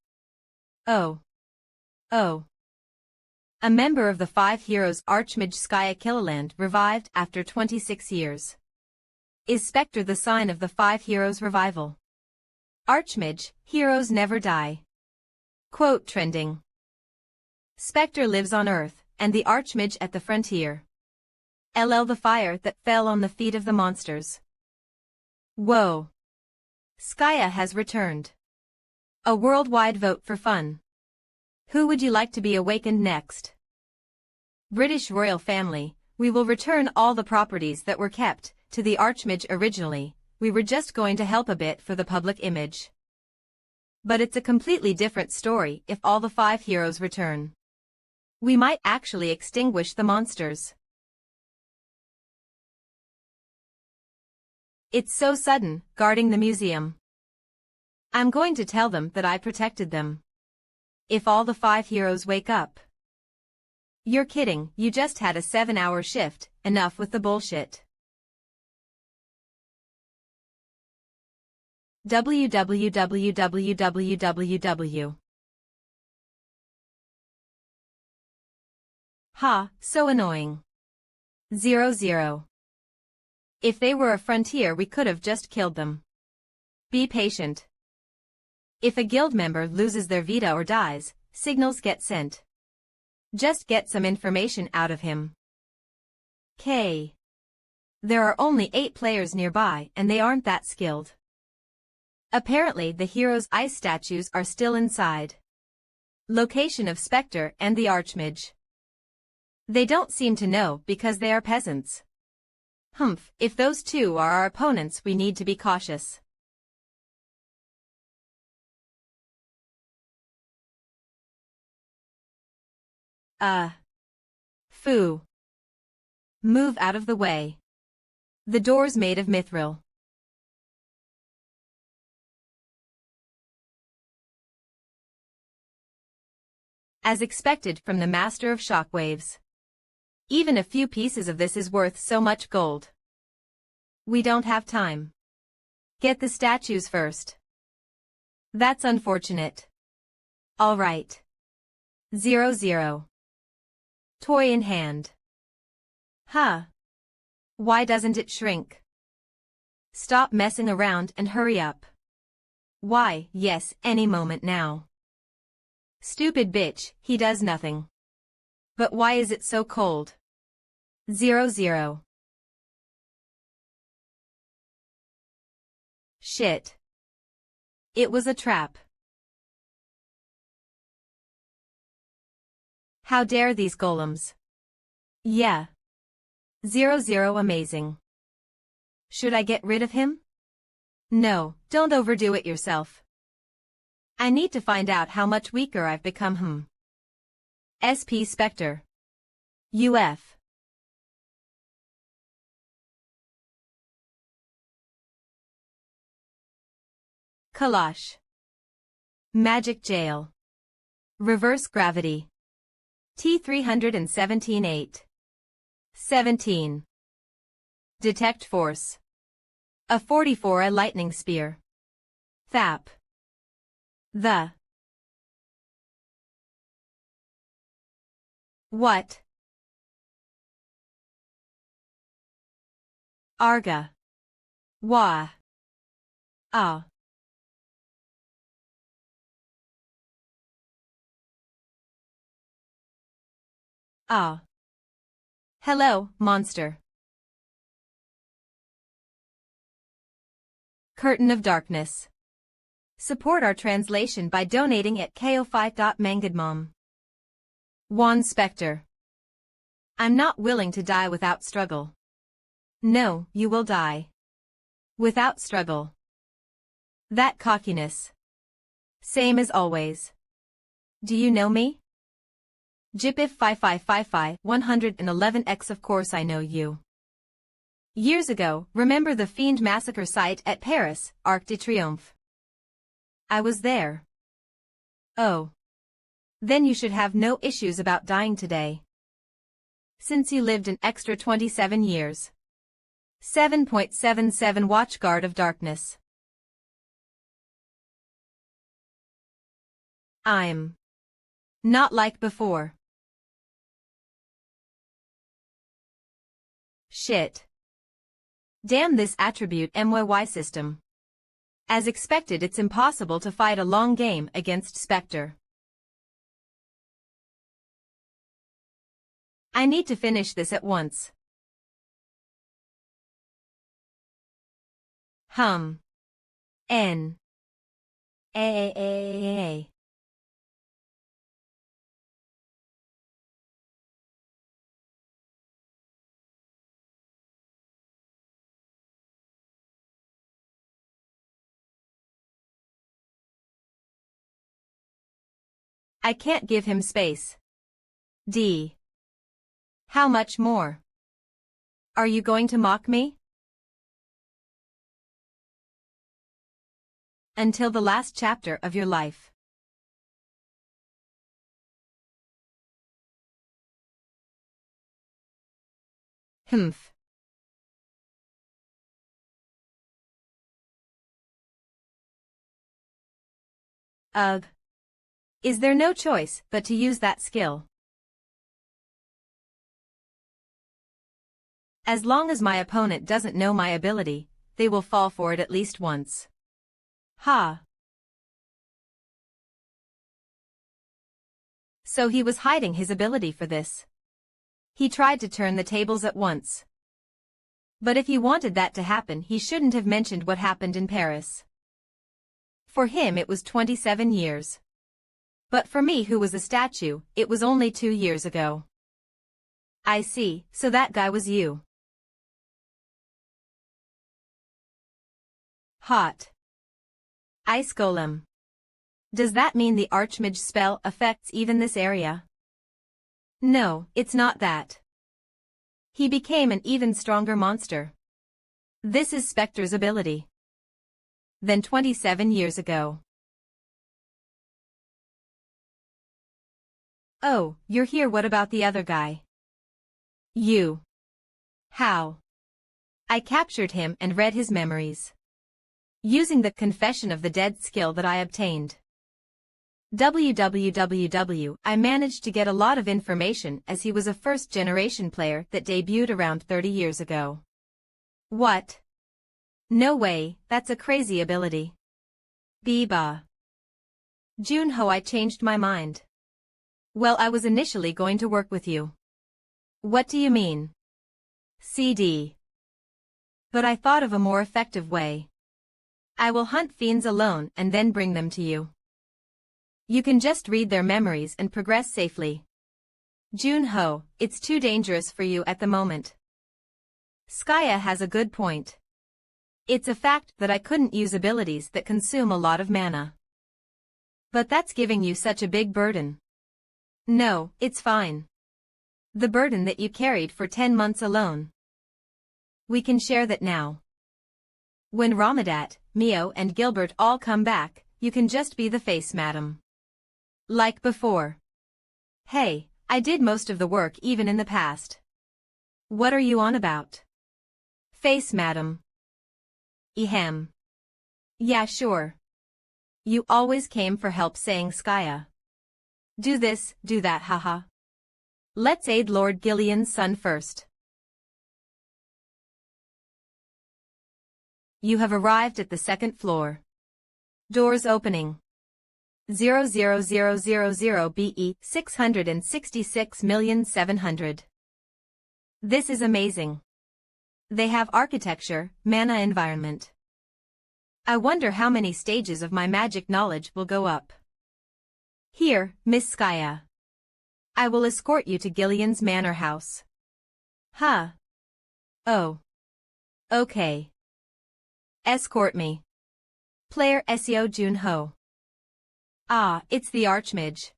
Oh. A member of the 5 Heroes Archmage Skaya Killerland revived after 26 years. Is Spectre the sign of the 5 Heroes revival? Archmage, heroes never die. Quote trending. Spectre lives on Earth, and the Archmage at the frontier. LL the fire that fell on the feet of the monsters. Whoa. Skaya has returned. A worldwide vote for fun. Who would you like to be awakened next? British royal family, we will return all the properties that were kept to the Archmage originally. We were just going to help a bit for the public image. But it's a completely different story if all the 5 heroes return. We might actually extinguish the monsters. It's so sudden, guarding the museum. I'm going to tell them that I protected them. If all the 5 heroes wake up. You're kidding, you just had a 7-hour shift, enough with the bullshit. www. Ha, so annoying. 00. If they were a frontier, we could have just killed them. Be patient. If a guild member loses their Vita or dies, signals get sent. Just get some information out of him. K. There are only 8 players nearby and they aren't that skilled. Apparently the hero's ice statues are still inside. Location of Spectre and the Archmage. They don't seem to know because they are peasants. Humph, if those two are our opponents we need to be cautious. Foo. Move out of the way. The door's made of mithril. As expected from the master of shockwaves. Even a few pieces of this is worth so much gold. We don't have time. Get the statues first. That's unfortunate. All right. 0-0. Toy in hand. Huh. Why doesn't it shrink? Stop messing around and hurry up. Why, yes, any moment now. Stupid bitch, he does nothing. But why is it so cold? 0-0. Shit. It was a trap. How dare these golems? Yeah. 0-0 amazing. Should I get rid of him? No, don't overdo it yourself. I need to find out how much weaker I've become. SP Spectre. UF. Kalash. Magic Jail. Reverse Gravity. T317-8. 17. Detect Force. A 44 a Lightning Spear. Thap. The. What? Arga. Wah. Ah. Ah. Hello, monster. Curtain of Darkness. Support our translation by donating at ko5.mangadmom. Juan Spectre. I'm not willing to die without struggle. No, you will die. Without struggle. That cockiness. Same as always. Do you know me? Jipif 5555 111x. Of course I know you. Years ago, remember the Fiend Massacre site at Paris, Arc de Triomphe? I was there. Oh. Then you should have no issues about dying today. Since you lived an extra 27 years. 7.77 Watchguard of Darkness. I'm not like before. Shit. Damn this attribute MANHWA system. As expected, it's impossible to fight a long game against Spectre. I need to finish this at once. N. A. I can't give him space. D. How much more? Are you going to mock me? Until the last chapter of your life. Humph. Ugh. Is there no choice but to use that skill? As long as my opponent doesn't know my ability, they will fall for it at least once. Ha. So he was hiding his ability for this. He tried to turn the tables at once. But if he wanted that to happen, he shouldn't have mentioned what happened in Paris. For him it was 27 years. But for me, who was a statue, it was only 2 years ago. I see, so that guy was you. Hot. Ice golem. Does that mean the Archmage spell affects even this area? No, it's not that. He became an even stronger monster. This is Spectre's ability. Than 27 years ago. Oh, you're here. What about the other guy? You. How? I captured him and read his memories. Using the Confession of the Dead skill that I obtained. I managed to get a lot of information as he was a first-generation player that debuted around 30 years ago. What? No way, that's a crazy ability. Biba. Junho, I changed my mind. Well, I was initially going to work with you. What do you mean? CD. But I thought of a more effective way. I will hunt fiends alone and then bring them to you. You can just read their memories and progress safely. Junho, it's too dangerous for you at the moment. Skaya has a good point. It's a fact that I couldn't use abilities that consume a lot of mana. But that's giving you such a big burden. No, it's fine. The burden that you carried for 10 months alone. We can share that now. When Ramadat, Mio and Gilbert all come back, you can just be the face, madam. Like before. Hey, I did most of the work even in the past. What are you on about? Face, madam. Ehem. Yeah, sure. You always came for help, saying Skaya. Do this, do that, haha. Let's aid Lord Gillian's son first. You have arrived at the second floor. Doors opening. 00000 BE 666,700,000. This is amazing. They have architecture, mana environment. I wonder how many stages of my magic knowledge will go up. Here, Miss Skaya. I will escort you to Gillian's manor house. Huh. Oh. Okay. Escort me. Player SEO Junho. Ah, it's the Archmage.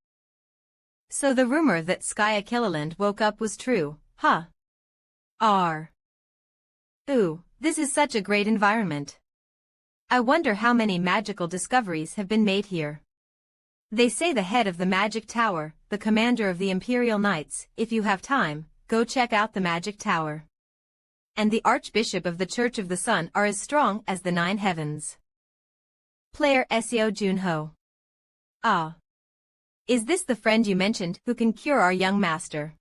So the rumor that Skaya Killiland woke up was true, huh? Ooh, this is such a great environment. I wonder how many magical discoveries have been made here. They say the head of the Magic Tower, the commander of the Imperial Knights, if you have time, go check out the Magic Tower. And the Archbishop of the Church of the Sun are as strong as the 9 heavens. Player SEO Junho. Ah. Is this the friend you mentioned who can cure our young master?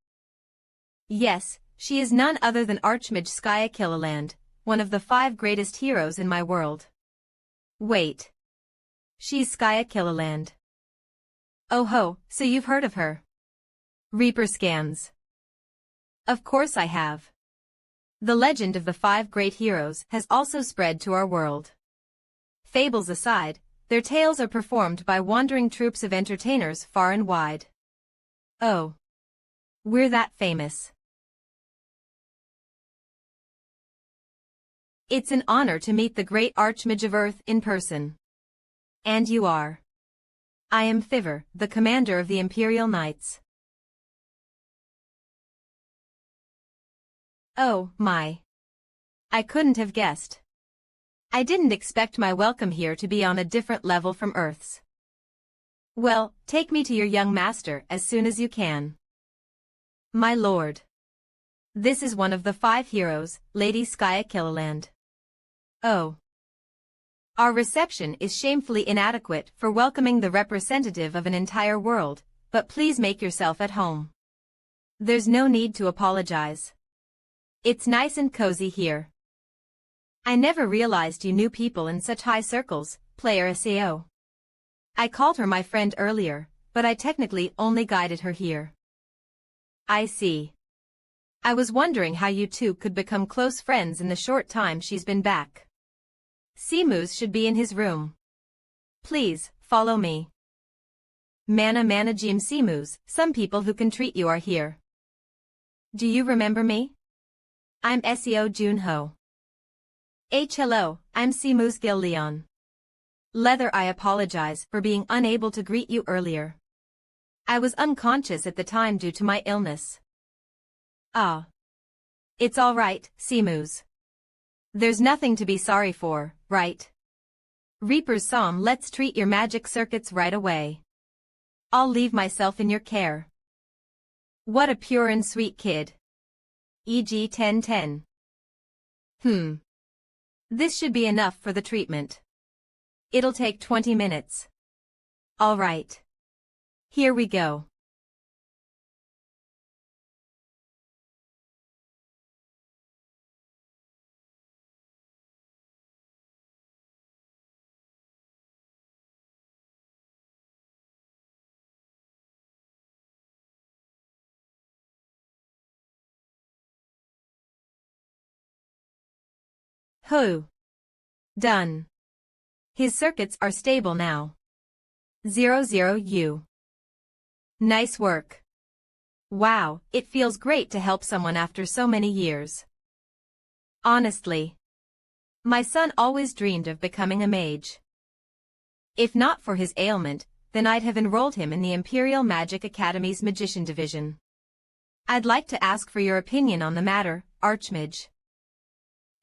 Yes, she is none other than Archmage Skaya Killiland, one of the 5 greatest heroes in my world. Wait. She's Skaya Killiland. Oh ho, so you've heard of her. Reaper scans. Of course I have. The legend of the 5 great heroes has also spread to our world. Fables aside, their tales are performed by wandering troops of entertainers far and wide. Oh. We're that famous. It's an honor to meet the great Archmage of Earth in person. And you are. I am Fiver, the commander of the Imperial Knights. Oh, my. I couldn't have guessed. I didn't expect my welcome here to be on a different level from Earth's. Well, take me to your young master as soon as you can. My lord. This is one of the 5 heroes, Lady Skaya Killiland. Oh. Our reception is shamefully inadequate for welcoming the representative of an entire world, but please make yourself at home. There's no need to apologize. It's nice and cozy here. I never realized you knew people in such high circles, player SEO. I called her my friend earlier, but I technically only guided her here. I see. I was wondering how you two could become close friends in the short time she's been back. Simus should be in his room. Please, follow me. Mana Jim Simus, some people who can treat you are here. Do you remember me? I'm Seo Junho. Hello, I'm Simus Gil Leon. Leather, I apologize for being unable to greet you earlier. I was unconscious at the time due to my illness. Ah. It's all right, Simus. There's nothing to be sorry for, right? Reaper's Psalm, let's treat your magic circuits right away. I'll leave myself in your care. What a pure and sweet kid. EG 1010. This should be enough for the treatment. It'll take 20 minutes. All right. Here we go. Done. His circuits are stable now. 00U. Nice work. Wow, it feels great to help someone after so many years. Honestly. My son always dreamed of becoming a mage. If not for his ailment, then I'd have enrolled him in the Imperial Magic Academy's Magician Division. I'd like to ask for your opinion on the matter, Archmage.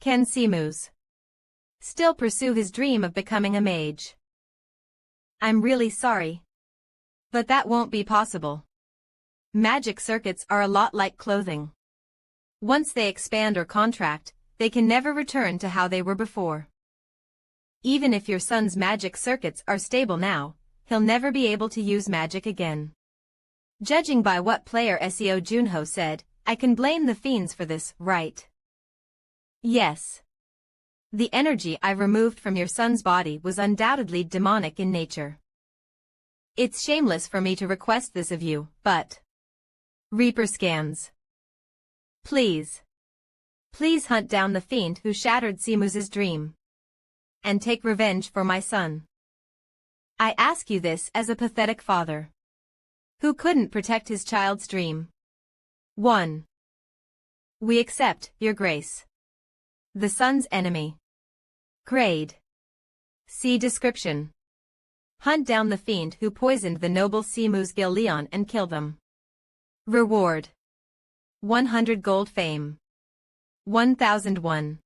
Can Simus still pursue his dream of becoming a mage? I'm really sorry. But that won't be possible. Magic circuits are a lot like clothing. Once they expand or contract, they can never return to how they were before. Even if your son's magic circuits are stable now, he'll never be able to use magic again. Judging by what player Seo Junho said, I can blame the fiends for this, right? Yes. The energy I removed from your son's body was undoubtedly demonic in nature. It's shameless for me to request this of you, but... Reaper scans. Please. Please hunt down the fiend who shattered Simus's dream. And take revenge for my son. I ask you this as a pathetic father. Who couldn't protect his child's dream. 1. We accept, your grace. The son's enemy. Grade. See description. Hunt down the fiend who poisoned the noble Simus Gil Leon and kill them. Reward. 100 gold fame. 1001.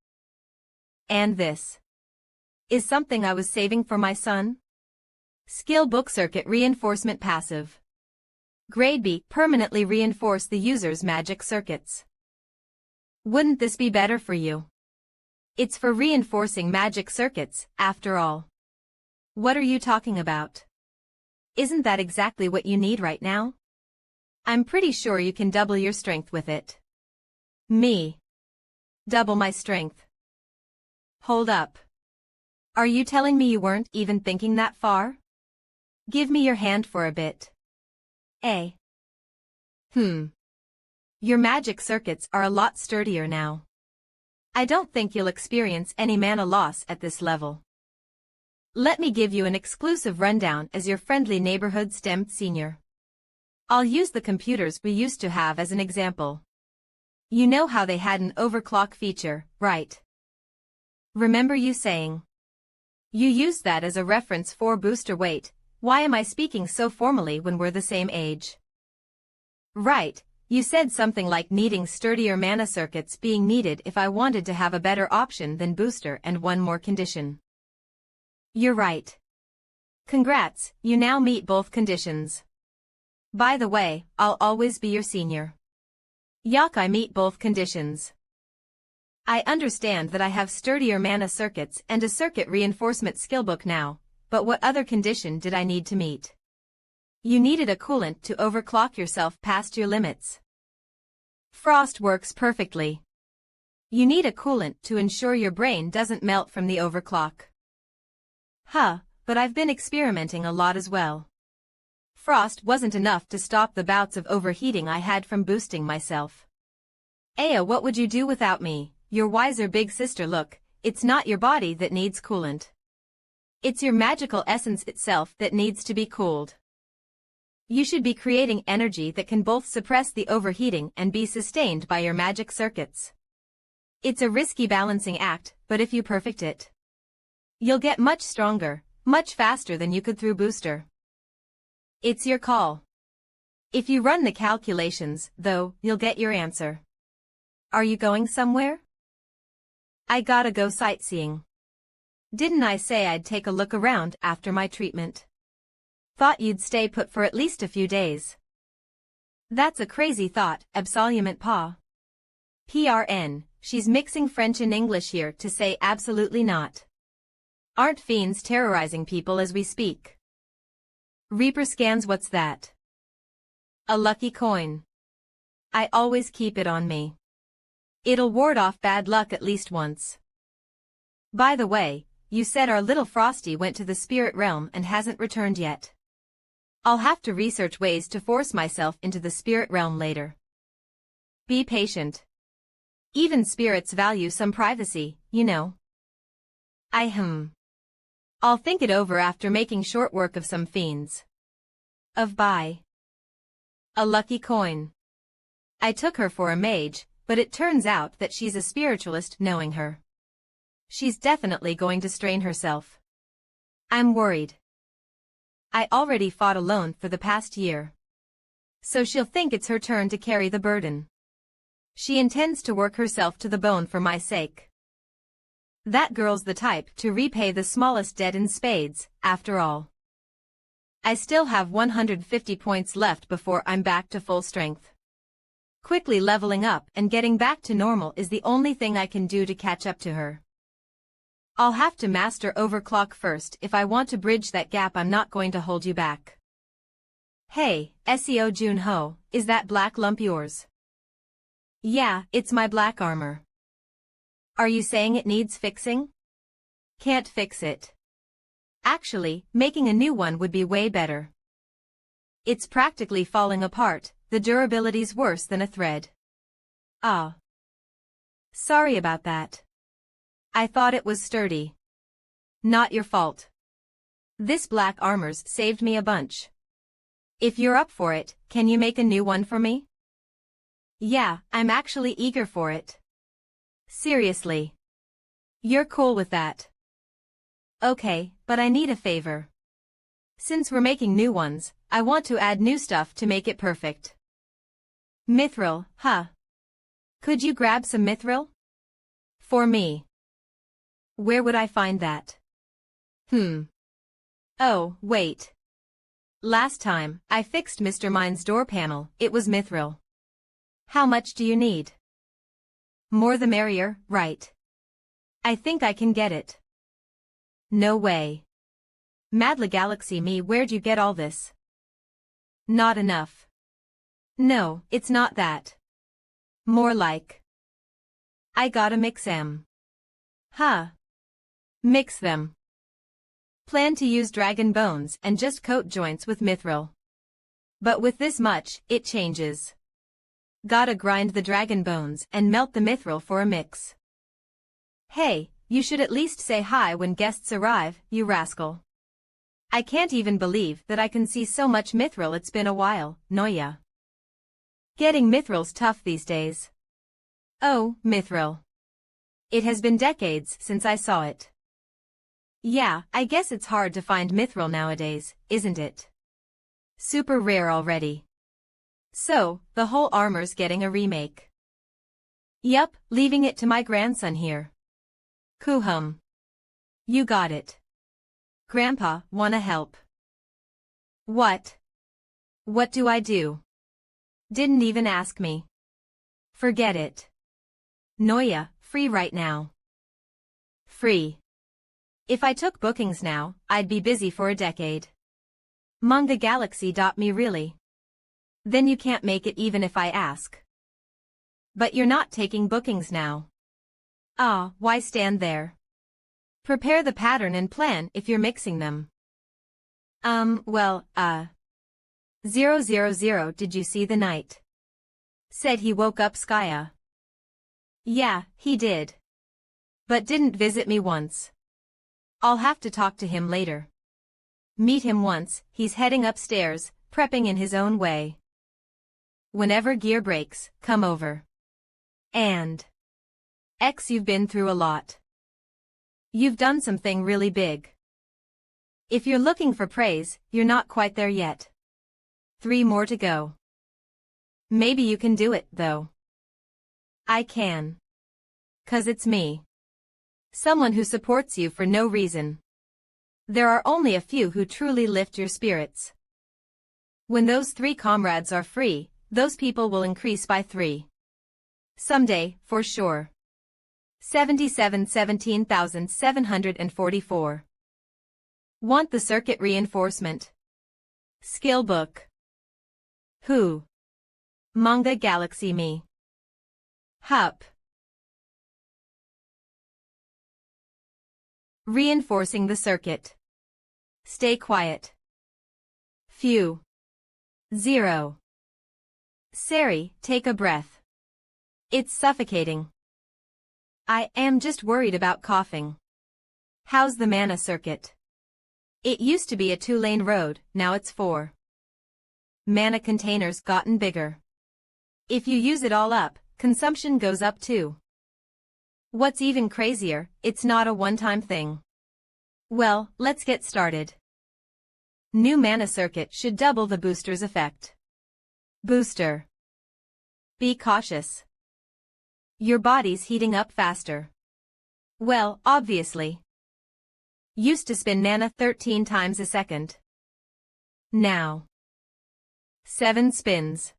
And this is something I was saving for my son? Skill book circuit reinforcement passive. Grade B, permanently reinforce the user's magic circuits. Wouldn't this be better for you? It's for reinforcing magic circuits, after all. What are you talking about? Isn't that exactly what you need right now? I'm pretty sure you can double your strength with it. Me. Double my strength. Hold up. Are you telling me you weren't even thinking that far? Give me your hand for a bit. Your magic circuits are a lot sturdier now. I don't think you'll experience any mana loss at this level. Let me give you an exclusive rundown as your friendly neighborhood STEM senior. I'll use the computers we used to have as an example. You know how they had an overclock feature, right? Remember you saying you used that as a reference for booster weight. Why am I speaking so formally when we're the same age? Right, you said something like needing sturdier mana circuits being needed if I wanted to have a better option than booster and one more condition. You're right. Congrats, you now meet both conditions. By the way, I'll always be your senior. Yuck, I meet both conditions. I understand that I have sturdier mana circuits and a circuit reinforcement skillbook now, but what other condition did I need to meet? You needed a coolant to overclock yourself past your limits. Frost works perfectly. You need a coolant to ensure your brain doesn't melt from the overclock. But I've been experimenting a lot as well. Frost wasn't enough to stop the bouts of overheating I had from boosting myself. Aya, what would you do without me? Your wiser big sister. Look, it's not your body that needs coolant. It's your magical essence itself that needs to be cooled. You should be creating energy that can both suppress the overheating and be sustained by your magic circuits. It's a risky balancing act, but if you perfect it, you'll get much stronger, much faster than you could through booster. It's your call. If you run the calculations, though, you'll get your answer. Are you going somewhere? I gotta go sightseeing. Didn't I say I'd take a look around after my treatment? Thought you'd stay put for at least a few days. That's a crazy thought, absolument pas. PRN, she's mixing French and English here to say absolutely not. Aren't fiends terrorizing people as we speak? Reaper scans, what's that? A lucky coin. I always keep it on me. It'll ward off bad luck at least once. By the way, you said our little Frosty went to the spirit realm and hasn't returned yet. I'll have to research ways to force myself into the spirit realm later. Be patient. Even spirits value some privacy, you know. I'll think it over after making short work of some fiends. Bye. A lucky coin. I took her for a mage, but it turns out that she's a spiritualist. Knowing her, she's definitely going to strain herself. I'm worried. I already fought alone for the past year. So she'll think it's her turn to carry the burden. She intends to work herself to the bone for my sake. That girl's the type to repay the smallest debt in spades, after all. I still have 150 points left before I'm back to full strength. Quickly leveling up and getting back to normal is the only thing I can do to catch up to her. I'll have to master overclock first if I want to bridge that gap. I'm not going to hold you back. Hey, SEO Junho, is that black lump yours? Yeah, it's my black armor. Are you saying it needs fixing? Can't fix it. Actually, making a new one would be way better. It's practically falling apart. The durability's worse than a thread. Ah. Sorry about that. I thought it was sturdy. Not your fault. This black armor's saved me a bunch. If you're up for it, can you make a new one for me? Yeah, I'm actually eager for it. Seriously. You're cool with that? Okay, but I need a favor. Since we're making new ones, I want to add new stuff to make it perfect. Mithril, huh? Could you grab some mithril? For me. Where would I find that? Oh, wait. Last time, I fixed Mr. Mine's door panel, it was mithril. How much do you need? More the merrier, right? I think I can get it. No way. Madla Galaxy me, where'd you get all this? Not enough. No, it's not that. More like, I gotta mix 'em. Huh. Mix them. Plan to use dragon bones and just coat joints with mithril. But with this much, it changes. Gotta grind the dragon bones and melt the mithril for a mix. Hey, you should at least say hi when guests arrive, you rascal. I can't even believe that I can see so much mithril. It's been a while, Noya. Getting mithril's tough these days. Oh, mithril. It has been decades since I saw it. Yeah, I guess it's hard to find mithril nowadays, isn't it? Super rare already. So, the whole armor's getting a remake. Yup, leaving it to my grandson here. Kuhum. You got it. Grandpa, wanna help? What? What do I do? Didn't even ask me. Forget it. Noya, free right now. Free. If I took bookings now, I'd be busy for a decade. Manga Galaxy.me really? Then you can't make it even if I ask. But you're not taking bookings now. Ah, why stand there? Prepare the pattern and plan if you're mixing them. 000, did you see the night? Said he woke up Skya. Yeah, he did. But didn't visit me once. I'll have to talk to him later. Meet him once, he's heading upstairs, prepping in his own way. Whenever gear breaks, come over. And you've been through a lot. You've done something really big. If you're looking for praise, you're not quite there yet. 3 more to go. Maybe you can do it, though. I can. 'Cause it's me. Someone who supports you for no reason. There are only a few who truly lift your spirits. When those 3 comrades are free, those people will increase by 3. Someday, for sure. 17,744. Want the circuit reinforcement? Skill book. Who? Manga Galaxy me. Hup. Reinforcing the circuit. Stay quiet. Few. 0. Sari, take a breath. It's suffocating. I am just worried about coughing. How's the mana circuit? It used to be a 2-lane road, now it's 4. Mana containers gotten bigger. If you use it all up, consumption goes up too. What's even crazier, it's not a one-time thing. Well, let's get started. New mana circuit should double the booster's effect. Booster. Be cautious. Your body's heating up faster. Well, obviously. Used to spin mana 13 times a second. Now. 7 spins.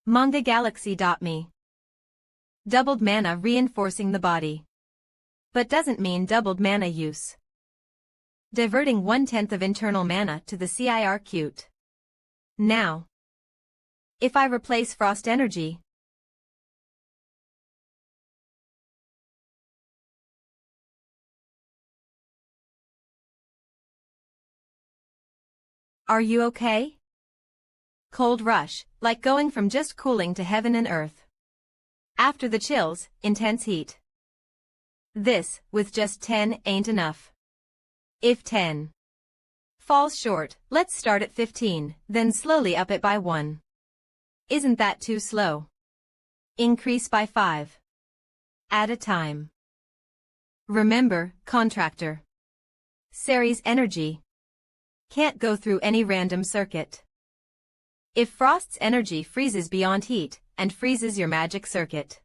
MangaGalaxy.me. Doubled mana reinforcing the body. But doesn't mean doubled mana use. Diverting 1/10 of internal mana to the circuit. Now. If I replace frost energy. Are you okay? Cold rush, like going from just cooling to heaven and earth. After the chills, intense heat. This, with just 10, ain't enough. If 10 falls short, let's start at 15, then slowly up it by 1. Isn't that too slow? Increase by 5. At a time. Remember, contractor. Sari's energy can't go through any random circuit. If Frost's energy freezes beyond heat, and freezes your magic circuit.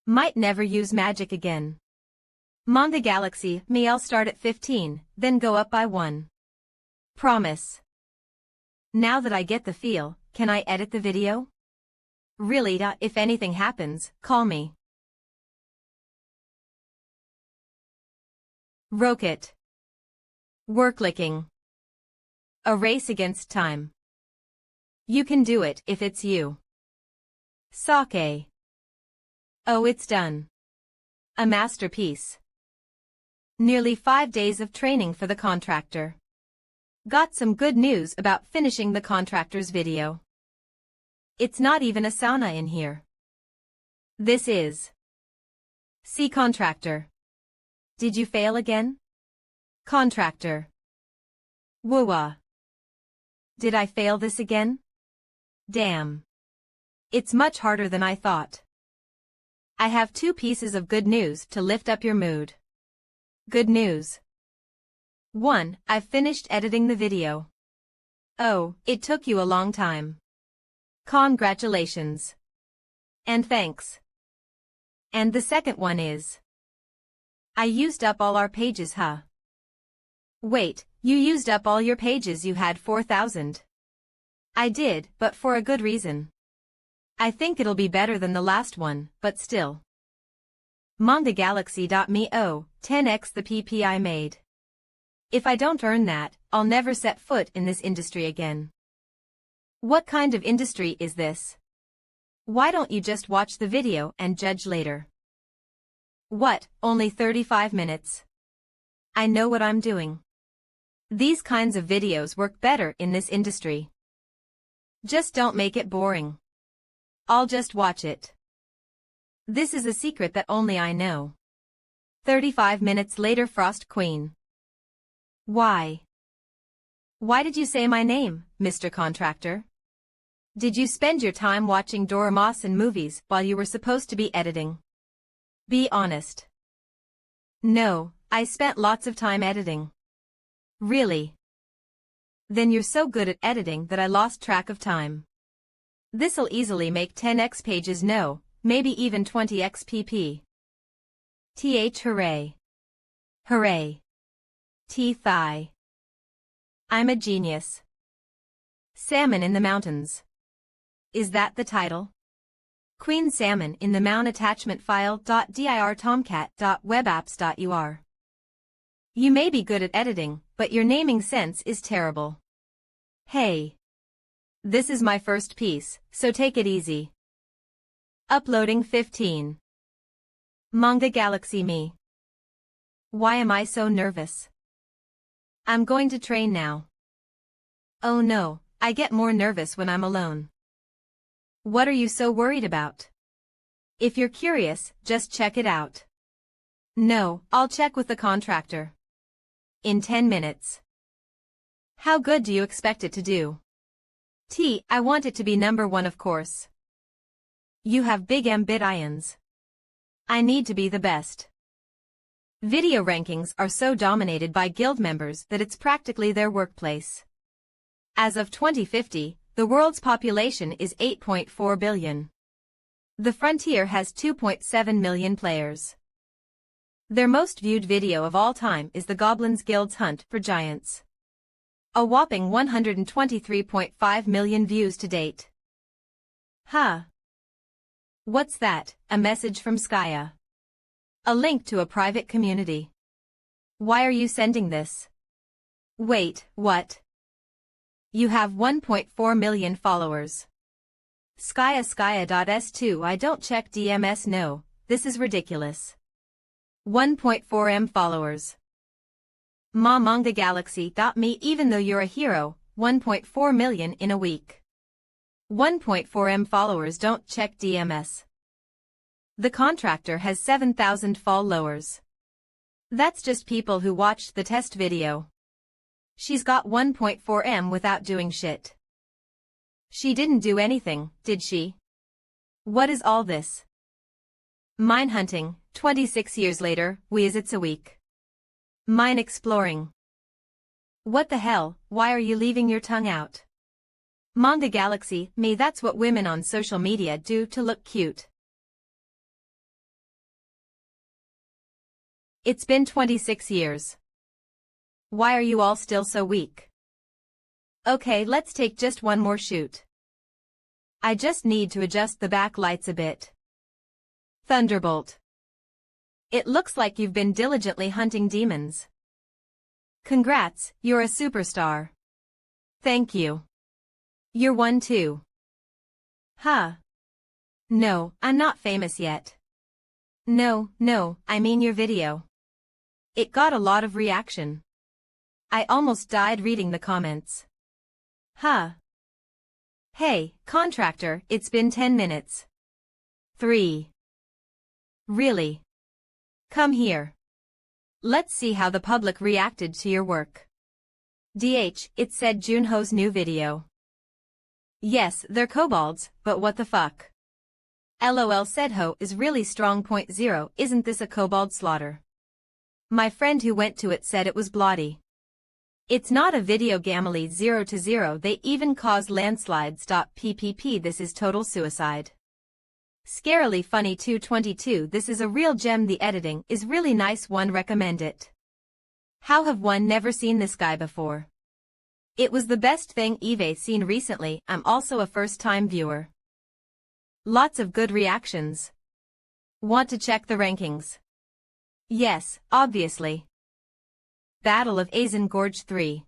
Might never use magic again. Manga Galaxy, me I'll start at 15, then go up by 1. Promise. Now that I get the feel, can I edit the video? Really, if anything happens, call me. Rocket. Worklicking. A race against time. You can do it if it's you. Sake. Oh, it's done. A masterpiece. Nearly 5 days of training for the contractor. Got some good news about finishing the contractor's video. It's not even a sauna in here. This is. See contractor. Did you fail again? Contractor. Whoa. Did I fail this again? Damn. It's much harder than I thought. I have 2 pieces of good news to lift up your mood. Good news. 1. I've finished editing the video. Oh, it took you a long time. Congratulations. And thanks. And the second one is. I used up all our pages, huh? Wait, you used up all your pages? You had 4,000. I did, but for a good reason. I think it'll be better than the last one, but still. MangaGalaxy.me 10x the PP I made. If I don't earn that, I'll never set foot in this industry again. What kind of industry is this? Why don't you just watch the video and judge later? What, only 35 minutes? I know what I'm doing. These kinds of videos work better in this industry. Just don't make it boring. I'll just watch it. This is a secret that only I know. 35 minutes later, Frost Queen. Why? Why did you say my name, Mr. Contractor? Did you spend your time watching Doraemon movies while you were supposed to be editing? Be honest. No, I spent lots of time editing. Really? Then you're so good at editing that I lost track of time. This'll easily make 10x pages, no, maybe even 20x pp. Hooray. Hooray. Thigh. I'm a genius. Salmon in the Mountains. Is that the title? Queen Salmon in the Mount attachment file .dir tomcat.webapps.ur. You may be good at editing, but your naming sense is terrible. Hey. This is my first piece, so take it easy. Uploading 15. Manga Galaxy Me. Why am I so nervous? I'm going to train now. Oh no, I get more nervous when I'm alone. What are you so worried about? If you're curious, just check it out. No, I'll check with the contractor. In 10 minutes. How good do you expect it to do? I want it to be number 1, of course. You have big ambitions. I need to be the best. Video rankings are so dominated by guild members that it's practically their workplace. As of 2050, the world's population is 8.4 billion. The Frontier has 2.7 million players. Their most viewed video of all time is the Goblins Guild's Hunt for Giants. A whopping 123.5 million views to date. Huh. What's that? A message from Skya. A link to a private community. Why are you sending this? Wait, what? You have 1.4 million followers. Skya.s2 I don't check DMS, no, this is ridiculous. 1.4 m followers. Manga Galaxy.me even though you're a hero, 1.4 million in a week. 1.4 m followers don't check DMS. The contractor has 7,000 followers. That's just people who watched the test video. She's got 1.4 m without doing shit. She didn't do anything, did she? What is all this? Mine hunting, 26 years later, it's a week. Mine exploring. What the hell, why are you leaving your tongue out? Manga Galaxy, me, that's what women on social media do to look cute. It's been 26 years. Why are you all still so weak? Okay, let's take just one more shoot. I just need to adjust the backlights a bit. Thunderbolt. It looks like you've been diligently hunting demons. Congrats, you're a superstar. Thank you. You're one too. Huh. No, I'm not famous yet. No, I mean your video. It got a lot of reaction. I almost died reading the comments. Huh. Hey, contractor, it's been 10 minutes. 3. Really? Come here. Let's see how the public reacted to your work. It said Junho's new video. Yes, they're kobolds, but what the fuck? LOL Sedho is really strong. 0. Isn't this a kobold slaughter? My friend who went to it said it was bloody. It's not a video gamely 0 to 0. They even caused landslides. PPP. This is total suicide. Scarily funny 222. This is a real gem. The editing is really nice. One recommend it. How have one never seen this guy before? It was the best thing Eve seen recently. I'm also a first-time viewer. Lots of good reactions. Want to check the rankings? Yes, obviously. Battle of Azen Gorge 3.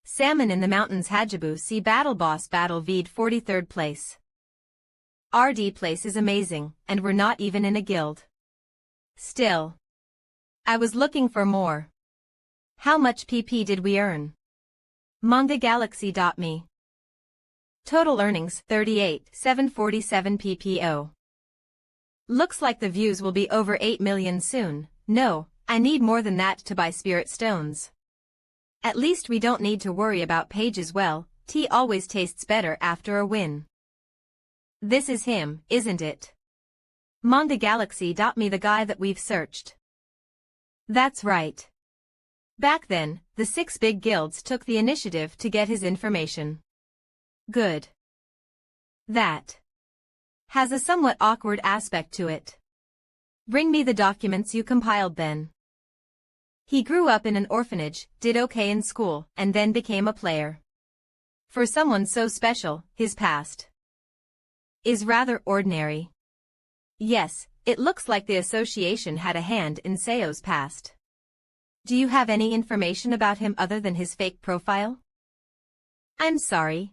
Salmon in the Mountains Hajabu Sea Battle Boss Battle V'd 43rd place. RD place is amazing, and we're not even in a guild. Still. I was looking for more. How much PP did we earn? MangaGalaxy.me. Total earnings 38,747 PPO. Looks like the views will be over 8 million soon. No, I need more than that to buy spirit stones. At least we don't need to worry about pages. Well, tea always tastes better after a win. This is him, isn't it? ManhwaGalaxy.me, the guy that we've searched. That's right. Back then, the 6 big guilds took the initiative to get his information. Good. That has a somewhat awkward aspect to it. Bring me the documents you compiled then. He grew up in an orphanage, did okay in school, and then became a player. For someone so special, his past is rather ordinary. Yes, it looks like the association had a hand in Seo's past. Do you have any information about him other than his fake profile? I'm sorry.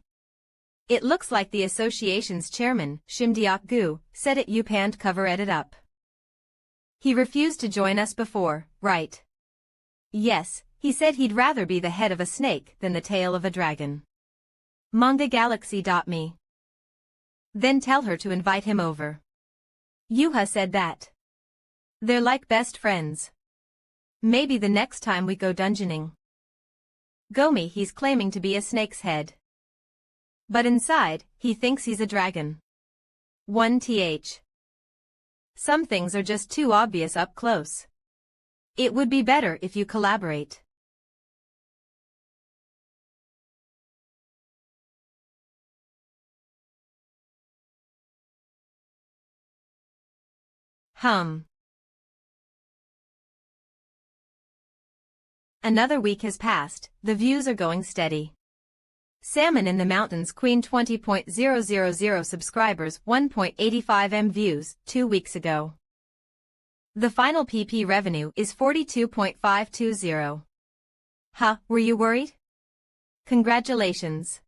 It looks like the association's chairman, Shimdeok-gu, said it you can't cover it up. He refused to join us before, right? Yes, he said he'd rather be the head of a snake than the tail of a dragon. ManhwaGalaxy.me. Then tell her to invite him over. Yuha said that. They're like best friends. Maybe the next time we go dungeoning. Gomi, he's claiming to be a snake's head. But inside, he thinks he's a dragon. 1th. Some things are just too obvious up close. It would be better if you collaborate. Another week has passed, the views are going steady. Salmon in the Mountains Queen 20.000 subscribers 1.85 M views 2 weeks ago. The final PP revenue is 42.520. Huh, were you worried? Congratulations.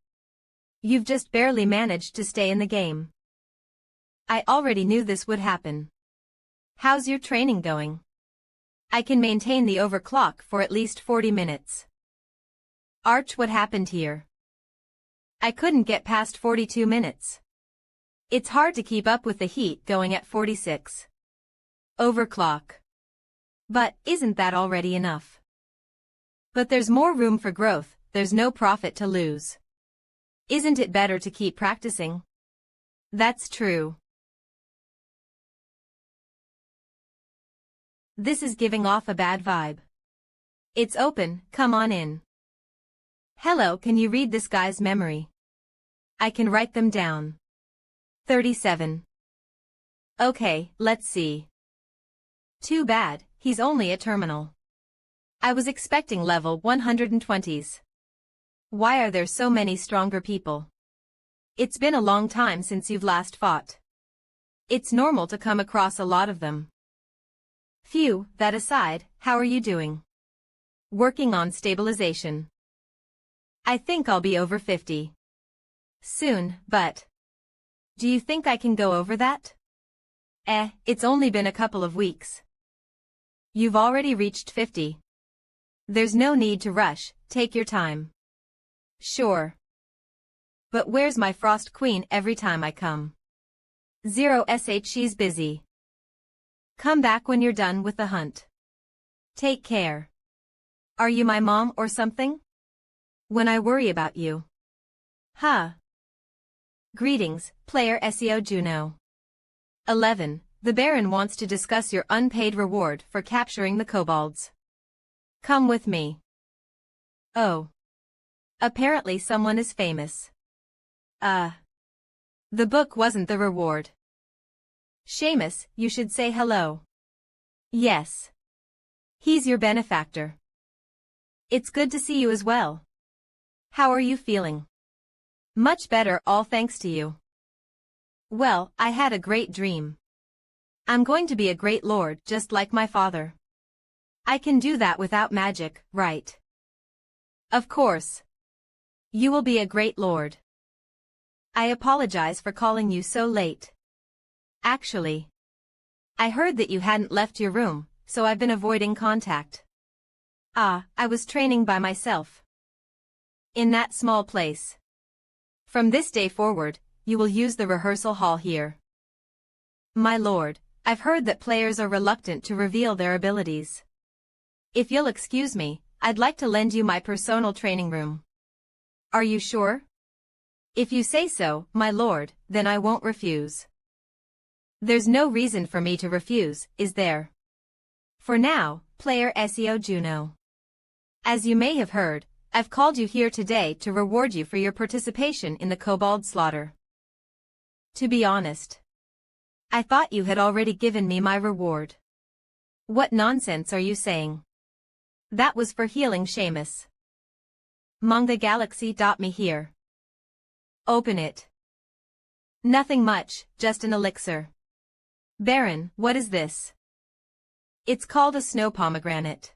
You've just barely managed to stay in the game. I already knew this would happen. How's your training going? I can maintain the overclock for at least 40 minutes. Arch, what happened here? I couldn't get past 42 minutes. It's hard to keep up with the heat going at 46. Overclock. But isn't that already enough? But there's more room for growth, there's no profit to lose. Isn't it better to keep practicing? That's true. This is giving off a bad vibe. It's open, come on in. Hello, can you read this guy's memory? I can write them down. 37. Okay, let's see. Too bad, he's only a terminal. I was expecting level 120s. Why are there so many stronger people? It's been a long time since you've last fought. It's normal to come across a lot of them. Phew, that aside, how are you doing? Working on stabilization. I think I'll be over 50. Soon, but do you think I can go over that? It's only been a couple of weeks. You've already reached 50. There's no need to rush, take your time. Sure. But where's my Frost Queen every time I come? 0sh, she's busy. Come back when you're done with the hunt. Take care. Are you my mom or something? When I worry about you. Huh. Greetings, player SEO Juno. 11. The Baron wants to discuss your unpaid reward for capturing the kobolds. Come with me. Oh. Apparently someone is famous. The book wasn't the reward. Seamus, you should say hello. Yes. He's your benefactor. It's good to see you as well. How are you feeling? Much better, all thanks to you. Well, I had a great dream. I'm going to be a great lord just like my father. I can do that without magic, right? Of course. You will be a great lord. I apologize for calling you so late. Actually, I heard that you hadn't left your room, so I've been avoiding contact. I was training by myself. In that small place. From this day forward, you will use the rehearsal hall here. My lord, I've heard that players are reluctant to reveal their abilities. If you'll excuse me, I'd like to lend you my personal training room. Are you sure? If you say so, my lord, then I won't refuse. There's no reason for me to refuse, is there? For now, player SEO Juno. As you may have heard, I've called you here today to reward you for your participation in the kobold slaughter. To be honest, I thought you had already given me my reward. What nonsense are you saying? That was for healing Seamus. ManhwaGalaxy.me here. Open it. Nothing much, just an elixir. Baron, what is this? It's called a snow pomegranate.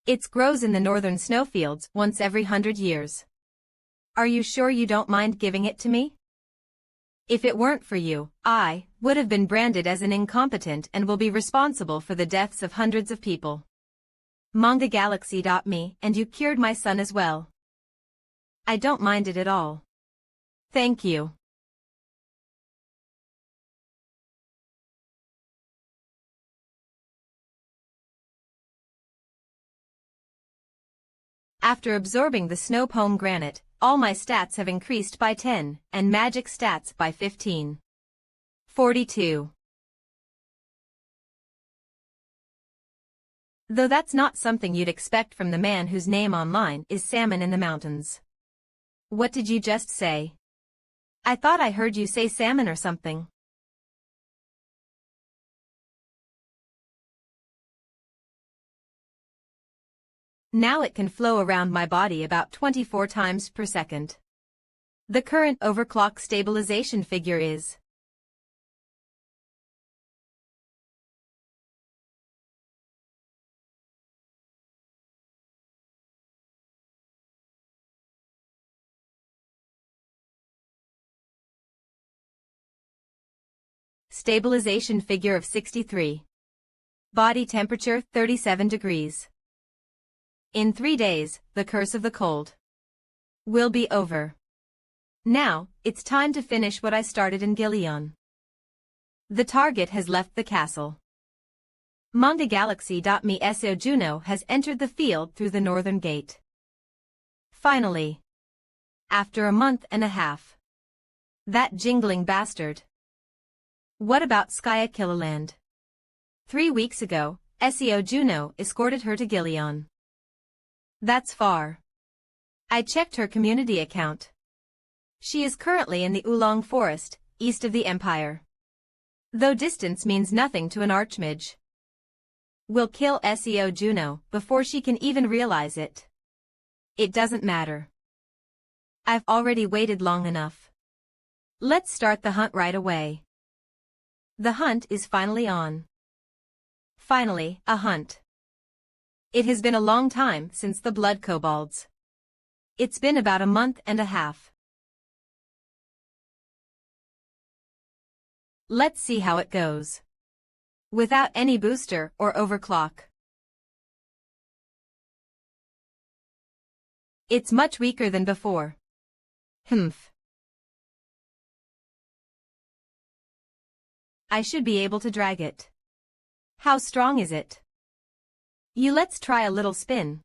It grows in the northern snowfields once every 100 years. Are you sure you don't mind giving it to me? If it weren't for you, I would have been branded as an incompetent and will be responsible for the deaths of hundreds of people. ManhwaGalaxy.me, and you cured my son as well. I don't mind it at all. Thank you. After absorbing the snow pomegranate, all my stats have increased by 10, and magic stats by 15. 42. Though that's not something you'd expect from the man whose name online is Salmon in the Mountains. What did you just say? I thought I heard you say salmon or something. Now it can flow around my body about 24 times per second. The current overclock stabilization figure is stabilization figure of 63. Body temperature 37 degrees. In 3 days, the curse of the cold will be over. Now, it's time to finish what I started in Gileon. The target has left the castle. ManhwaGalaxy.me SO Juno has entered the field through the northern gate. Finally. After a month and a half. That jingling bastard. What about Skya Killerland? 3 weeks ago, SEO Juno escorted her to Gileon. That's far. I checked her community account. She is currently in the Oolong Forest, east of the Empire. Though distance means nothing to an archmage. We'll kill SEO Juno before she can even realize it. It doesn't matter. I've already waited long enough. Let's start the hunt right away. The hunt is finally on. Finally, a hunt. It has been a long time since the blood kobolds. It's been about a month and a half. Let's see how it goes. Without any booster or overclock. It's much weaker than before. Humph. I should be able to drag it. How strong is it? Let's try a little spin.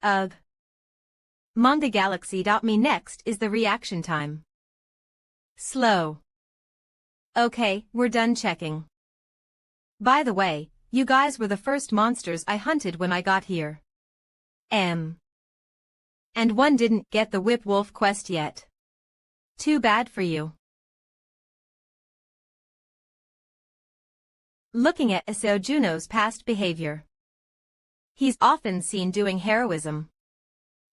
Ugh. ManhwaGalaxy.me next is the reaction time. Slow. Okay, we're done checking. By the way, you guys were the first monsters I hunted when I got here. And one didn't get the Whip Wolf quest yet. Too bad for you. Looking at SEO Juno's past behavior. He's often seen doing heroism.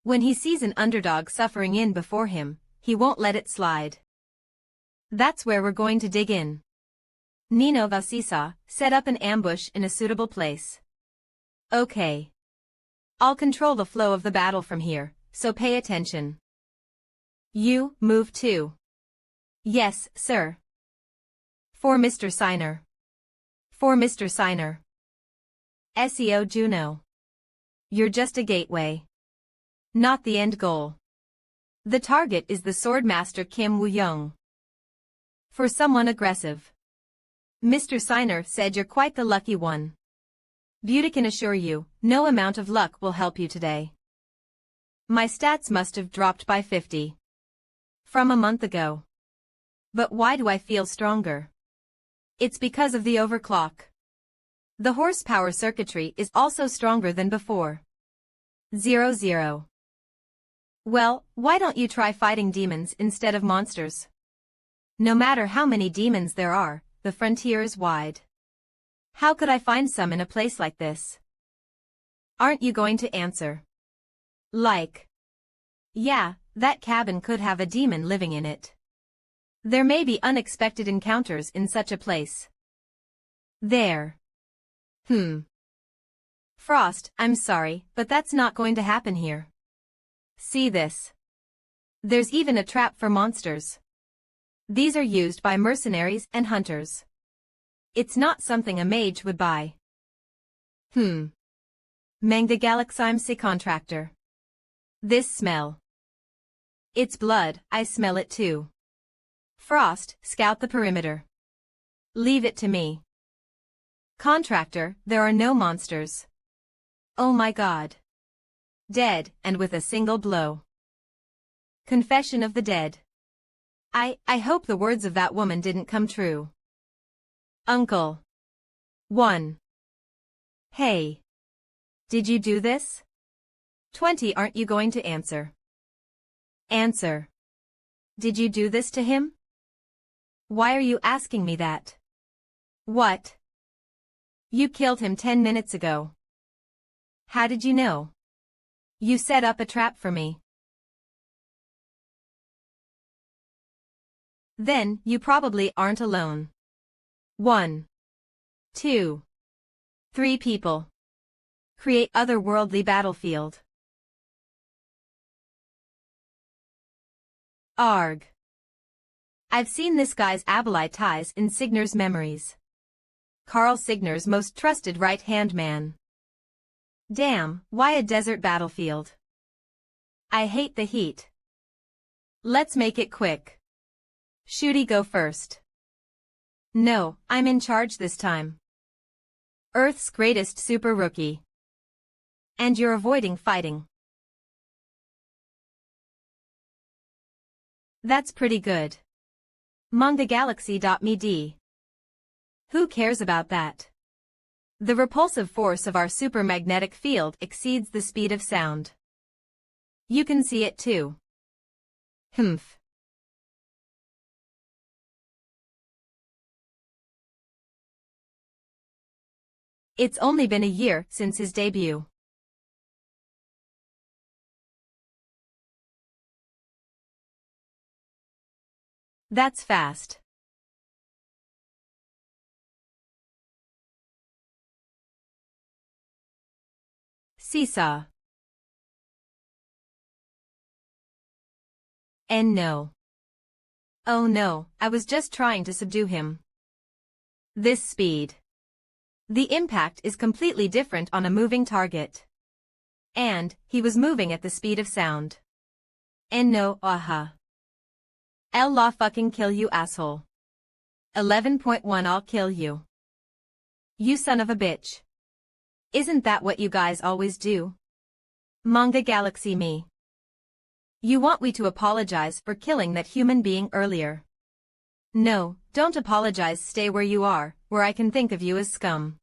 When he sees an underdog suffering in before him, he won't let it slide. That's where we're going to dig in. Nino Vasisa, set up an ambush in a suitable place. Okay. I'll control the flow of the battle from here, so pay attention. You, move too. Yes, sir. For Mr. Signer. For Mr. Signer. SEO Juno. You're just a gateway. Not the end goal. The target is the Swordmaster Kim Woo-young. For someone aggressive. Mr. Signer said you're quite the lucky one. Beauty can assure you, no amount of luck will help you today. My stats must have dropped by 50. From a month ago. But why do I feel stronger? It's because of the overclock. The horsepower circuitry is also stronger than before. 00. Well, why don't you try fighting demons instead of monsters? No matter how many demons there are, the frontier is wide. How could I find some in a place like this? Aren't you going to answer? Like. Yeah, that cabin could have a demon living in it. There may be unexpected encounters in such a place. There. Frost, I'm sorry, but that's not going to happen here. See this. There's even a trap for monsters. These are used by mercenaries and hunters. It's not something a mage would buy. Manga Galaxy contractor. This smell. It's blood, I smell it too. Frost, scout the perimeter. Leave it to me. Contractor, there are no monsters. Oh my God. Dead, and with a single blow. Confession of the dead. I hope the words of that woman didn't come true. Uncle. 1. Hey. Did you do this? 20. Aren't you going to answer? Answer. Did you do this to him? Why are you asking me that? What? You killed him 10 minutes ago. How did you know? You set up a trap for me. Then, you probably aren't alone. 1. 2. 3 people. Create otherworldly battlefield. Arg. I've seen this guy's Abalite ties in Signer's memories. Carl Signer's most trusted right-hand man. Damn, why a desert battlefield? I hate the heat. Let's make it quick. Shooty go first. No, I'm in charge this time. Earth's greatest super rookie. And you're avoiding fighting. That's pretty good. MangaGalaxy.me. Who cares about that? The repulsive force of our supermagnetic field exceeds the speed of sound. You can see it too. Humph. It's only been a year since his debut. That's fast. Seesaw. And no. Oh no, I was just trying to subdue him. This speed. The impact is completely different on a moving target. And, he was moving at the speed of sound. And no, aha. Allah fucking kill you asshole. 11.1 I'll kill you. You son of a bitch. Isn't that what you guys always do? Manga Galaxy me. You want me to apologize for killing that human being earlier? No, don't apologize, stay where you are, where I can think of you as scum.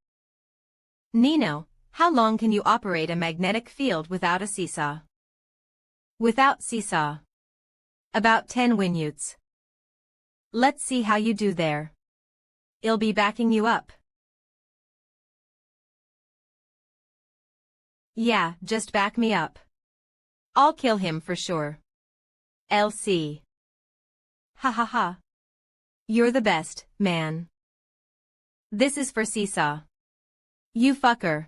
Nino, how long can you operate a magnetic field without a seesaw? Without seesaw. About 10 minutes. Let's see how you do there. I'll be backing you up. Yeah, just back me up. I'll kill him for sure. LC. Ha ha ha. You're the best, man. This is for Seesaw. You fucker.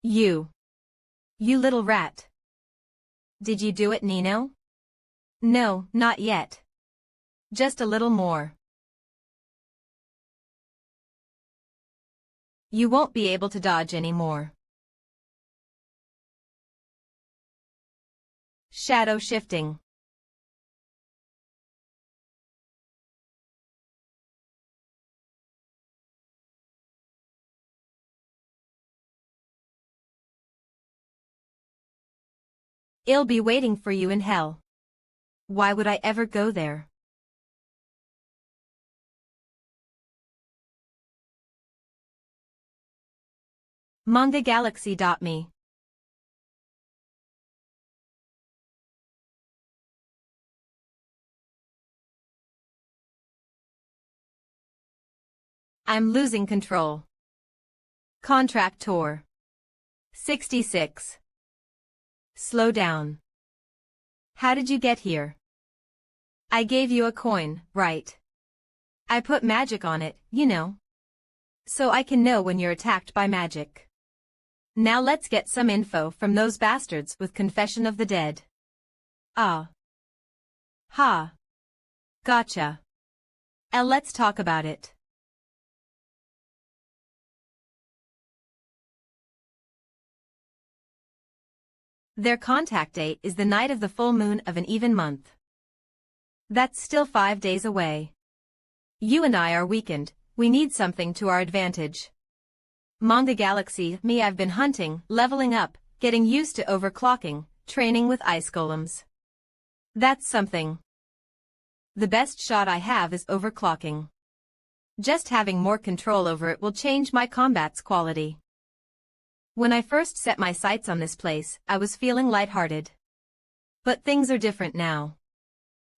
You. You little rat. Did you do it, Nino? No, not yet. Just a little more. You won't be able to dodge anymore. Shadow shifting. It'll be waiting for you in hell. Why would I ever go there? MangaGalaxy.me. I'm losing control. Contractor. 66. Slow down. How did you get here? I gave you a coin, right? I put magic on it, you know. So I can know when you're attacked by magic. Now let's get some info from those bastards with Confession of the Dead. Ah. Ha. Gotcha. Let's talk about it. Their contact date is the night of the full moon of an even month. That's still 5 days away. You and I are weakened, we need something to our advantage. Manga Galaxy, me, I've been hunting, leveling up, getting used to overclocking, training with ice golems. That's something. The best shot I have is overclocking. Just having more control over it will change my combat's quality. When I first set my sights on this place, I was feeling lighthearted. But things are different now.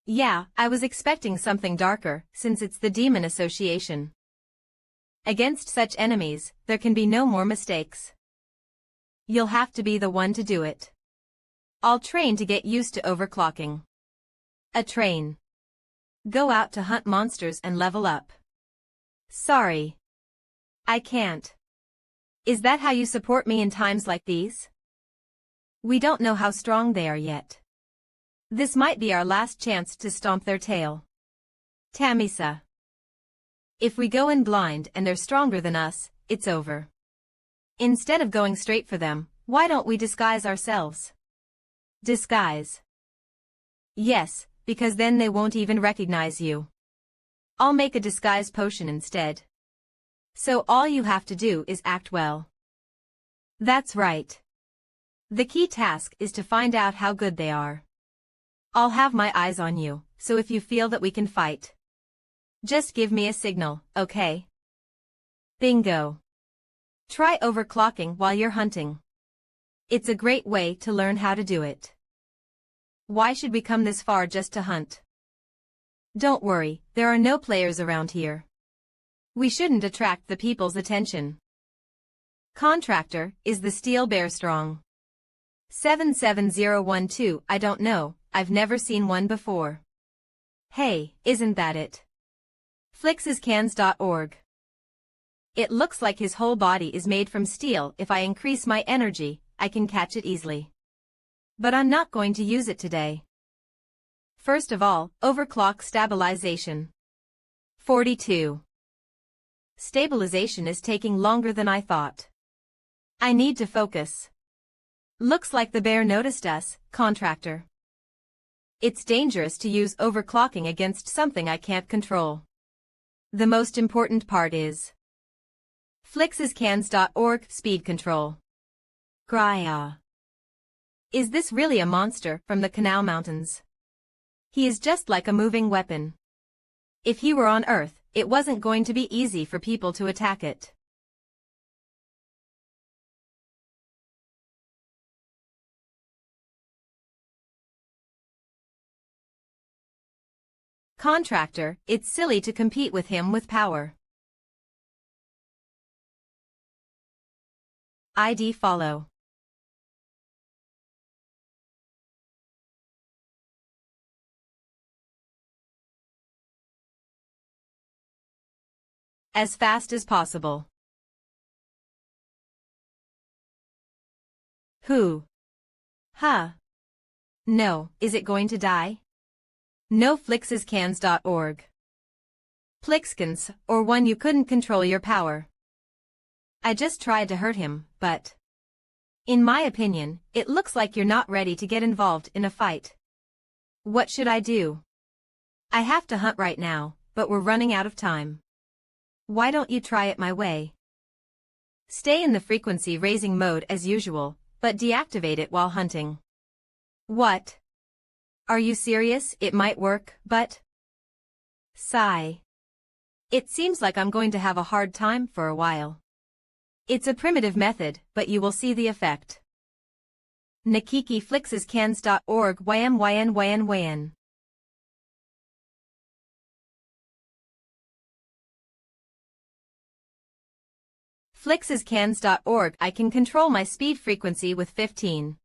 Yeah, I was expecting something darker, since it's the Demon Association. Against such enemies, there can be no more mistakes. You'll have to be the one to do it. I'll train to get used to overclocking. A train. Go out to hunt monsters and level up. Sorry. I can't. Is that how you support me in times like these? We don't know how strong they are yet. This might be our last chance to stomp their tail. Tamisa. If we go in blind and they're stronger than us, it's over. Instead of going straight for them, why don't we disguise ourselves? Disguise. Yes, because then they won't even recognize you. I'll make a disguise potion instead. So all you have to do is act well. That's right. The key task is to find out how good they are. I'll have my eyes on you, so if you feel that we can fight, just give me a signal, okay? Bingo. Try overclocking while you're hunting. It's a great way to learn how to do it. Why should we come this far just to hunt? Don't worry, there are no players around here. We shouldn't attract the people's attention. Contractor, is the steel bear strong? 77012, I don't know, I've never seen one before. Hey, isn't that it? Flixscans.org. It looks like his whole body is made from steel. If I increase my energy, I can catch it easily. But I'm not going to use it today. First of all, overclock stabilization. 42. Stabilization is taking longer than I thought. I need to focus. Looks like the bear noticed us, contractor. It's dangerous to use overclocking against something I can't control. The most important part is Flixscans.org speed control. Grya. Is this really a monster from the Canal Mountains? He is just like a moving weapon. If he were on Earth, it wasn't going to be easy for people to attack it. Contractor, it's silly to compete with him with power. ID follow. As fast as possible. Who? Huh. No, is it going to die? No flixscans.org. Plixkins, or one you couldn't control your power. I just tried to hurt him, but... in my opinion, it looks like you're not ready to get involved in a fight. What should I do? I have to hunt right now, but we're running out of time. Why don't you try it my way? Stay in the frequency raising mode as usual, but deactivate it while hunting. What? Are you serious? It might work, but... sigh. It seems like I'm going to have a hard time for a while. It's a primitive method, but you will see the effect. nakikiflixscans.org ym. Flixscans.org. I can control my speed frequency with 15.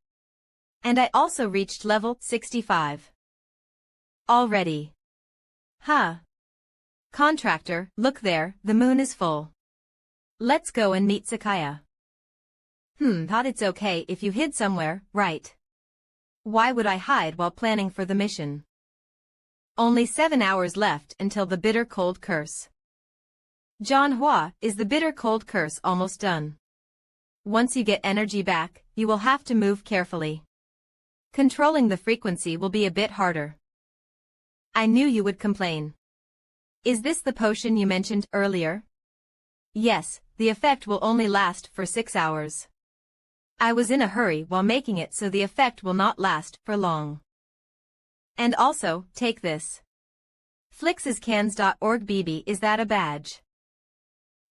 And I also reached level 65. Already. Huh. Contractor, look there, the moon is full. Let's go and meet Sakaya. Thought it's okay if you hid somewhere, right? Why would I hide while planning for the mission? Only 7 hours left until the bitter cold curse. MANHWA, is the bitter cold curse almost done? Once you get energy back, you will have to move carefully. Controlling the frequency will be a bit harder. I knew you would complain. Is this the potion you mentioned earlier? Yes, the effect will only last for 6 hours. I was in a hurry while making it, so the effect will not last for long. And also, take this. Flixscans.org. BB, is that a badge?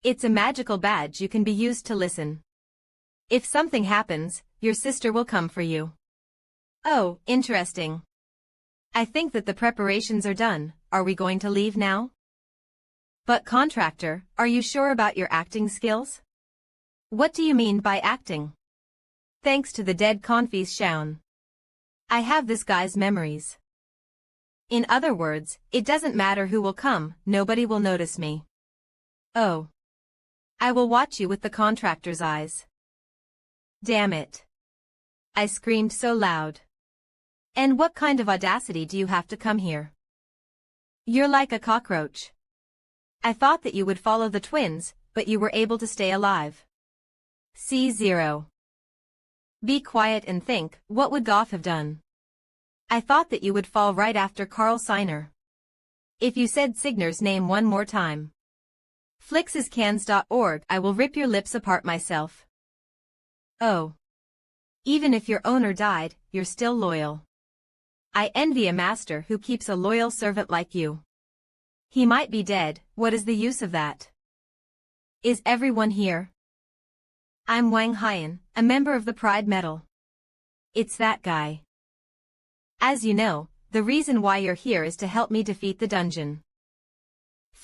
It's a magical badge you can be used to listen. If something happens, your sister will come for you. Oh, interesting. I think that the preparations are done. Are we going to leave now? But contractor, are you sure about your acting skills? What do you mean by acting? Thanks to the dead Confucian. I have this guy's memories. In other words, it doesn't matter who will come, nobody will notice me. Oh. I will watch you with the contractor's eyes. Damn it. I screamed so loud. And what kind of audacity do you have to come here? You're like a cockroach. I thought that you would follow the twins, but you were able to stay alive. C0. Be quiet and think, what would Goth have done? I thought that you would fall right after Carl Signer. If you said Signer's name one more time. Flixscans.org. I will rip your lips apart myself. Oh. Even if your owner died, you're still loyal. I envy a master who keeps a loyal servant like you. He might be dead, what is the use of that? Is everyone here? I'm Wang Hyan, a member of the Pride Medal. It's that guy. As you know, the reason why you're here is to help me defeat the dungeon.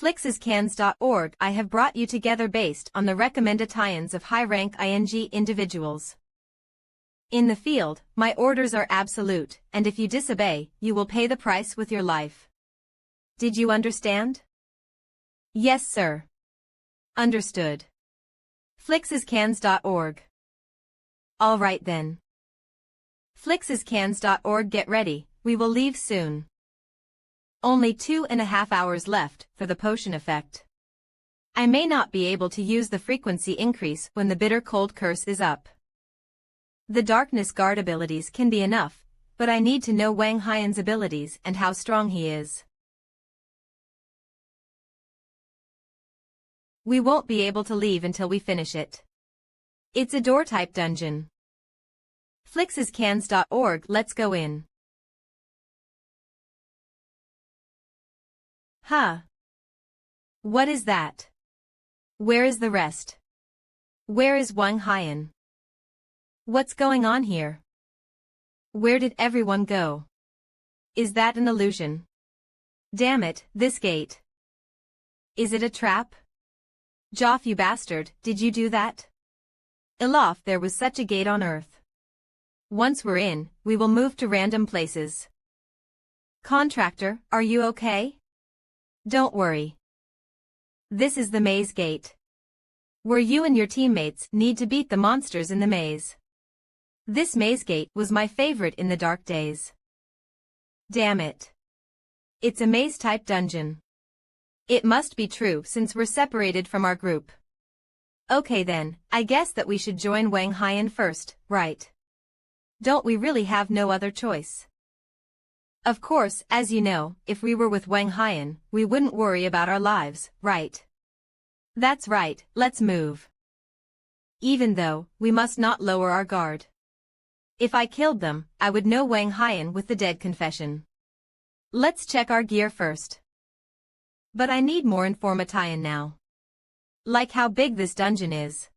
Flixscans.org. I have brought you together based on the recommended tie-ins of high-rank individuals. In the field, my orders are absolute, and if you disobey, you will pay the price with your life. Did you understand? Yes, sir. Understood. Flixscans.org. All right then. Flixscans.org. Get ready, we will leave soon. Only 2.5 hours left for the potion effect. I may not be able to use the frequency increase when the bitter cold curse is up. The darkness guard abilities can be enough, but I need to know Wang Hyan's abilities and how strong he is. We won't be able to leave until we finish it. It's a door-type dungeon. Flixscans.org. Let's go in. Huh. What is that? Where is the rest? Where is Wang Hyan? What's going on here? Where did everyone go? Is that an illusion? Damn it, this gate. Is it a trap? Joff, you bastard, did you do that? Ilof, there was such a gate on Earth. Once we're in, we will move to random places. Contractor, are you okay? Don't worry. This is the maze gate. Where you and your teammates need to beat the monsters in the maze. This maze gate was my favorite in the dark days. Damn it. It's a maze-type dungeon. It must be true since we're separated from our group. Okay then, I guess that we should join Wang Haiyan first, right? Don't we really have no other choice? Of course, as you know, if we were with Wang Haiyan, we wouldn't worry about our lives, right? That's right, let's move. Even though, we must not lower our guard. If I killed them, I would know Wang Haiyan with the dead confession. Let's check our gear first. But I need more information now. Like how big this dungeon is.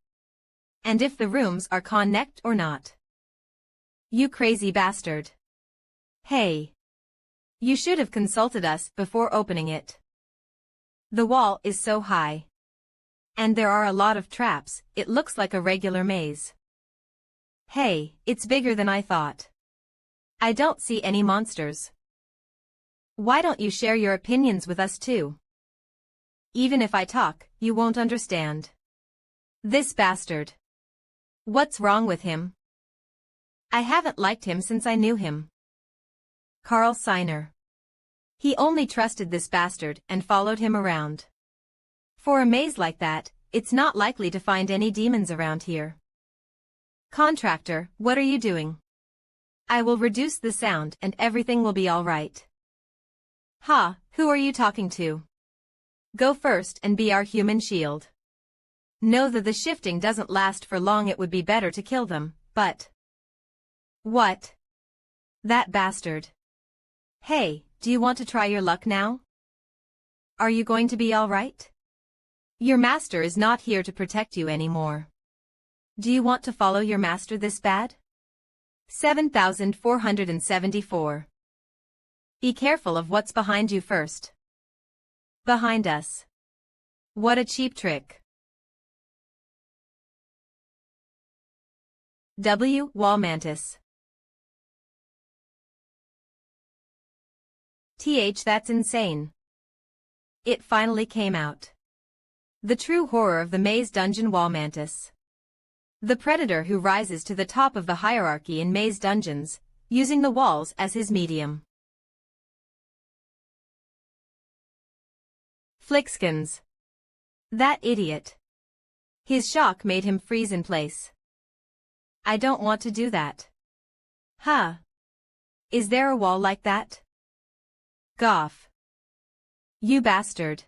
And if the rooms are connect or not. You crazy bastard. Hey. You should have consulted us before opening it. The wall is so high. And there are a lot of traps, it looks like a regular maze. Hey, it's bigger than I thought. I don't see any monsters. Why don't you share your opinions with us too? Even if I talk, you won't understand. This bastard. What's wrong with him? I haven't liked him since I knew him. Carl Seiner. He only trusted this bastard and followed him around. For a maze like that, it's not likely to find any demons around here. Contractor, what are you doing? I will reduce the sound and everything will be all right. Ha, who are you talking to? Go first and be our human shield. Know that the shifting doesn't last for long, it would be better to kill them, but... What? That bastard. Hey, do you want to try your luck now? Are you going to be all right? Your master is not here to protect you anymore. Do you want to follow your master this bad? 7474. Be careful of what's behind you first. Behind us. What a cheap trick. Wall mantis. That's insane. It finally came out. The true horror of the maze dungeon wall mantis. The predator who rises to the top of the hierarchy in maze dungeons, using the walls as his medium. Flixkins. That idiot. His shock made him freeze in place. I don't want to do that. Huh. Is there a wall like that? Goff. You bastard.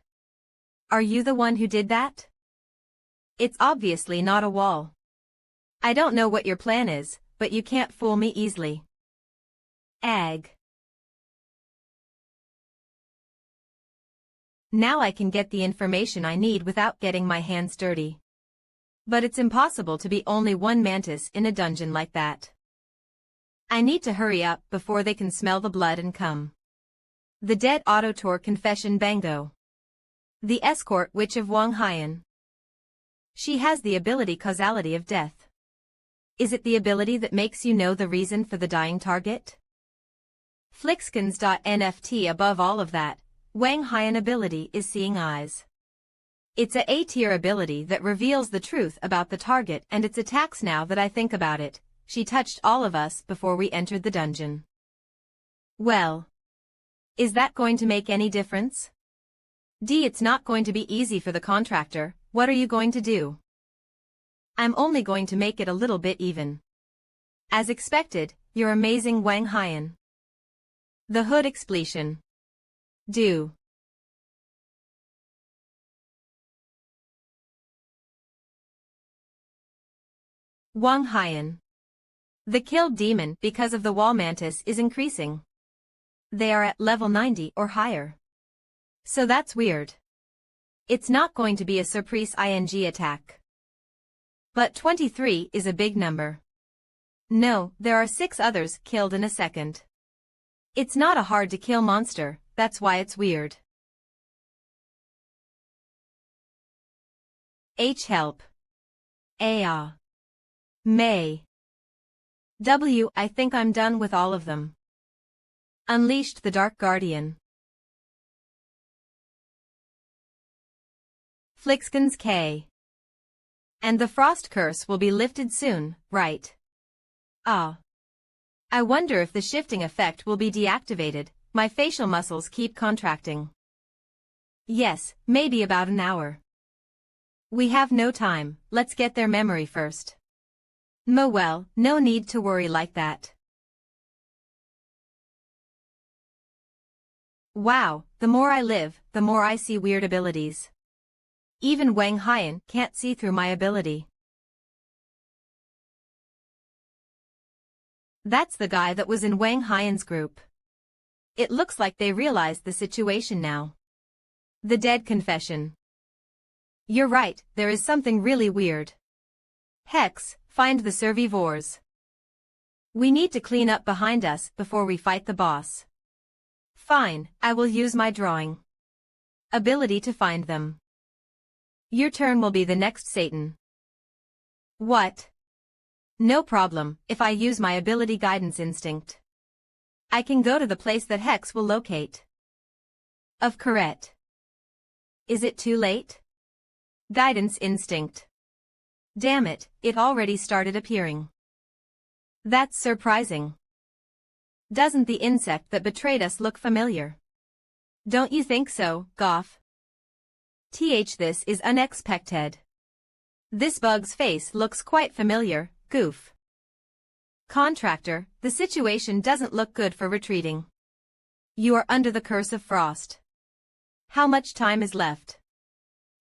Are you the one who did that? It's obviously not a wall. I don't know what your plan is, but you can't fool me easily. Ag. Now I can get the information I need without getting my hands dirty. But it's impossible to be only one mantis in a dungeon like that. I need to hurry up before they can smell the blood and come. The dead Autotor confession Bango. The escort witch of Wang Haiyan. She has the ability causality of death. Is it the ability that makes you know the reason for the dying target? Flixkins.nft. Above all of that, Wang Haiyan ability is seeing eyes. It's a A-tier ability that reveals the truth about the target and its attacks. Now that I think about it, she touched all of us before we entered the dungeon. Well. Is that going to make any difference? It's not going to be easy for the contractor. What are you going to do? I'm only going to make it a little bit even. As expected, you're amazing Wang Haiyan. The hood expletion. Do. Wang Haiyan. The killed demon because of the wall mantis is increasing. They are at level 90 or higher. So that's weird. It's not going to be a surprise ing attack. But 23 is a big number. No, there are 6 others killed in a second. It's not a hard to kill monster, that's why it's weird. Help. May. I think I'm done with all of them. Unleashed the Dark Guardian. Flixkins K. And the frost curse will be lifted soon, right? Ah. I wonder if the shifting effect will be deactivated. My facial muscles keep contracting. Yes, maybe about an hour. We have no time, let's get their memory first. Well, no need to worry like that. Wow, the more I live, the more I see weird abilities. Even Wang Haiyan can't see through my ability. That's the guy that was in Wang Haiyan's group. It looks like they realized the situation now. The dead confession. You're right, there is something really weird. Hex, find the survivors. We need to clean up behind us before we fight the boss. Fine, I will use my drawing ability to find them. Your turn will be the next Satan. What? No problem, if I use my ability guidance instinct. I can go to the place that Hex will locate. Of correct. Is it too late? Guidance instinct. Damn it, it already started appearing. That's surprising. Doesn't the insect that betrayed us look familiar? Don't you think so, Goff? This is unexpected. This bug's face looks quite familiar, Goof. Contractor, the situation doesn't look good for retreating. You are under the curse of frost. How much time is left?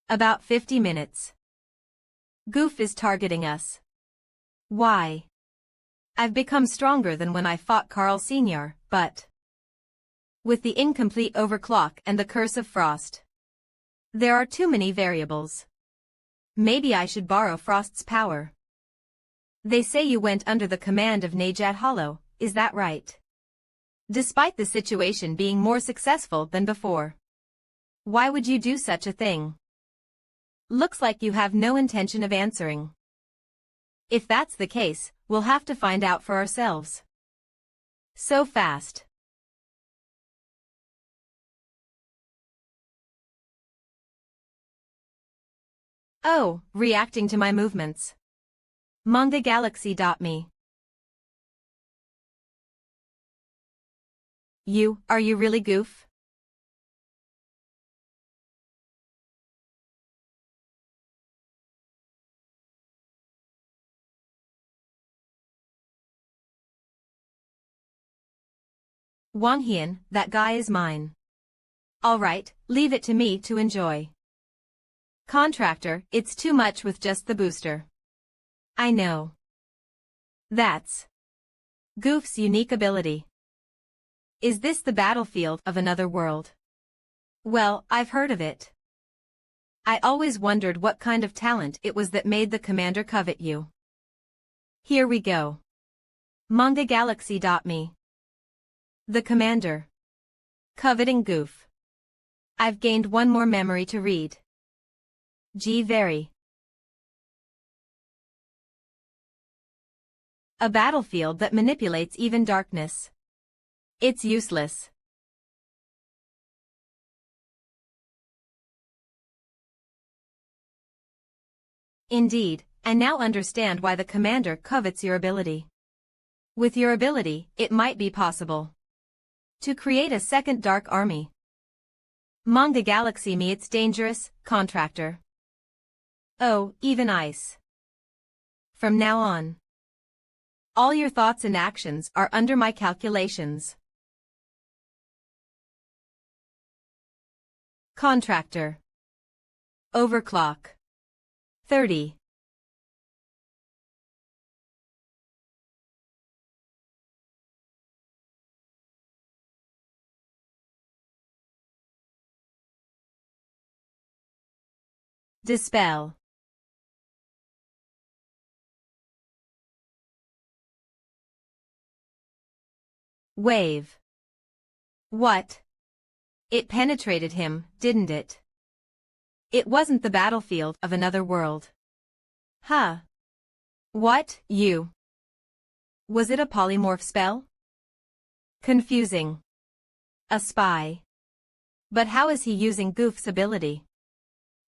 About 50 minutes. Goof is targeting us. Why? I've become stronger than when I fought Carl Sr., but with the incomplete overclock and the curse of frost, there are too many variables. Maybe I should borrow Frost's power. They say you went under the command of Najat Hollow, is that right? Despite the situation being more successful than before. Why would you do such a thing? Looks like you have no intention of answering. If that's the case, we'll have to find out for ourselves. So fast. Oh, reacting to my movements. MangaGalaxy.me. Are you really Goof? Wang Haiyan, that guy is mine. Alright, leave it to me to enjoy. Contractor, it's too much with just the booster. I know. That's Goof's unique ability. Is this the battlefield of another world? Well, I've heard of it. I always wondered what kind of talent it was that made the commander covet you. Here we go. MangaGalaxy.me. The commander. Coveting Goof. I've gained one more memory to read. Very. A battlefield that manipulates even darkness. It's useless. Indeed, I now understand why the commander covets your ability. With your ability, it might be possible to create a second dark army. Manga Galaxy me it's dangerous, contractor. Oh, even ice. From now on, all your thoughts and actions are under my calculations. Contractor. Overclock. 30. Dispel. Wave. What? It penetrated him, didn't it? It wasn't the battlefield of another world. Huh. What, you? Was it a polymorph spell? Confusing. A spy. But how is he using Goof's ability?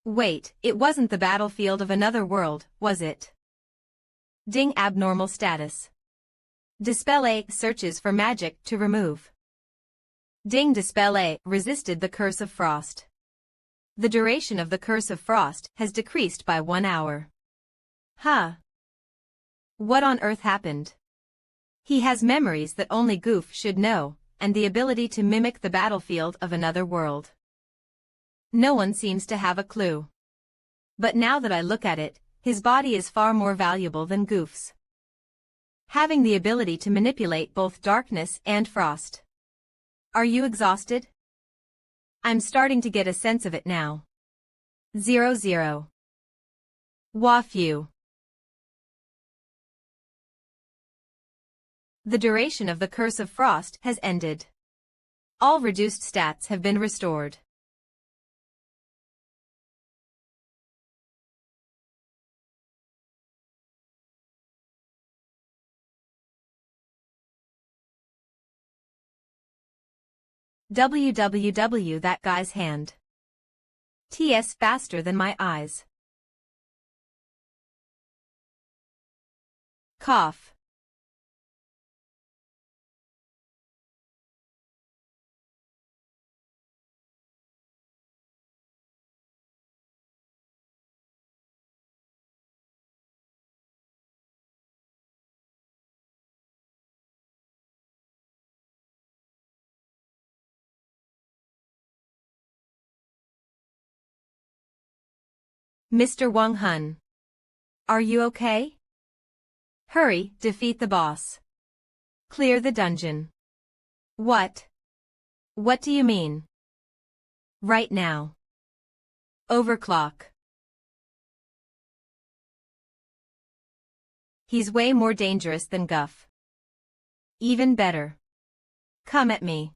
Wait, it wasn't the battlefield of another world, was it? Ding abnormal status. Dispel A searches for magic to remove. Ding. Dispel A resisted the curse of frost. The duration of the curse of frost has decreased by 1 hour. Huh. What on earth happened? He has memories that only Goof should know, and the ability to mimic the battlefield of another world. No one seems to have a clue. But now that I look at it, his body is far more valuable than Goof's. Having the ability to manipulate both darkness and frost. Are you exhausted? I'm starting to get a sense of it now. 00. Wafyu. The duration of the curse of frost has ended. All reduced stats have been restored. WWW. That guy's hand. TS faster than my eyes. Cough. Mr. Wang Hun. Are you okay? Hurry, defeat the boss. Clear the dungeon. What? What do you mean? Right now. Overclock. He's way more dangerous than Guff. Even better. Come at me.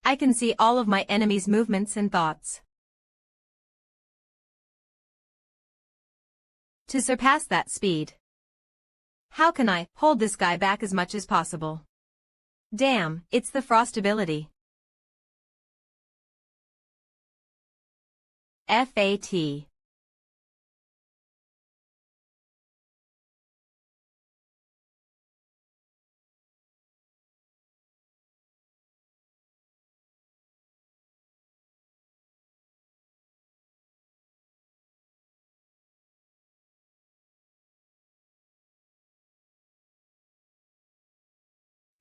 I can see all of my enemies' movements and thoughts. To surpass that speed. How can I hold this guy back as much as possible? Damn, it's the frost ability. FAT.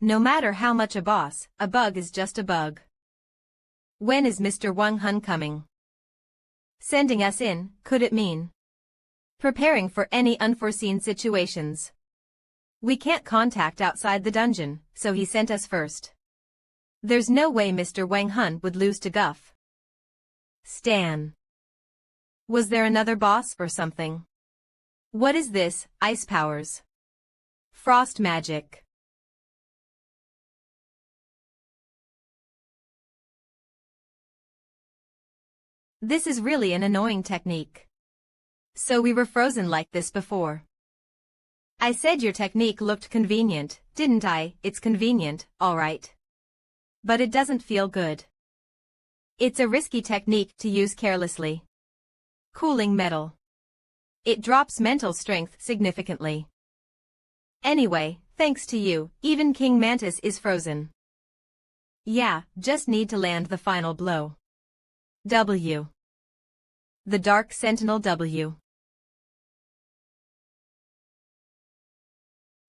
No matter how much a boss, a bug is just a bug. When is Mr. Wang Hun coming? Sending us in, could it mean? Preparing for any unforeseen situations. We can't contact outside the dungeon, so he sent us first. There's no way Mr. Wang Hun would lose to Guff. Stan. Was there another boss or something? What is this, ice powers? Frost magic. This is really an annoying technique. So we were frozen like this before. I said your technique looked convenient, didn't I? It's convenient, alright. But it doesn't feel good. It's a risky technique to use carelessly. Cooling metal. It drops mental strength significantly. Anyway, thanks to you, even King Mantis is frozen. Yeah, just need to land the final blow. W. The Dark Sentinel W.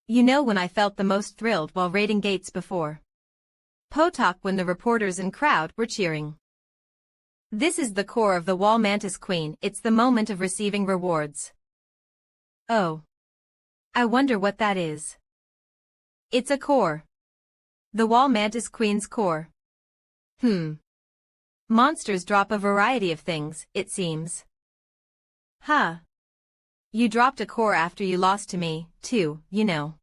You know when I felt the most thrilled while raiding gates before? Potok, when the reporters and crowd were cheering. This is the core of the Wall Mantis Queen. It's the moment of receiving rewards. Oh. I wonder what that is. It's a core. The Wall Mantis Queen's core. Monsters drop a variety of things, it seems. Huh. You dropped a core after you lost to me, too, you know.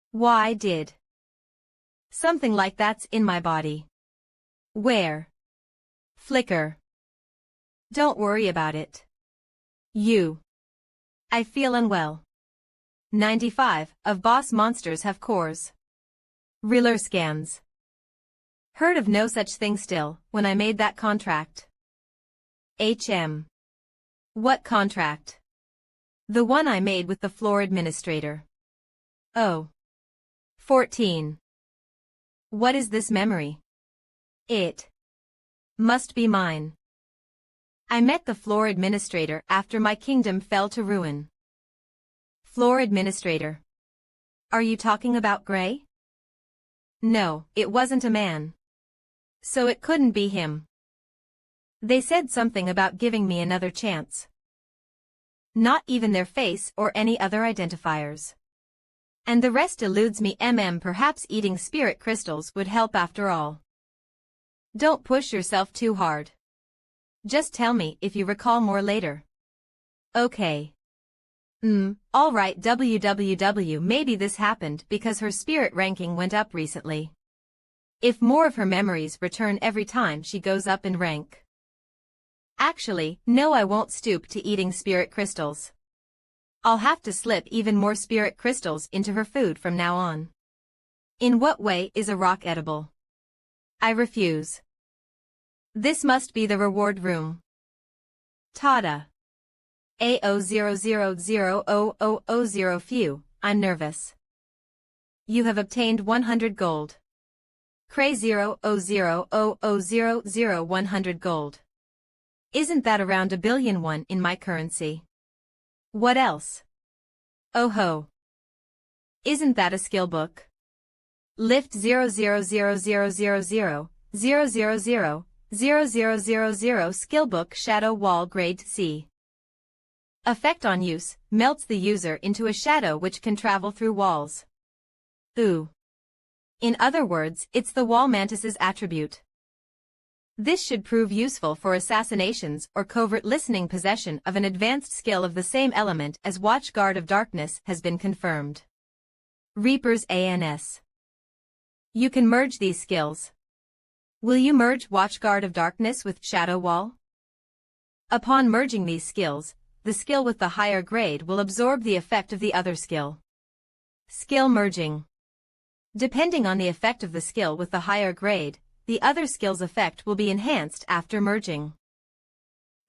Why did? Something like that's in my body. Where? Flicker. Don't worry about it. I feel unwell. 95 of boss monsters have cores. Realer scans. Heard of no such thing still, when I made that contract. What contract? The one I made with the floor administrator. Oh. 14. What is this memory? It must be mine. I met the floor administrator after my kingdom fell to ruin. Floor administrator. Are you talking about Gray? No, it wasn't a man. So it couldn't be him. They said something about giving me another chance. Not even their face or any other identifiers. And the rest eludes me. Perhaps eating spirit crystals would help after all. Don't push yourself too hard. Just tell me if you recall more later. Okay. Alright. Maybe this happened because her spirit ranking went up recently. If more of her memories return every time she goes up in rank. Actually, no, I won't stoop to eating spirit crystals. I'll have to slip even more spirit crystals into her food from now on. In what way is a rock edible? I refuse. This must be the reward room. Tada. A0000000. Phew, I'm nervous. You have obtained 100 gold. Cray 0000000 100 gold. Isn't that around a billion won in my currency? What else? Oh ho. Isn't that a skill book? Lift 00000000000 skill book shadow wall grade C. Effect on use, melts the user into a shadow which can travel through walls. Ooh. In other words, it's the wall mantis's attribute. This should prove useful for assassinations or covert listening. Possession of an advanced skill of the same element as Watchguard of Darkness has been confirmed. Reaper's ANS. You can merge these skills. Will you merge Watchguard of Darkness with Shadow Wall? Upon merging these skills, the skill with the higher grade will absorb the effect of the other skill. Skill merging. Depending on the effect of the skill with the higher grade, the other skill's effect will be enhanced after merging.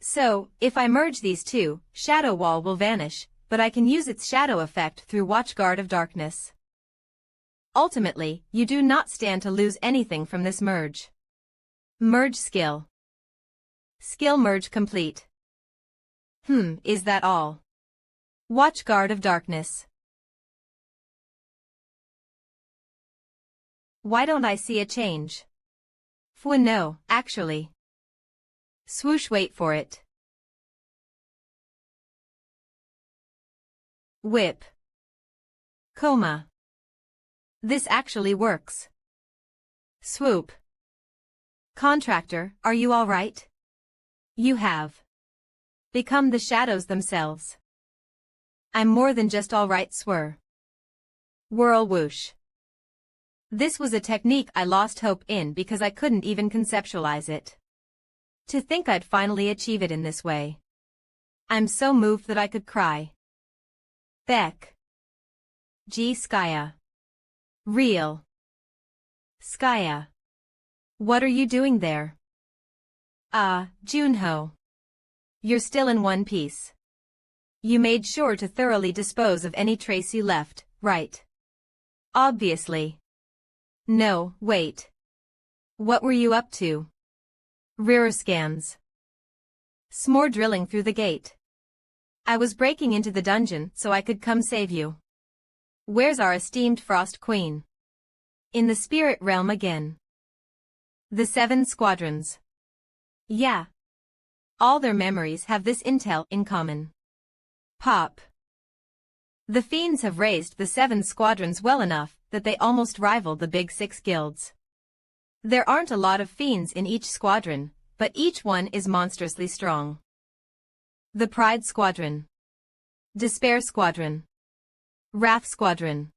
So, if I merge these two, Shadow Wall will vanish, but I can use its shadow effect through Watchguard of Darkness. Ultimately, you do not stand to lose anything from this merge. Merge skill. Skill merge complete. Is that all? Watchguard of Darkness. Why don't I see a change? No, actually. Swoosh, wait for it. Whip. Coma. This actually works. Swoop. Contractor, are you all right? You have become the shadows themselves. I'm more than just all right. Swir. Whirl whoosh. This was a technique I lost hope in because I couldn't even conceptualize it. To think I'd finally achieve it in this way. I'm so moved that I could cry. Beck. G. Skya. Real. Skya. What are you doing there? Junho. You're still in one piece. You made sure to thoroughly dispose of any trace you left, right? Obviously. No, wait. What were you up to? Rear scans. S'more drilling through the gate. I was breaking into the dungeon so I could come save you. Where's our esteemed Frost Queen? In the spirit realm again. The 7 squadrons. Yeah. All their memories have this intel in common. Pop. The fiends have raised the 7 squadrons well enough that they almost rival the big 6 guilds. There aren't a lot of fiends in each squadron, but each one is monstrously strong. The Pride Squadron. Despair Squadron. Wrath Squadron.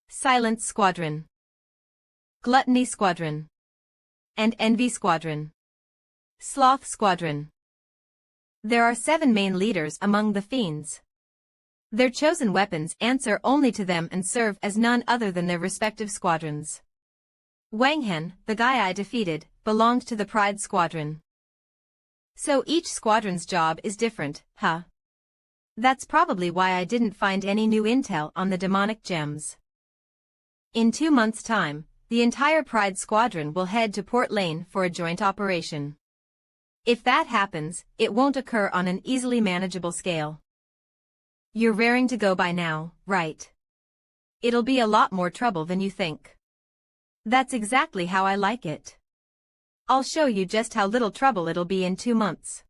Silence Squadron. Gluttony Squadron. And Envy Squadron. Sloth Squadron. There are 7 main leaders among the fiends. Their chosen weapons answer only to them and serve as none other than their respective squadrons. Wang Hen, the guy I defeated, belonged to the Pride Squadron. So each squadron's job is different, huh? That's probably why I didn't find any new intel on the demonic gems. In 2 months' time, the entire Pride Squadron will head to Port Lane for a joint operation. If that happens, it won't occur on an easily manageable scale. You're raring to go by now, right? It'll be a lot more trouble than you think. That's exactly how I like it. I'll show you just how little trouble it'll be in 2 months.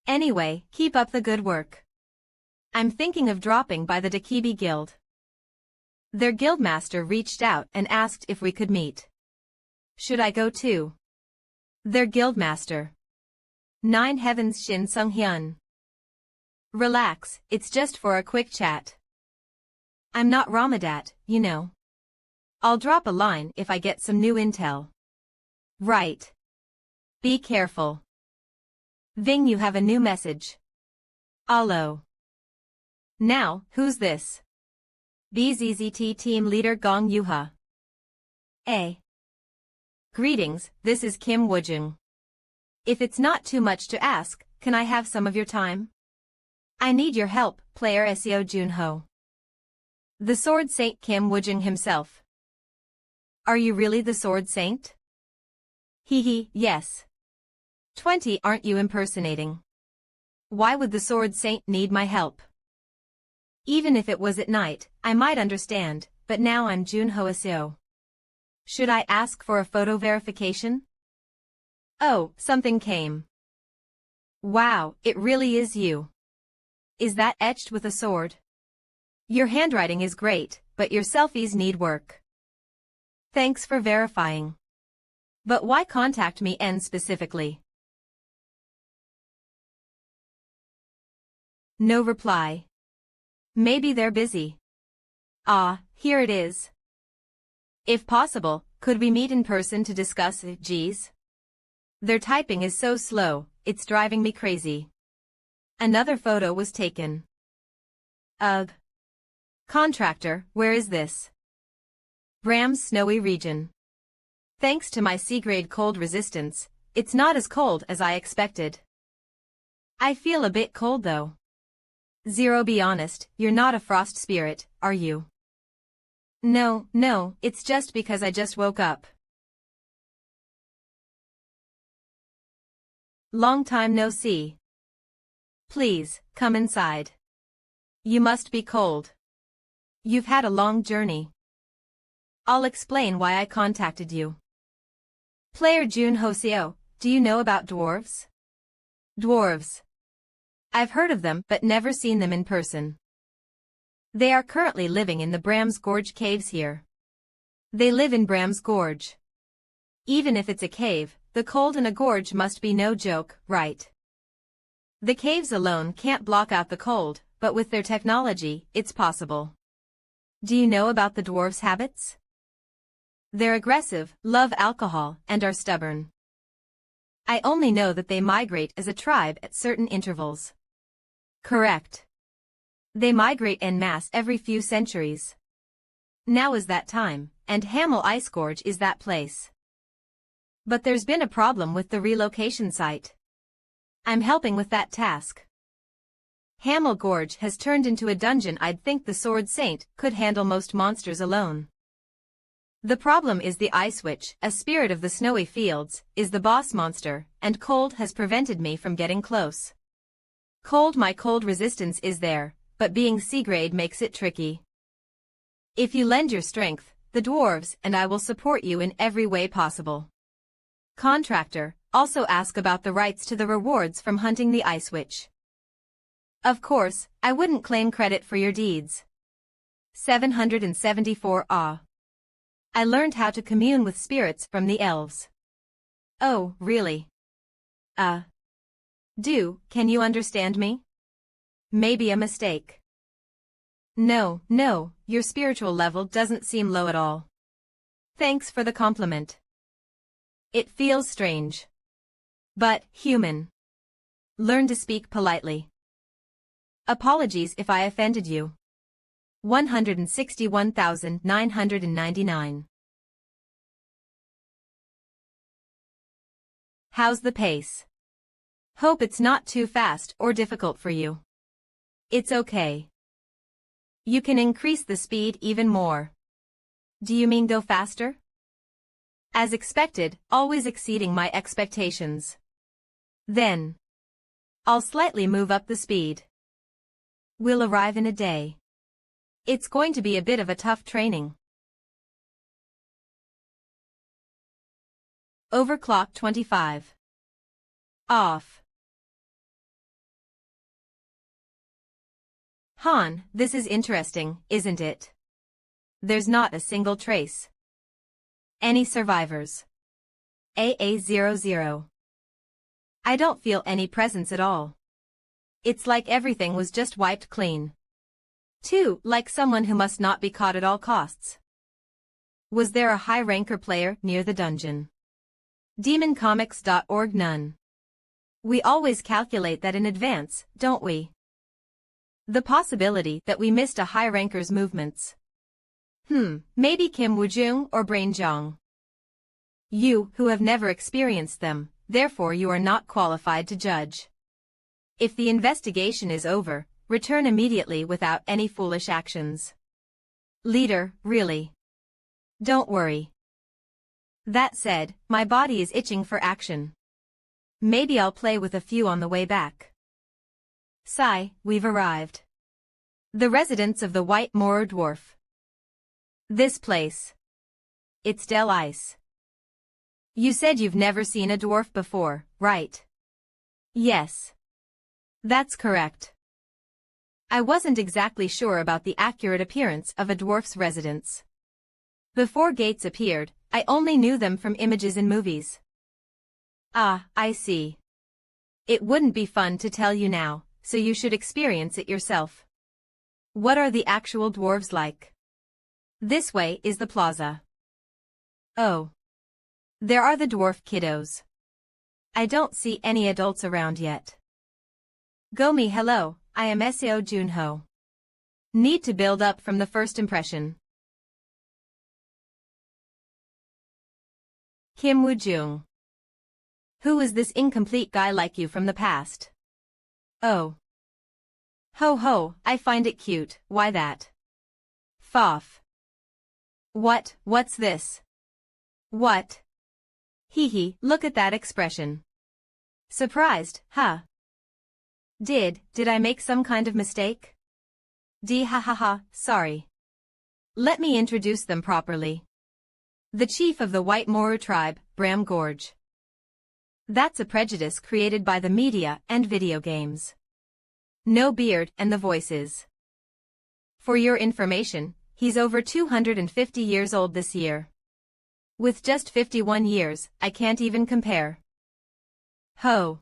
Anyway, keep up the good work. I'm thinking of dropping by the Dakibi Guild. Their guildmaster reached out and asked if we could meet. Should I go too? Their guildmaster. 9 Heavens Shin Sung Hyun. Relax, it's just for a quick chat. I'm not Ramadat, you know. I'll drop a line if I get some new intel. Right. Be careful. Ving, you have a new message. Allo. Now, who's this? BZZT team leader Gong Yuha. A. Greetings, this is Kim Woojung. If it's not too much to ask, can I have some of your time? I need your help, player Seo Junho. The Sword Saint Kim Woojung himself. Are you really the Sword Saint? Hee, yes. 20, aren't you impersonating? Why would the Sword Saint need my help? Even if it was at night, I might understand, but now I'm Junho Seo. Should I ask for a photo verification? Oh, something came. Wow, it really is you. Is that etched with a sword? Your handwriting is great, but your selfies need work. Thanks for verifying. But why contact me specifically? No reply. Maybe they're busy. Ah, here it is. If possible, could we meet in person to discuss G's? Their typing is so slow, it's driving me crazy. Another photo was taken. Ugh. Contractor, where is this? Bram's snowy region. Thanks to my C-grade cold resistance, it's not as cold as I expected. I feel a bit cold though. Zero, be honest, you're not a frost spirit, are you? No, it's just because I just woke up. Long time no see. Please, come inside. You must be cold. You've had a long journey. I'll explain why I contacted you. Player Jun Hoseo, do you know about dwarves? Dwarves. I've heard of them but never seen them in person. They are currently living in the Bram's Gorge caves here. They live in Bram's Gorge. Even if it's a cave, the cold in a gorge must be no joke, right? The caves alone can't block out the cold, but with their technology, it's possible. Do you know about the dwarves' habits? They're aggressive, love alcohol, and are stubborn. I only know that they migrate as a tribe at certain intervals. Correct. They migrate en masse every few centuries. Now is that time, and Hamel Ice Gorge is that place. But there's been a problem with the relocation site. I'm helping with that task. Hamel Gorge has turned into a dungeon. I'd think the Sword Saint could handle most monsters alone. The problem is the Ice Witch, a spirit of the snowy fields, is the boss monster, and cold has prevented me from getting close. My cold resistance is there, but being C-grade makes it tricky. If you lend your strength, the dwarves and I will support you in every way possible. Contractor, also ask about the rights to the rewards from hunting the Ice Witch. Of course, I wouldn't claim credit for your deeds. 774 I learned how to commune with spirits from the elves. Oh, really? Can you understand me? Maybe a mistake. No, your spiritual level doesn't seem low at all. Thanks for the compliment. It feels strange. But, human. Learn to speak politely. Apologies if I offended you. 161,999 How's the pace? Hope it's not too fast or difficult for you. It's okay. You can increase the speed even more. Do you mean go faster? As expected, always exceeding my expectations. Then, I'll slightly move up the speed. We'll arrive in a day. It's going to be a bit of a tough training. Overclock 25. Off. Han, this is interesting, isn't it? There's not a single trace. Any survivors? AA00. I don't feel any presence at all. It's like everything was just wiped clean. 2. Like someone who must not be caught at all costs. Was there a high-ranker player near the dungeon? Demoncomics.org. None. We always calculate that in advance, don't we? The possibility that we missed a high-ranker's movements. Maybe Kim Woo-jung or Brain Jong. You, who have never experienced them, therefore you are not qualified to judge. If the investigation is over, return immediately without any foolish actions. Leader, really. Don't worry. That said, my body is itching for action. Maybe I'll play with a few on the way back. Sigh, we've arrived. The residence of the White Moro Dwarf. This place. It's Del Ice. You said you've never seen a dwarf before, right? Yes. That's correct. I wasn't exactly sure about the accurate appearance of a dwarf's residence. Before gates appeared, I only knew them from images in movies. Ah, I see. It wouldn't be fun to tell you now, so you should experience it yourself. What are the actual dwarves like? This way is the plaza. Oh. There are the dwarf kiddos. I don't see any adults around yet. Gomi, hello, I am Seo Junho. Need to build up from the first impression. Kim Woo-jung. Who is this incomplete guy like you from the past? Oh. Ho ho, I find it cute, why that? Foff. What's this? What? Hee hee, look at that expression. Surprised, huh? Did I make some kind of mistake? Ha ha ha, sorry. Let me introduce them properly. The chief of the White Moro tribe, Bram Gorge. That's a prejudice created by the media and video games. No beard and the voices. For your information, he's over 250 years old this year. With just 51 years, I can't even compare. Ho.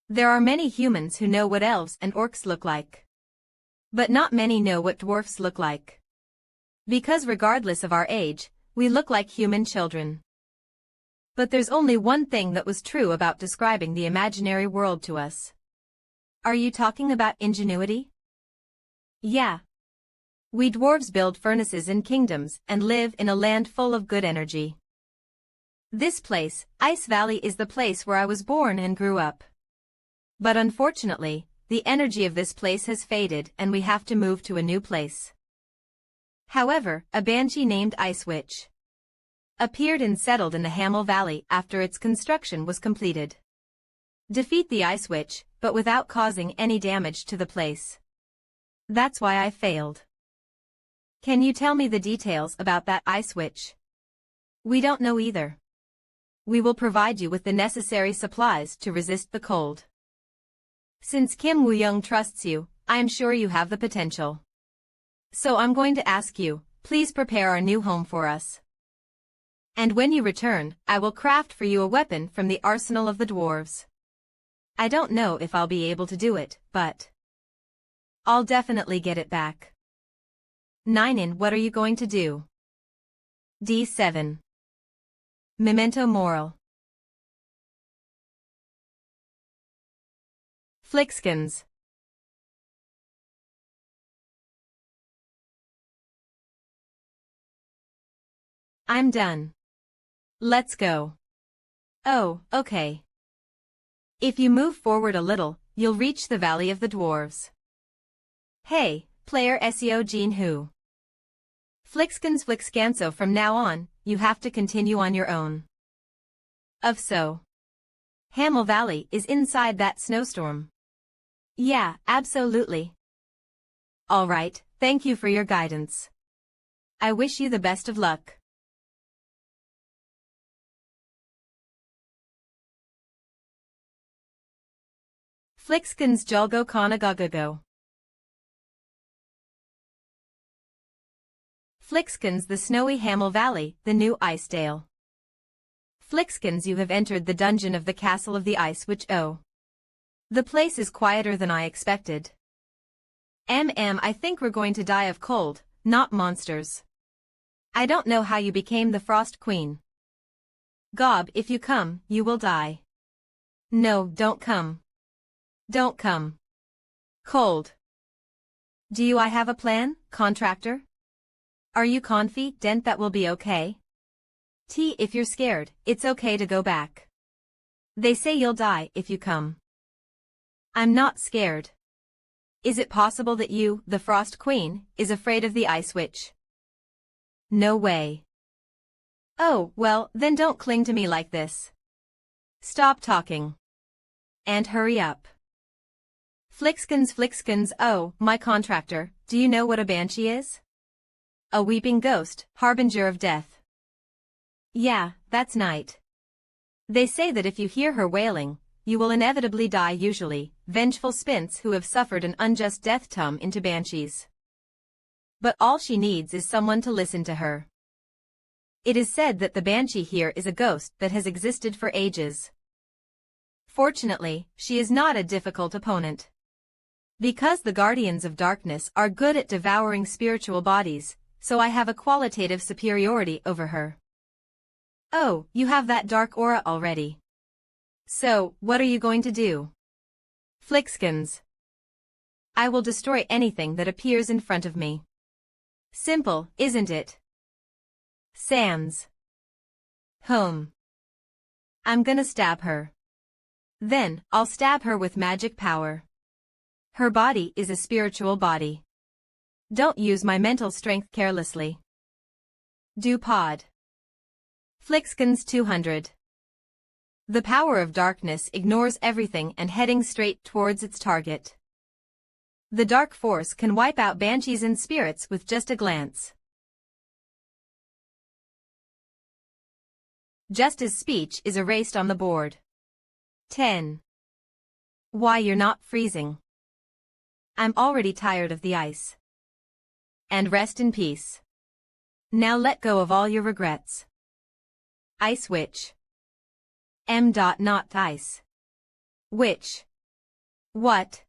There are many humans who know what elves and orcs look like. But not many know what dwarfs look like. Because regardless of our age, we look like human children. But there's only one thing that was true about describing the imaginary world to us. Are you talking about ingenuity? Yeah. We dwarves build furnaces in kingdoms and live in a land full of good energy. This place, Ice Valley, is the place where I was born and grew up. But unfortunately, the energy of this place has faded and we have to move to a new place. However, a banshee named Ice Witch appeared and settled in the Hamel Valley after its construction was completed. Defeat the Ice Witch, but without causing any damage to the place. That's why I failed. Can you tell me the details about that Ice Witch? We don't know either. We will provide you with the necessary supplies to resist the cold. Since Kim Woo-jung trusts you, I am sure you have the potential. So I'm going to ask you, please prepare our new home for us. And when you return, I will craft for you a weapon from the arsenal of the dwarves. I don't know if I'll be able to do it, but I'll definitely get it back. 9. What are you going to do? D7. Memento Moral. Flickskins. I'm done. Let's go. Oh, okay. If you move forward a little, you'll reach the Valley of the Dwarves. Hey, player SEO Gene Who. Flickskins Flickscanso. From now on, you have to continue on your own. Of so. Hamel Valley is inside that snowstorm. Yeah, absolutely. Alright, thank you for your guidance. I wish you the best of luck. Flickskins Julgo Kanagagago. Flickskins the snowy Hamel Valley, the new Icedale. Flickskins, you have entered the dungeon of the Castle of the Ice Witch. Oh. The place is quieter than I expected. I think we're going to die of cold, not monsters. I don't know how you became the Frost Queen. Gob, if you come, you will die. No, don't come. Don't come. Cold. Do I have a plan, contractor? Are you confident that will be okay? If you're scared, it's okay to go back. They say you'll die if you come. I'm not scared. Is it possible that you, the Frost Queen, is afraid of the Ice Witch? No way. Oh, well, then don't cling to me like this. Stop talking. And hurry up. Flickskins, oh, my contractor, do you know what a banshee is? A weeping ghost, harbinger of death. Yeah, that's night. They say that if you hear her wailing, you will inevitably die. Usually, vengeful spints who have suffered an unjust death turn into banshees. But all she needs is someone to listen to her. It is said that the banshee here is a ghost that has existed for ages. Fortunately, she is not a difficult opponent. Because the Guardians of Darkness are good at devouring spiritual bodies, so I have a qualitative superiority over her. Oh, you have that dark aura already. So, what are you going to do? Flickskins. I will destroy anything that appears in front of me. Simple, isn't it? Sans. Home. I'm gonna stab her. Then, I'll stab her with magic power. Her body is a spiritual body. Don't use my mental strength carelessly. Do pod. Flickskins 200. The power of darkness ignores everything and heading straight towards its target. The dark force can wipe out banshees and spirits with just a glance. Just as speech is erased on the board. 10. Why you're not freezing. I'm already tired of the ice. And rest in peace. Now let go of all your regrets. Ice Witch. Not ice. Witch. What?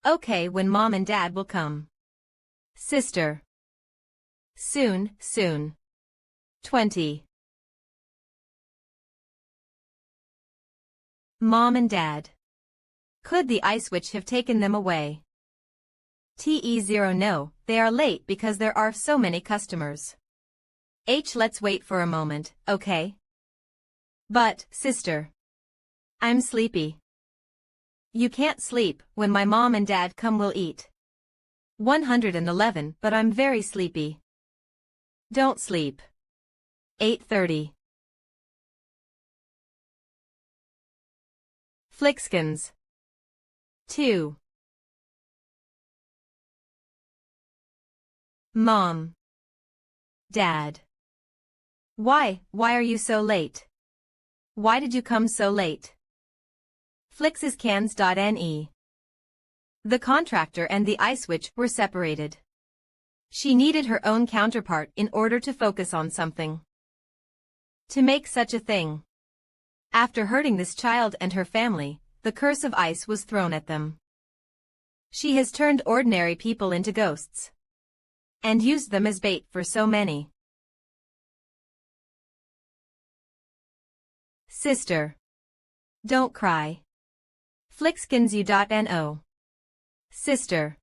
Okay, when Mom and Dad will come. Sister. Soon. 20. Mom and Dad. Could the Ice Witch have taken them away? TE0 No, they are late because there are so many customers. Let's wait for a moment, okay? But, sister. I'm sleepy. You can't sleep, when my mom and dad come we'll eat. 111 But I'm very sleepy. Don't sleep. 8:30. Flickskins. 2. Mom. Dad. Why are you so late? Why did you come so late? Flicksiscans.ne. The contractor and the Ice Witch were separated. She needed her own counterpart in order to focus on something. To make such a thing. After hurting this child and her family, the curse of ice was thrown at them. She has turned ordinary people into ghosts. And used them as bait for so many. Sister. Don't cry. Flickskins Sister.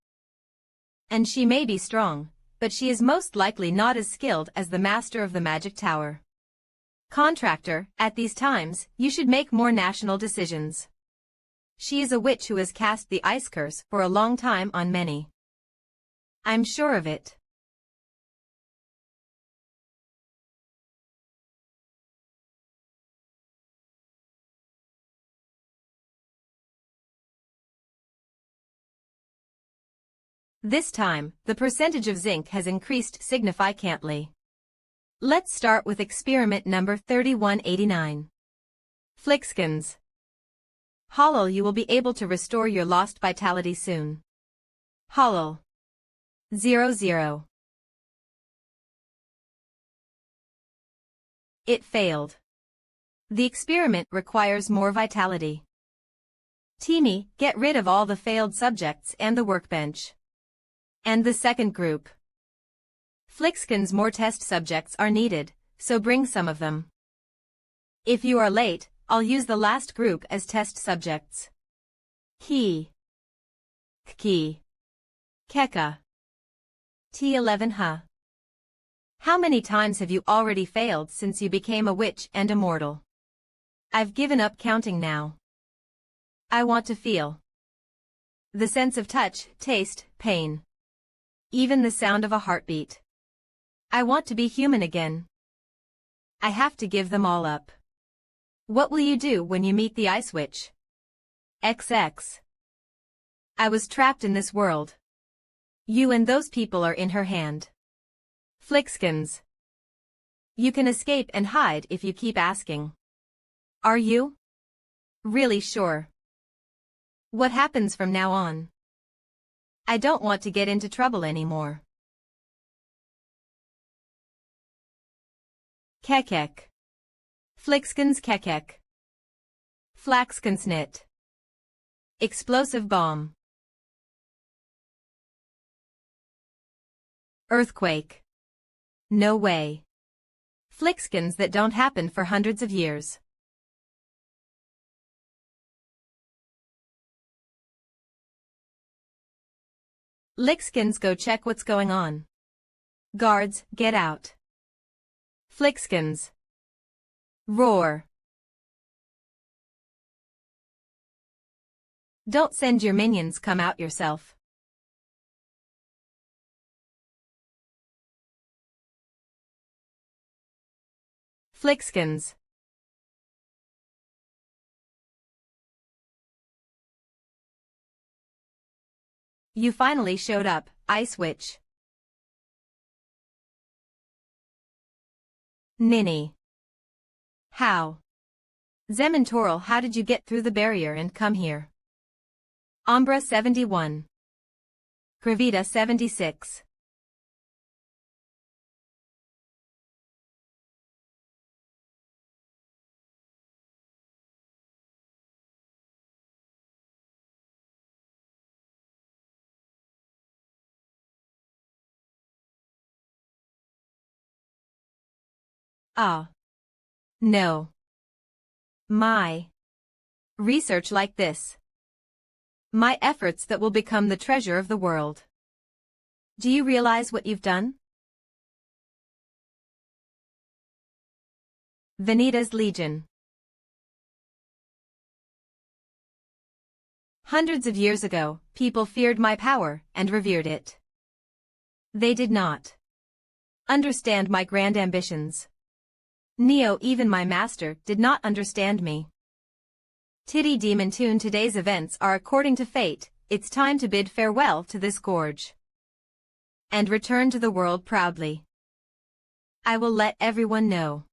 And she may be strong, but she is most likely not as skilled as the master of the magic tower. Contractor, at these times, you should make more national decisions. She is a witch who has cast the ice curse for a long time on many. I'm sure of it. This time, the percentage of zinc has increased significantly. Let's start with experiment number 3189. Flickskins. Hollow, you will be able to restore your lost vitality soon. Hollow. 00. It failed. The experiment requires more vitality. Teamy, get rid of all the failed subjects and the workbench. And the second group. Flickskins, more test subjects are needed, so bring some of them. If you are late, I'll use the last group as test subjects. Kki. Keka. T11 How many times have you already failed since you became a witch and immortal? I've given up counting now. I want to feel. The sense of touch, taste, pain. Even the sound of a heartbeat. I want to be human again. I have to give them all up. What will you do when you meet the Ice Witch? XX. I was trapped in this world. You and those people are in her hand. Flickskins. You can escape and hide if you keep asking. Are you? Really sure? What happens from now on? I don't want to get into trouble anymore. Kekek. Flickskins kekek. Flaxkinsnit. Explosive bomb. Earthquake. No way. Flickskins that don't happen for hundreds of years. Lickskins, go check what's going on. Guards, get out. Flickskins. Roar. Don't send your minions, come out yourself. Flickskins. You finally showed up, Ice Witch. Ninny. How? Zementoral, how did you get through the barrier and come here? Umbra 71. Gravita 76. Ah. No. My. Research like this. My efforts that will become the treasure of the world. Do you realize what you've done? Vanitas Legion. Hundreds of years ago, people feared my power and revered it. They did not understand my grand ambitions. Neo, even my master, did not understand me. Titty Demon Tune, today's events are according to fate. It's time to bid farewell to this gorge and return to the world proudly. I will let everyone know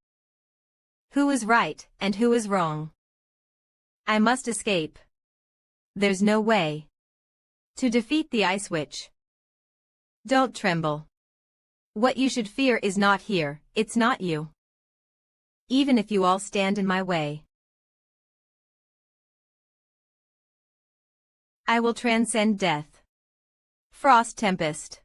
who is right and who is wrong. I must escape. There's no way to defeat the Ice Witch. Don't tremble. What you should fear is not here, it's not you. Even if you all stand in my way, I will transcend death. Frost Tempest.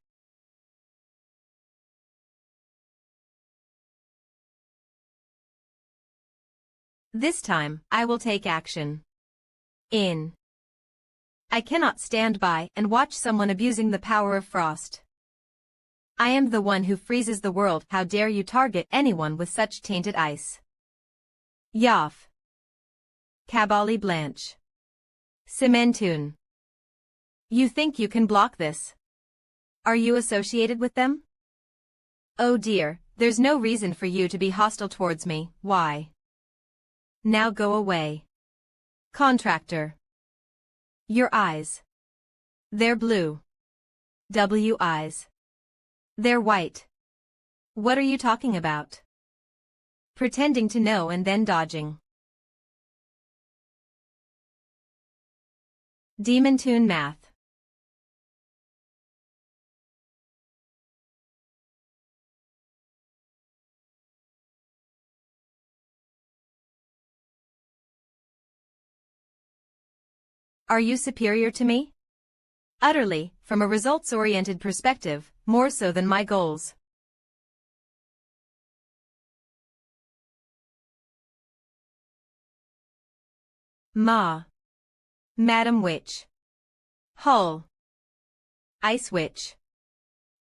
This time, I will take action. I cannot stand by and watch someone abusing the power of frost. I am the one who freezes the world. How dare you target anyone with such tainted ice? Yaf. Kabali Blanche. Simentun. You think you can block this? Are you associated with them? Oh dear, there's no reason for you to be hostile towards me. Why? Now go away. Contractor. Your eyes. They're blue. W eyes. They're white. What are you talking about? Pretending to know and then dodging. Demon Tune Math. Are you superior to me? Utterly, from a results-oriented perspective, more so than my goals. Ma. Madam Witch. Hull. Ice Witch.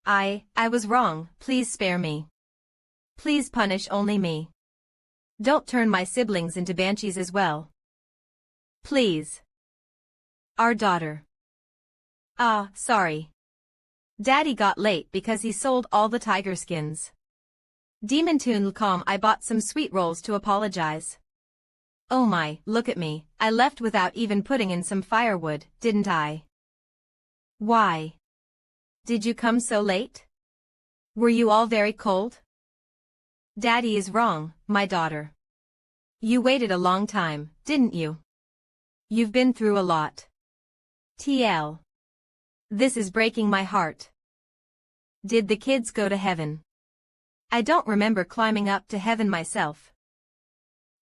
I was wrong, please spare me. Please punish only me. Don't turn my siblings into banshees as well. Please. Our daughter. Sorry. Daddy got late because he sold all the tiger skins. Demon Tune Lcom, I bought some sweet rolls to apologize. Oh my, look at me, I left without even putting in some firewood, didn't I? Why? Did you come so late? Were you all very cold? Daddy is wrong, my daughter. You waited a long time, didn't you? You've been through a lot. TL. This is breaking my heart. Did the kids go to heaven? I don't remember climbing up to heaven myself.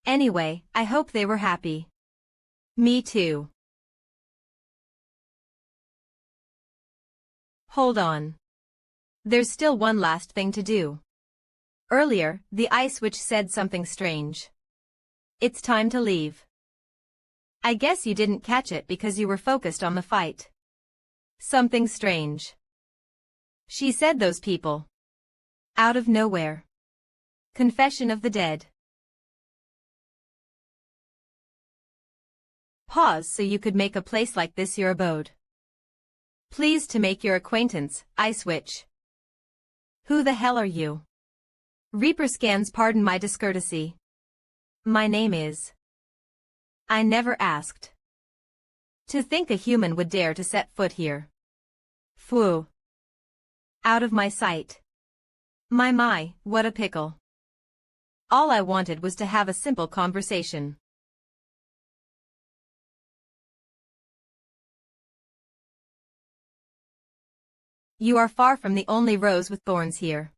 Anyway, I hope they were happy. Me too. Hold on. There's still one last thing to do. Earlier, the Ice Witch said something strange. It's time to leave. I guess you didn't catch it because you were focused on the fight. Something strange. She said those people. Out of nowhere. Confession of the Dead. Pause so you could make a place like this your abode. Pleased to make your acquaintance, Ice Witch. Who the hell are you? Reaper scans, pardon my discourtesy. My name is... I never asked. To think a human would dare to set foot here. Phew. Out of my sight. My, what a pickle. All I wanted was to have a simple conversation. You are far from the only rose with thorns here.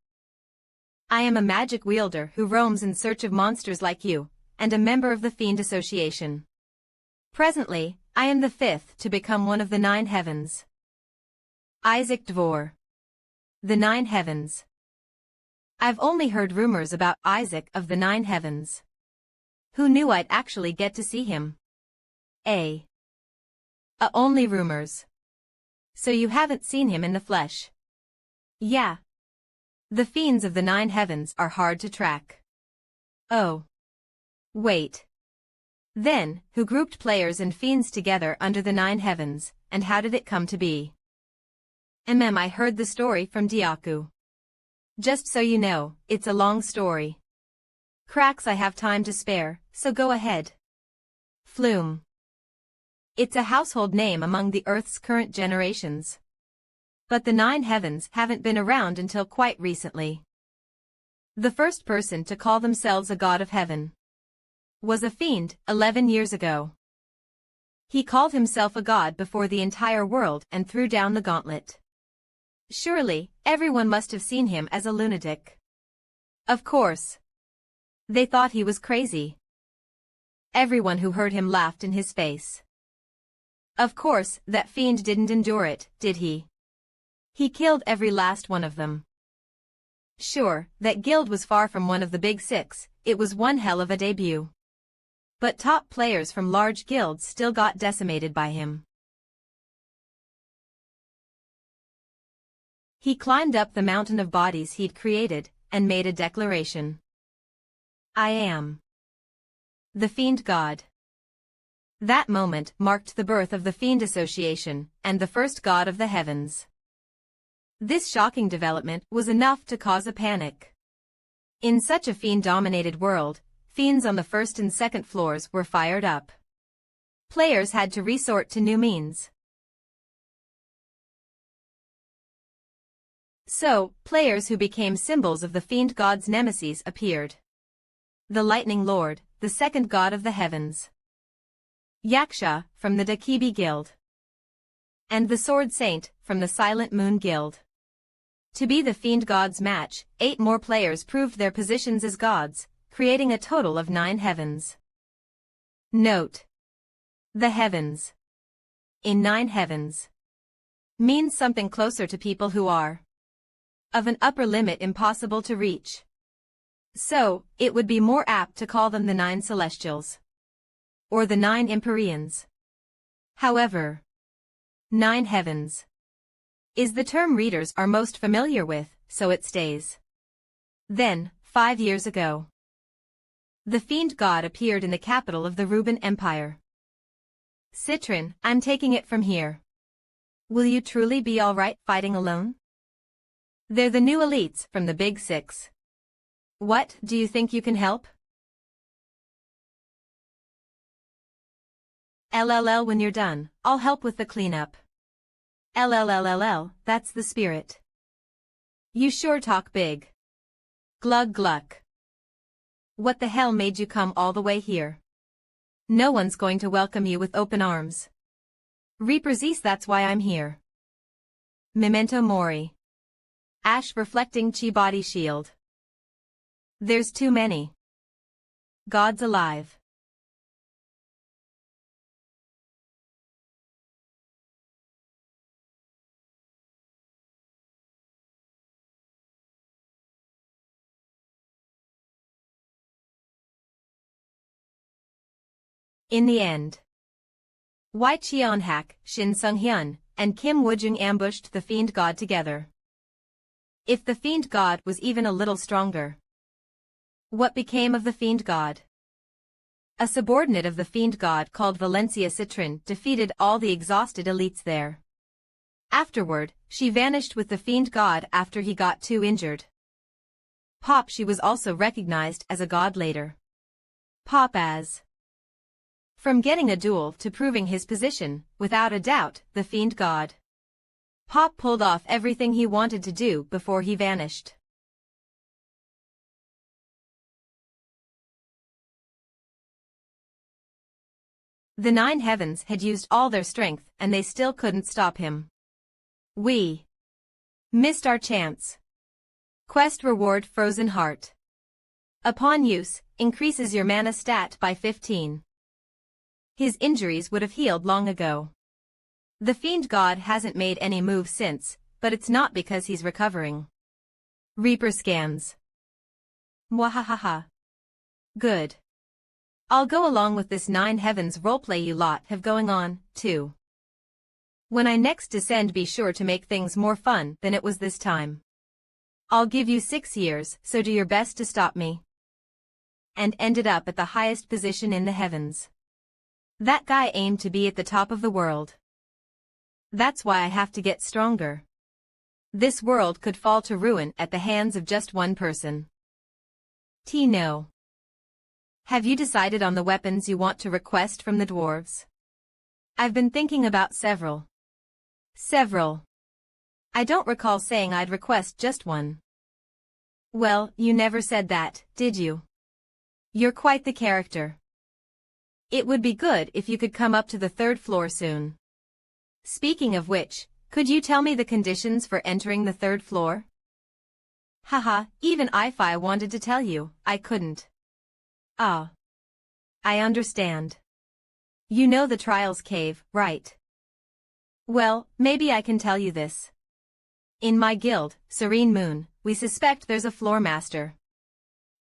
I am a magic wielder who roams in search of monsters like you, and a member of the Fiend Association. Presently, I am the fifth to become one of the 9 heavens. Isaac Dvor. The 9 heavens. I've only heard rumors about Isaac of the 9 heavens. Who knew I'd actually get to see him? Only rumors. So you haven't seen him in the flesh? Yeah. The fiends of the 9 heavens are hard to track. Oh. Wait. Then, who grouped players and fiends together under the 9 heavens, and how did it come to be? I heard the story from Diaku. Just so you know, it's a long story. Cracks, I have time to spare, so go ahead. Flume. It's a household name among the Earth's current generations. But the 9 heavens haven't been around until quite recently. The first person to call themselves a god of heaven was a fiend 11 years ago. He called himself a god before the entire world and threw down the gauntlet. Surely, everyone must have seen him as a lunatic. Of course. They thought he was crazy. Everyone who heard him laughed in his face. Of course, that fiend didn't endure it, did he? He killed every last one of them. Sure, that guild was far from one of the big 6, it was one hell of a debut. But top players from large guilds still got decimated by him. He climbed up the mountain of bodies he'd created, and made a declaration. I am the Fiend God. That moment marked the birth of the Fiend Association, and the first god of the heavens. This shocking development was enough to cause a panic. In such a fiend-dominated world, fiends on the first and second floors were fired up. Players had to resort to new means. So, players who became symbols of the Fiend God's nemesis appeared. The Lightning Lord, the second god of the heavens. Yaksha, from the Dakibi Guild. And the Sword Saint, from the Silent Moon Guild. To be the Fiend God's match, 8 more players proved their positions as gods, creating a total of 9 heavens. Note: the heavens in 9 heavens means something closer to people who are of an upper limit impossible to reach. So, it would be more apt to call them the 9 Celestials. Or the 9 Empyreans. However, 9 heavens is the term readers are most familiar with, so it stays. Then, 5 years ago, the Fiend God appeared in the capital of the Ruben Empire. Citron, I'm taking it from here. Will you truly be alright fighting alone? They're the new elites from the Big Six. What, do you think you can help? LLL, when you're done, I'll help with the cleanup. LLLLL, that's the spirit. You sure talk big. Glug gluck. What the hell made you come all the way here? No one's going to welcome you with open arms. Reaper's East, that's why I'm here. Memento Mori. Ash reflecting chi body shield. There's too many gods alive. In the end, Wai Chionhak, Shin Sung-hyun, and Kim Woojung ambushed the Fiend God together. If the Fiend God was even a little stronger, what became of the Fiend God? A subordinate of the Fiend God called Valencia Citron defeated all the exhausted elites there. Afterward, she vanished with the Fiend God after he got too injured. Pop, she was also recognized as a god later. Pop as from getting a duel to proving his position, without a doubt, the Fiend God. Pop pulled off everything he wanted to do before he vanished. The 9 heavens had used all their strength and they still couldn't stop him. We missed our chance. Quest reward Frozen Heart. Upon use, increases your mana stat by 15. His injuries would have healed long ago. The Fiend God hasn't made any moves since, but it's not because he's recovering. Reaper scans. Mwahahaha. Good. I'll go along with this 9 heavens roleplay you lot have going on, too. When I next descend, be sure to make things more fun than it was this time. I'll give you 6 years, so do your best to stop me. And ended up at the highest position in the heavens. That guy aimed to be at the top of the world. That's why I have to get stronger. This world could fall to ruin at the hands of just one person. No. Have you decided on the weapons you want to request from the dwarves? I've been thinking about several. I don't recall saying I'd request just one. Well, you never said that, did you? You're quite the character. It would be good if you could come up to the 3rd floor soon. Speaking of which, could you tell me the conditions for entering the 3rd floor? Haha, even if I wanted to tell you, I couldn't. Ah. I understand. You know the Trials Cave, right? Well, maybe I can tell you this. In my guild, Serene Moon, we suspect there's a floor master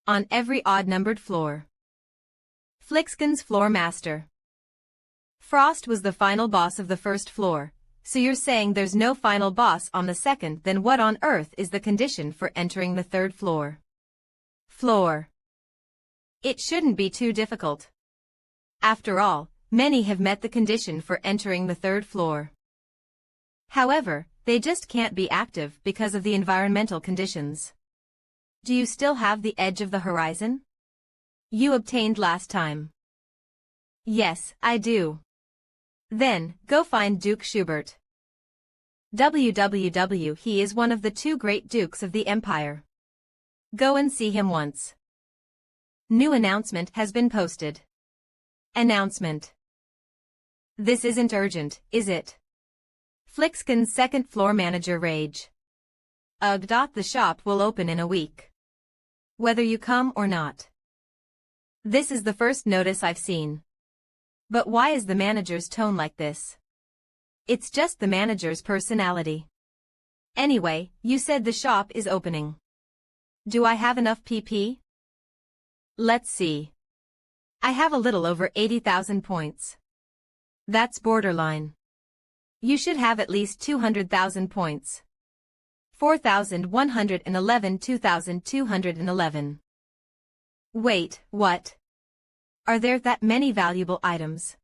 on every odd-numbered floor. Flixkin's Floor Master. Frost was the final boss of the first floor, so you're saying there's no final boss on the second, then what on earth is the condition for entering the third floor? Floor. It shouldn't be too difficult. After all, many have met the condition for entering the third floor. However, they just can't be active because of the environmental conditions. Do you still have the edge of the horizon you obtained last time? Yes, I do. Then, go find Duke Schubert. WWW. He is one of the two great dukes of the empire. Go and see him once. New announcement has been posted. Announcement. This isn't urgent, is it? Flixkin's second floor manager rage. Ugh. The shop will open in a week. Whether you come or not. This is the first notice I've seen. But why is the manager's tone like this? It's just the manager's personality. Anyway, you said the shop is opening. Do I have enough PP? Let's see. I have a little over 80,000 points. That's borderline. You should have at least 200,000 points. 4,111, 2,211. Wait, what? Are there that many valuable items?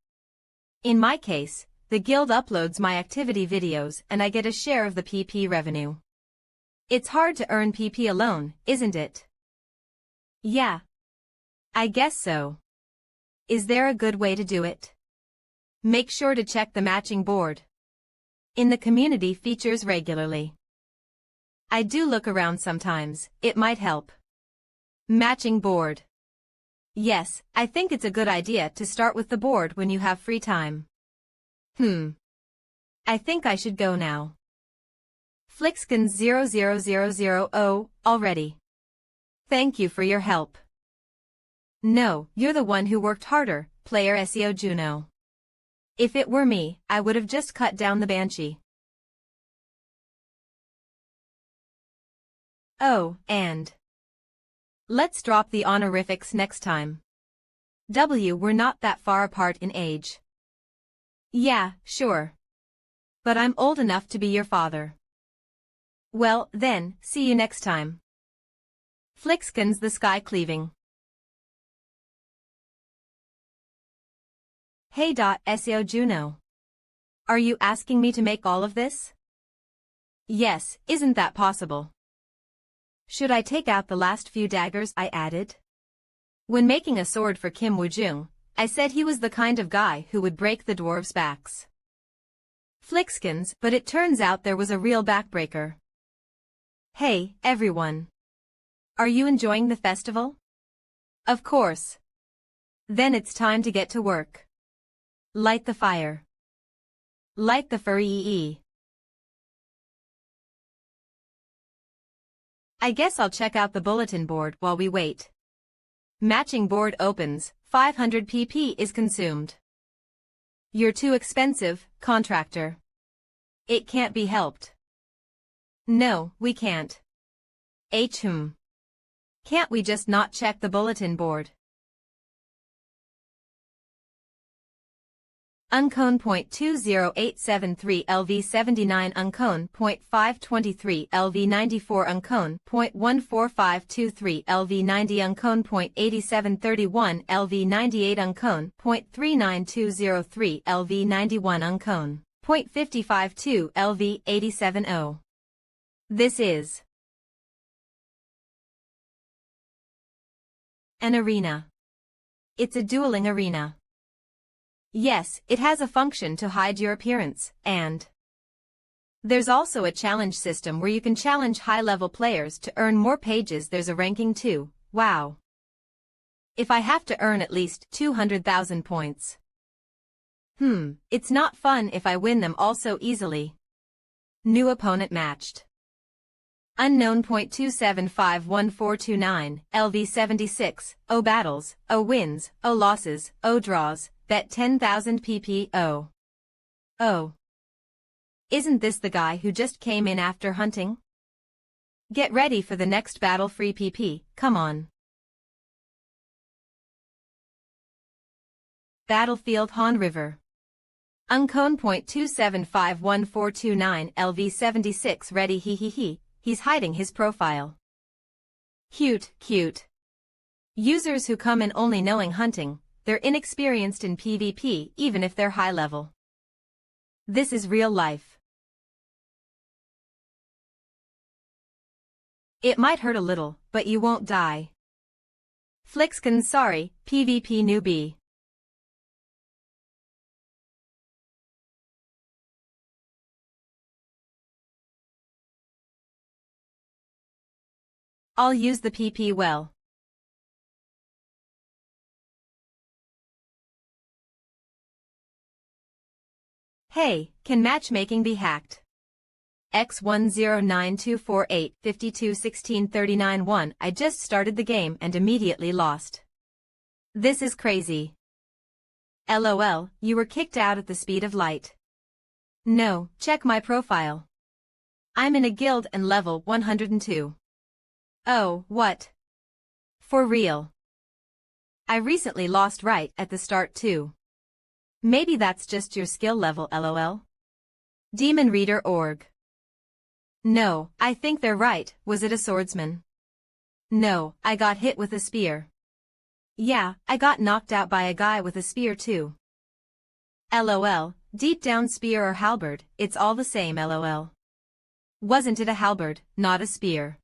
In my case, the guild uploads my activity videos and I get a share of the PP revenue. It's hard to earn PP alone, isn't it? Yeah. I guess so. Is there a good way to do it? Make sure to check the matching board in the community features regularly. I do look around sometimes, it might help. Matching board. Yes, I think it's a good idea to start with the board when you have free time. I think I should go now. Flixkin 00000 already. Thank you for your help. No, you're the one who worked harder, player SEO Juno. If it were me, I would have just cut down the Banshee. Oh, and let's drop the honorifics next time. We're not that far apart in age. Yeah, sure. But I'm old enough to be your father. Well, then, see you next time. Flixkin's the Sky Cleaving. Hey. SEO Juno. Are you asking me to make all of this? Yes, isn't that possible? Should I take out the last few daggers I added? When making a sword for Kim Woojung, I said he was the kind of guy who would break the dwarves' backs. Flixkins, but it turns out there was a real backbreaker. Hey, everyone. Are you enjoying the festival? Of course. Then it's time to get to work. Light the fire. Light the furry. I guess I'll check out the bulletin board while we wait. Matching board opens, 500 PP is consumed. You're too expensive, contractor. It can't be helped. No, we can't. Can't we just not check the bulletin board? Uncone.20873 LV79 Uncone.523 LV94 Uncone.14523 LV90 Uncone.8731 LV98 Uncone.39203 LV91 Uncone.552 LV870. This is an arena. It's a dueling arena. Yes, it has a function to hide your appearance, and there's also a challenge system where you can challenge high-level players to earn more pages. There's a ranking too. Wow. If I have to earn at least 200,000 points. It's not fun if I win them all so easily. New opponent matched. Unknown.2751429, LV76, O battles, O wins, O losses, O draws, bet 10,000 PP. Oh. Isn't this the guy who just came in after hunting? Get ready for the next battle. Free PP, come on. Battlefield Han River. Uncone.27511429 LV76 ready he's hiding his profile. Cute. Users who come in only knowing hunting, they're inexperienced in PvP even if they're high level. This is real life. It might hurt a little, but you won't die. Flixkin sorry, PvP newbie. I'll use the PP well. Hey, can matchmaking be hacked? X109248521639 I just started the game and immediately lost. This is crazy. LOL, you were kicked out at the speed of light. No, check my profile. I'm in a guild and level 102. Oh, what? For real. I recently lost right at the start too. Maybe that's just your skill level lol. Demon Reader org. No, I think they're right, was it a swordsman? No, I got hit with a spear. Yeah, I got knocked out by a guy with a spear too. LOL, deep down spear or halberd, it's all the same lol. Wasn't it a halberd, not a spear?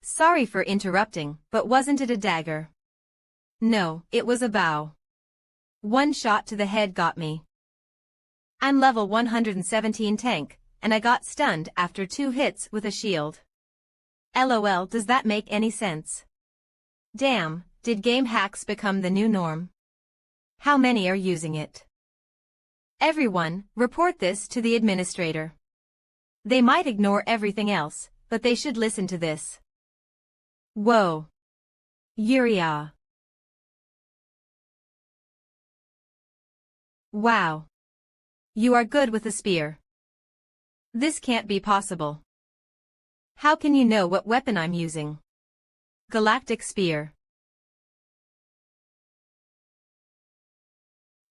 Sorry for interrupting, but wasn't it a dagger? No, it was a bow. One shot to the head got me. I'm level 117 tank, and I got stunned after 2 hits with a shield. LOL, does that make any sense? Damn, did game hacks become the new norm? How many are using it? Everyone, report this to the administrator. They might ignore everything else, but they should listen to this. Whoa. Yuria. Wow. You are good with a spear. This can't be possible. How can you know what weapon I'm using? Galactic spear.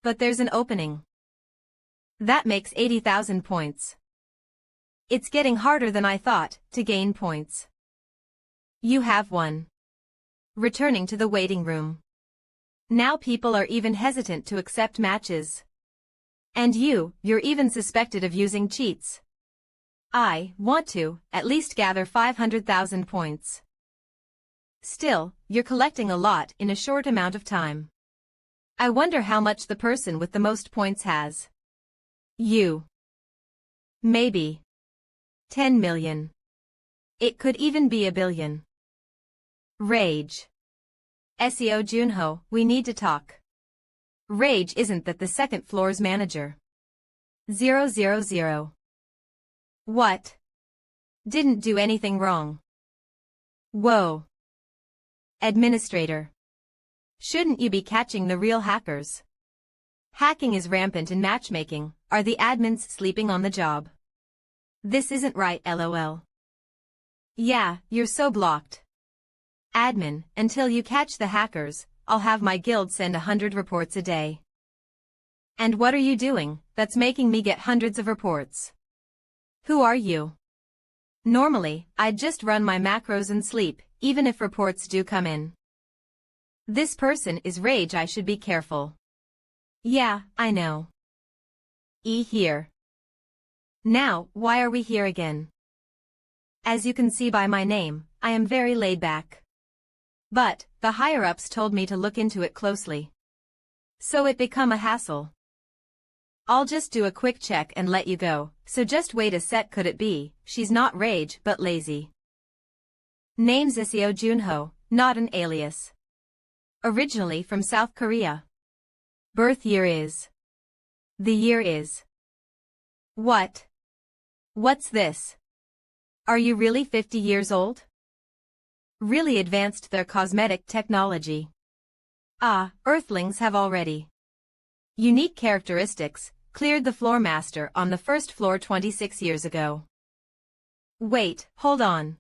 But there's an opening. That makes 80,000 points. It's getting harder than I thought to gain points. You have one. Returning to the waiting room. Now people are even hesitant to accept matches. And you're even suspected of using cheats. I want to, at least gather 500,000 points. Still, you're collecting a lot in a short amount of time. I wonder how much the person with the most points has. You. Maybe. 10 million. It could even be a billion. Rage. SEO Junho, we need to talk. Rage isn't that the second floor's manager. 000. What? Didn't do anything wrong. Whoa. Administrator. Shouldn't you be catching the real hackers? Hacking is rampant in matchmaking. Are the admins sleeping on the job? This isn't right lol. Yeah, you're so blocked. Admin, until you catch the hackers, I'll have my guild send 100 reports a day. And what are you doing that's making me get hundreds of reports? Who are you? Normally, I'd just run my macros and sleep, even if reports do come in. This person is Rage, I should be careful. Yeah, I know. Here. Now, why are we here again? As you can see by my name, I am very laid back. But, the higher-ups told me to look into it closely. So it become a hassle. I'll just do a quick check and let you go, so just wait a sec. Could it be, she's not Rage but lazy? Name's SEO Junho, not an alias. Originally from South Korea. Birth year is. The year is. What? What's this? Are you really 50 years old? Really advanced their cosmetic technology. Ah, Earthlings have already. Unique characteristics, cleared the floor master on the first floor 26 years ago. Wait, hold on.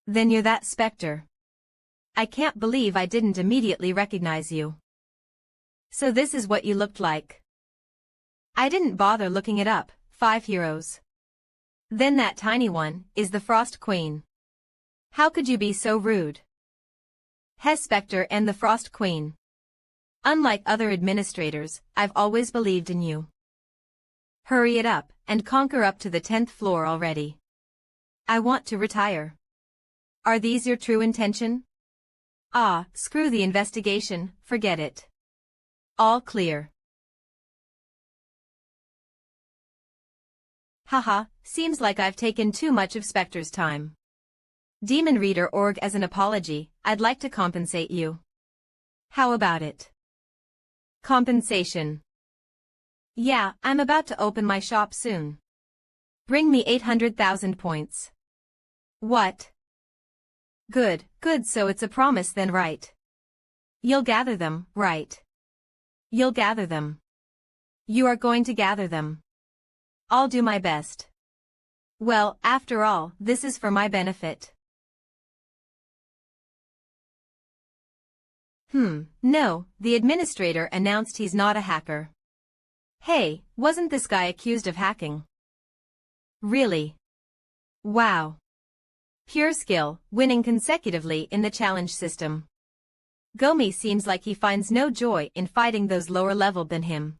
Then you're that Spectre. I can't believe I didn't immediately recognize you. So this is what you looked like. I didn't bother looking it up, 5 heroes. Then that tiny one is the Frost Queen. How could you be so rude? Hes Spectre and the Frost Queen. Unlike other administrators, I've always believed in you. Hurry it up, and conquer up to the 10th floor already. I want to retire. Are these your true intention? Ah, screw the investigation, forget it. All clear. Haha, seems like I've taken too much of Spectre's time. Demon Reader Org, as an apology, I'd like to compensate you. How about it? Compensation. Yeah, I'm about to open my shop soon. Bring me 800,000 points. What? Good, good, so it's a promise then, right? You'll gather them, right? You'll gather them. You are going to gather them. I'll do my best. Well, after all, this is for my benefit. No, the administrator announced he's not a hacker. Hey, wasn't this guy accused of hacking? Really? Wow. Pure skill, winning consecutively in the challenge system. Gomi seems like he finds no joy in fighting those lower level than him.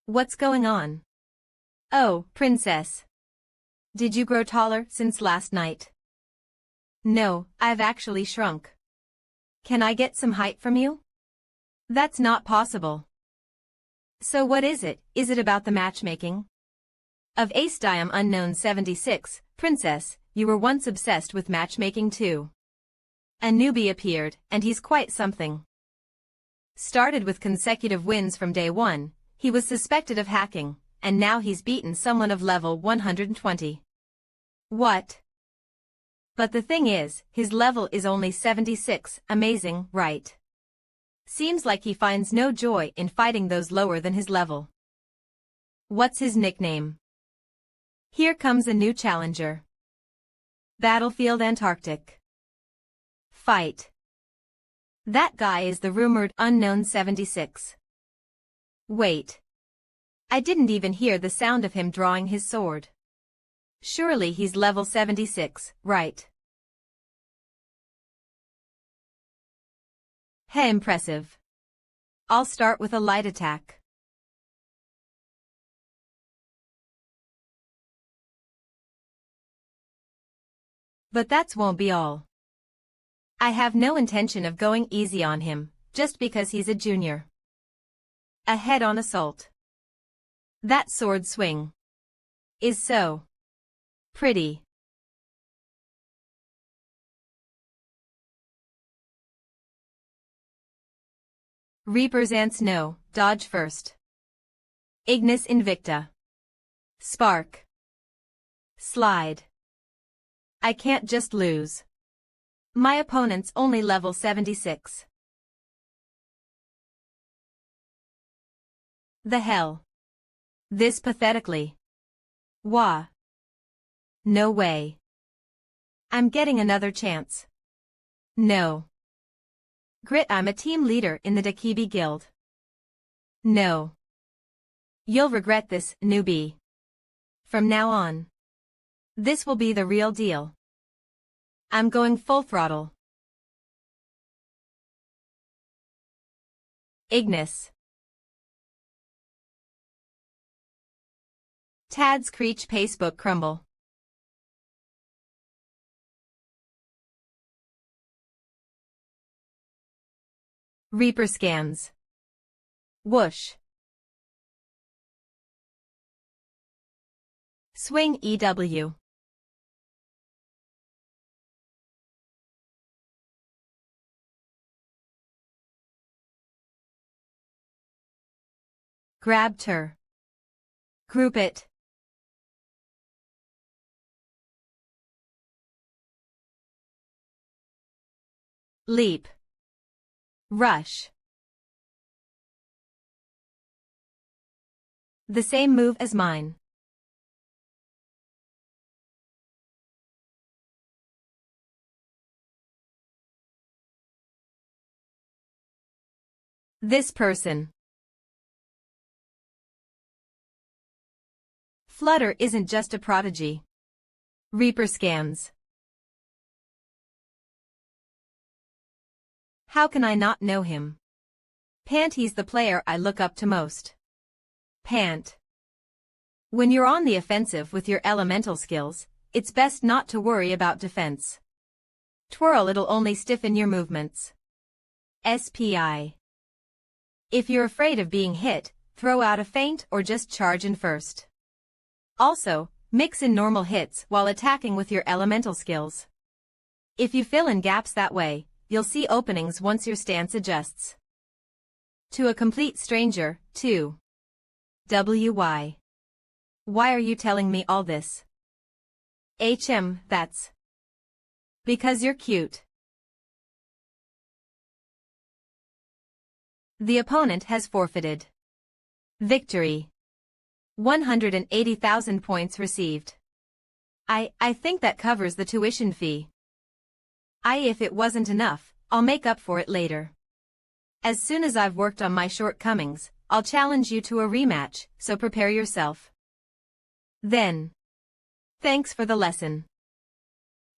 What's going on? Oh, princess. Did you grow taller since last night? No, I've actually shrunk. Can I get some height from you? That's not possible. So what is it? Is it about the matchmaking? Of Ace Diam Unknown 76, princess, you were once obsessed with matchmaking too. A newbie appeared, and he's quite something. Started with consecutive wins from day 1, he was suspected of hacking, and now he's beaten someone of level 120. What? But the thing is, his level is only 76, amazing, right? Seems like he finds no joy in fighting those lower than his level. What's his nickname? Here comes a new challenger. Battlefield Antarctic. Fight. That guy is the rumored Unknown 76. Wait. I didn't even hear the sound of him drawing his sword. Surely he's level 76, right? Hey, impressive. I'll start with a light attack. But that won't be all. I have no intention of going easy on him, just because he's a junior. A head-on assault. That sword swing is so pretty. Reaper's Ants, no, dodge first. Ignis Invicta. Spark. Slide. I can't just lose. My opponent's only level 76. The hell? This pathetically. Wah. No way. I'm getting another chance. No. Grit, I'm a team leader in the Dakibi Guild. No. You'll regret this, newbie. From now on. This will be the real deal. I'm going full throttle. Ignis. Tad's Creech Pacebook Crumble. Reaper Scans. Whoosh. Swing EW. Grabbed her. Group it. Leap. Rush. The same move as mine. This person. Flutter isn't just a prodigy. Reaper scams. How can I not know him? Pant, he's the player I look up to most. Pant. When you're on the offensive with your elemental skills, it's best not to worry about defense. Twirl, it'll only stiffen your movements. SPI. If you're afraid of being hit, throw out a feint or just charge in first. Also, mix in normal hits while attacking with your elemental skills. If you fill in gaps that way, you'll see openings once your stance adjusts. To a complete stranger, too. WY. Why are you telling me all this? That's because you're cute. The opponent has forfeited. Victory. 180,000 points received. I think that covers the tuition fee. If it wasn't enough, I'll make up for it later. As soon as I've worked on my shortcomings, I'll challenge you to a rematch, so prepare yourself. Then. Thanks for the lesson.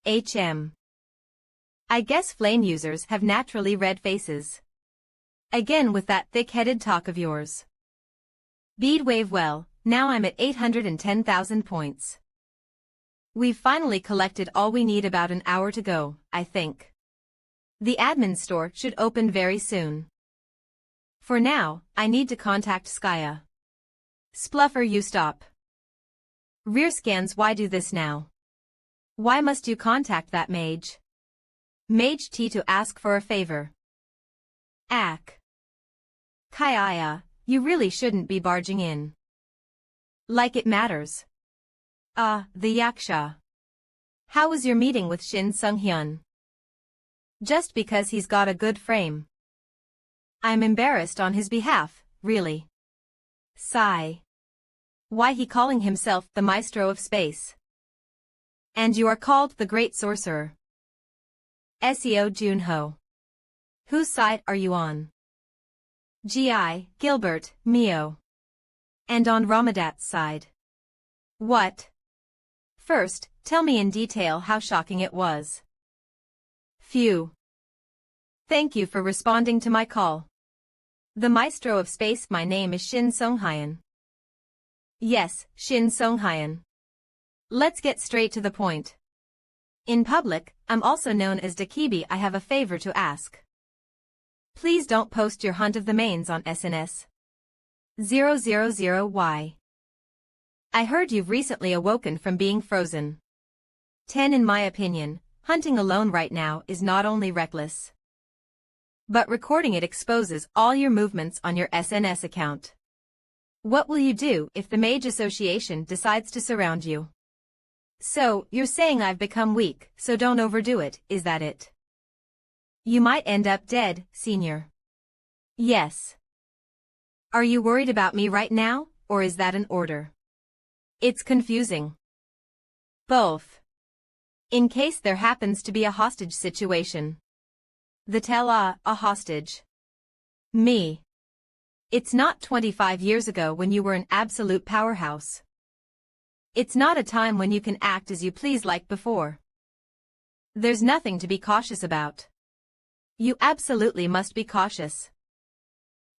I guess flame users have naturally red faces. Again with that thick-headed talk of yours. Beadwave, well, now I'm at 810,000 points. We've finally collected all we need, about an hour to go, I think. The admin store should open very soon. For now, I need to contact Skya. Spluffer, you stop. Rear scans, why do this now? Why must you contact that mage? Mage T to ask for a favor. Kaya, you really shouldn't be barging in. Like it matters. The Yaksha. How was your meeting with Shin Sung-hyun? Just because he's got a good frame. I'm embarrassed on his behalf, really. Sigh. Why he calling himself the maestro of space? And you are called the great sorcerer. SEO Junho. Whose side are you on? Gi, Gilbert, Mio. And on Ramadat's side. What? First, tell me in detail how shocking it was. Phew. Thank you for responding to my call. The maestro of space, my name is Shin Sung-hyun. Yes, Shin Sung-hyun. Let's get straight to the point. In public, I'm also known as Dakibi. I have a favor to ask. Please don't post your hunt of the mains on SNS. 000Y. I heard you've recently awoken from being frozen. 10 In my opinion, hunting alone right now is not only reckless, but recording it exposes all your movements on your SNS account. What will you do if the Mage Association decides to surround you? So, you're saying I've become weak, so don't overdo it, is that it? You might end up dead, senior. Yes. Are you worried about me right now, or is that an order? It's confusing. Both. In case there happens to be a hostage situation. The tell a hostage. Me. It's not 25 years ago when you were an absolute powerhouse. It's not a time when you can act as you please like before. There's nothing to be cautious about. You absolutely must be cautious.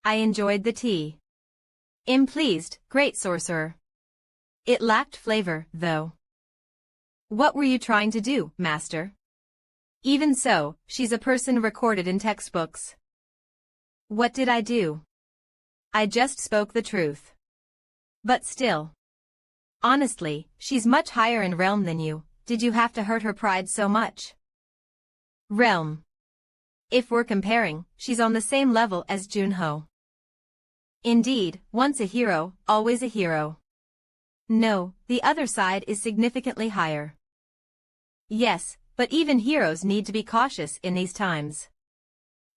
I enjoyed the tea. Pleased, great sorcerer. It lacked flavor, though. What were you trying to do, master? Even so, she's a person recorded in textbooks. What did I do? I just spoke the truth. But still. Honestly, she's much higher in realm than you. Did you have to hurt her pride so much? Realm. If we're comparing, she's on the same level as Junho. Indeed, once a hero, always a hero. No, the other side is significantly higher. Yes, but even heroes need to be cautious in these times.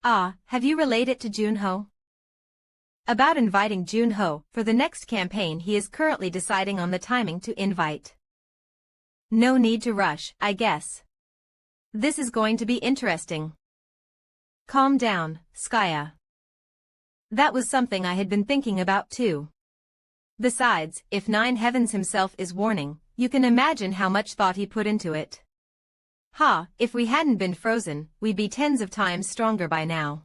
Have you relayed it to Junho? About inviting Junho for the next campaign. He is currently deciding on the timing to invite. No need to rush, I guess. This is going to be interesting. Calm down, Skya. That was something I had been thinking about too. Besides, if Nine Heavens himself is warning, you can imagine how much thought he put into it. If we hadn't been frozen, we'd be tens of times stronger by now.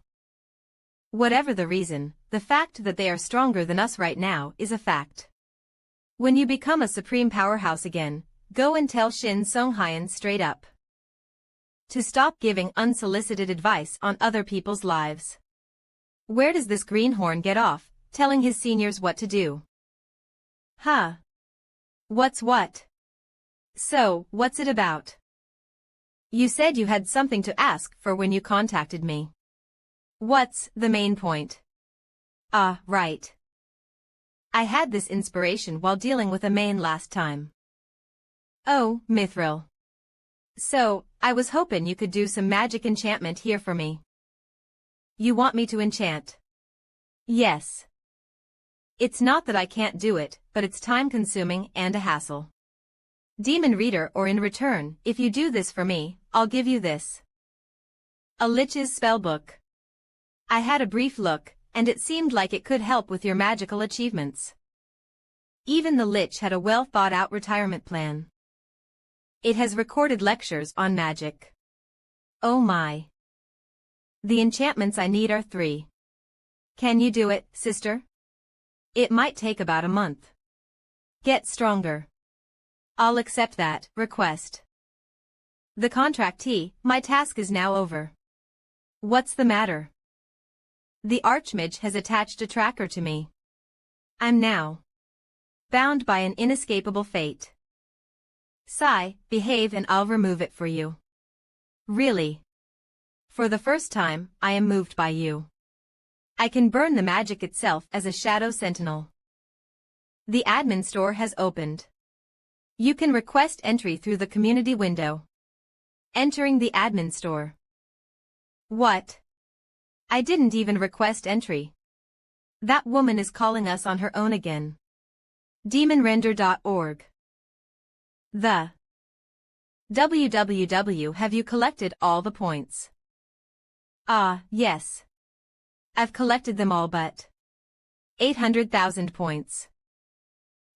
Whatever the reason, the fact that they are stronger than us right now is a fact. When you become a supreme powerhouse again, go and tell Shin Songhyun straight up to stop giving unsolicited advice on other people's lives. Where does this greenhorn get off, telling his seniors what to do? What's what? So, what's it about? You said you had something to ask for when you contacted me. What's the main point? Right. I had this inspiration while dealing with a main last time. Oh, Mithril. So, I was hoping you could do some magic enchantment here for me. You want me to enchant? Yes. It's not that I can't do it, but it's time-consuming and a hassle. Demon Reader, or in return, if you do this for me, I'll give you this. A Lich's spellbook. I had a brief look, and it seemed like it could help with your magical achievements. Even the Lich had a well-thought-out retirement plan. It has recorded lectures on magic. Oh my. The enchantments I need are 3. Can you do it, sister? It might take about a month. Get stronger. I'll accept that request. The contractee, my task is now over. What's the matter? The Archmage has attached a tracker to me. I'm now bound by an inescapable fate. Sigh, behave and I'll remove it for you. Really? For the first time, I am moved by you. I can burn the magic itself as a shadow sentinel. The admin store has opened. You can request entry through the community window. Entering the admin store. What? I didn't even request entry. That woman is calling us on her own again. Demonrender.org. The www. Have you collected all the points? Yes. I've collected them all but 800,000 points.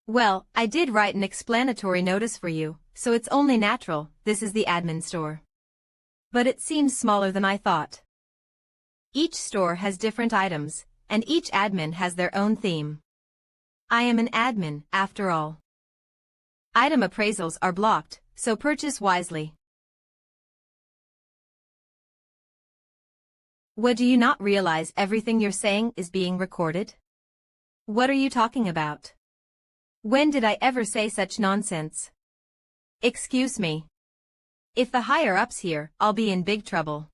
Well, I did write an explanatory notice for you, so it's only natural, this is the admin store. But it seems smaller than I thought. Each store has different items, and each admin has their own theme. I am an admin, after all. Item appraisals are blocked, so purchase wisely. What, do you not realize everything you're saying is being recorded? What are you talking about? When did I ever say such nonsense? Excuse me. If the higher-ups hear, I'll be in big trouble.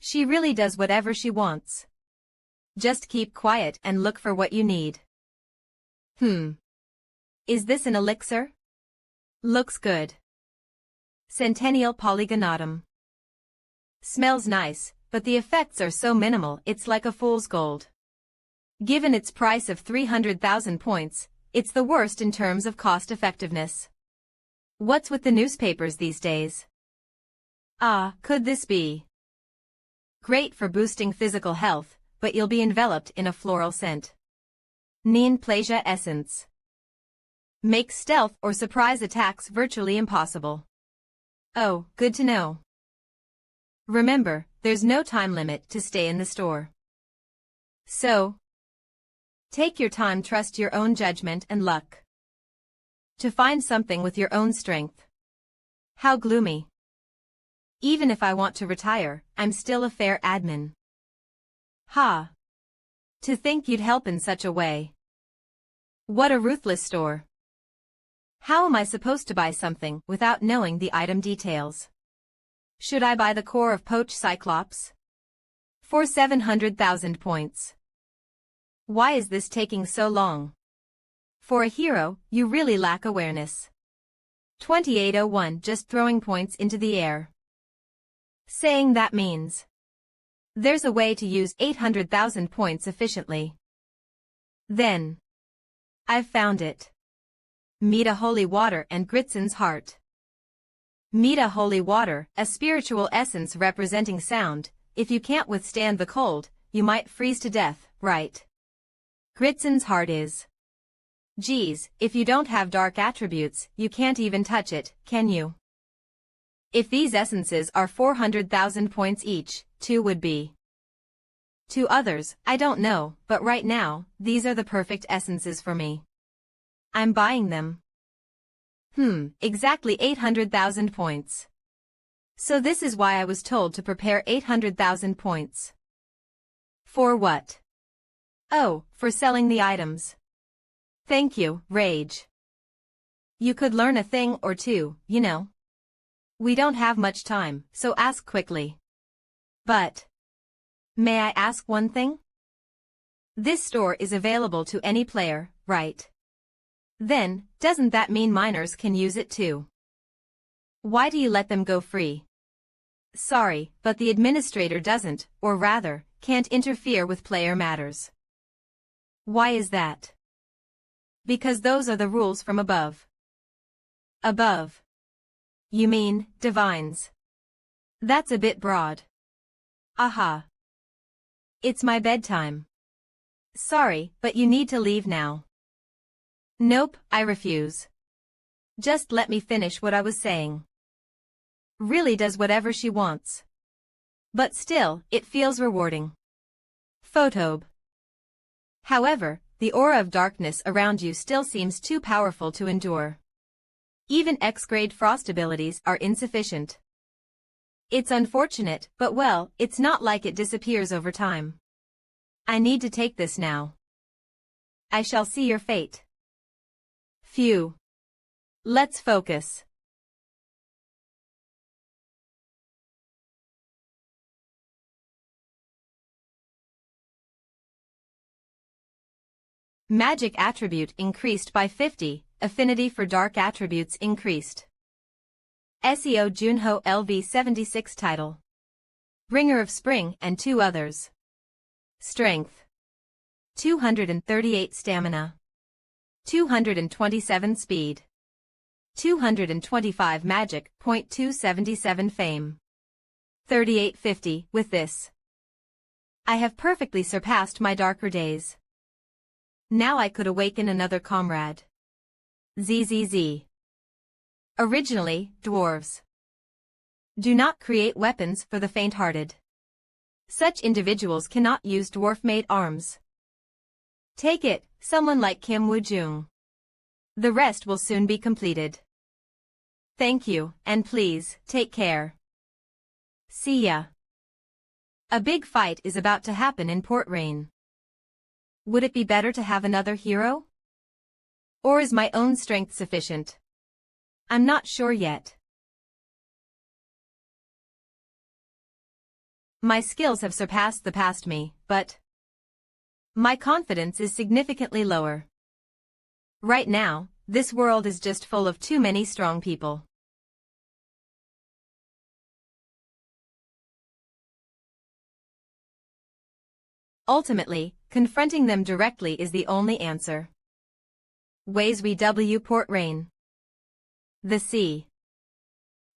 She really does whatever she wants. Just keep quiet and look for what you need. Is this an elixir? Looks good. Centennial Polygonatum. Smells nice, but the effects are so minimal it's like a fool's gold. Given its price of 300,000 points, it's the worst in terms of cost-effectiveness. What's with the newspapers these days? Could this be? Great for boosting physical health, but you'll be enveloped in a floral scent. Neon-plasia essence. Makes stealth or surprise attacks virtually impossible. Oh, good to know. Remember, there's no time limit to stay in the store. So, take your time, trust your own judgment and luck. To find something with your own strength. How gloomy. Even if I want to retire, I'm still a fair admin. To think you'd help in such a way. What a ruthless store. How am I supposed to buy something without knowing the item details? Should I buy the core of Poach Cyclops? For 700,000 points. Why is this taking so long? For a hero, you really lack awareness. 2801, just throwing points into the air. Saying that means there's a way to use 800,000 points efficiently. Then I've found it. Meta Holy Water and Gritson's Heart. Meta Holy Water, a spiritual essence representing sound. If you can't withstand the cold, you might freeze to death. right? Gritson's heart is. Geez, if you don't have dark attributes, you can't even touch it, can you? If these essences are 400,000 points each, 2 would be. To others, I don't know, but right now, these are the perfect essences for me. I'm buying them. Exactly 800,000 points. So this is why I was told to prepare 800,000 points. For what? Oh, for selling the items. Thank you, Rage. You could learn a thing or two, you know. We don't have much time, so ask quickly. But may I ask one thing? This store is available to any player, right? Then, doesn't that mean minors can use it too? Why do you let them go free? Sorry, but the administrator doesn't, or rather, can't interfere with player matters. Why is that? Because those are the rules from above. Above? You mean, divines? That's a bit broad. Aha. It's my bedtime. Sorry, but you need to leave now. Nope, I refuse. Just let me finish what I was saying. Really does whatever she wants. But still, it feels rewarding. Photobe. However, the aura of darkness around you still seems too powerful to endure. Even X-grade frost abilities are insufficient. It's unfortunate, but well, it's not like it disappears over time. I need to take this now. I shall see your fate. Phew. Let's focus. Magic attribute increased by 50, affinity for dark attributes increased. SEO Junho LV76 title. Bringer of Spring and 2 others. Strength. 238 stamina. 227 speed. 225 magic, .277 fame. 3850, with this. I have perfectly surpassed my darker days. Now I could awaken another comrade. ZZZ. Originally, dwarves do not create weapons for the faint-hearted. Such individuals cannot use dwarf-made arms. Take it, someone like Kim Woo-jung. The rest will soon be completed. Thank you, and please, take care. See ya. A big fight is about to happen in Port Rain. Would it be better to have another hero? Or is my own strength sufficient? I'm not sure yet. My skills have surpassed the past me, but my confidence is significantly lower. Right now, this world is just full of too many strong people. Ultimately, confronting them directly is the only answer. Ways we W Port Rain. The sea.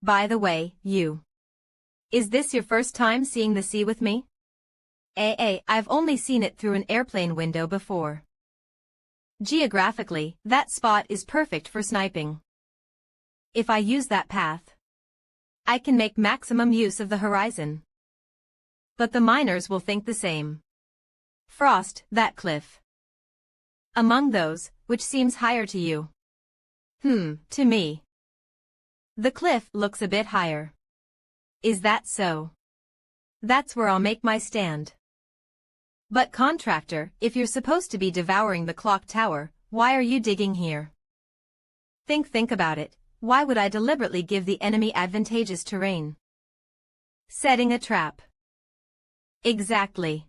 By the way, you. Is this your first time seeing the sea with me? I've only seen it through an airplane window before. Geographically, that spot is perfect for sniping. If I use that path, I can make maximum use of the horizon. But the miners will think the same. Frost, that cliff. Among those, which seems higher to you? To me. The cliff looks a bit higher. Is that so? That's where I'll make my stand. But contractor, if you're supposed to be devouring the clock tower, why are you digging here? Think about it. Why would I deliberately give the enemy advantageous terrain? Setting a trap. Exactly.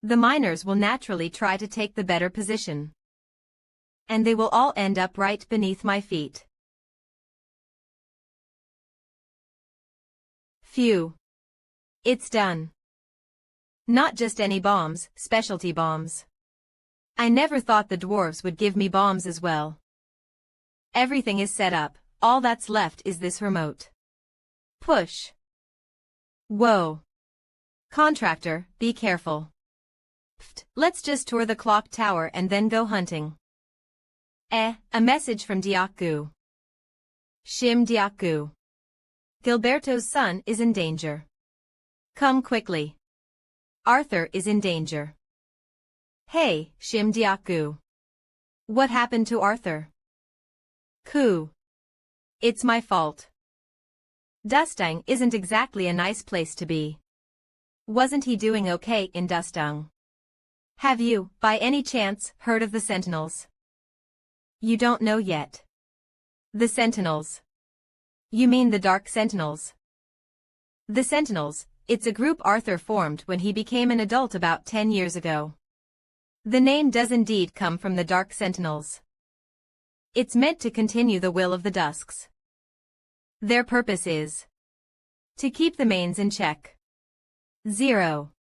The miners will naturally try to take the better position. And they will all end up right beneath my feet. Phew. It's done. Not just any bombs, specialty bombs. I never thought the dwarves would give me bombs as well. Everything is set up, all that's left is this remote. Push. Whoa. Contractor, be careful. Let's just tour the clock tower and then go hunting. A message from Diaku. Shim Diaku. Gilberto's son is in danger. Come quickly. Arthur is in danger. Hey, Shim Diaku. What happened to Arthur? Ku. It's my fault. Dustang isn't exactly a nice place to be. Wasn't he doing okay in Dustang? Have you, by any chance, heard of the Sentinels? You don't know yet. The Sentinels. You mean the Dark Sentinels? The Sentinels, it's a group Arthur formed when he became an adult about 10 years ago. The name does indeed come from the Dark Sentinels. It's meant to continue the will of the Dusks. Their purpose is to keep the mains in check. 0.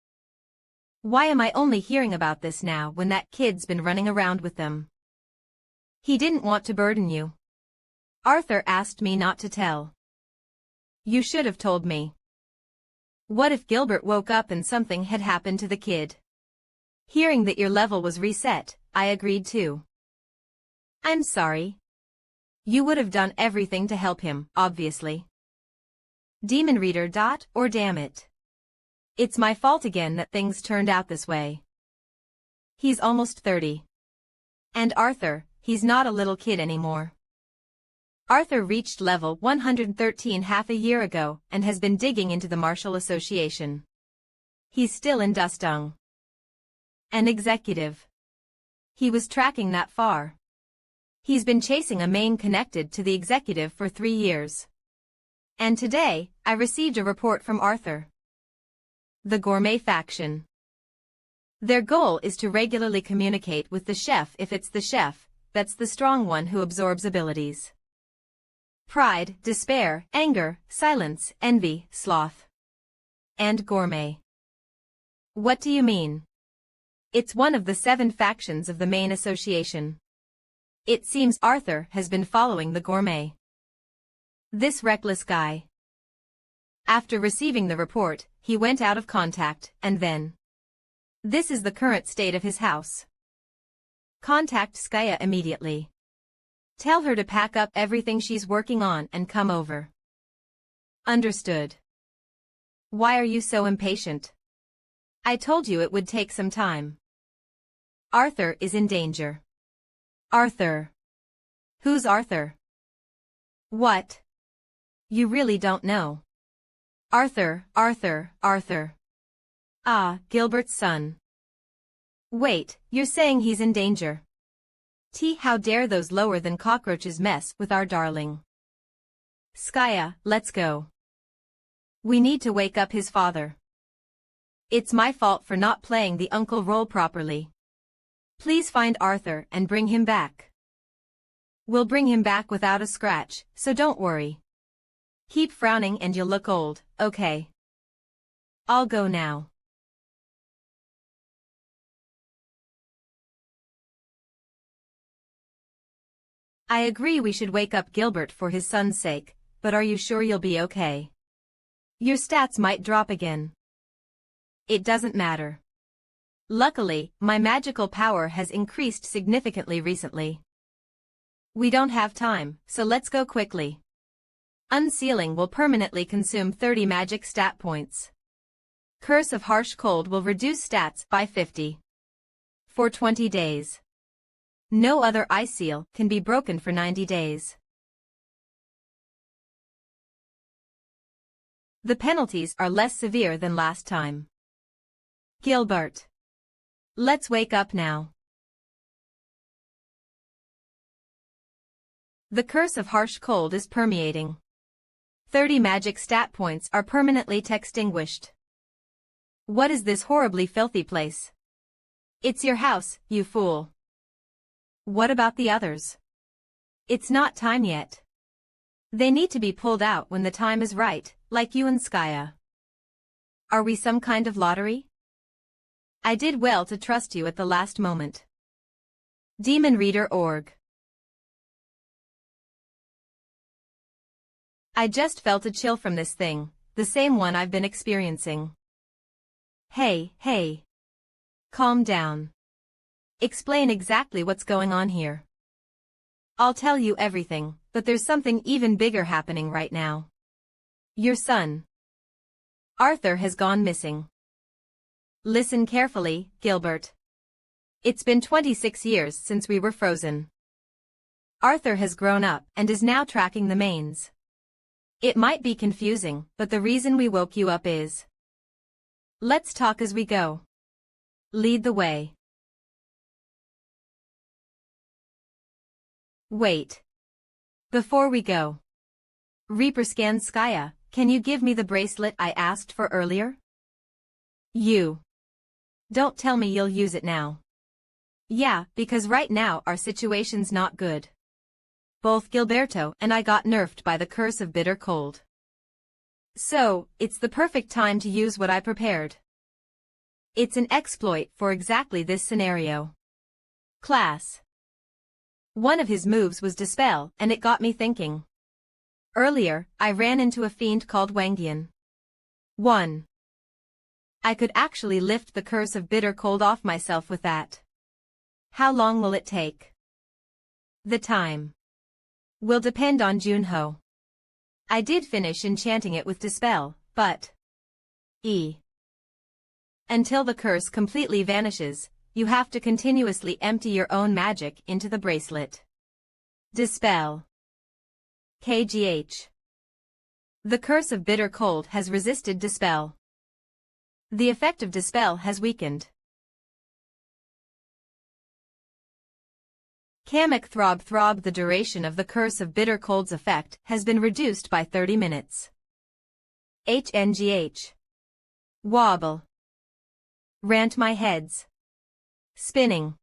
Why am I only hearing about this now when that kid's been running around with them? He didn't want to burden you. Arthur asked me not to tell. You should have told me. What if Gilbert woke up and something had happened to the kid? Hearing that your level was reset, I agreed too. I'm sorry. You would have done everything to help him, obviously. Demon Reader. Or damn it. It's my fault again that things turned out this way. He's almost 30. And Arthur, he's not a little kid anymore. Arthur reached level 113 half a year ago and has been digging into the Martial Association. He's still in Dustang. An executive. He was tracking that far. He's been chasing a main connected to the executive for 3 years. And today, I received a report from Arthur. The Gourmet Faction. Their goal is to regularly communicate with the chef if it's the chef, that's the strong one who absorbs abilities. Pride, despair, anger, silence, envy, sloth. And gourmet. What do you mean? It's one of the 7 factions of the main association. It seems Arthur has been following the gourmet. This reckless guy. After receiving the report, he went out of contact, and then. This is the current state of his house. Contact Skaya immediately. Tell her to pack up everything she's working on and come over. Understood. Why are you so impatient? I told you it would take some time. Arthur is in danger. Arthur. Who's Arthur? What? You really don't know. Arthur. Ah, Gilbert's son. Wait, you're saying he's in danger? How dare those lower than cockroaches mess with our darling. Skaya, let's go. We need to wake up his father. It's my fault for not playing the uncle role properly. Please find Arthur and bring him back. We'll bring him back without a scratch, so don't worry. Keep frowning and you'll look old, okay? I'll go now. I agree we should wake up Gilbert for his son's sake, but are you sure you'll be okay? Your stats might drop again. It doesn't matter. Luckily, my magical power has increased significantly recently. We don't have time, so let's go quickly. Unsealing will permanently consume 30 magic stat points. Curse of Harsh Cold will reduce stats by 50. For 20 days. No other ice seal can be broken for 90 days. The penalties are less severe than last time. Gilbert. Let's wake up now. The curse of harsh cold is permeating. 30 magic stat points are permanently extinguished. What is this horribly filthy place? It's your house, you fool. What about the others? It's not time yet. They need to be pulled out when the time is right, like you and Skaya. Are we some kind of lottery? I did well to trust you at the last moment. Demon Reader Org. I just felt a chill from this thing, the same one I've been experiencing. Hey. Calm down. Explain exactly what's going on here. I'll tell you everything, but there's something even bigger happening right now. Your son, Arthur, has gone missing. Listen carefully, Gilbert. It's been 26 years since we were frozen. Arthur has grown up and is now tracking the mains. It might be confusing, but the reason we woke you up is... Let's talk as we go. Lead the way. Wait. Before we go. Reaper scan Skya, can you give me the bracelet I asked for earlier? You. Don't tell me you'll use it now. Yeah, because right now our situation's not good. Both Gilberto and I got nerfed by the curse of bitter cold. So, it's the perfect time to use what I prepared. It's an exploit for exactly this scenario. Class. One of his moves was Dispel, and it got me thinking. Earlier, I ran into a fiend called Wangian. 1. I could actually lift the curse of bitter cold off myself with that. How long will it take? The time will depend on Junho. I did finish enchanting it with Dispel, but... Until the curse completely vanishes, you have to continuously empty your own magic into the bracelet. Dispel. KGH. The curse of bitter cold has resisted Dispel. The effect of Dispel has weakened. Kamek throb. The duration of the curse of bitter cold's effect has been reduced by 30 minutes. HNGH. Wobble. Rant my heads. Spinning.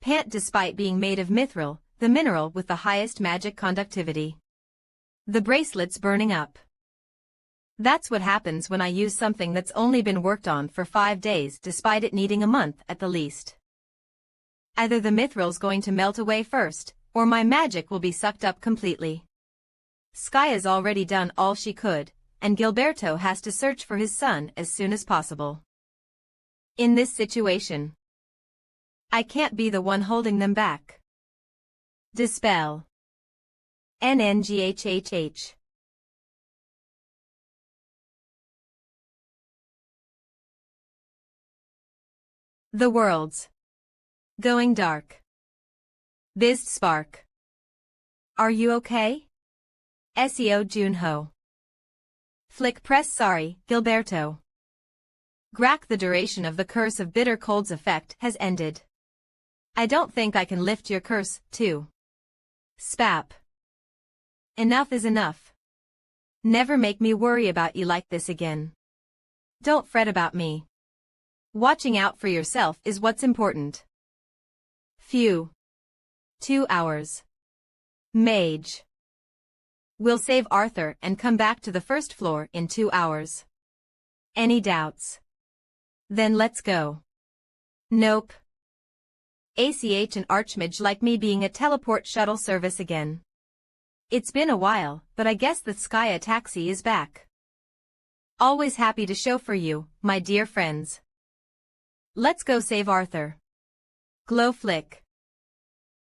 Pant. Despite being made of mithril, the mineral with the highest magic conductivity. The bracelet's burning up. That's what happens when I use something that's only been worked on for 5 days despite it needing a month at the least. Either the mithril's going to melt away first, or my magic will be sucked up completely. Skya's already done all she could, and Gilberto has to search for his son as soon as possible. In this situation, I can't be the one holding them back. Dispel. NNGHHH. The world's going dark. Biz Spark. Are you okay? SEO Junho. Flick press. Sorry, Gilberto. Grack. The duration of the curse of bitter cold's effect has ended. I don't think I can lift your curse, too. Spap. Enough is enough. Never make me worry about you like this again. Don't fret about me. Watching out for yourself is what's important. Phew. 2 hours. Mage. We'll save Arthur and come back to the first floor in 2 hours. Any doubts? Then let's go. Nope. ACH an archmage like me being a teleport shuttle service again. It's been a while, but I guess the Skya taxi is back. Always happy to chauffeur you, my dear friends. Let's go save Arthur. Glow flick.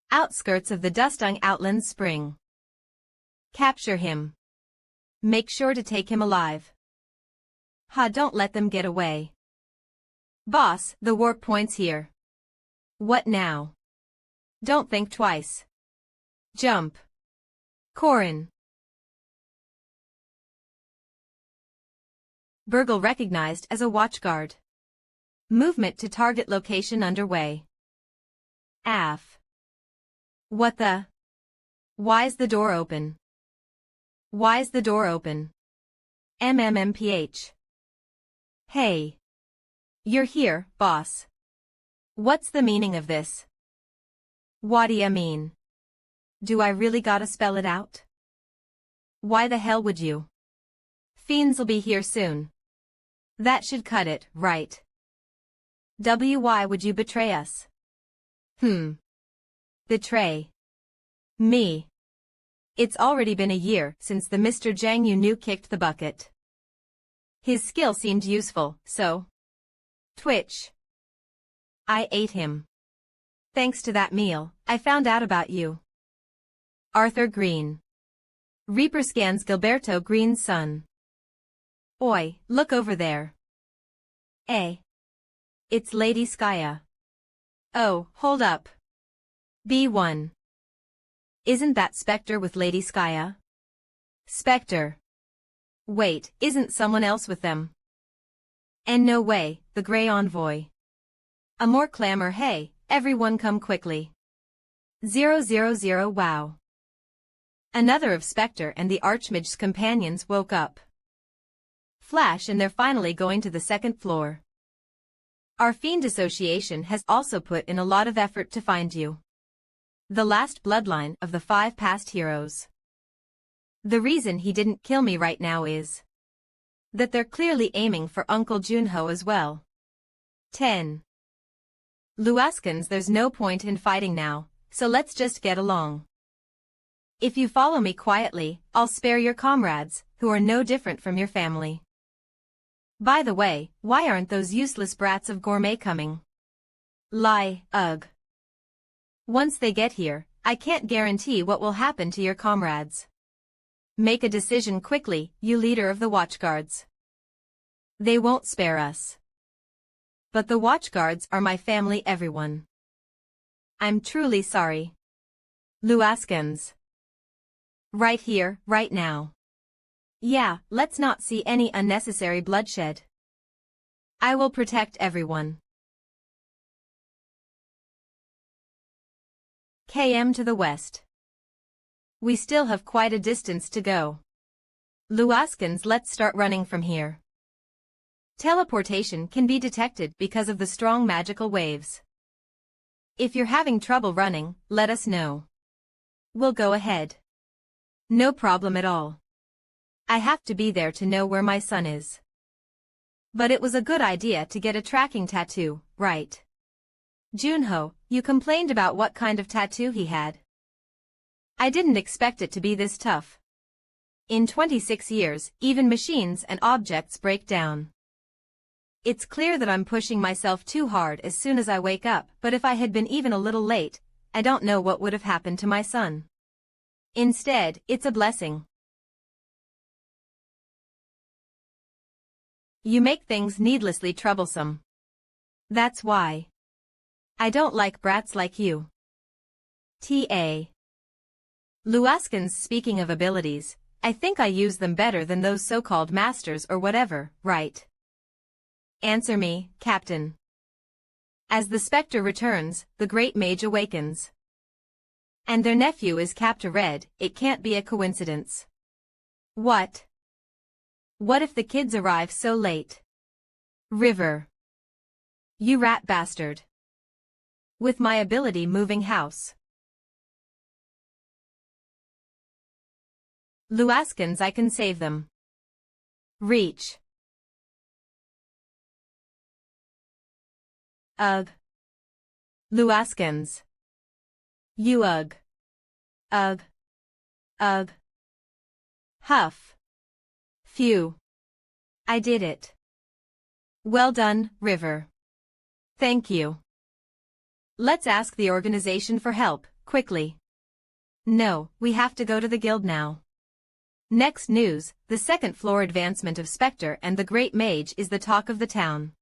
Outskirts of the Dustung Outlands Spring. Capture him. Make sure to take him alive. Don't let them get away. Boss, the warp point's here. What now? Don't think twice. Jump. Corin. Burgle recognized as a watchguard. Movement to target location underway. AF. What the? Why's the door open? Why's the door open? MMMPH. Hey. You're here, boss. What's the meaning of this? What'd mean? Do I really gotta spell it out? Why the hell would you? Fiends'll be here soon. That should cut it, right? Why would you betray us? Betray me. It's already been a year since the Mr. Zhang you knew kicked the bucket. His skill seemed useful, so... Twitch. I ate him. Thanks to that meal, I found out about you. Arthur Green. Reaper scans Gilberto Green's son. Oi, look over there. It's Lady Skya. Oh, hold up. B1. Isn't that Spectre with Lady Skya? Spectre. Wait, isn't someone else with them? And no way, the Grey Envoy. A more clamor, hey, everyone come quickly. 000 wow. Another of Spectre and the Archmage's companions woke up. Flash, and they're finally going to the second floor. Our Fiend Association has also put in a lot of effort to find you. The last bloodline of the 5 past heroes. The reason he didn't kill me right now is that they're clearly aiming for Uncle Junho as well. 10. Awakens, there's no point in fighting now, so let's just get along. If you follow me quietly, I'll spare your comrades, who are no different from your family. By the way, why aren't those useless brats of Gourmet coming? Lie, ugh. Once they get here, I can't guarantee what will happen to your comrades. Make a decision quickly, you leader of the Watchguards. They won't spare us. But the Watchguards are my family, everyone. I'm truly sorry. Awakens. Right here, right now. Yeah, let's not see any unnecessary bloodshed. I will protect everyone. KM to the west. We still have quite a distance to go. Awakens, let's start running from here. Teleportation can be detected because of the strong magical waves. If you're having trouble running, let us know. We'll go ahead. No problem at all. I have to be there to know where my son is. But it was a good idea to get a tracking tattoo, right? Junho, you complained about what kind of tattoo he had. I didn't expect it to be this tough. In 26 years, even machines and objects break down. It's clear that I'm pushing myself too hard as soon as I wake up, but if I had been even a little late, I don't know what would have happened to my son. Instead, it's a blessing. You make things needlessly troublesome. That's why. I don't like brats like you. T.A. Awakens, speaking of abilities, I think I use them better than those so-called masters or whatever, right? Answer me, Captain. As the Spectre returns, the Great Mage awakens. And their nephew is Captain Red, it can't be a coincidence. What? What if the kids arrive so late? River. You rat bastard. With my ability moving house. Awakens, I can save them. Reach. Ugh. Awakens. You ugh. Ugh. Ugh. Huff. Phew. I did it. Well done, River. Thank you. Let's ask the organization for help, quickly. No, we have to go to the guild now. Next news, the second floor advancement of Spectre and the Great Mage is the talk of the town.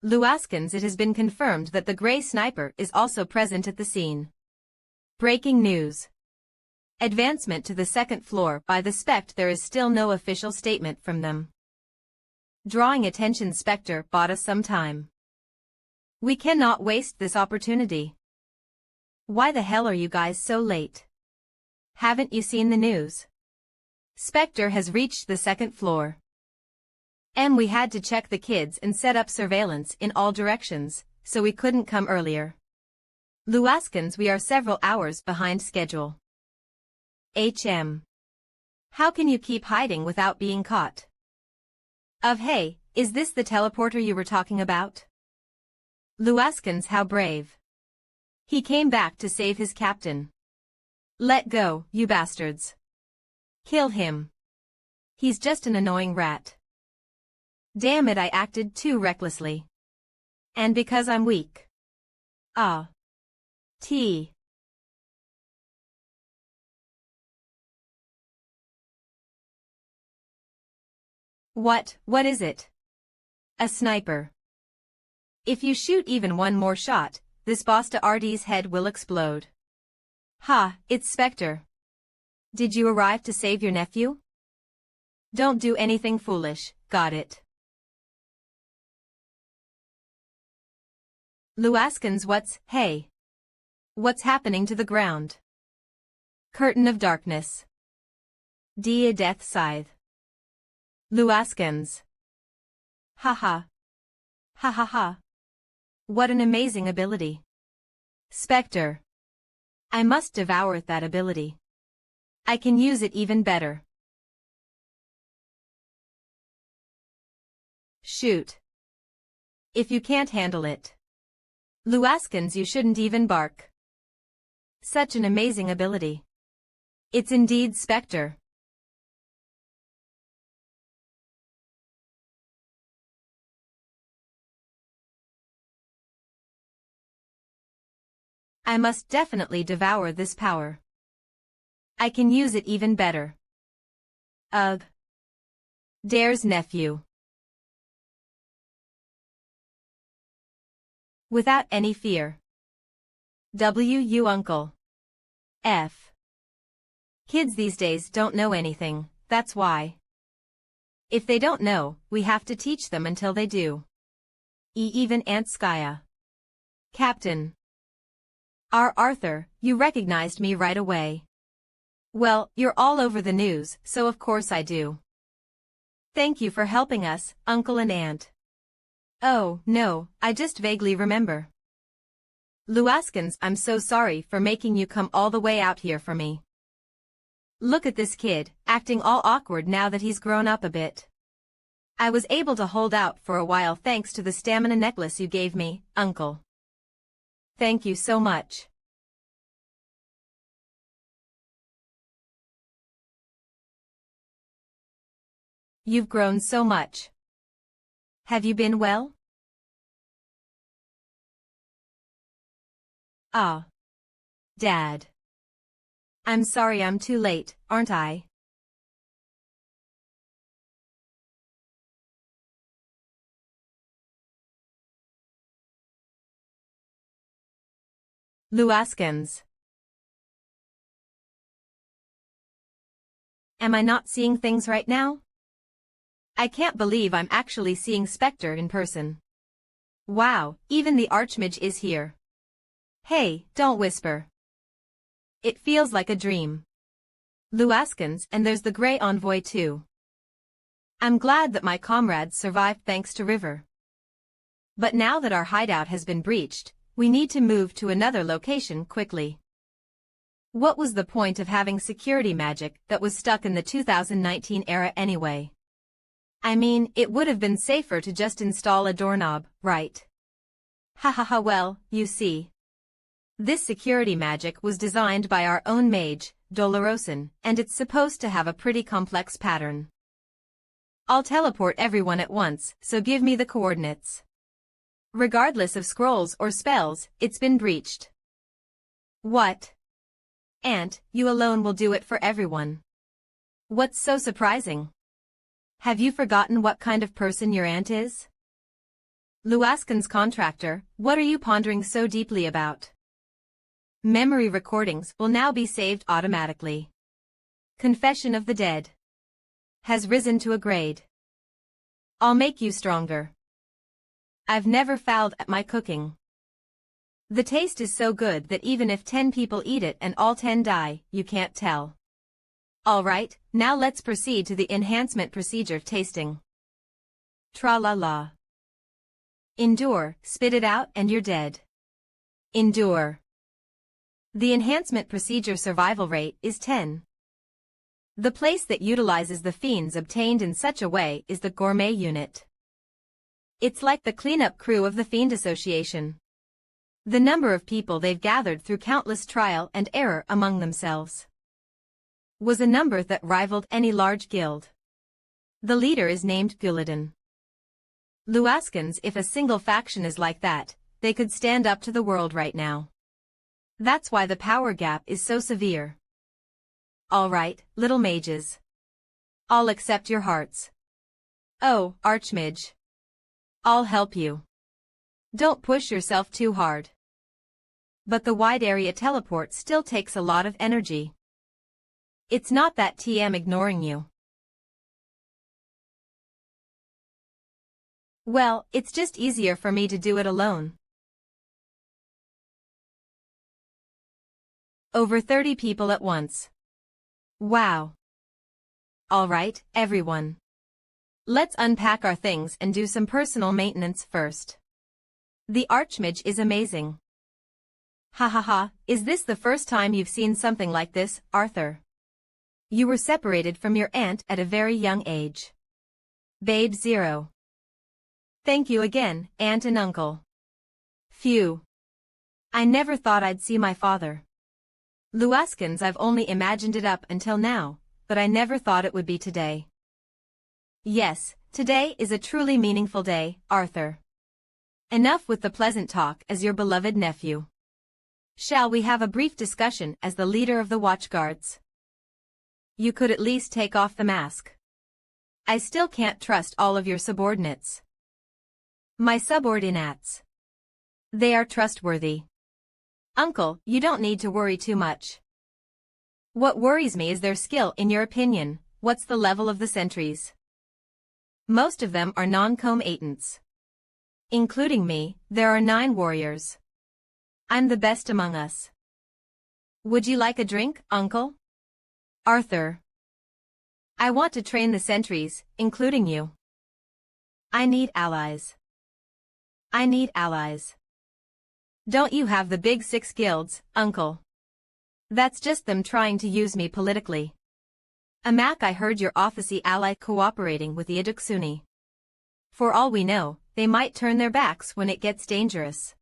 Awakens, it has been confirmed that the Grey Sniper is also present at the scene. Breaking news. Advancement to the second floor by the Spect, there is still no official statement from them. Drawing attention, Spectre bought us some time. We cannot waste this opportunity. Why the hell are you guys so late? Haven't you seen the news? Spectre has reached the second floor. We had to check the kids and set up surveillance in all directions, so we couldn't come earlier. Awakens, we are several hours behind schedule. How can you keep hiding without being caught? Hey, is this the teleporter you were talking about? Awakens, how brave. He came back to save his captain. Let go, you bastards. Kill him. He's just an annoying rat. Damn it, I acted too recklessly. And because I'm weak. Ah. T. What is it? A sniper. If you shoot even one more shot, this Basta-RD's head will explode. Ha, it's Spectre. Did you arrive to save your nephew? Don't do anything foolish, got it? Awakens, hey? What's happening to the ground? Curtain of darkness. Dia death scythe. Awakens. Ha ha. Ha ha ha. What an amazing ability. Spectre. I must devour that ability. I can use it even better. Shoot. If you can't handle it. Awakens, you shouldn't even bark. Such an amazing ability. It's indeed Spectre. I must definitely devour this power. I can use it even better. Ugh. Dare's nephew. Without any fear. W. Uncle. F. Kids these days don't know anything, that's why. If they don't know, we have to teach them until they do. Even Aunt Skya. Captain. Arthur, you recognized me right away. Well, you're all over the news, so of course I do. Thank you for helping us, Uncle and Aunt. Oh, no, I just vaguely remember. Awakens, I'm so sorry for making you come all the way out here for me. Look at this kid, acting all awkward now that he's grown up a bit. I was able to hold out for a while thanks to the stamina necklace you gave me, Uncle. Thank you so much. You've grown so much. Have you been well? Ah. Dad. I'm sorry I'm too late, aren't I? Awakens. Am I not seeing things right now? I can't believe I'm actually seeing Spectre in person. Wow, even the Archmage is here. Hey, don't whisper. It feels like a dream. Awakens, and there's the Grey Envoy too. I'm glad that my comrades survived thanks to River. But now that our hideout has been breached, we need to move to another location quickly. What was the point of having security magic that was stuck in the 2019 era anyway? I mean, it would have been safer to just install a doorknob, right? Ha, well, you see. This security magic was designed by our own mage, Dolorosan, and it's supposed to have a pretty complex pattern. I'll teleport everyone at once, so give me the coordinates. Regardless of scrolls or spells, it's been breached. What? Aunt, you alone will do it for everyone. What's so surprising? Have you forgotten what kind of person your aunt is? Awakens contractor, what are you pondering so deeply about? Memory recordings will now be saved automatically. Confession of the Dead has risen to a grade. I'll make you stronger. I've never fouled at my cooking. The taste is so good that even if 10 people eat it and all 10 die, you can't tell. Alright, now let's proceed to the enhancement procedure tasting. Tra-la-la. Endure, spit it out and you're dead. Endure. The enhancement procedure survival rate is 10. The place that utilizes the fiends obtained in such a way is the gourmet unit. It's like the cleanup crew of the Fiend Association. The number of people they've gathered through countless trial and error among themselves was a number that rivaled any large guild. The leader is named Guladin. Awakens, if a single faction is like that, they could stand up to the world right now. That's why the power gap is so severe. Alright, little mages. I'll accept your hearts. Oh, Archmage. I'll help you. Don't push yourself too hard. But the wide area teleport still takes a lot of energy. It's not that TM ignoring you. Well, it's just easier for me to do it alone. Over 30 people at once. Wow. Alright, everyone. Let's unpack our things and do some personal maintenance first. The Archmage is amazing. Ha ha ha, is this the first time you've seen something like this, Arthur? You were separated from your aunt at a very young age. Babe Zero. Thank you again, aunt and uncle. Phew. I never thought I'd see my father. Awakens, I've only imagined it up until now, but I never thought it would be today. Yes, today is a truly meaningful day, Arthur. Enough with the pleasant talk as your beloved nephew. Shall we have a brief discussion as the leader of the watchguards? You could at least take off the mask. I still can't trust all of your subordinates. My subordinates. They are trustworthy. Uncle, you don't need to worry too much. What worries me is their skill. In your opinion, what's the level of the sentries? Most of them are non-combatants. Including me, there are 9 warriors. I'm the best among us. Would you like a drink, Uncle? Arthur. I want to train the sentries, including you. I need allies. I need allies. Don't you have the big 6 guilds, Uncle? That's just them trying to use me politically. Amak, I heard your officy ally cooperating with the Aduksuni. For all we know, they might turn their backs when it gets dangerous.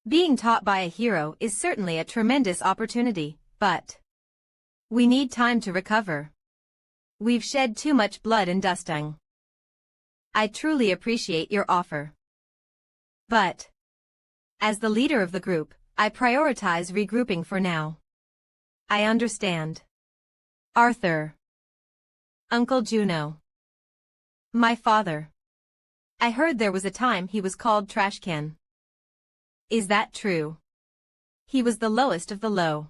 Being taught by a hero is certainly a tremendous opportunity, but we need time to recover. We've shed too much blood and dusting. I truly appreciate your offer. But as the leader of the group, I prioritize regrouping for now. I understand. Arthur. Uncle Juno. My father. I heard there was a time he was called Trashcan. Is that true? He was the lowest of the low.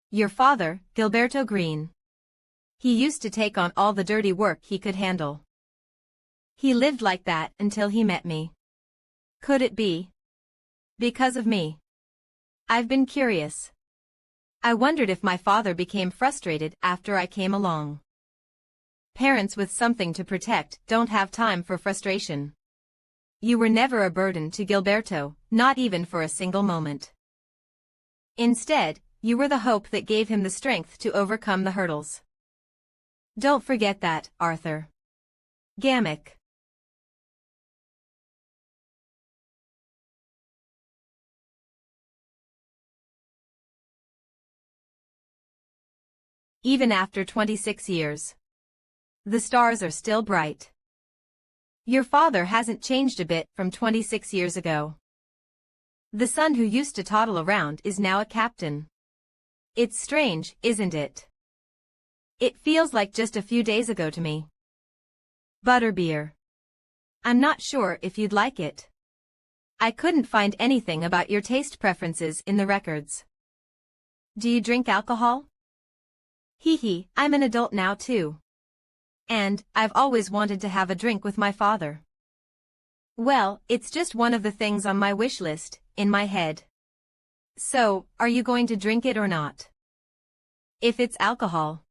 Your father, Gilberto Green. He used to take on all the dirty work he could handle. He lived like that until he met me. Could it be because of me? I've been curious. I wondered if my father became frustrated after I came along. Parents with something to protect don't have time for frustration. You were never a burden to Gilberto, not even for a single moment. Instead, you were the hope that gave him the strength to overcome the hurdles. Don't forget that, Arthur. Gamek. Even after 26 years. The stars are still bright. Your father hasn't changed a bit from 26 years ago. The son who used to toddle around is now a captain. It's strange, isn't it? It feels like just a few days ago to me. Butterbeer. I'm not sure if you'd like it. I couldn't find anything about your taste preferences in the records. Do you drink alcohol? Hee hee, I'm an adult now too. And I've always wanted to have a drink with my father. Well, it's just one of the things on my wish list, in my head. So, are you going to drink it or not? If it's alcohol.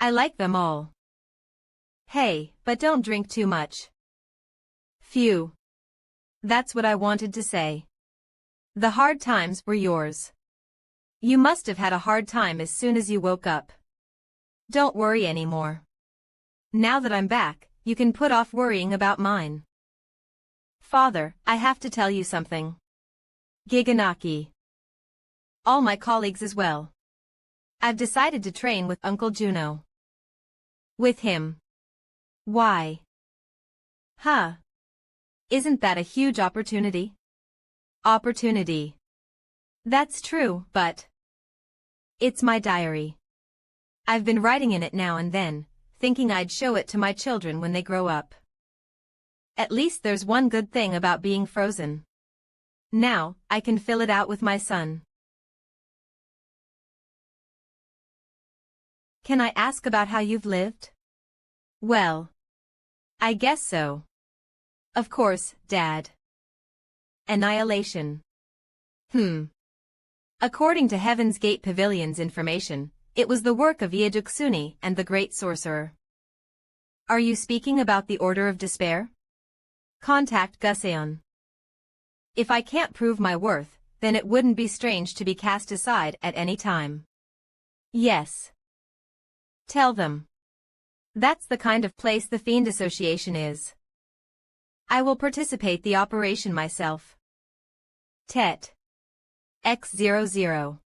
I like them all. Hey, but don't drink too much. Phew. That's what I wanted to say. The hard times were yours. You must have had a hard time as soon as you woke up. Don't worry anymore. Now that I'm back, you can put off worrying about mine. Father, I have to tell you something. Giganaki. All my colleagues as well. I've decided to train with Uncle Juno. With him. Why? Huh. Isn't that a huge opportunity? Opportunity. That's true, but it's my diary. I've been writing in it now and then, thinking I'd show it to my children when they grow up. At least there's one good thing about being frozen. Now, I can fill it out with my son. Can I ask about how you've lived? Well, I guess so. Of course, Dad. Annihilation. According to Heaven's Gate Pavilion's information, it was the work of Iaduksuni and the Great Sorcerer. Are you speaking about the Order of Despair? Contact Gusaeon. If I can't prove my worth, then it wouldn't be strange to be cast aside at any time. Yes. Tell them. That's the kind of place the Fiend Association is. I will participate the operation myself. Tet. X00.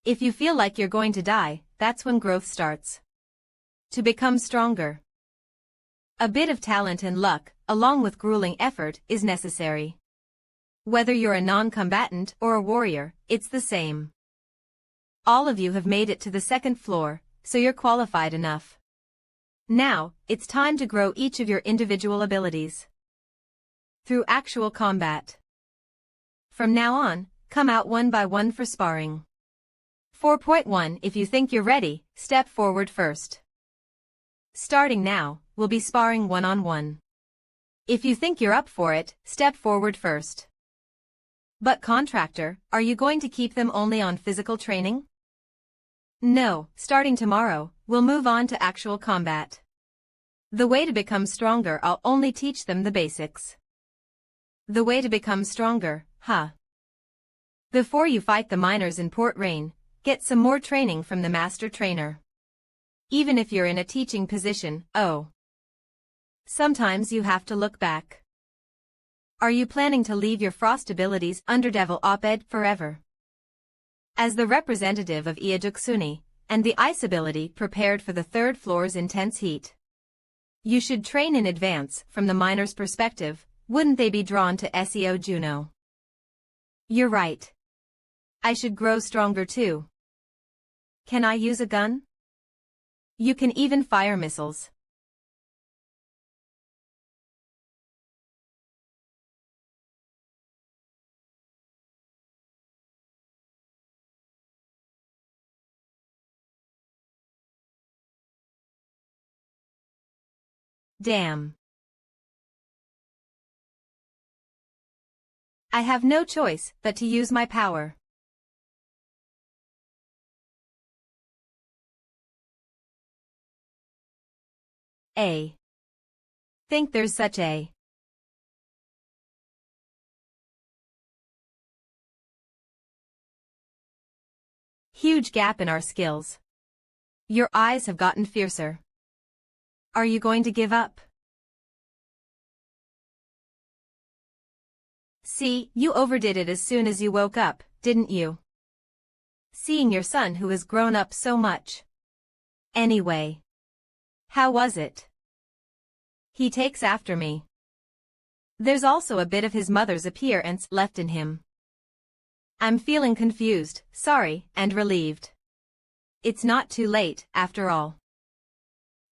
If you feel like you're going to die, that's when growth starts. To become stronger. A bit of talent and luck, along with grueling effort, is necessary. Whether you're a non-combatant or a warrior, it's the same. All of you have made it to the second floor, so you're qualified enough. Now, it's time to grow each of your individual abilities through actual combat. From now on, come out one by one for sparring. 4.1 If you think you're ready, step forward first. Starting now, we'll be sparring one-on-one. If you think you're up for it, step forward first. But contractor, are you going to keep them only on physical training? No, starting tomorrow, we'll move on to actual combat. The way to become stronger, I'll only teach them the basics. The way to become stronger, huh? Before you fight the miners in Port Rain, get some more training from the master trainer. Even if you're in a teaching position, sometimes you have to look back. Are you planning to leave your frost abilities under Devil Op-Ed forever? As the representative of Iaduksuni, and the ice ability prepared for the third floor's intense heat, you should train in advance. From the miner's perspective, wouldn't they be drawn to SEO Juno? You're right. I should grow stronger too. Can I use a gun? You can even fire missiles. Damn. I have no choice but to use my power. Think there's such a huge gap in our skills. Your eyes have gotten fiercer. Are you going to give up? See, you overdid it as soon as you woke up, didn't you? Seeing your son who has grown up so much. Anyway. How was it? He takes after me. There's also a bit of his mother's appearance left in him. I'm feeling confused, sorry, and relieved. It's not too late, after all.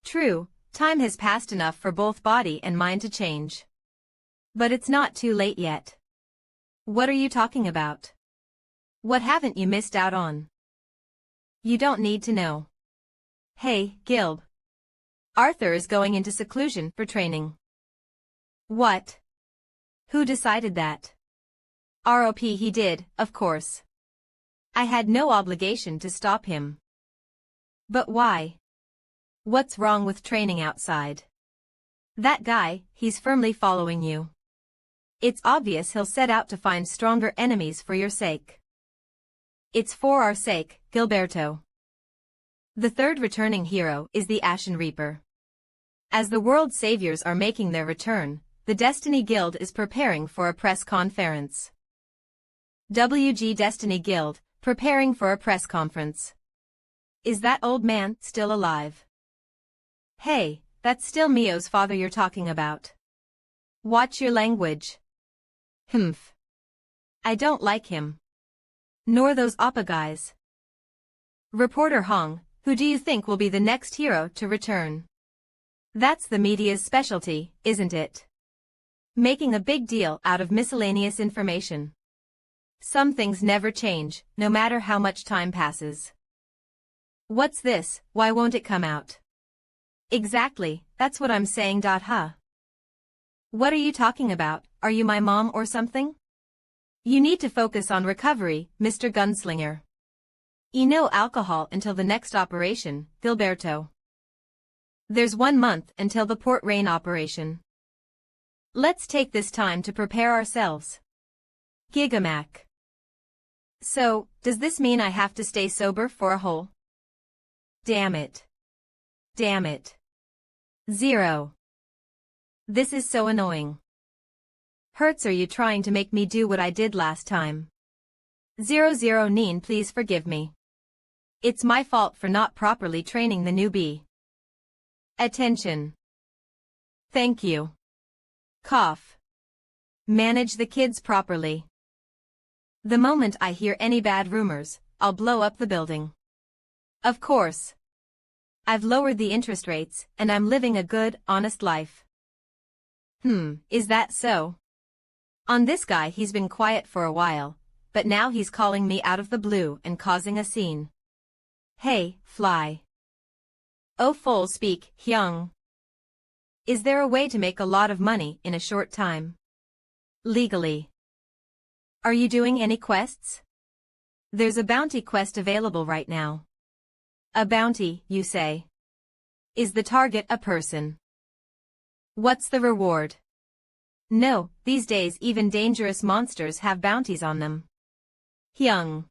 True, time has passed enough for both body and mind to change. But it's not too late yet. What are you talking about? What haven't you missed out on? You don't need to know. Hey, Gilb. Arthur is going into seclusion for training. What? Who decided that? ROP he did, of course. I had no obligation to stop him. But why? What's wrong with training outside? That guy, he's firmly following you. It's obvious he'll set out to find stronger enemies for your sake. It's for our sake, Gilberto. The third returning hero is the Ashen Reaper. As the world saviors are making their return, the Destiny Guild is preparing for a press conference. WG Destiny Guild, preparing for a press conference. Is that old man still alive? Hey, that's still Mio's father you're talking about. Watch your language. Humph. I don't like him. Nor those Appa guys. Reporter Hong, who do you think will be the next hero to return? That's the media's specialty, isn't it? Making a big deal out of miscellaneous information. Some things never change, no matter how much time passes. What's this? Why won't it come out? Exactly, that's what I'm saying. Huh? What are you talking about? Are you my mom or something? You need to focus on recovery, Mr. Gunslinger. No alcohol until the next operation, Gilberto. There's 1 month until the Port Rain operation. Let's take this time to prepare ourselves. Gigamac. So, does this mean I have to stay sober for a whole? Damn it. Damn it. 0. This is so annoying. Hurts, are you trying to make me do what I did last time? 00 Neen, please forgive me. It's my fault for not properly training the newbie. Attention. Thank you. Cough. Manage the kids properly. The moment I hear any bad rumors, I'll blow up the building. Of course. I've lowered the interest rates, and I'm living a good, honest life. Is that so? On this guy, he's been quiet for a while, but now he's calling me out of the blue and causing a scene. Hey, fly. Oh, full speak, Hyung. Is there a way to make a lot of money in a short time? Legally. Are you doing any quests? There's a bounty quest available right now. A bounty, you say? Is the target a person? What's the reward? No, these days even dangerous monsters have bounties on them. Hyung.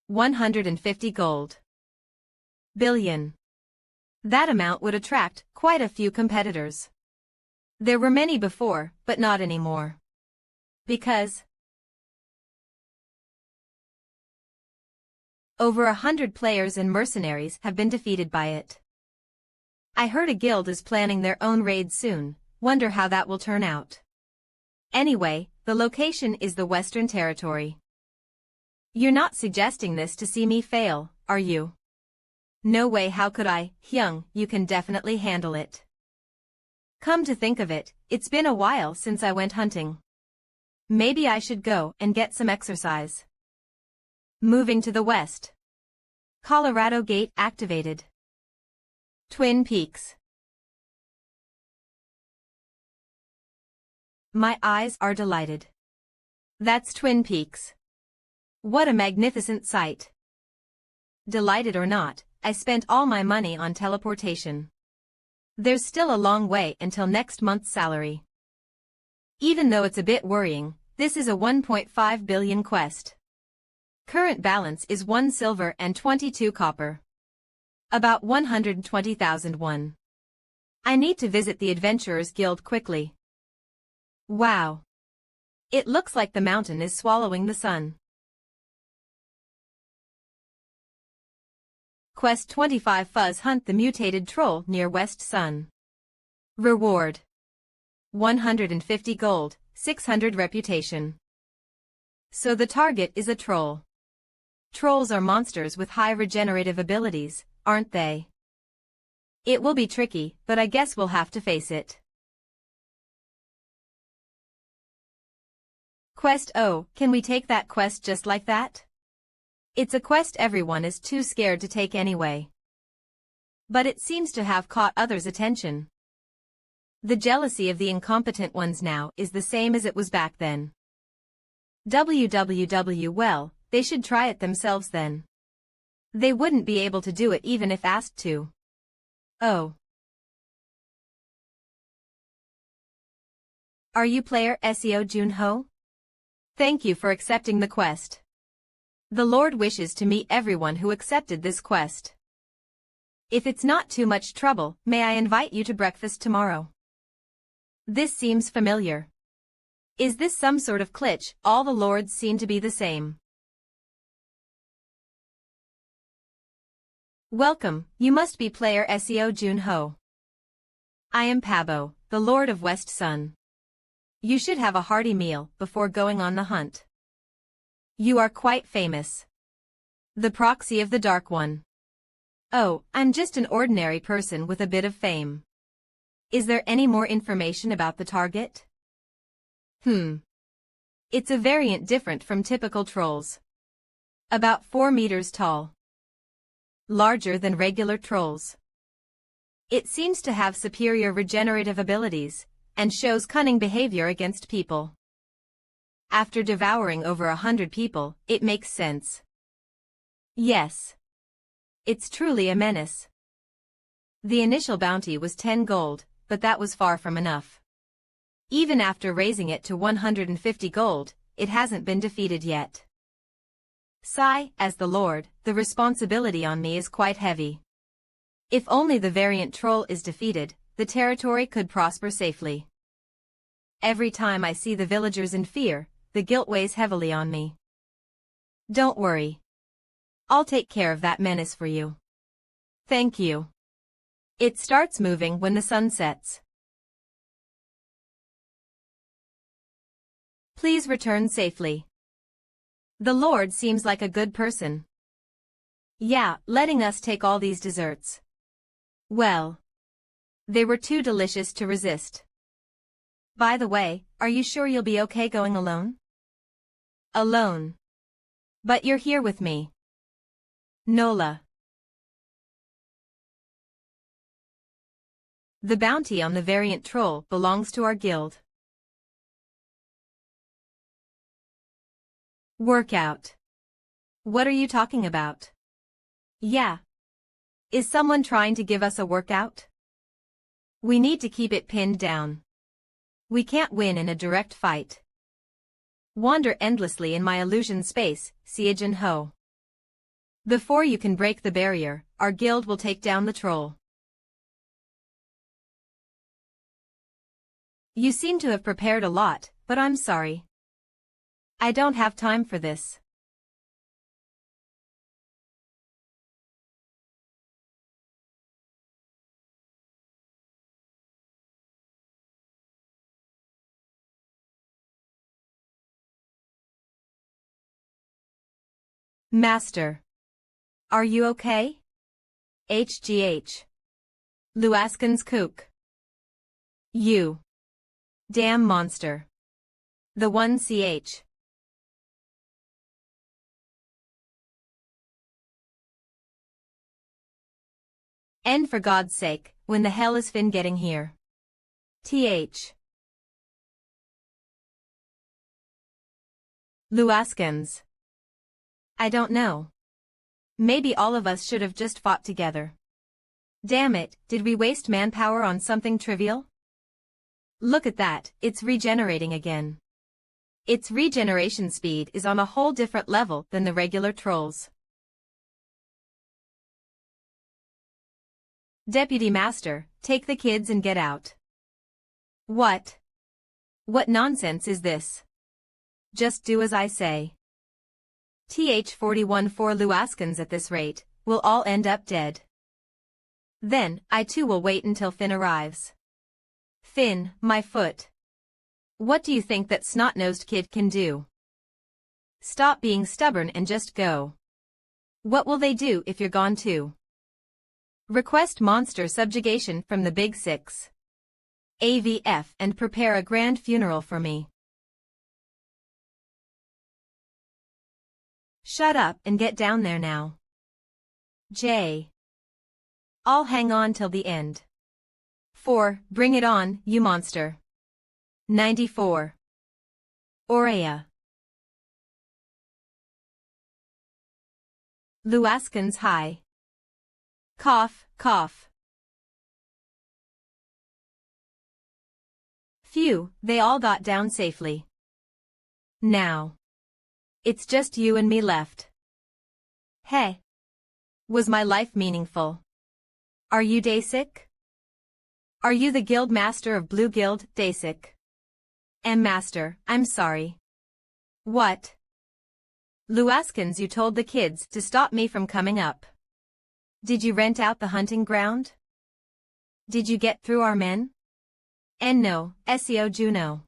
150 gold. Billion. That amount would attract quite a few competitors. There were many before, but not anymore. Because over 100 players and mercenaries have been defeated by it. I heard a guild is planning their own raid soon, wonder how that will turn out. Anyway, the location is the Western Territory. You're not suggesting this to see me fail, are you? No way, how could I? Hyung, you can definitely handle it. Come to think of it, it's been a while since I went hunting. Maybe I should go and get some exercise. Moving to the west. Colorado Gate activated. Twin Peaks. My eyes are delighted. That's Twin Peaks. What a magnificent sight. Delighted or not, I spent all my money on teleportation. There's still a long way until next month's salary. Even though it's a bit worrying, this is a 1.5 billion quest. Current balance is 1 silver and 22 copper. About 120,001. I need to visit the Adventurers Guild quickly. Wow. It looks like the mountain is swallowing the sun. Quest 25 Fuzz Hunt the mutated troll near West Sun. Reward. 150 gold, 600 reputation. So the target is a troll. Trolls are monsters with high regenerative abilities, aren't they? It will be tricky, but I guess we'll have to face it. Quest O, can we take that quest just like that? It's a quest everyone is too scared to take anyway. But it seems to have caught others' attention. The jealousy of the incompetent ones now is the same as it was back then. Well, they should try it themselves then. They wouldn't be able to do it even if asked to. Oh. Are you player SEO Junho? Thank you for accepting the quest. The Lord wishes to meet everyone who accepted this quest. If it's not too much trouble, may I invite you to breakfast tomorrow? This seems familiar. Is this some sort of glitch? All the lords seem to be the same. Welcome, you must be player SEO Junho. I am Pabo, the Lord of West Sun. You should have a hearty meal before going on the hunt. You are quite famous. The proxy of the Dark One. Oh, I'm just an ordinary person with a bit of fame. Is there any more information about the target? It's a variant different from typical trolls. About 4 meters tall. Larger than regular trolls. It seems to have superior regenerative abilities, and shows cunning behavior against people. After devouring over 100 people, it makes sense. Yes. It's truly a menace. The initial bounty was 10 gold, but that was far from enough. Even after raising it to 150 gold, it hasn't been defeated yet. Sigh, as the Lord, the responsibility on me is quite heavy. If only the variant troll is defeated, the territory could prosper safely. Every time I see the villagers in fear, the guilt weighs heavily on me. Don't worry. I'll take care of that menace for you. Thank you. It starts moving when the sun sets. Please return safely. The Lord seems like a good person. Yeah, letting us take all these desserts. Well, they were too delicious to resist. By the way, are you sure you'll be okay going alone? Alone. But you're here with me. Nola. The bounty on the variant troll belongs to our guild. Workout. What are you talking about? Yeah. Is someone trying to give us a workout? We need to keep it pinned down. We can't win in a direct fight. Wander endlessly in my illusion space, Siejin Ho. Before you can break the barrier, our guild will take down the troll. You seem to have prepared a lot, but I'm sorry. I don't have time for this. Master. Are you okay? HGH. Luaskin's kook. You. Damn monster. The one CH. And for God's sake, when the hell is Finn getting here? TH. Luaskins. I don't know. Maybe all of us should have just fought together. Damn it, did we waste manpower on something trivial? Look at that, it's regenerating again. Its regeneration speed is on a whole different level than the regular trolls. Deputy Master, take the kids and get out. What? What nonsense is this? Just do as I say. TH-41 4 Luaskins at this rate, we'll all end up dead. Then, I too will wait until Finn arrives. Finn, my foot. What do you think that snot-nosed kid can do? Stop being stubborn and just go. What will they do if you're gone too? Request monster subjugation from the Big Six. AVF and prepare a grand funeral for me. Shut up and get down there now. J. I'll hang on till the end. 4. Bring it on, you monster. 94. Aurea. Luaskins high. Cough, cough. Phew, they all got down safely. Now. It's just you and me left. Hey. Was my life meaningful? Are you Daysik? Are you the guild master of Blue Guild, Daysik? Master, I'm sorry. What? Luaskins, you told the kids to stop me from coming up. Did you rent out the hunting ground? Did you get through our men? No, SEO Juno.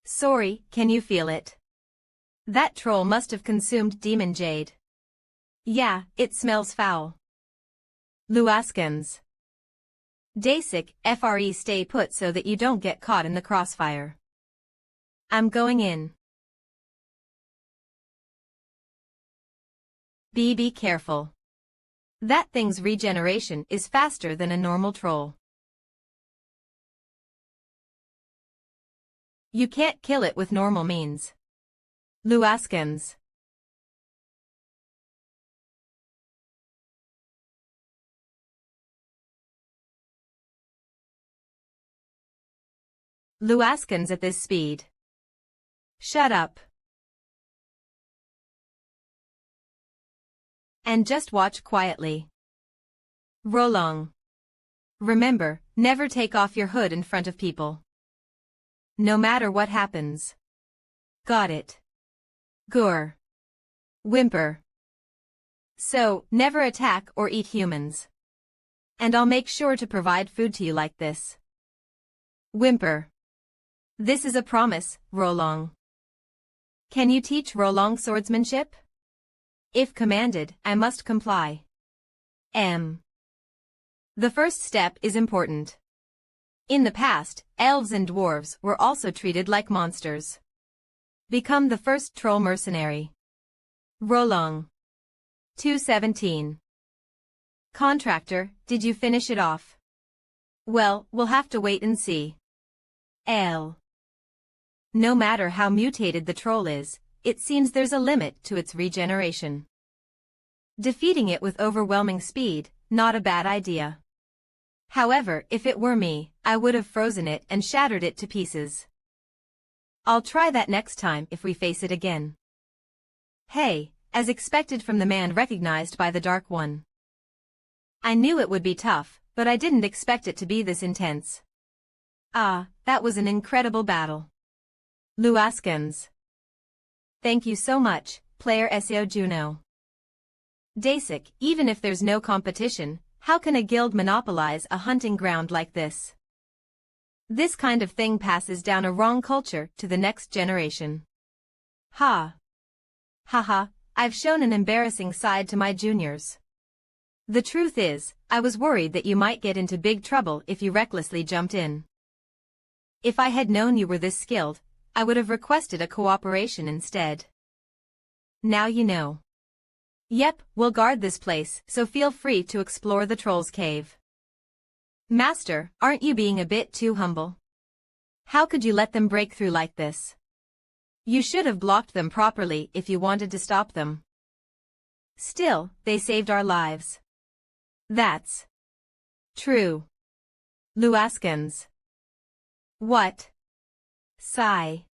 Sorry, can you feel it? That troll must have consumed demon jade. Yeah, it smells foul. Awakens. Basic, FRE stay put so that you don't get caught in the crossfire. I'm going in. Be careful. That thing's regeneration is faster than a normal troll. You can't kill it with normal means. Awakens. Awakens at this speed. Shut up. And just watch quietly. Rolong. Remember, never take off your hood in front of people. No matter what happens. Got it. Gur. Whimper. So, never attack or eat humans. And I'll make sure to provide food to you like this. Whimper. This is a promise, Rolong. Can you teach Rolong swordsmanship? If commanded, I must comply. The first step is important. In the past, elves and dwarves were also treated like monsters. Become the first troll mercenary. Rolong. 217. Contractor, did you finish it off? Well, we'll have to wait and see. L. No matter how mutated the troll is, it seems there's a limit to its regeneration. Defeating it with overwhelming speed, not a bad idea. However, if it were me, I would have frozen it and shattered it to pieces. I'll try that next time if we face it again. Hey, as expected from the man recognized by the Dark One. I knew it would be tough, but I didn't expect it to be this intense. Ah, that was an incredible battle. Awakens. Thank you so much, player Seo Juno. Basic, even if there's no competition, how can a guild monopolize a hunting ground like this? This kind of thing passes down a wrong culture to the next generation. Ha. Haha, I've shown an embarrassing side to my juniors. The truth is, I was worried that you might get into big trouble if you recklessly jumped in. If I had known you were this skilled, I would have requested a cooperation instead. Now you know. Yep, we'll guard this place, so feel free to explore the troll's cave. Master, aren't you being a bit too humble? How could you let them break through like this? You should have blocked them properly if you wanted to stop them. Still, they saved our lives. That's true. Awakens. What? Sigh.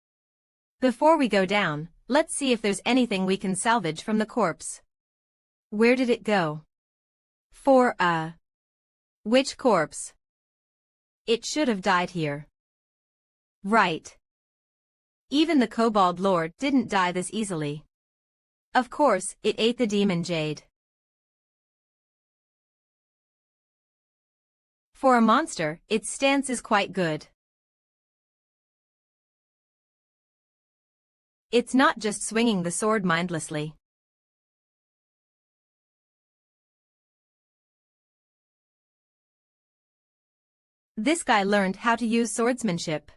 Before we go down, let's see if there's anything we can salvage from the corpse. Where did it go? Which corpse? It should have died here. Right. Even the Kobold Lord didn't die this easily. Of course, it ate the demon jade. For a monster, its stance is quite good. It's not just swinging the sword mindlessly. This guy learned how to use swordsmanship.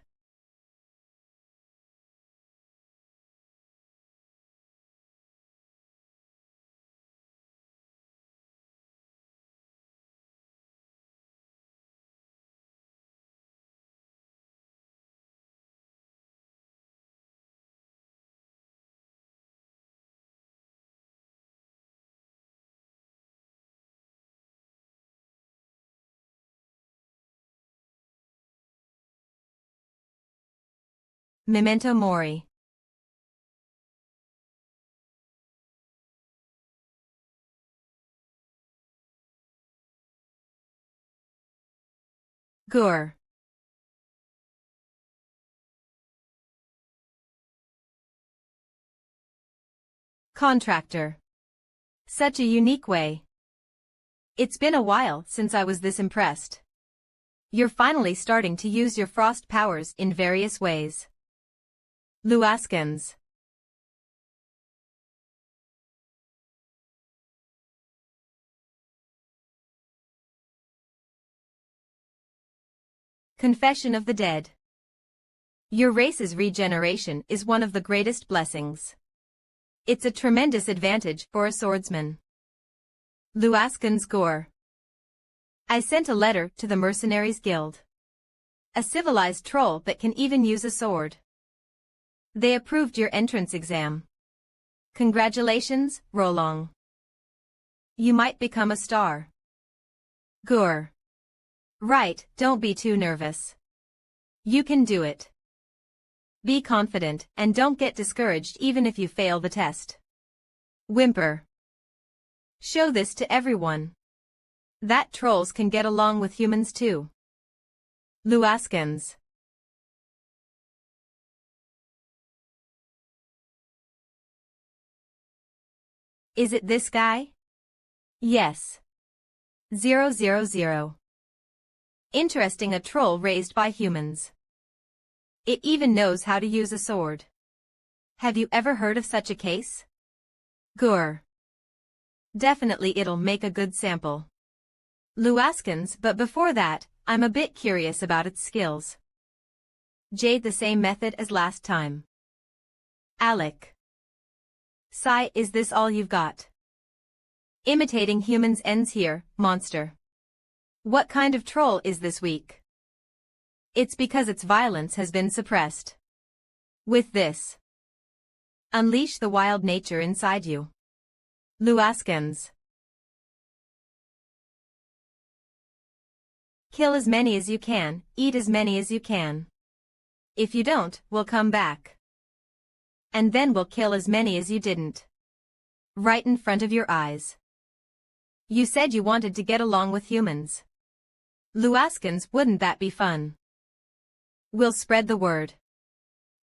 Memento Mori. Gur. Contractor. Such a unique way. It's been a while since I was this impressed. You're finally starting to use your frost powers in various ways. Awakens. Confession of the Dead. Your race's regeneration is one of the greatest blessings. It's a tremendous advantage for a swordsman. Awakens Gore. I sent a letter to the Mercenaries Guild. A civilized troll that can even use a sword. They approved your entrance exam. Congratulations, Rolong. You might become a star. Gore. Right, don't be too nervous. You can do it. Be confident and don't get discouraged even if you fail the test. Whimper. Show this to everyone. That trolls can get along with humans too. Awakens. Is it this guy? Yes. 000. Interesting, a troll raised by humans. It even knows how to use a sword. Have you ever heard of such a case? Gore. Definitely it'll make a good sample. Awakens, but before that, I'm a bit curious about its skills. Jade, the same method as last time. Alec. Sigh, is this all you've got? Imitating humans ends here, monster. What kind of troll is this weak? It's because its violence has been suppressed. With this, unleash the wild nature inside you. Awakens. Kill as many as you can, eat as many as you can. If you don't, we'll come back. And then we'll kill as many as you didn't. Right in front of your eyes. You said you wanted to get along with humans. Awakens, wouldn't that be fun? We'll spread the word.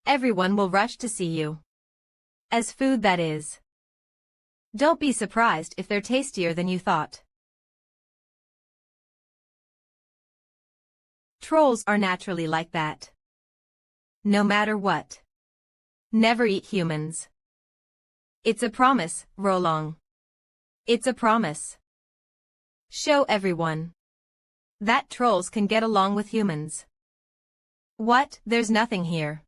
Everyone will rush to see you. As food, that is. Don't be surprised if they're tastier than you thought. Trolls are naturally like that. No matter what. Never eat humans. It's a promise, Rolong. It's a promise. Show everyone that trolls can get along with humans. What? There's nothing here.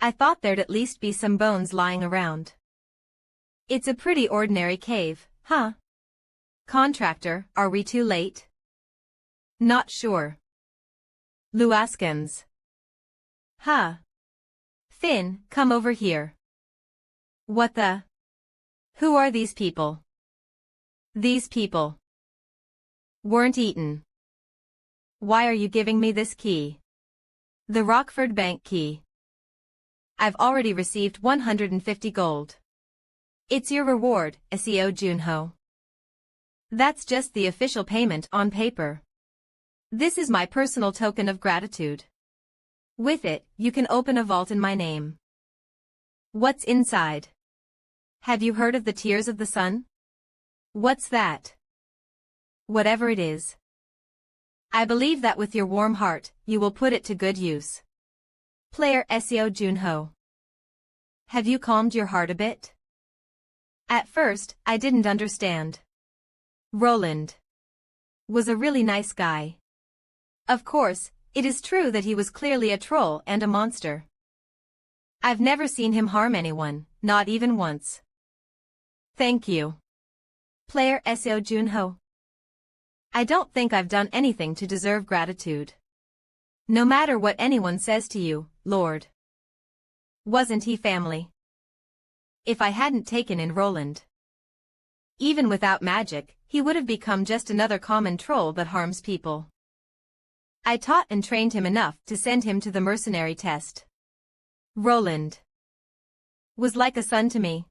I thought there'd at least be some bones lying around. It's a pretty ordinary cave, huh? Contractor, are we too late? Not sure. Awakens. Huh. Finn, come over here. What the? Who are these people? These people weren't eaten. Why are you giving me this key? The Rockford Bank key. I've already received 150 gold. It's your reward, Seo Junho. That's just the official payment on paper. This is my personal token of gratitude. With it, you can open a vault in my name. What's inside? Have you heard of the Tears of the Sun? What's that? Whatever it is. I believe that with your warm heart, you will put it to good use. Player Seo Junho. Have you calmed your heart a bit? At first, I didn't understand. Roland was a really nice guy. Of course, it is true that he was clearly a troll and a monster. I've never seen him harm anyone, not even once. Thank you. Player Seo Junho. I don't think I've done anything to deserve gratitude. No matter what anyone says to you, Lord. Wasn't he family? If I hadn't taken in Roland. Even without magic, he would have become just another common troll that harms people. I taught and trained him enough to send him to the mercenary test. Roland was like a son to me.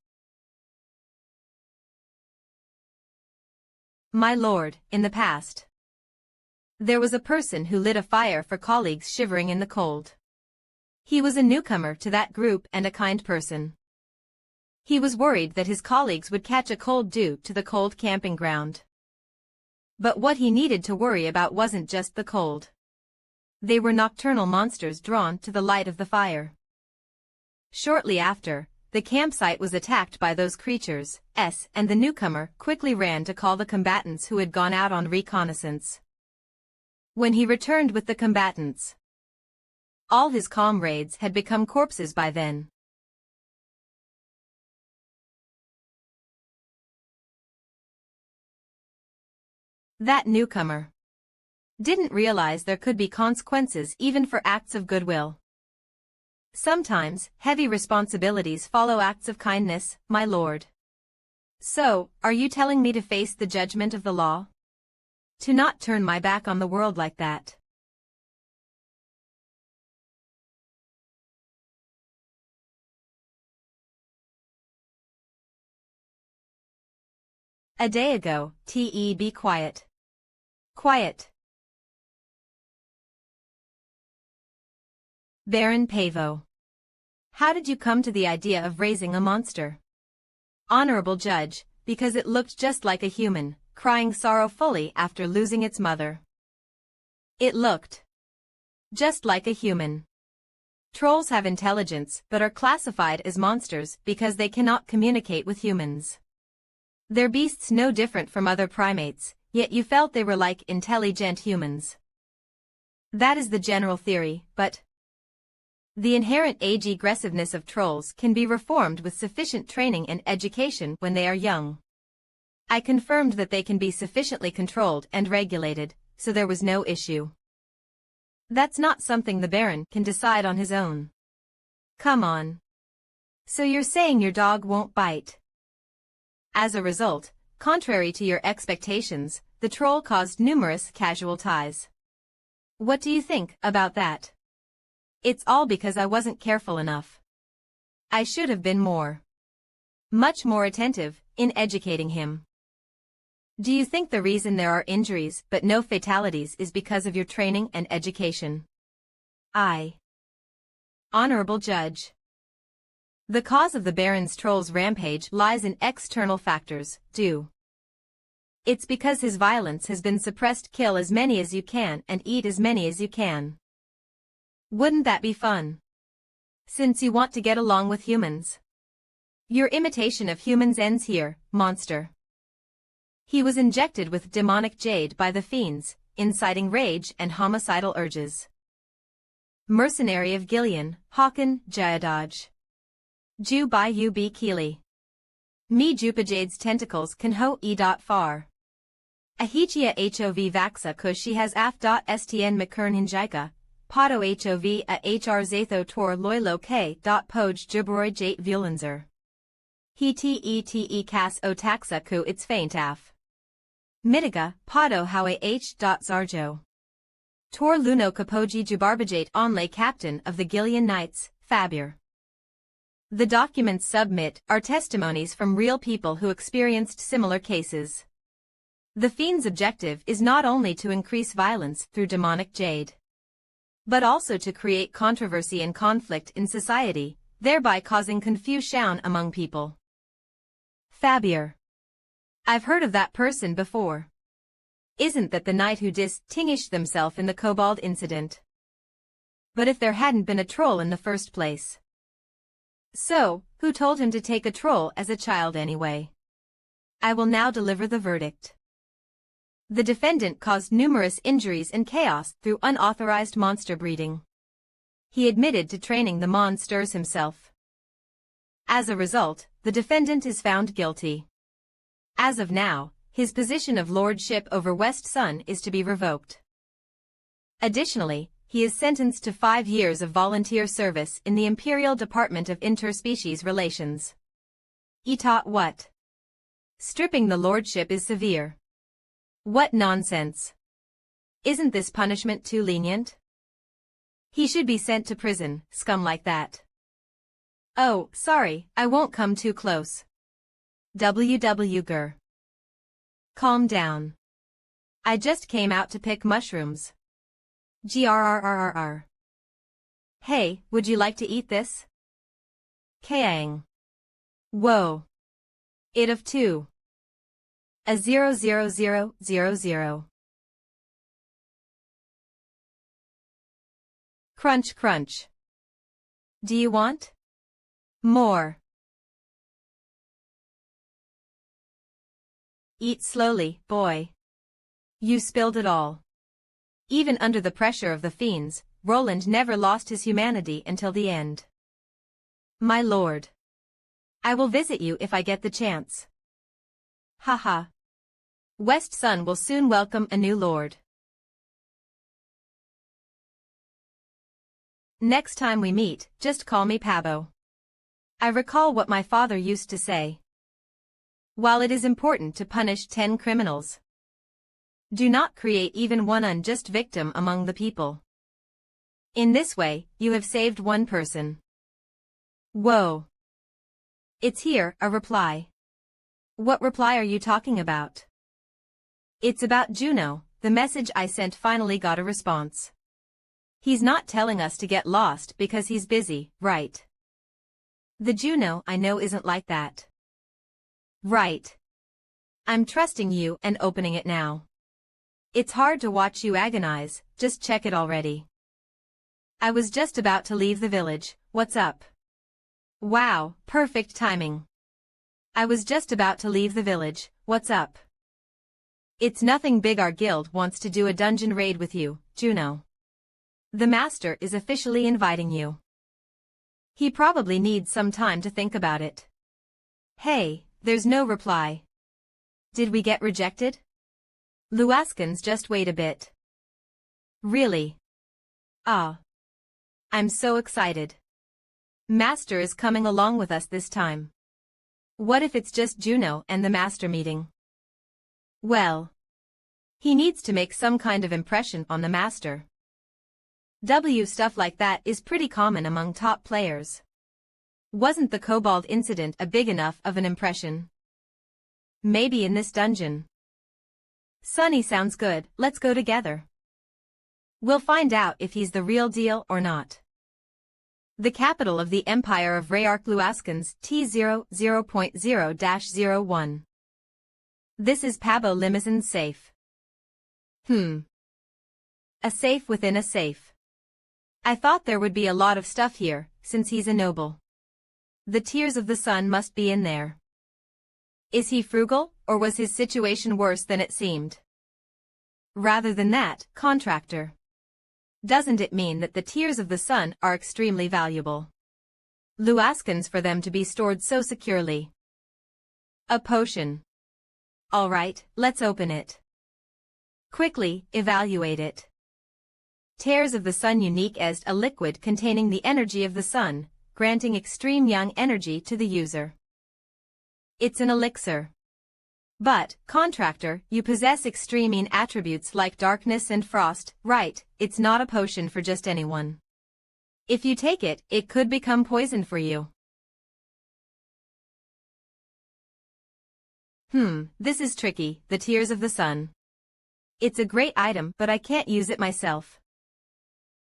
My lord, in the past, there was a person who lit a fire for colleagues shivering in the cold. He was a newcomer to that group and a kind person. He was worried that his colleagues would catch a cold due to the cold camping ground. But what he needed to worry about wasn't just the cold. They were nocturnal monsters drawn to the light of the fire. Shortly after, the campsite was attacked by those creatures, and the newcomer quickly ran to call the combatants who had gone out on reconnaissance. When he returned with the combatants, all his comrades had become corpses by then. That newcomer didn't realize there could be consequences even for acts of goodwill. Sometimes, heavy responsibilities follow acts of kindness, my lord. So, are you telling me to face the judgment of the law? To not turn my back on the world like that? A day ago, be quiet. Quiet. Baron Pavo. How did you come to the idea of raising a monster? Honorable Judge, because it looked just like a human, crying sorrowfully after losing its mother. It looked just like a human. Trolls have intelligence but are classified as monsters because they cannot communicate with humans. They're beasts no different from other primates, yet you felt they were like intelligent humans. That is the general theory, but the inherent age-aggressiveness of trolls can be reformed with sufficient training and education when they are young. I confirmed that they can be sufficiently controlled and regulated, so there was no issue. That's not something the Baron can decide on his own. Come on. So you're saying your dog won't bite? As a result, contrary to your expectations, the troll caused numerous casualties. What do you think about that? It's all because I wasn't careful enough. I should have been much more attentive in educating him. Do you think the reason there are injuries but no fatalities is because of your training and education? Honorable Judge. The cause of the Baron's troll's rampage lies in external factors, It's because his violence has been suppressed. Kill as many as you can and eat as many as you can. Wouldn't that be fun? Since you want to get along with humans. Your imitation of humans ends here, monster. He was injected with demonic jade by the fiends, inciting rage and homicidal urges. Mercenary of Gillian, Hawken, Jayadaj. Ju by Ub Keely. Me Jupajade's tentacles can ho far. Ahichia hov vaxa kush she has af.stn mckern hinjika, podo hov a hr zatho tor loylo k. Poj jubroy jate vulenzer. He te cas o taxa ku its faint af. Mitiga, podo hawe h. Zarjo. Tor luno kapoji jubarbajate onlay captain of the Gillian Knights, Fabir. The documents submit are testimonies from real people who experienced similar cases. The fiend's objective is not only to increase violence through demonic jade, but also to create controversy and conflict in society, thereby causing confusion among people. Fabir. I've heard of that person before. Isn't that the knight who distinguished themselves in the kobold incident? But if there hadn't been a troll in the first place. So, who told him to take a troll as a child anyway? I will now deliver the verdict. The defendant caused numerous injuries and chaos through unauthorized monster breeding. He admitted to training the monsters himself. As a result, the defendant is found guilty. As of now, his position of lordship over West Sun is to be revoked. Additionally, he is sentenced to 5 years of volunteer service in the Imperial Department of Interspecies Relations. Taught what? Stripping the lordship is severe. What nonsense. Isn't this punishment too lenient? He should be sent to prison, scum like that. Oh, sorry, I won't come too close. Gur. Calm down. I just came out to pick mushrooms. Grrrrrr. Hey, would you like to eat this? Kang. Whoa. It of 2. A 00000. Crunch crunch. Do you want? More. Eat slowly, boy. You spilled it all. Even under the pressure of the fiends, Roland never lost his humanity until the end. My lord. I will visit you if I get the chance. Haha. West Sun will soon welcome a new lord. Next time we meet, just call me Pabo. I recall what my father used to say. While it is important to punish 10 criminals, do not create even one unjust victim among the people. In this way, you have saved one person. Whoa. It's here, a reply. What reply are you talking about? It's about Juno. The message I sent finally got a response. He's not telling us to get lost because he's busy, right? The Juno I know isn't like that. Right. I'm trusting you and opening it now. It's hard to watch you agonize, just check it already. I was just about to leave the village, what's up? Wow, perfect timing. I was just about to leave the village, what's up? It's nothing big, our guild wants to do a dungeon raid with you, Juno. The master is officially inviting you. He probably needs some time to think about it. Hey, there's no reply. Did we get rejected? Awakens, just wait a bit. Really? Ah. I'm so excited. Master is coming along with us this time. What if it's just Juno and the master meeting? Well, he needs to make some kind of impression on the master. Stuff like that is pretty common among top players. Wasn't the kobold incident a big enough of an impression? Maybe in this dungeon. Sunny sounds good, let's go together. We'll find out if he's the real deal or not. The capital of the Empire of Awakens, T00.0-01. This is Pabo Limousine safe. A safe within a safe. I thought there would be a lot of stuff here, since he's a noble. The tears of the sun must be in there. Is he frugal, or was his situation worse than it seemed? Rather than that, contractor. Doesn't it mean that the tears of the sun are extremely valuable? Awakens for them to be stored so securely. A potion. All right, let's open it. Quickly, evaluate it. Tears of the sun, unique as a liquid containing the energy of the sun, granting extreme young energy to the user. It's an elixir. But, contractor, you possess extreme attributes like darkness and frost, right? It's not a potion for just anyone. If you take it, it could become poison for you. This is tricky, the tears of the sun. It's a great item, but I can't use it myself.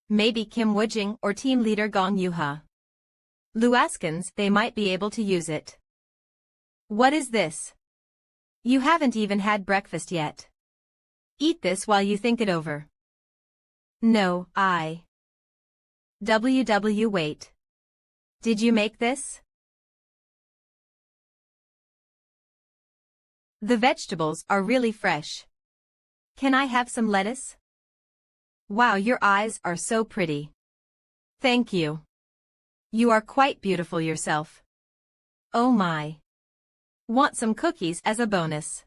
Maybe Kim Woojing or team leader Gong Yuha. Awakens, they might be able to use it. What is this? You haven't even had breakfast yet. Eat this while you think it over. No, wait. Did you make this? The vegetables are really fresh. Can I have some lettuce? Wow, your eyes are so pretty. Thank you. You are quite beautiful yourself. Oh my. Want some cookies as a bonus?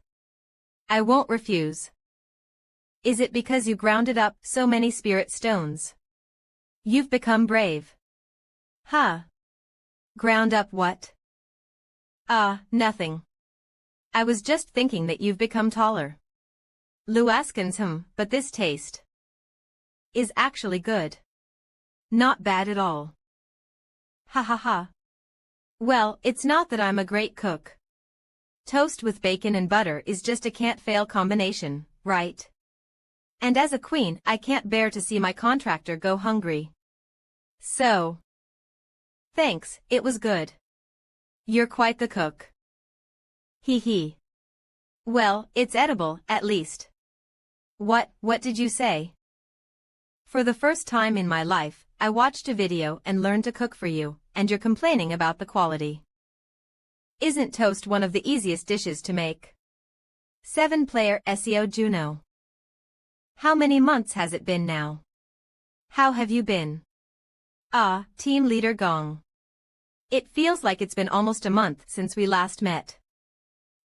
I won't refuse. Is it because you grounded up so many spirit stones? You've become brave. Ground up what? Nothing. I was just thinking that you've become taller. Awakens, but this taste is actually good. Not bad at all. Well, it's not that I'm a great cook. Toast with bacon and butter is just a can't-fail combination, right? And as a queen, I can't bear to see my contractor go hungry. So. Thanks, it was good. You're quite the cook. Hee. Well, it's edible, at least. What did you say? For the first time in my life, I watched a video and learned to cook for you, and you're complaining about the quality. Isn't toast one of the easiest dishes to make? 7-player SEO Juno. How many months has it been now? How have you been? Ah, team leader Gong. It feels like it's been almost a month since we last met.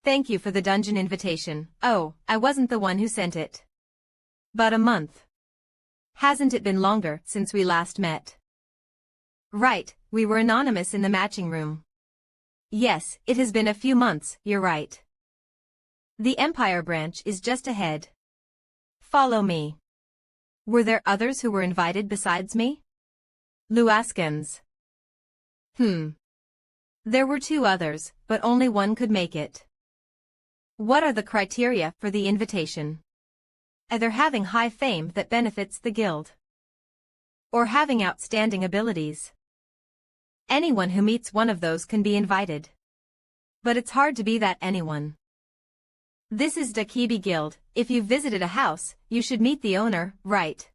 Thank you for the dungeon invitation. Oh, I wasn't the one who sent it. But a month. Hasn't it been longer since we last met? Right, we were anonymous in the matching room. Yes, it has been a few months, you're right. The Empire branch is just ahead. Follow me. Were there others who were invited besides me? Awakens. There were 2 others, but only one could make it. What are the criteria for the invitation? Either having high fame that benefits the guild, or having outstanding abilities. Anyone who meets one of those can be invited. But it's hard to be that anyone. This is Dakibi Guild. If you've visited a house, you should meet the owner, right?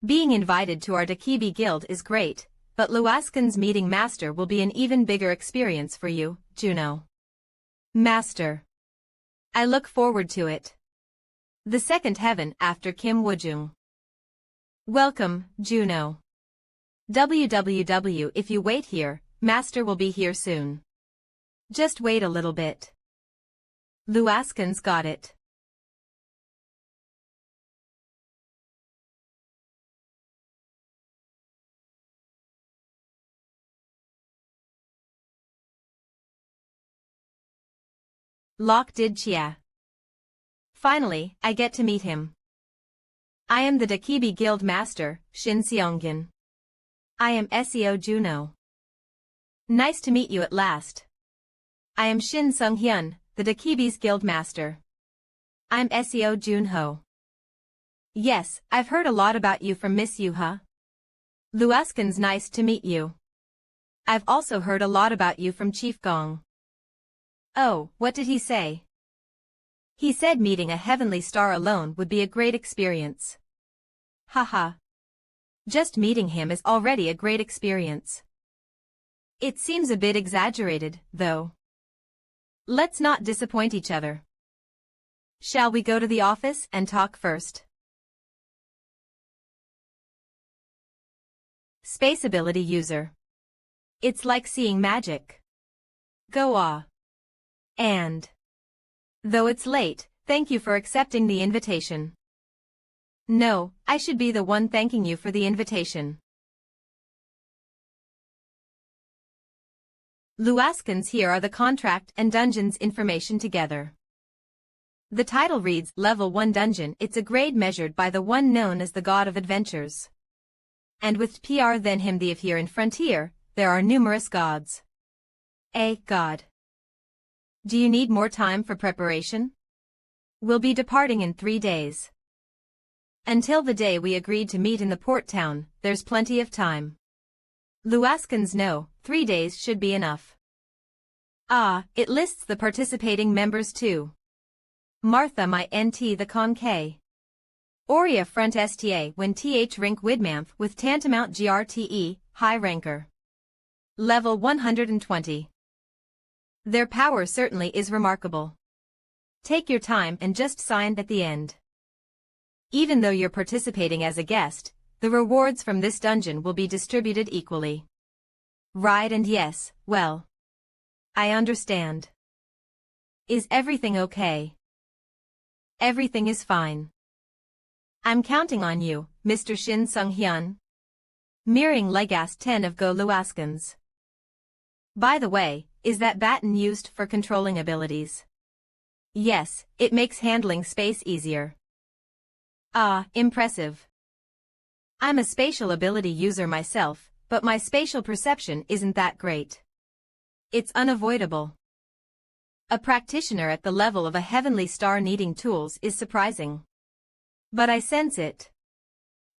Being invited to our Dakibi Guild is great, but Awakens meeting Master will be an even bigger experience for you, Juno. Master. I look forward to it. The second heaven after Kim Woojung. Welcome, Juno. www. If you wait here, Master will be here soon. Just wait a little bit. Awakens got it. Lok did chia. Finally, I get to meet him. I am the Dakibi Guild Master, Shin Seonggin. I am SEO Juno. Nice to meet you at last. I am Shin Sung-hyun, the Dakibi's Guild Master. I'm SEO Junho. Yes, I've heard a lot about you from Miss Yuha. Awakens, nice to meet you. I've also heard a lot about you from Chief Gong. Oh, what did he say? He said meeting a heavenly star alone would be a great experience. Haha. Just meeting him is already a great experience. It seems a bit exaggerated, though. Let's not disappoint each other. Shall we go to the office and talk first? Space ability user. It's like seeing magic. Go ah. And. Though it's late, thank you for accepting the invitation. No, I should be the one thanking you for the invitation. Awakens, here are the contract and dungeons information together. The title reads, Level 1 Dungeon. It's a grade measured by the one known as the God of Adventures. And with PR than him the here in Frontier, there are numerous gods. A god. Do you need more time for preparation? We'll be departing in 3 days. Until the day we agreed to meet in the port town, there's plenty of time. Awakens, no, 3 days should be enough. Ah, it lists the participating members too. Martha my NT the Con K. Aurea front sta when th rink widmanth with tantamount grte, high ranker. Level 120. Their power certainly is remarkable. Take your time and just sign at the end. Even though you're participating as a guest, the rewards from this dungeon will be distributed equally. Right, and yes, well. I understand. Is everything okay? Everything is fine. I'm counting on you, Mr. Shin Sung-hyun. Mirroring Legast 10 of Go Awakens. By the way, is that baton used for controlling abilities? Yes, it makes handling space easier. Ah, impressive. I'm a spatial ability user myself, but my spatial perception isn't that great. It's unavoidable. A practitioner at the level of a heavenly star needing tools is surprising. But I sense it.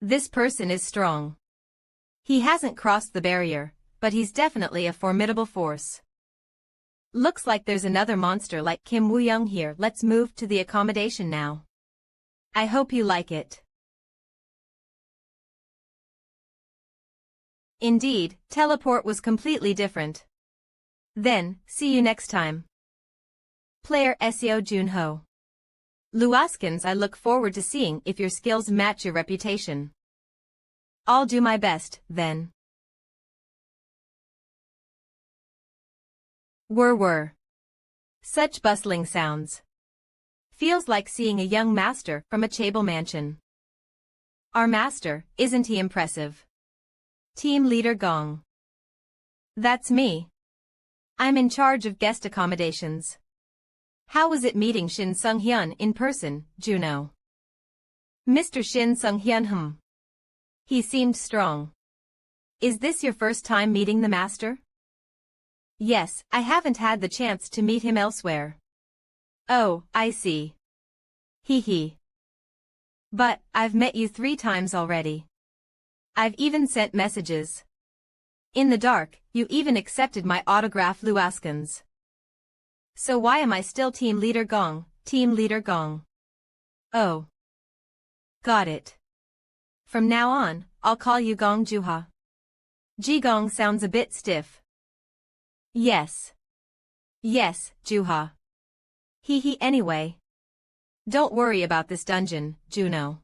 This person is strong. He hasn't crossed the barrier, but he's definitely a formidable force. Looks like there's another monster like Kim Woo-young here. Let's move to the accommodation now. I hope you like it. Indeed, teleport was completely different. Then, see you next time. Player SEO Junho. Awakens, I look forward to seeing if your skills match your reputation. I'll do my best, then. Whir. Such bustling sounds. Feels like seeing a young master from a chaebol mansion. Our master, isn't he impressive? Team leader Gong. That's me. I'm in charge of guest accommodations. How was it meeting Shin Sung-hyun in person, Juno? Mr. Shin Sung-hyun. He seemed strong. Is this your first time meeting the master? Yes, I haven't had the chance to meet him elsewhere. Oh, I see. Hee. But, I've met you 3 times already. I've even sent messages. In the dark, you even accepted my autograph, Awakens. So why am I still Team Leader Gong, Team Leader Gong? Oh. Got it. From now on, I'll call you Gong Juha. Ji-gong sounds a bit stiff. Yes, Juha. Hee anyway. Don't worry about this dungeon, Juno.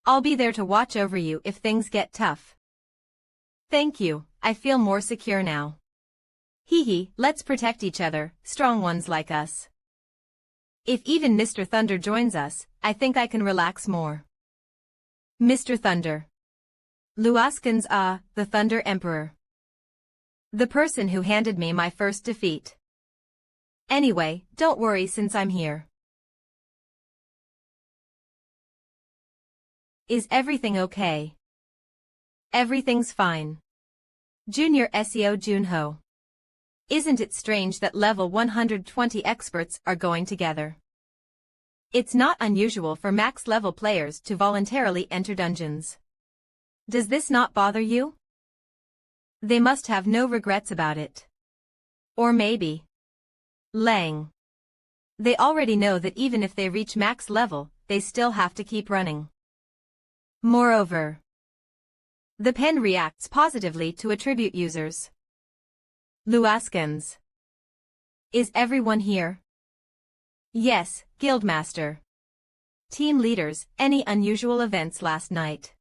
I'll be there to watch over you if things get tough. Thank you, I feel more secure now. Let's protect each other, strong ones like us. If even Mr. Thunder joins us, I think I can relax more. Mr. Thunder. Awakens, the Thunder Emperor. The person who handed me my first defeat. Anyway, don't worry since I'm here. Is everything okay? Everything's fine. Junior SEO Junho. Isn't it strange that level 120 experts are going together? It's not unusual for max level players to voluntarily enter dungeons. Does this not bother you? They must have no regrets about it. Or maybe. Lang. They already know that even if they reach max level, they still have to keep running. Moreover, the pen reacts positively to attribute users. Awakens. Is everyone here? Yes, Guildmaster. Team leaders, any unusual events last night?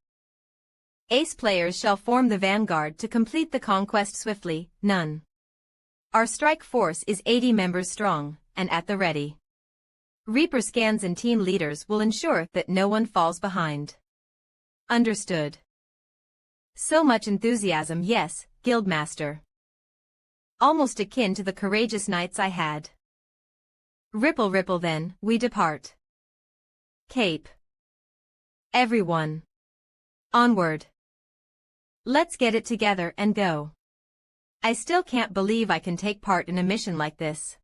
Ace players shall form the vanguard to complete the conquest swiftly, none. Our strike force is 80 members strong, and at the ready. Reaper scans and team leaders will ensure that no one falls behind. Understood. So much enthusiasm, yes, Guildmaster. Almost akin to the courageous nights I had. Ripple then, we depart. Cape. Everyone. Onward. Let's get it together and go. I still can't believe I can take part in a mission like this.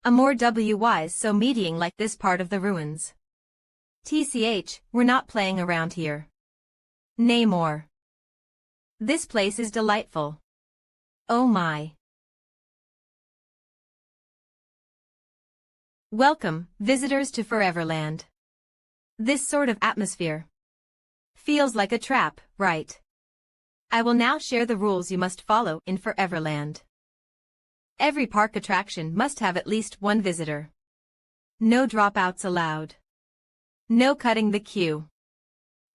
A more wise so meeting like this part of the ruins. TCH, we're not playing around here. Nay more. This place is delightful. Oh my. Welcome, visitors to Foreverland. This sort of atmosphere feels like a trap, right? I will now share the rules you must follow in Foreverland. Every park attraction must have at least one visitor. No dropouts allowed. No cutting the queue.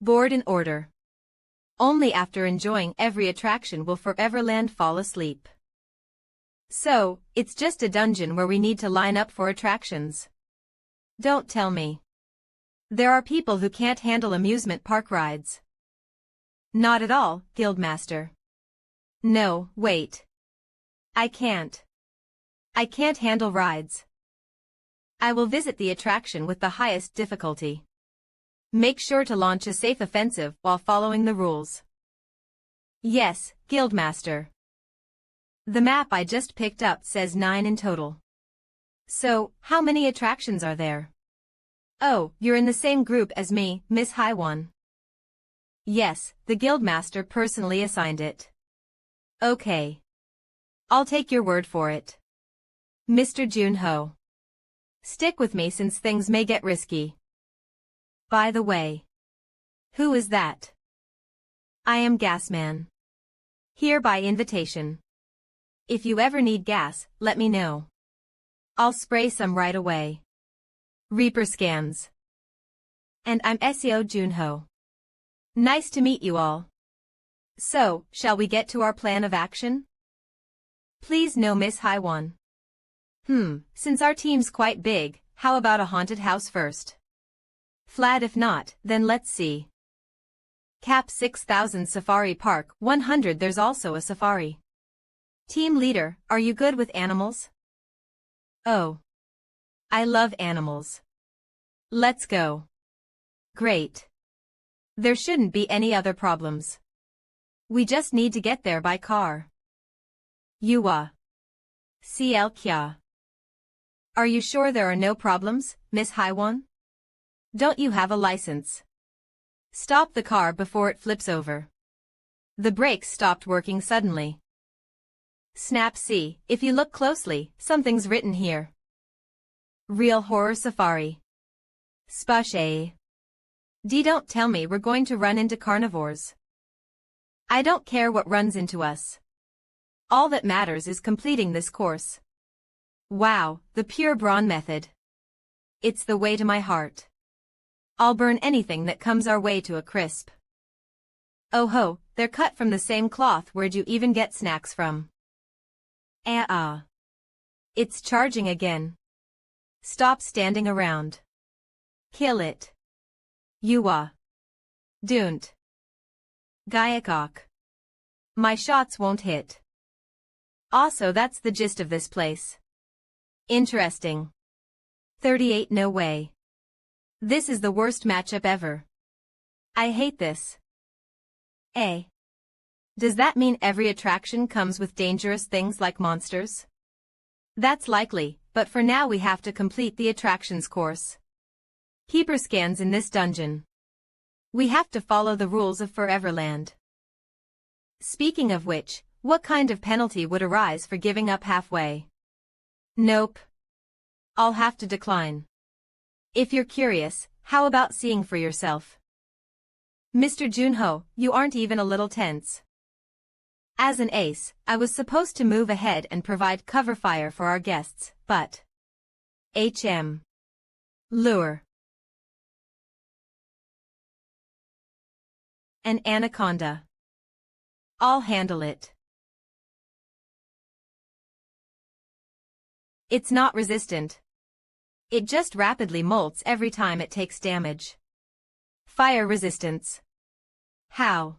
Board in order. Only after enjoying every attraction will Foreverland fall asleep. So, it's just a dungeon where we need to line up for attractions. Don't tell me. There are people who can't handle amusement park rides. Not at all, Guildmaster. No, wait. I can't. I can't handle rides. I will visit the attraction with the highest difficulty. Make sure to launch a safe offensive while following the rules. Yes, Guildmaster. The map I just picked up says 9 in total. So, how many attractions are there? Oh, you're in the same group as me, Miss Haiwan. Yes, the Guildmaster personally assigned it. Okay. I'll take your word for it. Mr. Junho. Stick with me since things may get risky. By the way. Who is that? I am Gasman. Here by invitation. If you ever need gas, let me know. I'll spray some right away. Reaper scans. And I'm SEO Junho. Nice to meet you all. So, shall we get to our plan of action? Please no Miss Haiwan. Since our team's quite big, how about a haunted house first? Flat if not, then let's see. Cap 6000 Safari Park 100. There's also a safari. Team leader, are you good with animals? Oh. I love animals. Let's go. Great. There shouldn't be any other problems. We just need to get there by car. Yuwa. CL Kya. Are you sure there are no problems, Miss Haiwan? Don't you have a license? Stop the car before it flips over. The brakes stopped working suddenly. Snap see, if you look closely, something's written here. Real horror safari. Spush. Don't tell me we're going to run into carnivores. I don't care what runs into us. All that matters is completing this course. Wow, the pure brawn method. It's the way to my heart. I'll burn anything that comes our way to a crisp. Oh ho, they're cut from the same cloth. Where'd you even get snacks from? It's charging again. Stop standing around. Kill it. Yuwa. Don't. Gayakok. My shots won't hit. Also, that's the gist of this place. Interesting. 38. No way. This is the worst matchup ever. I hate this. Does that mean every attraction comes with dangerous things like monsters? That's likely, but for now we have to complete the attractions course. Keeper scans in this dungeon. We have to follow the rules of Foreverland. Speaking of which, what kind of penalty would arise for giving up halfway? Nope. I'll have to decline. If you're curious, how about seeing for yourself? Mr. Junho, you aren't even a little tense. As an ace, I was supposed to move ahead and provide cover fire for our guests, but... Lure. An anaconda. I'll handle it. It's not resistant. It just rapidly molts every time it takes damage. Fire resistance. How?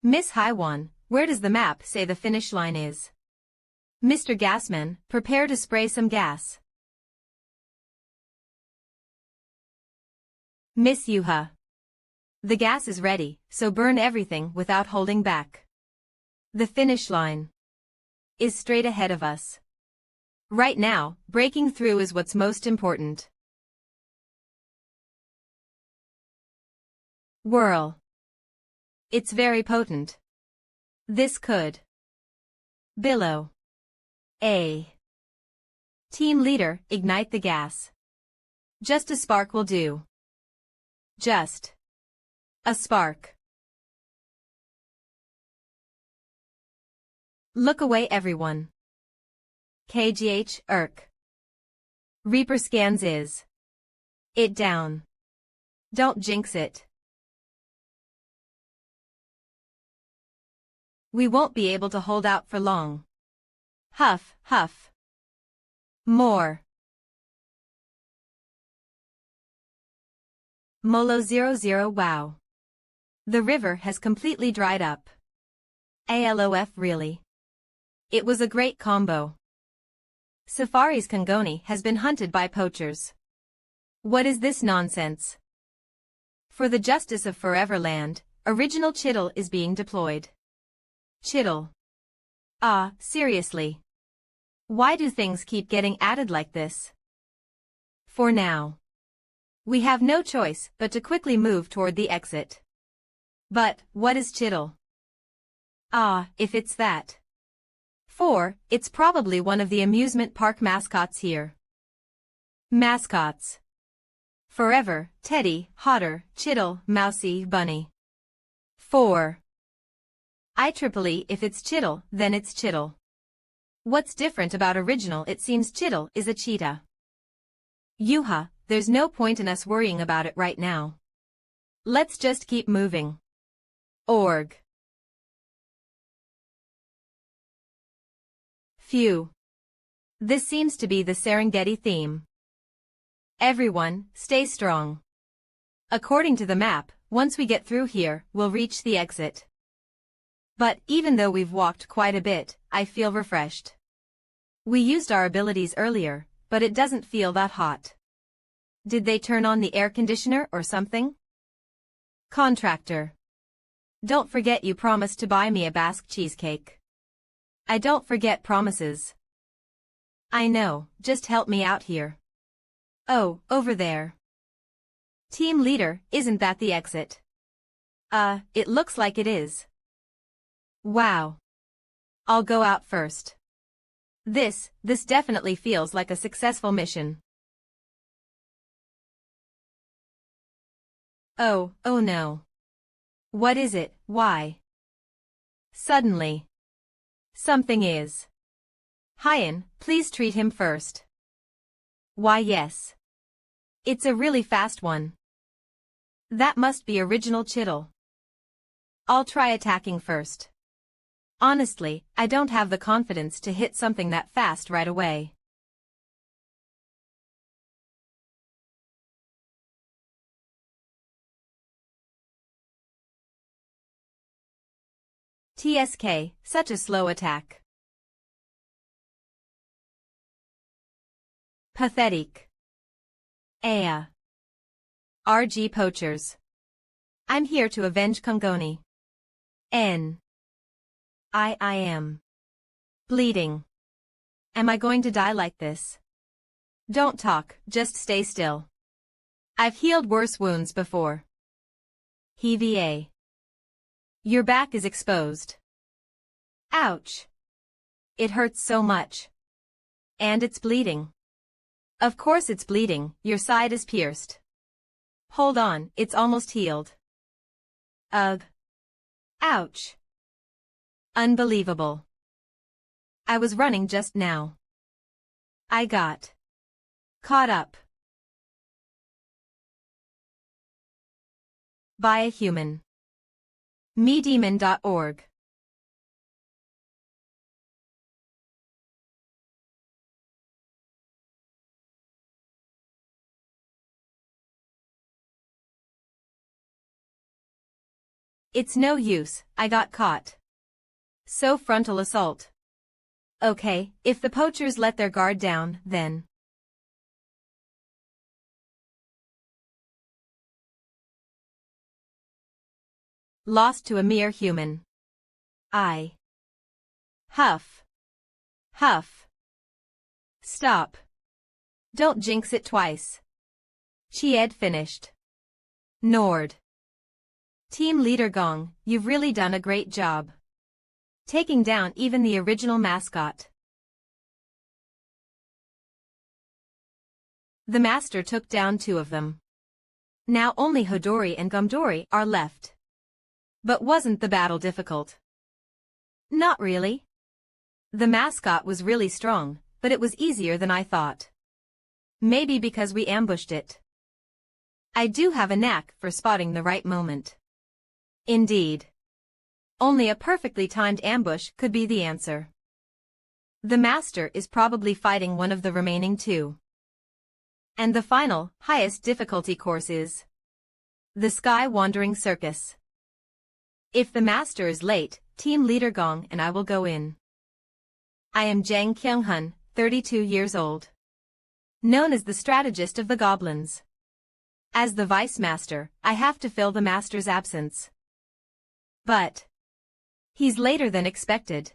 Miss Haiwan, where does the map say the finish line is? Mr. Gasman, prepare to spray some gas. Miss Yuha. The gas is ready, so burn everything without holding back. The finish line is straight ahead of us. Right now, breaking through is what's most important. Whirl. It's very potent. This could billow. Team leader, ignite the gas. Just a spark will do. Just a spark. Look away everyone. KGH. Reaper scans is it down. Don't jinx it. We won't be able to hold out for long. Huff, huff. More. Molo 00. Wow. The river has completely dried up. ALOF really. It was a great combo. Safari's Kongoni has been hunted by poachers. What is this nonsense? For the justice of Foreverland, original Chittle is being deployed. Chittle. Seriously. Why do things keep getting added like this? For now. We have no choice but to quickly move toward the exit. But, what is Chittle? If it's that. It's probably one of the amusement park mascots here. Mascots. Forever, Teddy, Hotter, Chittle, Mousy, Bunny. IEEE if it's Chittle, then it's Chittle. What's different about original? It seems Chittle is a cheetah. Yuha, there's no point in us worrying about it right now. Let's just keep moving. Org. Phew. This seems to be the Serengeti theme. Everyone, stay strong. According to the map, once we get through here, we'll reach the exit. But even though we've walked quite a bit, I feel refreshed. We used our abilities earlier, but it doesn't feel that hot. Did they turn on the air conditioner or something? Contractor. Don't forget you promised to buy me a Basque cheesecake. I don't forget promises. I know, just help me out here. Oh, over there. Team leader, isn't that the exit? It looks like it is. Wow. I'll go out first. This definitely feels like a successful mission. Oh no. What is it? Why? Suddenly. Something is. Hyan, please treat him first. Why yes. It's a really fast one. That must be original Chittle. I'll try attacking first. Honestly, I don't have the confidence to hit something that fast right away. TSK, such a slow attack. Pathetic. Aya. RG poachers. I'm here to avenge Kongoni. I am bleeding. Am I going to die like this? Don't talk, just stay still. I've healed worse wounds before. HEVA. Your back is exposed. Ouch. It hurts so much. And it's bleeding. Of course it's bleeding, your side is pierced. Hold on, it's almost healed. Ugh. Ouch. Unbelievable. I was running just now. I got caught up by a human. medemon.org. It's no use, I got caught. So frontal assault. Okay, if the poachers let their guard down, then. Lost to a mere human. I. Huff. Huff. Stop. Don't jinx it twice. Chied finished. Nord. Team leader Gong, you've really done a great job. Taking down even the original mascot. The master took down 2 of them. Now only Hodori and Gomdori are left. But wasn't the battle difficult? Not really. The mascot was really strong, but it was easier than I thought. Maybe because we ambushed it. I do have a knack for spotting the right moment. Indeed. Only a perfectly timed ambush could be the answer. The master is probably fighting one of the remaining 2. And the final, highest difficulty course is the Sky Wandering Circus. If the master is late, team leader Gong and I will go in. I am Jang Kyung-hun, 32 years old. Known as the strategist of the goblins. As the vice master, I have to fill the master's absence. But he's later than expected.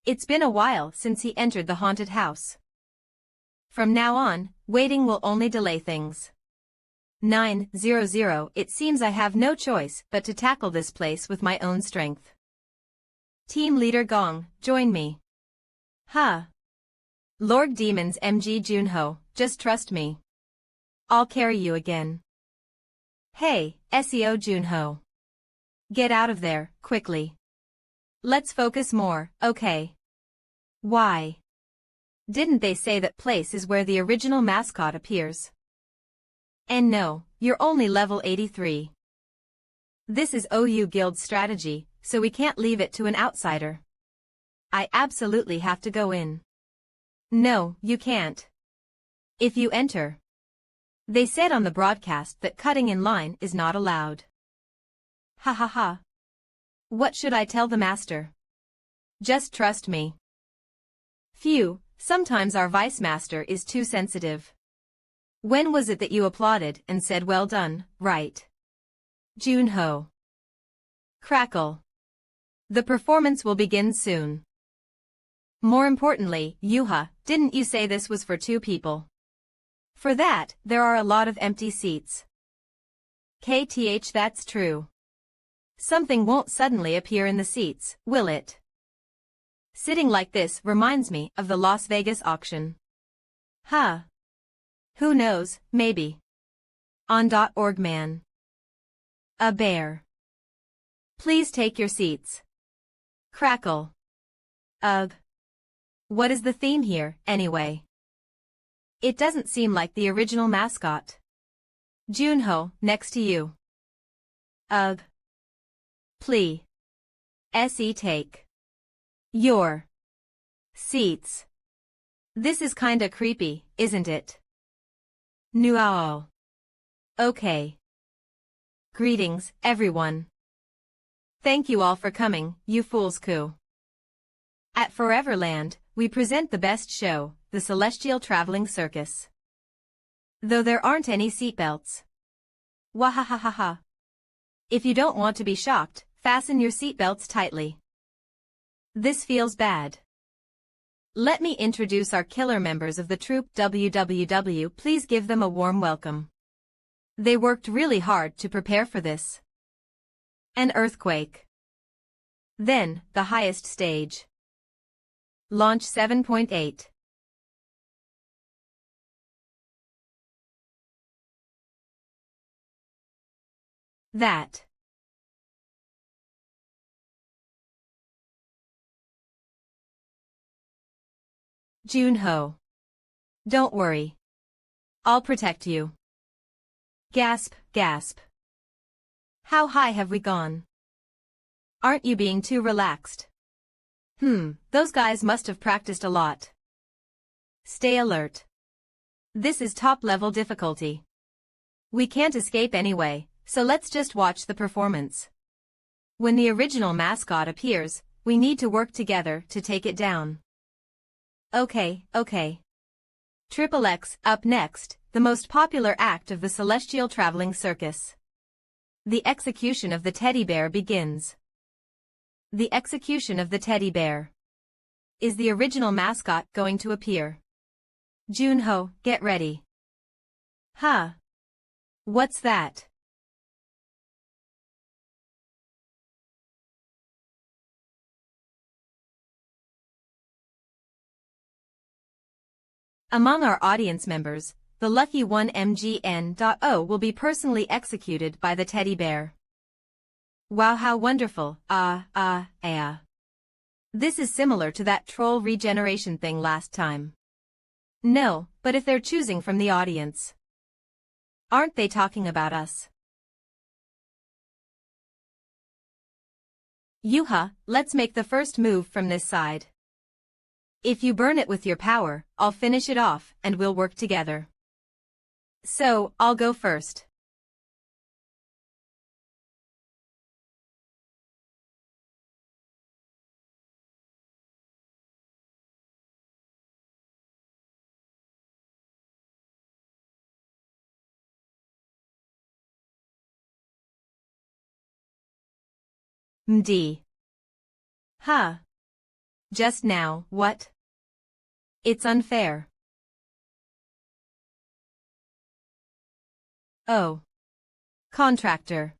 It's been a while since he entered the haunted house. From now on, waiting will only delay things. 900 It seems I have no choice but to tackle this place with my own strength. Team leader Gong, join me. Huh. Lord Demons MG Junho, just trust me. I'll carry you again. Hey, SEO Junho. Get out of there, quickly. Let's focus more, okay? Why? Didn't they say that place is where the original mascot appears? And no, you're only level 83. This is OU Guild's strategy, so we can't leave it to an outsider. I absolutely have to go in. No, you can't. If you enter. They said on the broadcast that cutting in line is not allowed. Ha ha ha. What should I tell the master? Just trust me. Phew, sometimes our vice master is too sensitive. When was it that you applauded and said well done, right? Junho. Crackle. The performance will begin soon. More importantly, Yuha, didn't you say this was for 2 people? For that, there are a lot of empty seats. KTH, that's true. Something won't suddenly appear in the seats, will it? Sitting like this reminds me of the Las Vegas auction. Huh. Who knows, maybe. On.org man. A bear. Please take your seats. Crackle. Ugh. What is the theme here, anyway? It doesn't seem like the original mascot. Junho, next to you. Ugh. Please. Se take your seats. This is kinda creepy, isn't it? Nuao. Okay. Greetings, everyone. Thank you all for coming, you fools coup. At Foreverland, we present the best show, the Celestial Traveling Circus. Though there aren't any seatbelts. Wahahaha. If you don't want to be shocked, fasten your seatbelts tightly. This feels bad. Let me introduce our killer members of the troupe WWW. Please give them a warm welcome. They worked really hard to prepare for this. An earthquake. Then, the highest stage. Launch 7.8. That. Junho. Don't worry. I'll protect you. Gasp, gasp. How high have we gone? Aren't you being too relaxed? Those guys must have practiced a lot. Stay alert. This is top-level difficulty. We can't escape anyway, so let's just watch the performance. When the original mascot appears, we need to work together to take it down. Okay. Triple X, up next, the most popular act of the Celestial Traveling Circus. The execution of the teddy bear begins. The execution of the teddy bear. Is the original mascot going to appear? Junho, get ready. Huh? What's that? Among our audience members, the lucky one MGN.O will be personally executed by the teddy bear. Wow, how wonderful. This is similar to that troll regeneration thing last time. No, but if they're choosing from the audience. Aren't they talking about us? Yuha, let's make the first move from this side. If you burn it with your power, I'll finish it off and we'll work together. So, I'll go first. MD. Huh. Just now, what? It's unfair. Oh. Contractor.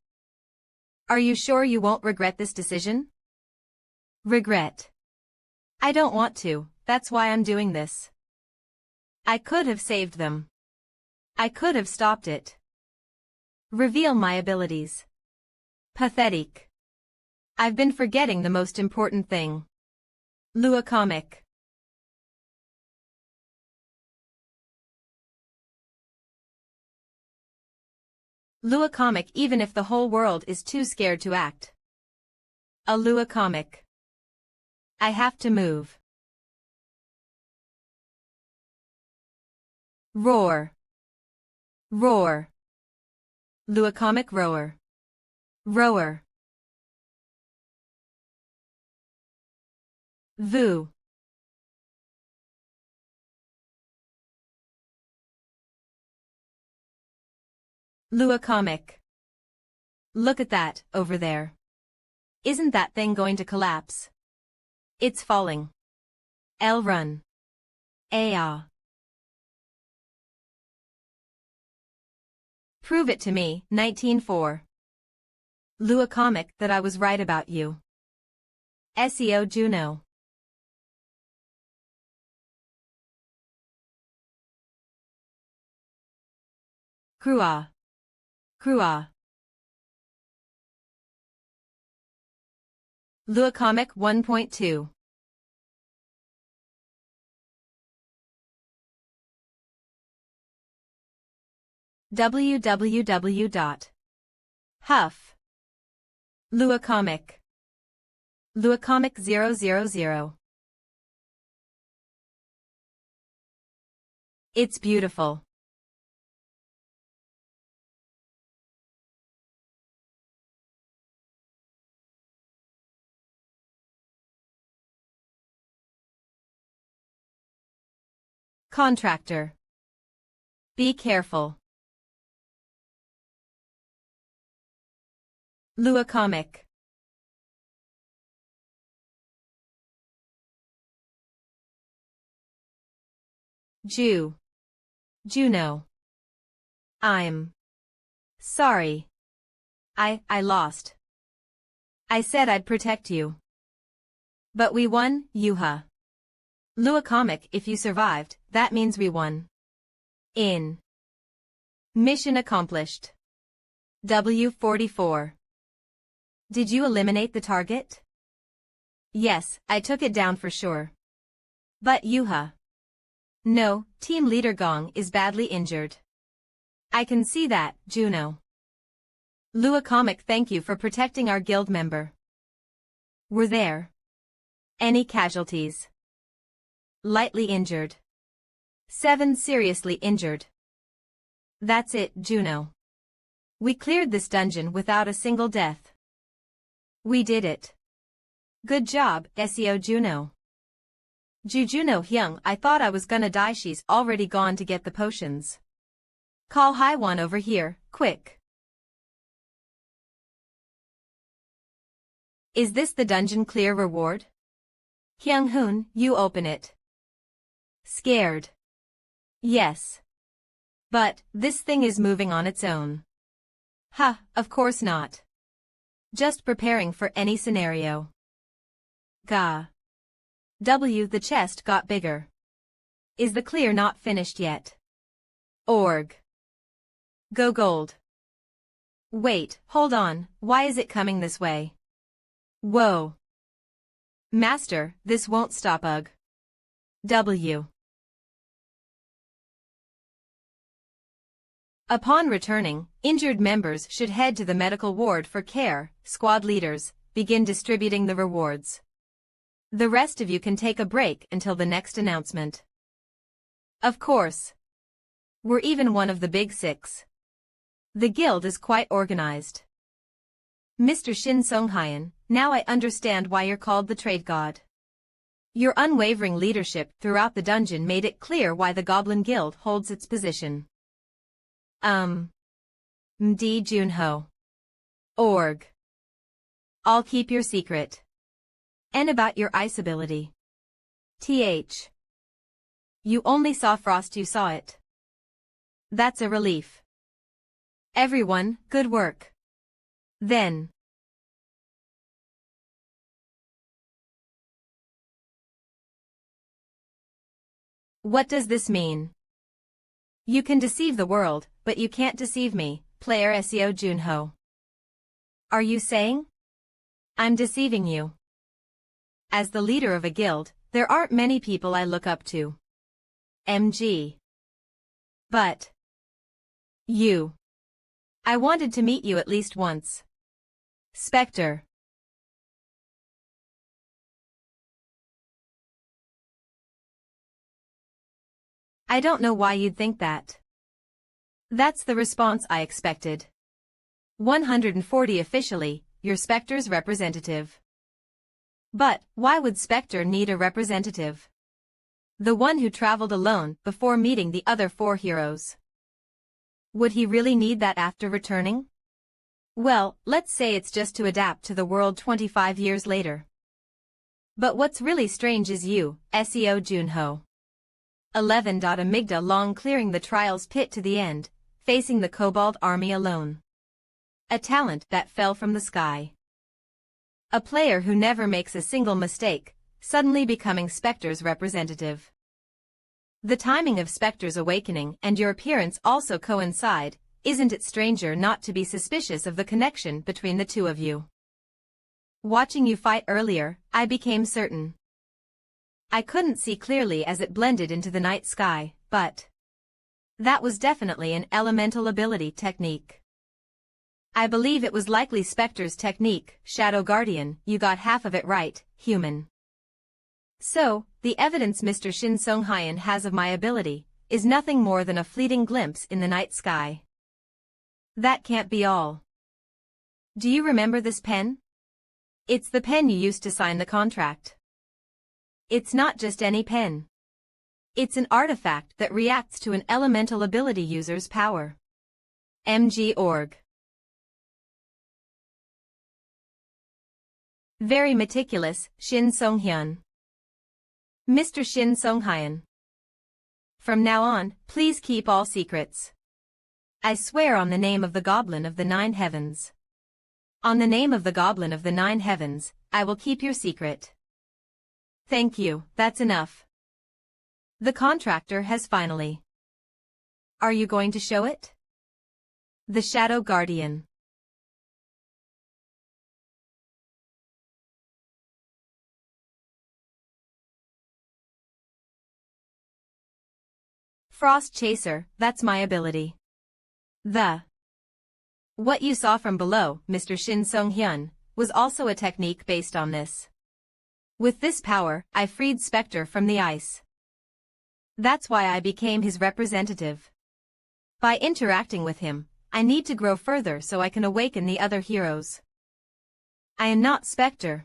Are you sure you won't regret this decision? Regret. I don't want to, that's why I'm doing this. I could have saved them. I could have stopped it. Reveal my abilities. Pathetic. I've been forgetting the most important thing. Lua comic. Lua comic even if the whole world is too scared to act. A Lua comic. I have to move. Roar. Roar. Lua comic rower. Rower. Vu. Lua comic. Look at that, over there. Isn't that thing going to collapse? It's falling. L run. Ah. Prove it to me, 19.4. Lua comic that I was right about you. SEO Juno. Crua. Crua. Lua comic 1.2. www.huff. Lua comic. Lua comic 000. It's beautiful. Contractor. Be careful. Lua comic. Juno. I'm sorry. I lost. I said I'd protect you. But we won, Yuha. Lua comic if you survived, that means we won. In. Mission accomplished. W44. Did you eliminate the target? Yes, I took it down for sure. But Yuha. No, team leader Gong is badly injured. I can see that, Juno. Lua comic thank you for protecting our guild member. Were there any casualties? Lightly injured. 7 seriously injured. That's it, Juno. We cleared this dungeon without a single death. We did it. Good job, SEO Juno. Juno Hyung, I thought I was gonna die. She's already gone to get the potions. Call Haiwan over here, quick. Is this the dungeon clear reward? Hyung Hoon, you open it. Scared. Yes. But, this thing is moving on its own. Ha, of course not. Just preparing for any scenario. Gah. The chest got bigger. Is the clear not finished yet? Org. Go gold. Wait, hold on, why is it coming this way? Whoa. Master, this won't stop. Ugh. W. Upon returning, injured members should head to the medical ward for care. Squad leaders, begin distributing the rewards. The rest of you can take a break until the next announcement. Of course. We're even one of the big 6. The guild is quite organized. Mr. Shin Songhyun, now I understand why you're called the trade god. Your unwavering leadership throughout the dungeon made it clear why the Goblin Guild holds its position. Md Junho. Org. I'll keep your secret. And about your ice ability. TH. You only saw frost, you saw it. That's a relief. Everyone, good work. Then. What does this mean? You can deceive the world, but you can't deceive me, player SEO Junho. Are you saying? I'm deceiving you. As the leader of a guild, there aren't many people I look up to. MG. But you. I wanted to meet you at least once. Spectre. I don't know why you'd think that. That's the response I expected. 140 officially, you're Spectre's representative. But why would Spectre need a representative? The one who traveled alone before meeting the other 4 heroes. Would he really need that after returning? Well, let's say it's just to adapt to the world 25 years later. But what's really strange is you, Seo Junho. 11. Amygdala long clearing the trials pit to the end, facing the Kobold army alone. A talent that fell from the sky. A player who never makes a single mistake, suddenly becoming Spectre's representative. The timing of Spectre's awakening and your appearance also coincide. Isn't it stranger not to be suspicious of the connection between the two of you? Watching you fight earlier, I became certain. I couldn't see clearly as it blended into the night sky, but that was definitely an elemental ability technique. I believe it was likely Spectre's technique, Shadow Guardian. You got half of it right, human. So, the evidence Mr. Shin Sung-hyun has of my ability is nothing more than a fleeting glimpse in the night sky. That can't be all. Do you remember this pen? It's the pen you used to sign the contract. It's not just any pen. It's an artifact that reacts to an elemental ability user's power. MG.org. Very meticulous, Shin Sung-hyun. Mr. Shin Sung-hyun. From now on, please keep all secrets. I swear on the name of the Goblin of the 9 Heavens. On the name of the Goblin of the 9 Heavens, I will keep your secret. Thank you, that's enough. The contractor has finally. Are you going to show it? The Shadow Guardian. Frost Chaser, that's my ability. What you saw from below, Mr. Shin Sung-hyun, was also a technique based on this. With this power, I freed Spectre from the ice. That's why I became his representative. By interacting with him, I need to grow further so I can awaken the other heroes. I am not Spectre.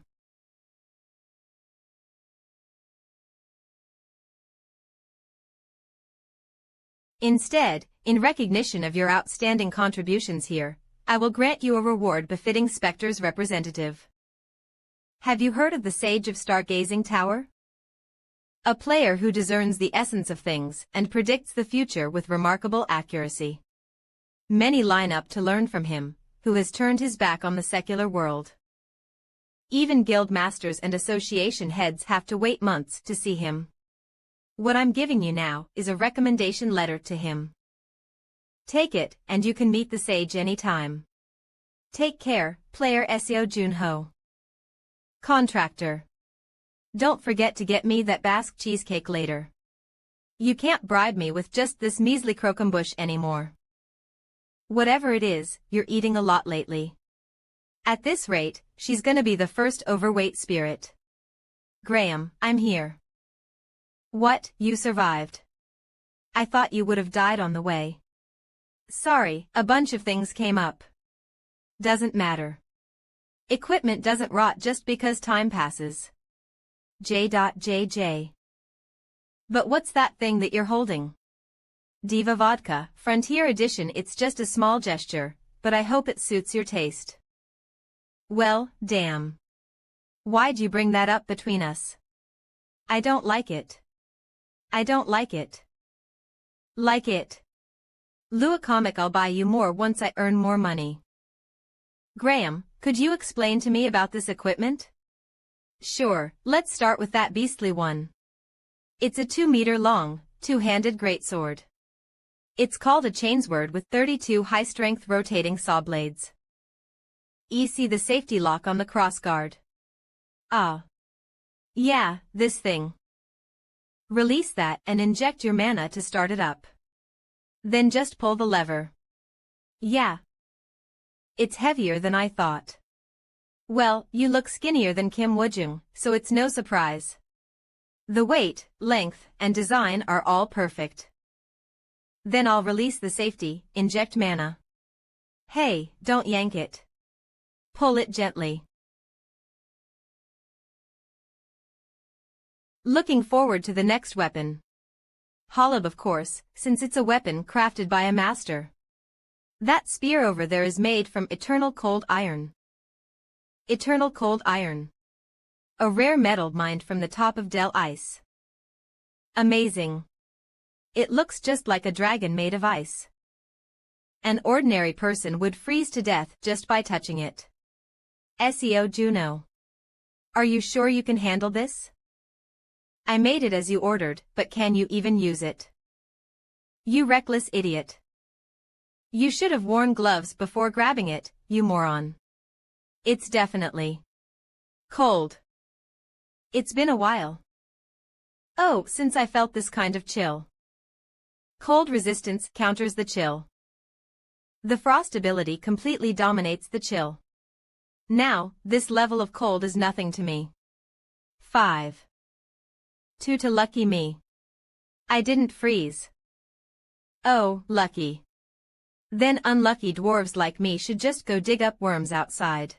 Instead, in recognition of your outstanding contributions here, I will grant you a reward befitting Spectre's representative. Have you heard of the Sage of Stargazing Tower? A player who discerns the essence of things and predicts the future with remarkable accuracy. Many line up to learn from him, who has turned his back on the secular world. Even guild masters and association heads have to wait months to see him. What I'm giving you now is a recommendation letter to him. Take it, and you can meet the sage anytime. Take care, player Seo Junho. Contractor. Don't forget to get me that Basque cheesecake later. You can't bribe me with just this measly croquembouche anymore. Whatever it is, you're eating a lot lately. At this rate, she's gonna be the first overweight spirit. Graham, I'm here. What, you survived? I thought you would have died on the way. Sorry, a bunch of things came up. Doesn't matter. Equipment doesn't rot just because time passes. J.JJ. But what's that thing that you're holding? Diva Vodka, Frontier Edition. It's just a small gesture, but I hope it suits your taste. Well, damn. Why'd you bring that up between us? I don't like it. I don't like it. Like it. Lua comic. I'll buy you more once I earn more money. Graham, could you explain to me about this equipment? Sure, let's start with that beastly one. It's a 2-meter long, two-handed greatsword. It's called a chainsword with 32 high-strength rotating saw blades. See the safety lock on the crossguard. Ah. Yeah, this thing. Release that and inject your mana to start it up. Then just pull the lever. Yeah. It's heavier than I thought. Well, you look skinnier than Kim Woojung, so it's no surprise. The weight, length, and design are all perfect. Then I'll release the safety, inject mana. Hey, don't yank it. Pull it gently. Looking forward to the next weapon. Holub, of course, since it's a weapon crafted by a master. That spear over there is made from eternal cold iron. Eternal cold iron. A rare metal mined from the top of Del Ice. Amazing. It looks just like a dragon made of ice. An ordinary person would freeze to death just by touching it. SEO Juno. Are you sure you can handle this? I made it as you ordered, but can you even use it? You reckless idiot. You should have worn gloves before grabbing it, you moron. It's definitely cold. It's been a while. Oh, since I felt this kind of chill. Cold resistance counters the chill. The frost ability completely dominates the chill. Now, this level of cold is nothing to me. 5. 2 to lucky me. I didn't freeze. Oh, lucky. Then unlucky dwarves like me should just go dig up worms outside.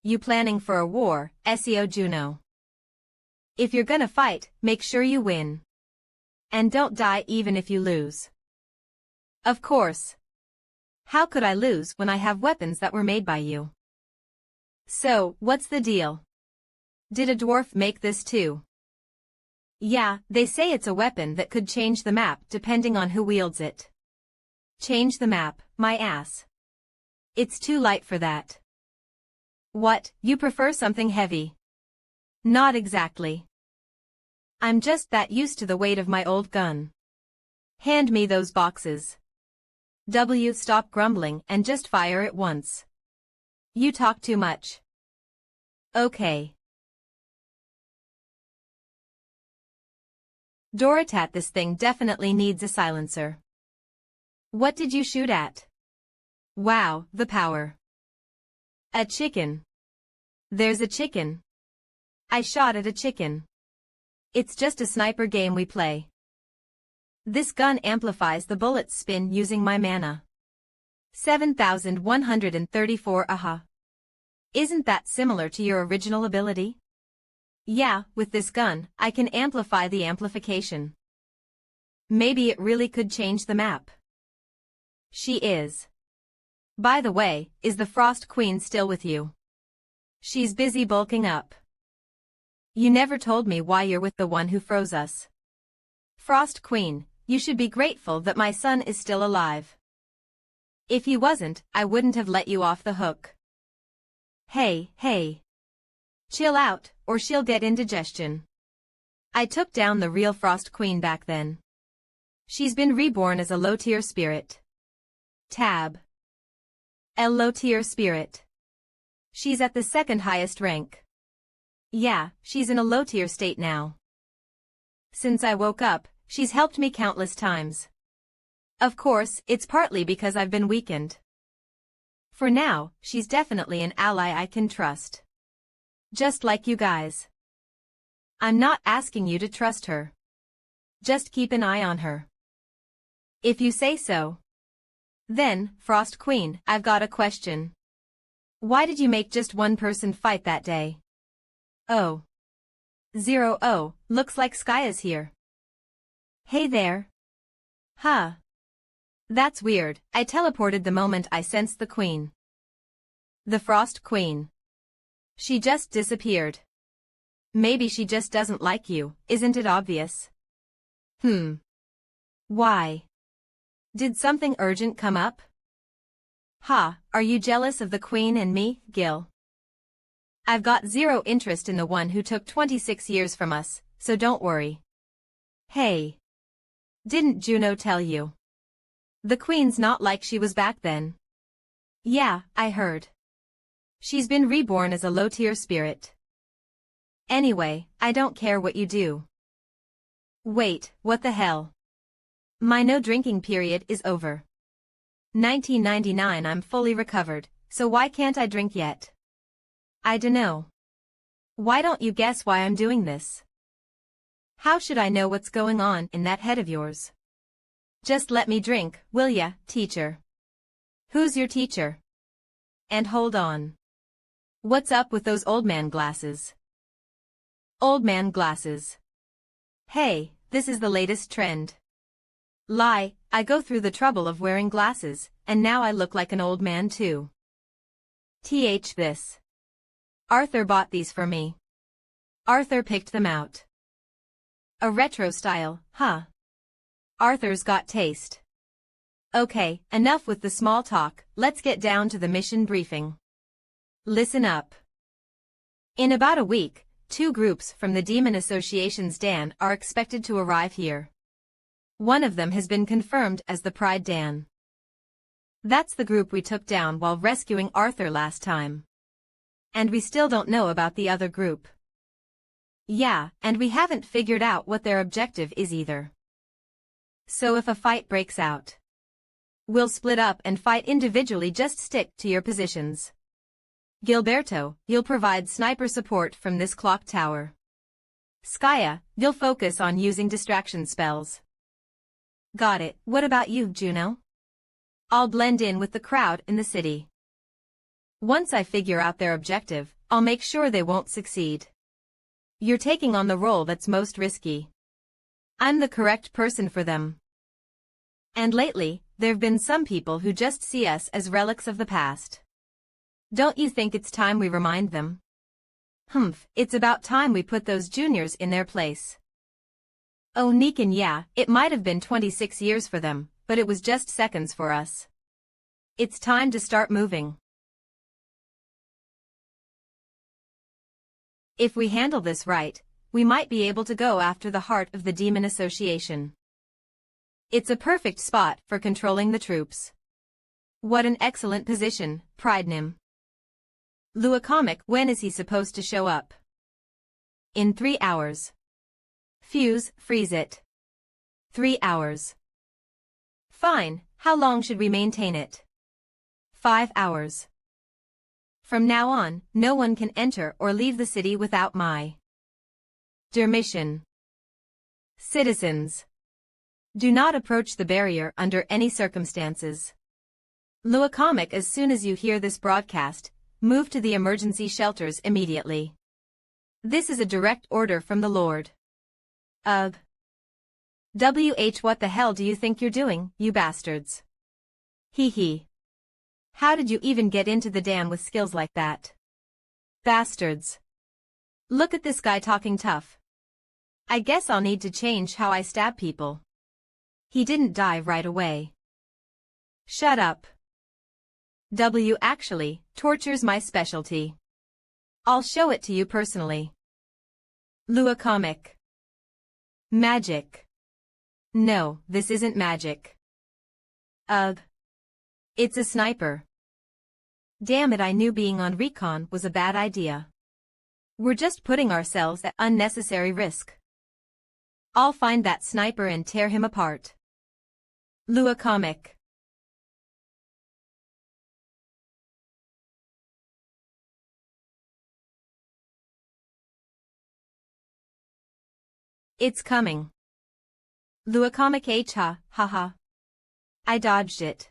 You planning for a war, SEO Juno? If you're gonna fight, make sure you win. And don't die even if you lose. Of course. How could I lose when I have weapons that were made by you? So, what's the deal? Did a dwarf make this too? Yeah, they say it's a weapon that could change the map depending on who wields it. Change the map, my ass. It's too light for that. What, you prefer something heavy? Not exactly. I'm just that used to the weight of my old gun. Hand me those boxes. Stop grumbling and just fire it once. You talk too much. Okay. Dorotat, this thing definitely needs a silencer. What did you shoot at? Wow, the power. A chicken. There's a chicken. I shot at a chicken. It's just a sniper game we play. This gun amplifies the bullet's spin using my mana. 7,134 aha. Isn't that similar to your original ability? Yeah, with this gun, I can amplify the amplification. Maybe it really could change the map. She is. By the way, is the Frost Queen still with you? She's busy bulking up. You never told me why you're with the one who froze us. Frost Queen, you should be grateful that my son is still alive. If he wasn't, I wouldn't have let you off the hook. Hey, hey. Chill out, or she'll get indigestion. I took down the real Frost Queen back then. She's been reborn as a low-tier spirit. Tab. A low-tier spirit. She's at the second highest rank. Yeah, she's in a low-tier state now. Since I woke up, she's helped me countless times. Of course, it's partly because I've been weakened. For now, she's definitely an ally I can trust. Just like you guys. I'm not asking you to trust her. Just keep an eye on her. If you say so. Then, Frost Queen, I've got a question. Why did you make just one person fight that day? Oh. 0-0, looks like Sky is here. Hey there. Huh. That's weird, I teleported the moment I sensed the Queen. The Frost Queen. She just disappeared. Maybe she just doesn't like you, isn't it obvious? Why? Did something urgent come up? Ha, are you jealous of the Queen and me, Gil? I've got zero interest in the one who took 26 years from us, so don't worry. Hey. Didn't Juno tell you? The Queen's not like she was back then. Yeah, I heard. She's been reborn as a low-tier spirit. Anyway, I don't care what you do. Wait, what the hell? My no-drinking period is over. 1999 I'm fully recovered, so why can't I drink yet? I dunno. Why don't you guess why I'm doing this? How should I know what's going on in that head of yours? Just let me drink, will ya, teacher? Who's your teacher? And hold on. What's up with those old man glasses? Old man glasses. Hey, this is the latest trend. Lie, I go through the trouble of wearing glasses, and now I look like an old man too. This. Arthur bought these for me. Arthur picked them out. A retro style, huh? Arthur's got taste. Okay, enough with the small talk, let's get down to the mission briefing. Listen up. In about a week, 2 groups from the Demon Association's Dan are expected to arrive here. One of them has been confirmed as the Pride Dan. That's the group we took down while rescuing Arthur last time. And we still don't know about the other group. Yeah, and we haven't figured out what their objective is either. So if a fight breaks out, we'll split up and fight individually. Just stick to your positions. Gilberto, you'll provide sniper support from this clock tower. Skaya, you'll focus on using distraction spells. Got it. What about you, Juno? I'll blend in with the crowd in the city. Once I figure out their objective, I'll make sure they won't succeed. You're taking on the role that's most risky. I'm the correct person for them. And lately, there've been some people who just see us as relics of the past. Don't you think it's time we remind them? It's about time we put those juniors in their place. Oh Nikan, yeah, it might have been 26 years for them, but it was just seconds for us. It's time to start moving. If we handle this right, we might be able to go after the heart of the Demon Association. It's a perfect spot for controlling the troops. What an excellent position, Pridenim. Luacomic, when is he supposed to show up? In 3 hours. Fuse, freeze it. 3 hours. Fine, how long should we maintain it? 5 hours. From now on, no one can enter or leave the city without my permission. Citizens, do not approach the barrier under any circumstances. Luacomic, as soon as you hear this broadcast, move to the emergency shelters immediately. This is a direct order from the Lord. What the hell do you think you're doing, you bastards? Hee. How did you even get into the dam with skills like that? Bastards. Look at this guy talking tough. I guess I'll need to change how I stab people. He didn't die right away. Shut up. Actually, torture's my specialty. I'll show it to you personally. Luacomic. Magic. No, this isn't magic. It's a sniper. Damn it, I knew being on recon was a bad idea. We're just putting ourselves at unnecessary risk. I'll find that sniper and tear him apart. Luacomic. It's coming. Luacomic haha. I dodged it.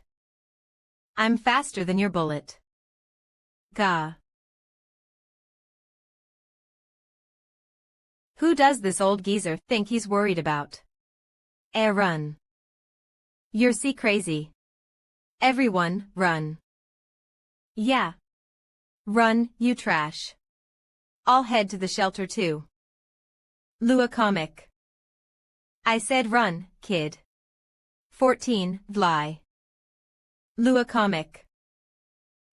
I'm faster than your bullet. Gah. Who does this old geezer think he's worried about? Run. You're crazy. Everyone, run. Yeah. Run, you trash. I'll head to the shelter too. Luacomic. I said run, kid. 14, Vly. Luacomic.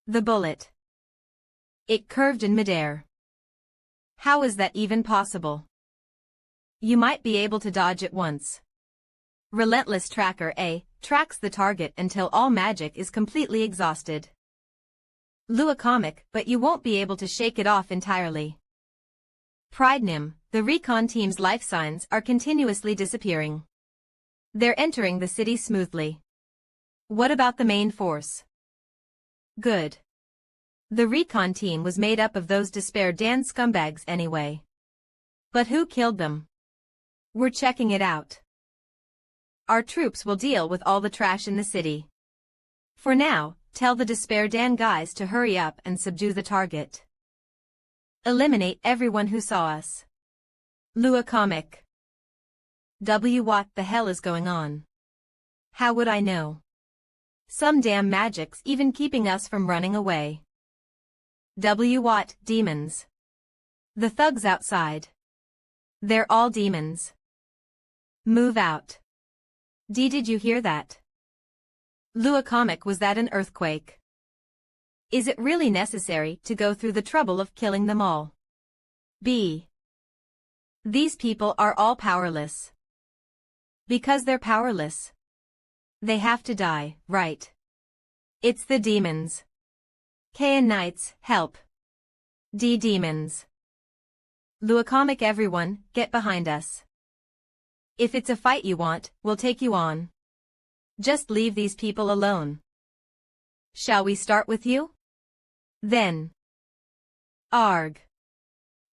The bullet. It curved in midair. How is that even possible? You might be able to dodge it once. Relentless Tracker A tracks the target until all magic is completely exhausted. Lua comic, but you won't be able to shake it off entirely. Pride Nim, the recon team's life signs are continuously disappearing. They're entering the city smoothly. What about the main force? Good. The recon team was made up of those Despair Dan scumbags anyway. But who killed them? We're checking it out. Our troops will deal with all the trash in the city. For now, tell the Despair Dan guys to hurry up and subdue the target. Eliminate everyone who saw us. Lua comic. What the hell is going on? How would I know? Some damn magic's even keeping us from running away. What demons? The thugs outside. They're all demons. Move out. Did you hear that? Lua comic, was that an earthquake? Is it really necessary to go through the trouble of killing them all? B. These people are all powerless. Because they're powerless. They have to die, right? It's the demons. K and Knights, help. D demons. Lua comic, everyone, get behind us. If it's a fight you want, we'll take you on. Just leave these people alone. Shall we start with you? Then. Arg.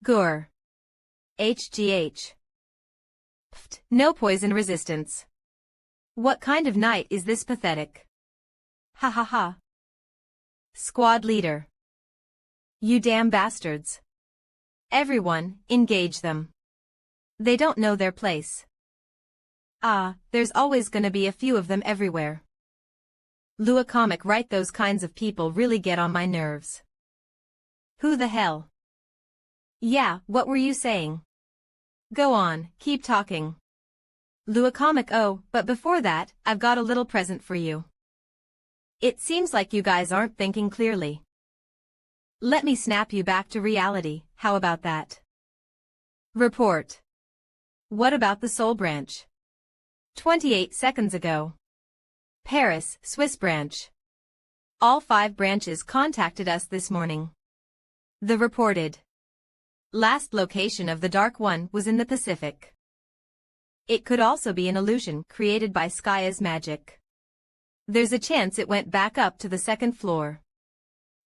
Gur. HGH. Pft, no poison resistance. What kind of knight is this pathetic? Ha ha ha. Squad leader. You damn bastards. Everyone, engage them. They don't know their place. Ah, there's always gonna be a few of them everywhere. Lua comic, right, those kinds of people really get on my nerves. Who the hell? Yeah, what were you saying? Go on, keep talking. Lua comic, oh, but before that, I've got a little present for you. It seems like you guys aren't thinking clearly. Let me snap you back to reality, how about that? Report. What about the Soul Branch? 28 seconds ago. Paris, Swiss branch. All 5 branches contacted us this morning. The reported last location of the Dark One was in the Pacific. It could also be an illusion created by Skaya's magic. There's a chance it went back up to the 2nd floor.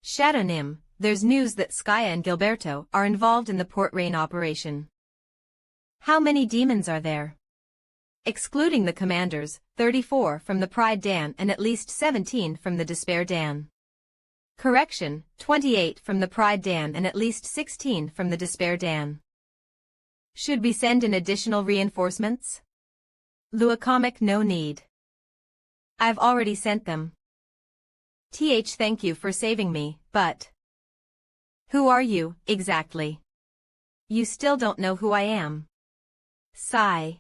Shadow Nim, there's news that Skaya and Gilberto are involved in the Port Rain operation. How many demons are there? Excluding the commanders, 34 from the Pride Dan and at least 17 from the Despair Dan. Correction, 28 from the Pride Dan and at least 16 from the Despair Dan. Should we send in additional reinforcements? Lua comic, no need. I've already sent them. Thank you for saving me, but... Who are you, exactly? You still don't know who I am. Sigh.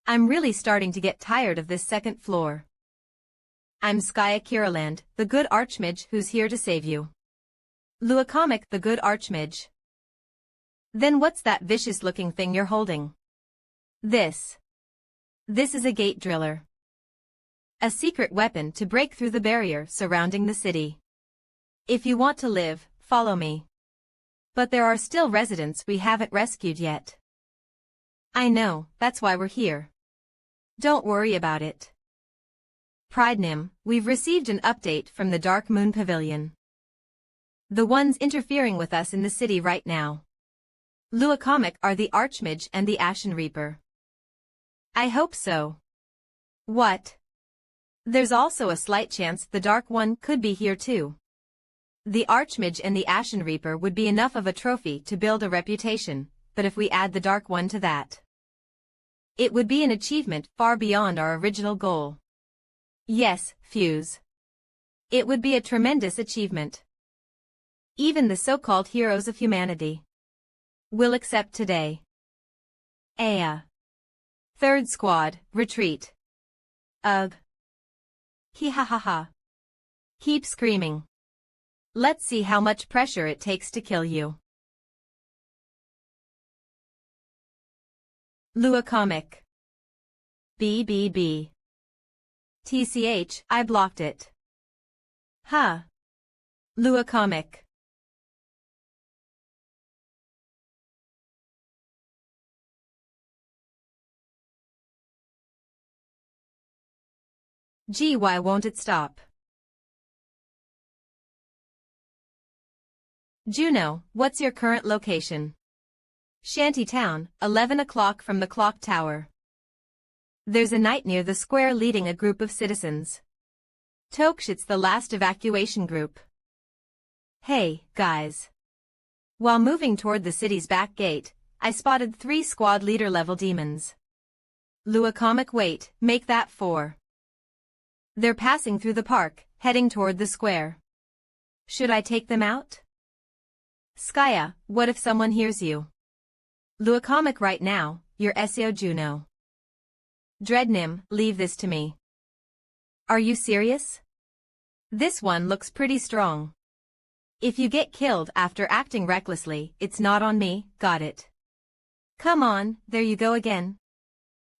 I'm really starting to get tired of this 2nd floor. I'm Skaya Kiraland, the good archmage who's here to save you. Lua comic, the good archmage. Then what's that vicious-looking thing you're holding? This. This is a gate driller. A secret weapon to break through the barrier surrounding the city. If you want to live, follow me. But there are still residents we haven't rescued yet. I know, that's why we're here. Don't worry about it. Pride Nim, we've received an update from the Dark Moon Pavilion. The ones interfering with us in the city right now. Lua comic, are the Archmage and the Ashen Reaper. I hope so. What? There's also a slight chance the Dark One could be here too. The Archmage and the Ashen Reaper would be enough of a trophy to build a reputation, but if we add the Dark One to that, it would be an achievement far beyond our original goal. Yes, Fuse. It would be a tremendous achievement. Even the so-called heroes of humanity will accept today. Aya. 3rd Squad, retreat. Ugh. He ha ha ha. Keep screaming. Let's see how much pressure it takes to kill you. Lua comic. BBB. TCH, I blocked it. Huh. Lua comic. Gee, why won't it stop? Juno, what's your current location? Shantytown, 11 o'clock from the clock tower. There's a knight near the square leading a group of citizens. Tokshit's the last evacuation group. Hey, guys. While moving toward the city's back gate, I spotted 3 squad leader level demons. Lua comic, wait, make that 4. They're passing through the park, heading toward the square. Should I take them out? Skya, what if someone hears you? Lua comic, right now, you're SEO Juno. Dreadnim, leave this to me. Are you serious? This one looks pretty strong. If you get killed after acting recklessly, it's not on me, got it? Come on, there you go again.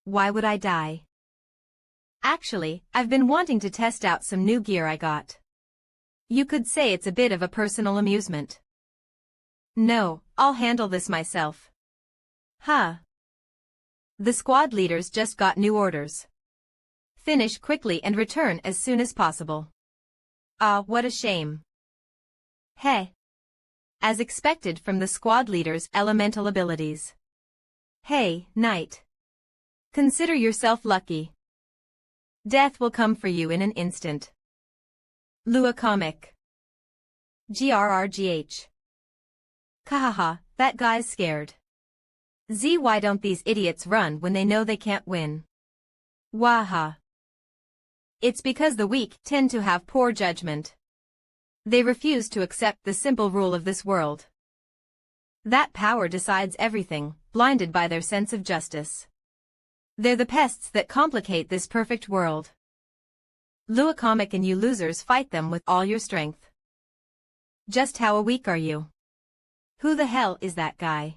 Why would I die? Actually, I've been wanting to test out some new gear I got. You could say it's a bit of a personal amusement. No, I'll handle this myself. Huh. The squad leaders just got new orders. Finish quickly and return as soon as possible. Ah, what a shame. Hey. As expected from the squad leader's elemental abilities. Hey, knight. Consider yourself lucky. Death will come for you in an instant. Lua comic. GRRGH. Kahaha, that guy's scared. Why don't these idiots run when they know they can't win? Waha. It's because the weak tend to have poor judgment. They refuse to accept the simple rule of this world. That power decides everything, blinded by their sense of justice. They're the pests that complicate this perfect world. Lua comic, and you losers fight them with all your strength. Just how weak are you? Who the hell is that guy?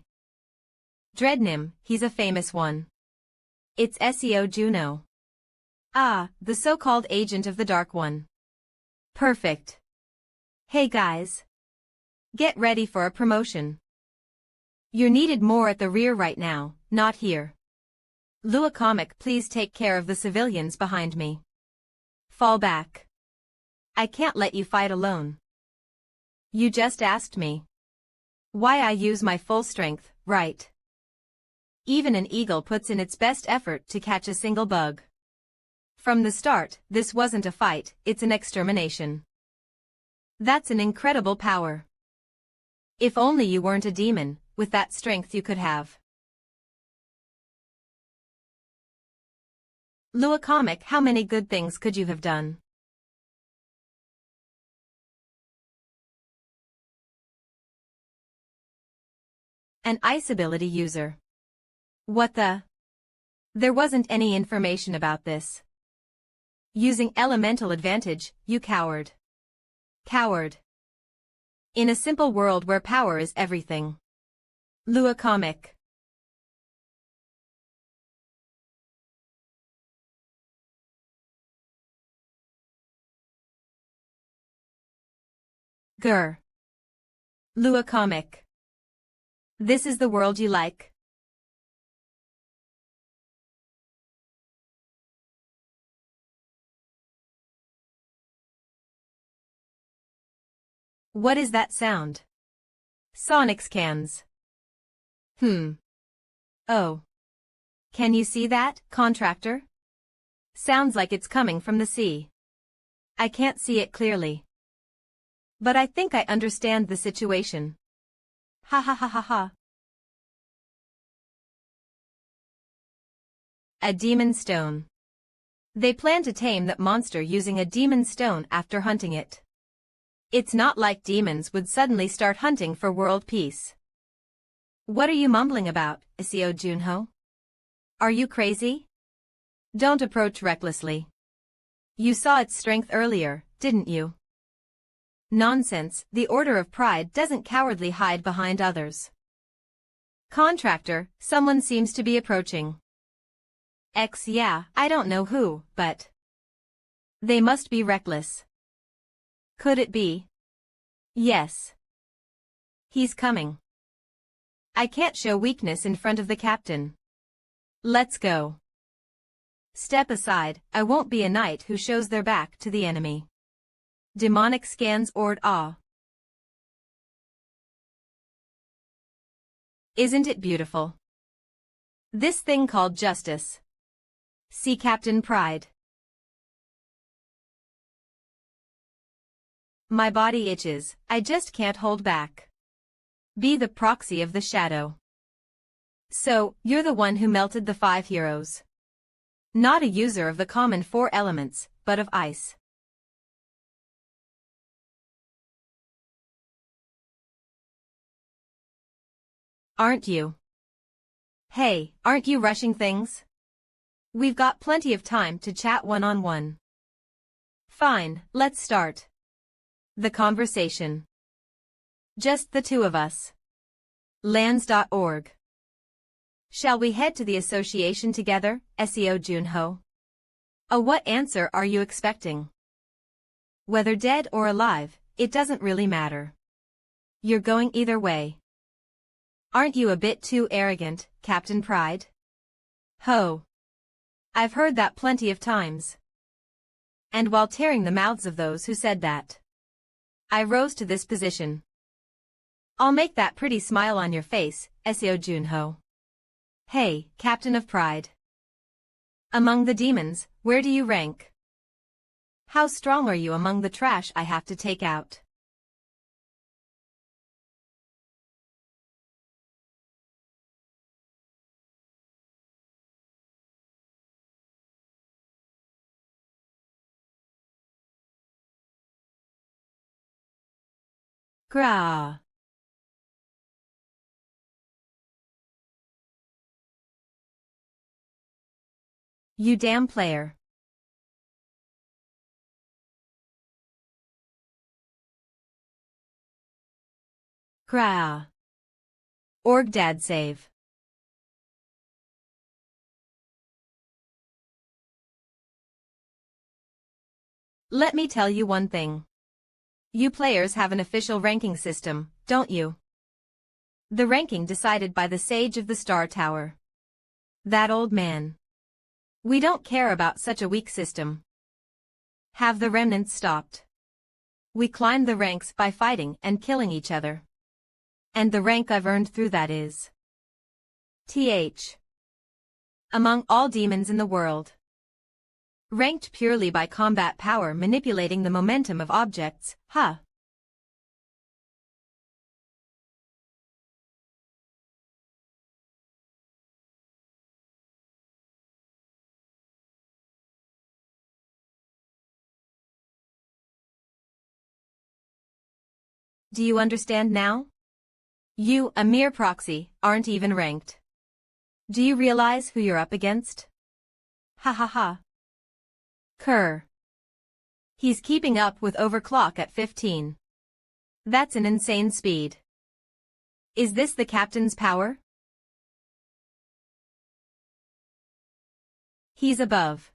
Dreadnim, he's a famous one. It's SEO Juno. Ah, the so-called agent of the Dark One. Perfect. Hey guys. Get ready for a promotion. You're needed more at the rear right now, not here. Lua comic, please take care of the civilians behind me. Fall back. I can't let you fight alone. You just asked me. Why I use my full strength, right? Even an eagle puts in its best effort to catch a single bug. From the start, this wasn't a fight, it's an extermination. That's an incredible power. If only you weren't a demon, with that strength you could have. Lua comic, how many good things could you have done? An ice ability user. What the? There wasn't any information about this. Using elemental advantage, you coward. Coward. In a simple world where power is everything. Lua comic. Grr. Lua comic. This is the world you like? What is that sound? Sonic scans. Oh. Can you see that, contractor? Sounds like it's coming from the sea. I can't see it clearly. But I think I understand the situation. Ha ha ha ha ha. A demon stone. They plan to tame that monster using a demon stone after hunting it. It's not like demons would suddenly start hunting for world peace. What are you mumbling about, SEO Junho? Are you crazy? Don't approach recklessly. You saw its strength earlier, didn't you? Nonsense, the Order of Pride doesn't cowardly hide behind others. Contractor, someone seems to be approaching. Yeah, I don't know who, but they must be reckless. Could it be? Yes. He's coming. I can't show weakness in front of the captain. Let's go. Step aside, I won't be a knight who shows their back to the enemy. Demonic scans Ord awe. Isn't it beautiful? This thing called justice. See Captain Pride. My body itches, I just can't hold back. Be the proxy of the shadow. So, you're the one who melted the 5 heroes. Not a user of the common 4 elements, but of ice. Aren't you? Hey, aren't you rushing things? We've got plenty of time to chat one-on-one. Fine, let's start the conversation. Just the two of us. Lands.org. Shall we head to the association together, SEO Junho? What answer are you expecting? Whether dead or alive, it doesn't really matter. You're going either way. Aren't you a bit too arrogant, Captain Pride? Ho. I've heard that plenty of times. And while tearing the mouths of those who said that, I rose to this position. I'll make that pretty smile on your face, SEO Junho. Hey, Captain of Pride. Among the demons, where do you rank? How strong are you among the trash I have to take out? Gra. You damn player. Gra. Org dad save. Let me tell you one thing. You players have an official ranking system, don't you? The ranking decided by the Sage of the Star Tower. That old man. We don't care about such a weak system. Have the remnants stopped. We climb the ranks by fighting and killing each other. And the rank I've earned through that is TH. Among all demons in the world. Ranked purely by combat power manipulating the momentum of objects, huh? Do you understand now? You, a mere proxy, aren't even ranked. Do you realize who you're up against? Ha ha ha. Kerr. He's keeping up with overclock at 15. That's an insane speed. Is this the captain's power? He's above.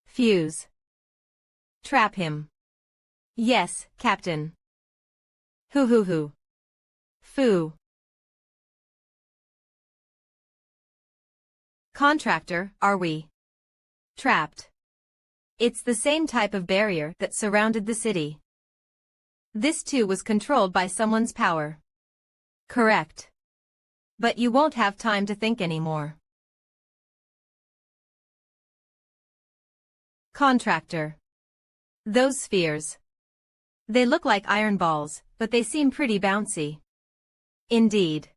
Fuse. Trap him. Yes, Captain. Hoo. Foo. Contractor, are we trapped? It's the same type of barrier that surrounded the city. This too was controlled by someone's power. Correct. But you won't have time to think anymore. Contractor. Those spheres. They look like iron balls, but they seem pretty bouncy. Indeed.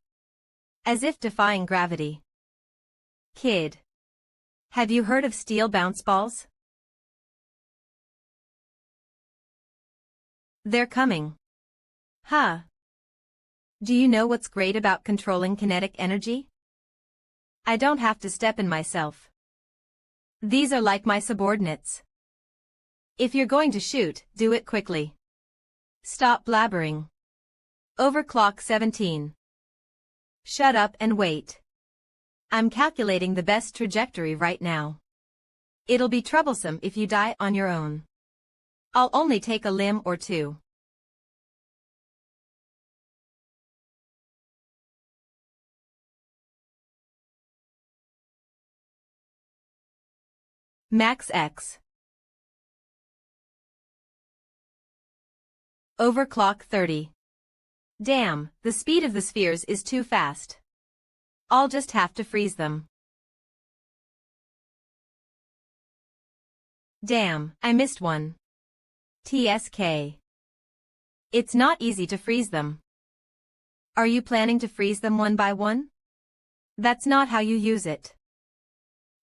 As if defying gravity. Kid. Have you heard of steel bounce balls? They're coming. Huh. Do you know what's great about controlling kinetic energy? I don't have to step in myself. These are like my subordinates. If you're going to shoot, do it quickly. Stop blabbering. Overclock 17. Shut up and wait. I'm calculating the best trajectory right now. It'll be troublesome if you die on your own. I'll only take a limb or two. Max X. Overclock 30. Damn, the speed of the spheres is too fast. I'll just have to freeze them. Damn, I missed one. TSK. It's not easy to freeze them. Are you planning to freeze them one by one? That's not how you use it.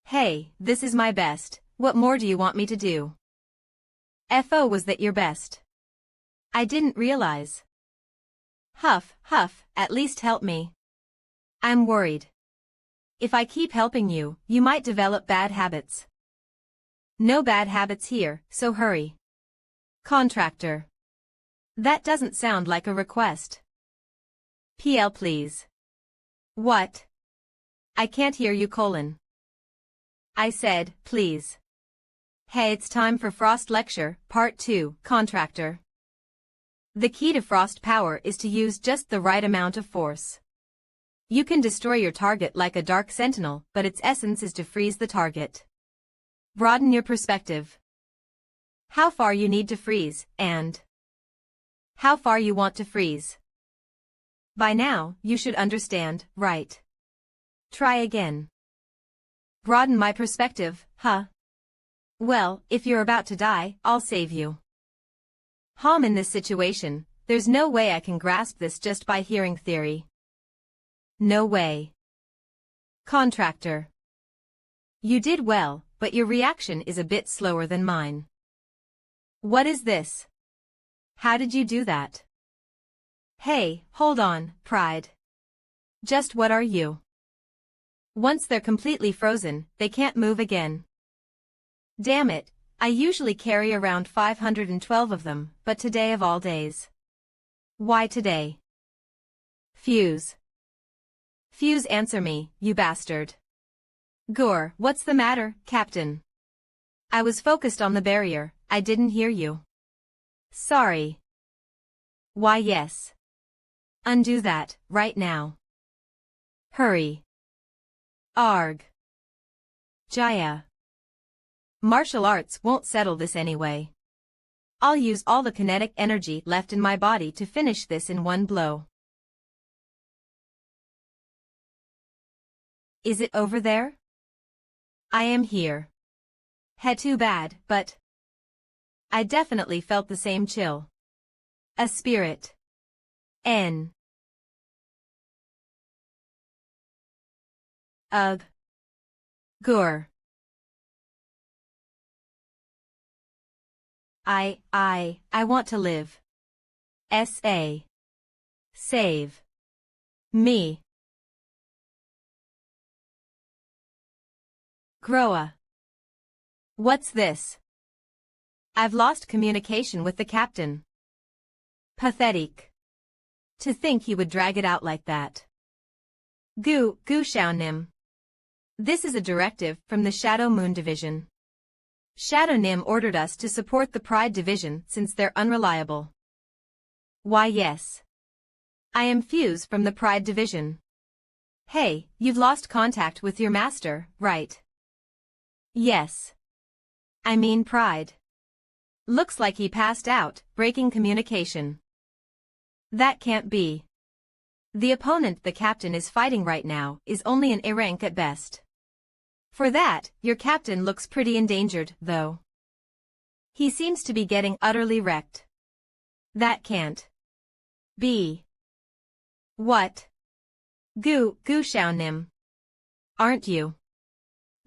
Hey, this is my best, what more do you want me to do? FO was that your best? I didn't realize. Huff, huff, at least help me. I'm worried. If I keep helping you, you might develop bad habits. No bad habits here, so hurry. Contractor. That doesn't sound like a request. PL please. What? I can't hear you colon. I said, please. Hey, it's time for Frost Lecture, Part 2, Contractor. The key to Frost power is to use just the right amount of force. You can destroy your target like a Dark Sentinel, but its essence is to freeze the target. Broaden your perspective. How far you need to freeze, and how far you want to freeze. By now, you should understand, right? Try again. Broaden my perspective, huh? Well, if you're about to die, I'll save you. In this situation, there's no way I can grasp this just by hearing theory. No way. Contractor. You did well, but your reaction is a bit slower than mine. What is this? How did you do that? Hey, hold on, Pride. Just what are you? Once they're completely frozen, they can't move again. Damn it, I usually carry around 512 of them, but today of all days. Why today? Fuse. Fuse, answer me, you bastard. Gore, what's the matter, Captain? I was focused on the barrier, I didn't hear you. Sorry. Why yes. Undo that, right now. Hurry. Arg. Jaya. Martial arts won't settle this anyway. I'll use all the kinetic energy left in my body to finish this in one blow. Is it over there? I am here. Too bad, but I definitely felt the same chill. A spirit. N. Ugh. Gur. I want to live. S.A. Save. Me. Groa. What's this? I've lost communication with the captain. Pathetic. To think he would drag it out like that. Gu Xiaonim. This is a directive from the Shadow Moon Division. Shadow Nim ordered us to support the Pride Division since they're unreliable. Why yes. I am Fuse from the Pride Division. Hey, you've lost contact with your master, right? Yes. I mean Pride. Looks like he passed out, breaking communication. That can't be. The opponent the captain is fighting right now is only an A rank at best. For that, your captain looks pretty endangered, though. He seems to be getting utterly wrecked. That can't be. What? Gu Xiaonim. Aren't you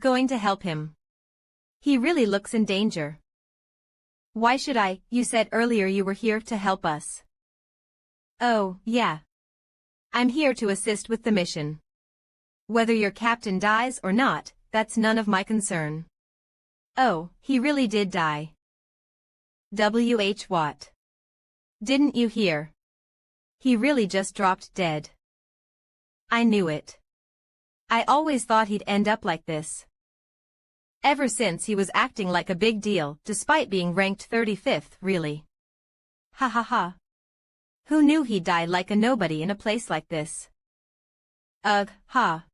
going to help him? He really looks in danger. Why should I? You said earlier you were here to help us. Oh, yeah. I'm here to assist with the mission. Whether your captain dies or not, that's none of my concern. Oh, he really did die. W.H. Watt. Didn't you hear? He really just dropped dead. I knew it. I always thought he'd end up like this. Ever since he was acting like a big deal, despite being ranked 35th, really. Ha ha ha. Who knew he'd die like a nobody in a place like this? Ugh, ha.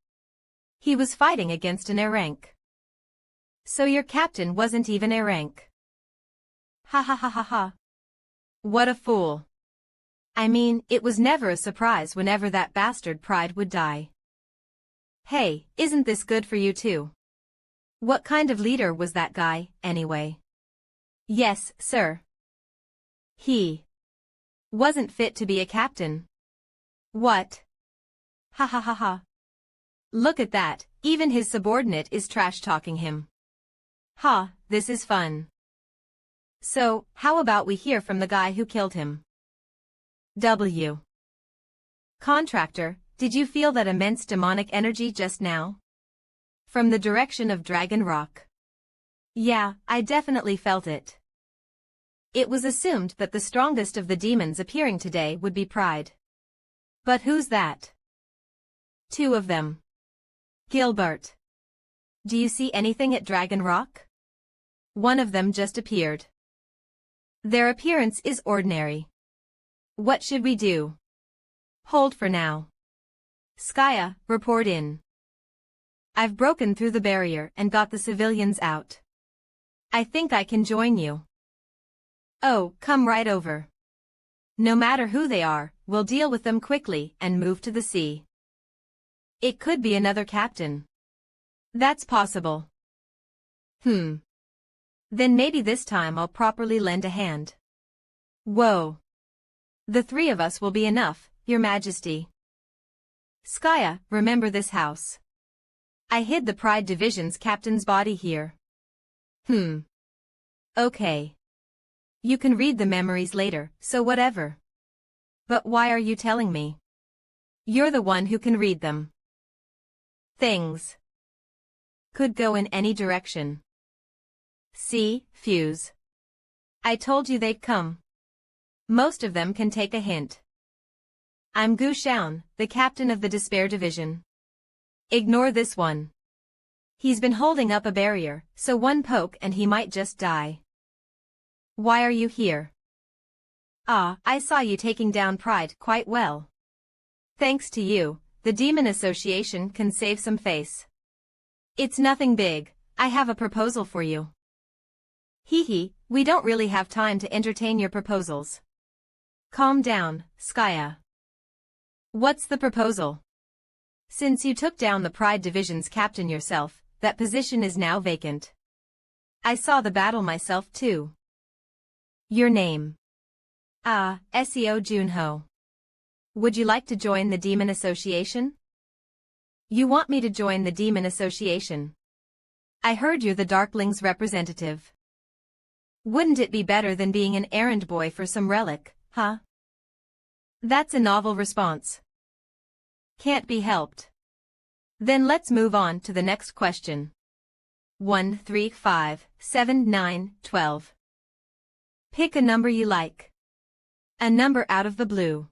He was fighting against an A rank. So your captain wasn't even A rank. Ha ha ha ha ha. What a fool. I mean, it was never a surprise whenever that bastard Pride would die. Hey, isn't this good for you too? What kind of leader was that guy, anyway? Yes, sir. He wasn't fit to be a captain. What? Ha ha ha ha. Look at that, even his subordinate is trash-talking him. Ha, this is fun. So, how about we hear from the guy who killed him? W. Contractor, did you feel that immense demonic energy just now? From the direction of Dragon Rock. Yeah, I definitely felt it. It was assumed that the strongest of the demons appearing today would be Pride. But who's that? Two of them. Gilbert. Do you see anything at Dragon Rock? One of them just appeared. Their appearance is ordinary. What should we do? Hold for now. Skaya, report in. I've broken through the barrier and got the civilians out. I think I can join you. Oh, come right over. No matter who they are, we'll deal with them quickly and move to the sea. It could be another captain. That's possible. Then maybe this time I'll properly lend a hand. Whoa. The three of us will be enough, Your Majesty. Skaya, remember this house. I hid the Pride Division's captain's body here. Okay. You can read the memories later, so whatever. But why are you telling me? You're the one who can read them. Things could go in any direction. See, Fuse. I told you they'd come. Most of them can take a hint. I'm Gu Shaun, the captain of the Despair Division. Ignore this one. He's been holding up a barrier, so one poke and he might just die. Why are you here? Ah, I saw you taking down Pride quite well. Thanks to you, the Demon Association can save some face. It's nothing big, I have a proposal for you. Hee, we don't really have time to entertain your proposals. Calm down, Skaya. What's the proposal? Since you took down the Pride Division's captain yourself, that position is now vacant. I saw the battle myself too. Your name? Seo Junho. Would you like to join the Demon Association? You want me to join the Demon Association? I heard you're the Darkling's representative. Wouldn't it be better than being an errand boy for some relic, huh? That's a novel response. Can't be helped. Then let's move on to the next question. 1, 3, 5, 7, 9, 12. Pick a number you like. A number out of the blue.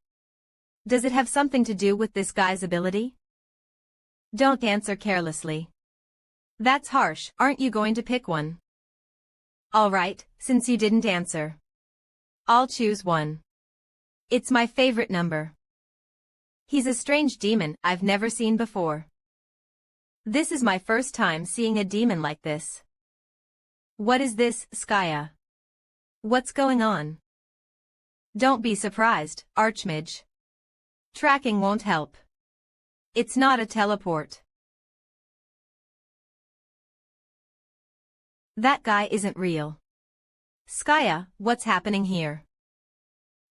Does it have something to do with this guy's ability? Don't answer carelessly. That's harsh, aren't you going to pick one? Alright, since you didn't answer. I'll choose 1. It's my favorite number. He's a strange demon I've never seen before. This is my first time seeing a demon like this. What is this, Skaya? What's going on? Don't be surprised, Archmage. Tracking won't help. It's not a teleport. That guy isn't real. Skaya, what's happening here?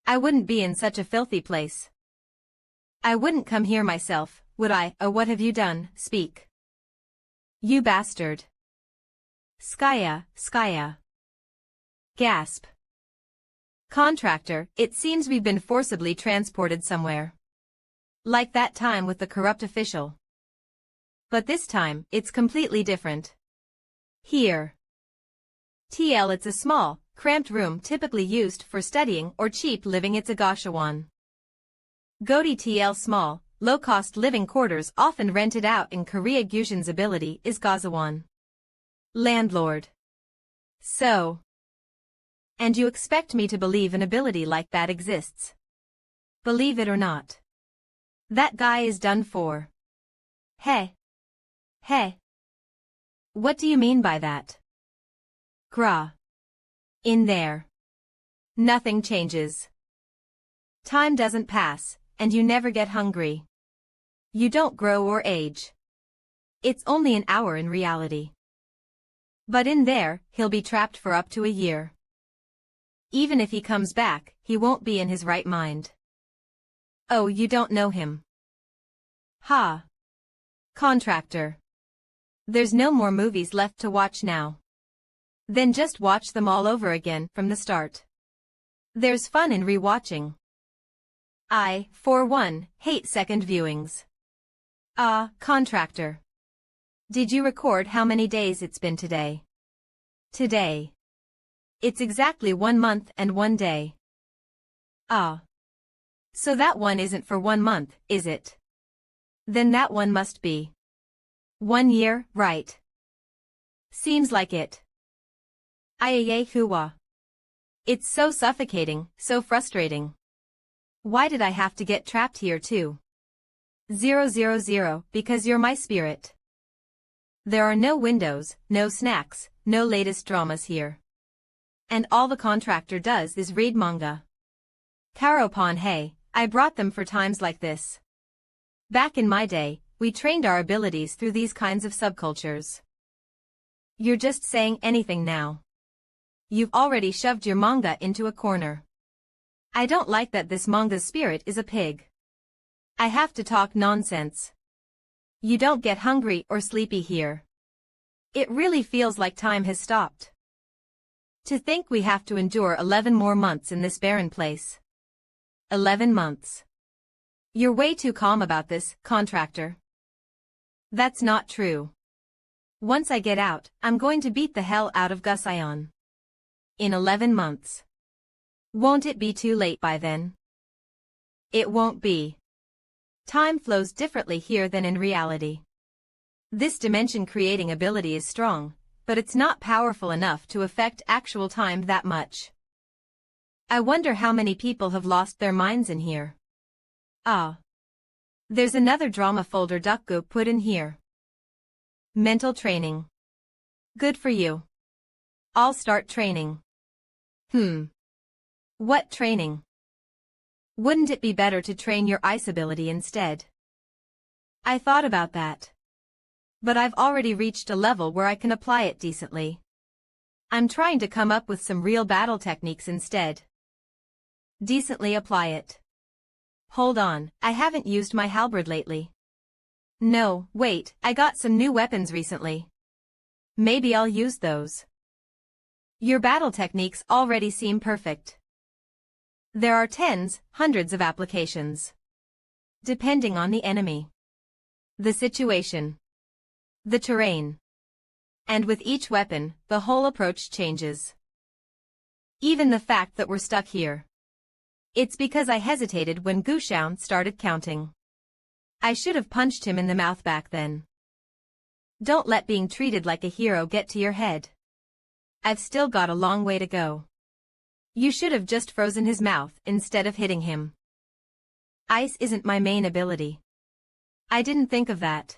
I wouldn't be in such a filthy place. I wouldn't come here myself, would I? Oh, what have you done? Speak. You bastard. Skaya. Gasp. Contractor, it seems we've been forcibly transported somewhere. Like that time with the corrupt official. But this time, it's completely different. Here. TL, it's a small, cramped room typically used for studying or cheap living. It's a Goshawan. Godi TL, small, low-cost living quarters often rented out in Korea. Gushin's ability is Gazawan. Landlord. So. And you expect me to believe an ability like that exists? Believe it or not. That guy is done for. Hey. Hey. What do you mean by that? Gra. In there. Nothing changes. Time doesn't pass, and you never get hungry. You don't grow or age. It's only an hour in reality. But in there, he'll be trapped for up to a year. Even if he comes back, he won't be in his right mind. Oh, you don't know him. Ha. Contractor. There's no more movies left to watch now. Then just watch them all over again from the start. There's fun in rewatching. I, for one, hate second viewings. Contractor. Did you record how many days it's been today? Today. It's exactly 1 month and 1 day. So that one isn't for 1 month, is it? Then that one must be 1 year, right? Seems like it. Ayayahuwa. It's so suffocating, so frustrating. Why did I have to get trapped here too? 000, because you're my spirit. There are no windows, no snacks, no latest dramas here. And all the contractor does is read manga. Karopon, hey, I brought them for times like this. Back in my day, we trained our abilities through these kinds of subcultures. You're just saying anything now. You've already shoved your manga into a corner. I don't like that this manga's spirit is a pig. I have to talk nonsense. You don't get hungry or sleepy here. It really feels like time has stopped. To think we have to endure 11 more months in this barren place. 11 months. You're way too calm about this, contractor. That's not true. Once I get out, I'm going to beat the hell out of Gusion. In 11 months. Won't it be too late by then? It won't be. Time flows differently here than in reality. This dimension-creating ability is strong, but it's not powerful enough to affect actual time that much. I wonder how many people have lost their minds in here. There's another drama folder Duckgo put in here. Mental training. Good for you. I'll start training. What training? Wouldn't it be better to train your ice ability instead? I thought about that. But I've already reached a level where I can apply it decently. I'm trying to come up with some real battle techniques instead. Decently apply it. Hold on, I haven't used my halberd lately. No, wait, I got some new weapons recently. Maybe I'll use those. Your battle techniques already seem perfect. There are tens, hundreds of applications. Depending on the enemy. The situation. The terrain. And with each weapon, the whole approach changes. Even the fact that we're stuck here. It's because I hesitated when Gusion started counting. I should have punched him in the mouth back then. Don't let being treated like a hero get to your head. I've still got a long way to go. You should have just frozen his mouth instead of hitting him. Ice isn't my main ability. I didn't think of that.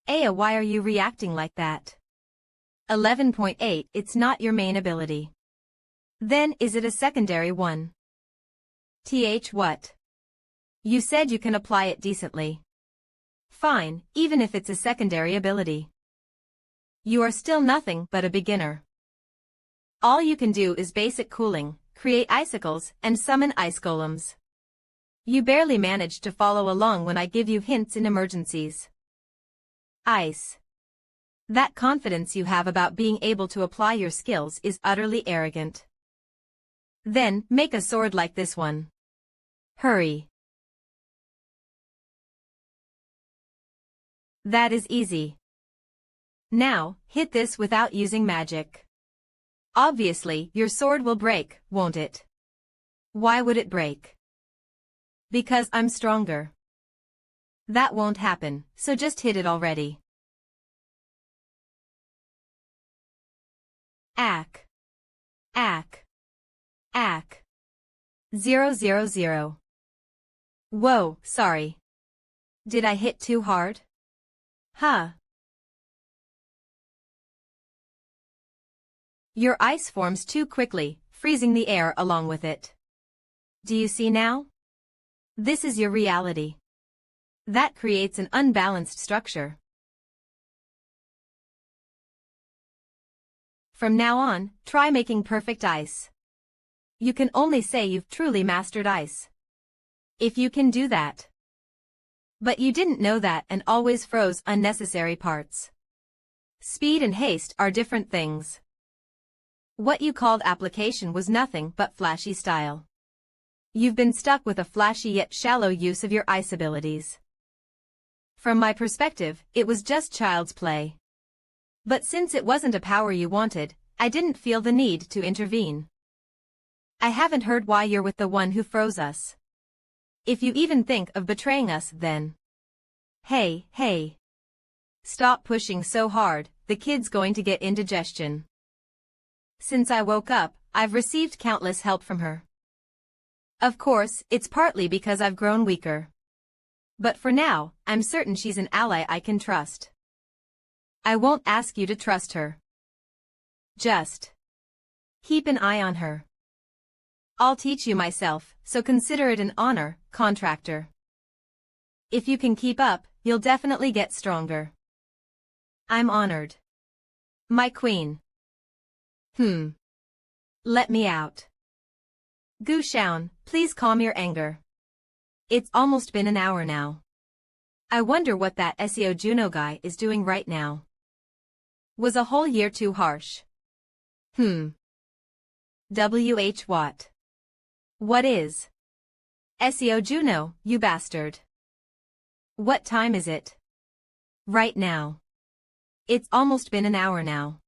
Aya, why are you reacting like that? 11.8 It's not your main ability. Then is it a secondary one? What? You said you can apply it decently. Fine, even if it's a secondary ability. You are still nothing but a beginner. All you can do is basic cooling, create icicles, and summon ice golems. You barely manage to follow along when I give you hints in emergencies. Ice. That confidence you have about being able to apply your skills is utterly arrogant. Then, make a sword like this one. Hurry. That is easy. Now, hit this without using magic. Obviously, your sword will break, won't it? Why would it break? Because I'm stronger. That won't happen, so just hit it already. Ack. Ack. Ack. 000. Whoa, sorry. Did I hit too hard? Huh. Your ice forms too quickly, freezing the air along with it. Do you see now? This is your reality. That creates an unbalanced structure. From now on, try making perfect ice. You can only say you've truly mastered ice. If you can do that. But you didn't know that and always froze unnecessary parts. Speed and haste are different things. What you called application was nothing but flashy style. You've been stuck with a flashy yet shallow use of your ice abilities. From my perspective, it was just child's play. But since it wasn't a power you wanted, I didn't feel the need to intervene. I haven't heard why you're with the one who froze us. If you even think of betraying us, then. Hey, hey. Stop pushing so hard, the kid's going to get indigestion. Since I woke up, I've received countless help from her. Of course, it's partly because I've grown weaker. But for now, I'm certain she's an ally I can trust. I won't ask you to trust her. Just keep an eye on her. I'll teach you myself, so consider it an honor, contractor. If you can keep up, you'll definitely get stronger. I'm honored. My queen. Let me out. Gu Shaun, please calm your anger. It's almost been an hour now. I wonder what that SEO Juno guy is doing right now. Was a whole year too harsh? WH what? What is? SEO Juno, you bastard. What time is it? Right now. It's almost been an hour now.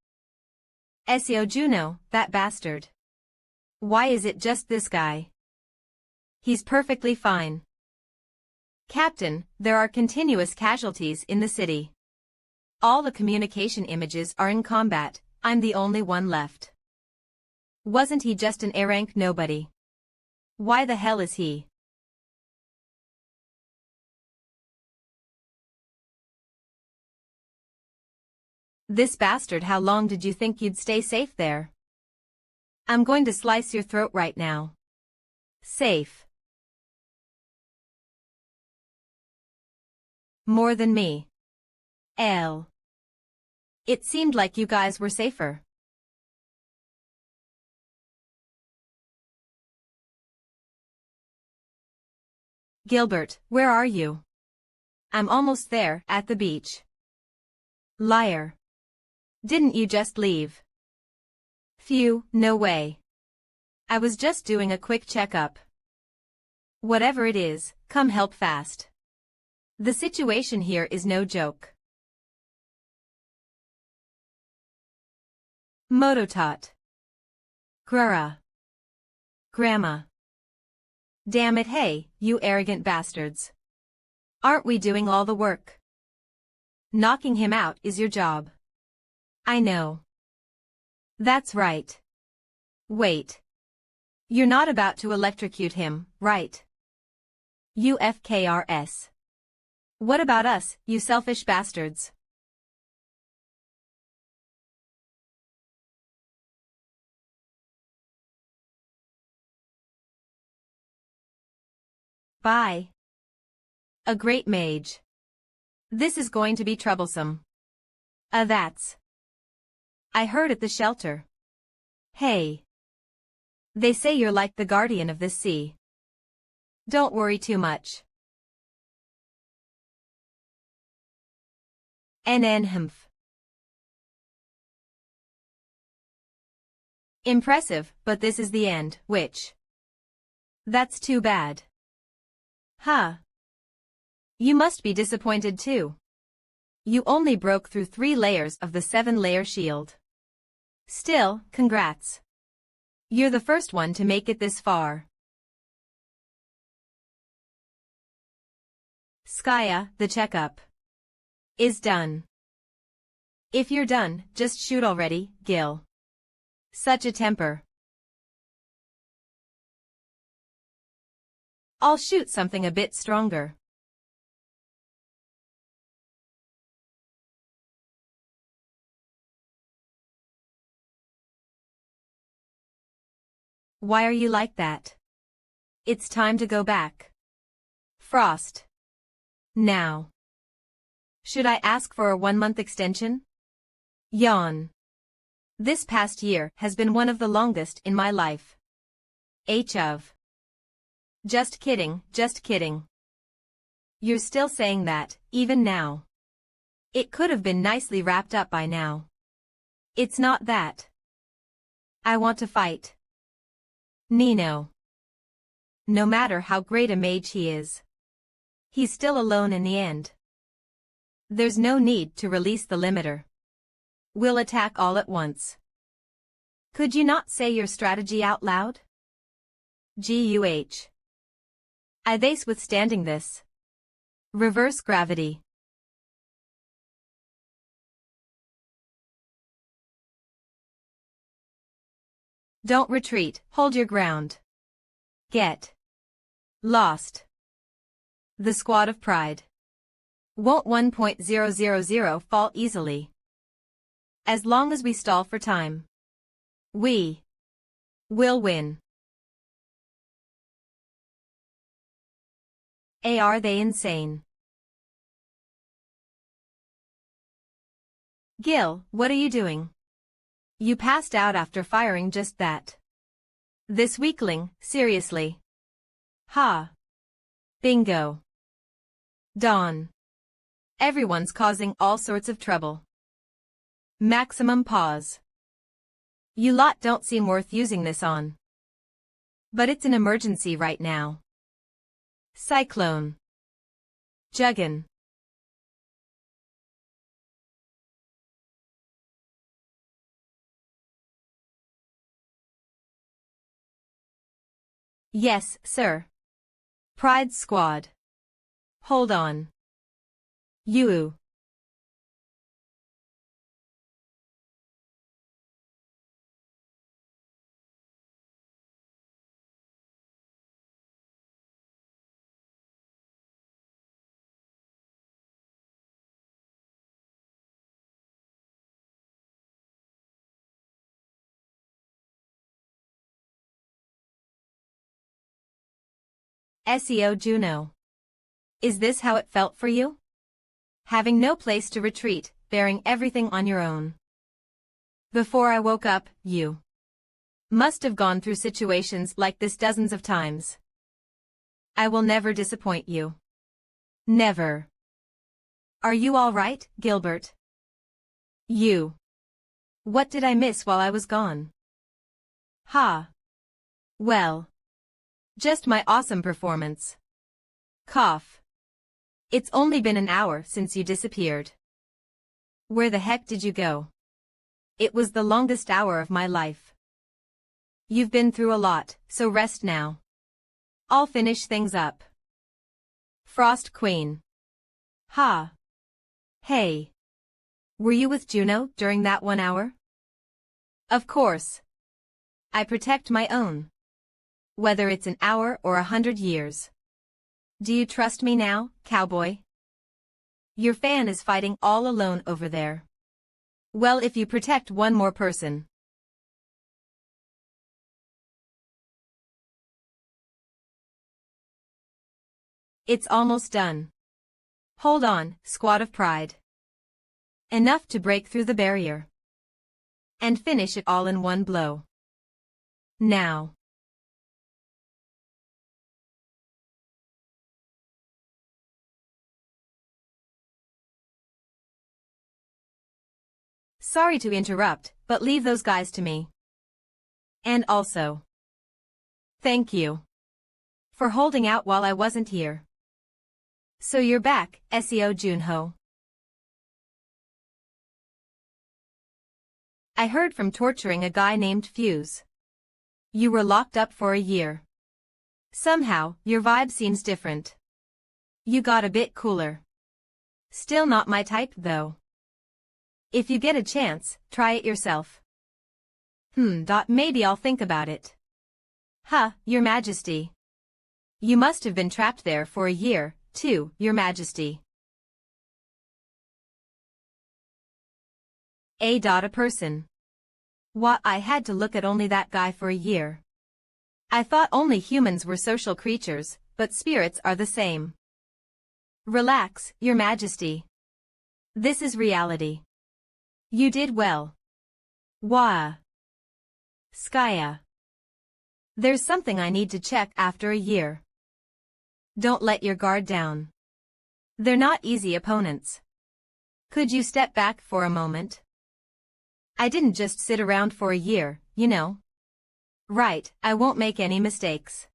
SEO Juno, that bastard. Why is it just this guy? He's perfectly fine. Captain, there are continuous casualties in the city. All the communication images are in combat, I'm the only one left. Wasn't he just an A-rank nobody? Why the hell is he? This bastard, how long did you think you'd stay safe there? I'm going to slice your throat right now. Safe. More than me. L. It seemed like you guys were safer. Gilbert, where are you? I'm almost there, at the beach. Liar. Didn't you just leave? Phew, no way. I was just doing a quick checkup. Whatever it is, come help fast. The situation here is no joke. Mototot. Grura. Grandma. Damn it, hey, you arrogant bastards. Aren't we doing all the work? Knocking him out is your job. I know. That's right. Wait. You're not about to electrocute him, right? UFKRS. What about us, you selfish bastards? Bye. A great mage. This is going to be troublesome. That's. I heard at the shelter. Hey. They say you're like the guardian of this sea. Don't worry too much. NNHMF. Impressive, but this is the end, which? That's too bad. Huh. You must be disappointed too. You only broke through 3 layers of the 7-layer shield. Still, congrats. You're the first one to make it this far. Skya, the checkup is done. If you're done, just shoot already, Gil. Such a temper. I'll shoot something a bit stronger. Why are you like that? It's time to go back. Frost. Now. Should I ask for a 1-month extension? Yawn. This past year has been one of the longest in my life. Of. Just kidding, just kidding. You're still saying that, even now. It could have been nicely wrapped up by now. It's not that. I want to fight. Nino. No matter how great a mage he is, he's still alone in the end. There's no need to release the limiter. We'll attack all at once. Could you not say your strategy out loud? GUH. I base withstanding this. Reverse gravity. Don't retreat, hold your ground. Get lost. The squad of pride. Won't 1.000 fall easily? As long as we stall for time, we will win. Are they insane? Gil, what are you doing? You passed out after firing just that. This weakling, seriously. Ha. Bingo. Dawn. Everyone's causing all sorts of trouble. Maximum pause. You lot don't seem worth using this on. But it's an emergency right now. Cyclone. Juggin. Yes, sir. Pride Squad. Hold on. You. SEO Juno. Is this how it felt for you? Having no place to retreat, bearing everything on your own. Before I woke up, you must have gone through situations like this dozens of times. I will never disappoint you. Never. Are you all right, Gilbert? You. What did I miss while I was gone? Ha. Well. Just my awesome performance. Cough. It's only been an hour since you disappeared. Where the heck did you go? It was the longest hour of my life. You've been through a lot, so rest now. I'll finish things up. Frost Queen. Ha. Hey. Were you with Juno during that 1 hour? Of course. I protect my own. Whether it's an hour or 100 years. Do you trust me now, cowboy? Your fan is fighting all alone over there. Well, if you protect one more person. It's almost done. Hold on, squad of pride. Enough to break through the barrier. And finish it all in one blow. Now. Sorry to interrupt, but leave those guys to me. And also, thank you for holding out while I wasn't here. So you're back, SEO Junho. I heard from torturing a guy named Fuse. You were locked up for a year. Somehow, your vibe seems different. You got a bit cooler. Still not my type, though. If you get a chance, try it yourself. Maybe I'll think about it. Your Majesty. You must have been trapped there for a year, too, Your Majesty. A person. What, I had to look at only that guy for a year. I thought only humans were social creatures, but spirits are the same. Relax, Your Majesty. This is reality. You did well. Wah. Skya. There's something I need to check after a year. Don't let your guard down. They're not easy opponents. Could you step back for a moment? I didn't just sit around for a year, you know. Right, I won't make any mistakes.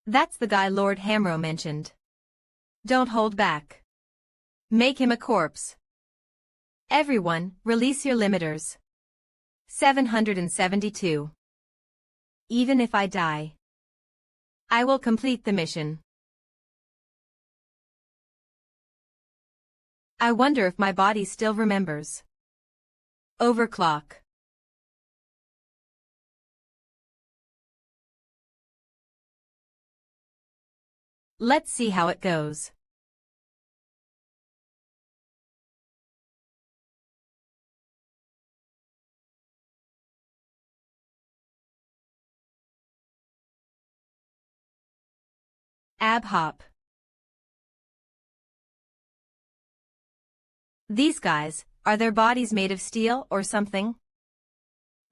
That's the guy Lord Hamro mentioned. Don't hold back. Make him a corpse. Everyone, release your limiters. 772. Even if I die, I will complete the mission. I wonder if my body still remembers. Overclock. Let's see how it goes. Hop. These guys, are their bodies made of steel or something?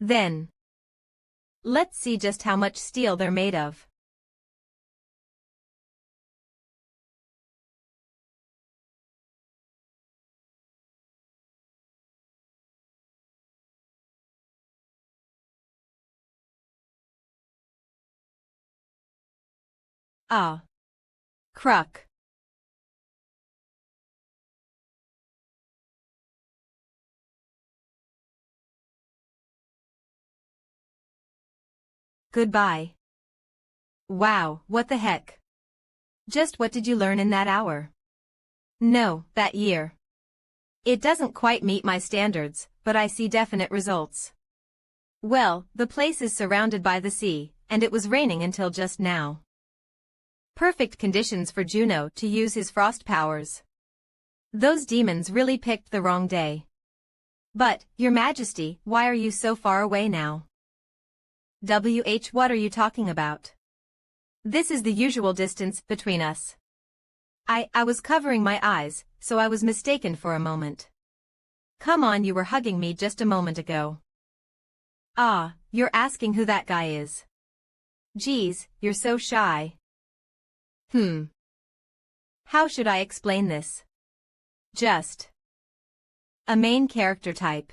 Then, let's see just how much steel they're made of. Crook. Goodbye. Wow, what the heck? Just what did you learn in that hour? No, that year. It doesn't quite meet my standards, but I see definite results. Well, the place is surrounded by the sea, and it was raining until just now. Perfect conditions for Juno to use his frost powers. Those demons really picked the wrong day. But, Your Majesty, why are you so far away now? What are you talking about? This is the usual distance between us. I was covering my eyes, so I was mistaken for a moment. Come on, you were hugging me just a moment ago. You're asking who that guy is. Geez, you're so shy. How should I explain this? Just a main character type.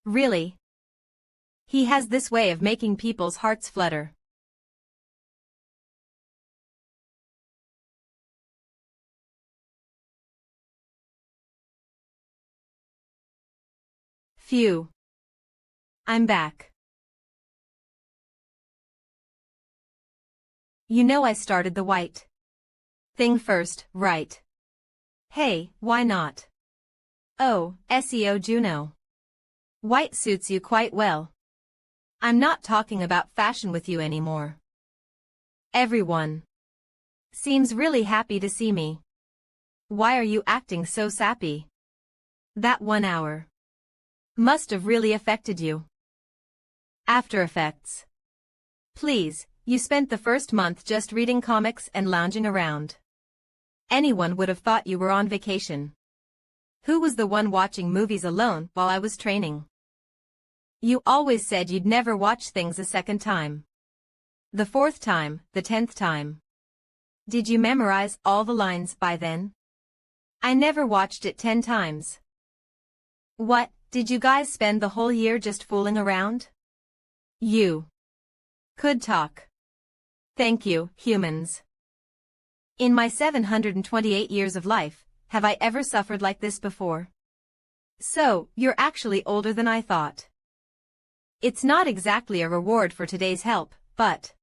Really? He has this way of making people's hearts flutter. Phew. I'm back. You know I started the white thing first, right? Hey, why not? Oh, SEO Juno. White suits you quite well. I'm not talking about fashion with you anymore. Everyone seems really happy to see me. Why are you acting so sappy? That 1 hour must have really affected you. After effects. Please, you spent the first month just reading comics and lounging around. Anyone would have thought you were on vacation. Who was the one watching movies alone while I was training? You always said you'd never watch things a second time. The 4th time, the 10th time. Did you memorize all the lines by then? I never watched it 10 times. What, did you guys spend the whole year just fooling around? You could talk. Thank you, humans. In my 728 years of life, have I ever suffered like this before? So, you're actually older than I thought. It's not exactly a reward for today's help, but...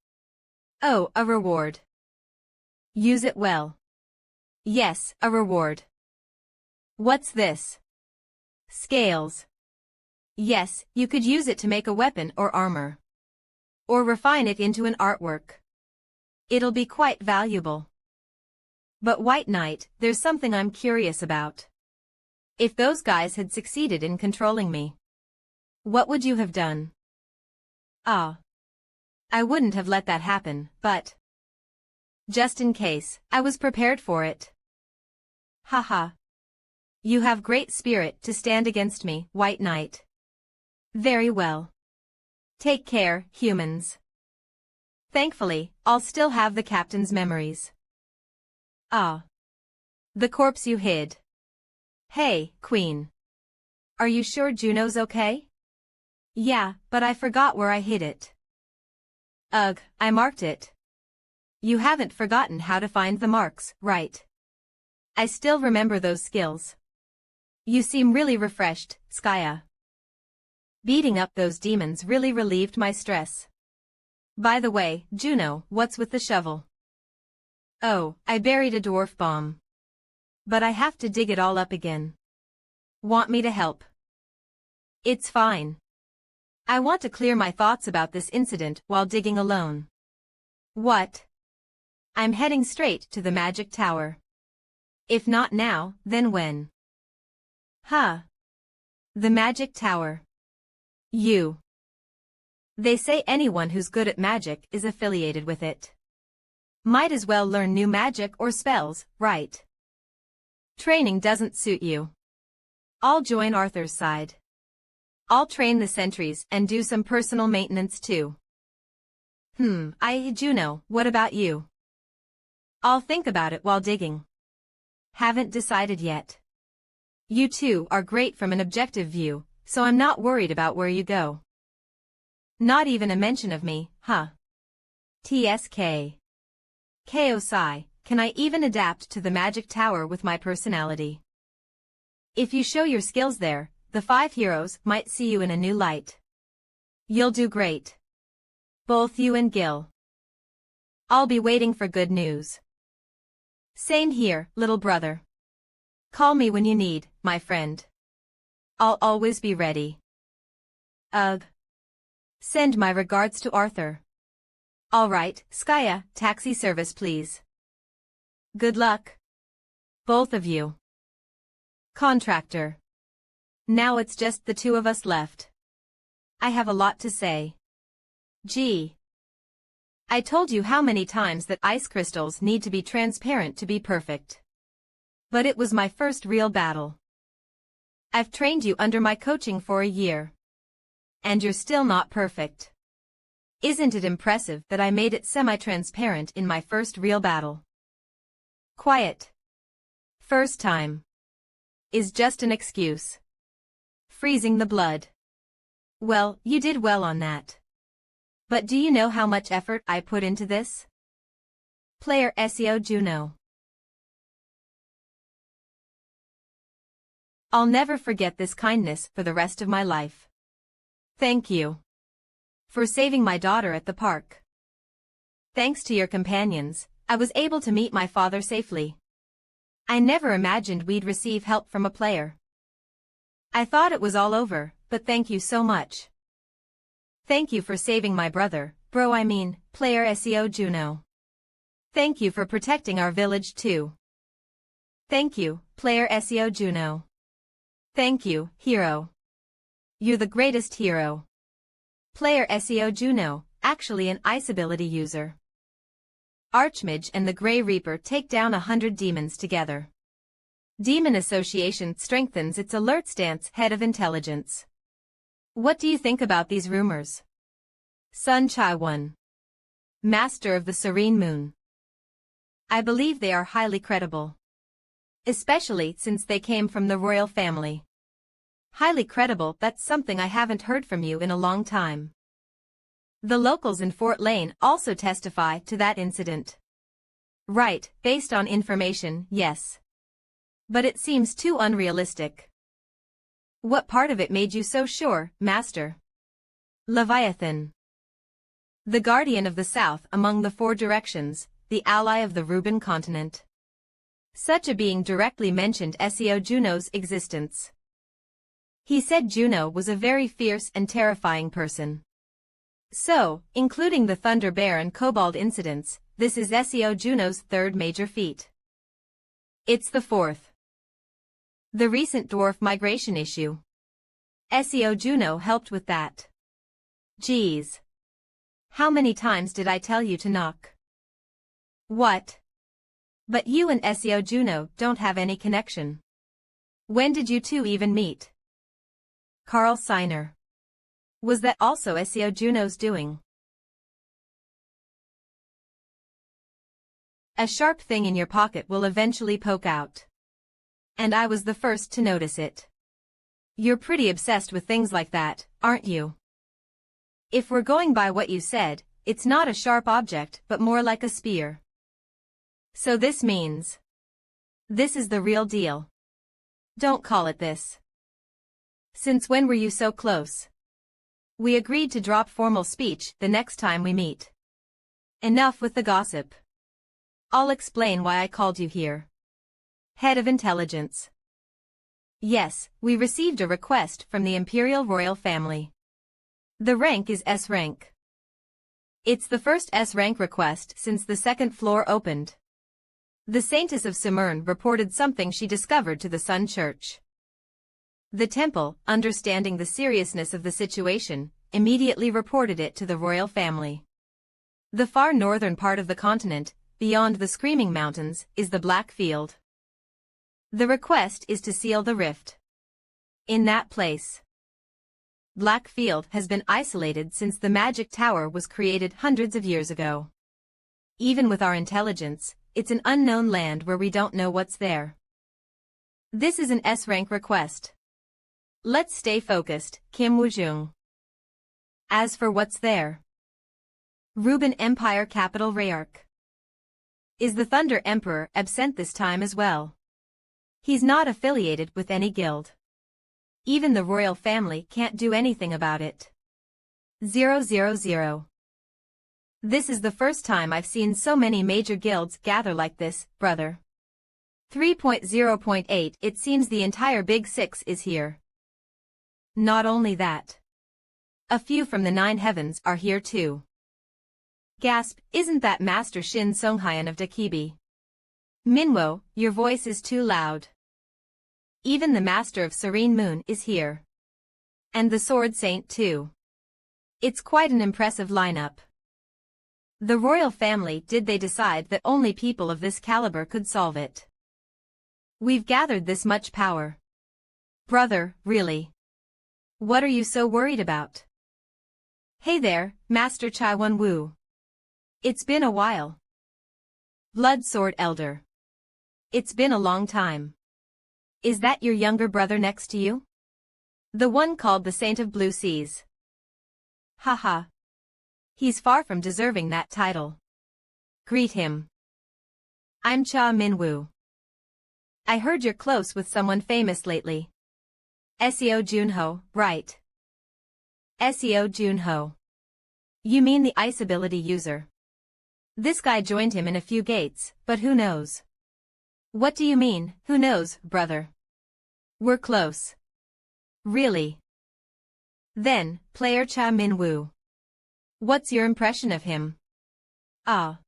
Oh, a reward. Use it well. Yes, a reward. What's this? Scales. Yes, you could use it to make a weapon or armor. Or refine it into an artwork. It'll be quite valuable. But White Knight, there's something I'm curious about. If those guys had succeeded in controlling me, what would you have done? Ah. I wouldn't have let that happen, but... just in case, I was prepared for it. Haha. You have great spirit to stand against me, White Knight. Very well. Take care, humans. Thankfully, I'll still have the captain's memories. Ah. The corpse you hid. Hey, Queen. Are you sure Juno's okay? Yeah, but I forgot where I hid it. Ugh, I marked it. You haven't forgotten how to find the marks, right? I still remember those skills. You seem really refreshed, Skya. Beating up those demons really relieved my stress. By the way, Juno, what's with the shovel? Oh, I buried a dwarf bomb. But I have to dig it all up again. Want me to help? It's fine. I want to clear my thoughts about this incident while digging alone. What? I'm heading straight to the magic tower. If not now, then when? Huh. The magic tower. You. They say anyone who's good at magic is affiliated with it. Might as well learn new magic or spells, right? Training doesn't suit you. I'll join Arthur's side. I'll train the sentries and do some personal maintenance too. Juno, what about you? I'll think about it while digging. Haven't decided yet. You two are great from an objective view, so I'm not worried about where you go. Not even a mention of me, huh? TSK. Kosai, can I even adapt to the magic tower with my personality? If you show your skills there, the 5 heroes might see you in a new light. You'll do great. Both you and Gil. I'll be waiting for good news. Same here, little brother. Call me when you need, my friend. I'll always be ready. Ugh. Send my regards to Arthur. All right, Skya, taxi service please. Good luck. Both of you. Contractor. Now it's just the two of us left. I have a lot to say. Gee. I told you how many times that ice crystals need to be transparent to be perfect. But it was my first real battle. I've trained you under my coaching for a year. And you're still not perfect. Isn't it impressive that I made it semi-transparent in my first real battle? Quiet. First time. Is just an excuse. Freezing the blood. Well, you did well on that. But do you know how much effort I put into this? Player SEO Juno. I'll never forget this kindness for the rest of my life. Thank you. For saving my daughter at the park. Thanks to your companions, I was able to meet my father safely. I never imagined we'd receive help from a player. I thought it was all over, but thank you so much. Thank you for saving my brother, player SEO Juno. Thank you for protecting our village too. Thank you, player SEO Juno. Thank you, hero. You're the greatest hero. Player SEO Juno, actually an ice ability user. Archmage and the Grey Reaper take down 100 demons together. Demon Association strengthens its alert stance head of intelligence. What do you think about these rumors? Sun Chai-1. Master of the Serene Moon. I believe they are highly credible. Especially since they came from the royal family. Highly credible, that's something I haven't heard from you in a long time. The locals in Fort Lane also testify to that incident. Right, based on information, yes. But it seems too unrealistic. What part of it made you so sure, Master? Leviathan. The guardian of the south among the four directions, the ally of the Reuben continent. Such a being directly mentioned Seo Juno's existence. He said Juno was a very fierce and terrifying person. So, including the Thunder Bear and Kobold incidents, this is Seo Juno's third major feat. It's the fourth. The recent dwarf migration issue. Seo Juno helped with that. Geez. How many times did I tell you to knock? What? But you and Seo Juno don't have any connection. When did you two even meet? Carl Seiner. Was that also Seo Juno's doing? A sharp thing in your pocket will eventually poke out. And I was the first to notice it. You're pretty obsessed with things like that, aren't you? If we're going by what you said, it's not a sharp object but more like a spear. So this means. This is the real deal. Don't call it this. Since when were you so close? We agreed to drop formal speech the next time we meet. Enough with the gossip. I'll explain why I called you here. Head of Intelligence. Yes, we received a request from the Imperial Royal Family. The rank is S rank. It's the first S rank request since the second floor opened. The Saintess of Simurn reported something she discovered to the Sun Church. The temple, understanding the seriousness of the situation, immediately reported it to the royal family. The far northern part of the continent, beyond the Screaming Mountains, is the Black Field. The request is to seal the rift. In that place. Black Field has been isolated since the Magic Tower was created hundreds of years ago. Even with our intelligence, it's an unknown land where we don't know what's there. This is an S-rank request. Let's stay focused, Kim Woo-jung. As for what's there. Reuben Empire capital Rayark. Is the Thunder Emperor absent this time as well? He's not affiliated with any guild. Even the royal family can't do anything about it. 000. This is the first time I've seen so many major guilds gather like this, brother. 3.0.8 It seems the entire Big Six is here. Not only that. A few from the Nine Heavens are here too. Gasp, isn't that Master Shin Songhyun of Dakibi? Minwo, your voice is too loud. Even the Master of Serene Moon is here. And the Sword Saint too. It's quite an impressive lineup. The royal family did they decide that only people of this caliber could solve it. We've gathered this much power. Brother, really? What are you so worried about? Hey there, Master Chai Won Woo. It's been a while. Blood Sword Elder. It's been a long time. Is that your younger brother next to you? The one called the Saint of Blue Seas. Haha. He's far from deserving that title. Greet him. I'm Cha Minwoo. I heard you're close with someone famous lately. Seo Junho, right? Seo Junho. You mean the ice ability user. This guy joined him in a few gates, but who knows? What do you mean, who knows, brother? We're close. Really? Then, player Cha Minwoo. What's your impression of him? Ah.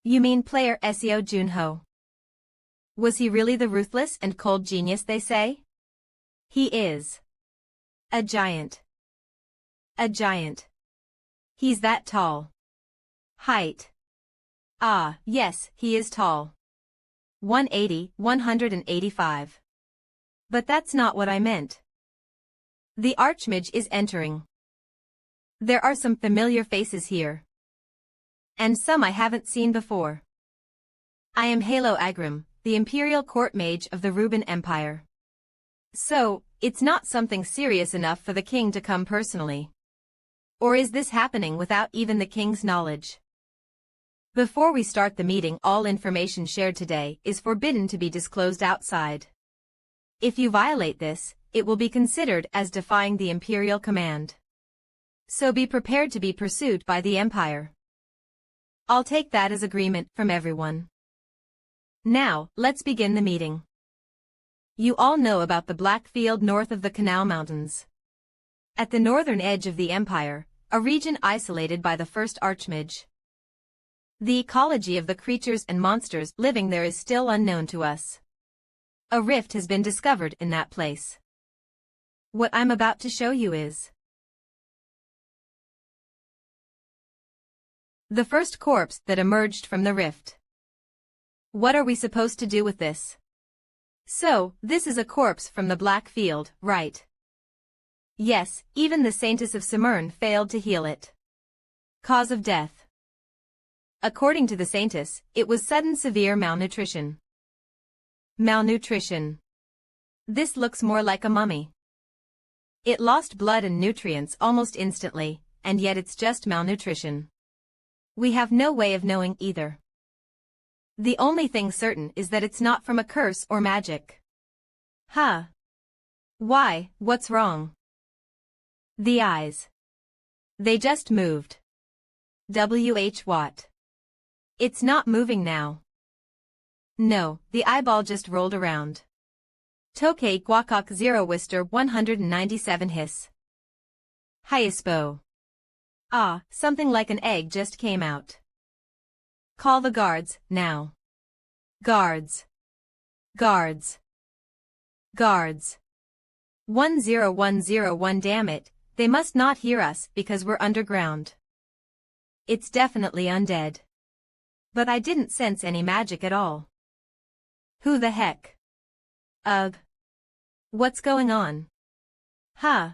You mean player Seo Junho. Was he really the ruthless and cold genius they say? He is. A giant. A giant. He's that tall. Height. Ah, yes, he is tall. 180, 185. But that's not what I meant. The Archmage is entering. There are some familiar faces here. And some I haven't seen before. I am Halo Agram, the Imperial Court Mage of the Reuben Empire. So, it's not something serious enough for the king to come personally. Or is this happening without even the king's knowledge? Before we start the meeting, all information shared today is forbidden to be disclosed outside. If you violate this, it will be considered as defying the imperial command. So be prepared to be pursued by the Empire. I'll take that as agreement from everyone. Now, let's begin the meeting. You all know about the Black Field north of the Canal Mountains. At the northern edge of the Empire, a region isolated by the first Archmage. The ecology of the creatures and monsters living there is still unknown to us. A rift has been discovered in that place. What I'm about to show you is the first corpse that emerged from the rift. What are we supposed to do with this? So, this is a corpse from the Black Field, right? Yes, even the Saintess of Simurn failed to heal it. Cause of death. According to the Saintess, it was sudden severe malnutrition. Malnutrition. This looks more like a mummy. It lost blood and nutrients almost instantly, and yet it's just malnutrition. We have no way of knowing either. The only thing certain is that it's not from a curse or magic. Huh? Why, what's wrong? The eyes. They just moved. W.H. Watt. It's not moving now. No, the eyeball just rolled around. Tokay Guakok 0 Wister 197 Hiss. Hyaspo. Ah, something like an egg just came out. Call the guards, now. Guards. Guards. Guards. 10101 damn it, they must not hear us because we're underground. It's definitely undead. But I didn't sense any magic at all. Who the heck? Ugh. What's going on? Huh?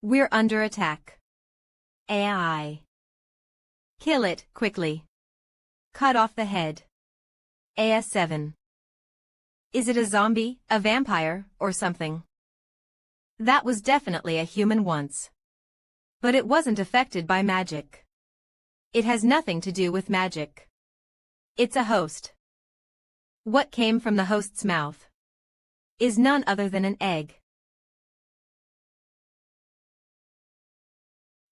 We're under attack. AI. Kill it, quickly. Cut off the head. AS7. Is it a zombie, a vampire, or something? That was definitely a human once. But it wasn't affected by magic. It has nothing to do with magic. It's a host. What came from the host's mouth is none other than an egg.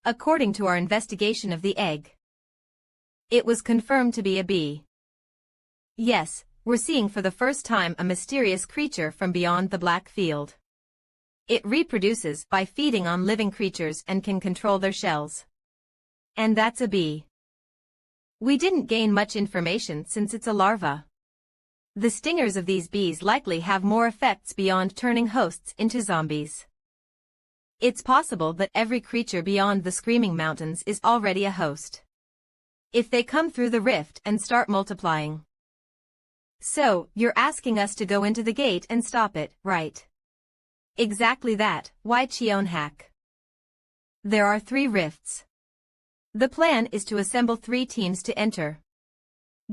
According to our investigation of the egg, it was confirmed to be a bee. Yes, we're seeing for the first time a mysterious creature from beyond the Black Field. It reproduces by feeding on living creatures and can control their shells. And that's a bee. We didn't gain much information since it's a larva. The stingers of these bees likely have more effects beyond turning hosts into zombies. It's possible that every creature beyond the Screaming Mountains is already a host. If they come through the rift and start multiplying. So, you're asking us to go into the gate and stop it, right? Exactly that, why Chion hack? There are 3 rifts. The plan is to assemble 3 teams to enter.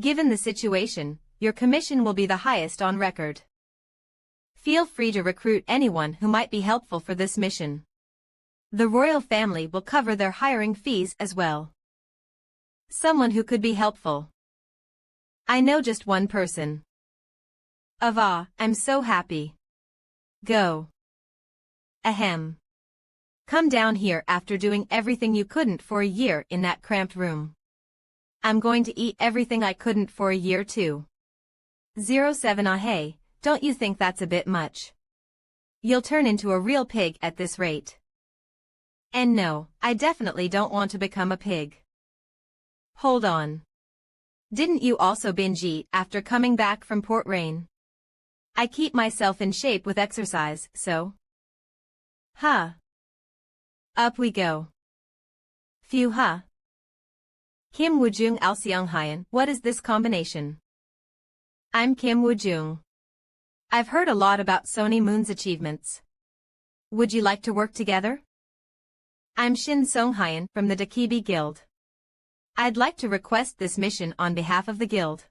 Given the situation, your commission will be the highest on record. Feel free to recruit anyone who might be helpful for this mission. The royal family will cover their hiring fees as well. Someone who could be helpful. I know just one person. Ava, I'm so happy. Go. Ahem. Come down here after doing everything you couldn't for a year in that cramped room. I'm going to eat everything I couldn't for a year too. 07 Hey, don't you think that's a bit much? You'll turn into a real pig at this rate. And no, I definitely don't want to become a pig. Hold on. Didn't you also binge eat after coming back from Port Rain? I keep myself in shape with exercise, so. Huh. Up we go. Phew huh. Kim Woojung Alseong Hyan, what is this combination? I'm Kim Woojung. I've heard a lot about Sony Moon's achievements. Would you like to work together? I'm Shin Song Hyan from the Dakibi Guild. I'd like to request this mission on behalf of the guild.